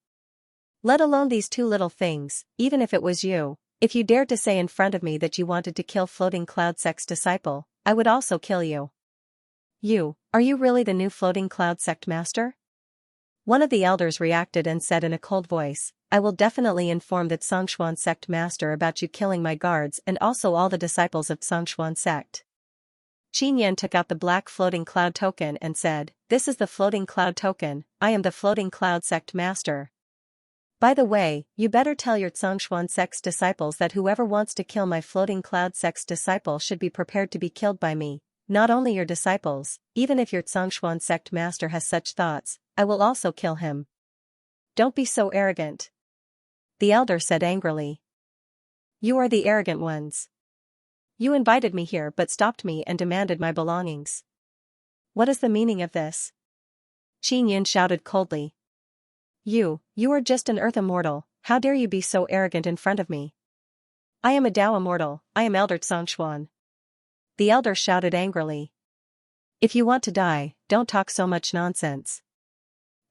Let alone these 2 little things, even if it was you, if you dared to say in front of me that you wanted to kill Floating Cloud Sect's disciple, I would also kill you. Are you really the new Floating Cloud Sect master? One of the elders reacted and said in a cold voice, I will definitely inform the Xianxia sect master about you killing my guards and also all the disciples of Xianxia sect. Xianxia took out the black floating cloud token and said, This is the floating cloud token, I am the floating cloud sect master. By the way, you better tell your Xianxia sect's disciples that whoever wants to kill my floating cloud sect's disciple should be prepared to be killed by me. Not only your disciples, even if your Xianxia sect master has such thoughts, I will also kill him. Don't be so arrogant. The elder said angrily. You are the arrogant ones. You invited me here but stopped me and demanded my belongings. What is the meaning of this? Xianxia shouted coldly. You are just an earth immortal, how dare you be so arrogant in front of me? I am a Tao immortal, I am Elder Xianxia. The elder shouted angrily. If you want to die, don't talk so much nonsense.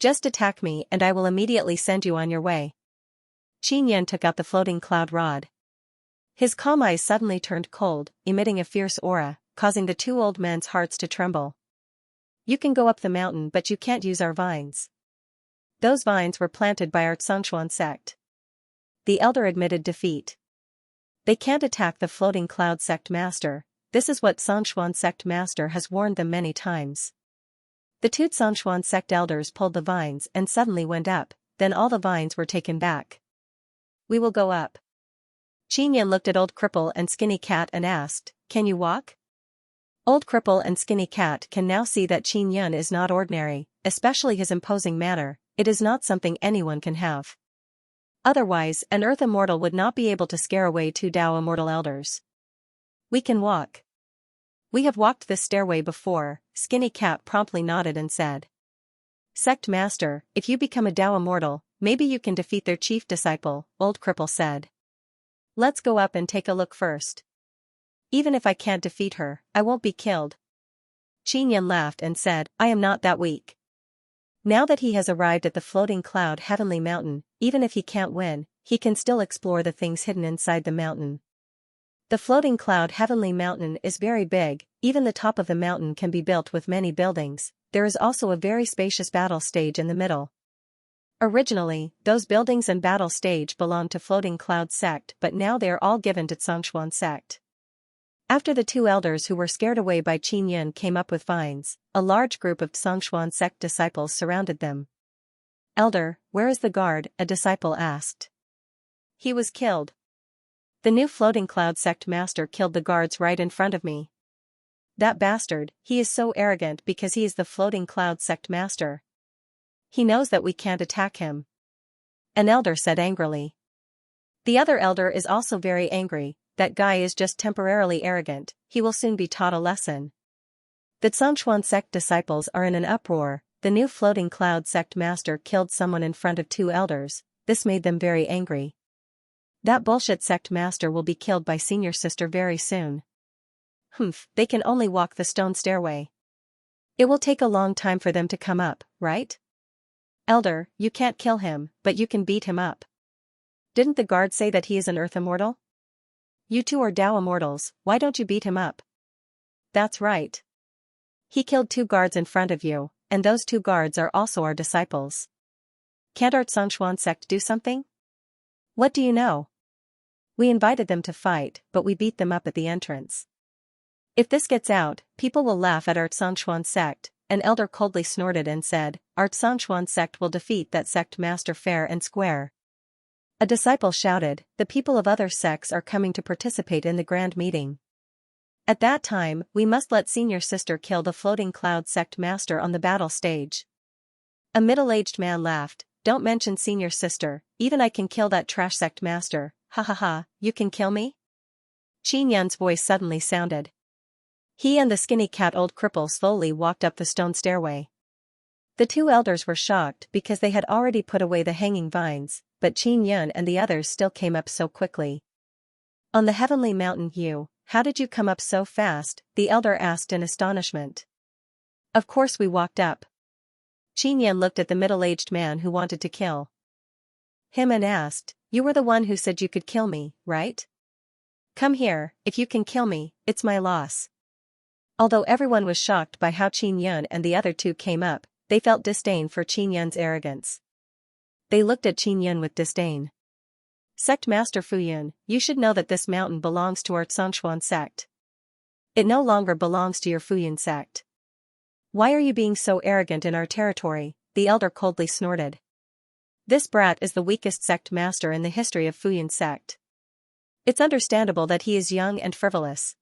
Just attack me and I will immediately send you on your way. Xianxia took out the floating cloud rod. His calm eyes suddenly turned cold, emitting a fierce aura, causing the 2 old men's hearts to tremble. You can go up the mountain but you can't use our vines. Those vines were planted by our Xianxia sect. The elder admitted defeat. They can't attack the floating cloud sect master. This is what Xianxia sect master has warned them many times. The 2 Xianxia sect elders pulled the vines and suddenly went up, then all the vines were taken back. We will go up. Xianxia looked at Old Cripple and Skinny Cat and asked, Can you walk? Old Cripple and Skinny Cat can now see that Xianxia is not ordinary, especially his imposing manner. It is not something anyone can have. Otherwise, an earth immortal would not be able to scare away 2 Tao immortal elders. We can walk. We have walked this stairway before, Skinny Cat promptly nodded and said. Sect master, if you become a Tao immortal, maybe you can defeat their chief disciple, Old Cripple said. Let's go up and take a look first. Even if I can't defeat her, I won't be killed. Xianxia laughed and said, I am not that weak. Now that he has arrived at the floating cloud heavenly mountain, even if he can't win, he can still explore the things hidden inside the mountain. The floating cloud heavenly mountain is very big, even the top of the mountain can be built with many buildings. There is also a very spacious battle stage in the middle. Originally, those buildings and battle stage belonged to Floating Cloud sect but now they are all given to Xianxia sect. After the 2 elders who were scared away by Xianxia came up with vines, a large group of Xianxia sect disciples surrounded them. Elder, where is the guard? A disciple asked. He was killed. The new Floating Cloud sect master killed the guards right in front of me. That bastard, he is so arrogant because he is the Floating Cloud sect master. He knows that we can't attack him. An elder said angrily. The other elder is also very angry. That guy is just temporarily arrogant, he will soon be taught a lesson. The Xianxia sect disciples are in an uproar. The new Floating Cloud sect master killed someone in front of 2 elders, this made them very angry. That bullshit sect master will be killed by senior sister very soon. They can only walk the stone stairway. It will take a long time for them to come up, right? Elder, you can't kill him, but you can beat him up. Didn't the guard say that he is an earth immortal? You 2 are Tao immortals, why don't you beat him up? That's right. He killed 2 guards in front of you, and those 2 guards are also our disciples. Can't our Xianxia sect do something? What do you know? We invited them to fight, but we beat them up at the entrance. If this gets out, people will laugh at our Xianxia sect. an elder coldly snorted and said, "Our Xianxia sect will defeat that sect master fair and square." A disciple shouted, "The people of other sects are coming to participate in the grand meeting. At that time, we must let senior sister kill the floating cloud sect master on the battle stage." A middle-aged man laughed, "Don't mention senior sister, even I can kill that trash sect master, ha ha ha, you can kill me?" Xianxia's voice suddenly sounded. He and the skinny cat old cripple slowly walked up the stone stairway. The two elders were shocked because they had already put away the hanging vines, but Xianxia and the others still came up so quickly. "On the heavenly mountain how did you come up so fast?" the elder asked in astonishment. "Of course we walked up." Xianxia looked at the middle-aged man who wanted to kill him and asked, "You were the one who said you could kill me, right? Come here, if you can kill me, it's my loss." Although everyone was shocked by how Xianxia and the other two came up, they felt disdain for Xianxia's arrogance. They looked at Xianxia with disdain. "Sect Master Fuyun, you should know that this mountain belongs to our Xianxia sect. It no longer belongs to your Fuyun sect. Why are you being so arrogant in our territory?" the elder coldly snorted. "This brat is the weakest sect master in the history of Fuyun sect. It's understandable that he is young and frivolous.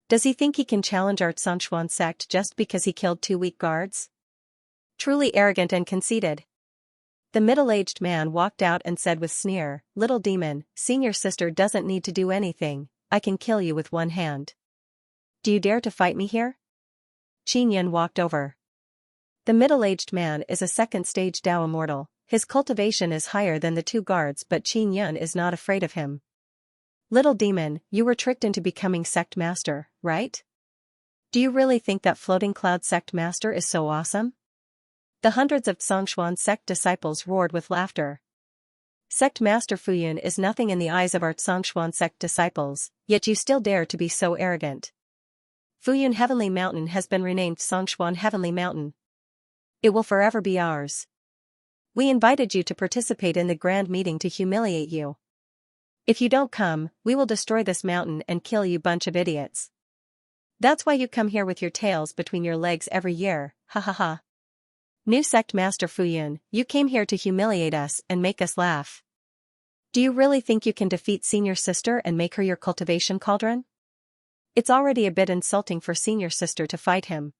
Does he think he can challenge our Xianxia sect just because he killed 2 weak guards? Truly arrogant and conceited." The middle-aged man walked out and said with sneer, "Little demon, senior sister doesn't need to do anything, I can kill you with one hand. Do you dare to fight me here?" Xianxia walked over. The middle-aged man is a second-stage Dao immortal. His cultivation is higher than the 2 guards, but Xianxia is not afraid of him. "Little demon, you were tricked into becoming sect master, right? Do you really think that floating cloud sect master is so awesome?" The hundreds of Xianxia sect disciples roared with laughter. "Sect Master Fuyun is nothing in the eyes of our Xianxia sect disciples, yet you still dare to be so arrogant. Fuyun Heavenly Mountain has been renamed Xianxia Heavenly Mountain. It will forever be ours. We invited you to participate in the grand meeting to humiliate you. If you don't come, we will destroy this mountain and kill you bunch of idiots. That's why you come here with your tails between your legs every year, ha ha ha. New sect Master Fuyun, you came here to humiliate us and make us laugh. Do you really think you can defeat senior sister and make her your cultivation cauldron? It's already a bit insulting for senior sister to fight him.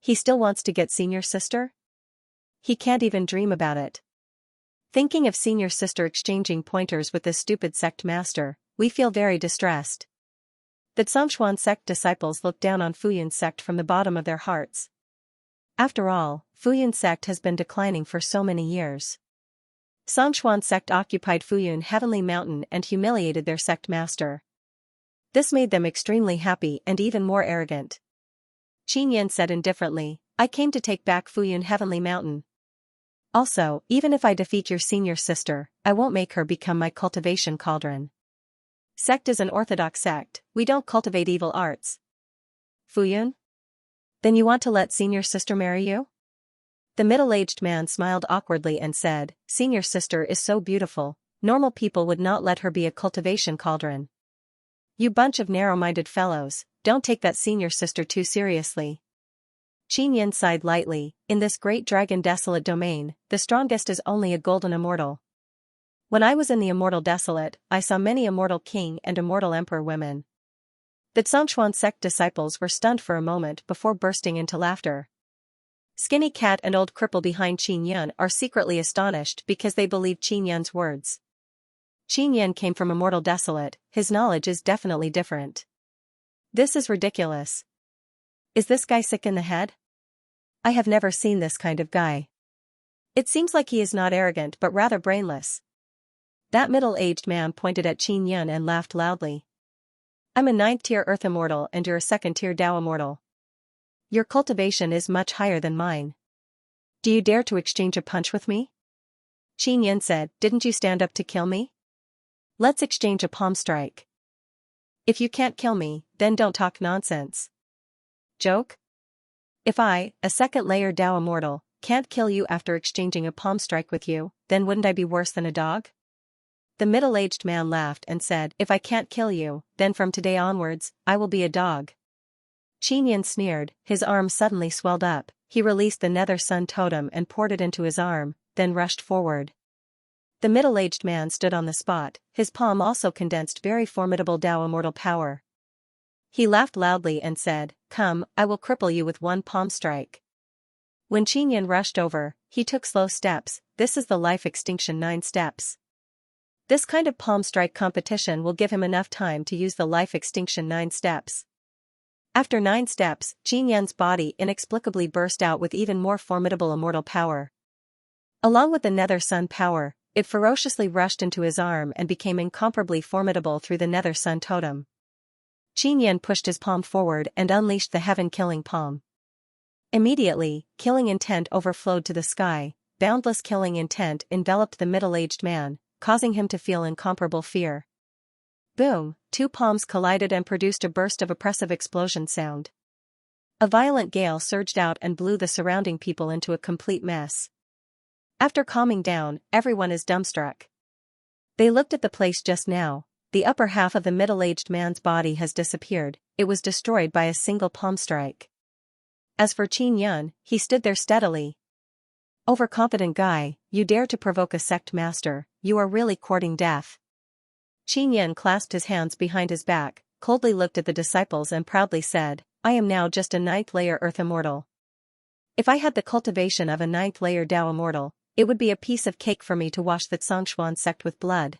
He still wants to get senior sister? He can't even dream about it. Thinking of senior sister exchanging pointers with this stupid sect master, we feel very distressed." The Xianxia sect disciples looked down on Fuyun sect from the bottom of their hearts. After all, Fuyun sect has been declining for so many years. Xianxia sect occupied Fuyun Heavenly Mountain and humiliated their sect master. This made them extremely happy and even more arrogant. Xianxia said indifferently, "I came to take back Fuyun Heavenly Mountain. Also, even if I defeat your senior sister, I won't make her become my cultivation cauldron. Sect is an orthodox sect, we don't cultivate evil arts." "Fuyun? Then you want to let senior sister marry you?" The middle-aged man smiled awkwardly and said, "Senior sister is so beautiful, normal people would not let her be a cultivation cauldron. You bunch of narrow-minded fellows, don't take that senior sister too seriously." Xianxia sighed lightly, "In this great dragon desolate domain, the strongest is only a golden immortal. When I was in the immortal desolate, I saw many immortal king and immortal emperor women." The Xianxia sect disciples were stunned for a moment before bursting into laughter. Skinny cat and old cripple behind Xianxia are secretly astonished because they believe Xianxia's words. Xianxia came from immortal desolate, his knowledge is definitely different. This is ridiculous. Is this guy sick in the head? I have never seen this kind of guy. It seems like he is not arrogant but rather brainless. That middle-aged man pointed at Xianxia and laughed loudly. "I'm a 9th-tier Earth Immortal and you're a 2nd-tier Dao Immortal. Your cultivation is much higher than mine. Do you dare to exchange a punch with me?" Xianxia said, "Didn't you stand up to kill me? Let's exchange a palm strike. If you can't kill me, then don't talk nonsense. Joke? If I, a 2nd-layer Dao Immortal, can't kill you after exchanging a palm strike with you, then wouldn't I be worse than a dog?" The middle-aged man laughed and said, "If I can't kill you, then from today onwards, I will be a dog." Qin Yan sneered, his arm suddenly swelled up, he released the Nether Sun totem and poured it into his arm, then rushed forward. The middle-aged man stood on the spot, his palm also condensed very formidable Tao immortal power. He laughed loudly and said, "Come, I will cripple you with one palm strike." When Qin Yan rushed over, he took slow steps. This is the life extinction 9 steps. This kind of palm strike competition will give him enough time to use the life extinction 9 steps. After 9 steps, Qin Yan's body inexplicably burst out with even more formidable immortal power. Along with the Nether Sun power, it ferociously rushed into his arm and became incomparably formidable through the Nether Sun totem. Qin Yan pushed his palm forward and unleashed the heaven-killing palm. Immediately, killing intent overflowed to the sky, boundless killing intent enveloped the middle-aged man, causing him to feel incomparable fear. Boom, 2 palms collided and produced a burst of oppressive explosion sound. A violent gale surged out and blew the surrounding people into a complete mess. After calming down, everyone is dumbstruck. They looked at the place just now. The upper half of the middle-aged man's body has disappeared, it was destroyed by a single palm strike. As for Qin Yan, he stood there steadily. "Overconfident guy, you dare to provoke a sect master, you are really courting death." Qin Yan clasped his hands behind his back, coldly looked at the disciples and proudly said, "I am now just a 9th layer earth immortal. If I had the cultivation of a 9th layer Tao immortal, it would be a piece of cake for me to wash the Xianxia sect with blood."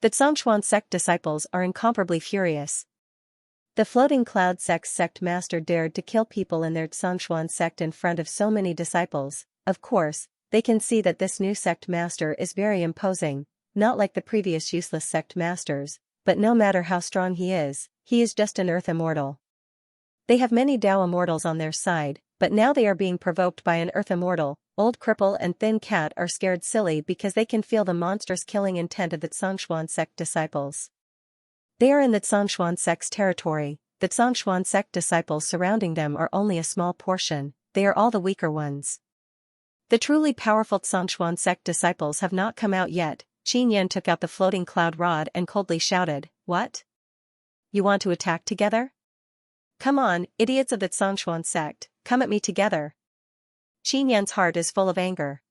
The Xianxia sect disciples are incomparably furious. The floating cloud sect's sect master dared to kill people in their Xianxia sect in front of so many disciples. Of course, they can see that this new sect master is very imposing, not like the previous useless sect masters, but no matter how strong he is just an earth immortal. They have many Tao immortals on their side, but now they are being provoked by an earth immortal. Old Cripple and Thin Cat are scared silly because they can feel the monstrous killing intent of the Xianxia sect disciples. They are in the Xianxia sect's territory, the Xianxia sect disciples surrounding them are only a small portion, they are all the weaker ones. The truly powerful Xianxia sect disciples have not come out yet. Qin Yan took out the floating cloud rod and coldly shouted, "What? You want to attack together? Come on, idiots of the Xianxia sect, come at me together." Qin Yan's heart is full of anger.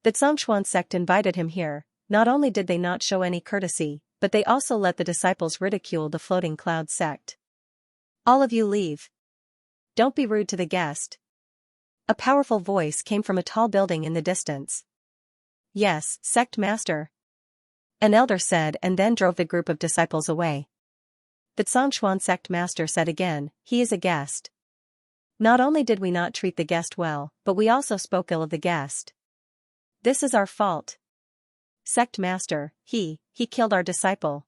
The Xianxia sect invited him here, not only did they not show any courtesy, but they also let the disciples ridicule the floating cloud sect. "All of you leave. Don't be rude to the guest." A powerful voice came from a tall building in the distance. "Yes, sect master," an elder said and then drove the group of disciples away. The Xianxia sect master said again, "He is a guest. Not only did we not treat the guest well, but we also spoke ill of the guest. This is our fault. Sect master, he killed our disciple."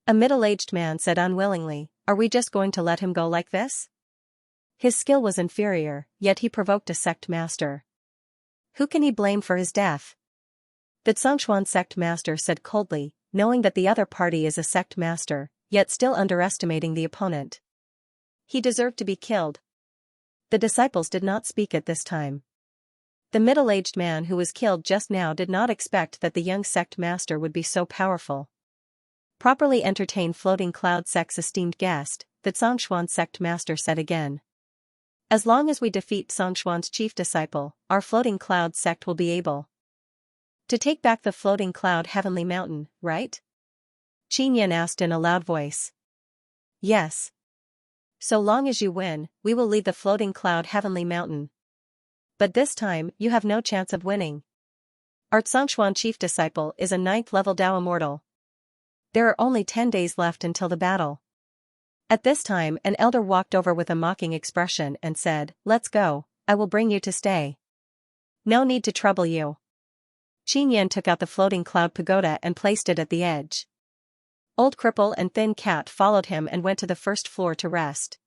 A middle-aged man said unwillingly, "Are we just going to let him go like this?" His skill was inferior, yet he provoked a sect master. Who can he blame for his death? The Xianxia sect master said coldly, knowing that the other party is a sect master, yet still underestimating the opponent. He deserved to be killed. The disciples did not speak at this time. The middle-aged man who was killed just now did not expect that the young sect master would be so powerful. Properly entertain floating cloud sect's esteemed guest, the Xianxia sect master said again. As long as we defeat Xianxia's chief disciple, our floating cloud sect will be able to take back the floating cloud heavenly mountain, right? Qin Yan asked in a loud voice. Yes. So long as you win, we will leave the floating cloud heavenly mountain. But this time, you have no chance of winning. Our Xianxia chief disciple is a 9th level Tao immortal. There are only 10 days left until the battle. At this time, an elder walked over with a mocking expression and said, "Let's go, I will bring you to stay. No need to trouble you." Qin Yan took out the floating cloud pagoda and placed it at the edge. Old Cripple and Thin Cat followed him and went to the first floor to rest.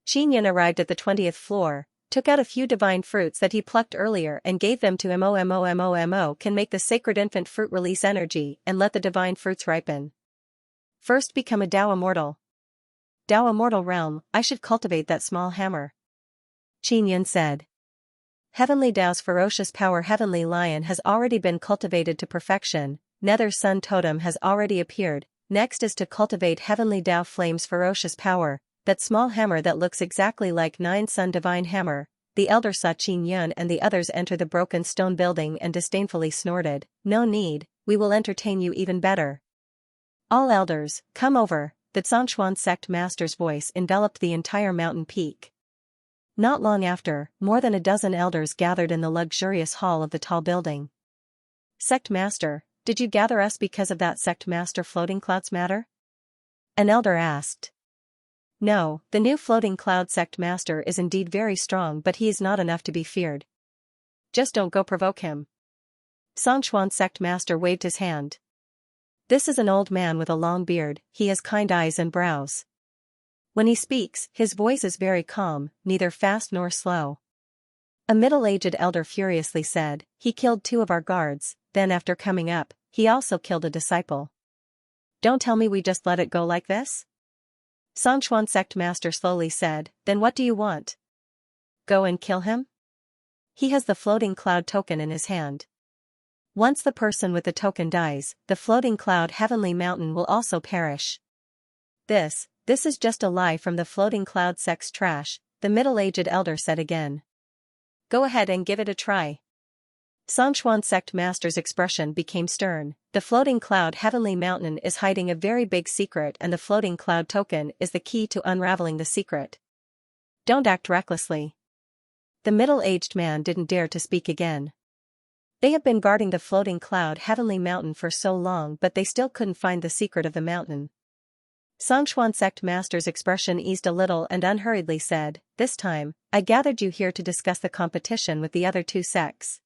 Qin Yan arrived at the 20th floor, took out a few divine fruits that he plucked earlier and gave them to Mo can make the sacred infant fruit release energy and let the divine fruits ripen. First become a Tao immortal. Tao immortal realm, I should cultivate that small hammer. Qin Yan said. Heavenly Tao's ferocious power Heavenly Lion has already been cultivated to perfection, Nether Sun Totem has already appeared, next is to cultivate Heavenly Tao Flame's ferocious power, that small hammer that looks exactly like Nine Sun Divine Hammer. The elder saw Qin Yun and the others enter the broken stone building and disdainfully snorted, "No need, we will entertain you even better. All elders, come over." The Zhongshuan sect master's voice enveloped the entire mountain peak. Not long after, more than a dozen elders gathered in the luxurious hall of the tall building. "Sect master, did you gather us because of that sect master floating clouds matter?" An elder asked. "No, the new floating cloud sect master is indeed very strong, but he is not enough to be feared. Just don't go provoke him." Zhongshuan sect master waved his hand. "This is an old man with a long beard, he has kind eyes and brows. When he speaks, his voice is very calm, neither fast nor slow." A middle-aged elder furiously said, "He killed 2 of our guards, then after coming up, he also killed a disciple. Don't tell me we just let it go like this?" Zhongshuan sect master slowly said, "Then what do you want? Go and kill him?" He has the floating cloud token in his hand. Once the person with the token dies, the floating cloud heavenly mountain will also perish. This is just a lie from the floating cloud sect's trash," the middle-aged elder said again. "Go ahead and give it a try." Zhongshuan sect master's expression became stern. "The floating cloud heavenly mountain is hiding a very big secret, and the floating cloud token is the key to unraveling the secret. Don't act recklessly." The middle-aged man didn't dare to speak again. They have been guarding the floating cloud heavenly mountain for so long, but they still couldn't find the secret of the mountain. Zhongshuan sect master's expression eased a little and unhurriedly said, "This time, I gathered you here to discuss the competition with the other 2 sects.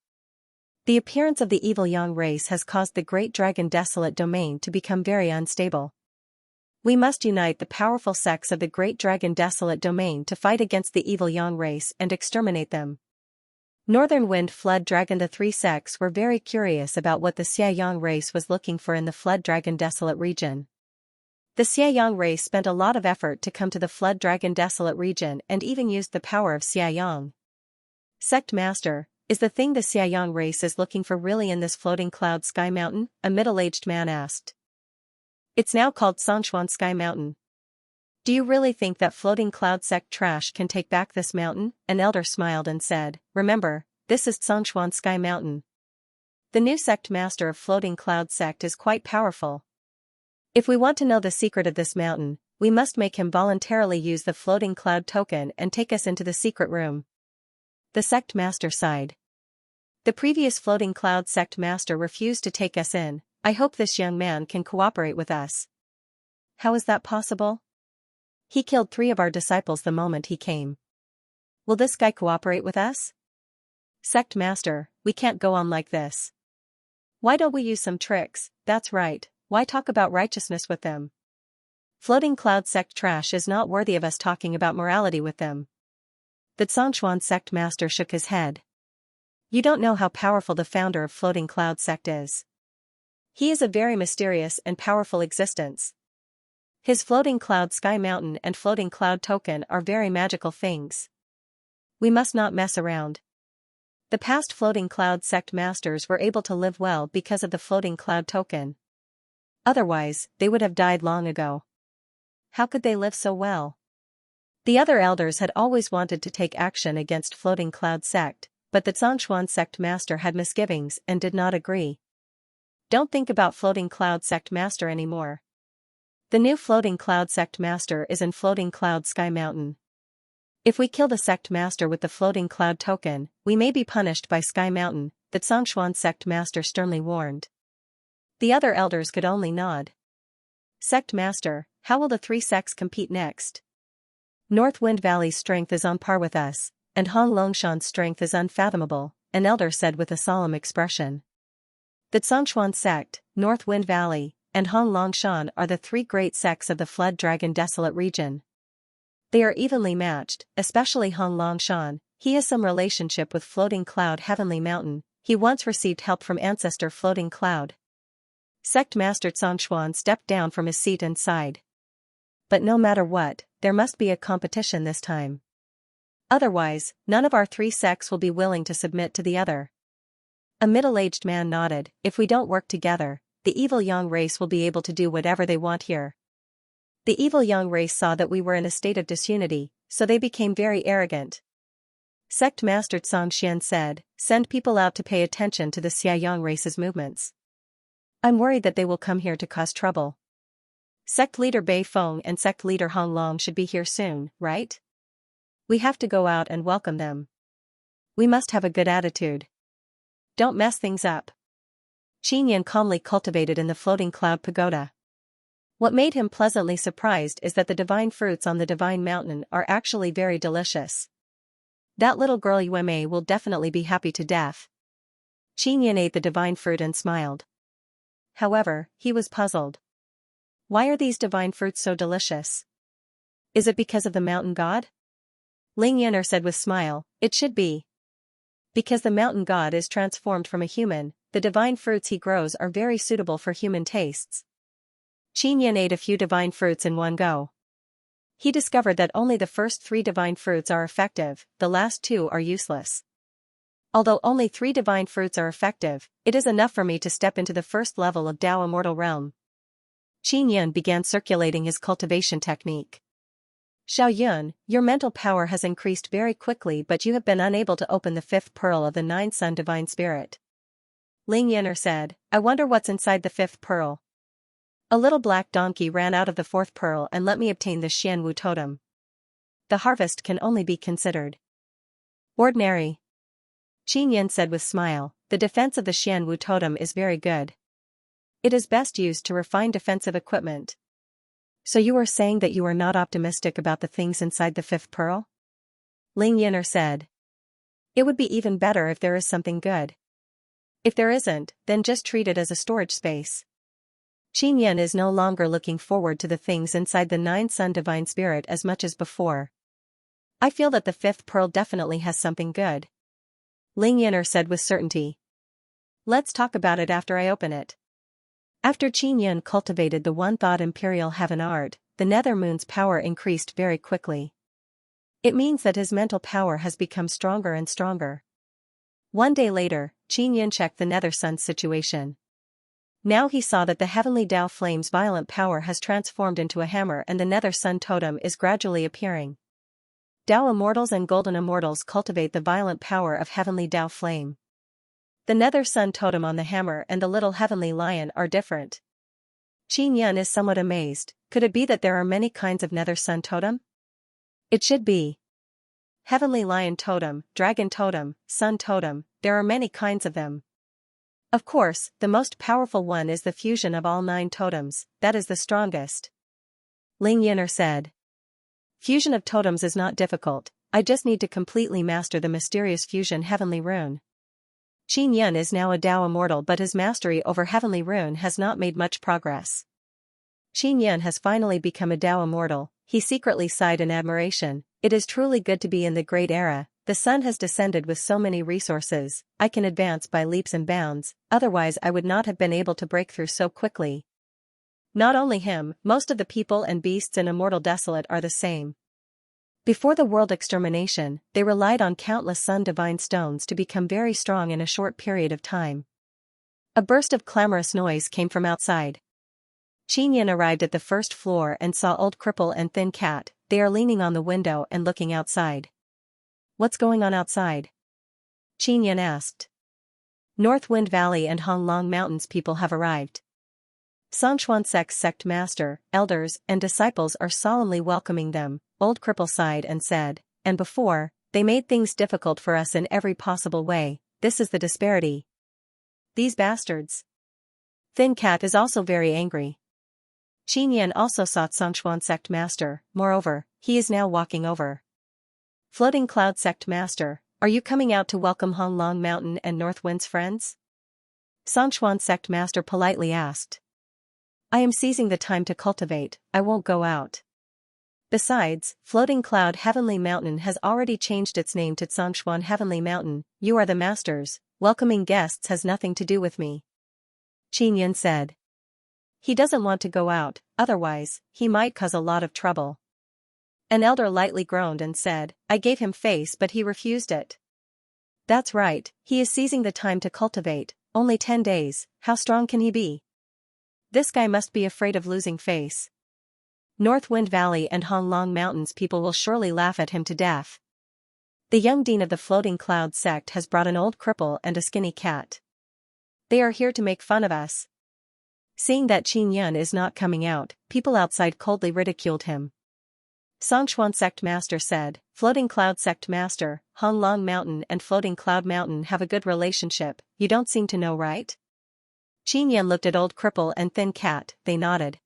The appearance of the evil Yang race has caused the Great Dragon Desolate Domain to become very unstable. We must unite the powerful sects of the Great Dragon Desolate Domain to fight against the evil Yang race and exterminate them." Northern Wind Flood Dragon. The 3 sects were very curious about what the Xianxia race was looking for in the Flood Dragon Desolate region. The Xianxia race spent a lot of effort to come to the Flood Dragon Desolate region and even used the power of Xianxia. "Sect master, is the thing the Xianxia race is looking for really in this floating cloud sky mountain?" a middle-aged man asked. "It's now called Zhongshuan Sky Mountain. Do you really think that floating cloud sect trash can take back this mountain?" An elder smiled and said, "Remember, this is Zhongshuan Sky Mountain. The new sect master of floating cloud sect is quite powerful. If we want to know the secret of this mountain, we must make him voluntarily use the floating cloud token and take us into the secret room." The sect master sighed. "The previous floating cloud sect master refused to take us in. I hope this young man can cooperate with us." "How is that possible? He killed 3 of our disciples the moment he came. Will this guy cooperate with us?" "Sect master, we can't go on like this. Why don't we use some tricks?" "That's right, why talk about righteousness with them? Floating cloud sect trash is not worthy of us talking about morality with them." The Zhongshuan sect master shook his head. "You don't know how powerful the founder of floating cloud sect is. He is a very mysterious and powerful existence. His floating cloud sky mountain and floating cloud token are very magical things. We must not mess around. The past floating cloud sect masters were able to live well because of the floating cloud token. Otherwise, they would have died long ago. How could they live so well?" The other elders had always wanted to take action against floating cloud sect, but the Zhongshuan sect master had misgivings and did not agree. "Don't think about floating cloud sect master anymore. The new floating cloud sect master is in floating cloud sky mountain. If we kill the sect master with the floating cloud token, we may be punished by Sky Mountain," the Zhongshuan sect master sternly warned. The other elders could only nod. "Sect master, how will the 3 sects compete next? North Wind Valley's strength is on par with us, and Hong Longshan's strength is unfathomable," an elder said with a solemn expression. The Zhongshuan sect, North Wind Valley, and Hong Longshan are the 3 great sects of the Flood Dragon Desolate region. They are evenly matched, especially Hong Longshan. He has some relationship with Floating Cloud Heavenly Mountain. He once received help from ancestor Floating Cloud. Sect Master Zhongshuan stepped down from his seat and sighed. "But no matter what, there must be a competition this time. Otherwise, none of our 3 sects will be willing to submit to the other." A middle-aged man nodded. "If we don't work together, the evil Yang race will be able to do whatever they want here." The evil young race saw that we were in a state of disunity, so they became very arrogant. Sect Master Xianxia said, "Send people out to pay attention to the Xiaoyang race's movements. I'm worried that they will come here to cause trouble. Sect Leader Bei Feng and Sect Leader Hong Long should be here soon, right? We have to go out and welcome them. We must have a good attitude. Don't mess things up." Xianxia calmly cultivated in the floating cloud pagoda. What made him pleasantly surprised is that the divine fruits on the divine mountain are actually very delicious. That little girl Yueme will definitely be happy to death. Xianxia ate the divine fruit and smiled. However, he was puzzled. Why are these divine fruits so delicious? Is it because of the mountain god? Ling Yan'er said with smile, "It should be. Because the mountain god is transformed from a human, the divine fruits he grows are very suitable for human tastes." Xianxia ate a few divine fruits in one go. He discovered that only the first 3 divine fruits are effective, the last 2 are useless. Although only 3 divine fruits are effective, it is enough for me to step into the first level of Tao Immortal Realm. Xianxia began circulating his cultivation technique. "Xiaoyun, your mental power has increased very quickly, but you have been unable to open the 5th pearl of the 9 Sun Divine Spirit." Ling Yan'er said, "I wonder what's inside the 5th pearl." "A little black donkey ran out of the 4th pearl and let me obtain the Xianwu totem. The harvest can only be considered ordinary." Xianxia said with smile, "The defense of the Xianwu totem is very good. It is best used to refine defensive equipment." "So you are saying that you are not optimistic about the things inside the 5th pearl?" Ling Yan'er said. "It would be even better if there is something good. If there isn't, then just treat it as a storage space." Xianxia is no longer looking forward to the things inside the 9 Sun Divine Spirit as much as before. "I feel that the 5th pearl definitely has something good," Ling Yan'er said with certainty. "Let's talk about it after I open it." After Xianxia cultivated the one-thought Imperial Heaven Art, the Nether Moon's power increased very quickly. It means that his mental power has become stronger and stronger. One day later, Xianxia checked the Nether Sun's situation. Now he saw that the Heavenly Tao Flame's violent power has transformed into a hammer and the Nether Sun totem is gradually appearing. Tao Immortals and Golden Immortals cultivate the violent power of Heavenly Tao Flame. The Nether Sun totem on the hammer and the little Heavenly Lion are different. Xianxia is somewhat amazed. Could it be that there are many kinds of Nether Sun totem? It should be. Heavenly Lion totem, Dragon totem, Sun totem, there are many kinds of them. Of course, the most powerful one is the fusion of all 9 totems, that is the strongest. Ling Yan'er said. "Fusion of totems is not difficult, I just need to completely master the mysterious fusion Heavenly Rune." Xianxia is now a Tao Immortal, but his mastery over Heavenly Rune has not made much progress. Xianxia has finally become a Tao Immortal. He secretly sighed in admiration. "It is truly good to be in the Great Era. The sun has descended with so many resources, I can advance by leaps and bounds, otherwise I would not have been able to break through so quickly." Not only him, most of the people and beasts in Immortal Desolate are the same. Before the world extermination, they relied on countless sun divine stones to become very strong in a short period of time. A burst of clamorous noise came from outside. Xianxia arrived at the first floor and saw Old Cripple and Thin Cat. They are leaning on the window and looking outside. "What's going on outside?" Xianxia asked. "North Wind Valley and Hong Long Mountains people have arrived. Songchuan Sect's sect master, elders, and disciples are solemnly welcoming them," Old Cripple sighed and said, "and before, they made things difficult for us in every possible way. This is the disparity. These bastards." Thin Cat is also very angry. Xianxia also sought Songchuan Sect Master, moreover, he is now walking over. Floating Cloud Sect Master, are you coming out to welcome Hong Long Mountain and North Wind's friends? Songchuan Sect Master politely asked. "I am seizing the time to cultivate, I won't go out." Besides, Floating Cloud Heavenly Mountain has already changed its name to Songchuan Heavenly Mountain. "You are the masters, welcoming guests has nothing to do with me," Xianxia said. He doesn't want to go out, otherwise, he might cause a lot of trouble. An elder lightly groaned and said, "I gave him face but he refused it." "That's right, he is seizing the time to cultivate, only 10 days, how strong can he be? This guy must be afraid of losing face." North Wind Valley and Honglong Mountains people will surely laugh at him to death. The young dean of the Floating Cloud sect has brought an old cripple and a skinny cat. They are here to make fun of us. Seeing that Xianxia is not coming out, people outside coldly ridiculed him. Xianxia sect master said, Floating Cloud sect master, Honglong Mountain and Floating Cloud Mountain have a good relationship, you don't seem to know, right? Xianxia looked at old cripple and thin cat, they nodded.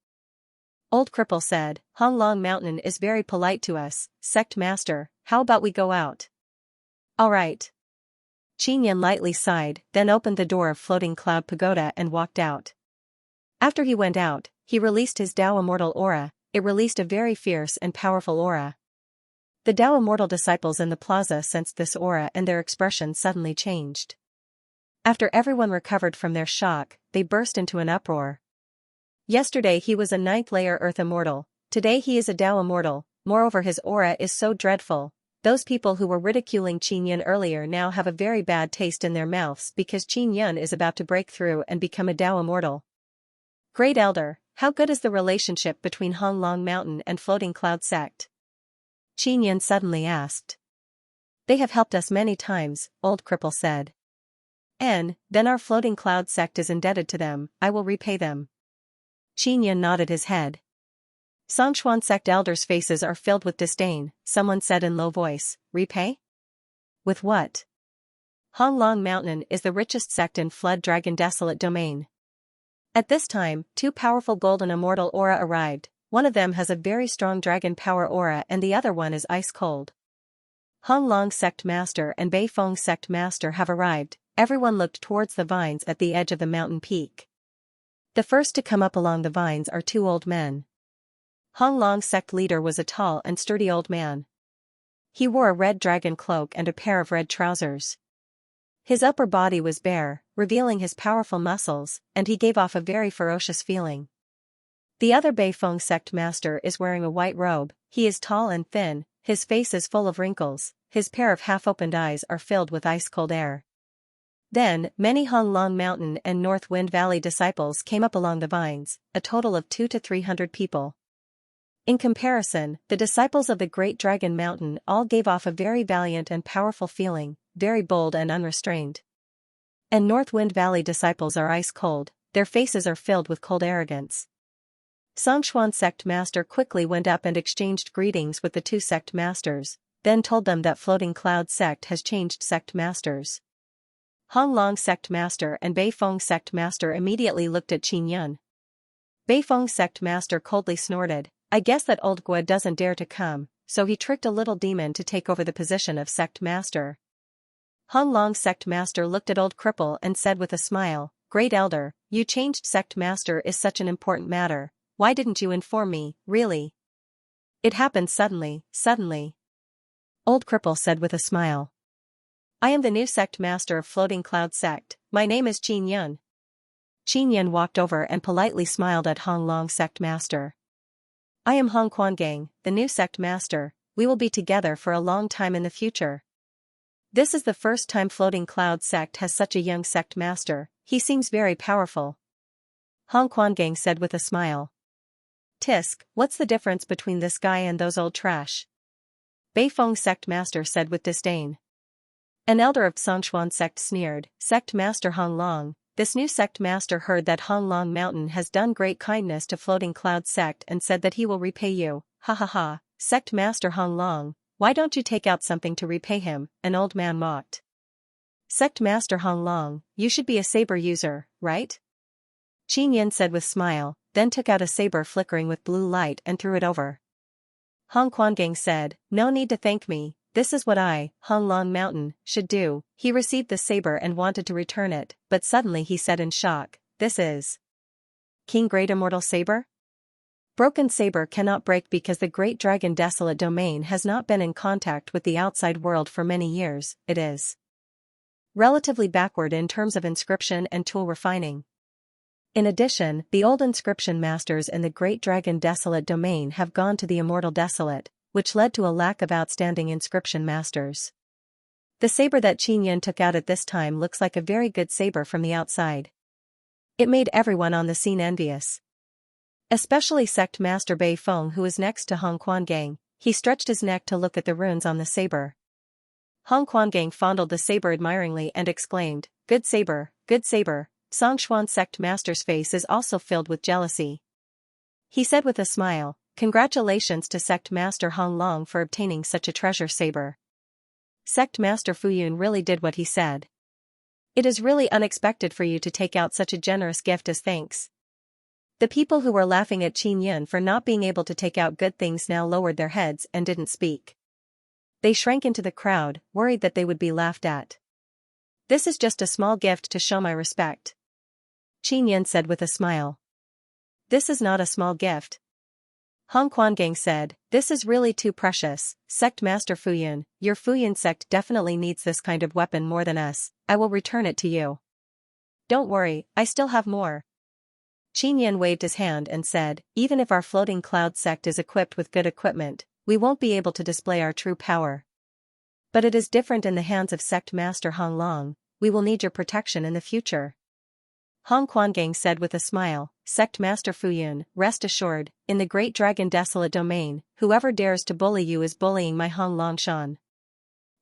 Old cripple said, Honglong Mountain is very polite to us, sect master, how about we go out? All right. Xianxia lightly sighed, then opened the door of Floating Cloud Pagoda and walked out. After he went out, he released his Tao Immortal aura. It released a very fierce and powerful aura. The Tao Immortal disciples in the plaza sensed this aura and their expression suddenly changed. After everyone recovered from their shock, they burst into an uproar. Yesterday he was a 9th layer Earth Immortal, today he is a Tao Immortal, moreover his aura is so dreadful. Those people who were ridiculing Xianxia earlier now have a very bad taste in their mouths because Xianxia is about to break through and become a Tao Immortal. Great Elder, how good is the relationship between Honglong Mountain and Floating Cloud sect? Xianxia suddenly asked. They have helped us many times, old cripple said. Then our Floating Cloud sect is indebted to them, I will repay them. Xianxia nodded his head. Xianxia sect elders' faces are filled with disdain, someone said in low voice, repay? With what? Honglong Mountain is the richest sect in Flood Dragon Desolate Domain. At this time, 2 powerful golden immortal aura arrived, one of them has a very strong dragon power aura and the other one is ice cold. Honglong sect master and Beifeng sect master have arrived, everyone looked towards the vines at the edge of the mountain peak. The first to come up along the vines are 2 old men. Honglong sect leader was a tall and sturdy old man. He wore a red dragon cloak and a pair of red trousers. His upper body was bare, revealing his powerful muscles, and he gave off a very ferocious feeling. The other Beifeng sect master is wearing a white robe, he is tall and thin, his face is full of wrinkles, his pair of half-opened eyes are filled with ice-cold air. Then, many Honglong Mountain and North Wind Valley disciples came up along the vines, a total of 200 to 300 people. In comparison, the disciples of the Great Dragon Mountain all gave off a very valiant and powerful feeling, very bold and unrestrained. And North Wind Valley disciples are ice-cold, their faces are filled with cold arrogance. Xianxia sect master quickly went up and exchanged greetings with the 2 sect masters, then told them that Floating Cloud sect has changed sect masters. Honglong sect master and Beifeng sect master immediately looked at Xianxia. Beifeng sect master coldly snorted, I guess that old Gua doesn't dare to come, so he tricked a little demon to take over the position of sect master. Honglong sect master looked at old cripple and said with a smile, Great Elder, you changed sect master is such an important matter, why didn't you inform me, really? It happened suddenly. Old cripple said with a smile. I am the new sect master of Floating Cloud sect, my name is Xianxia. Xianxia walked over and politely smiled at Honglong sect master. I am Hong Quangang, the new sect master, we will be together for a long time in the future. This is the first time Floating Cloud sect has such a young sect master, he seems very powerful. Hong Quangang said with a smile. Tisk, what's the difference between this guy and those old trash? Beifeng sect master said with disdain. An elder of Xianxia sect sneered, Sect master Honglong, this new sect master heard that Honglong Mountain has done great kindness to Floating Cloud sect and said that he will repay you, ha ha ha, sect master Honglong, why don't you take out something to repay him, an old man mocked. Sect master Honglong, you should be a saber user, right? Xianxia said with smile, then took out a saber flickering with blue light and threw it over. Hong Quangang said, no need to thank me, this is what I, Honglong Mountain, should do. He received the saber and wanted to return it, but suddenly he said in shock, this is King Great Immortal Saber? Broken saber cannot break because the Great Dragon Desolate Domain has not been in contact with the outside world for many years, it is relatively backward in terms of inscription and tool refining. In addition, the old inscription masters in the Great Dragon Desolate Domain have gone to the Immortal Desolate, which led to a lack of outstanding inscription masters. The saber that Xianxia took out at this time looks like a very good saber from the outside. It made everyone on the scene envious. Especially Sect Master Bei Feng, who was next to Hong Quangang. He stretched his neck to look at the runes on the saber. Hong Quangang fondled the saber admiringly and exclaimed, "Good saber, good saber." Songshuan Sect Master's face is also filled with jealousy. He said with a smile, "Congratulations to Sect Master Hong Long for obtaining such a treasure saber." Sect Master Fuyun really did what he said. "It is really unexpected for you to take out such a generous gift as thanks." The people who were laughing at Qin Yun for not being able to take out good things now lowered their heads and didn't speak. They shrank into the crowd, worried that they would be laughed at. "This is just a small gift to show my respect," Qin Yun said with a smile. "This is not a small gift," Hong Quangang said. "This is really too precious. Sect Master Fuyun, your Fuyun sect definitely needs this kind of weapon more than us. I will return it to you." "Don't worry, I still have more." Qin Yun waved his hand and said, "Even if our floating cloud sect is equipped with good equipment, we won't be able to display our true power. But it is different in the hands of Sect Master Hong Long. We will need your protection in the future." Hong Quangang said with a smile, "Sect Master Fuyun, rest assured, in the Great Dragon Desolate Domain, whoever dares to bully you is bullying my Hong Long Shan."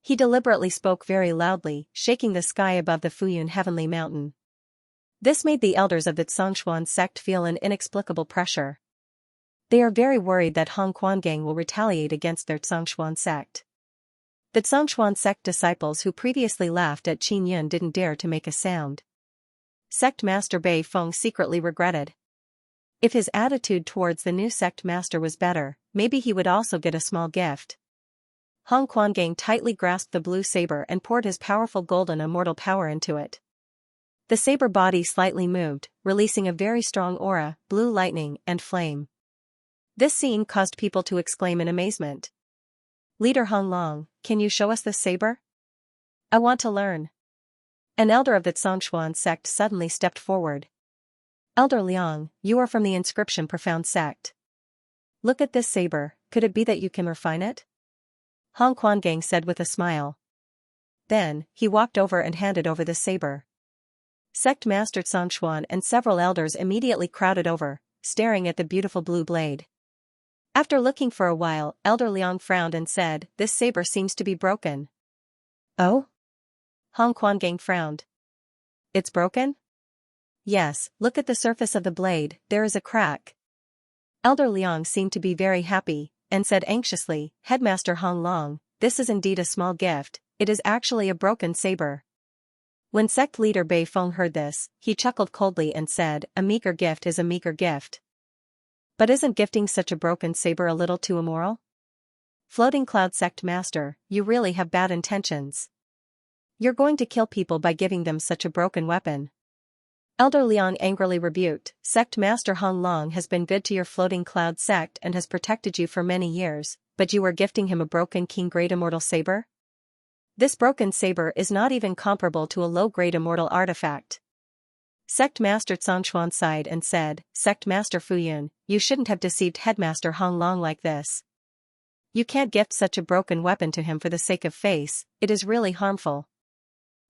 He deliberately spoke very loudly, shaking the sky above the Fuyun Heavenly Mountain. This made the elders of the Songshuan sect feel an inexplicable pressure. They are very worried that Hong Quangang will retaliate against their Songshuan sect. The Songshuan sect disciples who previously laughed at Qin Yun didn't dare to make a sound. Sect Master Bei Feng secretly regretted. If his attitude towards the new sect master was better, maybe he would also get a small gift. Hong Quangang tightly grasped the blue saber and poured his powerful golden immortal power into it. The saber body slightly moved, releasing a very strong aura, blue lightning, and flame. This scene caused people to exclaim in amazement. "Leader Hong Long, can you show us this saber? I want to learn." An elder of the Songshuan sect suddenly stepped forward. "Elder Liang, you are from the Inscription Profound sect. Look at this saber, could it be that you can refine it?" Hong Quangang said with a smile. Then, he walked over and handed over the saber. Sect Master Songshuan and several elders immediately crowded over, staring at the beautiful blue blade. After looking for a while, Elder Liang frowned and said, "This saber seems to be broken." "Oh?" Hong Quangang frowned. "It's broken?" "Yes, look at the surface of the blade, there is a crack." Elder Liang seemed to be very happy, and said anxiously, "Headmaster Hong Long, this is indeed a small gift, it is actually a broken saber." When sect leader Bei Feng heard this, he chuckled coldly and said, "A meager gift is a meager gift. But isn't gifting such a broken saber a little too immoral? Floating Cloud Sect Master, you really have bad intentions. You're going to kill people by giving them such a broken weapon." Elder Liang angrily rebuked, "Sect Master Hong Long has been good to your Floating Cloud sect and has protected you for many years, but you are gifting him a broken King Great Immortal Saber? This broken saber is not even comparable to a low-grade immortal artifact." Sect Master Songshuan sighed and said, "Sect Master Fuyun, you shouldn't have deceived Headmaster Hong Long like this. You can't gift such a broken weapon to him for the sake of face, it is really harmful."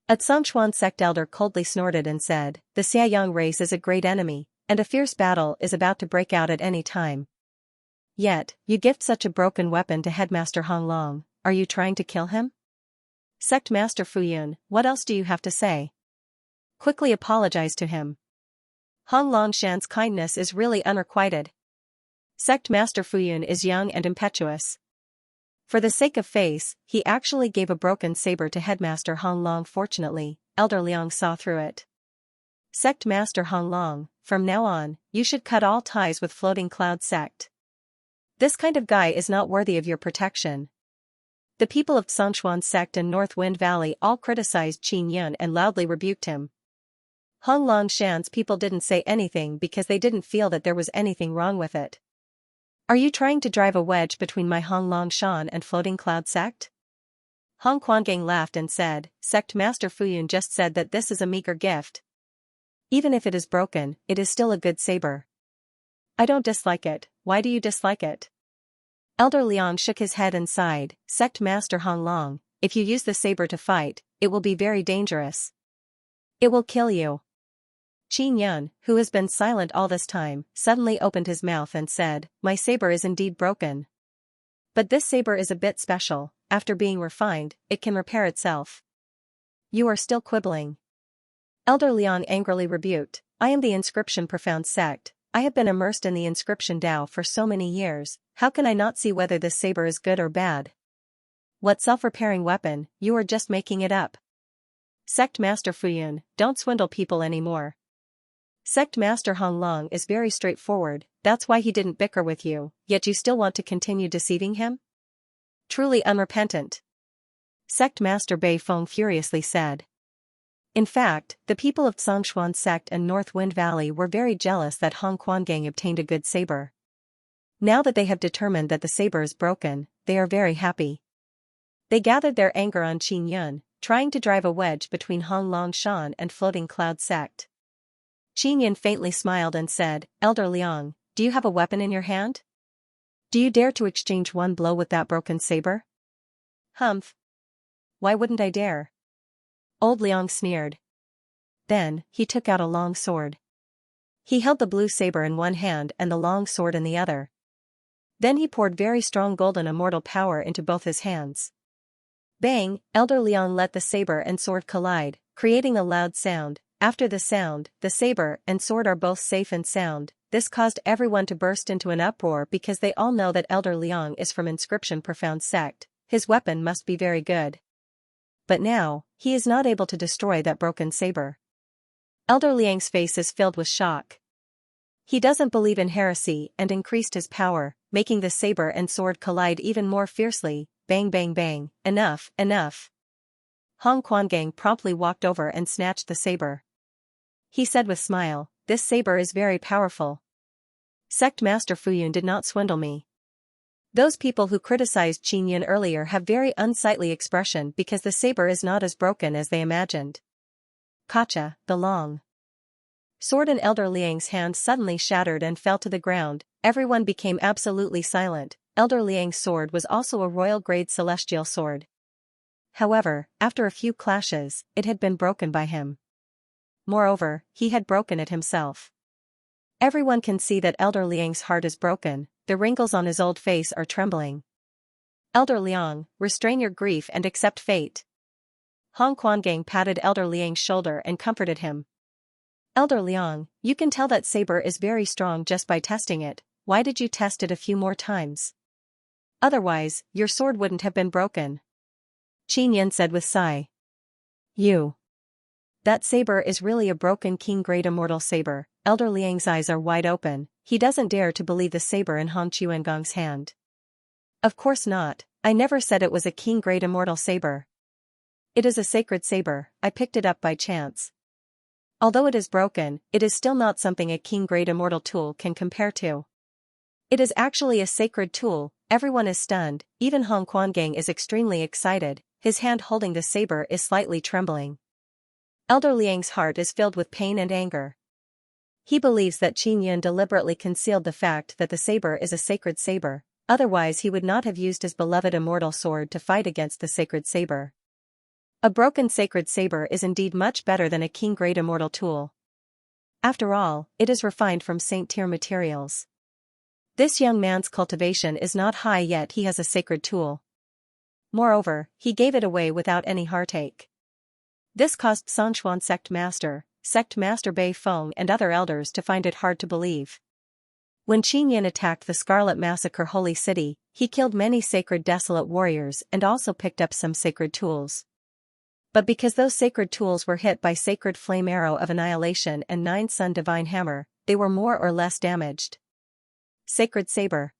A Songshuan sect elder coldly snorted and said, "The Xiaoyang race is a great enemy, and a fierce battle is about to break out at any time. Yet, you gift such a broken weapon to Headmaster Hong Long, are you trying to kill him? Sect Master Fuyun, what else do you have to say? Quickly apologize to him. Hong Long Shan's kindness is really unrequited. Sect Master Fuyun is young and impetuous. For the sake of face, he actually gave a broken saber to Headmaster Hong Long. Fortunately, Elder Liang saw through it. Sect Master Hong Long, from now on, you should cut all ties with Floating Cloud Sect. This kind of guy is not worthy of your protection." The people of Songshuan sect and North Wind Valley all criticized Qin Yun and loudly rebuked him. Hong Long Shan's people didn't say anything because they didn't feel that there was anything wrong with it. "Are you trying to drive a wedge between my Hong Long Shan and Floating Cloud sect?" Hong Quangang laughed and said, "Sect Master Fuyun just said that this is a meager gift. Even if it is broken, it is still a good saber." "I don't dislike it, why do you dislike it?" Elder Liang shook his head and sighed, "Sect Master Hong Long, if you use the saber to fight, it will be very dangerous. It will kill you." Qin Yun, who has been silent all this time, suddenly opened his mouth and said, "My saber is indeed broken. But this saber is a bit special, after being refined, it can repair itself." "You are still quibbling." Elder Liang angrily rebuked, "I am the inscription profound sect, I have been immersed in the inscription Tao for so many years, how can I not see whether this saber is good or bad? What self-repairing weapon, you are just making it up." Sect Master Fuyun, don't swindle people anymore. Sect Master Hong Long is very straightforward, that's why he didn't bicker with you, yet you still want to continue deceiving him? Truly unrepentant. Sect Master Bei Feng furiously said. In fact, the people of Zhongshuan sect and North Wind Valley were very jealous that Hong Quangang obtained a good saber. Now that they have determined that the saber is broken, they are very happy. They gathered their anger on Qin Yun, trying to drive a wedge between Hong Long Shan and Floating Cloud sect. Qin Yun faintly smiled and said, "Elder Liang, do you have a weapon in your hand? Do you dare to exchange one blow with that broken saber?" "Humph. Why wouldn't I dare?" Old Liang sneered. Then, he took out a long sword. He held the blue saber in one hand and the long sword in the other. Then he poured very strong golden immortal power into both his hands. Bang! Elder Liang let the saber and sword collide, creating a loud sound. After the sound, the saber and sword are both safe and sound. This caused everyone to burst into an uproar because they all know that Elder Liang is from Inscription Profound Sect, his weapon must be very good. But now, he is not able to destroy that broken saber. Elder Liang's face is filled with shock. He doesn't believe in heresy and increased his power, making the saber and sword collide even more fiercely. Bang bang bang, enough, enough. Hong Quangang promptly walked over and snatched the saber. He said with smile, "This saber is very powerful. Sect Master Fuyun did not swindle me." Those people who criticized Qin Yun earlier have very unsightly expression because the saber is not as broken as they imagined. Kacha, the long sword in Elder Liang's hand suddenly shattered and fell to the ground. Everyone became absolutely silent. Elder Liang's sword was also a royal-grade celestial sword. However, after a few clashes, it had been broken by him. Moreover, he had broken it himself. Everyone can see that Elder Liang's heart is broken, the wrinkles on his old face are trembling. "Elder Liang, restrain your grief and accept fate." Hong Quangang patted Elder Liang's shoulder and comforted him. "Elder Liang, you can tell that saber is very strong just by testing it, why did you test it a few more times? Otherwise, your sword wouldn't have been broken." Qin Yun said with sigh. That saber is really a broken king-grade immortal saber." Elder Liang's eyes are wide open, he doesn't dare to believe the saber in Hong Quanggang's hand. "Of course not, I never said it was a king-grade immortal saber. It is a sacred saber, I picked it up by chance. Although it is broken, it is still not something a king-grade immortal tool can compare to. It is actually a sacred tool." Everyone is stunned, even Hong Quangang is extremely excited, his hand holding the saber is slightly trembling. Elder Liang's heart is filled with pain and anger. He believes that Qin Yun deliberately concealed the fact that the saber is a sacred saber, otherwise he would not have used his beloved immortal sword to fight against the sacred saber. A broken sacred saber is indeed much better than a king-grade immortal tool. After all, it is refined from saint-tier materials. This young man's cultivation is not high yet he has a sacred tool. Moreover, he gave it away without any heartache. This caused Zhongshuan Sect Master Bei Feng and other elders to find it hard to believe. When Qin Yun attacked the Scarlet Massacre Holy City, he killed many sacred desolate warriors and also picked up some sacred tools. But because those sacred tools were hit by Sacred Flame Arrow of Annihilation and Nine Sun Divine Hammer, they were more or less damaged. Sacred saber.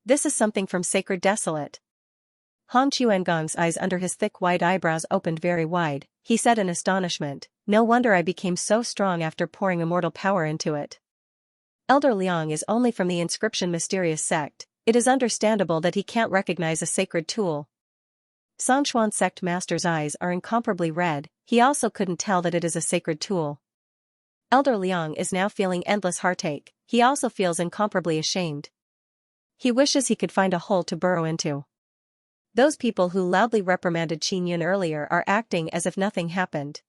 This is something from Sacred Desolate. Hong Quanggang's eyes under his thick white eyebrows opened very wide, he said in astonishment, "No wonder I became so strong after pouring immortal power into it. Elder Liang is only from the Inscription Mysterious Sect, it is understandable that he can't recognize a sacred tool." Zhongshuan Sect Master's eyes are incomparably red, he also couldn't tell that it is a sacred tool. Elder Liang is now feeling endless heartache, he also feels incomparably ashamed. He wishes he could find a hole to burrow into. Those people who loudly reprimanded Qin Yun earlier are acting as if nothing happened.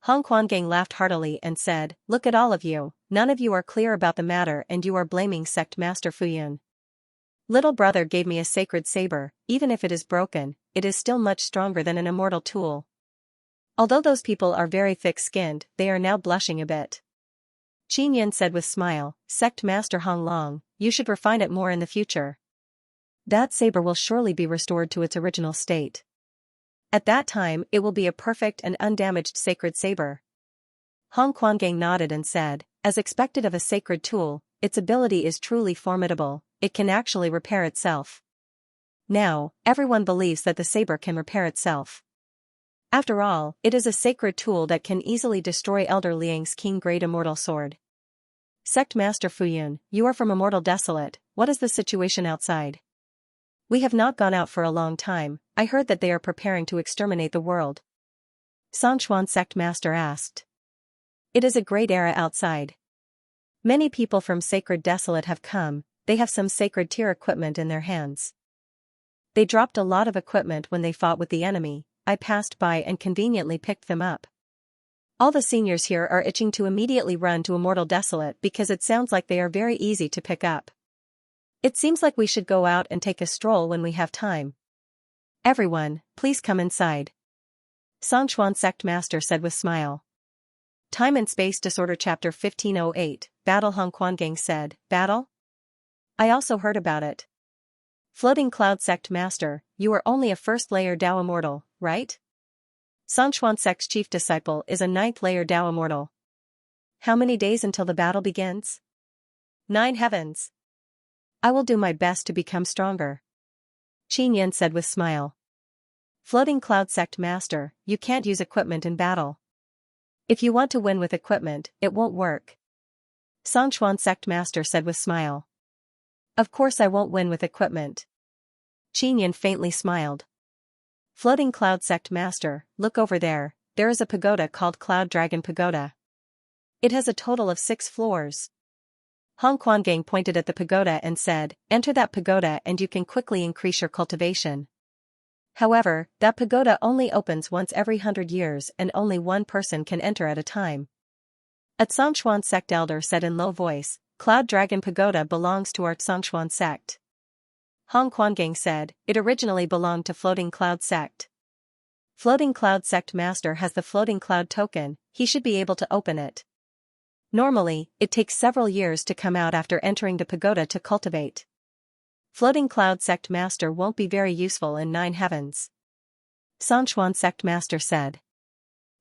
Hong Guanggang laughed heartily and said, "Look at all of you, none of you are clear about the matter and you are blaming Sect Master Fuyun. Little brother gave me a sacred saber, even if it is broken, it is still much stronger than an immortal tool." Although those people are very thick-skinned, they are now blushing a bit. Qin Yin said with smile, "Sect Master Hong Long, you should refine it more in the future. That saber will surely be restored to its original state. At that time it will be a perfect and undamaged sacred saber." Hong Guanggang nodded and said, "As expected of a sacred tool, its ability is truly formidable, it can actually repair itself. Now, everyone believes that the saber can repair itself. After all, it is a sacred tool that can easily destroy Elder Liang's King-grade immortal sword." "Sect Master Fuyun, you are from Immortal Desolate, what is the situation outside?" "We have not gone out for a long time, I heard that they are preparing to exterminate the world." Songchuan Sect Master asked. "It is a great era outside. Many people from Sacred Desolate have come, they have some sacred tier equipment in their hands. They dropped a lot of equipment when they fought with the enemy, I passed by and conveniently picked them up. All the seniors here are itching to immediately run to Immortal Desolate because it sounds like they are very easy to pick up. It seems like we should go out and take a stroll when we have time. Everyone, please come inside." Songchuan Sect Master said with smile. Time and Space Disorder Chapter 1508, Battle. Hong Guanggang said, "Battle? I also heard about it. Floating Cloud Sect Master, you are only a first-layer Dao Immortal, right? Songchuan Sect's chief disciple is a 9th-layer Dao Immortal. How many days until the battle begins?" "9 heavens. I will do my best to become stronger," Qin Yin said with smile. "Floating Cloud Sect Master, you can't use equipment in battle. If you want to win with equipment, it won't work," Songchuan Sect Master said with smile. "Of course I won't win with equipment." Qin Yin faintly smiled. "Floating Cloud Sect Master, look over there, there is a pagoda called Cloud Dragon Pagoda. It has a total of 6 floors. Hong Guanggang pointed at the pagoda and said, "Enter that pagoda and you can quickly increase your cultivation. However, that pagoda only opens once every 100 years and only one person can enter at a time." A Songchuan Sect elder said in low voice, "Cloud Dragon Pagoda belongs to our Songchuan Sect." Hong Guanggang said, "It originally belonged to Floating Cloud Sect. Floating Cloud Sect Master has the Floating Cloud token, he should be able to open it. Normally, it takes several years to come out after entering the pagoda to cultivate. Floating Cloud Sect Master won't be very useful in 9 heavens." Songchuan Sect Master said.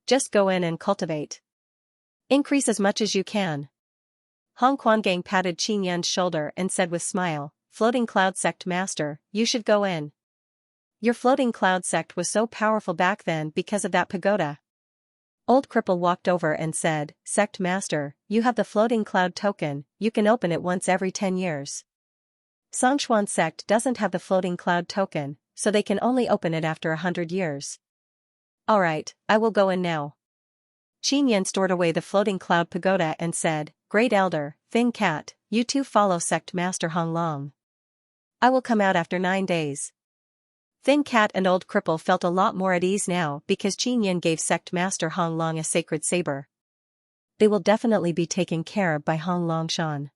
"Just go in and cultivate. Increase as much as you can." Hong Guanggang patted Qin Yin's shoulder and said with smile, "Floating Cloud Sect Master, you should go in. Your Floating Cloud Sect was so powerful back then because of that pagoda." Old Cripple walked over and said, "Sect Master, you have the Floating Cloud token, you can open it once every 10 years. Songchuan Sect doesn't have the Floating Cloud token, so they can only open it after 100 years. Alright, I will go in now." Qin Yin stored away the Floating Cloud Pagoda and said, "Great Elder, Thin Cat, you two follow Sect Master Hong Long. I will come out after 9 days." Thin Cat and Old Cripple felt a lot more at ease now because Qin Yin gave Sect Master Hong Long a sacred saber. They will definitely be taken care of by Hong Long Shan.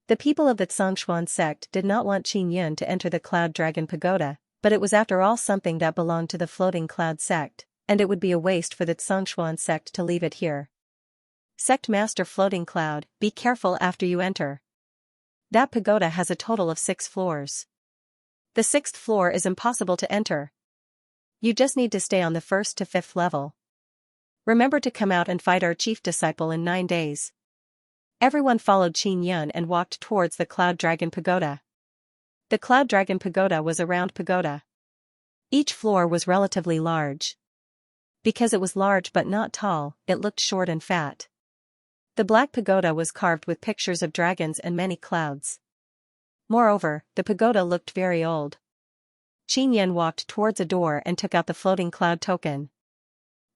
The people of the Songchuan Sect did not want Qin Yin to enter the Cloud Dragon Pagoda, but it was after all something that belonged to the Floating Cloud Sect, and it would be a waste for the Songchuan Sect to leave it here. "Sect Master Floating Cloud, be careful after you enter. That pagoda has a total of 6 floors. The 6th floor is impossible to enter. You just need to stay on the 1st to 5th level. Remember to come out and fight our chief disciple in 9 days." Everyone followed Qin Yin and walked towards the Cloud Dragon Pagoda. The Cloud Dragon Pagoda was a round pagoda. Each floor was relatively large. Because it was large but not tall, it looked short and fat. The black pagoda was carved with pictures of dragons and many clouds. Moreover, the pagoda looked very old. Qin Yin walked towards a door and took out the Floating Cloud token.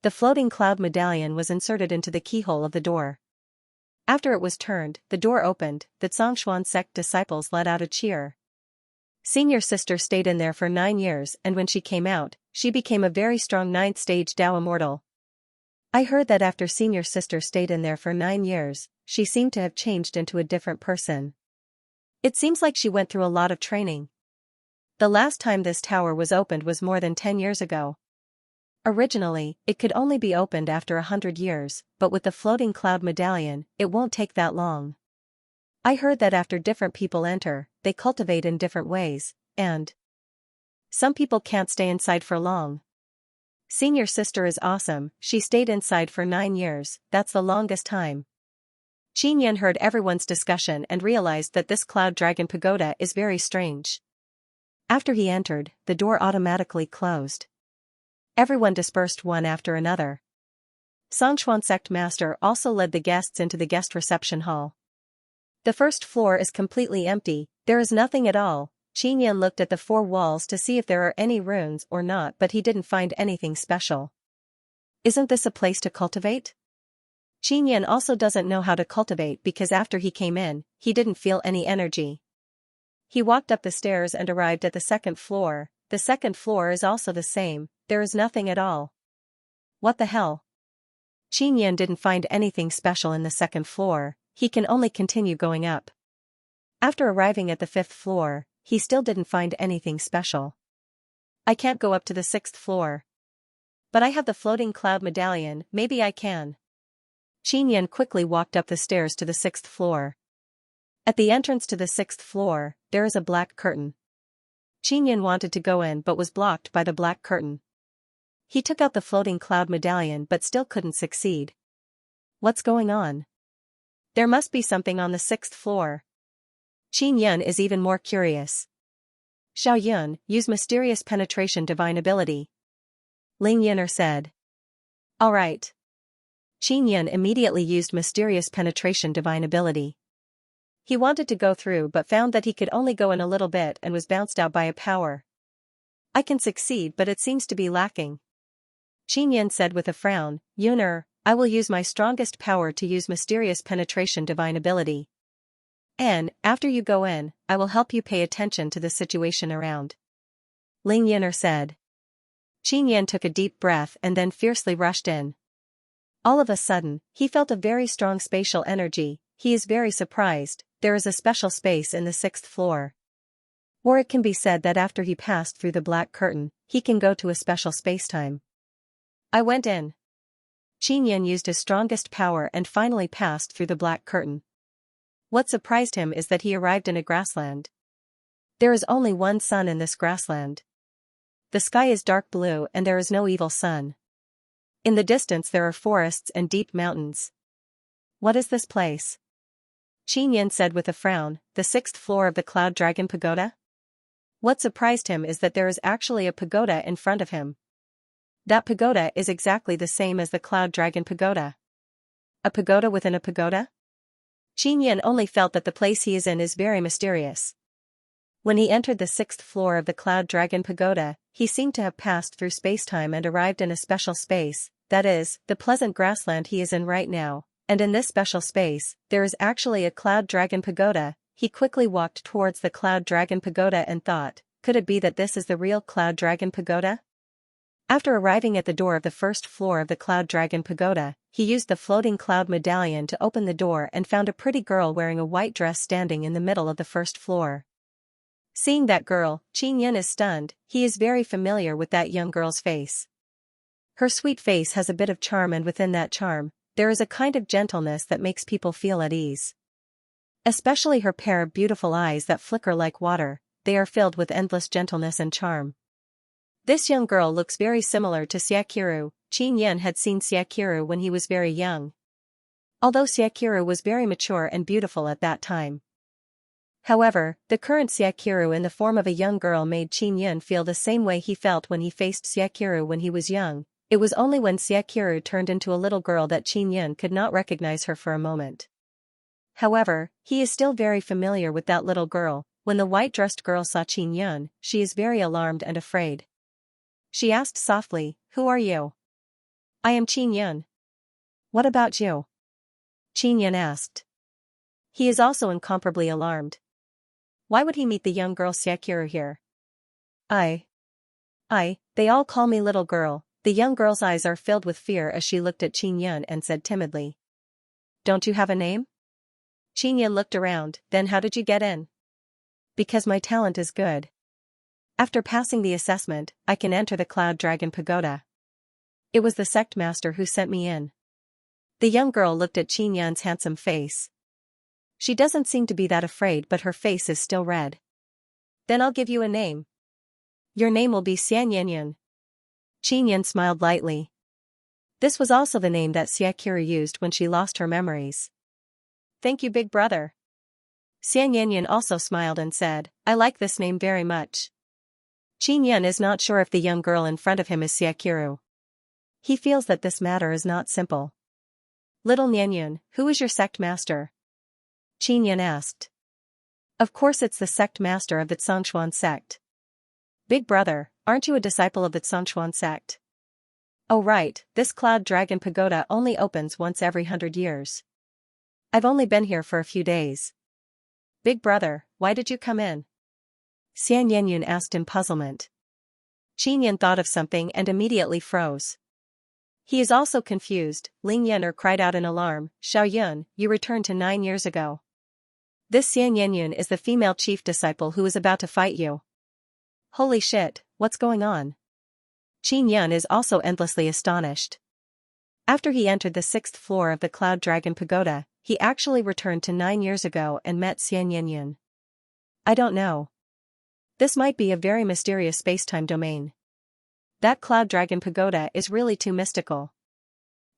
The Floating Cloud medallion was inserted into the keyhole of the door. After it was turned, the door opened, the Songchuan Sect disciples let out a cheer. Senior sister stayed in there for 9 years and when she came out, she became a very strong 9th stage Dao Immortal. I heard that after senior sister stayed in there for 9 years, she seemed to have changed into a different person. It seems like she went through a lot of training. The last time this tower was opened was more than 10 years ago. Originally, it could only be opened after 100 years, but with the floating cloud medallion, it won't take that long. I heard that after different people enter, they cultivate in different ways, and some people can't stay inside for long. Senior sister is awesome, she stayed inside for 9 years, that's the longest time. Xianxia heard everyone's discussion and realized that this cloud dragon pagoda is very strange. After he entered, the door automatically closed. Everyone dispersed one after another. Xianxia sect master also led the guests into the guest reception hall. The first floor is completely empty, there is nothing at all. Xianxia looked at the 4 walls to see if there are any runes or not, but he didn't find anything special. Isn't this a place to cultivate? Xianxia also doesn't know how to cultivate because after he came in, he didn't feel any energy. He walked up the stairs and arrived at the 2nd floor. The 2nd floor is also the same, there is nothing at all. What the hell? Xianxia didn't find anything special in the 2nd floor, he can only continue going up. After arriving at the 5th floor, he still didn't find anything special. I can't go up to the 6th floor. But I have the floating cloud medallion, maybe I can. Xianxia quickly walked up the stairs to the 6th floor. At the entrance to the 6th floor, there is a black curtain. Xianxia wanted to go in but was blocked by the black curtain. He took out the floating cloud medallion but still couldn't succeed. What's going on? There must be something on the 6th floor. Xianxia is even more curious. Xiaoyun, use mysterious penetration divine ability. Ling Yin'er said. Alright. Xianxia immediately used mysterious penetration divine ability. He wanted to go through but found that he could only go in a little bit and was bounced out by a power. I can succeed but it seems to be lacking. Xianxia said with a frown, Yun'er, I will use my strongest power to use mysterious penetration divine ability. And, after you go in, I will help you pay attention to the situation around. Ling Yin'er said. Xianxia took a deep breath and then fiercely rushed in. All of a sudden, he felt a very strong spatial energy, he is very surprised, there is a special space in the 6th floor. Or it can be said that after he passed through the black curtain, he can go to a special spacetime. I went in. Xianxia used his strongest power and finally passed through the black curtain. What surprised him is that he arrived in a grassland. There is only one sun in this grassland. The sky is dark blue and there is no evil sun. In the distance there are forests and deep mountains. What is this place? Xianxia said with a frown, the 6th floor of the Cloud Dragon Pagoda? What surprised him is that there is actually a pagoda in front of him. That pagoda is exactly the same as the Cloud Dragon Pagoda. A pagoda within a pagoda? Xianxia only felt that the place he is in is very mysterious. When he entered the 6th floor of the Cloud Dragon Pagoda, he seemed to have passed through spacetime and arrived in a special space, that is, the pleasant grassland he is in right now, and in this special space, there is actually a Cloud Dragon Pagoda. He quickly walked towards the Cloud Dragon Pagoda and thought, could it be that this is the real Cloud Dragon Pagoda? After arriving at the door of the 1st floor of the Cloud Dragon Pagoda, he used the floating cloud medallion to open the door and found a pretty girl wearing a white dress standing in the middle of the 1st floor. Seeing that girl, Xianxia is stunned, he is very familiar with that young girl's face. Her sweet face has a bit of charm and within that charm, there is a kind of gentleness that makes people feel at ease. Especially her pair of beautiful eyes that flicker like water, they are filled with endless gentleness and charm. This young girl looks very similar to Xiaqiru. Xianxia had seen Xiaqiru when he was very young. Although Xiaqiru was very mature and beautiful at that time. However, the current Xiaqiru in the form of a young girl made Xianxia feel the same way he felt when he faced Xiaqiru when he was young. It was only when Xiaqiru turned into a little girl that Xianxia could not recognize her for a moment. However, he is still very familiar with that little girl. When the white-dressed girl saw Xianxia, she is very alarmed and afraid. She asked softly, "Who are you?" "I am Xianxia." "What about you?" Xianxia asked. He is also incomparably alarmed. Why would he meet the young girl Xiaqiru here? They all call me little girl, The young girl's eyes are filled with fear as she looked at Qin Yun and said timidly. Don't you have a name? Qin Yun looked around, then how did you get in? Because my talent is good. After passing the assessment, I can enter the Cloud Dragon Pagoda. It was the sect master who sent me in. The young girl looked at Qin Yun's handsome face. She doesn't seem to be that afraid, but her face is still red. Then I'll give you a name. Your name will be Xianxia. Qin Yun smiled lightly. This was also the name that Xianxia used when she lost her memories. Thank you, big brother. Xianxia also smiled and said, I like this name very much. Qin Yun is not sure if the young girl in front of him is Xianxia. He feels that this matter is not simple. Little Nianyun, who is your sect master? Qin Yun asked. Of course it's the sect master of the Xianxia sect. Big brother, aren't you a disciple of the Xianxia sect? Oh right, this Cloud Dragon Pagoda only opens once every 100 years. I've only been here for a few days. Big brother, why did you come in? Xianxia asked in puzzlement. Qin Yun thought of something and immediately froze. He is also confused. Ling Yener cried out in alarm, Xiao Yun, you returned to 9 years ago. This Xianxia is the female chief disciple who is about to fight you. Holy shit, what's going on? Qin Yun is also endlessly astonished. After he entered the 6th floor of the Cloud Dragon Pagoda, he actually returned to 9 years ago and met Xianxia. I don't know. This might be a very mysterious space-time domain. That Cloud Dragon Pagoda is really too mystical.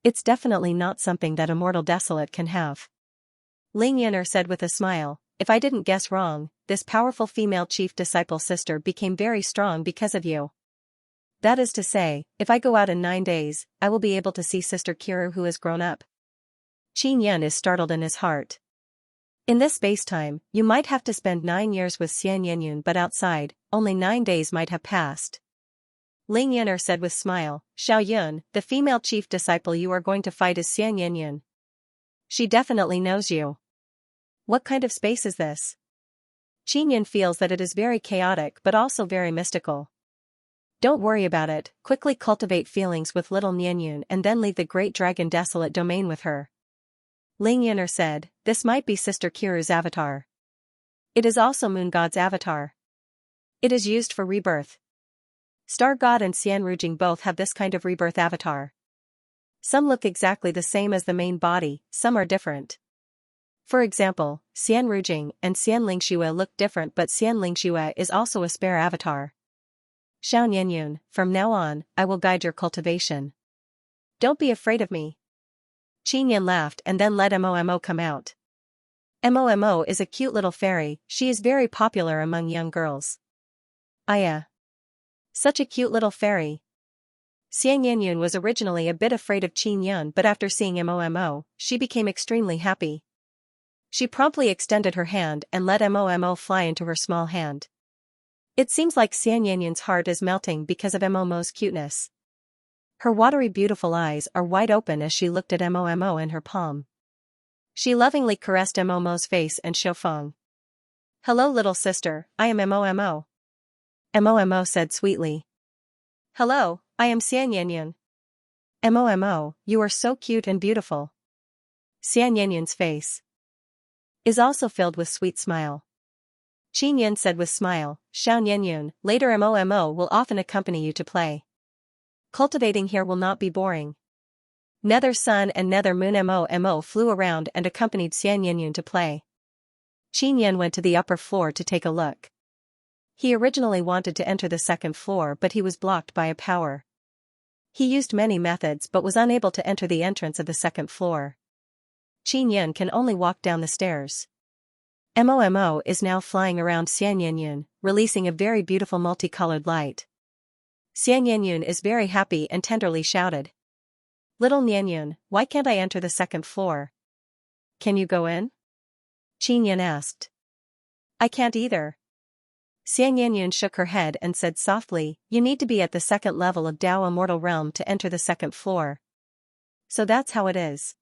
It's definitely not something that a mortal desolate can have. Ling Yener said with a smile, if I didn't guess wrong, this powerful female chief disciple sister became very strong because of you. That is to say, if I go out in 9 days, I will be able to see Sister Kiru who has grown up. Qin Yun is startled in his heart. In this space-time, you might have to spend 9 years with Xianxia, but outside, only 9 days might have passed. Ling Yener said with smile, Xiao Yun, the female chief disciple you are going to fight is Xianxia. She definitely knows you. What kind of space is this? Qin Yun feels that it is very chaotic but also very mystical. Don't worry about it, quickly cultivate feelings with little Nianyun and then leave the Great Dragon Desolate domain with her. Ling Yener said, this might be Sister Kiru's avatar. It is also Moon God's avatar. It is used for rebirth. Star God and Xian Rujing both have this kind of rebirth avatar. Some look exactly the same as the main body, some are different. For example, Xian Rujing and Xian Lingxue look different, but Xian Lingxue is also a spare avatar. Xiao Nianyun, from now on, I will guide your cultivation. Don't be afraid of me. Qin Yun laughed and then let Momo come out. Momo is a cute little fairy, she is very popular among young girls. Aya. Such a cute little fairy. Xianxia was originally a bit afraid of Qin Yun, but after seeing Momo, she became extremely happy. She promptly extended her hand and let Momo fly into her small hand. It seems like Xianxia's heart is melting because of Momo's cuteness. Her watery beautiful eyes are wide open as she looked at Momo in her palm. She lovingly caressed Momo's face and Shofeng. Hello little sister, I am Momo. Momo said sweetly. Hello, I am Xianxia. Momo, you are so cute and beautiful. Xianxia's face is also filled with sweet smile. Qin Yun said with smile, Xiao Nianyun, later Momo will often accompany you to play. Cultivating here will not be boring. Nether Sun and Nether Moon Momo flew around and accompanied Xianxia to play. Qin Yun went to the upper floor to take a look. He originally wanted to enter the 2nd floor, but he was blocked by a power. He used many methods but was unable to enter the entrance of the 2nd floor. Qin Yun can only walk down the stairs. Momo is now flying around Xianxia, releasing a very beautiful multicolored light. Xianxia is very happy and tenderly shouted. Little Nianyun, why can't I enter the 2nd floor? Can you go in? Qin Yun asked. I can't either. Xianxia shook her head and said softly, you need to be at the 2nd level of Dao Immortal Realm to enter the 2nd floor. So that's how it is.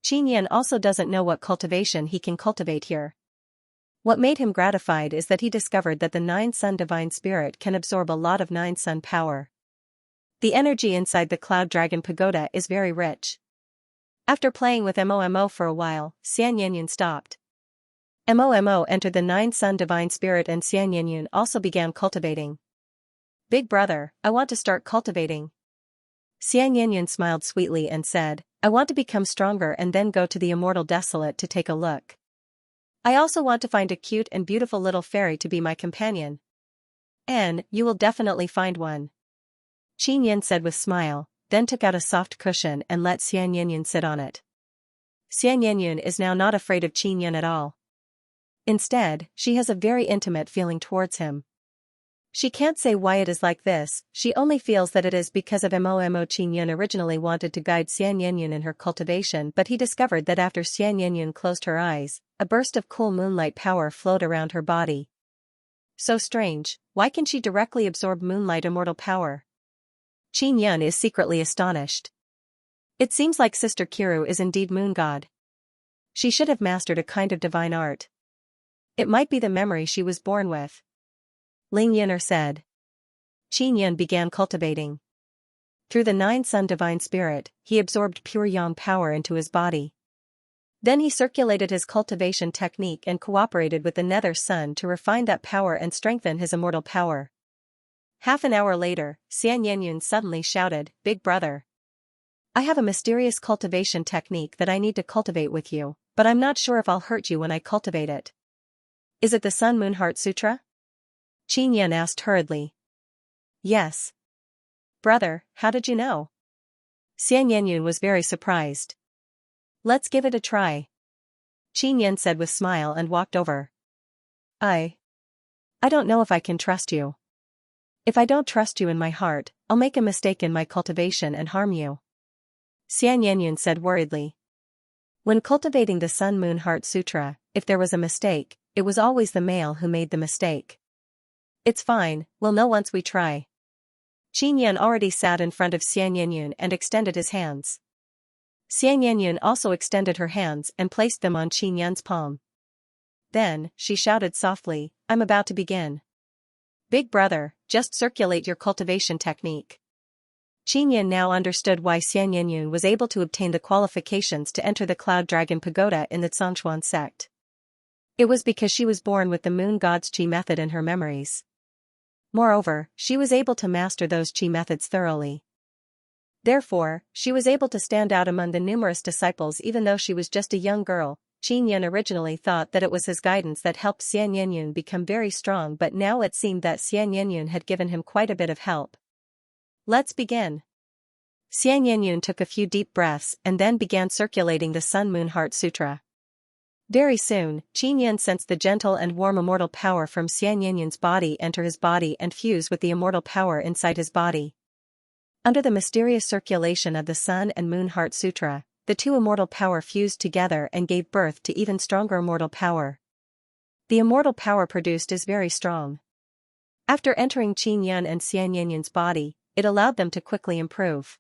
Qin Yun also doesn't know what cultivation he can cultivate here. What made him gratified is that he discovered that the 9 Sun Divine Spirit can absorb a lot of 9 Sun power. The energy inside the Cloud Dragon Pagoda is very rich. After playing with Momo for a while, Xianxia stopped. Momo entered the Nine Sun Divine Spirit and Xianxia also began cultivating. Big brother, I want to start cultivating. Xianxia smiled sweetly and said, I want to become stronger and then go to the Immortal Desolate to take a look. I also want to find a cute and beautiful little fairy to be my companion. And you will definitely find one. Qinyan said with smile, then took out a soft cushion and let Xianxia sit on it. Xianxia is now not afraid of Qinyan at all. Instead, she has a very intimate feeling towards him. She can't say why it is like this, she only feels that it is because of Momo. Qinyan originally wanted to guide Xianxia in her cultivation, but he discovered that after Xianxia closed her eyes, a burst of cool moonlight power flowed around her body. So strange, why can she directly absorb moonlight immortal power? Qinyan is secretly astonished. It seems like Sister Kiru is indeed moon god. She should have mastered a kind of divine art. It might be the memory she was born with. Ling Yin'er said. Qinyan began cultivating. Through the Nine Sun Divine Spirit, he absorbed pure yang power into his body. Then he circulated his cultivation technique and cooperated with the Nether Sun to refine that power and strengthen his immortal power. Half an hour later, Xianxia suddenly shouted, Big brother. I have a mysterious cultivation technique that I need to cultivate with you, but I'm not sure if I'll hurt you when I cultivate it. Is it the Sun Moon Heart Sutra? Qinyan asked hurriedly. Yes. Brother, how did you know? Xianxia was very surprised. Let's give it a try. Qinyan said with smile and walked over. I don't know if I can trust you. If I don't trust you in my heart, I'll make a mistake in my cultivation and harm you. Xianxia said worriedly. When cultivating the Sun Moon Heart Sutra, if there was a mistake, it was always the male who made the mistake. It's fine, we'll know once we try. Qinyan already sat in front of Xianxia and extended his hands. Xianxia also extended her hands and placed them on Qinyan's palm. Then, she shouted softly, I'm about to begin. Big brother, just circulate your cultivation technique. Qinyan now understood why Xianxia was able to obtain the qualifications to enter the Cloud Dragon Pagoda in the Zhongshuan sect. It was because she was born with the moon god's qi method in her memories. Moreover, she was able to master those qi methods thoroughly. Therefore, she was able to stand out among the numerous disciples even though she was just a young girl. Qinyan originally thought that it was his guidance that helped Xianxia become very strong, but now it seemed that Xianxia had given him quite a bit of help. Let's begin. Xianxia took a few deep breaths and then began circulating the Sun Moon Heart Sutra. Very soon, Qinyan sensed the gentle and warm immortal power from Xianxia's body enter his body and fuse with the immortal power inside his body. Under the mysterious circulation of the Sun and Moon Heart Sutra, the two immortal power fused together and gave birth to even stronger immortal power. The immortal power produced is very strong. After entering Qinyan and Xianxia's body, it allowed them to quickly improve.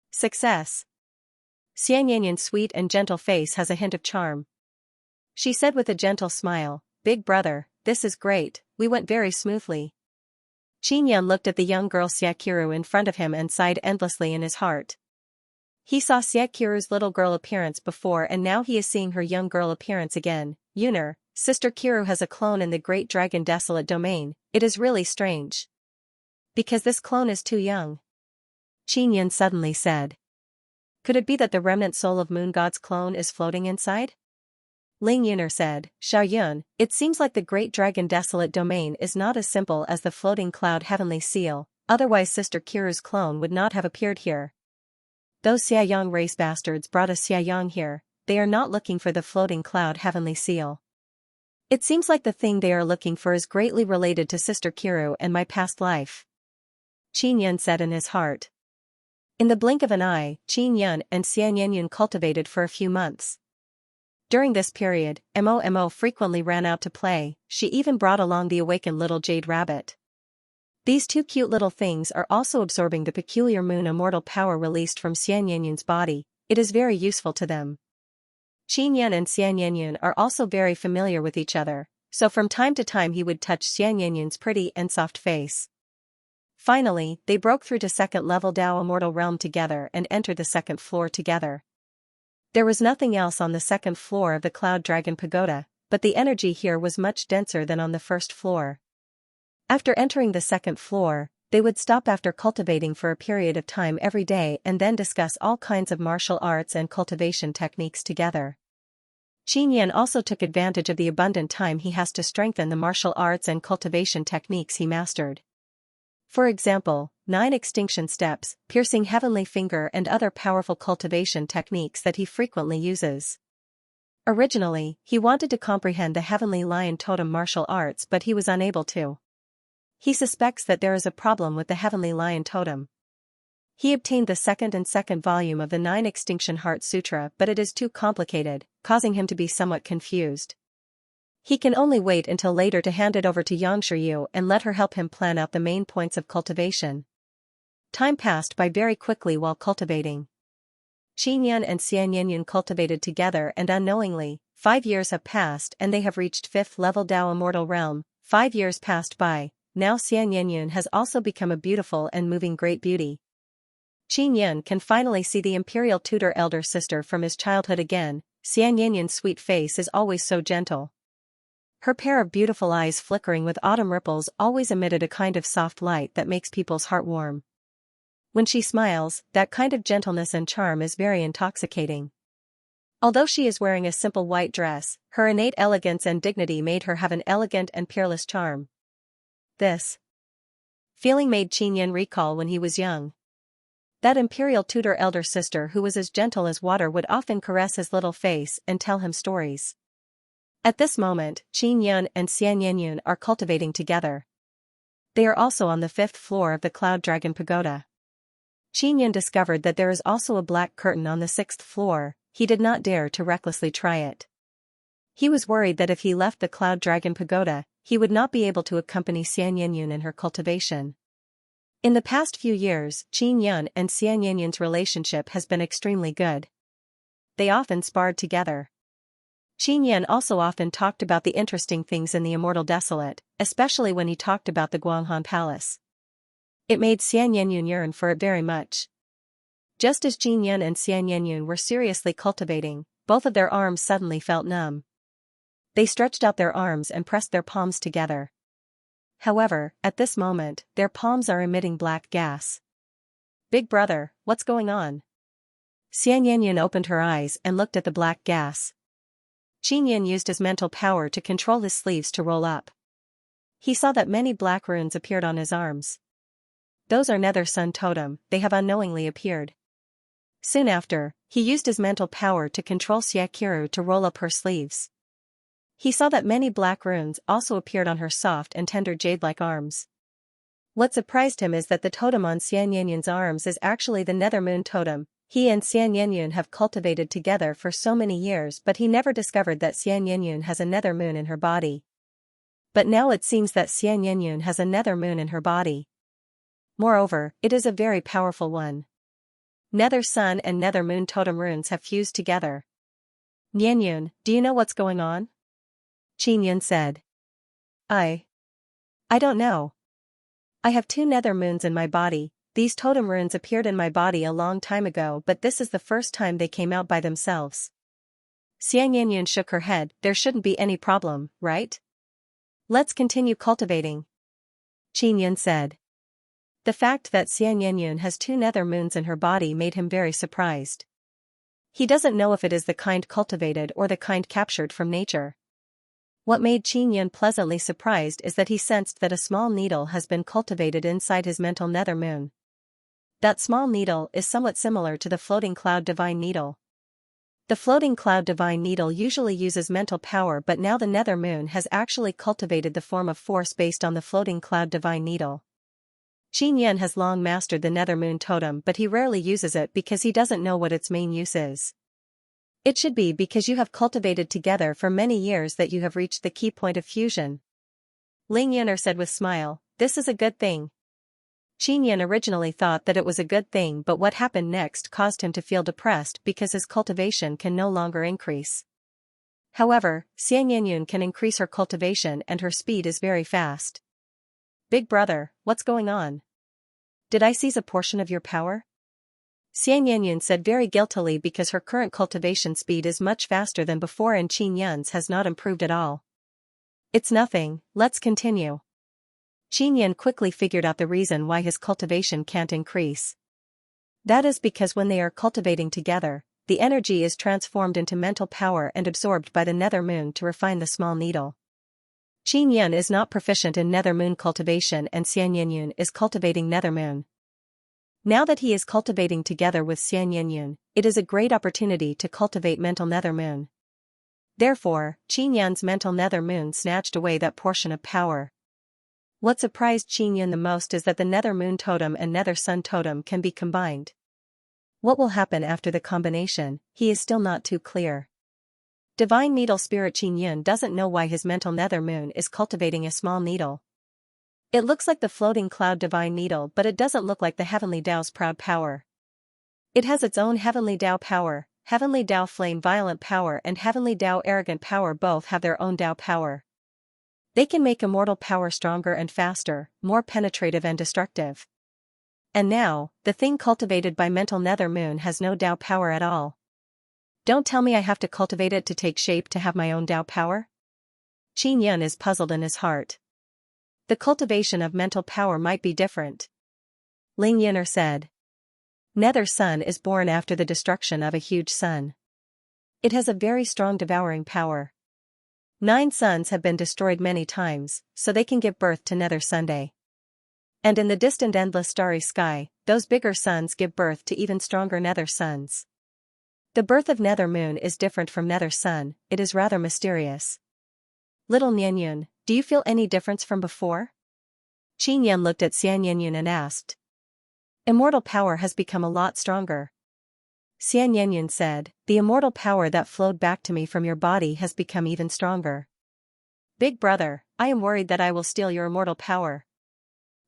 Success. Xianxia's sweet and gentle face has a hint of charm. She said with a gentle smile, Big brother, this is great, we went very smoothly. Qinyan looked at the young girl Xiakiru in front of him and sighed endlessly in his heart. He saw Xiakiru's little girl appearance before and now he is seeing her young girl appearance again. Yun'er, Sister Kiru has a clone in the Great Dragon Desolate domain, it is really strange. Because this clone is too young. Qinyan suddenly said. Could it be that the remnant soul of Moon God's clone is floating inside? Ling Yun'er said, Xiaoyun, it seems like the Great Dragon Desolate domain is not as simple as the floating cloud heavenly seal, otherwise Sister Kiru's clone would not have appeared here. Those Xiaoyang race bastards brought a Xiaoyang here, they are not looking for the floating cloud heavenly seal. It seems like the thing they are looking for is greatly related to Sister Kiru and my past life. Qinyan said in his heart. In the blink of an eye, Qinyan and Xianxia cultivated for a few months. During this period, Momo frequently ran out to play, she even brought along the awakened little jade rabbit. These two cute little things are also absorbing the peculiar moon immortal power released from Xianxia's body, it is very useful to them. Qinyan and Xianxia are also very familiar with each other, so from time to time he would touch Xianxia's pretty and soft face. Finally, they broke through to second-level Dao Immortal Realm together and entered the second floor together. There was nothing else on the second floor of the Cloud Dragon Pagoda, but the energy here was much denser than on the first floor. After entering the second floor, they would stop after cultivating for a period of time every day and then discuss all kinds of martial arts and cultivation techniques together. Xianxia also took advantage of the abundant time he has to strengthen the martial arts and cultivation techniques he mastered. For example, 9 extinction steps, piercing heavenly finger and other powerful cultivation techniques that he frequently uses. Originally, he wanted to comprehend the heavenly lion totem martial arts but he was unable to. He suspects that there is a problem with the heavenly lion totem. He obtained the second volume of the 9 Extinction Heart Sutra but it is too complicated, causing him to be somewhat confused. He can only wait until later to hand it over to Xianxia and let her help him plan out the main points of cultivation. Time passed by very quickly while cultivating. Xianxia and Xianxia cultivated together and unknowingly, 5 years have passed and they have reached 5th level Dao Immortal Realm. 5 years passed by. Now Xianxia has also become a beautiful and moving great beauty. Xianxia can finally see the imperial tutor elder sister from his childhood again. Xianxia's sweet face is always so gentle. Her pair of beautiful eyes flickering with autumn ripples always emitted a kind of soft light that makes people's heart warm. When she smiles, that kind of gentleness and charm is very intoxicating. Although she is wearing a simple white dress, her innate elegance and dignity made her have an elegant and peerless charm. This feeling made Xianxia recall when he was young. That imperial tutor elder sister who was as gentle as water would often caress his little face and tell him stories. At this moment, Xianxia and Xianxia are cultivating together. They are also on the 5th floor of the Cloud Dragon Pagoda. Xianxia discovered that there is also a black curtain on the 6th floor. He did not dare to recklessly try it. He was worried that if he left the Cloud Dragon Pagoda, he would not be able to accompany Xianxia in her cultivation. In the past few years, Xianxia and Xianxia's relationship has been extremely good. They often sparred together. Xianxia also often talked about the interesting things in the Immortal Desolate, especially when he talked about the Guanghan Palace. It made Xianxia yearn for it very much. Just as Xianxia and Xianxia were seriously cultivating, both of their arms suddenly felt numb. They stretched out their arms and pressed their palms together. However, at this moment, their palms are emitting black gas. Big brother, what's going on? Xianxia opened her eyes and looked at the black gas. Xianxia used his mental power to control his sleeves to roll up. He saw that many black runes appeared on his arms. Those are Nether Sun Totem, they have unknowingly appeared. Soon after, he used his mental power to control Xiakiru to roll up her sleeves. He saw that many black runes also appeared on her soft and tender jade-like arms. What surprised him is that the totem on Xianxin's arms is actually the Nether Moon Totem. He and Xianxin have cultivated together for so many years but he never discovered that Xianxin has a nether moon in her body. But now it seems that Xianxin has a nether moon in her body. Moreover, it is a very powerful one. Nether Sun and Nether Moon Totem runes have fused together. Nianyun, do you know what's going on? Xianxin said. I don't know. I have 2 nether moons in my body. These totem runes appeared in my body a long time ago but this is the first time they came out by themselves. Xianxin shook her head. There shouldn't be any problem, right? Let's continue cultivating. Xianxin said. The fact that Xianxin has 2 nether moons in her body made him very surprised. He doesn't know if it is the kind cultivated or the kind captured from nature. What made Xianxin pleasantly surprised is that he sensed that a small needle has been cultivated inside his mental nether moon. That small needle is somewhat similar to the floating cloud divine needle. The floating cloud divine needle usually uses mental power but now the nether moon has actually cultivated the form of force based on the floating cloud divine needle. Xianxin has long mastered the nether moon totem but he rarely uses it because he doesn't know what its main use is. It should be because you have cultivated together for many years that you have reached the key point of fusion. Ling Yun'er said with smile, this is a good thing. Xianxin originally thought that it was a good thing but what happened next caused him to feel depressed because his cultivation can no longer increase. However, Xianxin can increase her cultivation and her speed is very fast. Big brother, what's going on? Did I seize a portion of your power? Xianxia said very guiltily because her current cultivation speed is much faster than before and Qinyan's has not improved at all. It's nothing, let's continue. Qinyan quickly figured out the reason why his cultivation can't increase. That is because when they are cultivating together, the energy is transformed into mental power and absorbed by the nether moon to refine the small needle. Qinyan is not proficient in nether moon cultivation and Xianxia is cultivating nether moon. Now that he is cultivating together with Xianxia, it is a great opportunity to cultivate mental nether moon. Therefore, Qinyan's mental nether moon snatched away that portion of power. What surprised Qinyan the most is that the nether moon totem and nether sun totem can be combined. What will happen after the combination, he is still not too clear. Divine Needle Spirit Qinyan doesn't know why his mental nether moon is cultivating a small needle. It looks like the floating cloud Divine Needle, but it doesn't look like the Heavenly Tao's proud power. It has its own Heavenly Tao power, Heavenly Tao Flame Violent power and Heavenly Tao Arrogant power both have their own Tao power. They can make immortal power stronger and faster, more penetrative and destructive. And now, the thing cultivated by mental nether moon has no Tao power at all. Don't tell me I have to cultivate it to take shape to have my own Tao power? Qinyan is puzzled in his heart. The cultivation of mental power might be different. Ling Yin'er said. Nether sun is born after the destruction of a huge sun. It has a very strong devouring power. 9 suns have been destroyed many times, so they can give birth to Nether Sunday. And in the distant endless starry sky, those bigger suns give birth to even stronger Nether suns. The birth of Nether moon is different from Nether sun, it is rather mysterious. Little Nianyun, do you feel any difference from before? Qinyan looked at Xianxia and asked. Immortal power has become a lot stronger. Xianxia said, the immortal power that flowed back to me from your body has become even stronger. Big brother, I am worried that I will steal your immortal power.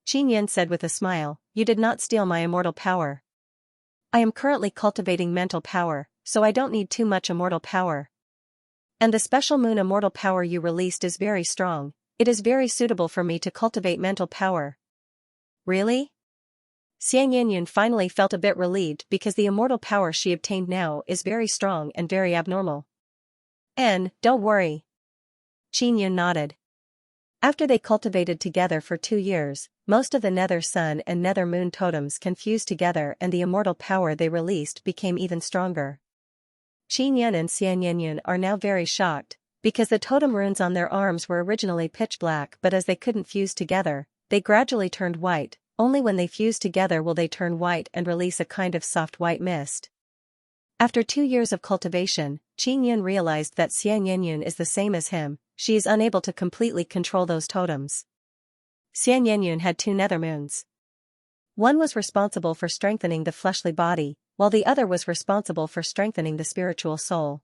Qinyan said with a smile, you did not steal my immortal power. I am currently cultivating mental power, so I don't need too much immortal power. And the special moon immortal power you released is very strong, it is very suitable for me to cultivate mental power. Really? Xianxia finally felt a bit relieved because the immortal power she obtained now is very strong and very abnormal. And, don't worry. Qinyan nodded. After they cultivated together for 2 years, most of the nether sun and nether moon totems can fuse together and the immortal power they released became even stronger. Qinyan and Xianxia are now very shocked, because the totem runes on their arms were originally pitch black but as they couldn't fuse together, they gradually turned white. Only when they fuse together will they turn white and release a kind of soft white mist. After 2 years of cultivation, Qinyan realized that Xianxia is the same as him, she is unable to completely control those totems. Xianxia had 2 nether moons. One was responsible for strengthening the fleshly body, while the other was responsible for strengthening the spiritual soul.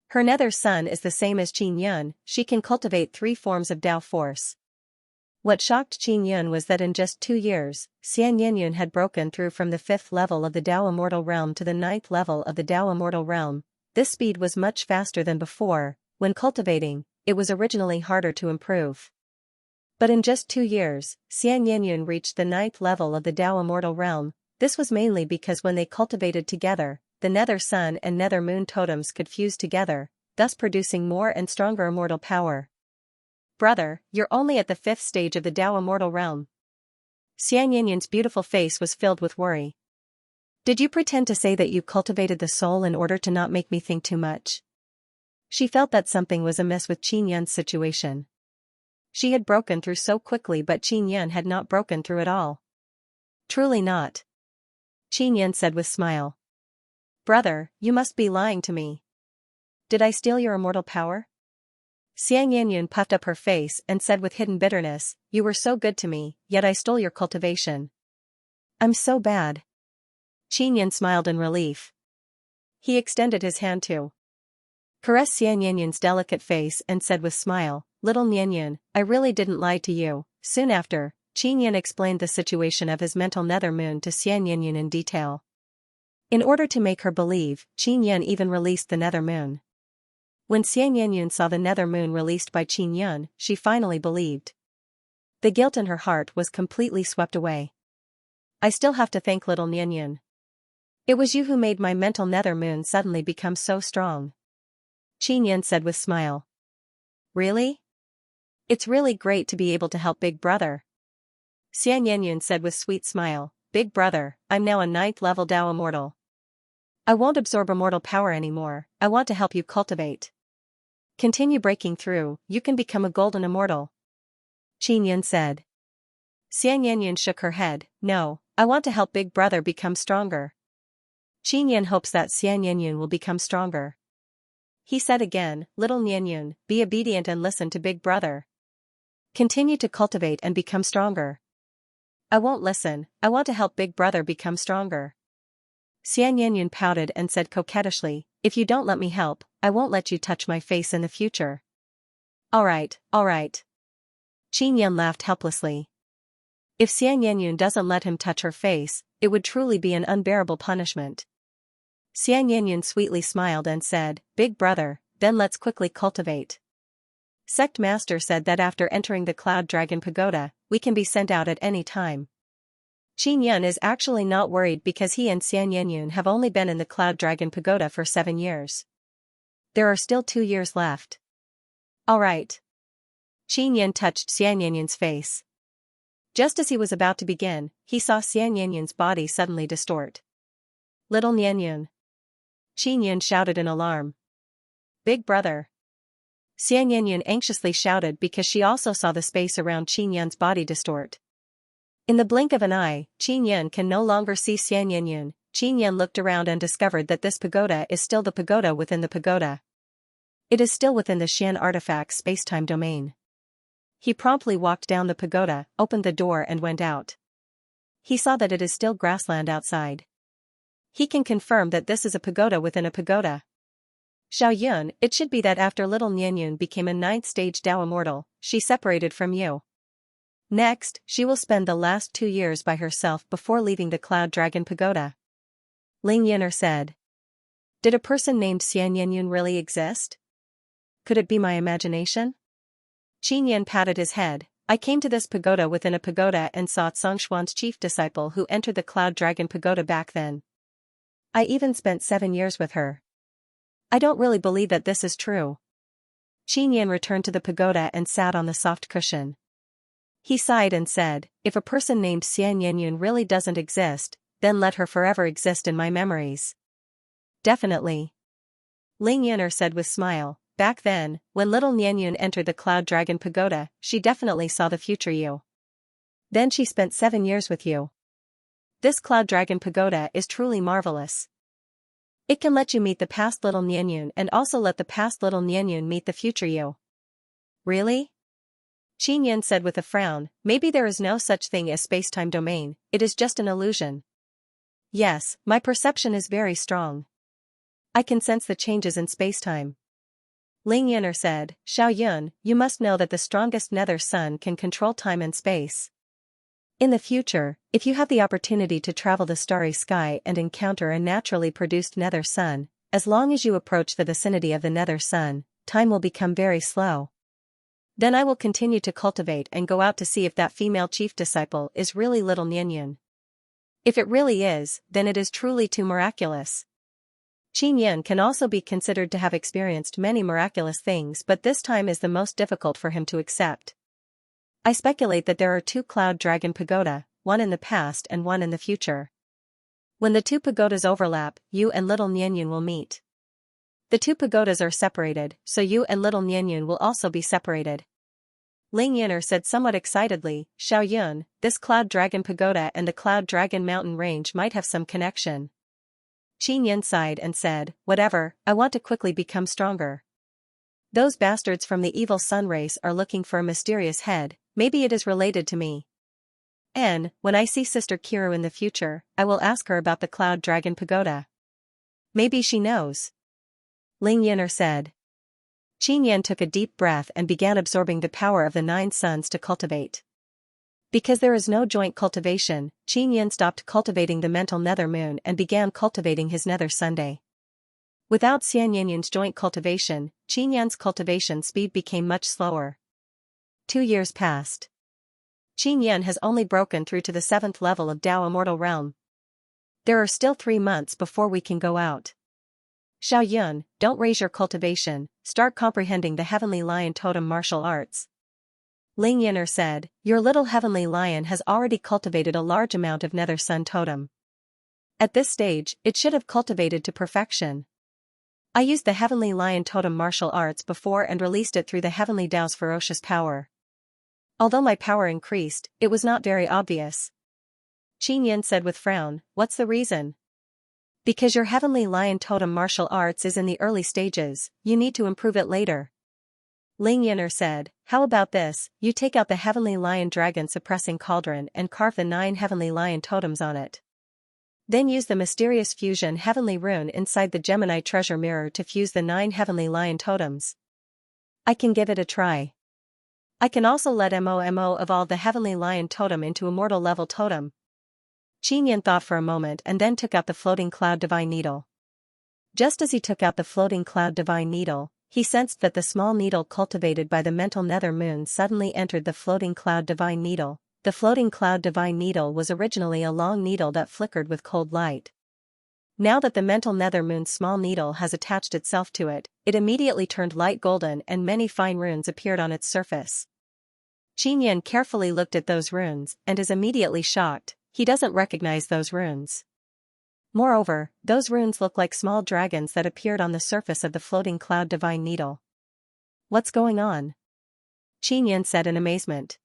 Her nether sun is the same as Qinyan, she can cultivate 3 forms of Tao force. What shocked Qinyan was that in just 2 years, Xianxia had broken through from the 5th level of the Tao Immortal Realm to the 9th level of the Tao Immortal Realm. This speed was much faster than before. When cultivating, it was originally harder to improve. But in just 2 years, Xianxia reached the 9th level of the Tao Immortal Realm. This was mainly because when they cultivated together, the nether sun and nether moon totems could fuse together, thus producing more and stronger immortal power. Brother, you're only at the 5th stage of the Tao Immortal Realm. Xianxin's beautiful face was filled with worry. Did you pretend to say that you cultivated the soul in order to not make me think too much? She felt that something was amiss with Qinyan's situation. She had broken through so quickly but Qinyan had not broken through at all. Truly not. Qinyan said with smile. Brother, you must be lying to me. Did I steal your immortal power? Xianxia puffed up her face and said with hidden bitterness, you were so good to me, yet I stole your cultivation. I'm so bad. Qinyan smiled in relief. He extended his hand to caress Xianxin's delicate face and said with smile, little Nianyun, I really didn't lie to you. Soon after, Qinyan explained the situation of his mental nether moon to Xianxin in detail. In order to make her believe, Qinyan even released the nether moon. When Xianxin saw the nether moon released by Qinyan, she finally believed. The guilt in her heart was completely swept away. I still have to thank little Nian. It was you who made my mental nether moon suddenly become so strong. Xianxia said with smile. Really? It's really great to be able to help Big Brother. Xianxia said with sweet smile, Big Brother, I'm now a 9th level Dao immortal. I won't absorb immortal power anymore, I want to help you cultivate. Continue breaking through, you can become a golden immortal. Xianxia said. Xianxia shook her head, no, I want to help Big Brother become stronger. Xianxia hopes that Xianxia will become stronger. He said again, little Nian, be obedient and listen to Big Brother. Continue to cultivate and become stronger. I won't listen, I want to help Big Brother become stronger. Xianxia pouted and said coquettishly, if you don't let me help, I won't let you touch my face in the future. Alright. Xianxia laughed helplessly. If Xianxia doesn't let him touch her face, it would truly be an unbearable punishment. Xianxia sweetly smiled and said, Big Brother, then let's quickly cultivate. Sect Master said that after entering the Cloud Dragon Pagoda, we can be sent out at any time. Xianxia is actually not worried because he and Xianxia have only been in the Cloud Dragon Pagoda for 7 years. There are still 2 years left. Alright. Xianxia touched Xianxia's face. Just as he was about to begin, he saw Xianxia's body suddenly distort. Little Nian. Xianxia shouted in alarm. Big Brother. Xianxia anxiously shouted because she also saw the space around Xianxia's body distort. In the blink of an eye, Xianxia can no longer see Xianxia. Xianxia looked around and discovered that this pagoda is still the pagoda within the pagoda. It is still within the Xian artifact's spacetime domain. He promptly walked down the pagoda, opened the door and went out. He saw that it is still grassland outside. He can confirm that this is a pagoda within a pagoda. Xiaoyun, it should be that after little Nian became a 9th stage Dao immortal, she separated from you. Next, she will spend the last 2 years by herself before leaving the Cloud Dragon Pagoda. Ling Yin'er said. Did a person named Xianxia really exist? Could it be my imagination? Xianxia patted his head. I came to this pagoda within a pagoda and saw Zhongshuan's chief disciple who entered the Cloud Dragon Pagoda back then. I even spent 7 years with her. I don't really believe that this is true. Xianxia returned to the pagoda and sat on the soft cushion. He sighed and said, if a person named Xianxia really doesn't exist, then let her forever exist in my memories. Definitely. Ling Yin'er said with smile, back then, when little Nian entered the Cloud Dragon Pagoda, she definitely saw the future you. Then she spent 7 years with you. This Cloud Dragon Pagoda is truly marvelous. It can let you meet the past little Nian and also let the past little Nian meet the future you. Really? Xianxia said with a frown, maybe there is no such thing as spacetime domain, it is just an illusion. Yes, my perception is very strong. I can sense the changes in spacetime. Ling Yin'er said, Xiaoyun, you must know that the strongest nether sun can control time and space. In the future, if you have the opportunity to travel the starry sky and encounter a naturally produced nether sun, as long as you approach the vicinity of the nether sun, time will become very slow. Then I will continue to cultivate and go out to see if that female chief disciple is really little Nian. If it really is, then it is truly too miraculous. Xianxia can also be considered to have experienced many miraculous things, but this time is the most difficult for him to accept. I speculate that there are 2 Cloud Dragon Pagoda, one in the past and one in the future. When the 2 pagodas overlap, you and little Nian will meet. The 2 pagodas are separated, so you and little Nian will also be separated. Ling Yin'er said somewhat excitedly, Xiaoyun, this Cloud Dragon Pagoda and the Cloud Dragon Mountain Range might have some connection. Xianxia sighed and said, whatever, I want to quickly become stronger. Those bastards from the evil sun race are looking for a mysterious head, maybe it is related to me. And, when I see Sister Kiru in the future, I will ask her about the Cloud Dragon Pagoda. Maybe she knows. Ling Yin'er said. Xianxia took a deep breath and began absorbing the power of the 9 suns to cultivate. Because there is no joint cultivation, Xianxia stopped cultivating the mental nether moon and began cultivating his nether Sunday. Without Xianxin's joint cultivation, Xianxia's cultivation speed became much slower. 2 years passed. Qin Yan has only broken through to the 7th level of Dao Immortal Realm. There are still 3 months before we can go out. Xiao Yun, don't raise your cultivation, start comprehending the Heavenly Lion Totem martial arts. Ling Yin'er said, your little Heavenly Lion has already cultivated a large amount of Nether Sun Totem. At this stage, it should have cultivated to perfection. I used the Heavenly Lion Totem martial arts before and released it through the Heavenly Dao's ferocious power. Although my power increased, it was not very obvious. Qin Yin said with frown, what's the reason? Because your Heavenly Lion Totem martial arts is in the early stages, you need to improve it later. Ling Yin'er said, how about this, you take out the Heavenly Lion Dragon Suppressing Cauldron and carve the 9 Heavenly Lion Totems on it. Then use the mysterious fusion Heavenly Rune inside the Gemini Treasure Mirror to fuse the 9 Heavenly Lion Totems. I can give it a try. I can also let Mo evolve the Heavenly Lion Totem into Immortal Level Totem. Qin Yan thought for a moment and then took out the Floating Cloud Divine Needle. Just as he took out the Floating Cloud Divine Needle, he sensed that the small needle cultivated by the mental nether moon suddenly entered the Floating Cloud Divine Needle. The Floating Cloud Divine Needle was originally a long needle that flickered with cold light. Now that the mental nether moon's small needle has attached itself to it, it immediately turned light golden and many fine runes appeared on its surface. Qin Yan carefully looked at those runes and is immediately shocked, he doesn't recognize those runes. Moreover, those runes look like small dragons that appeared on the surface of the Floating Cloud Divine Needle. What's going on? Qin Yan said in amazement.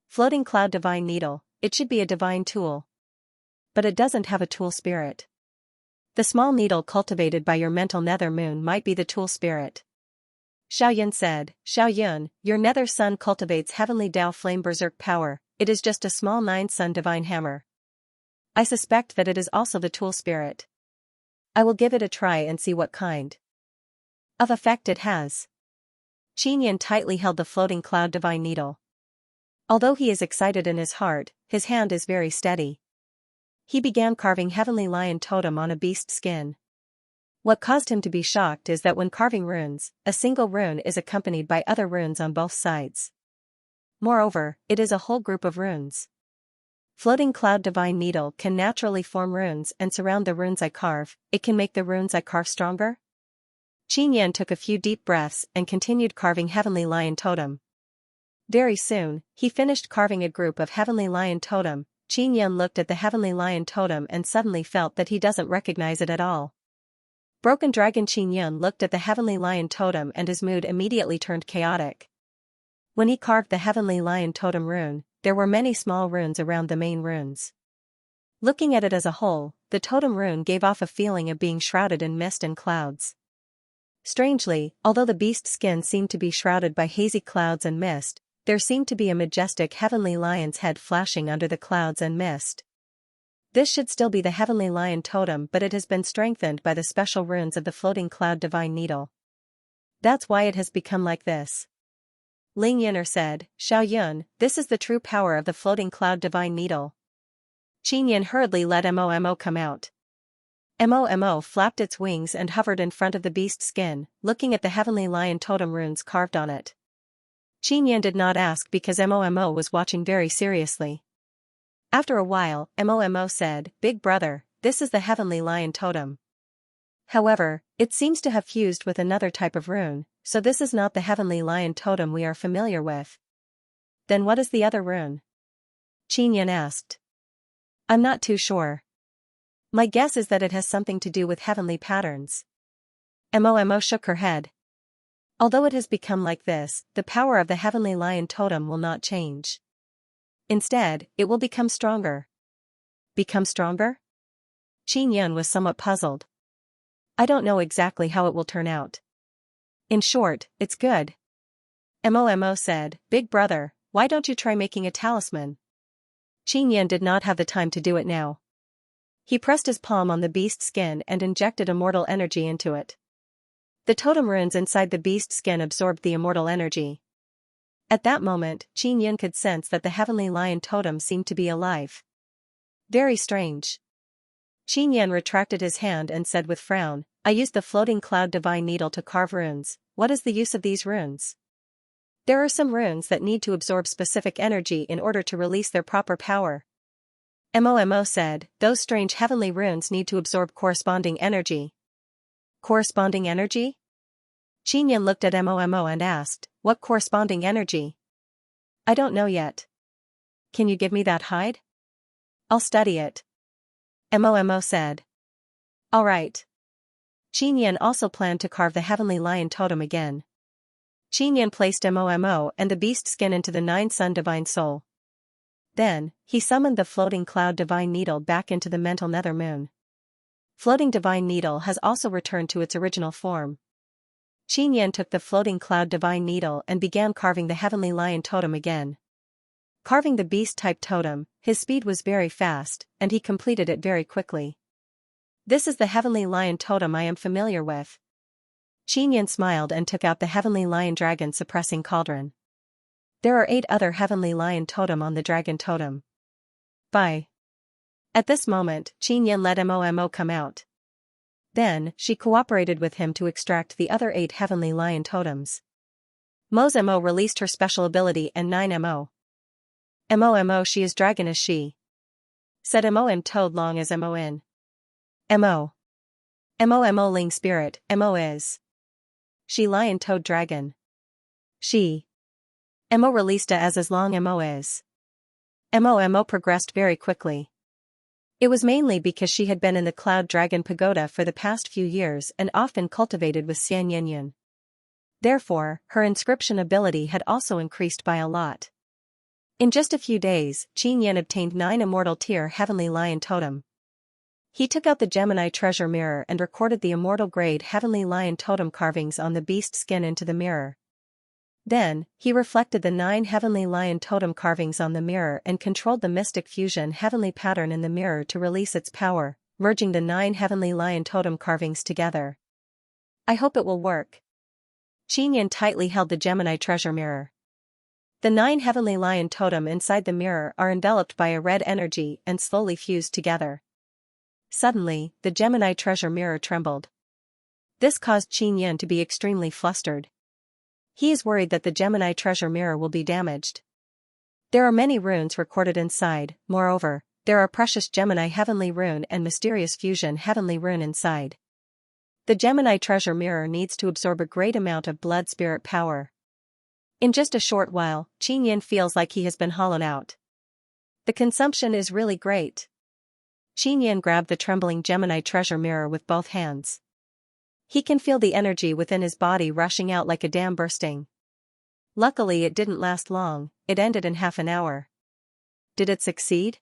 Floating Cloud Divine Needle, it should be a divine tool. But it doesn't have a tool spirit. The small needle cultivated by your mental nether moon might be the tool spirit. Xiao Yun said, Xiao Yun, your nether sun cultivates Heavenly Dao Flame Berserk power, it is just a small 9 Sun Divine Hammer. I suspect that it is also the tool spirit. I will give it a try and see what kind of effect it has. Qin Yan tightly held the Floating Cloud Divine Needle. Although he is excited in his heart, his hand is very steady. He began carving Heavenly Lion Totem on a beast skin. What caused him to be shocked is that when carving runes, a single rune is accompanied by other runes on both sides. Moreover, it is a whole group of runes. Floating Cloud Divine Needle can naturally form runes and surround the runes I carve, it can make the runes I carve stronger? Qin Yan took a few deep breaths and continued carving Heavenly Lion Totem. Very soon, he finished carving a group of Heavenly Lion Totem. Qin Yan looked at the Heavenly Lion Totem and suddenly felt that he doesn't recognize it at all. Broken Dragon Qin Yan looked at the Heavenly Lion Totem and his mood immediately turned chaotic. When he carved the Heavenly Lion Totem rune, there were many small runes around the main runes. Looking at it as a whole, the totem rune gave off a feeling of being shrouded in mist and clouds. Strangely, although the beast skin seemed to be shrouded by hazy clouds and mist, there seemed to be a majestic Heavenly Lion's head flashing under the clouds and mist. This should still be the Heavenly Lion Totem, but it has been strengthened by the special runes of the Floating Cloud Divine Needle. That's why it has become like this. Ling Yin'er said, Xiao Yun, this is the true power of the Floating Cloud Divine Needle. Qin Yan hurriedly let Mo come out. Mo flapped its wings and hovered in front of the beast skin, looking at the Heavenly Lion Totem runes carved on it. Qin Yan did not ask because Mo was watching very seriously. After a while, Mo said, Big brother, this is the Heavenly Lion Totem. However, it seems to have fused with another type of rune, so this is not the Heavenly Lion Totem we are familiar with. Then what is the other rune? Qin Yan asked. I'm not too sure. My guess is that it has something to do with heavenly patterns. Mo shook her head. Although it has become like this, the power of the Heavenly Lion Totem will not change. Instead, it will become stronger. Become stronger? Qin Yan was somewhat puzzled. I don't know exactly how it will turn out. In short, it's good. Mo said, Big brother, why don't you try making a talisman? Qin Yan did not have the time to do it now. He pressed his palm on the beast skin and injected immortal energy into it. The totem runes inside the beast skin absorbed the immortal energy. At that moment, Qin Yan could sense that the Heavenly Lion Totem seemed to be alive. Very strange. Qin Yan retracted his hand and said with frown, I used the Floating Cloud Divine Needle to carve runes, what is the use of these runes? There are some runes that need to absorb specific energy in order to release their proper power. Momo said, those strange heavenly runes need to absorb corresponding energy. Corresponding energy? Xianxia looked at Momo and asked, what corresponding energy? I don't know yet. Can you give me that hide? I'll study it. Momo said. All right. Xianxia also planned to carve the heavenly lion totem again. Xianxia placed Momo and the beast skin into the 9-sun divine soul. Then, he summoned the floating cloud divine needle back into the mental nether moon. Floating divine needle has also returned to its original form. Xianxia took the floating cloud divine needle and began carving the heavenly lion totem again. Carving the beast-type totem, his speed was very fast, and he completed it very quickly. This is the heavenly lion totem I am familiar with. Xianxia smiled and took out the heavenly lion dragon suppressing cauldron. There are 8 other heavenly lion totem on the dragon totem. Bye. At this moment, Xianxia let Momo come out. Then, she cooperated with him to extract the other 8 heavenly lion totems. Mo released her special ability and 9 Mo. Mo she is dragon is she. Said Mo toad long as Mon. Mo ling spirit, Mo is. She lion toad dragon. She. Mo released as long Mo is. Mo progressed very quickly. It was mainly because she had been in the Cloud Dragon Pagoda for the past few years and often cultivated with Xianxia. Therefore, her inscription ability had also increased by a lot. In just a few days, Xianxia obtained 9 immortal tier heavenly lion totem. He took out the Gemini treasure mirror and recorded the immortal grade heavenly lion totem carvings on the beast skin into the mirror. Then, he reflected the 9 heavenly lion totem carvings on the mirror and controlled the mystic fusion heavenly pattern in the mirror to release its power, merging the 9 heavenly lion totem carvings together. I hope it will work. Xianxia tightly held the Gemini treasure mirror. The 9 heavenly lion totem inside the mirror are enveloped by a red energy and slowly fused together. Suddenly, the Gemini treasure mirror trembled. This caused Xianxia to be extremely flustered. He is worried that the Gemini treasure mirror will be damaged. There are many runes recorded inside, moreover, there are precious Gemini heavenly rune and mysterious fusion heavenly rune inside. The Gemini treasure mirror needs to absorb a great amount of blood spirit power. In just a short while, Xianxia feels like he has been hollowed out. The consumption is really great. Xianxia grabbed the trembling Gemini treasure mirror with both hands. He can feel the energy within his body rushing out like a dam bursting. Luckily it didn't last long, it ended in half an hour. Did it succeed?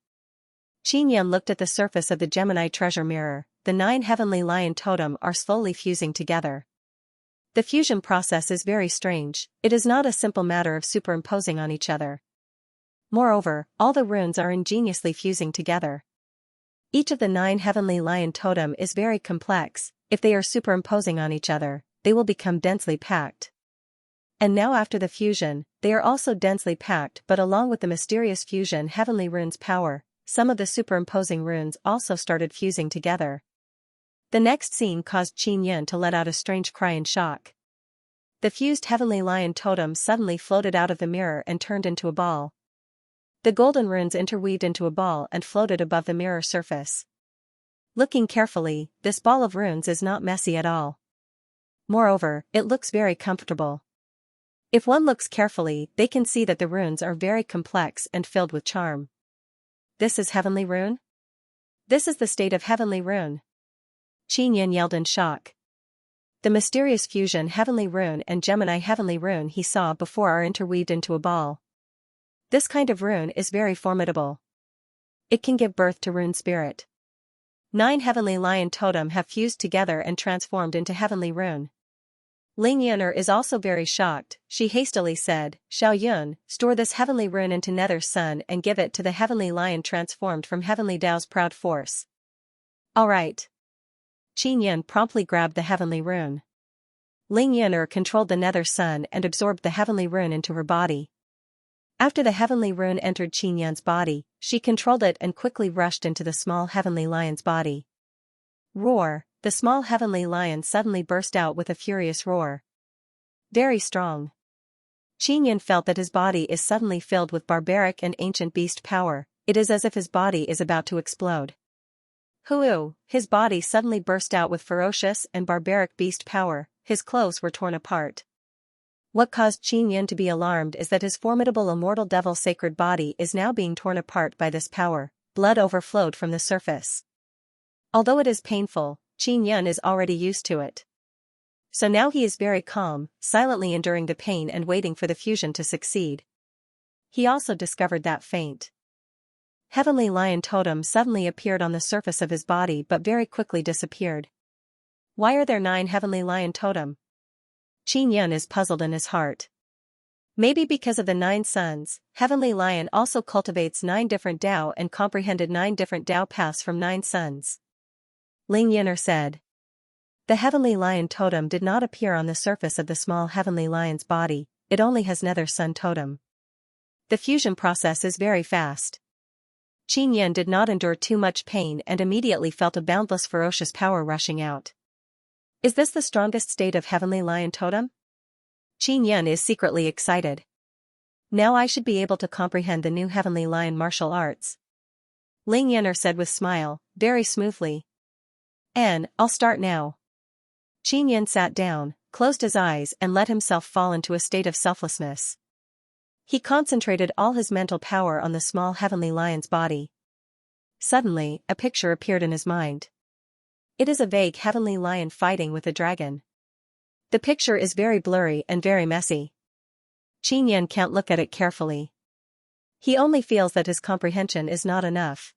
Xianxia looked at the surface of the Gemini treasure mirror, the 9 heavenly lion totem are slowly fusing together. The fusion process is very strange, it is not a simple matter of superimposing on each other. Moreover, all the runes are ingeniously fusing together. Each of the 9 heavenly lion totem is very complex, if they are superimposing on each other, they will become densely packed. And now after the fusion, they are also densely packed but along with the mysterious fusion heavenly runes power, some of the superimposing runes also started fusing together. The next scene caused Xianxia to let out a strange cry in shock. The fused heavenly lion totem suddenly floated out of the mirror and turned into a ball. The golden runes interweaved into a ball and floated above the mirror surface. Looking carefully, this ball of runes is not messy at all. Moreover, it looks very comfortable. If one looks carefully, they can see that the runes are very complex and filled with charm. This is heavenly rune? This is the state of heavenly rune. Xianxia yelled in shock. The mysterious fusion heavenly rune and Gemini heavenly rune he saw before are interweaved into a ball. This kind of rune is very formidable. It can give birth to rune spirit. 9 heavenly lion totem have fused together and transformed into heavenly rune. Ling Yuner is also very shocked, she hastily said, Xiao Yun, store this heavenly rune into Nether Sun and give it to the heavenly lion transformed from heavenly Tao's proud force. Alright. Xianxia promptly grabbed the heavenly rune. Ling Yuner controlled the Nether Sun and absorbed the heavenly rune into her body. After the heavenly rune entered Xianxia's body, she controlled it and quickly rushed into the small heavenly lion's body. Roar! The small heavenly lion suddenly burst out with a furious roar. Very strong. Yin felt that his body is suddenly filled with barbaric and ancient beast power. It is as if his body is about to explode. Hoo! His body suddenly burst out with ferocious and barbaric beast power. His clothes were torn apart. What caused Yin to be alarmed is that his formidable immortal devil sacred body is now being torn apart by this power. Blood overflowed from the surface. Although it is painful, Yin is already used to it. So now he is very calm, silently enduring the pain and waiting for the fusion to succeed. He also discovered that faint heavenly lion totem suddenly appeared on the surface of his body but very quickly disappeared. Why are there 9 heavenly lion totem? Yin is puzzled in his heart. Maybe because of the 9 suns, heavenly lion also cultivates 9 different Tao and comprehended 9 different Tao paths from 9 suns. Ling Yin'er said. The heavenly lion totem did not appear on the surface of the small heavenly lion's body, it only has nether sun totem. The fusion process is very fast. Yin did not endure too much pain and immediately felt a boundless ferocious power rushing out. Is this the strongest state of heavenly lion totem? Yin is secretly excited. Now I should be able to comprehend the new heavenly lion martial arts. Ling Yin'er said with smile, very smoothly. I'll start now. Yin sat down, closed his eyes and let himself fall into a state of selflessness. He concentrated all his mental power on the small heavenly lion's body. Suddenly, a picture appeared in his mind. It is a vague heavenly lion fighting with a dragon. The picture is very blurry and very messy. Yin can't look at it carefully. He only feels that his comprehension is not enough.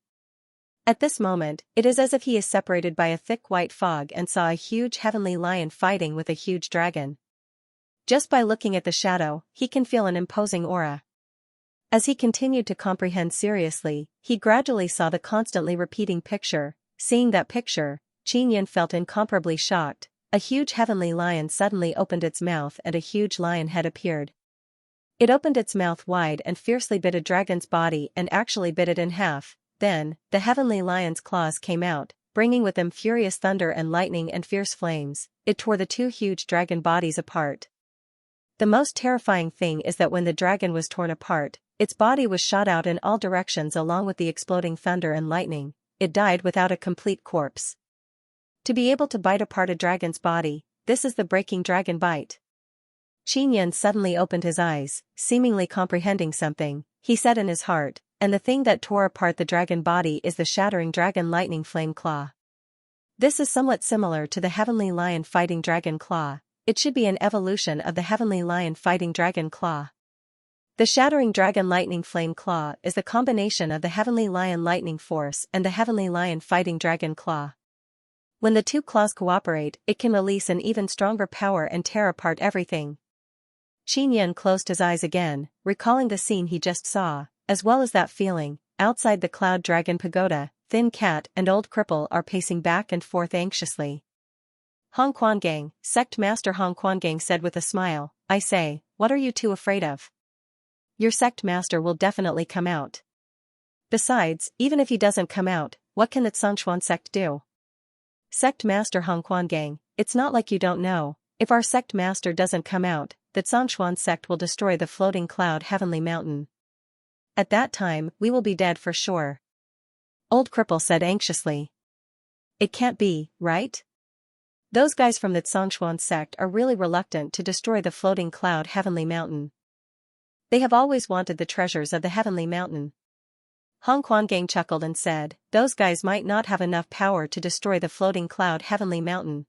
At this moment, it is as if he is separated by a thick white fog and saw a huge heavenly lion fighting with a huge dragon. Just by looking at the shadow, he can feel an imposing aura. As he continued to comprehend seriously, he gradually saw the constantly repeating picture. Seeing that picture, Yin felt incomparably shocked. A huge heavenly lion suddenly opened its mouth and a huge lion head appeared. It opened its mouth wide and fiercely bit a dragon's body and actually bit it in half. Then, the heavenly lion's claws came out, bringing with them furious thunder and lightning and fierce flames. It tore the 2 huge dragon bodies apart. The most terrifying thing is that when the dragon was torn apart, its body was shot out in all directions along with the exploding thunder and lightning. It died without a complete corpse. To be able to bite apart a dragon's body, this is the breaking dragon bite. Yin suddenly opened his eyes, seemingly comprehending something. He said in his heart, and the thing that tore apart the dragon body is the shattering dragon lightning flame claw. This is somewhat similar to the heavenly lion fighting dragon claw. It should be an evolution of the heavenly lion fighting dragon claw. The shattering dragon lightning flame claw is the combination of the heavenly lion lightning force and the heavenly lion fighting dragon claw. When the 2 claws cooperate, it can release an even stronger power and tear apart everything. Yin closed his eyes again, recalling the scene he just saw, as well as that feeling. Outside the Cloud Dragon Pagoda, Thin Cat and Old Cripple are pacing back and forth anxiously. Hong Quangang, Sect Master Hong Quangang said with a smile, I say, what are you 2 afraid of? Your sect master will definitely come out. Besides, even if he doesn't come out, what can the Xianxia sect do? Sect Master Hong Quangang, it's not like you don't know. If our sect master doesn't come out, the Xianxia sect will destroy the floating cloud heavenly mountain. At that time, we will be dead for sure. Old Cripple said anxiously. It can't be, right? Those guys from the Xianxia sect are really reluctant to destroy the floating cloud heavenly mountain. They have always wanted the treasures of the heavenly mountain. Hong Quangang chuckled and said, those guys might not have enough power to destroy the floating cloud heavenly mountain.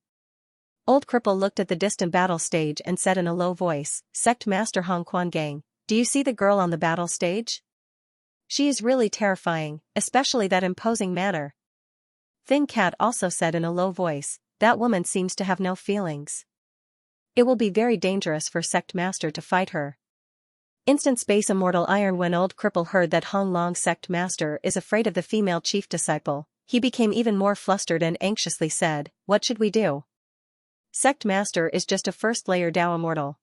Old Cripple looked at the distant battle stage and said in a low voice, Sect Master Hong Quangang, do you see the girl on the battle stage? She is really terrifying, especially that imposing manner. Thin Cat also said in a low voice, that woman seems to have no feelings. It will be very dangerous for Sect Master to fight her. Instant space immortal iron. When Old Cripple heard that Hong Long Sect Master is afraid of the female chief disciple, he became even more flustered and anxiously said, what should we do? Sect Master is just a first layer Tao immortal.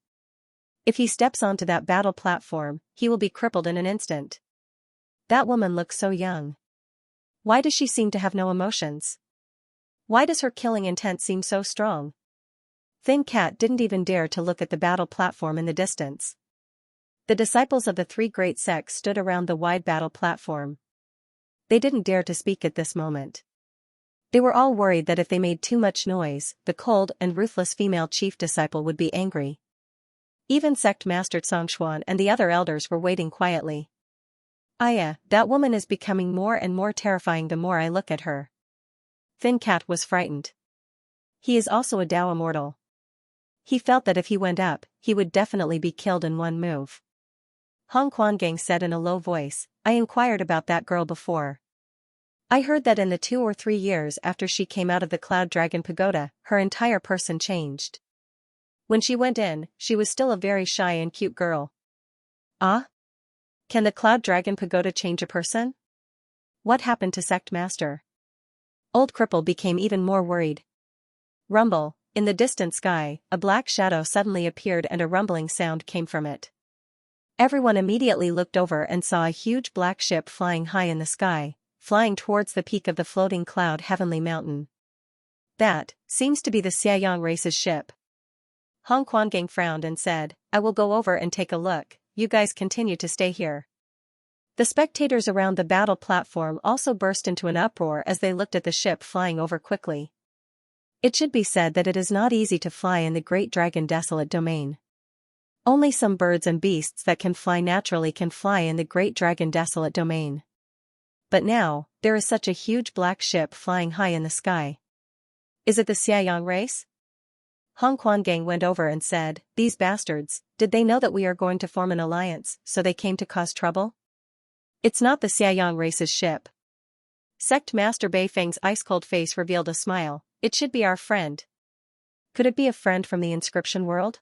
If he steps onto that battle platform, he will be crippled in an instant. That woman looks so young. Why does she seem to have no emotions? Why does her killing intent seem so strong? Thin Cat didn't even dare to look at the battle platform in the distance. The disciples of the three great sects stood around the wide battle platform. They didn't dare to speak at this moment. They were all worried that if they made too much noise, the cold and ruthless female chief disciple would be angry. Even sect master Xianxia and the other elders were waiting quietly. Aya, that woman is becoming more and more terrifying the more I look at her. Thin Cat was frightened. He is also a Dao immortal. He felt that if he went up, he would definitely be killed in one move. Hong Quangang said in a low voice, I inquired about that girl before. I heard that in the 2 or 3 years after she came out of the Cloud Dragon Pagoda, her entire person changed. When she went in, she was still a very shy and cute girl. Ah? Can the Cloud Dragon Pagoda change a person? What happened to Sect Master? Old Cripple became even more worried. Rumble, in the distant sky, a black shadow suddenly appeared and a rumbling sound came from it. Everyone immediately looked over and saw a huge black ship flying high in the sky, flying towards the peak of the floating cloud heavenly mountain. That seems to be the Xianxia race's ship. Hong Quangang frowned and said, I will go over and take a look, you guys continue to stay here. The spectators around the battle platform also burst into an uproar as they looked at the ship flying over quickly. It should be said that it is not easy to fly in the Great Dragon Desolate Domain. Only some birds and beasts that can fly naturally can fly in the Great Dragon Desolate Domain. But now, there is such a huge black ship flying high in the sky. Is it the Xianxia race? Hong Quangang went over and said, these bastards, did they know that we are going to form an alliance, so they came to cause trouble? It's not the Xianxia race's ship. Sect Master Beifeng's ice-cold face revealed a smile, it should be our friend. Could it be a friend from the inscription world?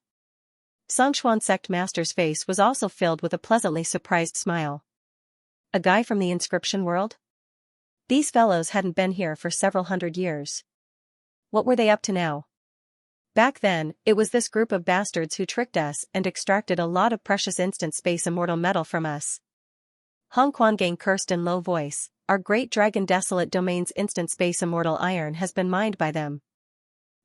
Xianxia Sect Master's face was also filled with a pleasantly surprised smile. A guy from the inscription world? These fellows hadn't been here for several hundred years. What were they up to now? Back then, it was this group of bastards who tricked us and extracted a lot of precious instant space immortal metal from us. Hong Quangang cursed in low voice, our Great Dragon Desolate Domain's instant space immortal iron has been mined by them.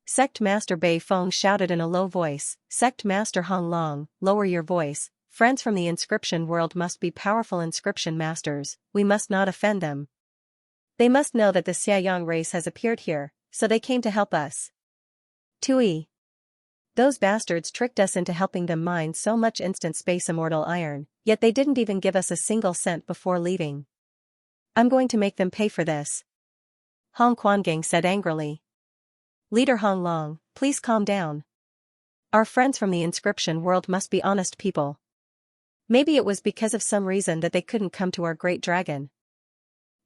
Sect Master Bei Feng shouted in a low voice, Sect Master Hong Long, lower your voice, friends from the inscription world must be powerful inscription masters, we must not offend them. They must know that the Xianxia race has appeared here, so they came to help us. Tui. Those bastards tricked us into helping them mine so much instant space immortal iron, yet they didn't even give us a single cent before leaving. I'm going to make them pay for this. Hong Quangang said angrily. Leader Hong Long, please calm down. Our friends from the inscription world must be honest people. Maybe it was because of some reason that they couldn't come to our great dragon.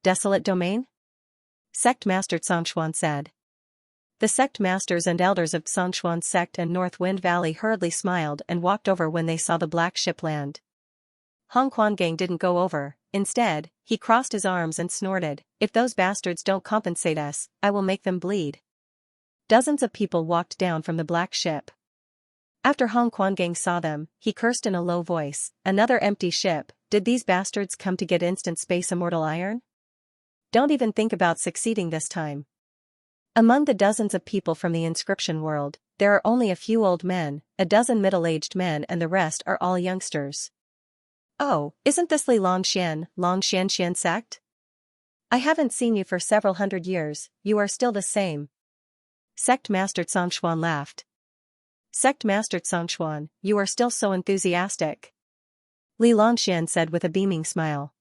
Desolate domain? Sect Master Xianxia said. The sect masters and elders of Xianxia sect and North Wind Valley hurriedly smiled and walked over when they saw the black ship land. Hong Quangang didn't go over, instead, he crossed his arms and snorted, if those bastards don't compensate us, I will make them bleed. Dozens of people walked down from the black ship. After Hong Quangang saw them, he cursed in a low voice, another empty ship, did these bastards come to get instant space immortal iron? Don't even think about succeeding this time. Among the dozens of people from the inscription world, there are only a few old men, a dozen middle-aged men and the rest are all youngsters. Oh, isn't this Li Xianxian sect? I haven't seen you for several hundred years, you are still the same. Sect Master Xianxia laughed. Sect Master Xianxia, you are still so enthusiastic. Li Xian said with a beaming smile.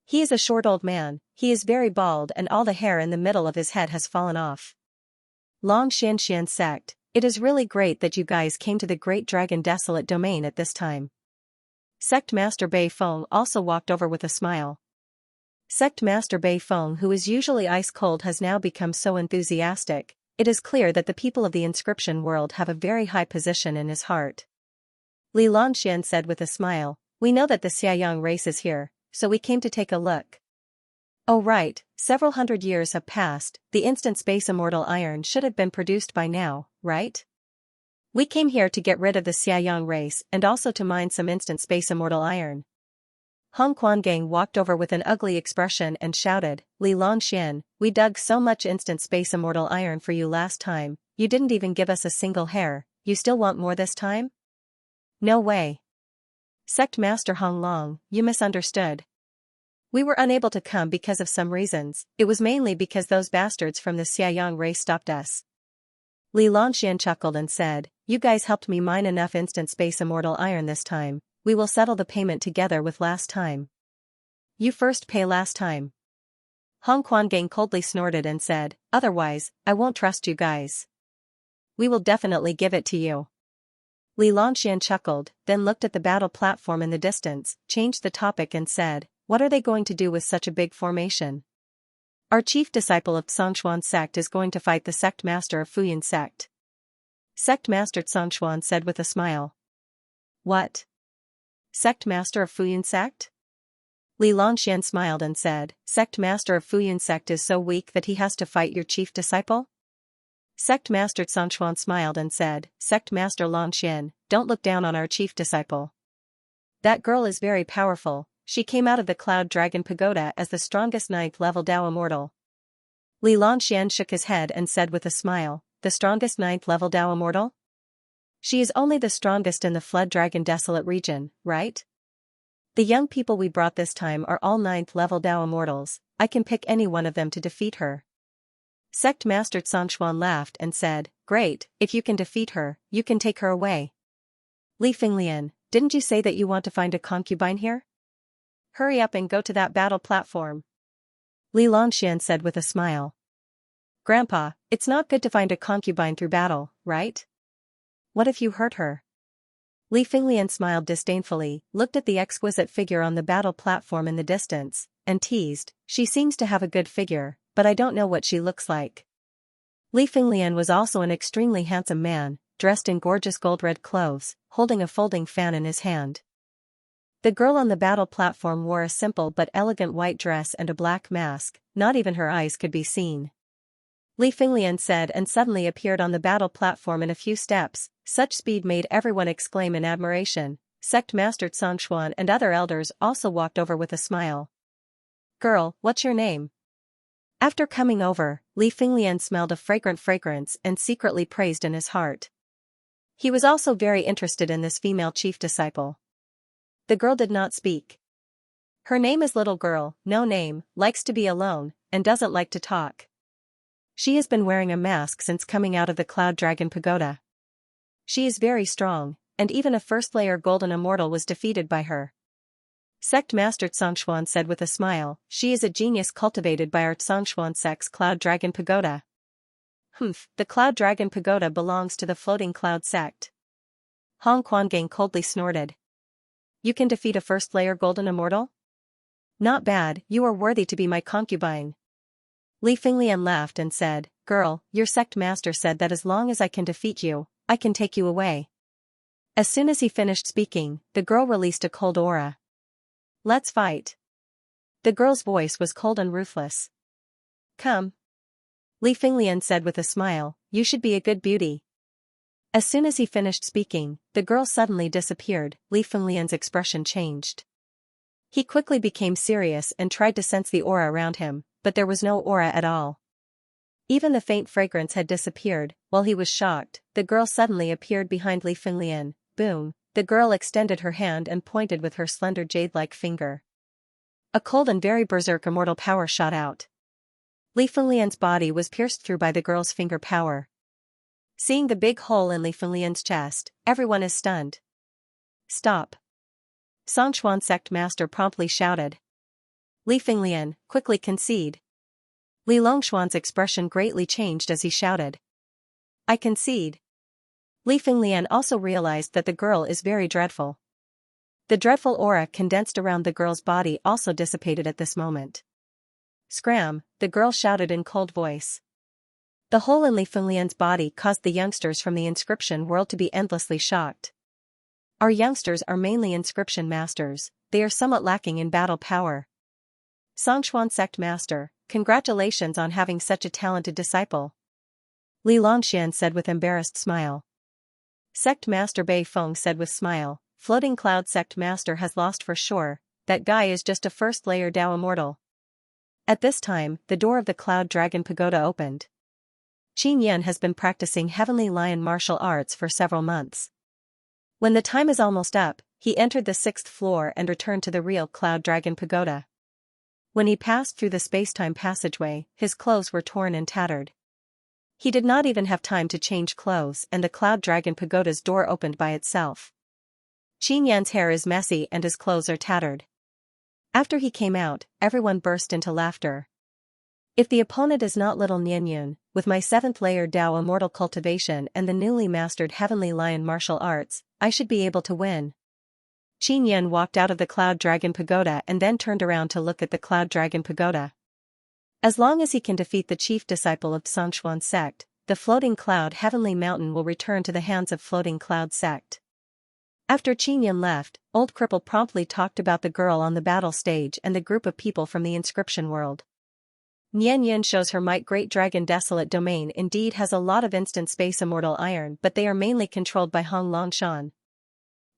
He is a short old man, he is very bald and all the hair in the middle of his head has fallen off. Xianxian sect, it is really great that you guys came to the Great Dragon Desolate Domain at this time. Sect Master Bei Feng also walked over with a smile. Sect Master Bei Feng, who is usually ice-cold, has now become so enthusiastic. It is clear that the people of the inscription world have a very high position in his heart. Li Xian said with a smile, we know that the Xianxia race is here, so we came to take a look. Oh right, several hundred years have passed, the instant space immortal iron should have been produced by now, right? We came here to get rid of the Xianxia race and also to mine some instant space immortal iron. Hong Quangang walked over with an ugly expression and shouted, Li Xian, we dug so much instant space immortal iron for you last time, you didn't even give us a single hair, you still want more this time? No way. Sect Master Hong Long, you misunderstood. We were unable to come because of some reasons. It was mainly because those bastards from the Xiaoyang race stopped us. Li Longxian chuckled and said, you guys helped me mine enough instant space immortal iron this time. We will settle the payment together with last time. You first pay last time. Hong Quangang coldly snorted and said, otherwise, I won't trust you guys. We will definitely give it to you. Li Longxian chuckled, then looked at the battle platform in the distance, changed the topic and said, what are they going to do with such a big formation? Our chief disciple of Zhongshuan sect is going to fight the sect master of Fuyan sect. Sect master Zhongshuan said with a smile. What? Sect master of Fuyan sect? Li Longxian smiled and said, sect master of Fuyan sect is so weak that he has to fight your chief disciple? Sect master Zhongshuan smiled and said, sect master Longxian, don't look down on our chief disciple. That girl is very powerful. She came out of the Cloud Dragon Pagoda as the strongest 9th level Dao Immortal. Li Longxian shook his head and said with a smile, the strongest 9th level Dao Immortal? She is only the strongest in the Flood Dragon Desolate region, right? The young people we brought this time are all 9th level Dao Immortals. I can pick any one of them to defeat her. Sect Master Zhongshuan laughed and said, great, if you can defeat her, you can take her away. Li Finglian, didn't you say that you want to find a concubine here? Hurry up and go to that battle platform. Li Longxian said with a smile. Grandpa, it's not good to find a concubine through battle, right? What if you hurt her? Li Finglian smiled disdainfully, looked at the exquisite figure on the battle platform in the distance, and teased, she seems to have a good figure, but I don't know what she looks like. Li Finglian was also an extremely handsome man, dressed in gorgeous gold-red clothes, holding a folding fan in his hand. The girl on the battle platform wore a simple but elegant white dress and a black mask, not even her eyes could be seen. Li Finglian said and suddenly appeared on the battle platform in a few steps. Such speed made everyone exclaim in admiration. Sect Master Zhongshuan and other elders also walked over with a smile. Girl, what's your name? After coming over, Li Finglian smelled a fragrant fragrance and secretly praised in his heart. He was also very interested in this female chief disciple. The girl did not speak. Her name is Little Girl, no name, likes to be alone, and doesn't like to talk. She has been wearing a mask since coming out of the Cloud Dragon Pagoda. She is very strong, and even a first-layer Golden Immortal was defeated by her. Sect Master Zhongshuan said with a smile, she is a genius cultivated by our Zhongshuan sect's Cloud Dragon Pagoda. Humph, the Cloud Dragon Pagoda belongs to the Floating Cloud sect. Hong Quangang coldly snorted. You can defeat a first-layer Golden Immortal? Not bad, you are worthy to be my concubine. Li Finglian laughed and said, girl, your sect master said that as long as I can defeat you, I can take you away. As soon as he finished speaking, the girl released a cold aura. Let's fight. The girl's voice was cold and ruthless. Come. Li Finglian said with a smile, you should be a good beauty. As soon as he finished speaking, the girl suddenly disappeared. Li Finglian's expression changed. He quickly became serious and tried to sense the aura around him, but there was no aura at all. Even the faint fragrance had disappeared. While he was shocked, the girl suddenly appeared behind Li Finglian. Boom, the girl extended her hand and pointed with her slender jade-like finger. A cold and very berserk immortal power shot out. Li Finglian's body was pierced through by the girl's finger power. Seeing the big hole in Li Finglian's chest, everyone is stunned. Stop. Zhongshuan sect master promptly shouted. Li Finglian, quickly concede. Li Longxuan's expression greatly changed as he shouted. I concede. Li Finglian also realized that the girl is very dreadful. The dreadful aura condensed around the girl's body also dissipated at this moment. Scram, the girl shouted in cold voice. The hole in Li Finglian's body caused the youngsters from the inscription world to be endlessly shocked. Our youngsters are mainly inscription masters, they are somewhat lacking in battle power. Zhongshuan sect master, congratulations on having such a talented disciple. Li Longxian said with embarrassed smile. Sect master Bei Feng said with smile, Floating Cloud sect master has lost for sure, that guy is just a first-layer Dao Immortal. At this time, the door of the Cloud Dragon Pagoda opened. Qin Yan has been practicing Heavenly Lion martial arts for several months. When the time is almost up, he entered the 6th floor and returned to the real Cloud Dragon Pagoda. When he passed through the space-time passageway, his clothes were torn and tattered. He did not even have time to change clothes and the Cloud Dragon Pagoda's door opened by itself. Qin Yan's hair is messy and his clothes are tattered. After he came out, everyone burst into laughter. If the opponent is not little Nianyun, with my 7th layer Dao Immortal Cultivation and the newly mastered Heavenly Lion martial arts, I should be able to win. Qin Yan walked out of the Cloud Dragon Pagoda and then turned around to look at the Cloud Dragon Pagoda. As long as he can defeat the chief disciple of Xianxia sect, the Floating Cloud Heavenly Mountain will return to the hands of Floating Cloud sect. After Qin Yan left, Old Cripple promptly talked about the girl on the battle stage and the group of people from the inscription world. Nian Yin shows her might. Great Dragon Desolate Domain indeed has a lot of instant space immortal iron, but they are mainly controlled by Hong Longshan.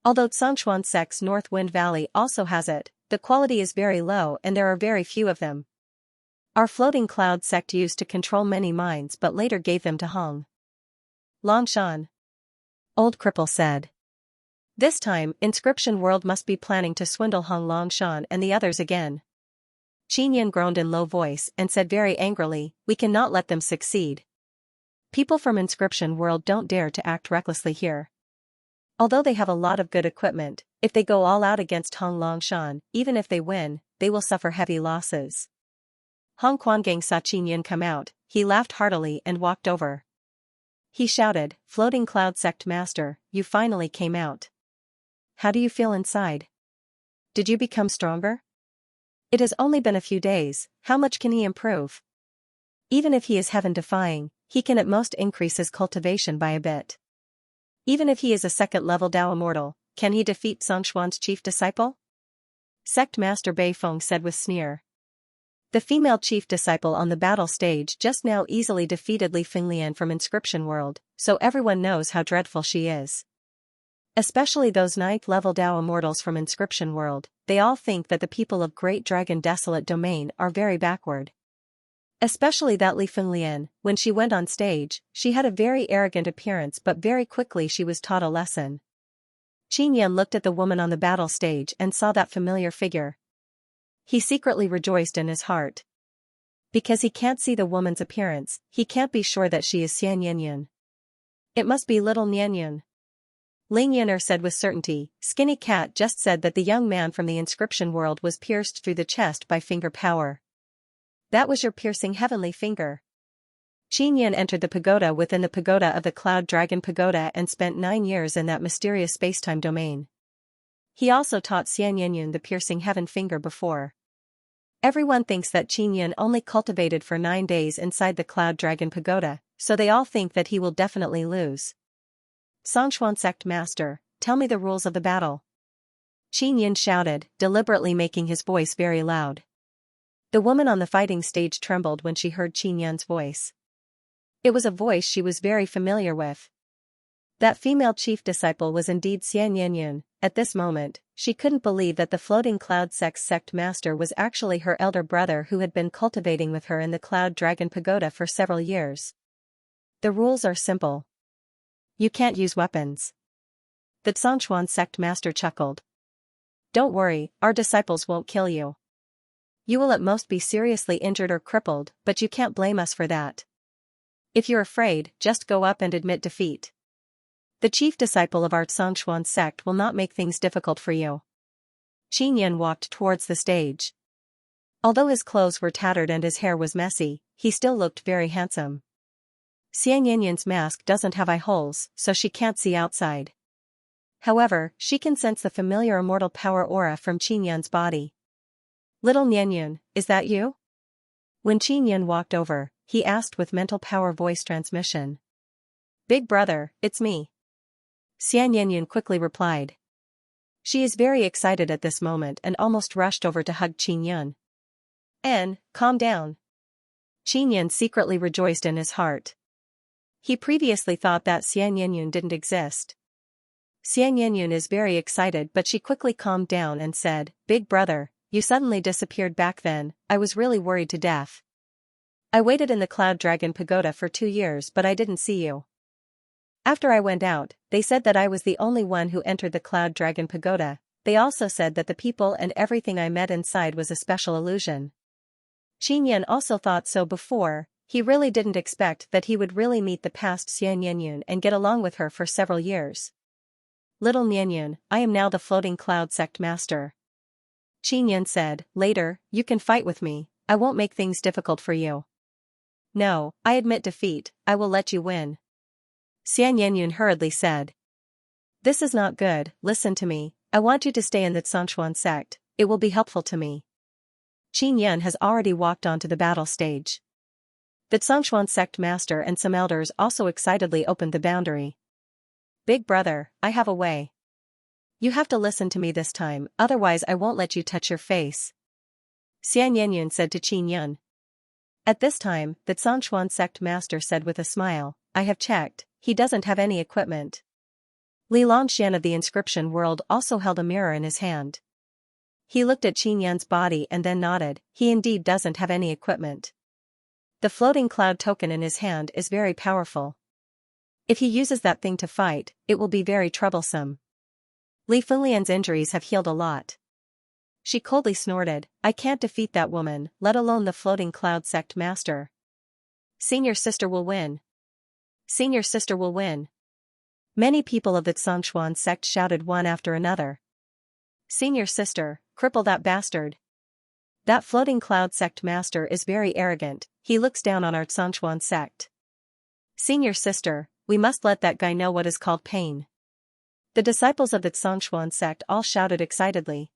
Although Xianxia sect's North Wind Valley also has it, the quality is very low and there are very few of them. Our Floating Cloud sect used to control many mines but later gave them to Hong Longshan. Old Cripple said. This time, Inscription World must be planning to swindle Hong Longshan and the others again. Qin Yan groaned in low voice and said very angrily, we cannot let them succeed. People from Inscription World don't dare to act recklessly here. Although they have a lot of good equipment, if they go all out against Hong Longshan, even if they win, they will suffer heavy losses. Hong Quangang saw Qin Yan come out, he laughed heartily and walked over. He shouted, Floating Cloud Sect Master, you finally came out. How do you feel inside? Did you become stronger? It has only been a few days, how much can he improve? Even if he is heaven-defying, he can at most increase his cultivation by a bit. Even if he is a 2nd level Dao Immortal, can he defeat Xianxuan's chief disciple? Sect Master Bei Feng said with sneer. The female chief disciple on the battle stage just now easily defeated Li Finglian from Inscription World, so everyone knows how dreadful she is. Especially those 9th level Dao Immortals from Inscription World, they all think that the people of Great Dragon Desolate Domain are very backward. Especially that Li Finglian, when she went on stage, she had a very arrogant appearance but very quickly she was taught a lesson. Qin Yan looked at the woman on the battle stage and saw that familiar figure. He secretly rejoiced in his heart. Because he can't see the woman's appearance, he can't be sure that she is Xian Yinyan. It must be little Nianyun. Ling Yin'er said with certainty, Skinny Cat just said that the young man from the Inscription World was pierced through the chest by finger power. That was your piercing heavenly finger. Qin Yan entered the pagoda within the pagoda of the Cloud Dragon Pagoda and spent 9 years in that mysterious spacetime domain. He also taught Xian Yinyan the piercing heaven finger before. Everyone thinks that Qin Yan only cultivated for 9 days inside the Cloud Dragon Pagoda, so they all think that he will definitely lose. Xianxuan Sect Master, tell me the rules of the battle. Qin Yan shouted, deliberately making his voice very loud. The woman on the fighting stage trembled when she heard Qin Yan's voice. It was a voice she was very familiar with. That female chief disciple was indeed Xian Yinyan. At this moment, she couldn't believe that the Floating Cloud Sect Master was actually her elder brother who had been cultivating with her in the Cloud Dragon Pagoda for several years. The rules are simple. You can't use weapons. The Xianxuan Sect Master chuckled. Don't worry, our disciples won't kill you. You will at most be seriously injured or crippled, but you can't blame us for that. If you're afraid, just go up and admit defeat. The chief disciple of our Xianxuan sect will not make things difficult for you. Qin Yan walked towards the stage. Although his clothes were tattered and his hair was messy, he still looked very handsome. Xian Yinyan's mask doesn't have eye holes, so she can't see outside. However, she can sense the familiar immortal power aura from Qin Yan's body. Little Nianyun, is that you? When Qin Yan walked over, he asked with mental power voice transmission. Big brother, it's me. Xian Yinyan quickly replied. She is very excited at this moment and almost rushed over to hug Qin Yan. Calm down. Qin Yan secretly rejoiced in his heart. He previously thought that Xian Yinyan didn't exist. Xian Yinyan is very excited but she quickly calmed down and said, Big brother, you suddenly disappeared back then, I was really worried to death. I waited in the Cloud Dragon Pagoda for 2 years but I didn't see you. After I went out, they said that I was the only one who entered the Cloud Dragon Pagoda. They also said that the people and everything I met inside was a special illusion. Qin also thought so before. He really didn't expect that he would really meet the past Xianxia and get along with her for several years. Little Nianyun, I am now the Floating Cloud Sect Master. Qin said, later, you can fight with me, I won't make things difficult for you. No, I admit defeat, I will let you win. Xianxia hurriedly said. This is not good, listen to me, I want you to stay in the Xianxia sect, it will be helpful to me. Qin has already walked onto the battle stage. The Xianxia sect master and some elders also excitedly opened the boundary. Big brother, I have a way. You have to listen to me this time, otherwise I won't let you touch your face. Xianxia said to Qin. At this time, the Xianxia sect master said with a smile, I have checked, he doesn't have any equipment. Li Longxian of the inscription world also held a mirror in his hand. He looked at Qin's body and then nodded, he indeed doesn't have any equipment. The floating cloud token in his hand is very powerful. If he uses that thing to fight, it will be very troublesome. Li Fenlian's injuries have healed a lot. She coldly snorted, I can't defeat that woman, let alone the floating cloud sect master. Senior sister will win. Senior sister will win. Many people of the Xianxia sect shouted one after another. Senior sister, cripple that bastard. That floating cloud sect master is very arrogant, he looks down on our Xianxia sect. Senior sister, we must let that guy know what is called pain. The disciples of the Xianxia sect all shouted excitedly.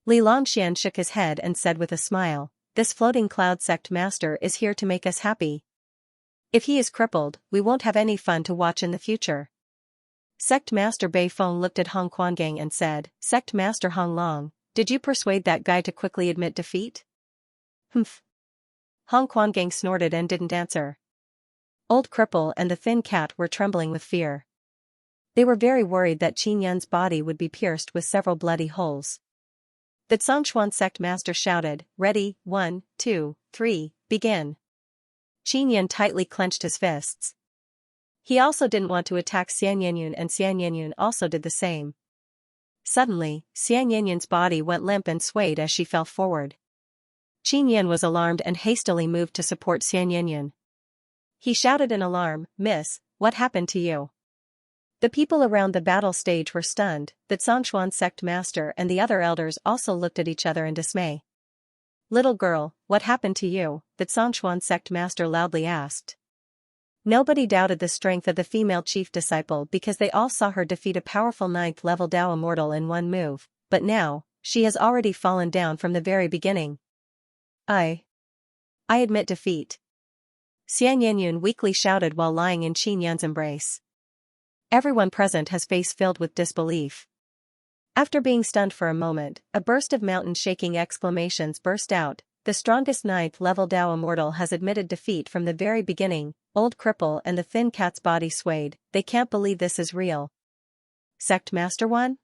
Li Longxian shook his head and said with a smile, this floating cloud sect master is here to make us happy. If he is crippled, we won't have any fun to watch in the future. Sect Master Bei Feng looked at Hong Quangang and said, Sect Master Hong Long, did you persuade that guy to quickly admit defeat? Humph. Hong Quangang snorted and didn't answer. Old Cripple and the thin cat were trembling with fear. They were very worried that Qin's body would be pierced with several bloody holes. The Xianxia sect master shouted, ready, 1, 2, 3, begin. Qin tightly clenched his fists. He also didn't want to attack Xianxia and Xianxia also did the same. Suddenly, Xianxin's body went limp and swayed as she fell forward. Qin was alarmed and hastily moved to support Xianxia. He shouted in alarm, Miss, what happened to you? The people around the battle stage were stunned, the Xianxia sect master and the other elders also looked at each other in dismay. Little girl, what happened to you? The Xianxia sect master loudly asked. Nobody doubted the strength of the female chief disciple because they all saw her defeat a powerful 9th level Dao immortal in one move, but now, she has already fallen down from the very beginning. I admit defeat. Xianxia weakly shouted while lying in Qin's embrace. Everyone present has face filled with disbelief. After being stunned for a moment, a burst of mountain-shaking exclamations burst out, the strongest 9th level Dao immortal has admitted defeat from the very beginning. Old Cripple and the thin cat's body swayed, they can't believe this is real. Sect Master 1?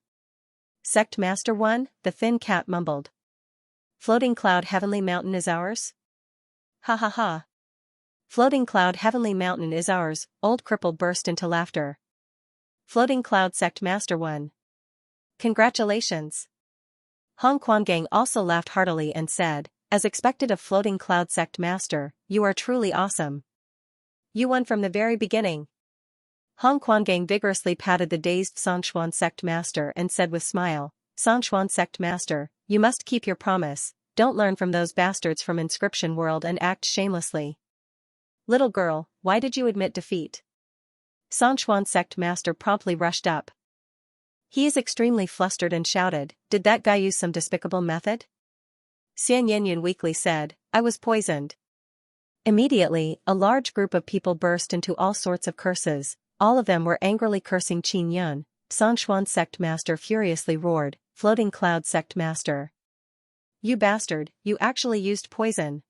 Sect Master 1, the thin cat mumbled. Floating Cloud Heavenly Mountain is ours? Ha ha ha. Floating Cloud Heavenly Mountain is ours, Old Cripple burst into laughter. Floating Cloud Sect Master 1. Congratulations. Hong Quangang also laughed heartily and said, as expected of Floating Cloud Sect Master, you are truly awesome. You won from the very beginning. Hong Quangang vigorously patted the dazed Xianxia sect master and said with smile, Xianxia sect master, you must keep your promise, don't learn from those bastards from Inscription World and act shamelessly. Little girl, why did you admit defeat? Xianxia sect master promptly rushed up. He is extremely flustered and shouted, did that guy use some despicable method? Xianxia weakly said, I was poisoned. Immediately, a large group of people burst into all sorts of curses, all of them were angrily cursing Qin. Xianxia sect master furiously roared, Floating Cloud sect master. You bastard, you actually used poison.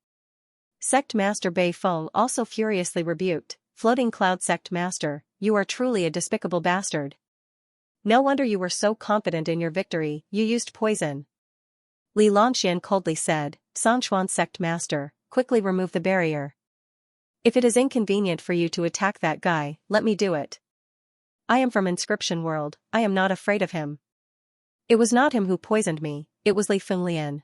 Sect master Bei Feng also furiously rebuked, Floating Cloud sect master, you are truly a despicable bastard. No wonder you were so confident in your victory, you used poison. Li Longxian coldly said, Xianxia sect master, quickly remove the barrier. If it is inconvenient for you to attack that guy, let me do it. I am from Inscription World, I am not afraid of him. It was not him who poisoned me, it was Li Fenglian.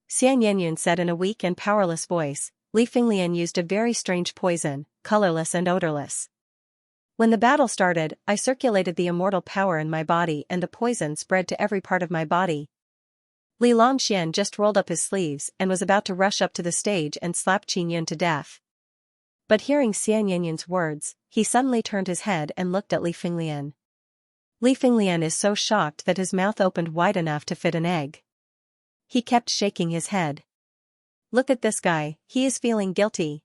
Xianxia said in a weak and powerless voice. Li Fenglian used a very strange poison, colorless and odorless. When the battle started, I circulated the immortal power in my body and the poison spread to every part of my body. Li Longxian just rolled up his sleeves and was about to rush up to the stage and slap Qin Yun to death. But hearing Xianxin's words, he suddenly turned his head and looked at Li Fenglian. Li Fenglian is so shocked that his mouth opened wide enough to fit an egg. He kept shaking his head. Look at this guy, he is feeling guilty.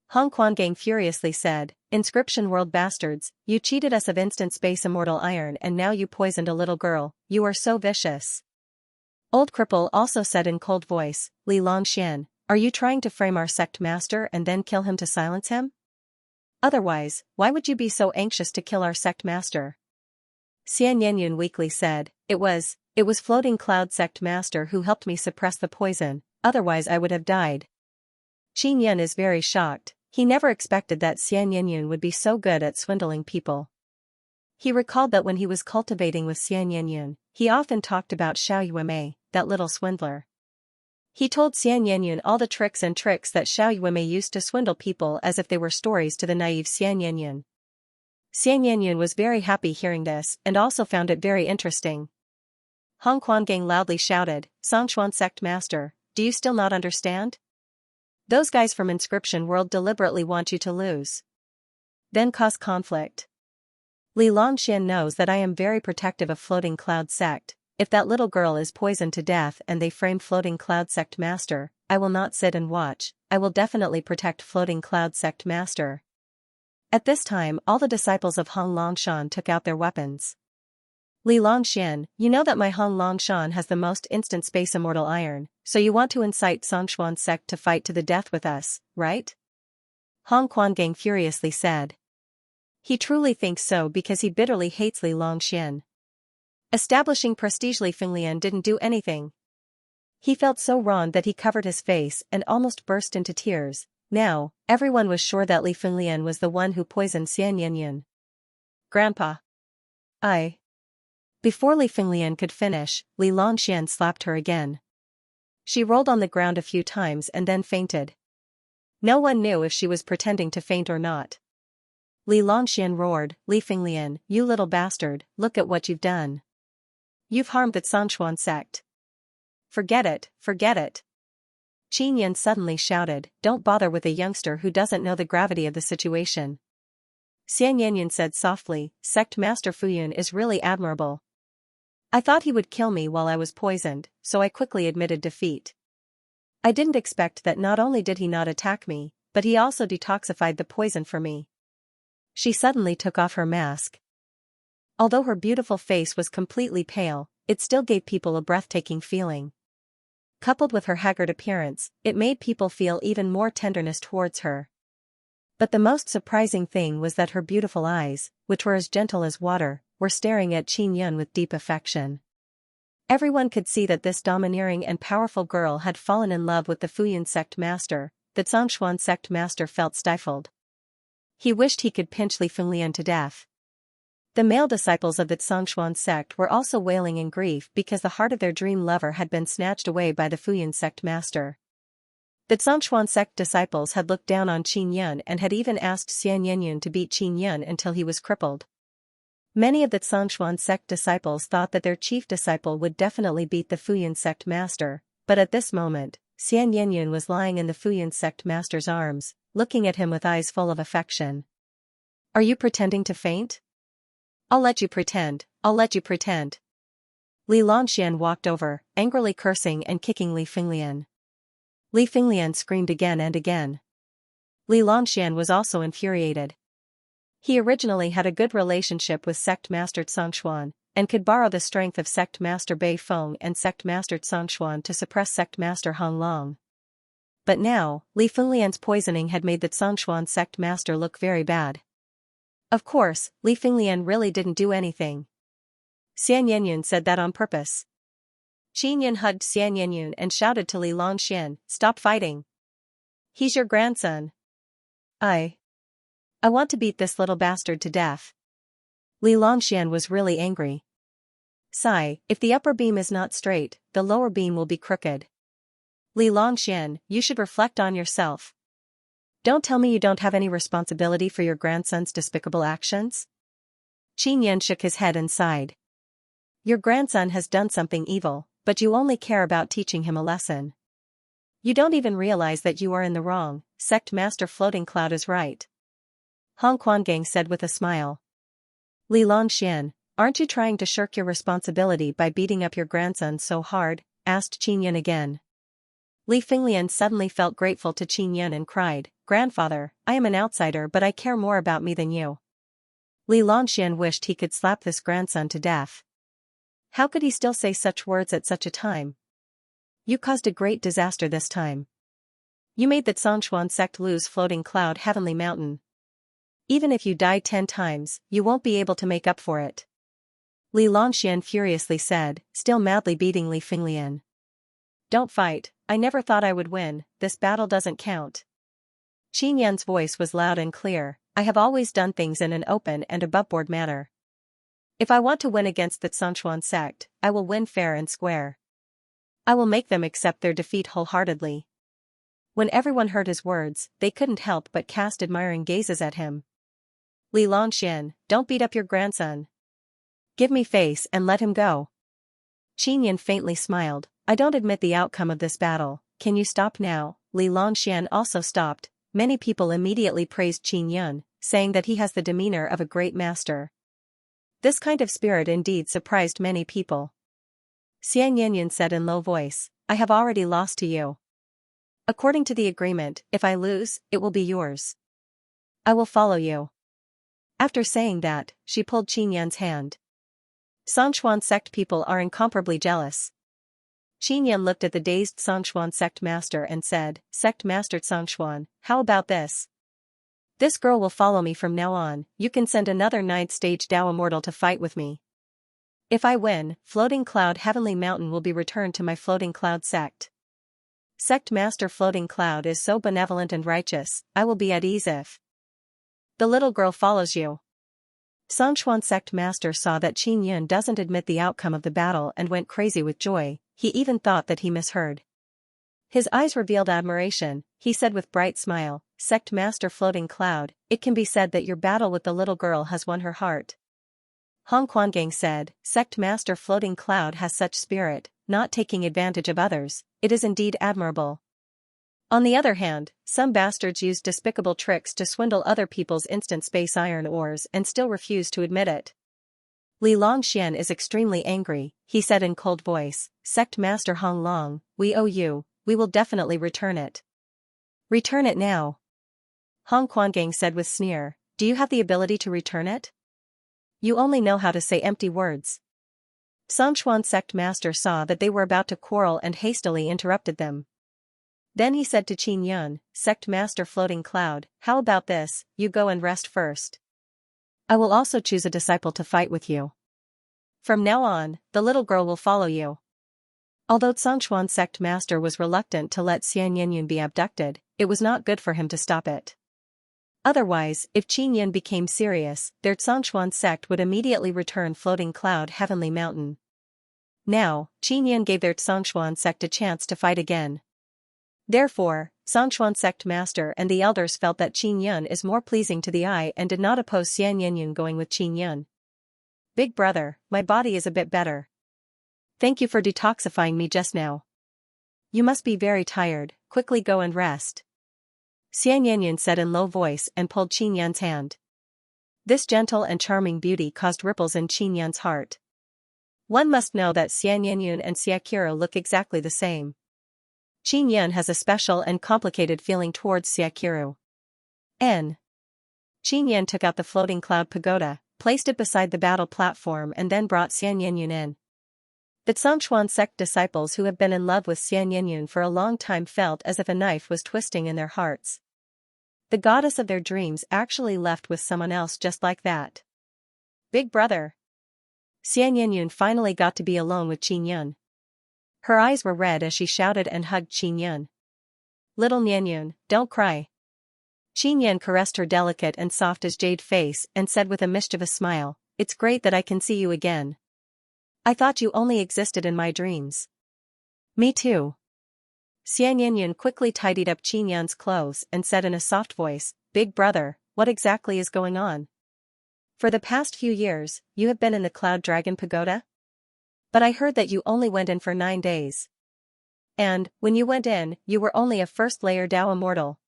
Hong Quangang furiously said, Inscription World bastards, you cheated us of instant space immortal iron and now you poisoned a little girl, you are so vicious. Old Cripple also said in cold voice, Li Longxian, are you trying to frame our sect master and then kill him to silence him? Otherwise, why would you be so anxious to kill our sect master? Xianxia weakly said, It was Floating Cloud sect master who helped me suppress the poison, otherwise I would have died. Qin Yun is very shocked, he never expected that Xianxia would be so good at swindling people. He recalled that when he was cultivating with Xianxia, he often talked about Xiao Yuemei, that little swindler. He told Xianxia all the tricks that Xiao Yuemei used to swindle people as if they were stories to the naive Xianxia. Xianxia was very happy hearing this and also found it very interesting. Hong Quangang loudly shouted, Songshuan sect master, do you still not understand? Those guys from Inscription World deliberately want you to lose. Then cause conflict. Li Longxian knows that I am very protective of Floating Cloud sect. If that little girl is poisoned to death and they frame Floating Cloud sect master, I will not sit and watch, I will definitely protect Floating Cloud sect master. At this time all the disciples of Hong Longshan took out their weapons. Li Longxian, you know that my Hong Longshan has the most instant space immortal iron, so you want to incite Songshuan sect to fight to the death with us, right? Hong Quangang furiously said. He truly thinks so because he bitterly hates Li Longxian. Establishing prestige Li Fenglian didn't do anything. He felt so wronged that he covered his face and almost burst into tears. Now, everyone was sure that Li Fenglian was the one who poisoned Xianxia. Grandpa. Before Li Fenglian could finish, Li Longxian slapped her again. She rolled on the ground a few times and then fainted. No one knew if she was pretending to faint or not. Li Longxian roared, Li Fenglian, you little bastard, look at what you've done. You've harmed the Songshuan sect. Forget it, forget it. Qin Yun suddenly shouted, don't bother with a youngster who doesn't know the gravity of the situation. Xianxia said softly, Sect Master Fuyun is really admirable. I thought he would kill me while I was poisoned, so I quickly admitted defeat. I didn't expect that not only did he not attack me, but he also detoxified the poison for me. She suddenly took off her mask. Although her beautiful face was completely pale, it still gave people a breathtaking feeling. Coupled with her haggard appearance, it made people feel even more tenderness towards her. But the most surprising thing was that her beautiful eyes, which were as gentle as water, were staring at Qin Yun with deep affection. Everyone could see that this domineering and powerful girl had fallen in love with the Fuyun sect master, that Songshuan sect master felt stifled. He wished he could pinch Li Fenglian to death. The male disciples of the Songshuan sect were also wailing in grief because the heart of their dream lover had been snatched away by the Fuyun sect master. The Songshuan sect disciples had looked down on Qin Yun and had even asked Xianxia to beat Qin Yun until he was crippled. Many of the Songshuan sect disciples thought that their chief disciple would definitely beat the Fuyun sect master, but at this moment, Xianxia was lying in the Fuyun sect master's arms, looking at him with eyes full of affection. Are you pretending to faint? I'll let you pretend, I'll let you pretend. Li Longxian walked over, angrily cursing and kicking Li Fenglian. Li Fenglian screamed again and again. Li Longxian was also infuriated. He originally had a good relationship with Sect Master Songshuan, and could borrow the strength of Sect Master Bei Feng and Sect Master Songshuan to suppress Sect Master Hong Long. But now, Li Fenglian's poisoning had made the Songshuan Sect Master look very bad. Of course, Li Fenglian really didn't do anything. Xianxia said that on purpose. Qin Yun hugged Xianxia and shouted to Li Longxian, stop fighting. He's your grandson. I want to beat this little bastard to death. Li Longxian was really angry. Sigh, if the upper beam is not straight, the lower beam will be crooked. Li Longxian, you should reflect on yourself. Don't tell me you don't have any responsibility for your grandson's despicable actions? Qin Yan shook his head and sighed. Your grandson has done something evil, but you only care about teaching him a lesson. You don't even realize that you are in the wrong. Sect Master Floating Cloud is right. Hong Quangang said with a smile. Li Longxian, aren't you trying to shirk your responsibility by beating up your grandson so hard? Asked Qin Yan again. Li Finglian suddenly felt grateful to Qin Yan and cried, Grandfather, I am an outsider but I care more about me than you. Li Longxian wished he could slap this grandson to death. How could he still say such words at such a time? You caused a great disaster this time. You made the Zhongshuan sect lose Floating Cloud Heavenly Mountain. Even if you die 10 times, you won't be able to make up for it. Li Longxian furiously said, still madly beating Li Finglian. Don't fight, I never thought I would win, this battle doesn't count. Qin Yan's voice was loud and clear, I have always done things in an open and aboveboard manner. If I want to win against the Zhongshuan sect, I will win fair and square. I will make them accept their defeat wholeheartedly. When everyone heard his words, they couldn't help but cast admiring gazes at him. Li Longxian, don't beat up your grandson. Give me face and let him go. Qin Yan faintly smiled, I don't admit the outcome of this battle, can you stop now? Li Longxian also stopped. Many people immediately praised Qin Yan, saying that he has the demeanor of a great master. This kind of spirit indeed surprised many people. Xianxia said in low voice, I have already lost to you. According to the agreement, if I lose, it will be yours. I will follow you. After saying that, she pulled Qin Yan's hand. Zhongshuan sect people are incomparably jealous. Qin Yan looked at the dazed Zhongshuan sect master and said, Sect Master Zhongshuan, how about this? This girl will follow me from now on, you can send another 9th stage Dao immortal to fight with me. If I win, Floating Cloud Heavenly Mountain will be returned to my Floating Cloud sect. Sect Master Floating Cloud is so benevolent and righteous, I will be at ease if the little girl follows you. Zhongshuan sect master saw that Qin Yan doesn't admit the outcome of the battle and went crazy with joy, he even thought that he misheard. His eyes revealed admiration, he said with bright smile, Sect Master Floating Cloud, it can be said that your battle with the little girl has won her heart. Hong Quangang said, Sect Master Floating Cloud has such spirit, not taking advantage of others, it is indeed admirable. On the other hand, some bastards use despicable tricks to swindle other people's instant space iron ores and still refuse to admit it. Li Longxian is extremely angry, he said in cold voice, Sect Master Hong Long, we owe you, we will definitely return it. Return it now. Hong Quangang said with sneer, do you have the ability to return it? You only know how to say empty words. Zhongshuan sect master saw that they were about to quarrel and hastily interrupted them. Then he said to Qin Yan, Sect Master Floating Cloud, how about this, you go and rest first. I will also choose a disciple to fight with you. From now on, the little girl will follow you. Although Zhongshuan sect master was reluctant to let Xianxia be abducted, it was not good for him to stop it. Otherwise, if Qin Yan became serious, their Zhongshuan sect would immediately return Floating Cloud Heavenly Mountain. Now, Qin Yan gave their Zhongshuan sect a chance to fight again. Therefore, Zhongshuan sect master and the elders felt that Qin Yan is more pleasing to the eye and did not oppose Xianxia going with Qin Yan. Big brother, my body is a bit better. Thank you for detoxifying me just now. You must be very tired, quickly go and rest. Xianxia said in low voice and pulled Qin Yan's hand. This gentle and charming beauty caused ripples in Qin Yan's heart. One must know that Xianxia and Xiaqiru look exactly the same. Qin Yan has a special and complicated feeling towards Xiaqiru. Qin Yan took out the Floating Cloud Pagoda, placed it beside the battle platform and then brought Xianxia in. The Zhongshuan sect disciples who have been in love with Xianxia for a long time felt as if a knife was twisting in their hearts. The goddess of their dreams actually left with someone else just like that. Big brother. Xianxia finally got to be alone with Qin Yan. Her eyes were red as she shouted and hugged Qin Yan. Little Nianyun, don't cry. Qin Yan caressed her delicate and soft as jade face and said with a mischievous smile, it's great that I can see you again. I thought you only existed in my dreams. Me too. Xianxia quickly tidied up Qin Yan's clothes and said in a soft voice, Big brother, what exactly is going on? For the past few years, you have been in the Cloud Dragon Pagoda? But I heard that you only went in for 9 days. And, when you went in, you were only a first-layer Dao immortal.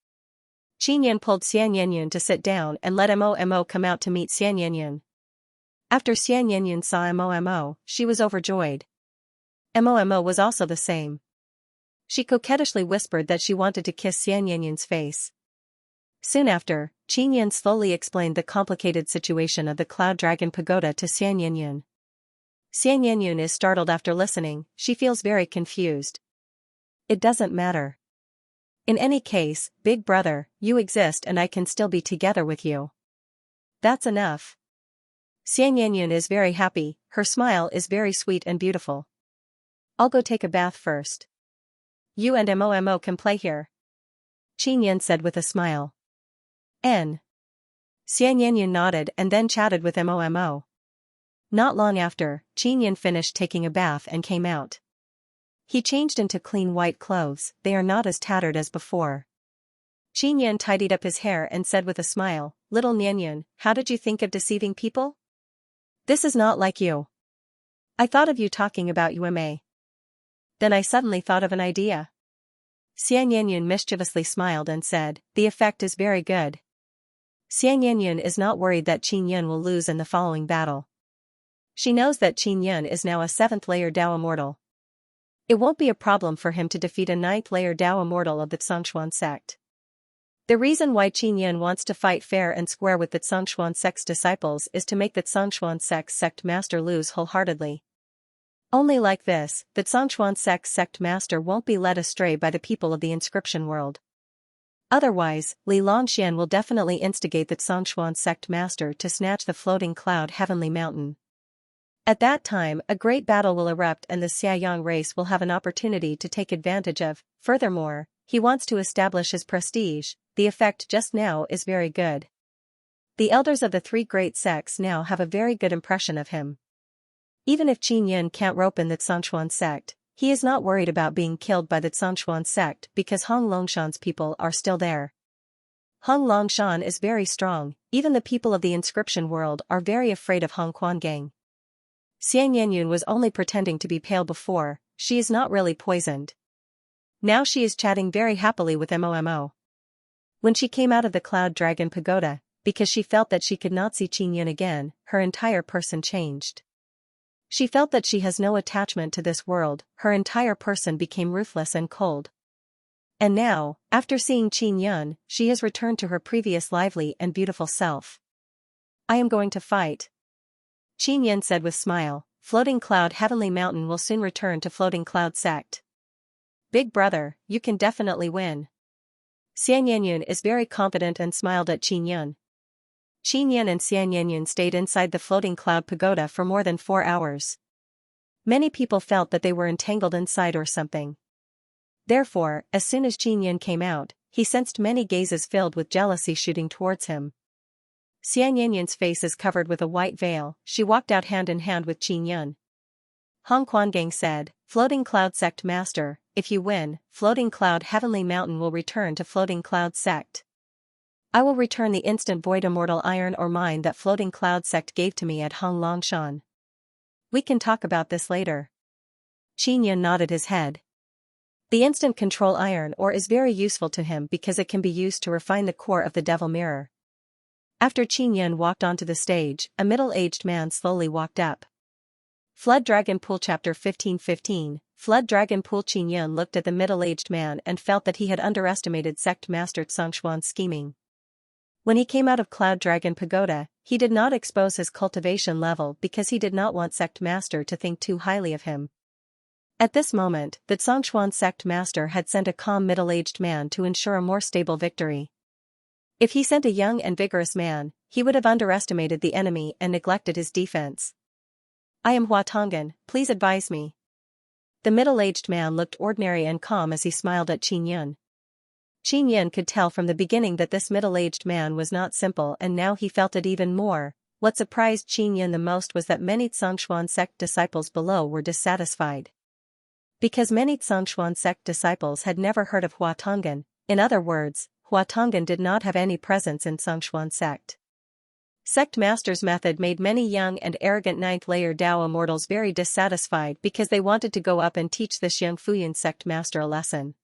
Qin Yan pulled Xianxia to sit down and let Mo come out to meet Xianxia. After Xianxia saw Mo, she was overjoyed. Mo was also the same. She coquettishly whispered that she wanted to kiss Xianxia's face. Soon after, Qin Yan slowly explained the complicated situation of the Cloud Dragon Pagoda to Xianxia. Xianxia is startled after listening, she feels very confused. It doesn't matter. In any case, big brother, you exist and I can still be together with you. That's enough. Xianxia is very happy, her smile is very sweet and beautiful. I'll go take a bath first. You and Mo can play here. Qin Yan said with a smile. Xianxia nodded and then chatted with Mo. Not long after, Qin Yan finished taking a bath and came out. He changed into clean white clothes, they are not as tattered as before. Qin Yan tidied up his hair and said with a smile, Little Nian, how did you think of deceiving people? This is not like you. I thought of you talking about Yume. Then I suddenly thought of an idea. Xianxia mischievously smiled and said, the effect is very good. Xianxia is not worried that Qin Yan will lose in the following battle. She knows that Qin Yan is now a 7th-layer Dao immortal. It won't be a problem for him to defeat a 9th-layer Dao immortal of the Xianxia sect. The reason why Qin Yan wants to fight fair and square with the Xianxia sect's disciples is to make the Xianxia sect's sect master lose wholeheartedly. Only like this, the Xianxia sect's sect master won't be led astray by the people of the inscription world. Otherwise, Li Longxian will definitely instigate the Xianxia sect master to snatch the floating cloud heavenly mountain. At that time, a great battle will erupt and the Xiaoyang race will have an opportunity to take advantage of. Furthermore, he wants to establish his prestige, the effect just now is very good. The elders of the 3 great sects now have a very good impression of him. Even if Qin Yan can't rope in the Xianxia sect, he is not worried about being killed by the Xianxia sect because Hong Longshan's people are still there. Hong Longshan is very strong, even the people of the inscription world are very afraid of Hong Quangang. Xianxia was only pretending to be pale before, she is not really poisoned. Now she is chatting very happily with Mo. When she came out of the Cloud Dragon Pagoda, because she felt that she could not see Qin Yan again, her entire person changed. She felt that she has no attachment to this world, her entire person became ruthless and cold. And now, after seeing Qin Yan, she has returned to her previous lively and beautiful self. I am going to fight. Qin Yan said with smile, Floating Cloud Heavenly Mountain will soon return to Floating Cloud Sect. Big brother, you can definitely win. Xianxia is very confident and smiled at Qin Yan. Qin Yan and Xianxia stayed inside the Floating Cloud Pagoda for more than 4 hours. Many people felt that they were entangled inside or something. Therefore, as soon as Qin Yan came out, he sensed many gazes filled with jealousy shooting towards him. Xianxia's face is covered with a white veil, she walked out hand in hand with Qin Yan. Hong Quangang said, Floating Cloud Sect Master, if you win, Floating Cloud Heavenly Mountain will return to Floating Cloud Sect. I will return the instant void immortal iron or mine that Floating Cloud Sect gave to me at Hong Longshan. We can talk about this later. Qin Yan nodded his head. The instant control iron ore is very useful to him because it can be used to refine the core of the Devil Mirror. After Qin Yan walked onto the stage, a middle-aged man slowly walked up. Flood Dragon Pool Chapter 1515, Flood Dragon Pool. Qin Yan looked at the middle-aged man and felt that he had underestimated Sect Master Xianxuan's scheming. When he came out of Cloud Dragon Pagoda, he did not expose his cultivation level because he did not want Sect Master to think too highly of him. At this moment, the Xianxuan Sect Master had sent a calm middle-aged man to ensure a more stable victory. If he sent a young and vigorous man, he would have underestimated the enemy and neglected his defense. I am Hua Tonggan, please advise me. The middle-aged man looked ordinary and calm as he smiled at Qin Yan. Qin Yan could tell from the beginning that this middle-aged man was not simple and now he felt it even more, What surprised Qin Yin the most was that many Zhongshuan sect disciples below were dissatisfied. Because many Zhongshuan sect disciples had never heard of Hua Tonggan, in other words, Hua Tonggan did not have any presence in Zhongshuan sect. Sect master's method made many young and arrogant ninth-layer Dao immortals very dissatisfied because they wanted to go up and teach the Xianxia sect master a lesson.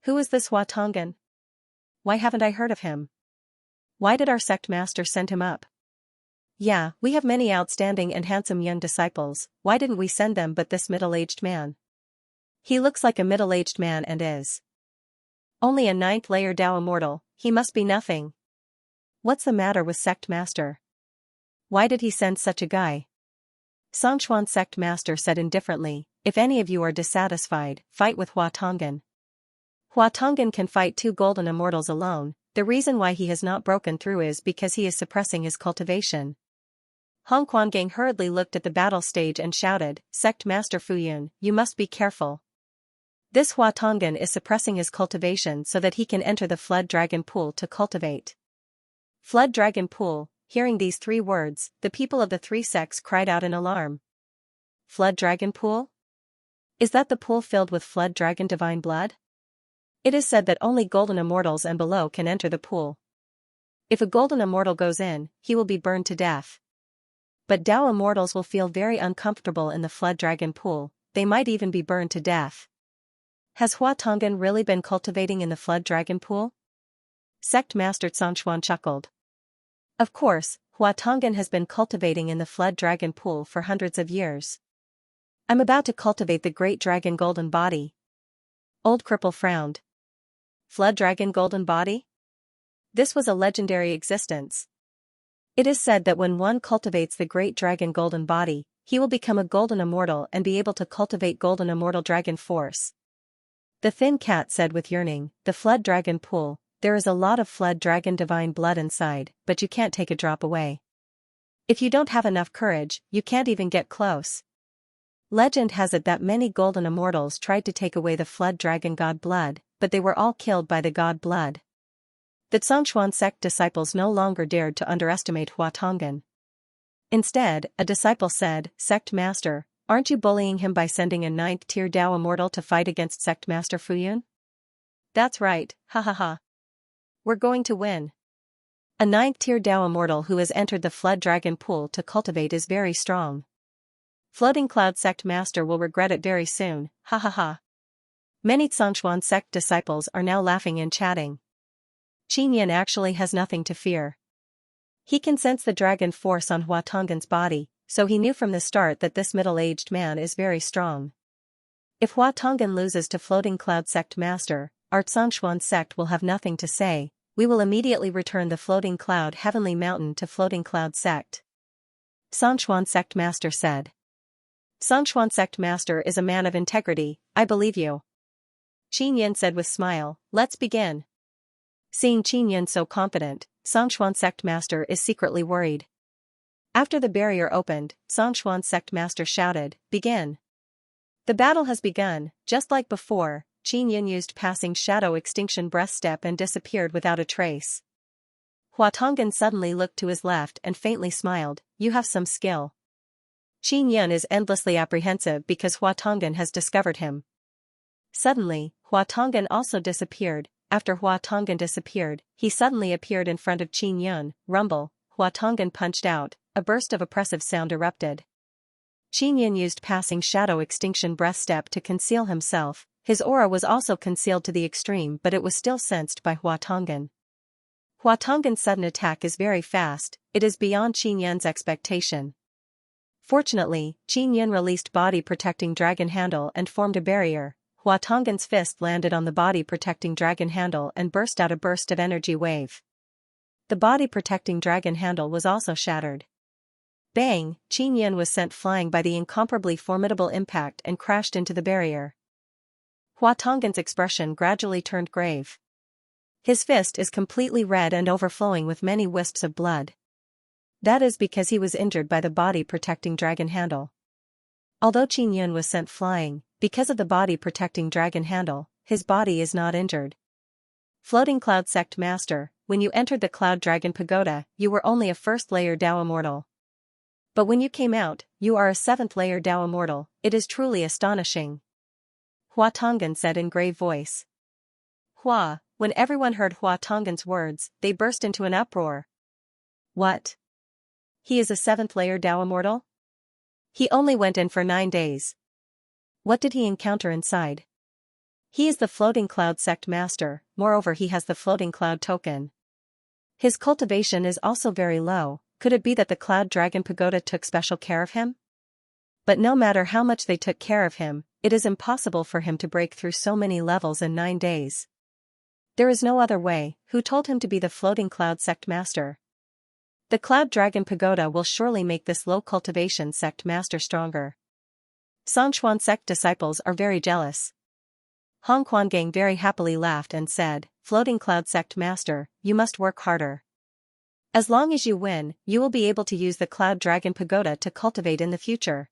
Who is this Hua Tonggan? Why haven't I heard of him? Why did our sect master send him up? Yeah, we have many outstanding and handsome young disciples, why didn't we send them but this middle-aged man? He looks like a middle-aged man and is only a ninth-layer Dao immortal, he must be nothing. What's the matter with sect master? Why did he send such a guy? Zhongshuan sect master said indifferently, if any of you are dissatisfied, fight with Hua Tonggan. Hua Tonggan can fight 2 golden immortals alone, the reason why he has not broken through is because he is suppressing his cultivation. Hong Quangang hurriedly looked at the battle stage and shouted, Sect Master Fuyun, you must be careful. This Hua Tonggan is suppressing his cultivation so that he can enter the Flood Dragon Pool to cultivate. Flood Dragon Pool, hearing these 3 words, the people of the 3 sects cried out in alarm. Flood Dragon Pool? Is that the pool filled with Flood Dragon divine blood? It is said that only golden immortals and below can enter the pool. If a golden immortal goes in, he will be burned to death. But Dao immortals will feel very uncomfortable in the Flood Dragon Pool, they might even be burned to death. Has Hua Tonggan really been cultivating in the Flood Dragon Pool? Sect Master Zhongshuan chuckled. Of course, Hua Tonggan has been cultivating in the Flood Dragon Pool for hundreds of years. I'm about to cultivate the Great Dragon Golden Body. Old Cripple frowned. Flood Dragon Golden Body? This was a legendary existence. It is said that when one cultivates the Great Dragon Golden Body, he will become a Golden Immortal and be able to cultivate Golden Immortal Dragon Force. The thin cat said with yearning, the Flood Dragon Pool, there is a lot of Flood Dragon divine blood inside, but you can't take a drop away. If you don't have enough courage, you can't even get close. Legend has it that many Golden Immortals tried to take away the Flood Dragon God blood, but they were all killed by the God blood. The Zhongshuan sect disciples no longer dared to underestimate Hua Tonggan. Instead, a disciple said, Sect Master, aren't you bullying him by sending a 9th-tier Dao immortal to fight against Sect Master Fuyun? That's right, ha ha ha. We're going to win. A 9th-tier Dao immortal who has entered the Flood Dragon Pool to cultivate is very strong. Floating Cloud Sect Master will regret it very soon, ha ha ha. Many Zhongshuan sect disciples are now laughing and chatting. Qin Yin actually has nothing to fear. He can sense the dragon force on Hua Tonggan's body, so he knew from the start that this middle-aged man is very strong. If Hua Tonggan loses to Floating Cloud Sect Master, our Zhongshuan sect will have nothing to say, we will immediately return the Floating Cloud Heavenly Mountain to Floating Cloud Sect. Zhongshuan Sect Master said. Zhongshuan Sect Master is a man of integrity, I believe you. Qin Yin said with smile, let's begin. Seeing Qin Yin so confident, Zhongshuan Sect Master is secretly worried. After the barrier opened, Zhongshuan Sect Master shouted, begin. The battle has begun, just like before, Qin Yin used passing shadow extinction breath step and disappeared without a trace. Hua Tonggan suddenly looked to his left and faintly smiled, you have some skill. Qin Yin is endlessly apprehensive because Hua Tonggan has discovered him. Suddenly, Hua Tonggan also disappeared. After Hua Tonggan disappeared, he suddenly appeared in front of Qin Yin, rumble, Hua Tonggan punched out, a burst of oppressive sound erupted. Qin Yin used passing shadow extinction breath step to conceal himself, his aura was also concealed to the extreme but it was still sensed by Hua Tonggan. Hua Tonggan's sudden attack is very fast, it is beyond Qin Yin's expectation. Fortunately, Qin Yin released body protecting dragon handle and formed a barrier. Hua Tonggan's fist landed on the body-protecting dragon handle and burst out a burst of energy wave. The body-protecting dragon handle was also shattered. Bang! Qin Yin was sent flying by the incomparably formidable impact and crashed into the barrier. Hua Tonggan's expression gradually turned grave. His fist is completely red and overflowing with many wisps of blood. That is because he was injured by the body-protecting dragon handle. Although Qin Yin was sent flying, because of the body-protecting dragon handle, his body is not injured. Floating Cloud Sect Master, when you entered the Cloud Dragon Pagoda, you were only a first-layer Dao immortal. But when you came out, you are a seventh-layer Dao immortal. It is truly astonishing. Hua Tonggan said in grave voice. When everyone heard Hua Tonggan's words, they burst into an uproar. What? He is a seventh-layer Dao immortal? He only went in for 9 days. What did he encounter inside? He is the Floating Cloud Sect Master, moreover he has the Floating Cloud token. His cultivation is also very low. Could it be that the Cloud Dragon Pagoda took special care of him? But no matter how much they took care of him, it is impossible for him to break through so many levels in 9 days. There is no other way. Who told him to be the Floating Cloud Sect Master? The Cloud Dragon Pagoda will surely make this low cultivation sect master stronger. Xianxia sect disciples are very jealous. Hong Guanggang very happily laughed and said, Floating Cloud Sect Master, you must work harder. As long as you win, you will be able to use the Cloud Dragon Pagoda to cultivate in the future.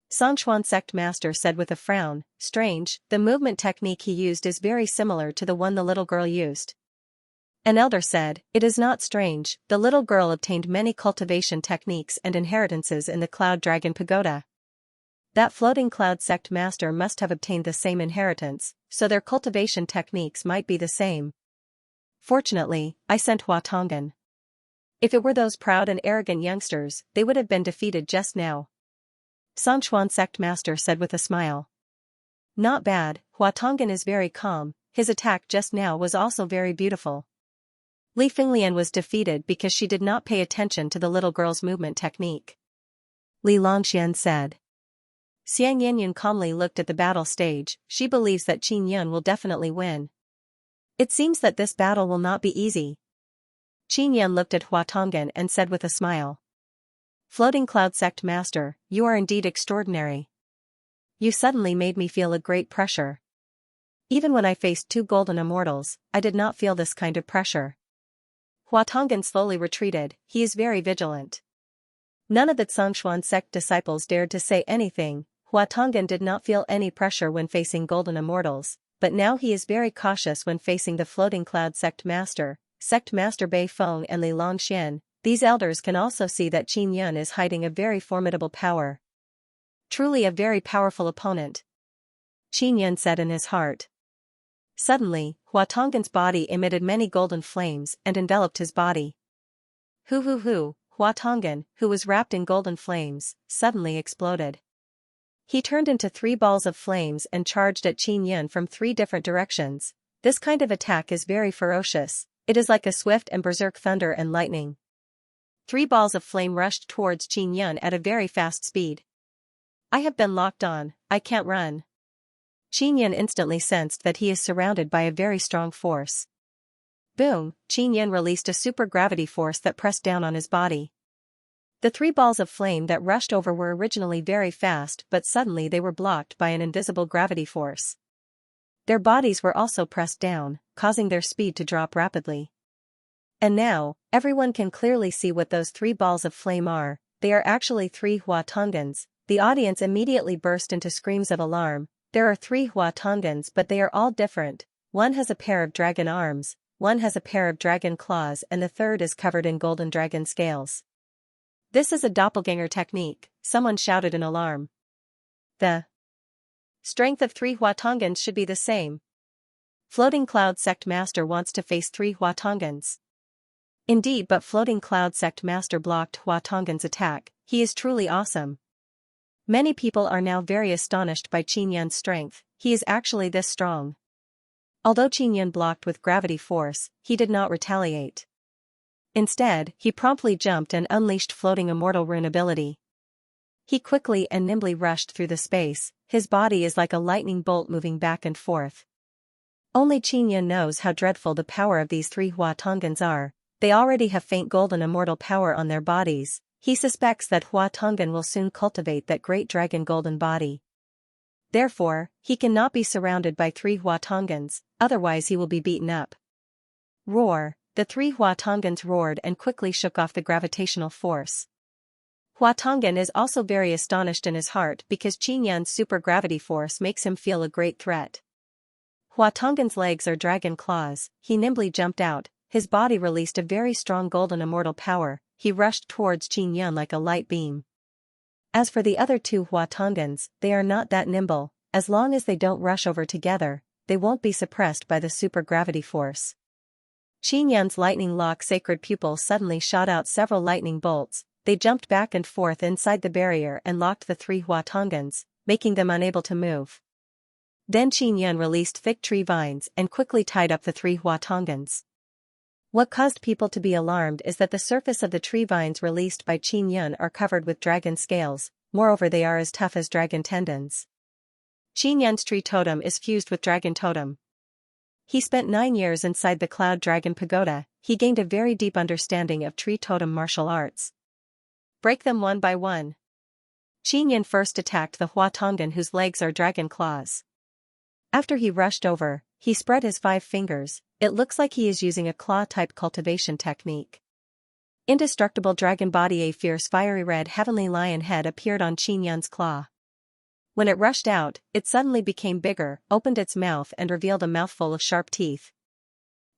Xianxia Sect Master said with a frown, strange, the movement technique he used is very similar to the one the little girl used. An elder said, it is not strange, the little girl obtained many cultivation techniques and inheritances in the Cloud Dragon Pagoda. That Floating Cloud Sect Master must have obtained the same inheritance, so their cultivation techniques might be the same. Fortunately, I sent Hua Tonggan. If it were those proud and arrogant youngsters, they would have been defeated just now. Xianxia Sect Master said with a smile. Not bad, Hua Tonggan is very calm, his attack just now was also very beautiful. Li Finglian was defeated because she did not pay attention to the little girl's movement technique. Li Longxian said. Xiang Yinyun calmly looked at the battle stage. She believes that Qin Yun will definitely win. It seems that this battle will not be easy. Qin Yun looked at Hua Tonggan and said with a smile. Floating Cloud Sect Master, you are indeed extraordinary. You suddenly made me feel a great pressure. Even when I faced 2 golden immortals, I did not feel this kind of pressure. Hua Tonggan slowly retreated. He is very vigilant. None of the Xianxia sect disciples dared to say anything. Hua Tonggan did not feel any pressure when facing golden immortals, but now he is very cautious when facing the Floating Cloud Sect Master Bei Feng and Li Longxian. These elders can also see that Qin Yun is hiding a very formidable power. Truly a very powerful opponent. Qin Yun said in his heart. Suddenly, Hua Tonggan's body emitted many golden flames and enveloped his body. Hua Tonggan, who was wrapped in golden flames, suddenly exploded. He turned into 3 balls of flames and charged at Qin Yun from 3 different directions. This kind of attack is very ferocious. It is like a swift and berserk thunder and lightning. 3 balls of flame rushed towards Qin Yun at a very fast speed. I have been locked on, I can't run. Qin Yun instantly sensed that he is surrounded by a very strong force. Boom, Qin Yun released a super gravity force that pressed down on his body. The 3 balls of flame that rushed over were originally very fast, but suddenly they were blocked by an invisible gravity force. Their bodies were also pressed down, causing their speed to drop rapidly. And now, everyone can clearly see what those 3 balls of flame are. They are actually 3 Hua Tonggans. The audience immediately burst into screams of alarm. There are 3 Hua Tonggans, but they are all different. One has a pair of dragon arms, one has a pair of dragon claws, and the third is covered in golden dragon scales. This is a doppelganger technique, someone shouted in alarm. The strength of 3 Hua Tonggans should be the same. Floating Cloud Sect Master wants to face 3 Hua Tonggans. Indeed, but Floating Cloud Sect Master blocked Hua Tonggan's attack. He is truly awesome. Many people are now very astonished by Qin Yun's strength. He is actually this strong. Although Qin Yun blocked with gravity force, he did not retaliate. Instead, he promptly jumped and unleashed Floating Immortal Rune ability. He quickly and nimbly rushed through the space. His body is like a lightning bolt moving back and forth. Only Qin Yun knows how dreadful the power of these 3 Hua Tonggans are. They already have faint golden immortal power on their bodies. He suspects that Hua Tonggan will soon cultivate that great dragon golden body. Therefore, he cannot be surrounded by 3 Hua Tonggans, otherwise he will be beaten up. Roar! The 3 Hua Tonggans roared and quickly shook off the gravitational force. Hua Tonggan is also very astonished in his heart because Qin Yun's super gravity force makes him feel a great threat. Hua Tonggan's legs are dragon claws. He nimbly jumped out. his body released a very strong golden immortal power. He rushed towards Qin Yun like a light beam. As for the other two Hua Tongans, they are not that nimble. As long as they don't rush over together, they won't be suppressed by the super gravity force. Qin Yun's lightning lock sacred pupil suddenly shot out several lightning bolts. They jumped back and forth inside the barrier and locked the three Hua Tongans, making them unable to move. Then Qin Yun released thick tree vines and quickly tied up the three Hua Tongans. What caused people to be alarmed is that the surface of the tree vines released by Qin Yun are covered with dragon scales, moreover they are as tough as dragon tendons. Qin Yun's tree totem is fused with dragon totem. He spent 9 years inside the Cloud Dragon Pagoda. He gained a very deep understanding of tree totem martial arts. Break them one by one. Qin Yun first attacked the Hua Tongan whose legs are dragon claws. After he rushed over, he spread his 5 fingers. It looks like he is using a claw-type cultivation technique. Indestructible dragon body. A fierce fiery red heavenly lion head appeared on Qin Yun's claw. When it rushed out, it suddenly became bigger, opened its mouth and revealed a mouthful of sharp teeth.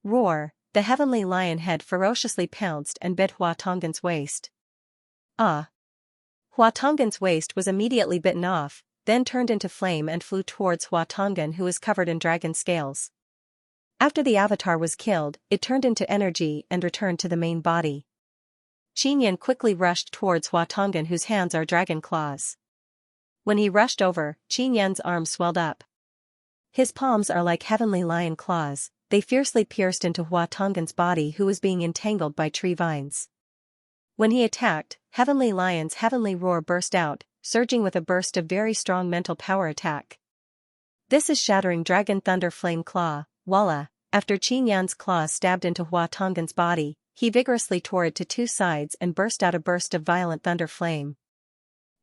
Roar! The heavenly lion head ferociously pounced and bit Hua Tongan's waist. Ah! Hua Tongan's waist was immediately bitten off, then turned into flame and flew towards Hua Tongan who was covered in dragon scales. After the avatar was killed, it turned into energy and returned to the main body. Qin Yun quickly rushed towards Hua Tongan whose hands are dragon claws. When he rushed over, Qin Yun's arms swelled up. His palms are like heavenly lion claws. They fiercely pierced into Hua Tongan's body who was being entangled by tree vines. When he attacked, Heavenly Lion's heavenly roar burst out, surging with a burst of very strong mental power attack. This is shattering Dragon Thunder Flame Claw, Walla. After Qin Yun's claws stabbed into Hua Tongan's body, he vigorously tore it to 2 sides and burst out a burst of violent thunder flame.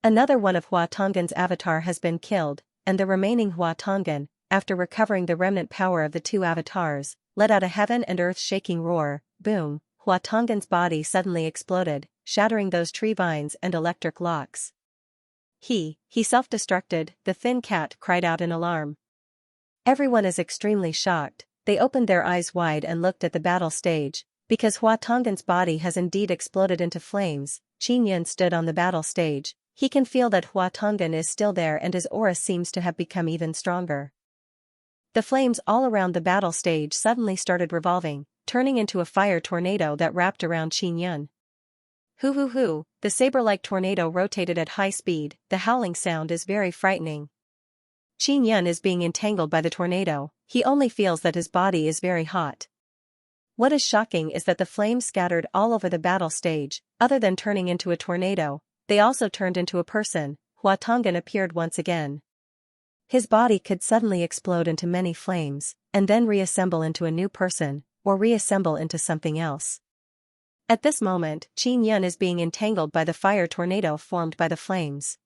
Another one of Hua Tongan's avatar has been killed, and the remaining Hua Tongan, after recovering the remnant power of the 2 avatars, let out a heaven and earth shaking roar. Boom! Hua Tongan's body suddenly exploded, shattering those tree vines and electric locks. He self-destructed, the thin cat cried out in alarm. Everyone is extremely shocked. They opened their eyes wide and looked at the battle stage. Because Hua Tongan's body has indeed exploded into flames, Qin Yun stood on the battle stage. He can feel that Hua Tongan is still there and his aura seems to have become even stronger. The flames all around the battle stage suddenly started revolving, turning into a fire tornado that wrapped around Qin Yun. Hoo hoo hoo, the saber-like tornado rotated at high speed. The howling sound is very frightening. Qin Yun is being entangled by the tornado. He only feels that his body is very hot. What is shocking is that the flames scattered all over the battle stage. Other than turning into a tornado, they also turned into a person. Hua Tongan appeared once again. His body could suddenly explode into many flames, and then reassemble into a new person, or reassemble into something else. At this moment, Qin Yun is being entangled by the fire tornado formed by the flames.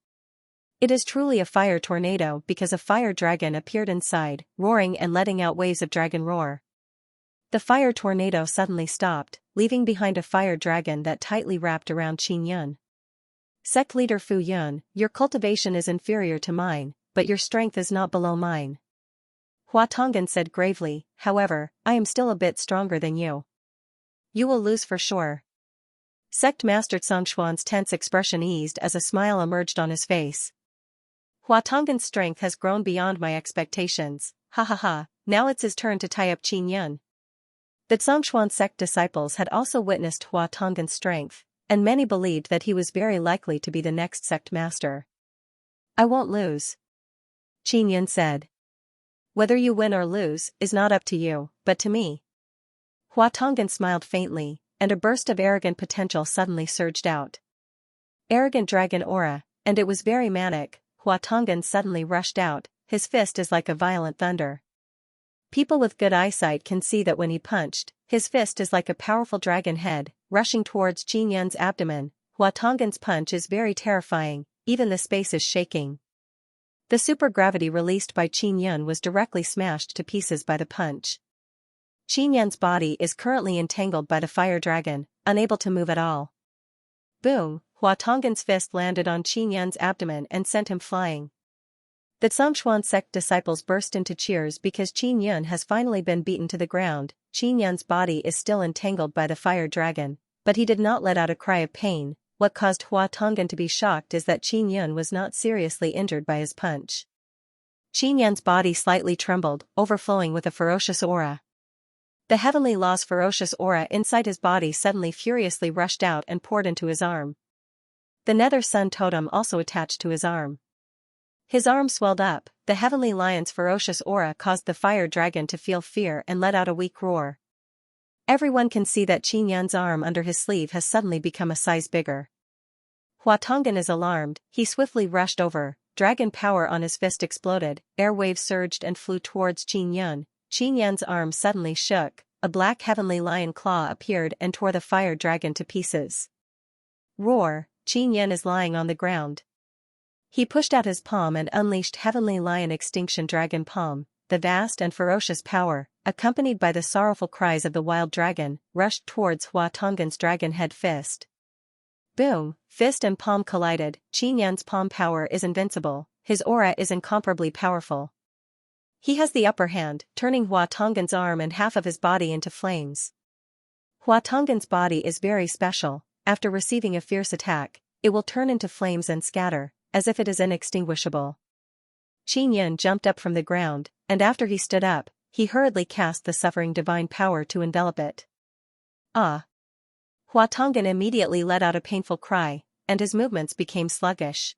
It is truly a fire tornado because a fire dragon appeared inside, roaring and letting out waves of dragon roar. The fire tornado suddenly stopped, leaving behind a fire dragon that tightly wrapped around Qin Yun. Sect leader Fu Yun, your cultivation is inferior to mine, but your strength is not below mine. Hua Tongan said gravely, however, I am still a bit stronger than you. You will lose for sure. Sect Master Xianxia's tense expression eased as a smile emerged on his face. Hua Tongan's strength has grown beyond my expectations. Ha ha ha, now it's his turn to tie up Qin Yun. The Xianxian sect disciples had also witnessed Hua Tongan's strength, and many believed that he was very likely to be the next sect master. I won't lose, Qin Yun said. Whether you win or lose is not up to you, but to me. Hua Tongan smiled faintly, and a burst of arrogant potential suddenly surged out. Arrogant dragon aura, and it was very manic. Hua Tongan suddenly rushed out, his fist is like a violent thunder. People with good eyesight can see that when he punched, his fist is like a powerful dragon head, rushing towards Qin Yun's abdomen. Hua Tongan's punch is very terrifying, even the space is shaking. The supergravity released by Qin Yun was directly smashed to pieces by the punch. Qin Yun's body is currently entangled by the fire dragon, unable to move at all. Boom! Hua Tongan's fist landed on Qin Yun's abdomen and sent him flying. The Xianxia sect disciples burst into cheers because Qin Yun has finally been beaten to the ground. Qin Yun's body is still entangled by the fire dragon, but he did not let out a cry of pain. What caused Hua Tonggan to be shocked is that Qin Yun was not seriously injured by his punch. Qin Yun's body slightly trembled, overflowing with a ferocious aura. The heavenly law's ferocious aura inside his body suddenly furiously rushed out and poured into his arm. The Nether Sun totem also attached to his arm. His arm swelled up. The heavenly lion's ferocious aura caused the fire dragon to feel fear and let out a weak roar. Everyone can see that Qin Yun's arm under his sleeve has suddenly become a size bigger. Hua Tonggan is alarmed. He swiftly rushed over. Dragon power on his fist exploded. Air waves surged and flew towards Qin Yun. Qin Yun's arm suddenly shook. A black heavenly lion claw appeared and tore the fire dragon to pieces. Roar! Qin Yun is lying on the ground. He pushed out his palm and unleashed Heavenly Lion Extinction Dragon Palm. The vast and ferocious power, accompanied by the sorrowful cries of the wild dragon, rushed towards Hua Tonggan's dragon head fist. Boom! Fist and palm collided. Qin Yun's palm power is invincible. His aura is incomparably powerful. He has the upper hand, turning Hua Tonggan's arm and half of his body into flames. Hua Tonggan's body is very special. After receiving a fierce attack, it will turn into flames and scatter, as if it is inextinguishable. Qin Yun jumped up from the ground, and after he stood up, he hurriedly cast the suffering divine power to envelop it. Ah! Hua Tonggan immediately let out a painful cry, and his movements became sluggish.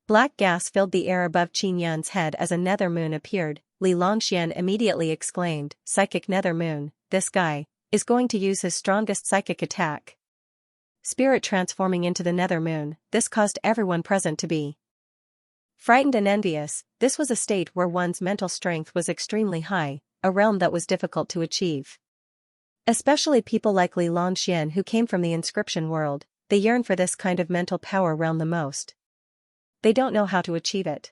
Black gas filled the air above Qin Yun's head as a nether moon appeared. Li Longxian immediately exclaimed, "Psychic nether moon, this guy is going to use his strongest psychic attack." Spirit transforming into the nether moon, this caused everyone present to be frightened and envious. This was a state where one's mental strength was extremely high, a realm that was difficult to achieve. Especially people like Li Longxian who came from the inscription world, they yearn for this kind of mental power realm the most. They don't know how to achieve it.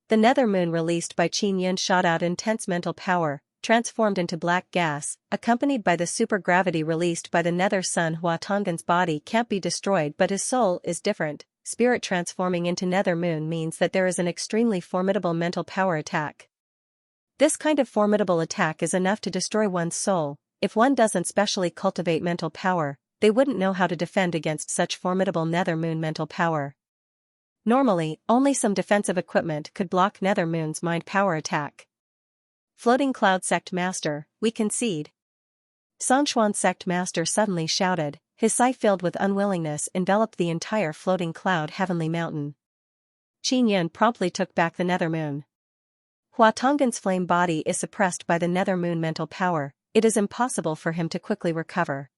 The nether moon released by Qin Yun shot out intense mental power, transformed into black gas, accompanied by the supergravity released by the nether sun. Hua Tonggan's body can't be destroyed, but his soul is different. Spirit transforming into nether moon means that there is an extremely formidable mental power attack. This kind of formidable attack is enough to destroy one's soul. If one doesn't specially cultivate mental power, they wouldn't know how to defend against such formidable nether moon mental power. Normally, only some defensive equipment could block nether moon's mind power attack. Floating Cloud Sect Master, we concede. Xianxia Sect Master suddenly shouted. His sigh filled with unwillingness enveloped the entire floating cloud heavenly mountain. Qin Yun promptly took back the nether moon. Hua Tonggan's flame body is suppressed by the nether moon mental power. It is impossible for him to quickly recover.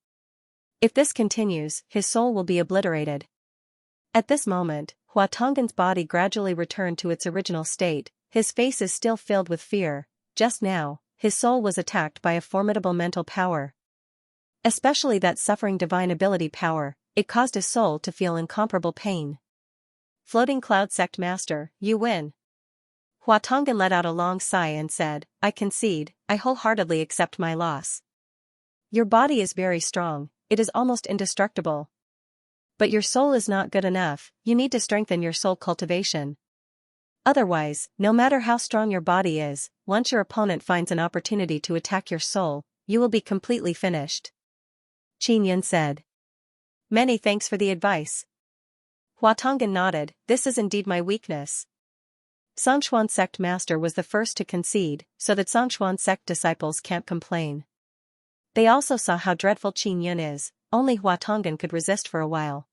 If this continues, his soul will be obliterated. At this moment, Hua Tonggan's body gradually returned to its original state. His face is still filled with fear. Just now, his soul was attacked by a formidable mental power. Especially that suffering divine ability power, it caused his soul to feel incomparable pain. Floating Cloud Sect Master, you win. Hua Tonggan let out a long sigh and said, I concede, I wholeheartedly accept my loss. Your body is very strong, it is almost indestructible. But your soul is not good enough, you need to strengthen your soul cultivation. Otherwise, no matter how strong your body is, once your opponent finds an opportunity to attack your soul, you will be completely finished. Qin Yun said. Many thanks for the advice. Hua Tonggan nodded, this is indeed my weakness. Xianxia Sect Master was the first to concede, so that Xianxia Sect disciples can't complain. They also saw how dreadful Qin Yun is, only Hua Tonggan could resist for a while.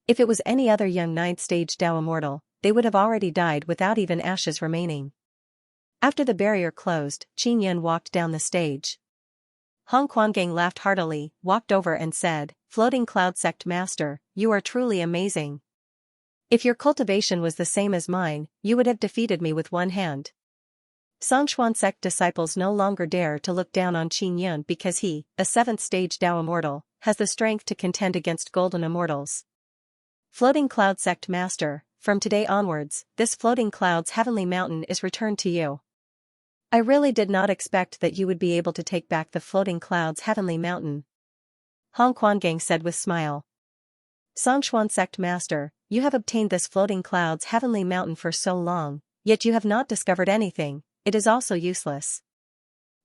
If it was any other young 9th stage Dao immortal, they would have already died without even ashes remaining. After the barrier closed, Qin Yun walked down the stage. Hong Quangang laughed heartily, walked over and said, Floating Cloud Sect Master, you are truly amazing. If your cultivation was the same as mine, you would have defeated me with one hand. Xianxia Sect disciples no longer dare to look down on Qin Yun because he, a 7th stage Dao immortal, has the strength to contend against golden immortals. Floating Cloud Sect Master, from today onwards, this floating cloud's heavenly mountain is returned to you. I really did not expect that you would be able to take back the floating cloud's heavenly mountain. Hong Quangang said with smile. Xianxia Sect Master, you have obtained this floating cloud's heavenly mountain for so long, Yet you have not discovered anything, it is also useless.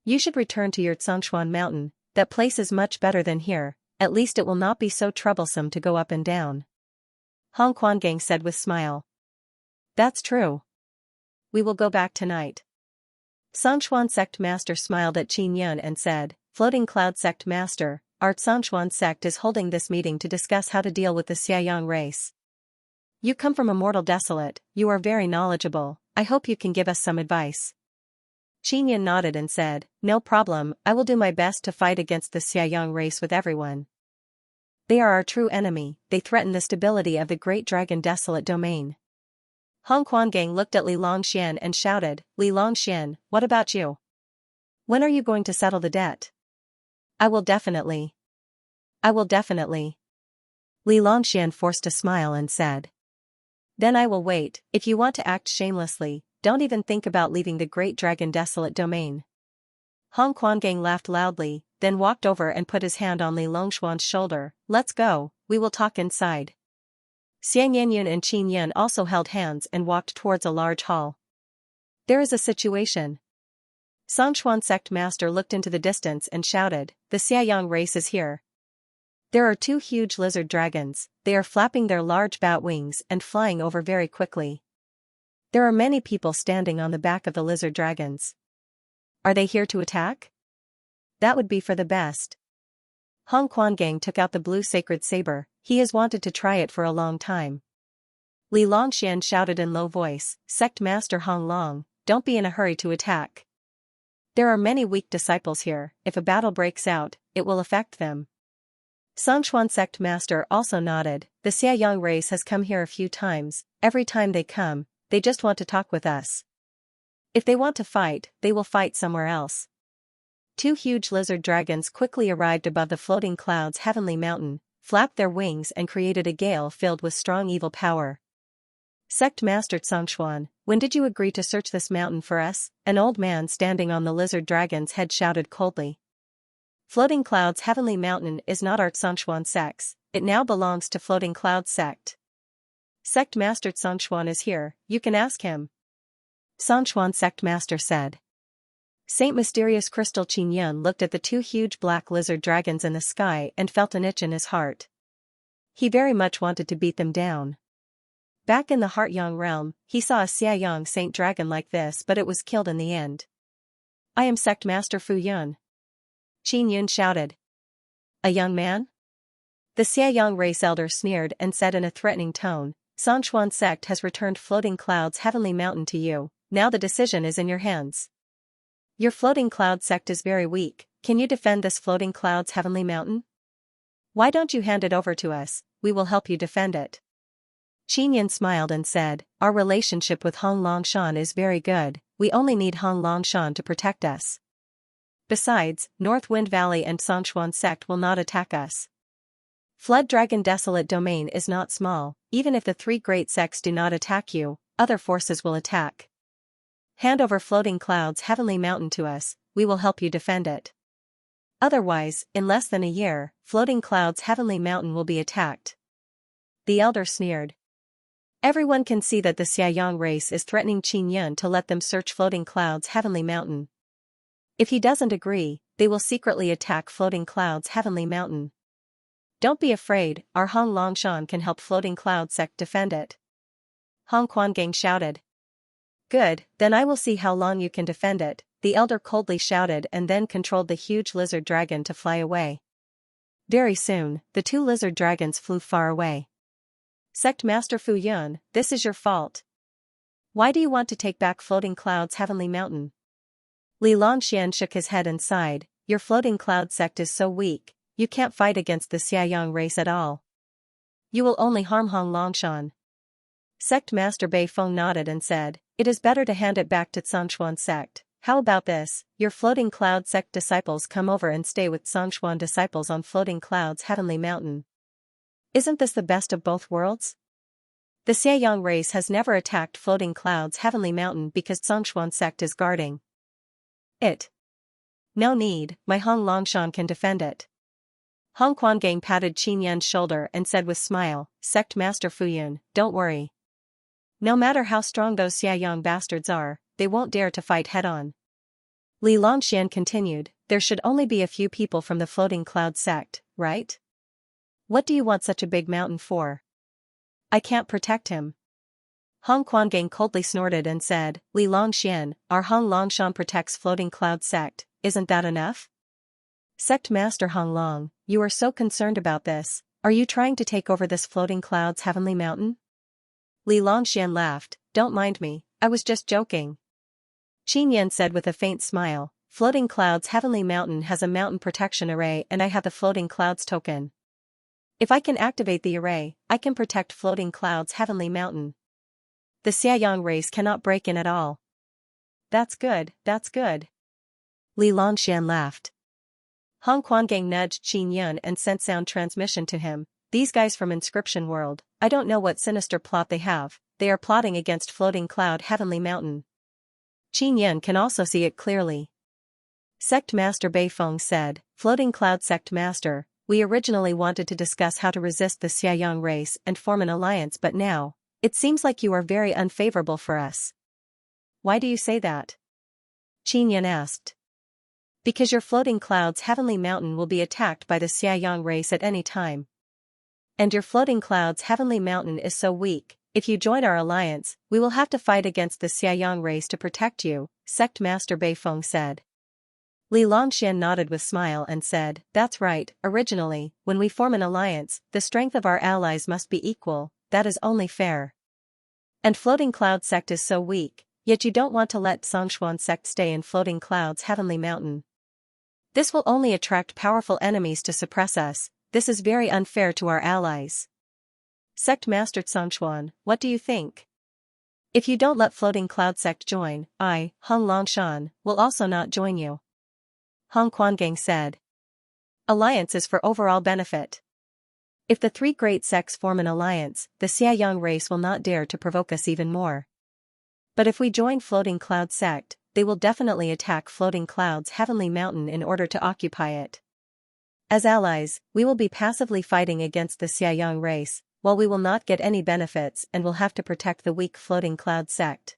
You should return to your Xianxia mountain, that place is much better than here, at least it will not be so troublesome to go up and down. Hong Quangang said with smile. That's true. We will go back tonight. Xianxia sect master smiled at Qin Yun and said, Floating Cloud sect master, our Xianxia sect is holding this meeting to discuss how to deal with the Xiaoyang race. You come from Immortal Desolate, you are very knowledgeable, I hope you can give us some advice. Qin Yun nodded and said, No problem, I will do my best to fight against the Xiaoyang race with everyone. They are our true enemy, they threaten the stability of the Great Dragon Desolate domain. Hong Quangang looked at Li Longxian and shouted, Li Longxian, what about you? When are you going to settle the debt? I will definitely. Li Longxian forced a smile and said. Then I will wait, if you want to act shamelessly, don't even think about leaving the Great Dragon Desolate domain. Hong Quangang laughed loudly, then walked over and put his hand on Li Longxian's shoulder. Let's go, we will talk inside. Xiangyun and Qin Yun also held hands and walked towards a large hall. There is a situation. Xianxia sect master looked into the distance and shouted, The Xiaoyang race is here. There are 2 huge lizard dragons, they are flapping their large bat wings and flying over very quickly. There are many people standing on the back of the lizard dragons. Are they here to attack? That would be for the best. Hong Quangang took out the blue sacred saber, he has wanted to try it for a long time. Li Longxian shouted in low voice, Sect Master Hong Long, don't be in a hurry to attack. There are many weak disciples here, if a battle breaks out, it will affect them. Xianxia sect master also nodded, the Xiaoyang race has come here a few times, every time they come, they just want to talk with us. If they want to fight, they will fight somewhere else. 2 huge lizard dragons quickly arrived above the floating clouds' heavenly mountain, flapped their wings and created a gale filled with strong evil power. Sect Master Xianxia, when did you agree to search this mountain for us? An old man standing on the lizard dragon's head shouted coldly. Floating Clouds' heavenly mountain is not our Xianxia sect, it now belongs to Floating Clouds sect. Sect Master Xianxia is here, you can ask him. Xianxia sect master said. Saint Mysterious Crystal Qin Yun looked at the 2 huge black lizard dragons in the sky and felt an itch in his heart. He very much wanted to beat them down. Back in the Heartyang realm, he saw a Xiaoyang saint dragon like this, but it was killed in the end. I am Sect Master Fu Yun. Qin Yun shouted. A young man? The Xiaoyang race elder sneered and said in a threatening tone, Xianxia sect has returned Floating Clouds' heavenly mountain to you, now the decision is in your hands. Your Floating Cloud sect is very weak, can you defend this Floating Clouds' heavenly mountain? Why don't you hand it over to us, we will help you defend it. Qin Yun smiled and said, Our relationship with Hong Longshan is very good, we only need Hong Longshan to protect us. Besides, North Wind Valley and Xianxia sect will not attack us. Flood Dragon Desolate Domain is not small, even if the 3 great sects do not attack you, other forces will attack. Hand over Floating Clouds' heavenly mountain to us, we will help you defend it. Otherwise, in less than a year, Floating Clouds' heavenly mountain will be attacked. The elder sneered. Everyone can see that the Xiaoyang race is threatening Qin Yun to let them search Floating Clouds' heavenly mountain. If he doesn't agree, they will secretly attack Floating Clouds' heavenly mountain. Don't be afraid, our Hong Longshan can help Floating Cloud sect defend it. Hong Quangang shouted. Good, then I will see how long you can defend it, the elder coldly shouted and then controlled the huge lizard dragon to fly away. Very soon, the 2 lizard dragons flew far away. Sect Master Fu Yun, this is your fault. Why do you want to take back Floating Clouds' heavenly mountain? Li Longxian shook his head and sighed, your Floating Cloud sect is so weak, you can't fight against the Xiaoyang race at all. You will only harm Hong Longshan. Sect Master Bei Feng nodded and said, It is better to hand it back to Xianxia sect. How about this, your Floating Cloud sect disciples come over and stay with Xianxia disciples on Floating Clouds' heavenly mountain. Isn't this the best of both worlds? The Xiaoyang race has never attacked Floating Clouds' heavenly mountain because Xianxia sect is guarding it. No need, my Hong Longshan can defend it. Hong Quangang patted Qin Yun's shoulder and said with smile, Sect Master Fu Yun, don't worry. No matter how strong those Xiaoyang bastards are, they won't dare to fight head-on. Li Longxian continued, there should only be a few people from the Floating Cloud sect, right? What do you want such a big mountain for? I can't protect him. Hong Quangang coldly snorted and said, Li Longxian, our Hong Longshan protects Floating Cloud sect, isn't that enough? Sect Master Hong Long, you are so concerned about this, are you trying to take over this Floating Cloud's heavenly mountain? Li Longxian laughed, don't mind me, I was just joking. Qin Yan said with a faint smile, Floating Cloud's heavenly mountain has a mountain protection array and I have the Floating Clouds token. If I can activate the array, I can protect Floating Cloud's heavenly mountain. The Xiaoyang race cannot break in at all. That's good, that's good. Li Longxian laughed. Hong Quangang nudged Qin Yan and sent sound transmission to him. These guys from Inscription World, I don't know what sinister plot they have, they are plotting against Floating Cloud Heavenly Mountain. Qin Yan can also see it clearly. Sect Master Bei Feng said, Floating Cloud Sect Master, we originally wanted to discuss how to resist the Xiaoyang race and form an alliance, but now, it seems like you are very unfavorable for us. Why do you say that? Qin Yan asked. Because your Floating Cloud's Heavenly Mountain will be attacked by the Xiaoyang race at any time. And your Floating Cloud's Heavenly Mountain is so weak, if you join our alliance, we will have to fight against the Xiaoyang race to protect you, Sect Master Bei Feng said. Li Longxian nodded with smile and said, that's right, originally, when we form an alliance, the strength of our allies must be equal, that is only fair. And Floating Cloud sect is so weak, yet you don't want to let Songshuan sect stay in Floating Cloud's Heavenly Mountain. This will only attract powerful enemies to suppress us, this is very unfair to our allies. Sect Master Songshuan, what do you think? If you don't let Floating Cloud sect join, I, Hong Longshan, will also not join you. Hong Quangang said. Alliance is for overall benefit. If the three great sects form an alliance, the Xiaoyang race will not dare to provoke us even more. But if we join Floating Cloud sect, they will definitely attack Floating Cloud's Heavenly Mountain in order to occupy it. As allies, we will be passively fighting against the Xiaoyang race, while we will not get any benefits and will have to protect the weak Floating Cloud sect.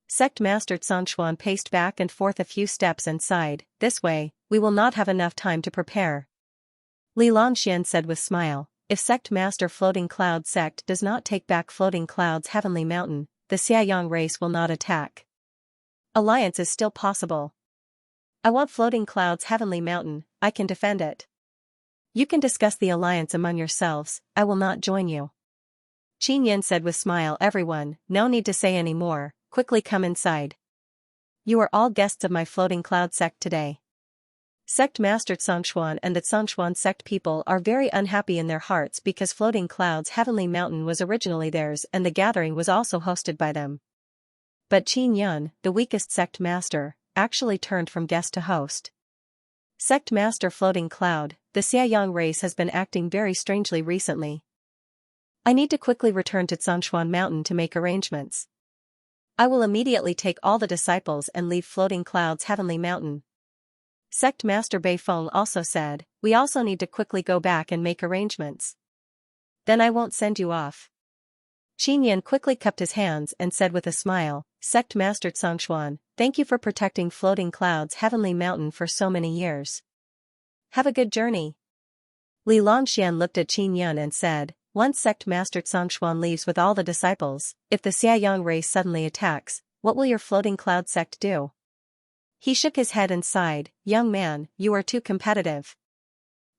Sect Master Songshuan paced back and forth a few steps and sighed, this way, we will not have enough time to prepare. Li Longxian said with smile, if Sect Master Floating Cloud sect does not take back Floating Cloud's Heavenly Mountain, the Xiaoyang race will not attack. Alliance is still possible. I want Floating Cloud's Heavenly Mountain, I can defend it. You can discuss the alliance among yourselves, I will not join you. Qin Yan said with smile, everyone, no need to say any more, quickly come inside. You are all guests of my Floating Cloud sect today. Sect Master Songshuan and the Songshuan sect people are very unhappy in their hearts because Floating Cloud's Heavenly Mountain was originally theirs and the gathering was also hosted by them. But Qin Yan, the weakest sect master, actually turned from guest to host. Sect Master Floating Cloud, the Xiaoyang race has been acting very strangely recently. I need to quickly return to Songshuan Mountain to make arrangements. I will immediately take all the disciples and leave Floating Cloud's Heavenly Mountain. Sect Master Bei Feng also said, we also need to quickly go back and make arrangements. Then I won't send you off. Qin Yan quickly cupped his hands and said with a smile, Sect Master Songshuan, thank you for protecting Floating Cloud's Heavenly Mountain for so many years. Have a good journey. Li Longxian looked at Qin Yan and said, once Sect Master Songshuan leaves with all the disciples, if the Xiaoyang race suddenly attacks, what will your Floating Cloud sect do? He shook his head and sighed, young man, you are too competitive.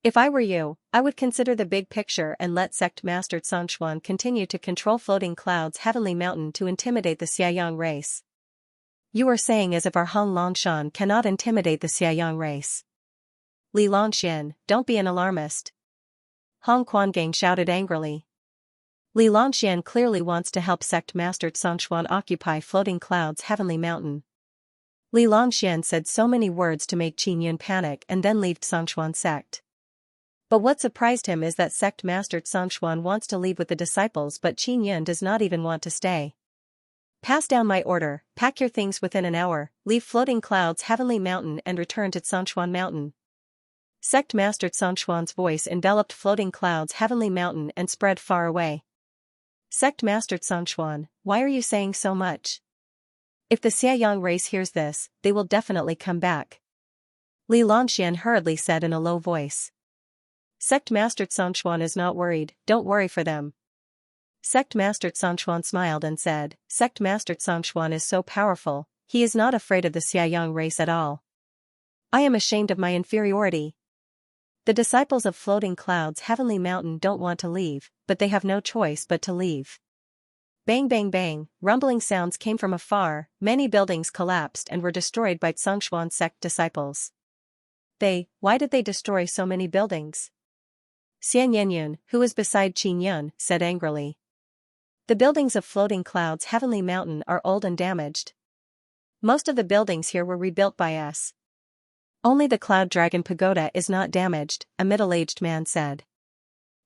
If I were you, I would consider the big picture and let Sect Master Songshuan continue to control Floating Cloud's Heavenly Mountain to intimidate the Xiaoyang race. You are saying as if our Hong Longshan cannot intimidate the Xiaoyang race. Li Longxian, don't be an alarmist. Hong Quangang shouted angrily. Li Longxian clearly wants to help Sect Master Songshuan occupy Floating Cloud's Heavenly Mountain. Li Longxian said so many words to make Qin Yan panic and then leave Songshuan sect. But what surprised him is that Sect Master Songshuan wants to leave with the disciples but Qin Yan does not even want to stay. Pass down my order, pack your things within an hour, leave Floating Cloud's Heavenly Mountain and return to Songshuan Mountain. Sect Master Songshuan's voice enveloped Floating Cloud's Heavenly Mountain and spread far away. Sect Master Xianxia, why are you saying so much? If the Xiaoyang race hears this, they will definitely come back. Li Longxian hurriedly said in a low voice. Sect Master Xianxia is not worried, don't worry for them. Sect Master Xianxia smiled and said, Sect Master Xianxia is so powerful, he is not afraid of the Xiaoyang race at all. I am ashamed of my inferiority. The disciples of Floating Clouds Heavenly Mountain don't want to leave, but they have no choice but to leave. Bang bang bang, rumbling sounds came from afar, many buildings collapsed and were destroyed by Xianxuan sect disciples. Why did they destroy so many buildings? Xianxia, who was beside Qin Yun, said angrily. The buildings of Floating Clouds Heavenly Mountain are old and damaged. Most of the buildings here were rebuilt by us. Only the Cloud Dragon Pagoda is not damaged, a middle-aged man said.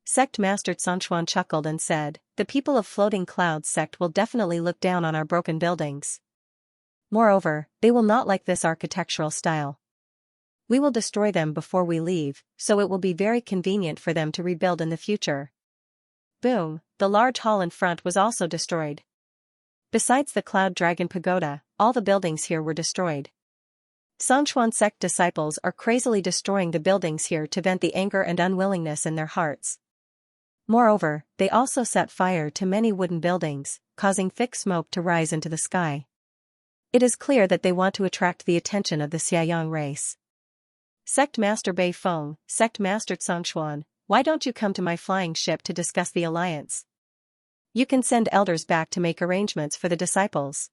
Sect Master Xianxuan chuckled and said, the people of Floating Clouds sect will definitely look down on our broken buildings. Moreover, they will not like this architectural style. We will destroy them before we leave, so it will be very convenient for them to rebuild in the future. Boom, the large hall in front was also destroyed. Besides the Cloud Dragon Pagoda, all the buildings here were destroyed. Xianxuan sect disciples are crazily destroying the buildings here to vent the anger and unwillingness in their hearts. Moreover, they also set fire to many wooden buildings, causing thick smoke to rise into the sky. It is clear that they want to attract the attention of the Xiaoyang race. Sect Master Bei Feng, Sect Master Xianxuan, why don't you come to my flying ship to discuss the alliance? You can send elders back to make arrangements for the disciples.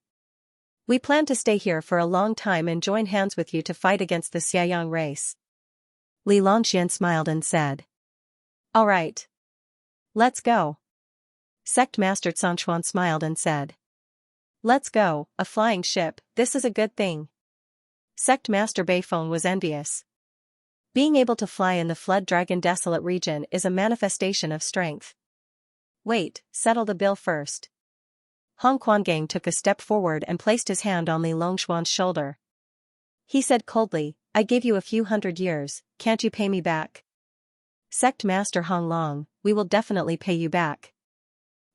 We plan to stay here for a long time and join hands with you to fight against the Xiaoyang race. Li Longxian smiled and said. All right. Let's go. Sect Master Xianxuan smiled and said. Let's go, a flying ship, this is a good thing. Sect Master Bei Feng was envious. Being able to fly in the Flood Dragon Desolate region is a manifestation of strength. Wait, settle the bill first. Hong Quangang took a step forward and placed his hand on Li Longxuan's shoulder. He said coldly, I gave you a few hundred years, can't you pay me back? Sect Master Hong Long, we will definitely pay you back.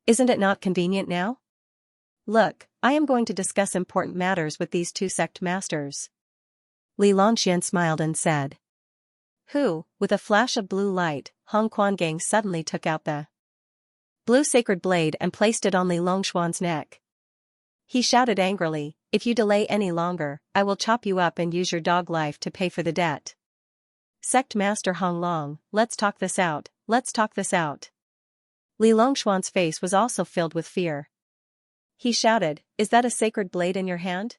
Isn't it not convenient now? Look, I am going to discuss important matters with these two sect masters. Li Longxian smiled and said. With a flash of blue light, Hong Quangang suddenly took out the blue sacred blade and placed it on Li Longxuan's neck. He shouted angrily, if you delay any longer, I will chop you up and use your dog life to pay for the debt. Sect Master Hong Long, let's talk this out, let's talk this out. Li Longxuan's face was also filled with fear. He shouted, is that a sacred blade in your hand?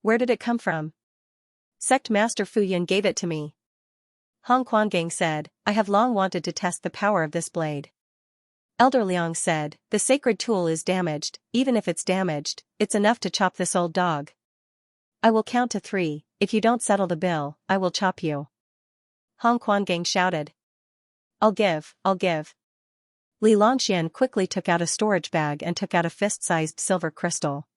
Where did it come from? Sect Master Fu Yun gave it to me. Hong Quangang said, I have long wanted to test the power of this blade. Elder Liang said, the sacred tool is damaged, even if it's damaged, it's enough to chop this old dog. I will count to 3, if you don't settle the bill, I will chop you. Hong Quangang shouted. I'll give. Li Longxian quickly took out a storage bag and took out a fist-sized silver crystal.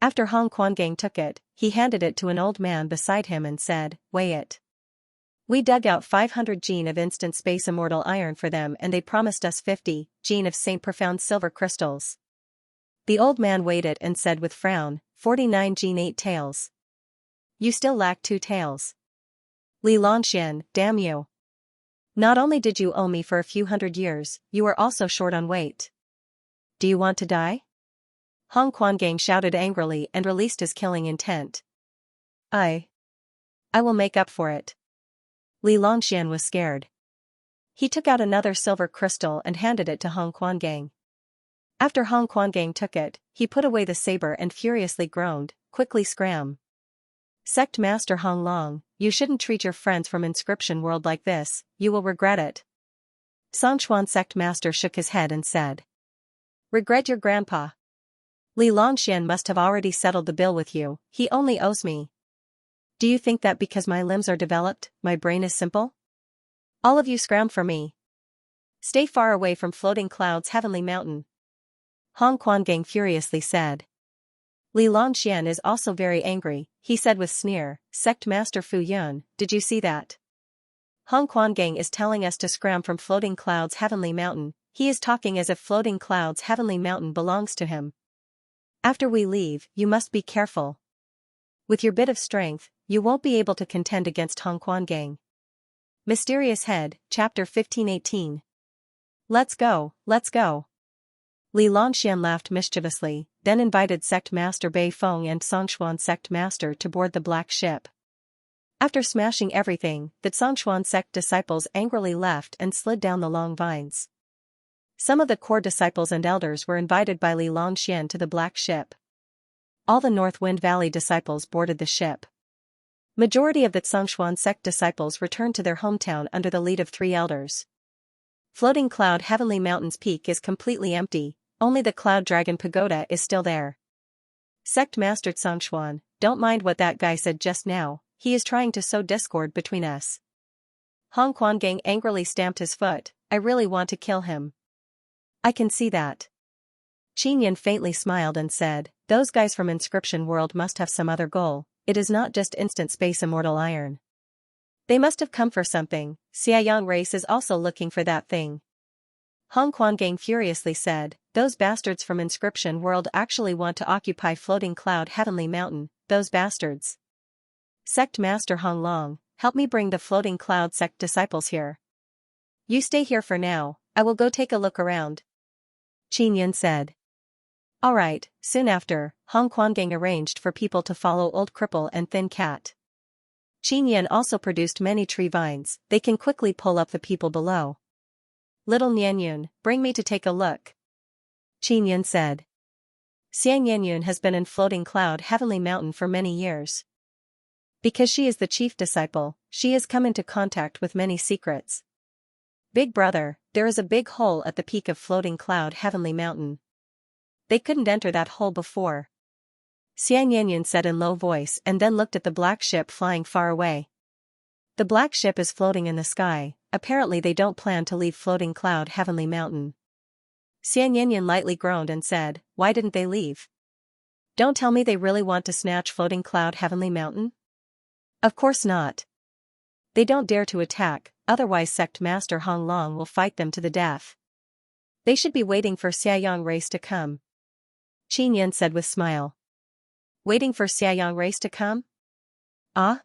After Hong Quangang took it, he handed it to an old man beside him and said, weigh it. We dug out 500 gene of instant space immortal iron for them and they promised us 50 gene of Saint Profound silver crystals. The old man weighed it and said with frown, 49 gene 8 taels. You still lack 2 taels. Li Longxian, damn you. Not only did you owe me for a few hundred years, you are also short on weight. Do you want to die? Hong Quangang shouted angrily and released his killing intent. I will make up for it. Li Longxian was scared. He took out another silver crystal and handed it to Hong Quangang. After Hong Quangang took it, he put away the saber and furiously groaned, quickly scram. Sect Master Hong Long, you shouldn't treat your friends from Inscription World like this, you will regret it. Xianxuan Sect Master shook his head and said. Regret your grandpa. Li Longxian must have already settled the bill with you, he only owes me. Do you think that because my limbs are developed, my brain is simple? All of you scram for me. Stay far away from Floating Clouds Heavenly Mountain. Hong Quangang furiously said. Li Longxian is also very angry, he said with sneer, Sect Master Fu Yun, did you see that? Hong Quangang is telling us to scram from Floating Clouds Heavenly Mountain, He is talking as if floating clouds heavenly mountain belongs to him. After we leave, you must be careful. With your bit of strength, you won't be able to contend against Hongquan. Mysterious Head, Chapter 1518. Let's go, let's go. Li Longxian laughed mischievously, then invited Sect Master Bei Feng and Songshuan Sect Master to board the black ship. After smashing everything, the Songshuan sect disciples angrily left and slid down the long vines. Some of the core disciples and elders were invited by Li Longxian to the black ship. All the North Wind Valley disciples boarded the ship. Majority of the Songshuan sect disciples returned to their hometown under the lead of 3 elders. Floating Cloud Heavenly Mountain's peak is completely empty, only the Cloud Dragon Pagoda is still there. Sect Master Songshuan, don't mind what that guy said just now, he is trying to sow discord between us. Hongquan angrily stamped his foot, I really want to kill him. I can see that. Qinyan faintly smiled and said, those guys from Inscription World must have some other goal, it is not just instant space immortal iron. They must have come for something, Xianxia race is also looking for that thing. Hongquan furiously said, those bastards from Inscription World actually want to occupy Floating Cloud Heavenly Mountain, those bastards. Sect Master Hong Long, help me bring the Floating Cloud sect disciples here. You stay here for now, I will go take a look around. Qinyan said. Alright, soon after, Hongquan arranged for people to follow Old Cripple and Thin Cat. Qinyan also produced many tree vines, they can quickly pull up the people below. Little Nianyun, bring me to take a look. Qinyan said. Xiangyanyun has been in Floating Cloud Heavenly Mountain for many years. Because she is the chief disciple, she has come into contact with many secrets. Big brother, there is a big hole at the peak of Floating Cloud Heavenly Mountain. They couldn't enter that hole before. Xiangyanyun said in low voice and then looked at the black ship flying far away. The black ship is floating in the sky, apparently they don't plan to leave Floating Cloud Heavenly Mountain. Xiangyanyun lightly groaned and said, why didn't they leave? Don't tell me they really want to snatch Floating Cloud Heavenly Mountain? Of course not. They don't dare to attack, otherwise Sect Master Hong Long will fight them to the death. They should be waiting for Xiangyang race to come. Qinyan said with smile. Waiting for Xiangyang race to come? Ah?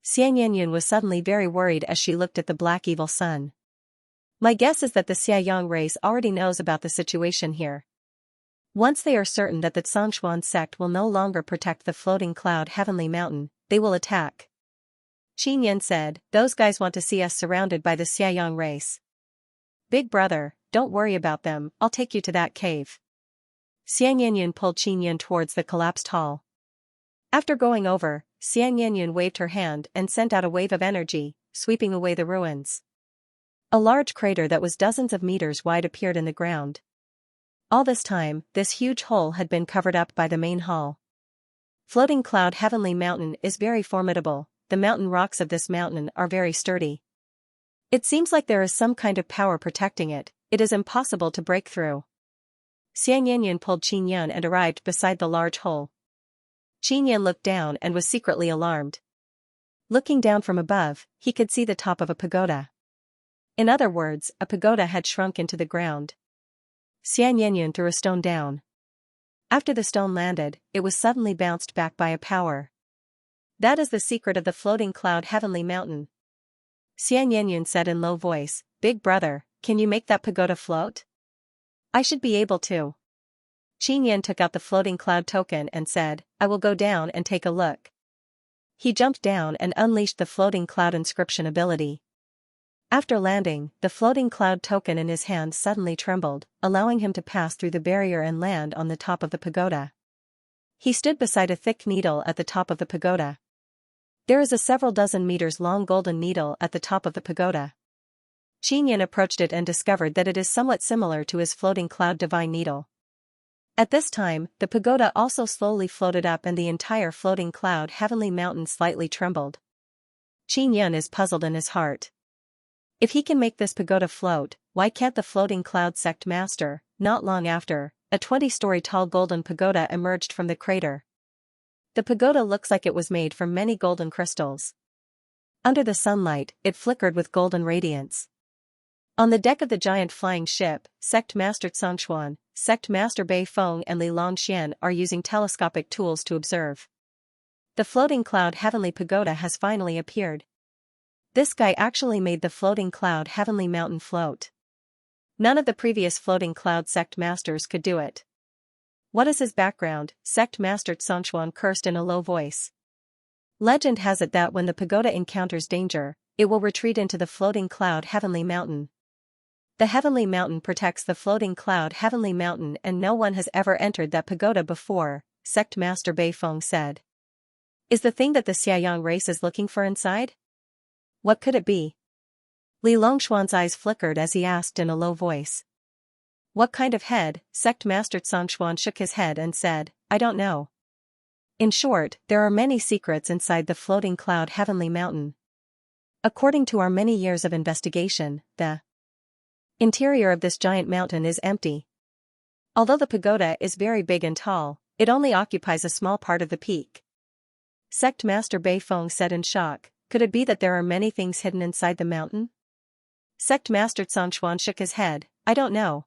Xiangyanyun was suddenly very worried as she looked at the black evil sun. My guess is that the Xiangyang race already knows about the situation here. Once they are certain that the Songshuan sect will no longer protect the Floating Cloud Heavenly Mountain, they will attack. Qinyan said, those guys want to see us surrounded by the Xiangyang race. Big brother, don't worry about them, I'll take you to that cave. Xiangyanyun pulled Qinyan towards the collapsed hall. After going over, Xiangyanyun waved her hand and sent out a wave of energy, sweeping away the ruins. A large crater that was dozens of meters wide appeared in the ground. All this time, this huge hole had been covered up by the main hall. Floating Cloud Heavenly Mountain is very formidable, the mountain rocks of this mountain are very sturdy. It seems like there is some kind of power protecting it, it is impossible to break through. Xiangyanyun pulled Qinyan and arrived beside the large hole. Qinyan looked down and was secretly alarmed. Looking down from above, he could see the top of a pagoda. In other words, a pagoda had shrunk into the ground. Xiangyanyun threw a stone down. After the stone landed, it was suddenly bounced back by a power. That is the secret of the Floating Cloud Heavenly Mountain. Xiangyanyun said in low voice, Big brother, can you make that pagoda float? I should be able to. Qinyan took out the Floating Cloud token and said, I will go down and take a look. He jumped down and unleashed the Floating Cloud inscription ability. After landing, the Floating Cloud token in his hand suddenly trembled, allowing him to pass through the barrier and land on the top of the pagoda. He stood beside a thick needle at the top of the pagoda. There is a several dozen meters long golden needle at the top of the pagoda. Qinyan approached it and discovered that it is somewhat similar to his Floating Cloud divine needle. At this time, the pagoda also slowly floated up and the entire Floating Cloud Heavenly Mountain slightly trembled. Qinyan is puzzled in his heart. If he can make this pagoda float, why can't the Floating Cloud sect master? Not long after, a 20-story tall golden pagoda emerged from the crater. The pagoda looks like it was made from many golden crystals. Under the sunlight, it flickered with golden radiance. On the deck of the giant flying ship, Sect Master Xianxia, Sect Master Bei Feng and Li Longxian are using telescopic tools to observe. The floating cloud heavenly pagoda has finally appeared. This guy actually made the floating cloud heavenly mountain float. None of the previous floating cloud sect masters could do it. What is his background? Sect Master Xianxia cursed in a low voice. Legend has it that when the pagoda encounters danger, it will retreat into the floating cloud heavenly mountain. The heavenly mountain protects the floating cloud heavenly mountain and no one has ever entered that pagoda before, Sect Master Bei Feng said. Is the thing that the Xiaoyang race is looking for inside? What could it be? Li Longxuan's eyes flickered as he asked in a low voice. What kind of head? Sect Master Xianxia shook his head and said, I don't know. In short, there are many secrets inside the floating cloud heavenly mountain. According to our many years of investigation, the interior of this giant mountain is empty. Although the pagoda is very big and tall, it only occupies a small part of the peak. Sect Master Bei Feng said in shock, could it be that there are many things hidden inside the mountain? Sect Master Xianxia shook his head, I don't know.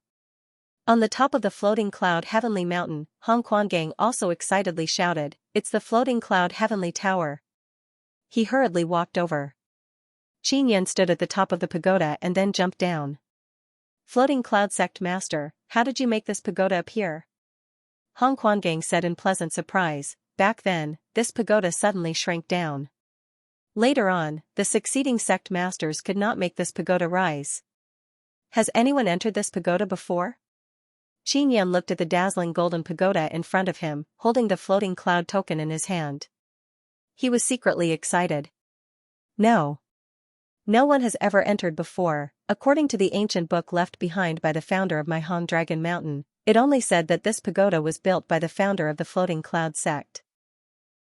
On the top of the floating cloud heavenly mountain, Hong Quangang also excitedly shouted, it's the floating cloud heavenly tower. He hurriedly walked over. Qinyan stood at the top of the pagoda and then jumped down. Floating cloud sect master, how did you make this pagoda appear? Hong Quangang said in pleasant surprise, back then, this pagoda suddenly shrank down. Later on, the succeeding sect masters could not make this pagoda rise. Has anyone entered this pagoda before? Qinyan looked at the dazzling golden pagoda in front of him, holding the floating cloud token in his hand. He was secretly excited. No. No one has ever entered before. According to the ancient book left behind by the founder of my Hong Dragon Mountain, it only said that this pagoda was built by the founder of the floating cloud sect.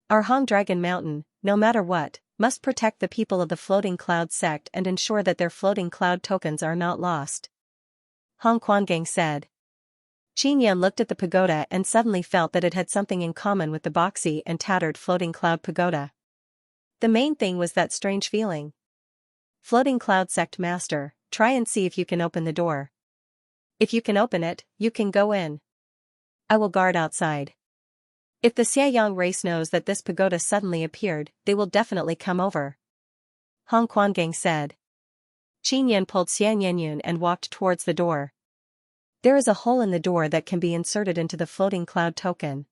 Our Hong Dragon Mountain, no matter what, must protect the people of the floating cloud sect and ensure that their floating cloud tokens are not lost. Hong Quangang said. Qinyan looked at the pagoda and suddenly felt that it had something in common with the boxy and tattered floating cloud pagoda. The main thing was that strange feeling. Floating cloud sect master, try and see if you can open the door. If you can open it, you can go in. I will guard outside. If the Xiaoyang race knows that this pagoda suddenly appeared, they will definitely come over. Hong Quangang said. Qinyan pulled Xianxia and walked towards the door. There is a hole in the door that can be inserted into the floating cloud token.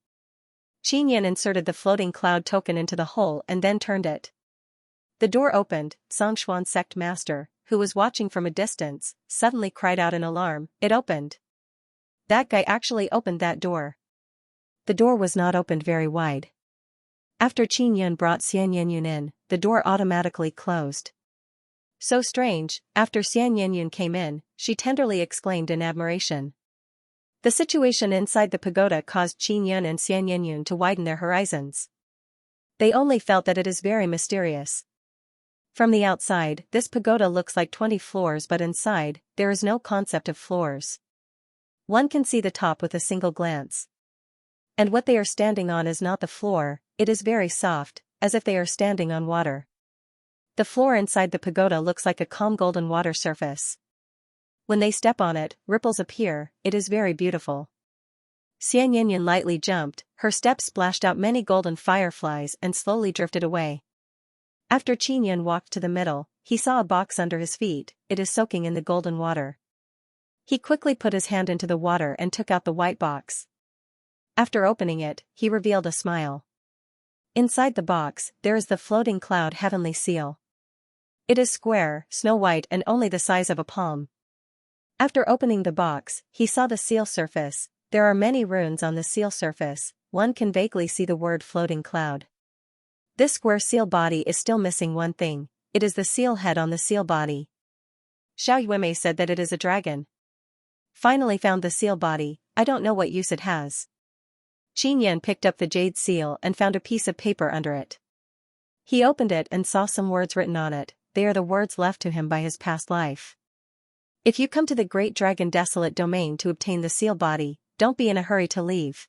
Qinyan inserted the floating cloud token into the hole and then turned it. The door opened. Xianxia sect master, who was watching from a distance, suddenly cried out in alarm, it opened. That guy actually opened that door. The door was not opened very wide. After Qinyan brought Xianxia in, the door automatically closed. So strange, after Xianxia came in, she tenderly exclaimed in admiration. The situation inside the pagoda caused Qinyan and Xianxia to widen their horizons. They only felt that it is very mysterious. From the outside, this pagoda looks like 20 floors, but inside, there is no concept of floors. One can see the top with a single glance. And what they are standing on is not the floor, it is very soft, as if they are standing on water. The floor inside the pagoda looks like a calm golden water surface. When they step on it, ripples appear, it is very beautiful. Xianxia lightly jumped, her steps splashed out many golden fireflies and slowly drifted away. After Qinyan walked to the middle, he saw a box under his feet, it is soaking in the golden water. He quickly put his hand into the water and took out the white box. After opening it, he revealed a smile. Inside the box, there is the floating cloud heavenly seal. It is square, snow-white and only the size of a palm. After opening the box, he saw the seal surface. There are many runes on the seal surface, one can vaguely see the word floating cloud. This square seal body is still missing one thing, it is the seal head on the seal body. Xiao Yuemei said that it is a dragon. Finally found the seal body, I don't know what use it has. Qinyan picked up the jade seal and found a piece of paper under it. He opened it and saw some words written on it, they are the words left to him by his past life. If you come to the Great Dragon Desolate Domain to obtain the seal body, don't be in a hurry to leave.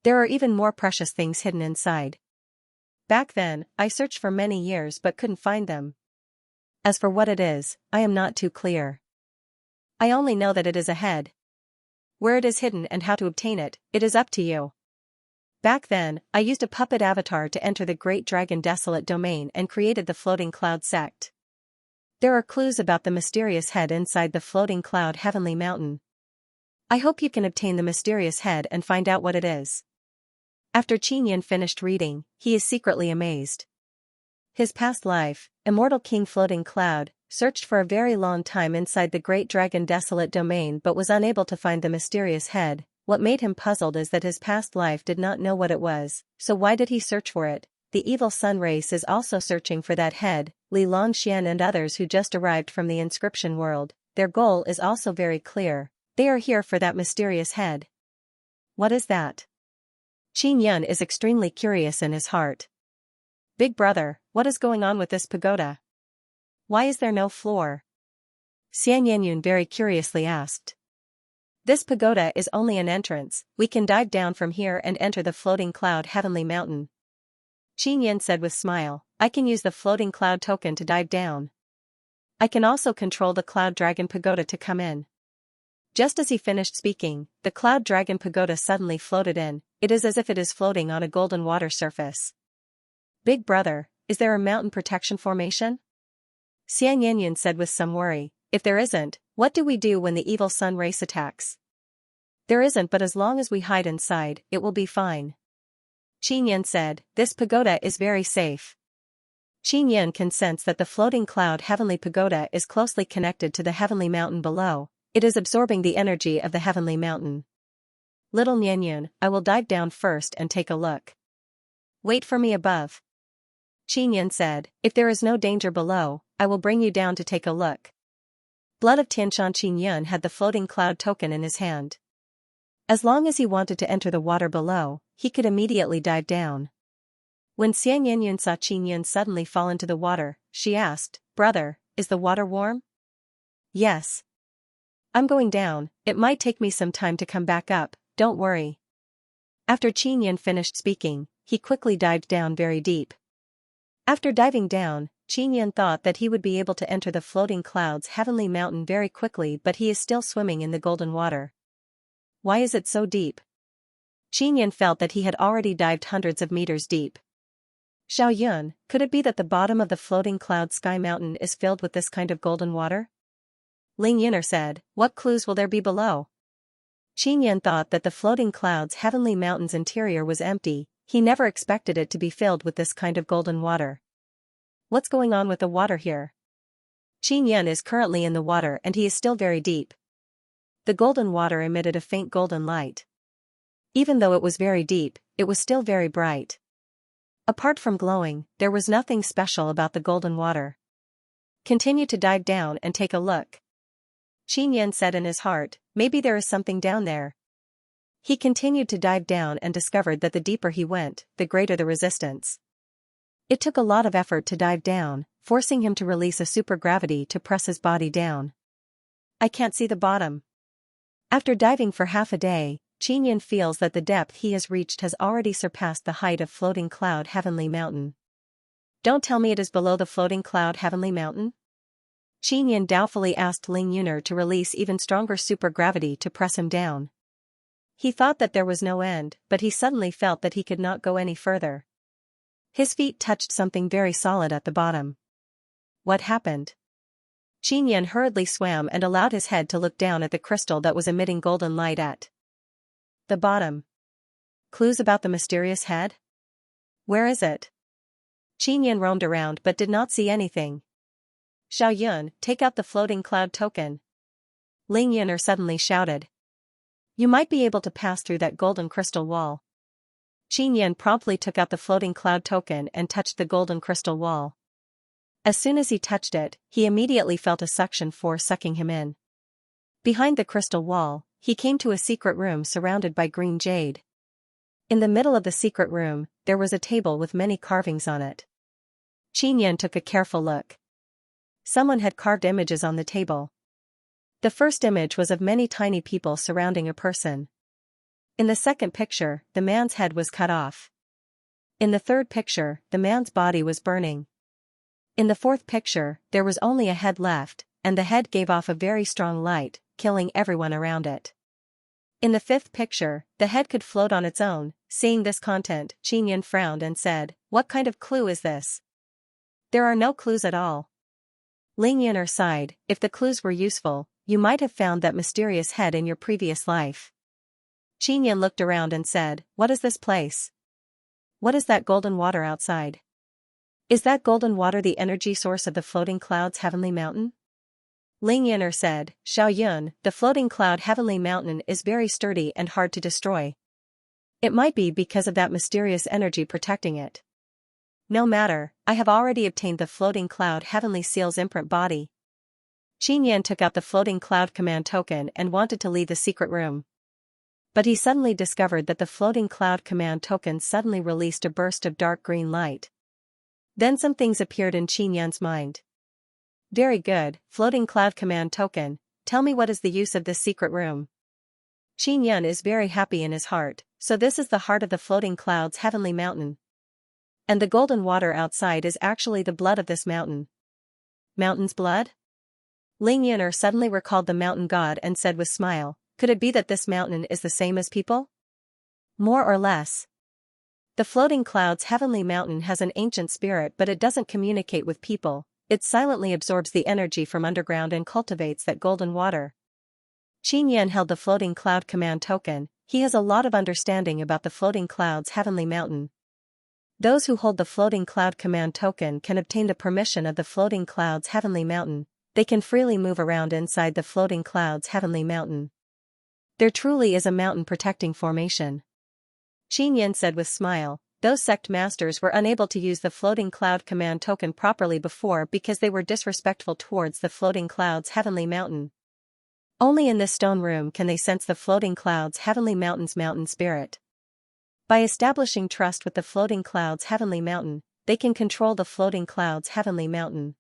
There are even more precious things hidden inside. Back then, I searched for many years but couldn't find them. As for what it is, I am not too clear. I only know that it is a head. Where it is hidden and how to obtain it, it is up to you. Back then, I used a puppet avatar to enter the Great Dragon Desolate Domain and created the Floating Cloud sect. There are clues about the mysterious head inside the Floating Cloud Heavenly Mountain. I hope you can obtain the mysterious head and find out what it is. After Xianxia finished reading, he is secretly amazed. His past life, Immortal King Floating Cloud, searched for a very long time inside the Great Dragon Desolate Domain but was unable to find the mysterious head. What made him puzzled is that his past life did not know what it was, so why did he search for it? The evil sun race is also searching for that head. Li Longxian and others who just arrived from the inscription world, their goal is also very clear. They are here for that mysterious head. What is that? Xianxia is extremely curious in his heart. Big brother, what is going on with this pagoda? Why is there no floor? Xianxia very curiously asked. This pagoda is only an entrance, we can dive down from here and enter the Floating Cloud Heavenly Mountain. Xianxia said with smile, I can use the Floating Cloud token to dive down. I can also control the Cloud Dragon Pagoda to come in. Just as he finished speaking, the Cloud Dragon Pagoda suddenly floated in. It is as if it is floating on a golden water surface. Big brother, is there a mountain protection formation? Xianxia said with some worry, if there isn't, what do we do when the evil sun race attacks? There isn't, but as long as we hide inside, it will be fine. Xianxia said, this pagoda is very safe. Xianxia can sense that the Floating Cloud Heavenly Pagoda is closely connected to the Heavenly Mountain below. It is absorbing the energy of the Heavenly Mountain. Little Xianxia, I will dive down first and take a look. Wait for me above. Xianxia said, if there is no danger below, I will bring you down to take a look. Blood of Tianshan Xianxia had the Floating Cloud token in his hand. As long as he wanted to enter the water below, he could immediately dive down. When Xianxia saw Xianxia suddenly fall into the water, she asked, brother, is the water warm? Yes. I'm going down, it might take me some time to come back up, don't worry. After Xianxia finished speaking, he quickly dived down very deep. After diving down, Xianxia thought that he would be able to enter the Floating Clouds Heavenly Mountain very quickly, but he is still swimming in the golden water. Why is it so deep? Xianxia felt that he had already dived hundreds of meters deep. Xiaoyun, could it be that the bottom of the Floating Cloud Sky Mountain is filled with this kind of golden water? Ling Yun'er said, what clues will there be below? Xianxia thought that the Floating Clouds Heavenly Mountain's interior was empty. He never expected it to be filled with this kind of golden water. What's going on with the water here? Xianxia is currently in the water and he is still very deep. The golden water emitted a faint golden light. Even though it was very deep, it was still very bright. Apart from glowing, there was nothing special about the golden water. Continue to dive down and take a look. Xianxia said in his heart, maybe there is something down there. He continued to dive down and discovered that the deeper he went, the greater the resistance. It took a lot of effort to dive down, forcing him to release a supergravity to press his body down. I can't see the bottom. After diving for half a day, Xianxia feels that the depth he has reached has already surpassed the height of Floating Cloud Heavenly Mountain. Don't tell me it is below the Floating Cloud Heavenly Mountain? Xianxia doubtfully asked Ling Yun'er to release even stronger supergravity to press him down. He thought that there was no end, but he suddenly felt that he could not go any further. His feet touched something very solid at the bottom. What happened? Xianxia hurriedly swam and allowed his head to look down at the crystal that was emitting golden light at the bottom. Clues about the mysterious head? Where is it? Xianxia roamed around but did not see anything. Xiaoyun, take out the Floating Cloud token. Ling Yun'er suddenly shouted. You might be able to pass through that golden crystal wall. Xianxia promptly took out the Floating Cloud token and touched the golden crystal wall. As soon as he touched it, he immediately felt a suction force sucking him in. Behind the crystal wall, he came to a secret room surrounded by green jade. In the middle of the secret room, there was a table with many carvings on it. Xianxia took a careful look. Someone had carved images on the table. The first image was of many tiny people surrounding a person. In the second picture, the man's head was cut off. In the third picture, the man's body was burning. In the fourth picture, there was only a head left, and the head gave off a very strong light, killing everyone around it. In the fifth picture, the head could float on its own. Seeing this content, Xianxia frowned and said, "What kind of clue is this? There are no clues at all." Xianxia sighed, "If the clues were useful, you might have found that mysterious head in your previous life." Xianxia looked around and said, "What is this place? What is that golden water outside? Is that golden water the energy source of the floating cloud's heavenly mountain?" Xianxia said, "Xiaoyun, the floating cloud heavenly mountain is very sturdy and hard to destroy. It might be because of that mysterious energy protecting it. No matter, I have already obtained the floating cloud heavenly seal's imprint body." Xianxia took out the floating cloud command token and wanted to leave the secret room. But he suddenly discovered that the floating cloud command token suddenly released a burst of dark green light. Then some things appeared in Xianxia's mind. "Very good, floating cloud command token, tell me what is the use of this secret room." Xianxia is very happy in his heart, so this is the heart of the floating cloud's heavenly mountain. And the golden water outside is actually the blood of this mountain. Mountain's blood? Xianxia suddenly recalled the mountain god and said with smile, "Could it be that this mountain is the same as people? More or less. The floating cloud's heavenly mountain has an ancient spirit, but it doesn't communicate with people. It silently absorbs the energy from underground and cultivates that golden water." Xianxia held the floating cloud command token. He has a lot of understanding about the floating cloud's heavenly mountain. Those who hold the floating cloud command token can obtain the permission of the floating cloud's heavenly mountain. They can freely move around inside the floating cloud's heavenly mountain. There truly is a mountain protecting formation. Xianxia said with smile, "Those sect masters were unable to use the floating cloud command token properly before because they were disrespectful towards the floating cloud's heavenly mountain. Only in this stone room can they sense the floating cloud's heavenly mountain's mountain spirit. By establishing trust with the floating cloud's heavenly mountain, they can control the floating cloud's heavenly mountain."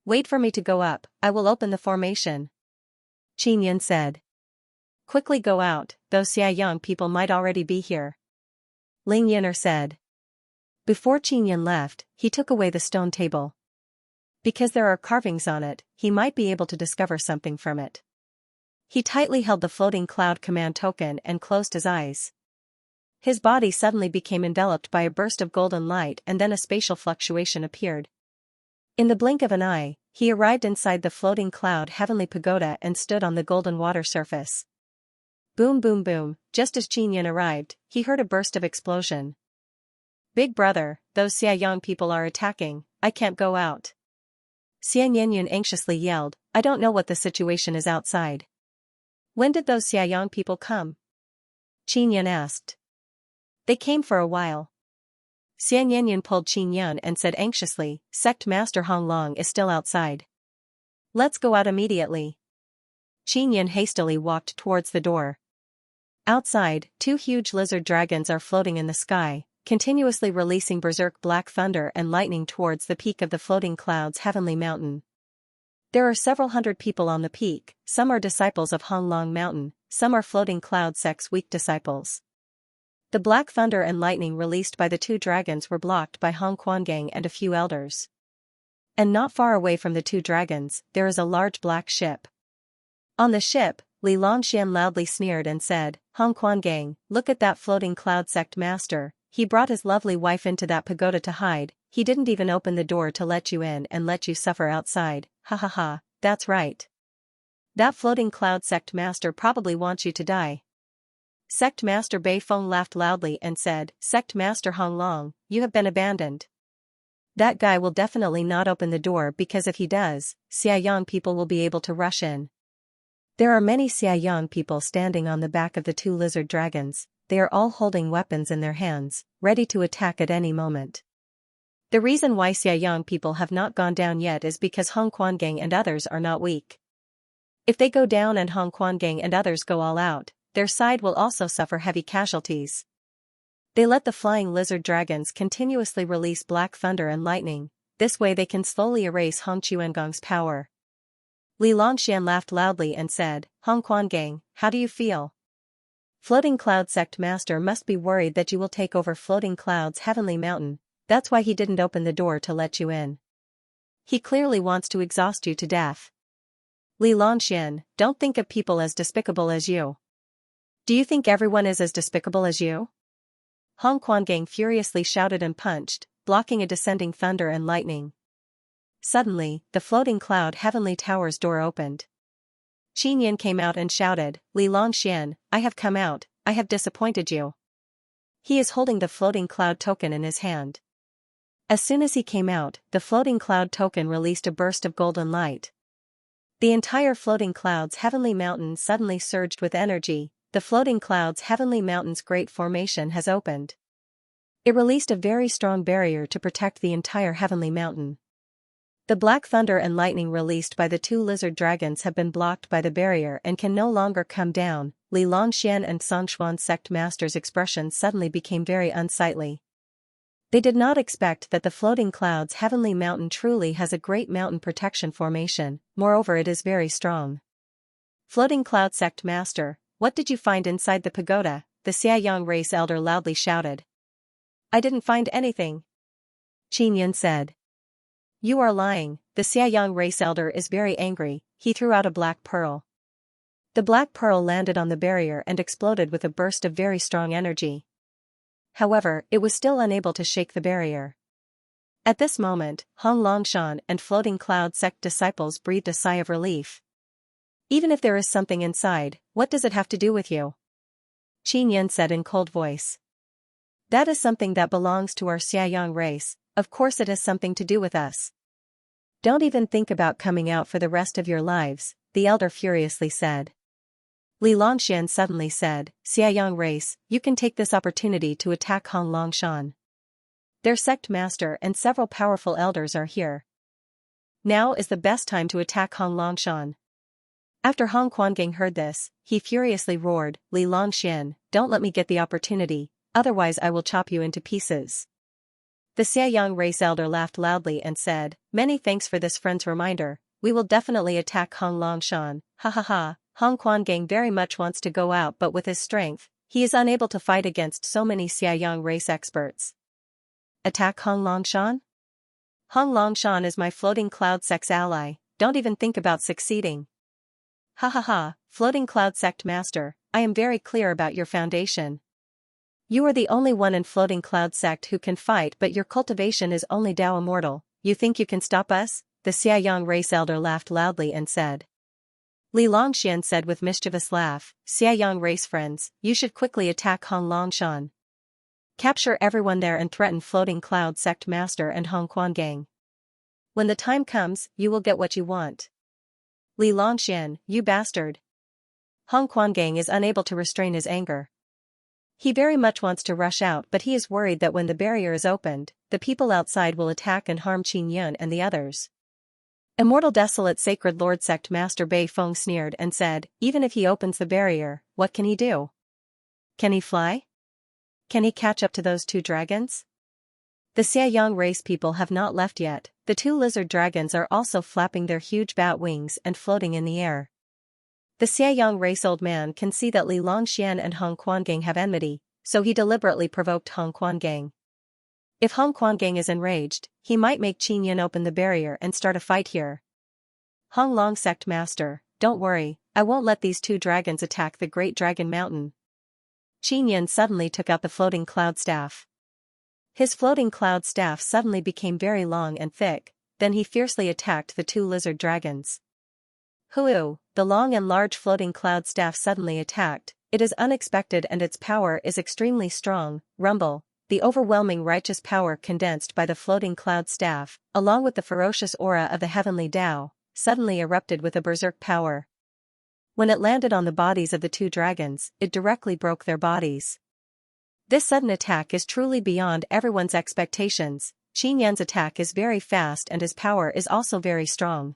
"Wait for me to go up, I will open the formation," Xianxia said. "Quickly go out, those Xiaoyang people might already be here," Xianxia said. Before Xianxia left, he took away the stone table. Because there are carvings on it, he might be able to discover something from it. He tightly held the floating cloud command token and closed his eyes. His body suddenly became enveloped by a burst of golden light, and then a spatial fluctuation appeared. In the blink of an eye, he arrived inside the floating cloud heavenly pagoda and stood on the golden water surface. Boom boom boom, just as Xianxia arrived, he heard a burst of explosion. "Big brother, those Xiaoyang people are attacking, I can't go out." Xianxia anxiously yelled, "I don't know what the situation is outside." "When did those Xiaoyang people come?" Xianxia asked. "They came for a while." Xianxia pulled Xianxia and said anxiously, "Sect Master Honglong is still outside. Let's go out immediately." Xianxia hastily walked towards the door. Outside, two huge lizard dragons are floating in the sky, continuously releasing berserk black thunder and lightning towards the peak of the floating cloud's heavenly mountain. There are several hundred people on the peak, some are disciples of Honglong Mountain, some are floating cloud sect's weak disciples. The black thunder and lightning released by the two dragons were blocked by Hong Quangang and a few elders. And not far away from the two dragons, there is a large black ship. On the ship, Li Longxian loudly sneered and said, "Hong Quangang, look at that floating cloud sect master, he brought his lovely wife into that pagoda to hide, he didn't even open the door to let you in and let you suffer outside, ha ha ha, that's right. That floating cloud sect master probably wants you to die." Sect Master Bei Feng laughed loudly and said, "Sect Master Honglong, you have been abandoned. That guy will definitely not open the door because if he does, Xiaoyang people will be able to rush in." There are many Xiaoyang people standing on the back of the two lizard dragons, they are all holding weapons in their hands, ready to attack at any moment. The reason why Xiaoyang people have not gone down yet is because Hong Quangang and others are not weak. If they go down and Hong Quangang and others go all out, their side will also suffer heavy casualties. They let the flying lizard dragons continuously release black thunder and lightning, this way they can slowly erase Hong Quang's power. Li Longxian laughed loudly and said, "Hong Quangang, how do you feel? Floating Cloud Sect Master must be worried that you will take over Floating Cloud's heavenly mountain, that's why he didn't open the door to let you in. He clearly wants to exhaust you to death." Li Longxian, don't think of people as despicable as you. Do you think everyone is as despicable as you? Hong Quangang furiously shouted and punched, blocking a descending thunder and lightning. Suddenly, the floating cloud heavenly tower's door opened. Qin Yin came out and shouted, Li Longxian, I have come out, I have disappointed you. He is holding the floating cloud token in his hand. As soon as he came out, the floating cloud token released a burst of golden light. The entire floating cloud's heavenly mountain suddenly surged with energy. The floating cloud's heavenly mountain's great formation has opened. It released a very strong barrier to protect the entire heavenly mountain. The black thunder and lightning released by the two lizard dragons have been blocked by the barrier and can no longer come down. Li Longxian and Songshuan sect master's expressions suddenly became very unsightly. They did not expect that the floating cloud's heavenly mountain truly has a great mountain protection formation, moreover it is very strong. Floating cloud sect master, what did you find inside the pagoda? The Xiaoyang race elder loudly shouted. I didn't find anything. Qin Yin said. You are lying. The Xiaoyang race elder is very angry. He threw out a black pearl. The black pearl landed on the barrier and exploded with a burst of very strong energy. However, it was still unable to shake the barrier. At this moment, Hong Longshan and floating cloud sect disciples breathed a sigh of relief. Even if there is something inside, what does it have to do with you? Qin Yin said in cold voice. That is something that belongs to our Xiaoyang race, of course it has something to do with us. Don't even think about coming out for the rest of your lives, the elder furiously said. Li Longxian suddenly said, Xiaoyang race, you can take this opportunity to attack Hong Longshan. Their sect master and several powerful elders are here. Now is the best time to attack Hong Longshan. After Hong Quangang heard this, he furiously roared, Li Longxian, don't let me get the opportunity, otherwise I will chop you into pieces. The Xiaoyang race elder laughed loudly and said, many thanks for this friend's reminder, we will definitely attack Hong Longshan, ha ha ha. Hong Quangang very much wants to go out but with his strength, he is unable to fight against so many Xiaoyang race experts. Attack Hong Longshan? Hong Longshan is my floating cloud sect's ally, don't even think about succeeding. Ha ha ha, floating cloud sect master, I am very clear about your foundation. You are the only one in floating cloud sect who can fight but your cultivation is only Tao immortal, you think you can stop us? The Xiaoyang race elder laughed loudly and said. Li Longxian said with mischievous laugh, Xiaoyang race friends, you should quickly attack Hong Longshan. Capture everyone there and threaten floating cloud sect master and Hong Quangang. When the time comes, you will get what you want. Li Longxian, you bastard. Hong Quangang is unable to restrain his anger. He very much wants to rush out but he is worried that when the barrier is opened, the people outside will attack and harm Qin Yin and the others. Immortal Desolate Sacred Lord Sect Master Bei Feng sneered and said, even if he opens the barrier, what can he do? Can he fly? Can he catch up to those two dragons? The Xiaoyang race people have not left yet, the two lizard dragons are also flapping their huge bat wings and floating in the air. The Xiaoyang race old man can see that Li Longxian and Hong Quangang have enmity, so he deliberately provoked Hong Quangang. If Hong Quangang is enraged, he might make Qin Yin open the barrier and start a fight here. Hong Long sect master, don't worry, I won't let these two dragons attack the Great Dragon Mountain. Qin Yin suddenly took out the floating cloud staff. His floating cloud staff suddenly became very long and thick, then he fiercely attacked the two lizard dragons. Hoo! The long and large floating cloud staff suddenly attacked, it is unexpected and its power is extremely strong, rumble. The overwhelming righteous power condensed by the floating cloud staff, along with the ferocious aura of the heavenly Tao, suddenly erupted with a berserk power. When it landed on the bodies of the two dragons, it directly broke their bodies. This sudden attack is truly beyond everyone's expectations. Qin Yin's attack is very fast and his power is also very strong.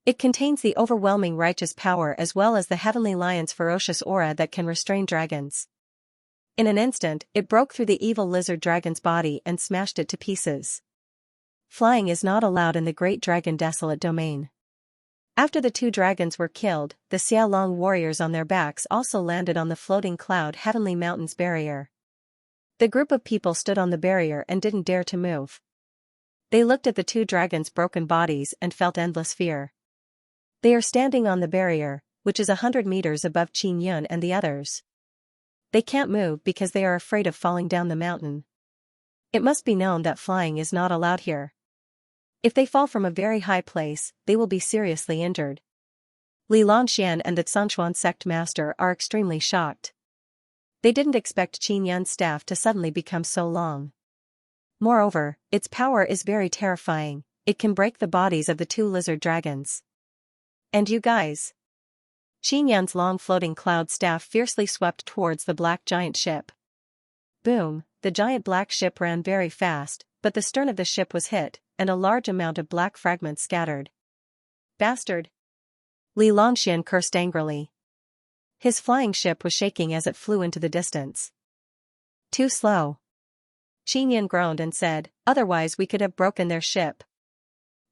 It contains the overwhelming righteous power as well as the heavenly lion's ferocious aura that can restrain dragons. In an instant, it broke through the evil lizard dragon's body and smashed it to pieces. Flying is not allowed in the Great Dragon Desolate Domain. After the two dragons were killed, the Xiaolong warriors on their backs also landed on the floating cloud heavenly mountain's barrier. The group of people stood on the barrier and didn't dare to move. They looked at the two dragons' broken bodies and felt endless fear. They are standing on the barrier, which is 100 meters above Qin Yun and the others. They can't move because they are afraid of falling down the mountain. It must be known that flying is not allowed here. If they fall from a very high place, they will be seriously injured. Li Longxian and the Xianxia sect master are extremely shocked. They didn't expect Qin Yun's staff to suddenly become so long. Moreover, its power is very terrifying, it can break the bodies of the 2 lizard dragons. And you guys? Qin Yun's long floating cloud staff fiercely swept towards the black giant ship. Boom, the giant black ship ran very fast, but the stern of the ship was hit, and a large amount of black fragments scattered. Bastard! Li Longxian cursed angrily. His flying ship was shaking as it flew into the distance. Too slow. Qin Yun groaned and said, otherwise we could have broken their ship.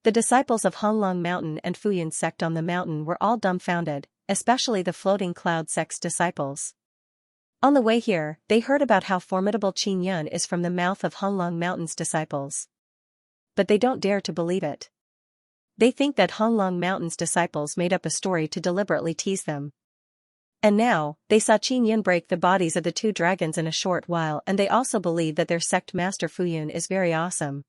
The disciples of Honglong Mountain and Fuyun sect on the mountain were all dumbfounded, especially the floating cloud sect's disciples. On the way here, they heard about how formidable Qin Yun is from the mouth of Honglong Mountain's disciples. But they don't dare to believe it. They think that Honglong Mountain's disciples made up a story to deliberately tease them. And now, they saw Qin Yun break the bodies of the 2 dragons in a short while, and they also believe that their sect master Fuyun is very awesome.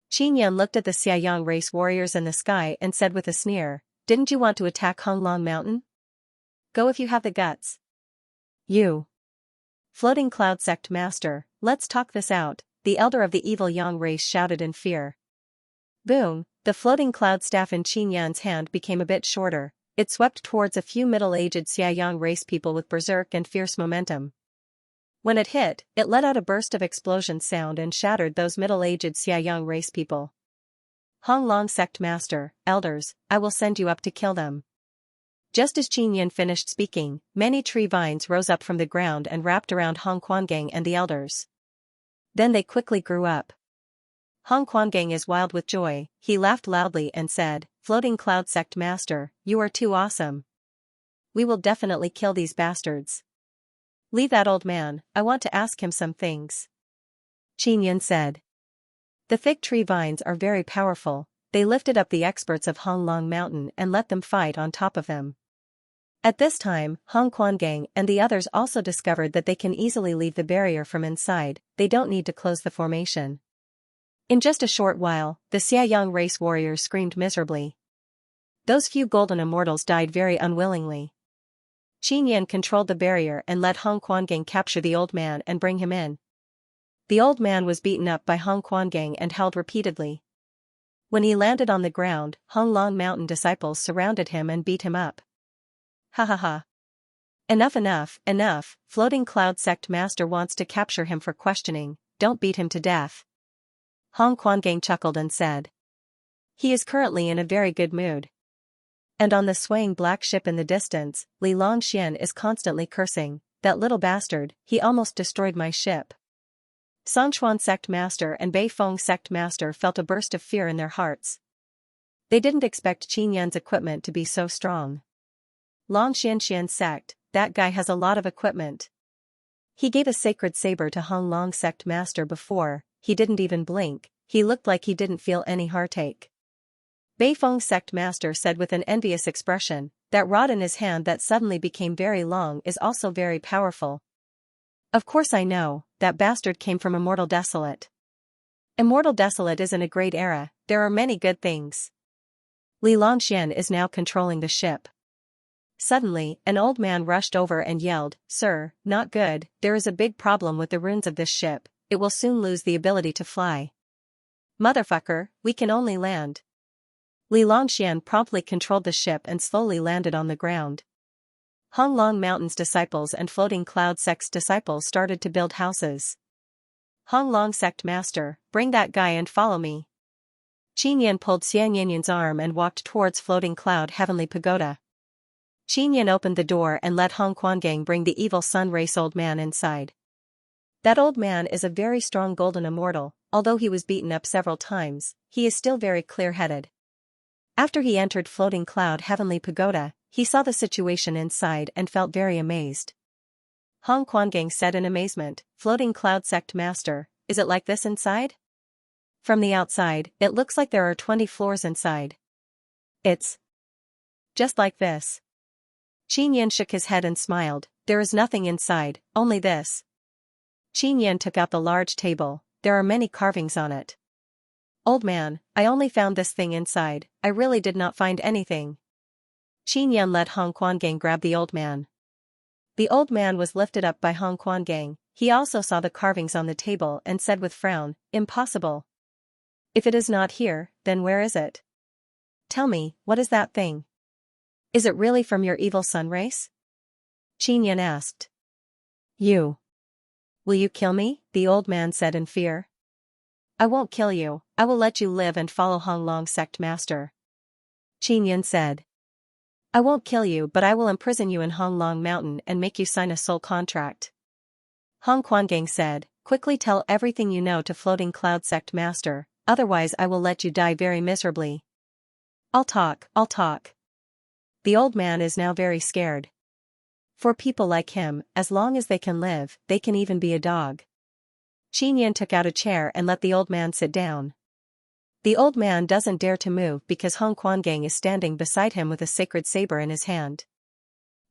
Qin Yun looked at the Xiaoyang race warriors in the sky and said with a sneer, didn't you want to attack Honglong Mountain? Go if you have the guts. You. Floating cloud sect master, let's talk this out, the elder of the evil Yang race shouted in fear. Boom, the floating cloud staff in Qin Yun's hand became a bit shorter. It swept towards a few middle-aged Xiaoyang race people with berserk and fierce momentum. When it hit, it let out a burst of explosion sound and shattered those middle-aged Xiaoyang race people. Honglong sect master, elders, I will send you up to kill them. Just as Qin Yun finished speaking, many tree vines rose up from the ground and wrapped around Hong Quangang and the elders. Then they quickly grew up. Hong Quangang is wild with joy, he laughed loudly and said, floating cloud sect master, you are too awesome. We will definitely kill these bastards. Leave that old man, I want to ask him some things. Qin Yun said. The fig tree vines are very powerful, they lifted up the experts of Honglong Mountain and let them fight on top of them. At this time, Hong Quangang and the others also discovered that they can easily leave the barrier from inside, they don't need to close the formation. In just a short while, the Xiaoyang race warriors screamed miserably. Those few golden immortals died very unwillingly. Qin Yun controlled the barrier and let Hong Quangang capture the old man and bring him in. The old man was beaten up by Hong Quangang and held repeatedly. When he landed on the ground, Honglong Mountain disciples surrounded him and beat him up. Ha ha ha. Enough, floating cloud sect master wants to capture him for questioning, don't beat him to death. Hong Quangang chuckled and said. He is currently in a very good mood. And on the swaying black ship in the distance, Li Longxian is constantly cursing, that little bastard, he almost destroyed my ship. Songchuan sect master and Beifeng sect master felt a burst of fear in their hearts. They didn't expect Qin Yun's equipment to be so strong. Xianxia sect, that guy has a lot of equipment. He gave a sacred saber to Honglong sect master before, he didn't even blink, he looked like he didn't feel any heartache. Beifeng sect master said with an envious expression, that rod in his hand that suddenly became very long is also very powerful. Of course I know, that bastard came from Immortal Desolate. Immortal Desolate is in a great era, there are many good things. Li Longxian is now controlling the ship. Suddenly, an old man rushed over and yelled, Sir, not good, there is a big problem with the runes of this ship, it will soon lose the ability to fly. Motherfucker, we can only land. Li Longxian promptly controlled the ship and slowly landed on the ground. Honglong Mountain's disciples and Floating Cloud Sect's disciples started to build houses. Honglong Sect Master, bring that guy and follow me. Qin Yun pulled Xianxin's arm and walked towards Floating Cloud Heavenly Pagoda. Qin Yun opened the door and let Hong Quangang bring the evil sun race old man inside. That old man is a very strong golden immortal, although he was beaten up several times, he is still very clear-headed. After he entered Floating Cloud Heavenly Pagoda, he saw the situation inside and felt very amazed. Hong Quangang said in amazement, Floating Cloud Sect Master, is it like this inside? From the outside, it looks like there are 20 floors inside. It's Just like this. Qin Yin shook his head and smiled. There is nothing inside, only this. Qin Yin took out the large table. There are many carvings on it. Old man, I only found this thing inside, I really did not find anything. Qin Yin let Hong Quangang grab the old man. The old man was lifted up by Hong Quangang. He also saw the carvings on the table and said with frown, impossible. If it is not here, then where is it? Tell me, what is that thing? Is it really from your evil sun race? Qin Yin asked. You. Will you kill me? The old man said in fear. I won't kill you, I will let you live and follow Hong Long sect master. Qin Yin said. I won't kill you, but I will imprison you in Hong Long Mountain and make you sign a soul contract. Hong Quangang said, quickly tell everything you know to Floating Cloud sect master, otherwise I will let you die very miserably. I'll talk. The old man is now very scared. For people like him, as long as they can live, they can even be a dog. Qin Yin took out a chair and let the old man sit down. The old man doesn't dare to move because Hong Quangang is standing beside him with a sacred saber in his hand.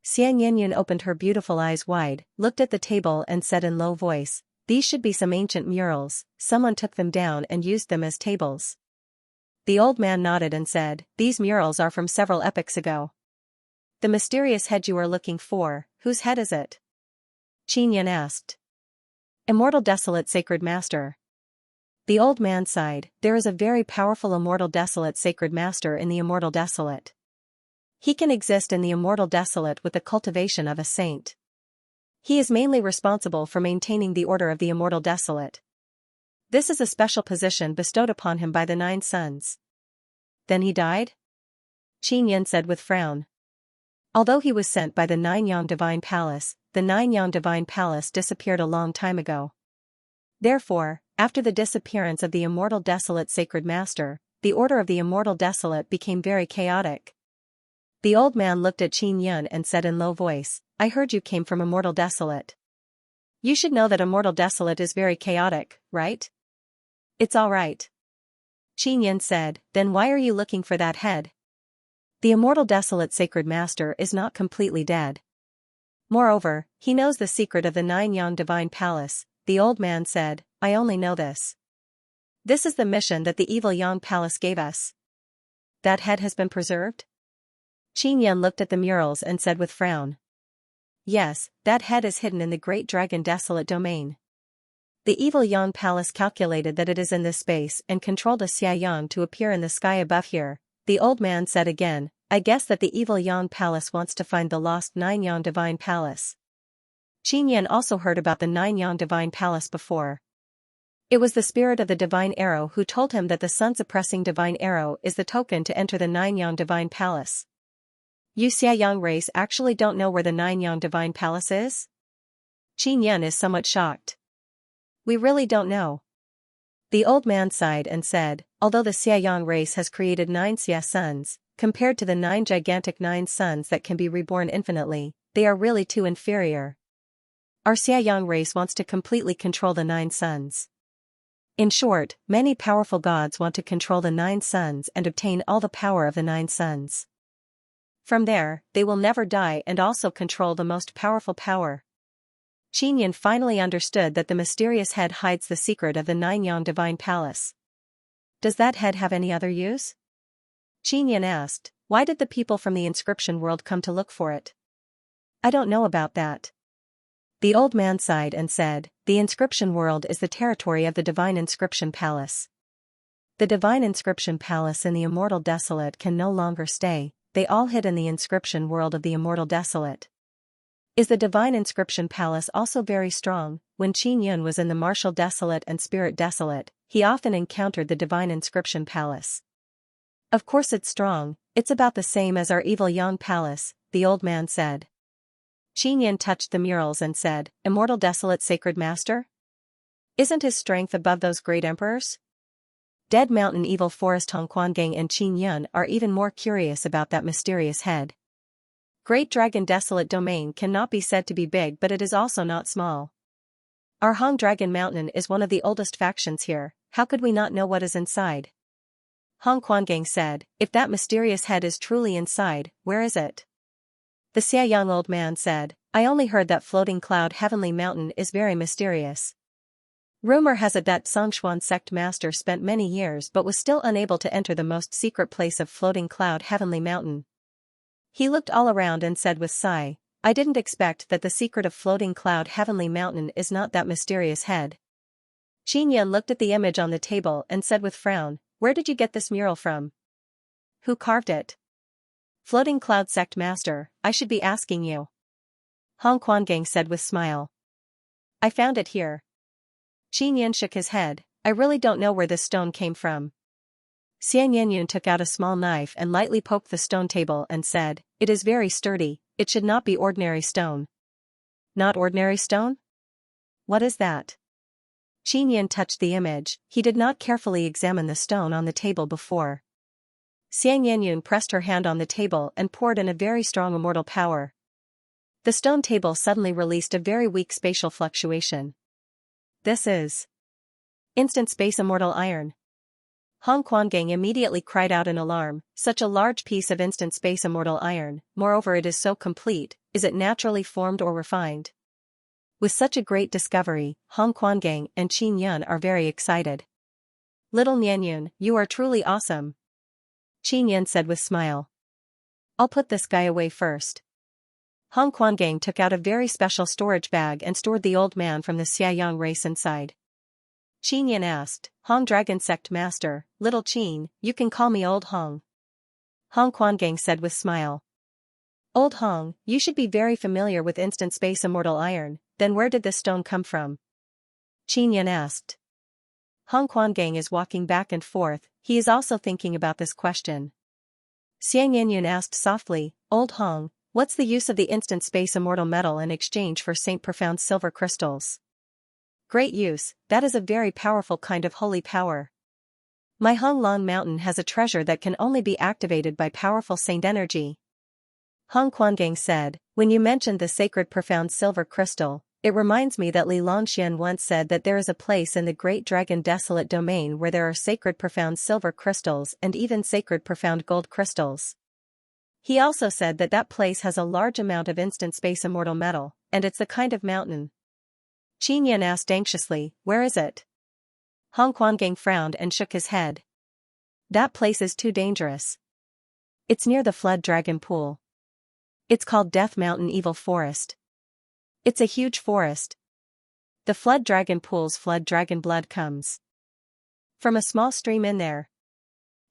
Xianxia opened her beautiful eyes wide, looked at the table and said in low voice, these should be some ancient murals, someone took them down and used them as tables. The old man nodded and said, these murals are from several epochs ago. The mysterious head you are looking for, whose head is it? Qin Yin asked. Immortal Desolate Sacred Master. The old man sighed, there is a very powerful Immortal Desolate Sacred Master in the Immortal Desolate. He can exist in the Immortal Desolate with the cultivation of a saint. He is mainly responsible for maintaining the order of the Immortal Desolate. This is a special position bestowed upon him by the 9 sons. Then he died? Qin Yin said with frown. Although he was sent by the 9 Yang Divine Palace, the 9 Yang Divine Palace disappeared a long time ago. Therefore, after the disappearance of the Immortal Desolate Sacred Master, the order of the Immortal Desolate became very chaotic. The old man looked at Qin Yin and said in low voice, I heard you came from Immortal Desolate. You should know that Immortal Desolate is very chaotic, right? It's all right. Qin Yin said, then why are you looking for that head? The Immortal Desolate Sacred Master is not completely dead. Moreover, he knows the secret of the 9 Yang Divine Palace. The old man said, I only know this. This is the mission that the evil Yang Palace gave us. That head has been preserved? Qin Yin looked at the murals and said with frown. Yes, that head is hidden in the Great Dragon Desolate Domain. The evil Yang Palace calculated that it is in this space and controlled a Xia Yang to appear in the sky above here. The old man said again, I guess that the evil Yang Palace wants to find the lost 9 Yang Divine Palace. Qin Yin also heard about the 9 Yang Divine Palace before. It was the spirit of the Divine Arrow who told him that the sun-suppressing Divine Arrow is the token to enter the 9 Yang Divine Palace. You Xia Yang race actually don't know where the 9 Yang Divine Palace is? Qin Yin is somewhat shocked. We really don't know. The old man sighed and said, although the Xia Yang race has created 9 Xia sons, compared to the 9 gigantic 9 sons that can be reborn infinitely, they are really too inferior. Our Xia Yang race wants to completely control the 9 sons. In short, many powerful gods want to control the 9 sons and obtain all the power of the 9 sons. From there, they will never die and also control the most powerful power. Qin Yin finally understood that the mysterious head hides the secret of the 9 Yang Divine Palace. Does that head have any other use? Qin Yin asked, why did the people from the inscription world come to look for it? I don't know about that. The old man sighed and said, the inscription world is the territory of the Divine Inscription Palace. The Divine Inscription Palace in the Immortal Desolate can no longer stay, they all hid in the inscription world of the Immortal Desolate. Is the Divine Inscription Palace also very strong? When Qin Yin was in the Martial Desolate and Spirit Desolate, he often encountered the Divine Inscription Palace. Of course it's strong, it's about the same as our evil Yang Palace, the old man said. Qin Yin touched the murals and said, Immortal Desolate Sacred Master? Isn't his strength above those great emperors? Dead Mountain Evil Forest Hong Quangang and Qin Yin are even more curious about that mysterious head. Great Dragon Desolate Domain cannot be said to be big, but it is also not small. Our Hong Dragon Mountain is one of the oldest factions here, how could we not know what is inside? Hong Quangang said, if that mysterious head is truly inside, where is it? The Xiaoyang old man said, I only heard that floating cloud heavenly mountain is very mysterious. Rumor has it that Songshuan sect master spent many years but was still unable to enter the most secret place of floating cloud heavenly mountain. He looked all around and said with sigh, I didn't expect that the secret of floating cloud heavenly mountain is not that mysterious head. Xianxia looked at the image on the table and said with frown, where did you get this mural from? Who carved it? Floating cloud sect master, I should be asking you. Hong Quangang said with smile. I found it here. Xianxia shook his head, I really don't know where this stone came from. Xianxia took out a small knife and lightly poked the stone table and said, it is very sturdy, it should not be ordinary stone. Not ordinary stone? What is that? Xianxia touched the image, he did not carefully examine the stone on the table before. Xianxia pressed her hand on the table and poured in a very strong immortal power. The stone table suddenly released a very weak spatial fluctuation. This is instant space immortal iron. Hong Quangang immediately cried out in alarm, such a large piece of instant space immortal iron, moreover it is so complete, is it naturally formed or refined? With such a great discovery, Hong Quangang and Qin Yun are very excited. Little Nianyun, you are truly awesome. Qin Yun said with smile. I'll put this guy away first. Hong Quangang took out a very special storage bag and stored the old man from the Xiaoyang race inside. Qin Yun asked, Hong Dragon Sect Master, Little Qin, you can call me Old Hong. Hong Quangang said with smile. Old Hong, you should be very familiar with instant space immortal iron, then where did this stone come from? Qin Yun asked. Hong Quangang is walking back and forth, he is also thinking about this question. Xianxia asked softly, Old Hong, what's the use of the instant space immortal metal in exchange for Saint Profound silver crystals? Great use, that is a very powerful kind of holy power. My Hong Long Mountain has a treasure that can only be activated by powerful saint energy. Hong Quangang said, when you mentioned the sacred profound silver crystal, it reminds me that Li Longxian once said that there is a place in the Great Dragon Desolate Domain where there are sacred profound silver crystals and even sacred profound gold crystals. He also said that that place has a large amount of instant space immortal metal, and it's a kind of mountain. Qin Yun asked anxiously, where is it? Hong Quangang frowned and shook his head. That place is too dangerous. It's near the Flood Dragon Pool. It's called Death Mountain Evil Forest. It's a huge forest. The Flood Dragon Pool's flood dragon blood comes from a small stream in there.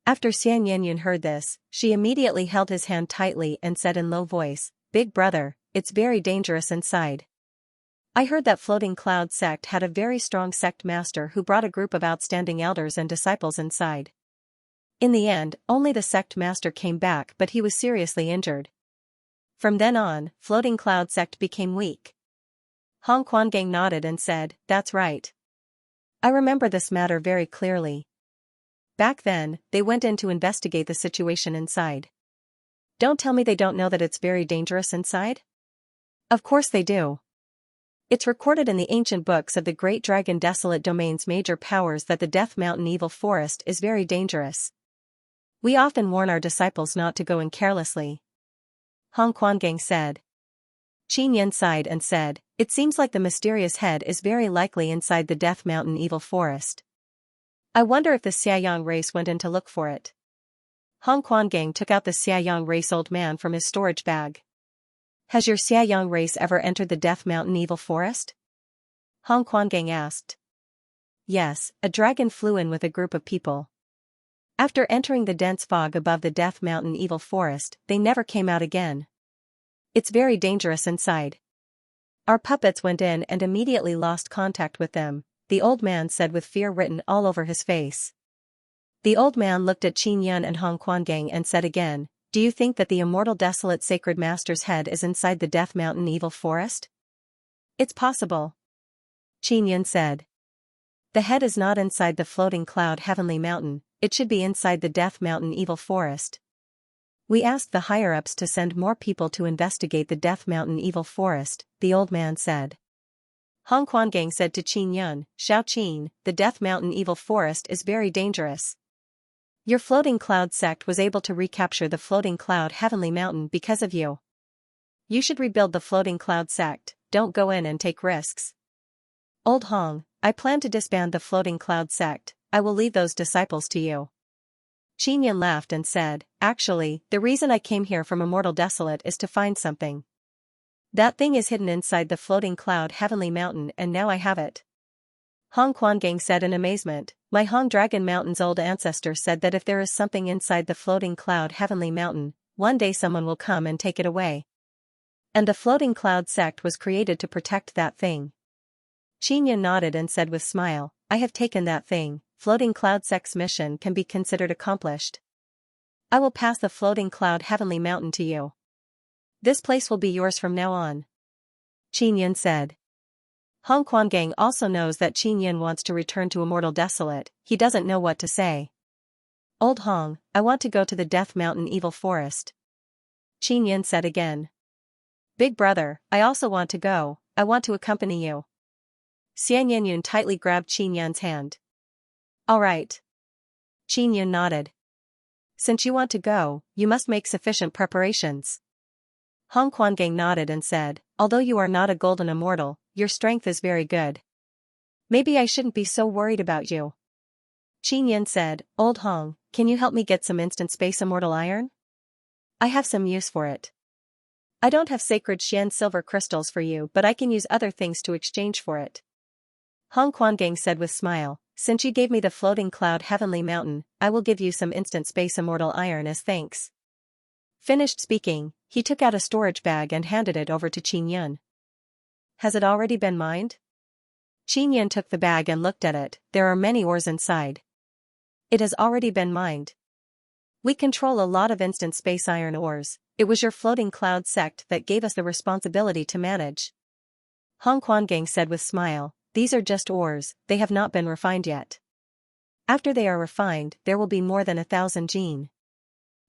After Xianxia heard this, she immediately held his hand tightly and said in low voice, Big brother, it's very dangerous inside. I heard that Floating Cloud sect had a very strong sect master who brought a group of outstanding elders and disciples inside. In the end, only the sect master came back but he was seriously injured. From then on, Floating Cloud sect became weak. Hong Quangang nodded and said, that's right. I remember this matter very clearly. Back then, they went in to investigate the situation inside. Don't tell me they don't know that it's very dangerous inside? Of course they do. It's recorded in the ancient books of the Great Dragon Desolate Domain's major powers that the Death Mountain Evil Forest is very dangerous. We often warn our disciples not to go in carelessly. Hong Quangang said. Qin Yun sighed and said, it seems like the mysterious head is very likely inside the Death Mountain Evil Forest. I wonder if the Xiaoyang race went in to look for it. Hong Quangang took out the Xiaoyang race old man from his storage bag. Has your Xiaoyang race ever entered the Death Mountain Evil Forest? Hong Quangang asked. Yes, a dragon flew in with a group of people. After entering the dense fog above the Death Mountain Evil Forest, they never came out again. It's very dangerous inside. Our puppets went in and immediately lost contact with them, the old man said with fear written all over his face. The old man looked at Qin Yun and Hong Quangang and said again, do you think that the immortal desolate sacred master's head is inside the Death Mountain Evil Forest? It's possible. Qin Yun said. The head is not inside the Floating Cloud Heavenly Mountain, it should be inside the Death Mountain Evil Forest. We asked the higher-ups to send more people to investigate the Death Mountain Evil Forest, the old man said. Hong Quangang said to Qin Yun, Xiao Qin, the Death Mountain Evil Forest is very dangerous. Your floating cloud sect was able to recapture the floating cloud heavenly mountain because of you. You should rebuild the floating cloud sect, don't go in and take risks. Old Hong, I plan to disband the floating cloud sect, I will leave those disciples to you. Xianxia laughed and said, actually, the reason I came here from Immortal Desolate is to find something. That thing is hidden inside the floating cloud heavenly mountain and now I have it. Hong Quangang said in amazement, my Hong Dragon Mountain's old ancestor said that if there is something inside the floating cloud heavenly mountain, one day someone will come and take it away. And the floating cloud sect was created to protect that thing. Xianxia nodded and said with smile, I have taken that thing, floating cloud sect's mission can be considered accomplished. I will pass the floating cloud heavenly mountain to you. This place will be yours from now on. Xianxia said. Hong Quangang also knows that Xianxia wants to return to Immortal Desolate, he doesn't know what to say. Old Hong, I want to go to the Death Mountain Evil Forest. Xianxia said again. Big brother, I also want to go, I want to accompany you. Xianxia tightly grabbed Xianxia's hand. All right. Xianxia nodded. Since you want to go, you must make sufficient preparations. Hong Quangang nodded and said, although you are not a golden immortal, your strength is very good. Maybe I shouldn't be so worried about you. Xianxia said, Old Hong, can you help me get some instant space immortal iron? I have some use for it. I don't have sacred Xian silver crystals for you but I can use other things to exchange for it. Hong Quangang said with smile, since you gave me the floating cloud heavenly mountain, I will give you some instant space immortal iron as thanks. Finished speaking, he took out a storage bag and handed it over to Xianxia. Has it already been mined? Xianxia took the bag and looked at it, there are many ores inside. It has already been mined. We control a lot of instant space iron ores, it was your floating cloud sect that gave us the responsibility to manage. Hong Quangang said with smile, these are just ores, they have not been refined yet. After they are refined, there will be more than 1,000 gene.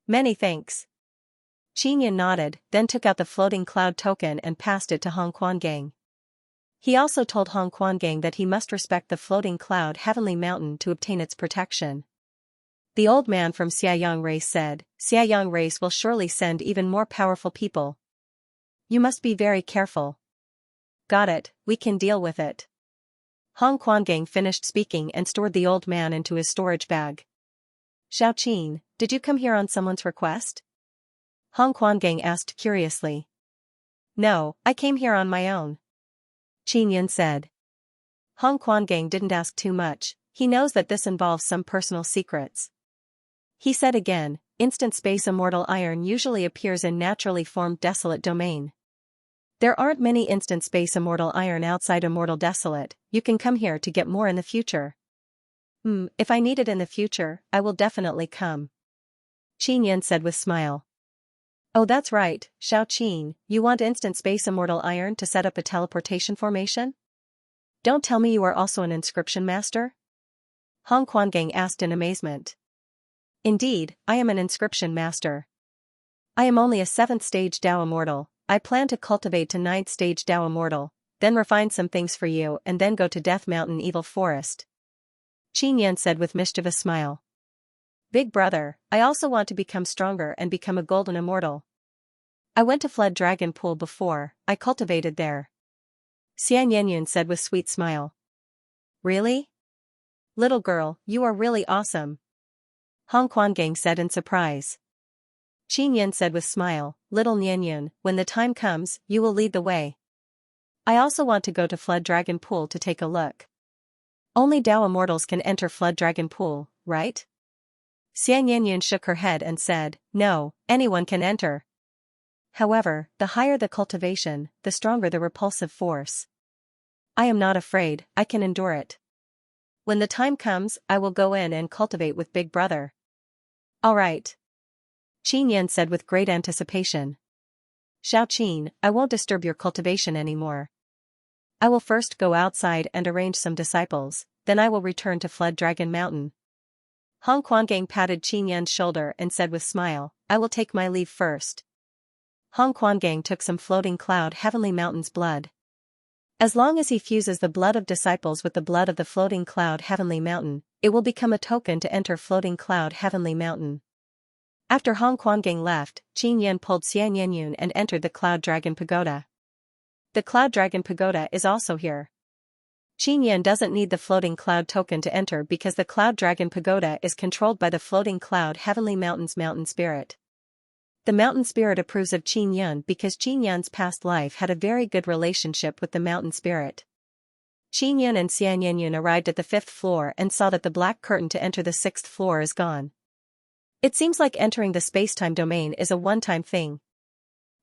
Many thanks. Xianxia nodded, then took out the floating cloud token and passed it to Hong Quangang. He also told Hong Quangang that he must respect the floating cloud heavenly mountain to obtain its protection. The old man from Xiaoyang race said, Xiaoyang race will surely send even more powerful people. You must be very careful. Got it, we can deal with it. Hong Quangang finished speaking and stored the old man into his storage bag. Xiaoqin, did you come here on someone's request? Hong Quangang asked curiously. No, I came here on my own. Xianxia said. Hong Quangang didn't ask too much, he knows that this involves some personal secrets. He said again, instant space immortal iron usually appears in naturally formed desolate domain. There aren't many instant space immortal iron outside Immortal Desolate, you can come here to get more in the future. If I need it in the future, I will definitely come. Xianxia said with smile. Oh that's right, Xiaoqin, you want instant space immortal iron to set up a teleportation formation? Don't tell me you are also an inscription master? Hong Quangang asked in amazement. Indeed, I am an inscription master. I am only a 7th stage Dao immortal, I plan to cultivate to 9th stage Dao immortal, then refine some things for you and then go to Death Mountain Evil Forest. Xianxia said with mischievous smile. Big brother, I also want to become stronger and become a golden immortal. I went to Flood Dragon Pool before, I cultivated there. Xianxia said with sweet smile. Really? Little girl, you are really awesome. Hong Quangang said in surprise. Xianxia said with smile, little Nianyun, when the time comes, you will lead the way. I also want to go to Flood Dragon Pool to take a look. Only Dao immortals can enter Flood Dragon Pool, right? Xianxia shook her head and said, no, anyone can enter. However, the higher the cultivation, the stronger the repulsive force. I am not afraid, I can endure it. When the time comes, I will go in and cultivate with Big Brother. All right. Xianxia said with great anticipation. Xiaoqin, I won't disturb your cultivation anymore. I will first go outside and arrange some disciples, then I will return to Flood Dragon Mountain. Hong Quangang patted Xianxia's shoulder and said with smile, I will take my leave first. Hong Quangang took some floating cloud heavenly mountain's blood. As long as he fuses the blood of disciples with the blood of the floating cloud heavenly mountain, it will become a token to enter floating cloud heavenly mountain. After Hong Quangang left, Qin Yan pulled Xianxia and entered the Cloud Dragon Pagoda. The Cloud Dragon Pagoda is also here. Qin Yan doesn't need the floating cloud token to enter because the Cloud Dragon Pagoda is controlled by the floating cloud heavenly mountain's mountain spirit. The mountain spirit approves of Qin Yan because Qin Yan's past life had a very good relationship with the mountain spirit. Qin Yan and Xianxia arrived at the 5th floor and saw that the black curtain to enter the 6th floor is gone. It seems like entering the space-time domain is a one-time thing.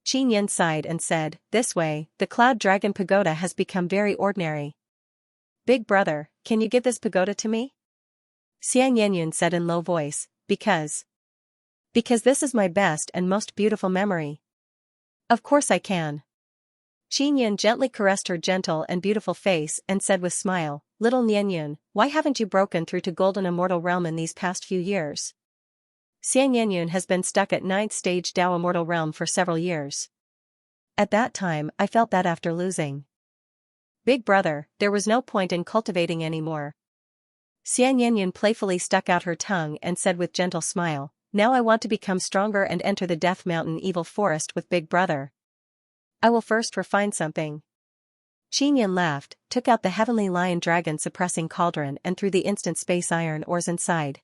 Qin Yan sighed and said, "This way, the Cloud Dragon Pagoda has become very ordinary." "Big brother, can you give this pagoda to me?" Xianxia said in low voice, Because this is my best and most beautiful memory." "Of course I can." Qin Yan gently caressed her gentle and beautiful face and said with smile, "Little Nianyun, why haven't you broken through to Golden Immortal Realm in these past few years?" Xianxia has been stuck at 9th stage Dao Immortal Realm for several years. "At that time, I felt that after losing. Big brother, there was no point in cultivating anymore." Xianxia playfully stuck out her tongue and said with gentle smile, "Now I want to become stronger and enter the Death Mountain Evil Forest with Big brother. I will first refine something." Qin Yan laughed, took out the Heavenly Lion Dragon Suppressing Cauldron and threw the instant space iron ores inside.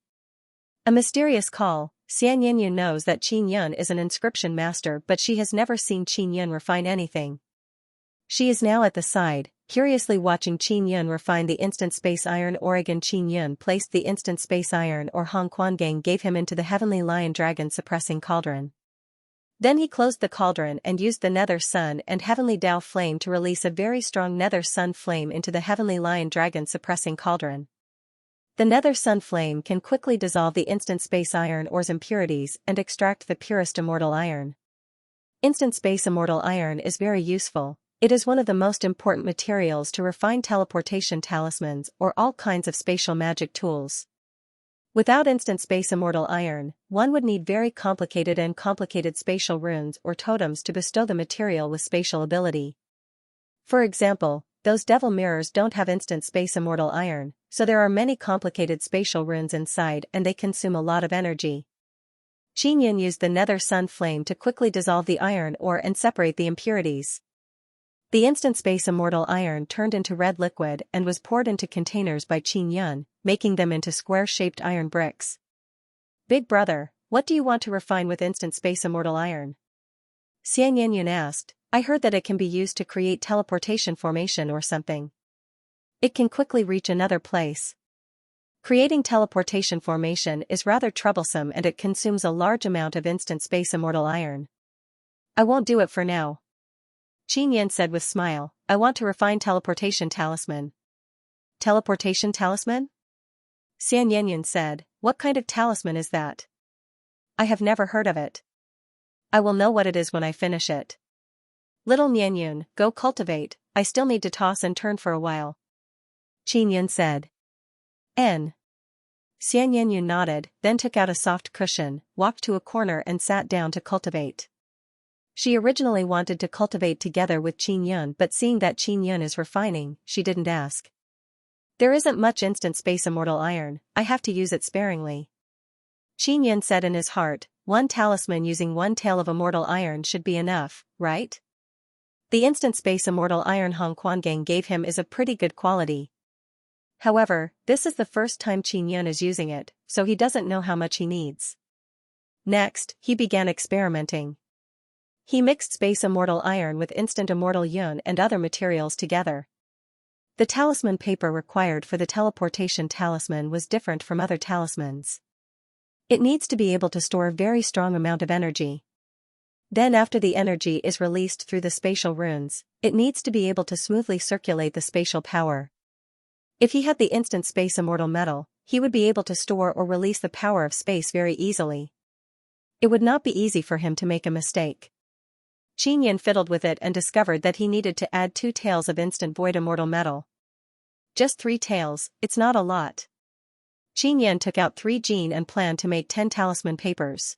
A mysterious call. Xianxia knows that Qin Yan is an inscription master, but she has never seen Qin Yan refine anything. She is now at the side, curiously watching Qin Yan refine the instant space iron ore. Again Qin Yan placed the instant space iron ore Hong Quangang gave him into the Heavenly Lion Dragon Suppressing Cauldron. Then he closed the cauldron and used the Nether Sun and Heavenly Dao Flame to release a very strong Nether Sun Flame into the Heavenly Lion Dragon Suppressing Cauldron. The Nether Sun Flame can quickly dissolve the instant space iron ore's impurities and extract the purest immortal iron. Instant space immortal iron is very useful. It is one of the most important materials to refine teleportation talismans or all kinds of spatial magic tools. Without instant space immortal iron, one would need very complicated spatial runes or totems to bestow the material with spatial ability. For example, those devil mirrors don't have instant space immortal iron, so there are many complicated spatial runes inside and they consume a lot of energy. Qin Yan used the Nether Sun Flame to quickly dissolve the iron ore and separate the impurities. The instant space immortal iron turned into red liquid and was poured into containers by Qin Yan, making them into square-shaped iron bricks. "Big brother, what do you want to refine with instant space immortal iron?" Xianxia asked. "I heard that it can be used to create teleportation formation or something. It can quickly reach another place. Creating teleportation formation is rather troublesome and it consumes a large amount of instant space immortal iron. I won't do it for now." Qin Yan said with smile, "I want to refine teleportation talisman." "Teleportation talisman?" Xianxia said, "What kind of talisman is that? I have never heard of it." "I will know what it is when I finish it." "Little Nianyun, go cultivate, I still need to toss and turn for a while," Qin Yan said. "N." Xianxia nodded, then took out a soft cushion, walked to a corner and sat down to cultivate. She originally wanted to cultivate together with Qin Yan, but seeing that Qin Yan is refining, she didn't ask. "There isn't much instant space immortal iron, I have to use it sparingly." Qin Yan said in his heart, one talisman using one tael of immortal iron should be enough, right? The instant space immortal iron Hong Quangang gave him is of pretty good quality. However, this is the first time Qin Yan is using it, so he doesn't know how much he needs. Next, he began experimenting. He mixed space immortal iron with instant immortal yun and other materials together. The talisman paper required for the teleportation talisman was different from other talismans. It needs to be able to store a very strong amount of energy. Then after the energy is released through the spatial runes, it needs to be able to smoothly circulate the spatial power. If he had the instant space immortal metal, he would be able to store or release the power of space very easily. It would not be easy for him to make a mistake. Qin Yan fiddled with it and discovered that he needed to add 2 taels of instant void immortal metal. Just 3 taels, it's not a lot. Qin Yan took out 3 gene and planned to make 10 talisman papers.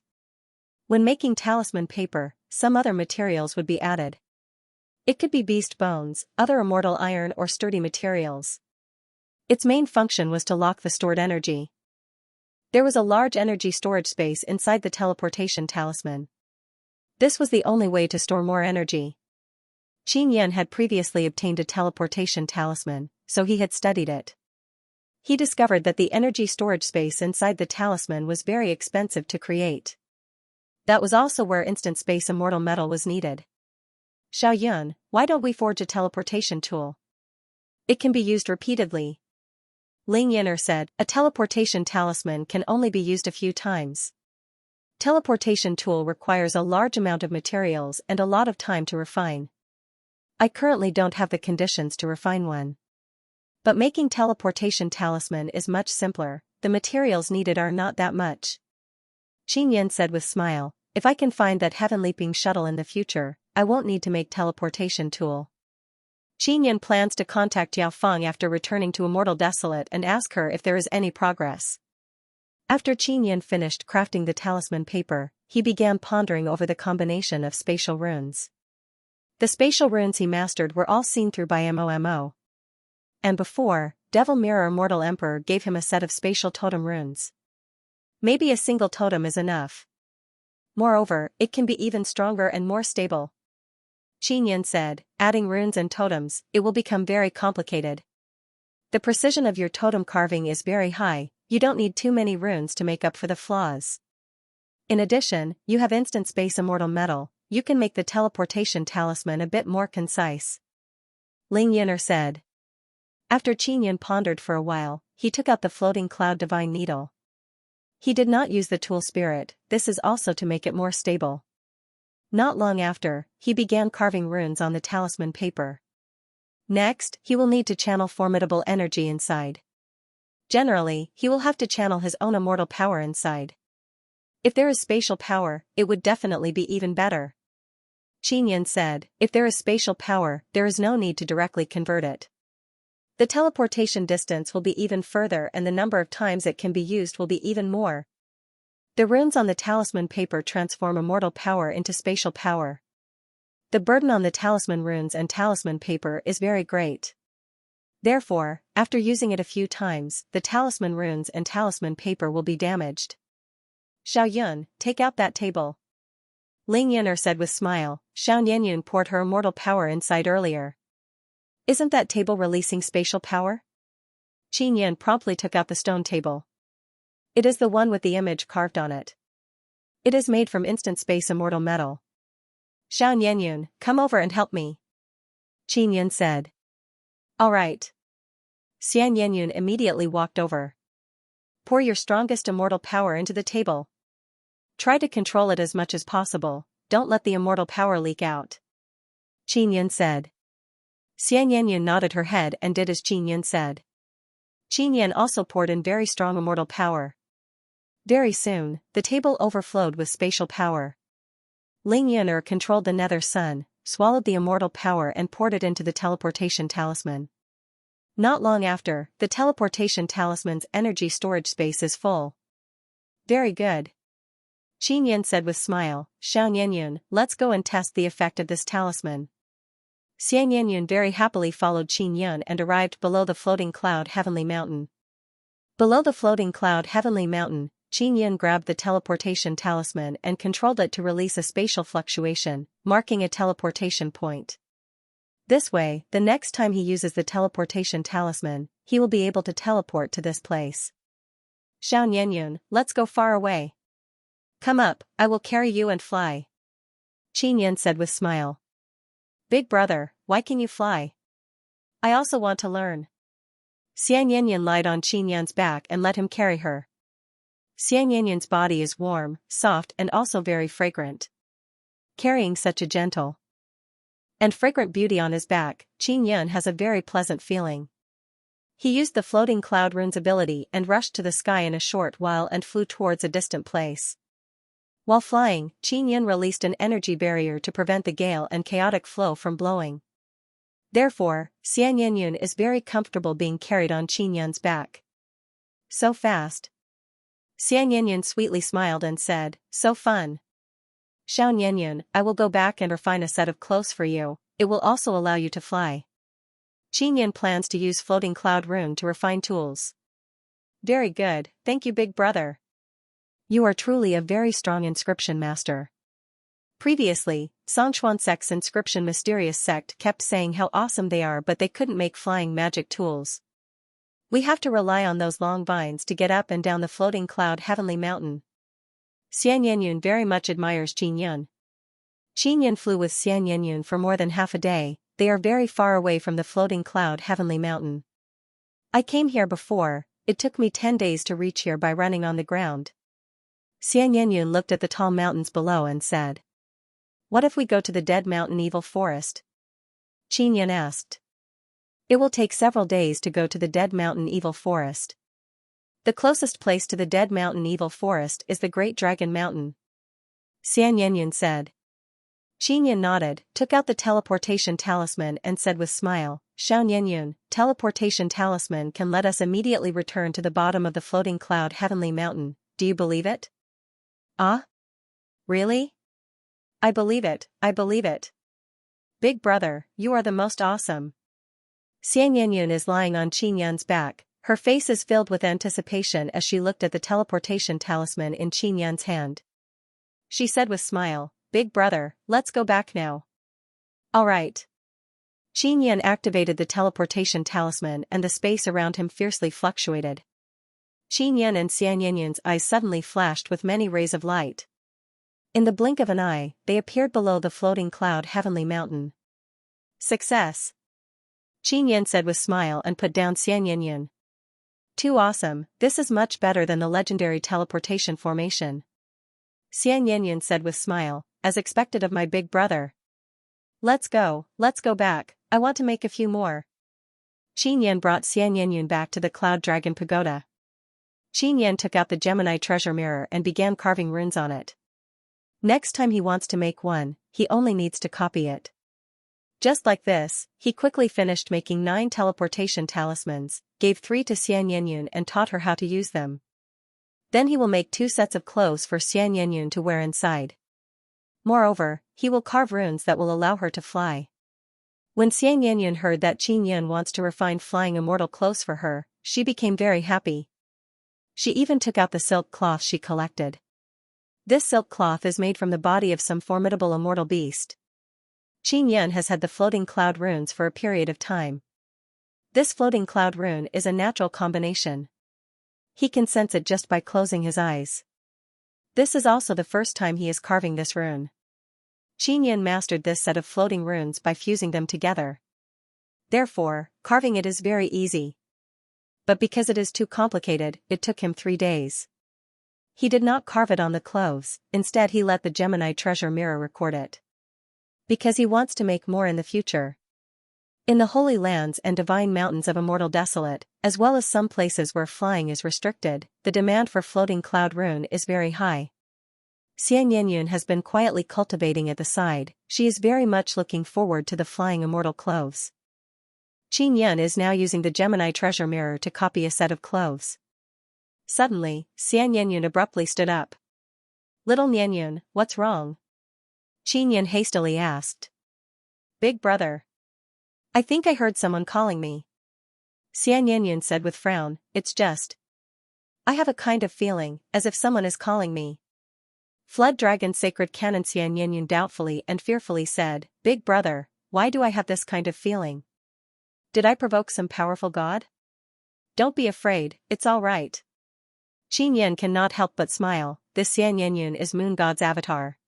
When making talisman paper, some other materials would be added. It could be beast bones, other immortal iron or sturdy materials. Its main function was to lock the stored energy. There was a large energy storage space inside the teleportation talisman. This was the only way to store more energy. Qin Yan had previously obtained a teleportation talisman, so he had studied it. He discovered that the energy storage space inside the talisman was very expensive to create. That was also where instant space immortal metal was needed. Xiaoyun, why don't we forge a teleportation tool? It can be used repeatedly. Ling Yin'er said, a teleportation talisman can only be used a few times. Teleportation tool requires a large amount of materials and a lot of time to refine. I currently don't have the conditions to refine one. But making teleportation talisman is much simpler, the materials needed are not that much. Qin Yan said with smile, if I can find that heaven-leaping shuttle in the future, I won't need to make teleportation tool. Qin Yan plans to contact Yao Feng after returning to Immortal Desolate and ask her if there is any progress. After Qin Yan finished crafting the talisman paper, he began pondering over the combination of spatial runes. The spatial runes he mastered were all seen through by Momo. And before, Devil Mirror Immortal Emperor gave him a set of spatial totem runes. Maybe a single totem is enough. Moreover, it can be even stronger and more stable. Qin Yan said, adding runes and totems, it will become very complicated. The precision of your totem carving is very high, you don't need too many runes to make up for the flaws. In addition, you have instant space immortal metal, you can make the teleportation talisman a bit more concise. Ling Yin'er said. After Qin Yan pondered for a while, he took out the floating cloud divine needle. He did not use the tool spirit, this is also to make it more stable. Not long after, he began carving runes on the talisman paper. Next, he will need to channel formidable energy inside. Generally, he will have to channel his own immortal power inside. If there is spatial power, it would definitely be even better. Qin Yan said, if there is spatial power, there is no need to directly convert it. The teleportation distance will be even further and the number of times it can be used will be even more. The runes on the talisman paper transform immortal power into spatial power. The burden on the talisman runes and talisman paper is very great. Therefore, after using it a few times, the talisman runes and talisman paper will be damaged. Xiaoyun, take out that table. Ling Yin'er said with smile, Xiaoyun poured her immortal power inside earlier. Isn't that table releasing spatial power? Qin Yan promptly took out the stone table. It is the one with the image carved on it. It is made from instant space immortal metal. Xiaoyun, come over and help me. Qin Yan said. All right. Xiaoyun immediately walked over. Pour your strongest immortal power into the table. Try to control it as much as possible, don't let the immortal power leak out. Qin Yan said. Xiaoyun nodded her head and did as Qin Yan said. Qin Yan also poured in very strong immortal power. Very soon, the table overflowed with spatial power. Ling Yin'er controlled the nether sun, swallowed the immortal power and poured it into the teleportation talisman. Not long after, the teleportation talisman's energy storage space is full. Very good. Qin Yan said with smile, Xiaoyun, let's go and test the effect of this talisman. Xiaoyun very happily followed Qin Yan and arrived below the floating cloud heavenly mountain. Below the floating cloud heavenly mountain, Qin Yan grabbed the teleportation talisman and controlled it to release a spatial fluctuation, marking a teleportation point. This way, the next time he uses the teleportation talisman, he will be able to teleport to this place. Xiaoyun, let's go far away. Come up, I will carry you and fly. Qin Yan said with smile. Big brother, why can you fly? I also want to learn. Xiaoyun lied on Qin Yan's back and let him carry her. Xiaoyun's body is warm, soft and also very fragrant. Carrying such a gentle and fragrant beauty on his back, Qin Yan has a very pleasant feeling. He used the floating cloud rune's ability and rushed to the sky in a short while and flew towards a distant place. While flying, Qin Yan released an energy barrier to prevent the gale and chaotic flow from blowing. Therefore, Xiaoyun is very comfortable being carried on Qin Yan's back. So fast. Xiaoyun sweetly smiled and said, so fun. Xiaoyun, I will go back and refine a set of clothes for you, it will also allow you to fly. Qinyan plans to use floating cloud rune to refine tools. Very good, thank you big brother. You are truly a very strong inscription master. Previously, Songchuan sect's inscription mysterious sect kept saying how awesome they are but they couldn't make flying magic tools. We have to rely on those long vines to get up and down the floating cloud heavenly mountain. Xian Yenyun very much admires Qinyan. Qinyan flew with Xian Yenyun for more than half a day. They are very far away from the floating cloud heavenly mountain. I came here before, it took me 10 days to reach here by running on the ground. Xian Yenyun looked at the tall mountains below and said. What if we go to the Dead Mountain Evil Forest? Qinyan asked. It will take several days to go to the Dead Mountain Evil Forest. The closest place to the Dead Mountain Evil Forest is the Great Dragon Mountain. Xian Yenyun said. Qinyan nodded, took out the teleportation talisman and said with smile, Xian Yenyun, teleportation talisman can let us immediately return to the bottom of the floating cloud heavenly mountain, do you believe it? Ah? Really? I believe it, I believe it. Big brother, you are the most awesome. Xian Yenyun is lying on Qinyan's back, her face is filled with anticipation as she looked at the teleportation talisman in Qinyan's hand. She said with smile, Big brother, let's go back now. Alright. Qinyan activated the teleportation talisman and the space around him fiercely fluctuated. Qinyan and Xian Yenyun's eyes suddenly flashed with many rays of light. In the blink of an eye, they appeared below the floating cloud heavenly mountain. Success! Qinyan said with smile and put down Xian Yenyun. Too awesome, this is much better than the legendary teleportation formation. Xian Yenyun said with smile, as expected of my big brother. Let's go back, I want to make a few more. Qinyan brought Xian Yenyun back to the Cloud Dragon Pagoda. Qinyan took out the Gemini treasure mirror and began carving runes on it. Next time he wants to make one, he only needs to copy it. Just like this, he quickly finished making 9 teleportation talismans, gave 3 to Xian Yenyun and taught her how to use them. Then he will make 2 sets of clothes for Xian Yenyun to wear inside. Moreover, he will carve runes that will allow her to fly. When Xian Yenyun heard that Qinyan wants to refine flying immortal clothes for her, she became very happy. She even took out the silk cloth she collected. This silk cloth is made from the body of some formidable immortal beast. Qinyan has had the floating cloud runes for a period of time. This floating cloud rune is a natural combination. He can sense it just by closing his eyes. This is also the first time he is carving this rune. Qinyan mastered this set of floating runes by fusing them together. Therefore, carving it is very easy. But because it is too complicated, it took him 3 days. He did not carve it on the clothes, instead he let the Gemini treasure mirror record it. Because he wants to make more in the future. In the holy lands and divine mountains of Immortal Desolate, as well as some places where flying is restricted, the demand for floating cloud rune is very high. Xian Yenyun has been quietly cultivating at the side, she is very much looking forward to the flying immortal clothes. Qinyan is now using the Gemini treasure mirror to copy a set of clothes. Suddenly, Xian Yenyun abruptly stood up. Little Yenyun, what's wrong? Qinyan hastily asked. Big brother. I think I heard someone calling me. Xian Yenyun said with frown, it's just. I have a kind of feeling, as if someone is calling me. Flood Dragon Sacred Canon Xian Yenyun doubtfully and fearfully said, Big brother, why do I have this kind of feeling? Did I provoke some powerful god? Don't be afraid, it's all right. Qinyan cannot help but smile, this Xian Yenyun is Moon God's avatar.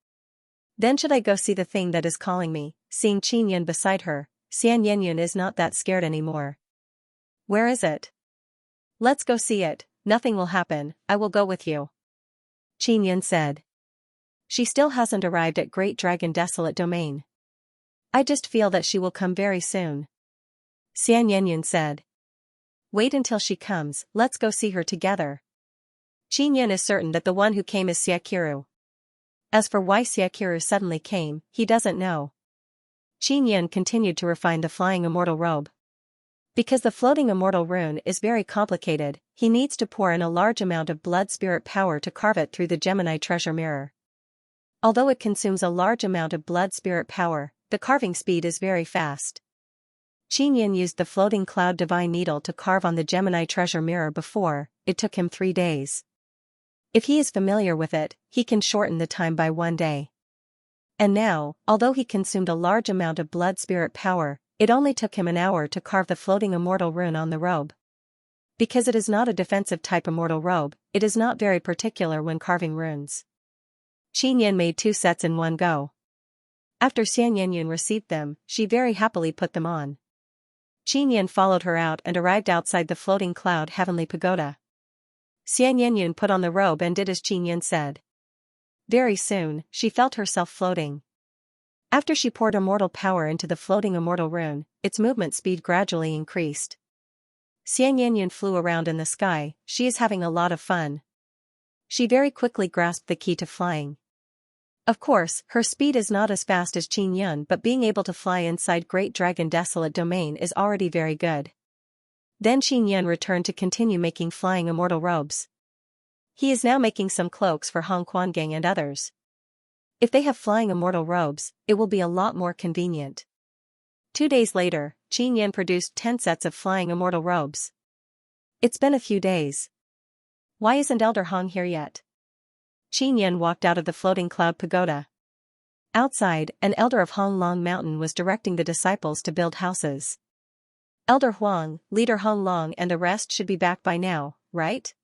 Then should I go see the thing that is calling me? Seeing Qinyan beside her, Xian Yenyun is not that scared anymore. Where is it? Let's go see it, nothing will happen, I will go with you. Qinyan said. She still hasn't arrived at Great Dragon Desolate Domain. I just feel that she will come very soon. Xian Yenyun said. Wait until she comes, let's go see her together. Qinyan is certain that the one who came is Xiaqiru. As for why Xiaqiru suddenly came, he doesn't know. Qinyan continued to refine the flying immortal robe. Because the floating immortal rune is very complicated, he needs to pour in a large amount of blood spirit power to carve it through the Gemini treasure mirror. Although it consumes a large amount of blood spirit power, the carving speed is very fast. Qin Yin used the floating cloud divine needle to carve on the Gemini treasure mirror before. It took him 3 days. If he is familiar with it, he can shorten the time by 1 day. And now, although he consumed a large amount of blood spirit power, it only took him an hour to carve the floating immortal rune on the robe. Because it is not a defensive type immortal robe, it is not very particular when carving runes. Qin Yin made 2 sets in one go. After Xianxia received them, she very happily put them on. Qin Yin followed her out and arrived outside the floating cloud heavenly pagoda. Xianxia put on the robe and did as Qin Yin said. Very soon, she felt herself floating. After she poured immortal power into the floating immortal rune, its movement speed gradually increased. Xianxia flew around in the sky. She is having a lot of fun. She very quickly grasped the key to flying. Of course, her speed is not as fast as Qin Yin, but being able to fly inside Great Dragon Desolate Domain is already very good. Then Qin Yin returned to continue making flying immortal robes. He is now making some cloaks for Hong Guanggang and others. If they have flying immortal robes, it will be a lot more convenient. 2 days later, Qin Yin produced 10 sets of flying immortal robes. It's been a few days. Why isn't Elder Hong here yet? Qin Yin walked out of the floating cloud pagoda. Outside, an elder of Hong Long Mountain was directing the disciples to build houses. Elder Huang, leader Hong Long and the rest should be back by now, right?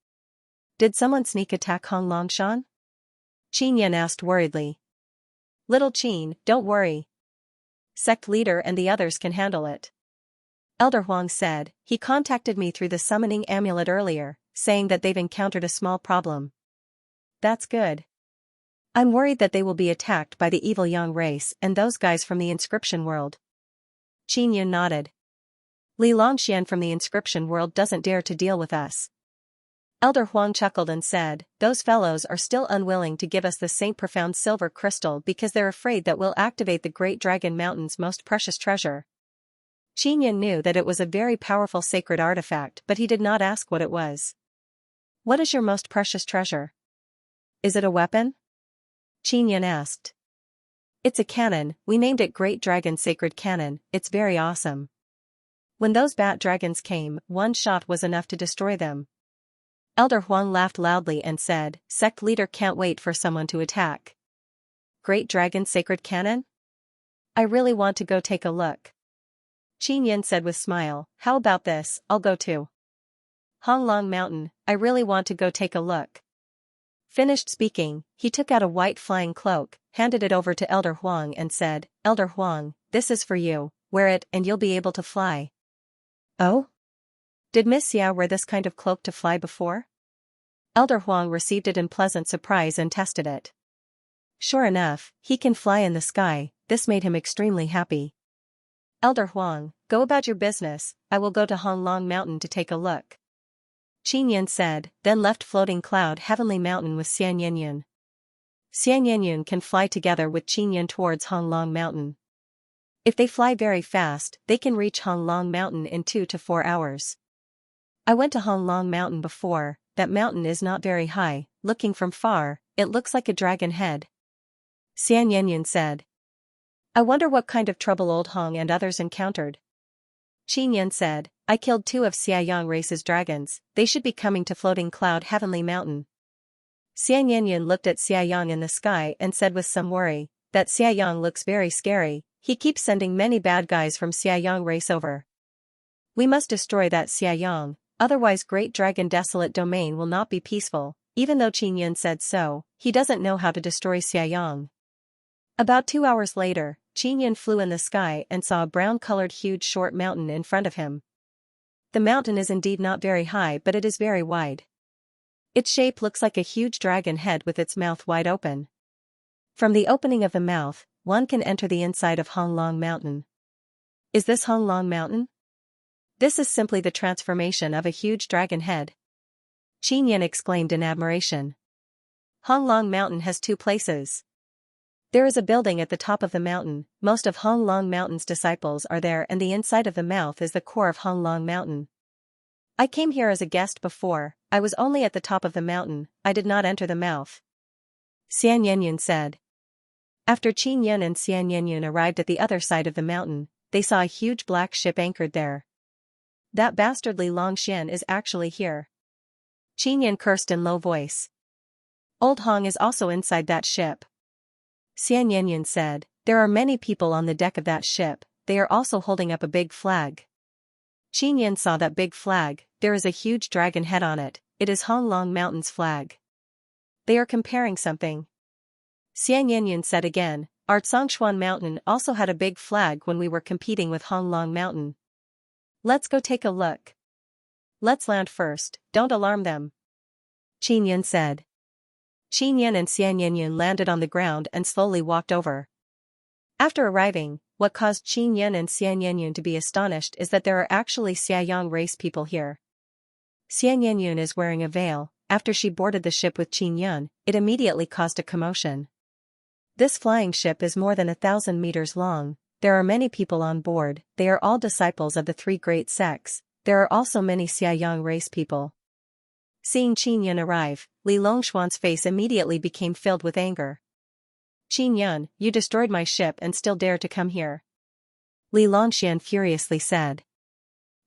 Did someone sneak attack Hong Longshan? Qin Yin asked worriedly. Little Qin, don't worry. Sect leader and the others can handle it. Elder Huang said. He contacted me through the summoning amulet earlier, saying that they've encountered a small problem. That's good. I'm worried that they will be attacked by the evil Yang race and those guys from the inscription world. Qin Yin nodded. Li Longxian from the inscription world doesn't dare to deal with us. Elder Huang chuckled and said, those fellows are still unwilling to give us the Saint Profound Silver Crystal because they're afraid that we'll activate the Great Dragon Mountain's most precious treasure. Qin Yin knew that it was a very powerful sacred artifact, but he did not ask what it was. What is your most precious treasure? Is it a weapon? Qin Yin asked. It's a cannon. We named it Great Dragon Sacred Cannon. It's very awesome. When those bat dragons came, 1 shot was enough to destroy them. Elder Huang laughed loudly and said, Sect leader can't wait for someone to attack. Great Dragon Sacred Cannon? I really want to go take a look. Qin Yin said with smile, how about this, I'll go too. Hong Long Mountain, I really want to go take a look. Finished speaking, he took out a white flying cloak, handed it over to Elder Huang and said, Elder Huang, this is for you, wear it and you'll be able to fly. Oh? Did Miss Xiao wear this kind of cloak to fly before? Elder Huang received it in pleasant surprise and tested it. Sure enough, he can fly in the sky. This made him extremely happy. Elder Huang, go about your business, I will go to Hong Long Mountain to take a look. Qin Yin said, then left Floating Cloud Heavenly Mountain with Xianxia. Xianxia can fly together with Qin Yin towards Hong Long Mountain. If they fly very fast, they can reach Hong Long Mountain in 2 to 4 hours. I went to Hong Long Mountain before. That mountain is not very high. Looking from far, it looks like a dragon head. Xianxia said. I wonder what kind of trouble old Hong and others encountered. Qin Yin said, I killed 2 of Xiaoyang race's dragons. They should be coming to Floating Cloud Heavenly Mountain. Xianxia looked at Xiaoyang in the sky and said with some worry, that Xiaoyang looks very scary. He keeps sending many bad guys from Xiaoyang race over. We must destroy that Xiaoyang, otherwise Great Dragon Desolate Domain will not be peaceful. Even though Qin Yin said so, he doesn't know how to destroy Xiaoyang. About 2 hours later, Qin Yin flew in the sky and saw a brown-colored huge short mountain in front of him. The mountain is indeed not very high, but it is very wide. Its shape looks like a huge dragon head with its mouth wide open. From the opening of the mouth, one can enter the inside of Hong Long Mountain. Is this Hong Long Mountain? This is simply the transformation of a huge dragon head. Qin Yin exclaimed in admiration. Hong Long Mountain has 2 places. There is a building at the top of the mountain. Most of Hong Long Mountain's disciples are there, and the inside of the mouth is the core of Hong Long Mountain. I came here as a guest before. I was only at the top of the mountain. I did not enter the mouth. Xianxia said. After Qin Yin and Xianxia arrived at the other side of the mountain, they saw a huge black ship anchored there. That bastard Li Longxian is actually here. Qin Yan cursed in low voice. Old Hong is also inside that ship. Xian Yanyan said, there are many people on the deck of that ship, they are also holding up a big flag. Qin Yan saw that big flag, there is a huge dragon head on it, it is Hong Long Mountain's flag. They are comparing something. Xian Yanyan said again, our Zhongshuan Mountain also had a big flag when we were competing with Hong Long Mountain. Let's go take a look. Let's land first, don't alarm them. Qin Yan said. Qin Yan and Xian Yanyan landed on the ground and slowly walked over. After arriving, what caused Qin Yan and Xian Yanyan to be astonished is that there are actually Xiaoyang race people here. Xian Yanyan is wearing a veil. After she boarded the ship with Qin Yan, it immediately caused a commotion. This flying ship is more than 1,000 meters long, there are many people on board, they are all disciples of the three great sects, there are also many Xiaoyang race people. Seeing Qin Yan arrive, Li Longxuan's face immediately became filled with anger. Qin Yan, you destroyed my ship and still dare to come here. Li Longxian furiously said.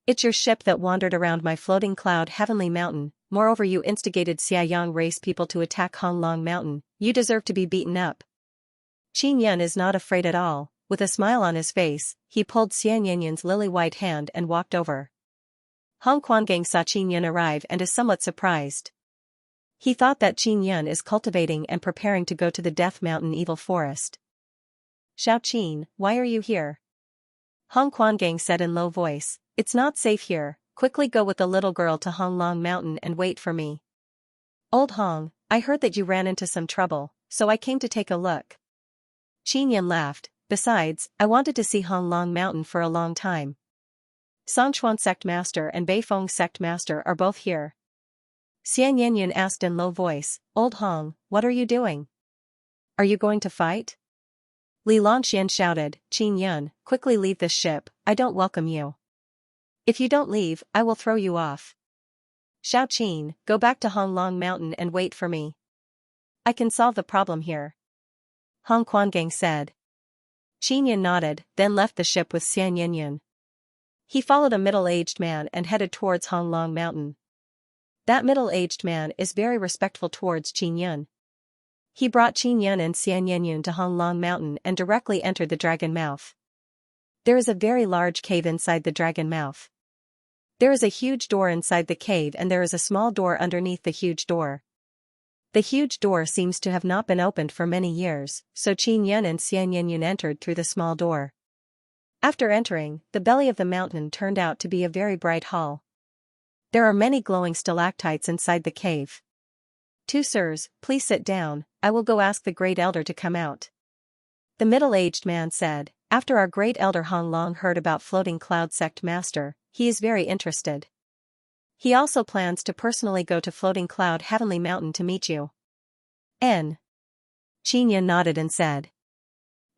It's your ship that wandered around my floating cloud heavenly mountain, moreover you instigated Xiaoyang race people to attack Hong Long Mountain, you deserve to be beaten up. Qin Yan is not afraid at all, with a smile on his face, he pulled Xian Yanyan's lily-white hand and walked over. Hong Quangang saw Qin Yan arrive and is somewhat surprised. He thought that Qin Yan is cultivating and preparing to go to the Death Mountain Evil Forest. Xiao Qin, why are you here? Hong Quangang said in low voice, it's not safe here, quickly go with the little girl to Hong Long Mountain and wait for me. Old Hong, I heard that you ran into some trouble, so I came to take a look. Qin Yan laughed, besides, I wanted to see Hong Long Mountain for a long time. Songchuan Sect Master and Beifeng Sect Master are both here. Xian Yanyan asked in low voice, Old Hong, what are you doing? Are you going to fight? Li Longxian shouted, Qin Yan, quickly leave this ship, I don't welcome you. If you don't leave, I will throw you off. Xiao Qin, go back to Hong Long Mountain and wait for me. I can solve the problem here. Hong Quangang said. Qin Yan nodded, then left the ship with Xian Yanyan. He followed a middle-aged man and headed towards Hong Long Mountain. That middle-aged man is very respectful towards Qin Yan. He brought Qin Yan and Xian Yanyan to Hong Long Mountain and directly entered the dragon mouth. There is a very large cave inside the dragon mouth. There is a huge door inside the cave and there is a small door underneath the huge door. The huge door seems to have not been opened for many years, so Qin Yan and Xian Yanyan entered through the small door. After entering, the belly of the mountain turned out to be a very bright hall. There are many glowing stalactites inside the cave. Two sirs, please sit down, I will go ask the great elder to come out. The middle-aged man said, after our great elder Hong Long heard about Floating Cloud Sect Master, he is very interested. He also plans to personally go to Floating Cloud Heavenly Mountain to meet you. N. Qin Yan nodded and said.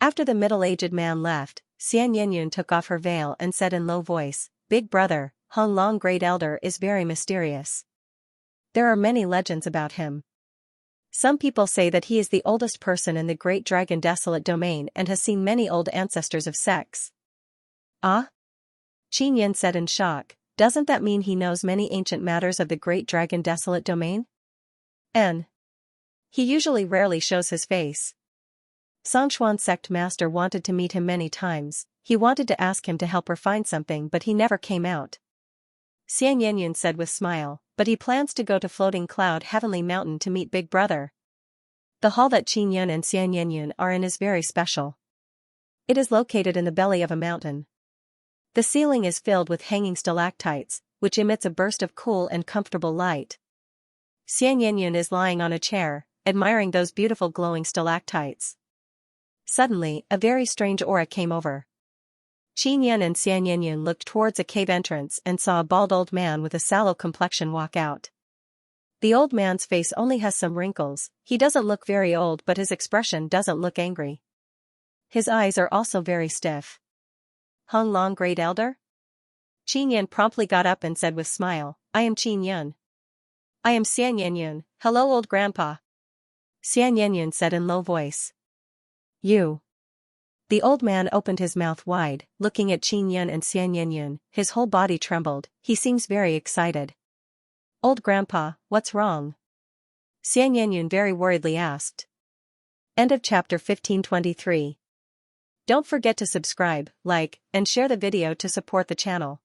After the middle-aged man left, Xian Yanyan took off her veil and said in low voice, Big brother, Hong Long Great Elder is very mysterious. There are many legends about him. Some people say that he is the oldest person in the Great Dragon Desolate Domain and has seen many old ancestors of sects. Ah? Qin Yan said in shock, doesn't that mean he knows many ancient matters of the Great Dragon Desolate Domain? N. He usually rarely shows his face. Songchuan Sect Master wanted to meet him many times, he wanted to ask him to help her find something but he never came out. Xian Yanyan said with smile, but he plans to go to Floating Cloud Heavenly Mountain to meet Big Brother. The hall that Qin Yan and Xian Yanyan are in is very special. It is located in the belly of a mountain. The ceiling is filled with hanging stalactites, which emits a burst of cool and comfortable light. Xian Yanyan is lying on a chair, admiring those beautiful glowing stalactites. Suddenly, a very strange aura came over. Qin Yan and Xian Yanyan looked towards a cave entrance and saw a bald old man with a sallow complexion walk out. The old man's face only has some wrinkles, he doesn't look very old but his expression doesn't look angry. His eyes are also very stiff. Hong Long Great Elder? Qin Yan promptly got up and said with smile, I am Qin Yan. I am Xian Yanyan, hello old grandpa. Xian Yanyan said in low voice. You. The old man opened his mouth wide, looking at Qin Yan and Xianxia. His whole body trembled. He seems very excited. Old grandpa, what's wrong? Xianxia very worriedly asked. End of chapter 1523. Don't forget to subscribe, like, and share the video to support the channel.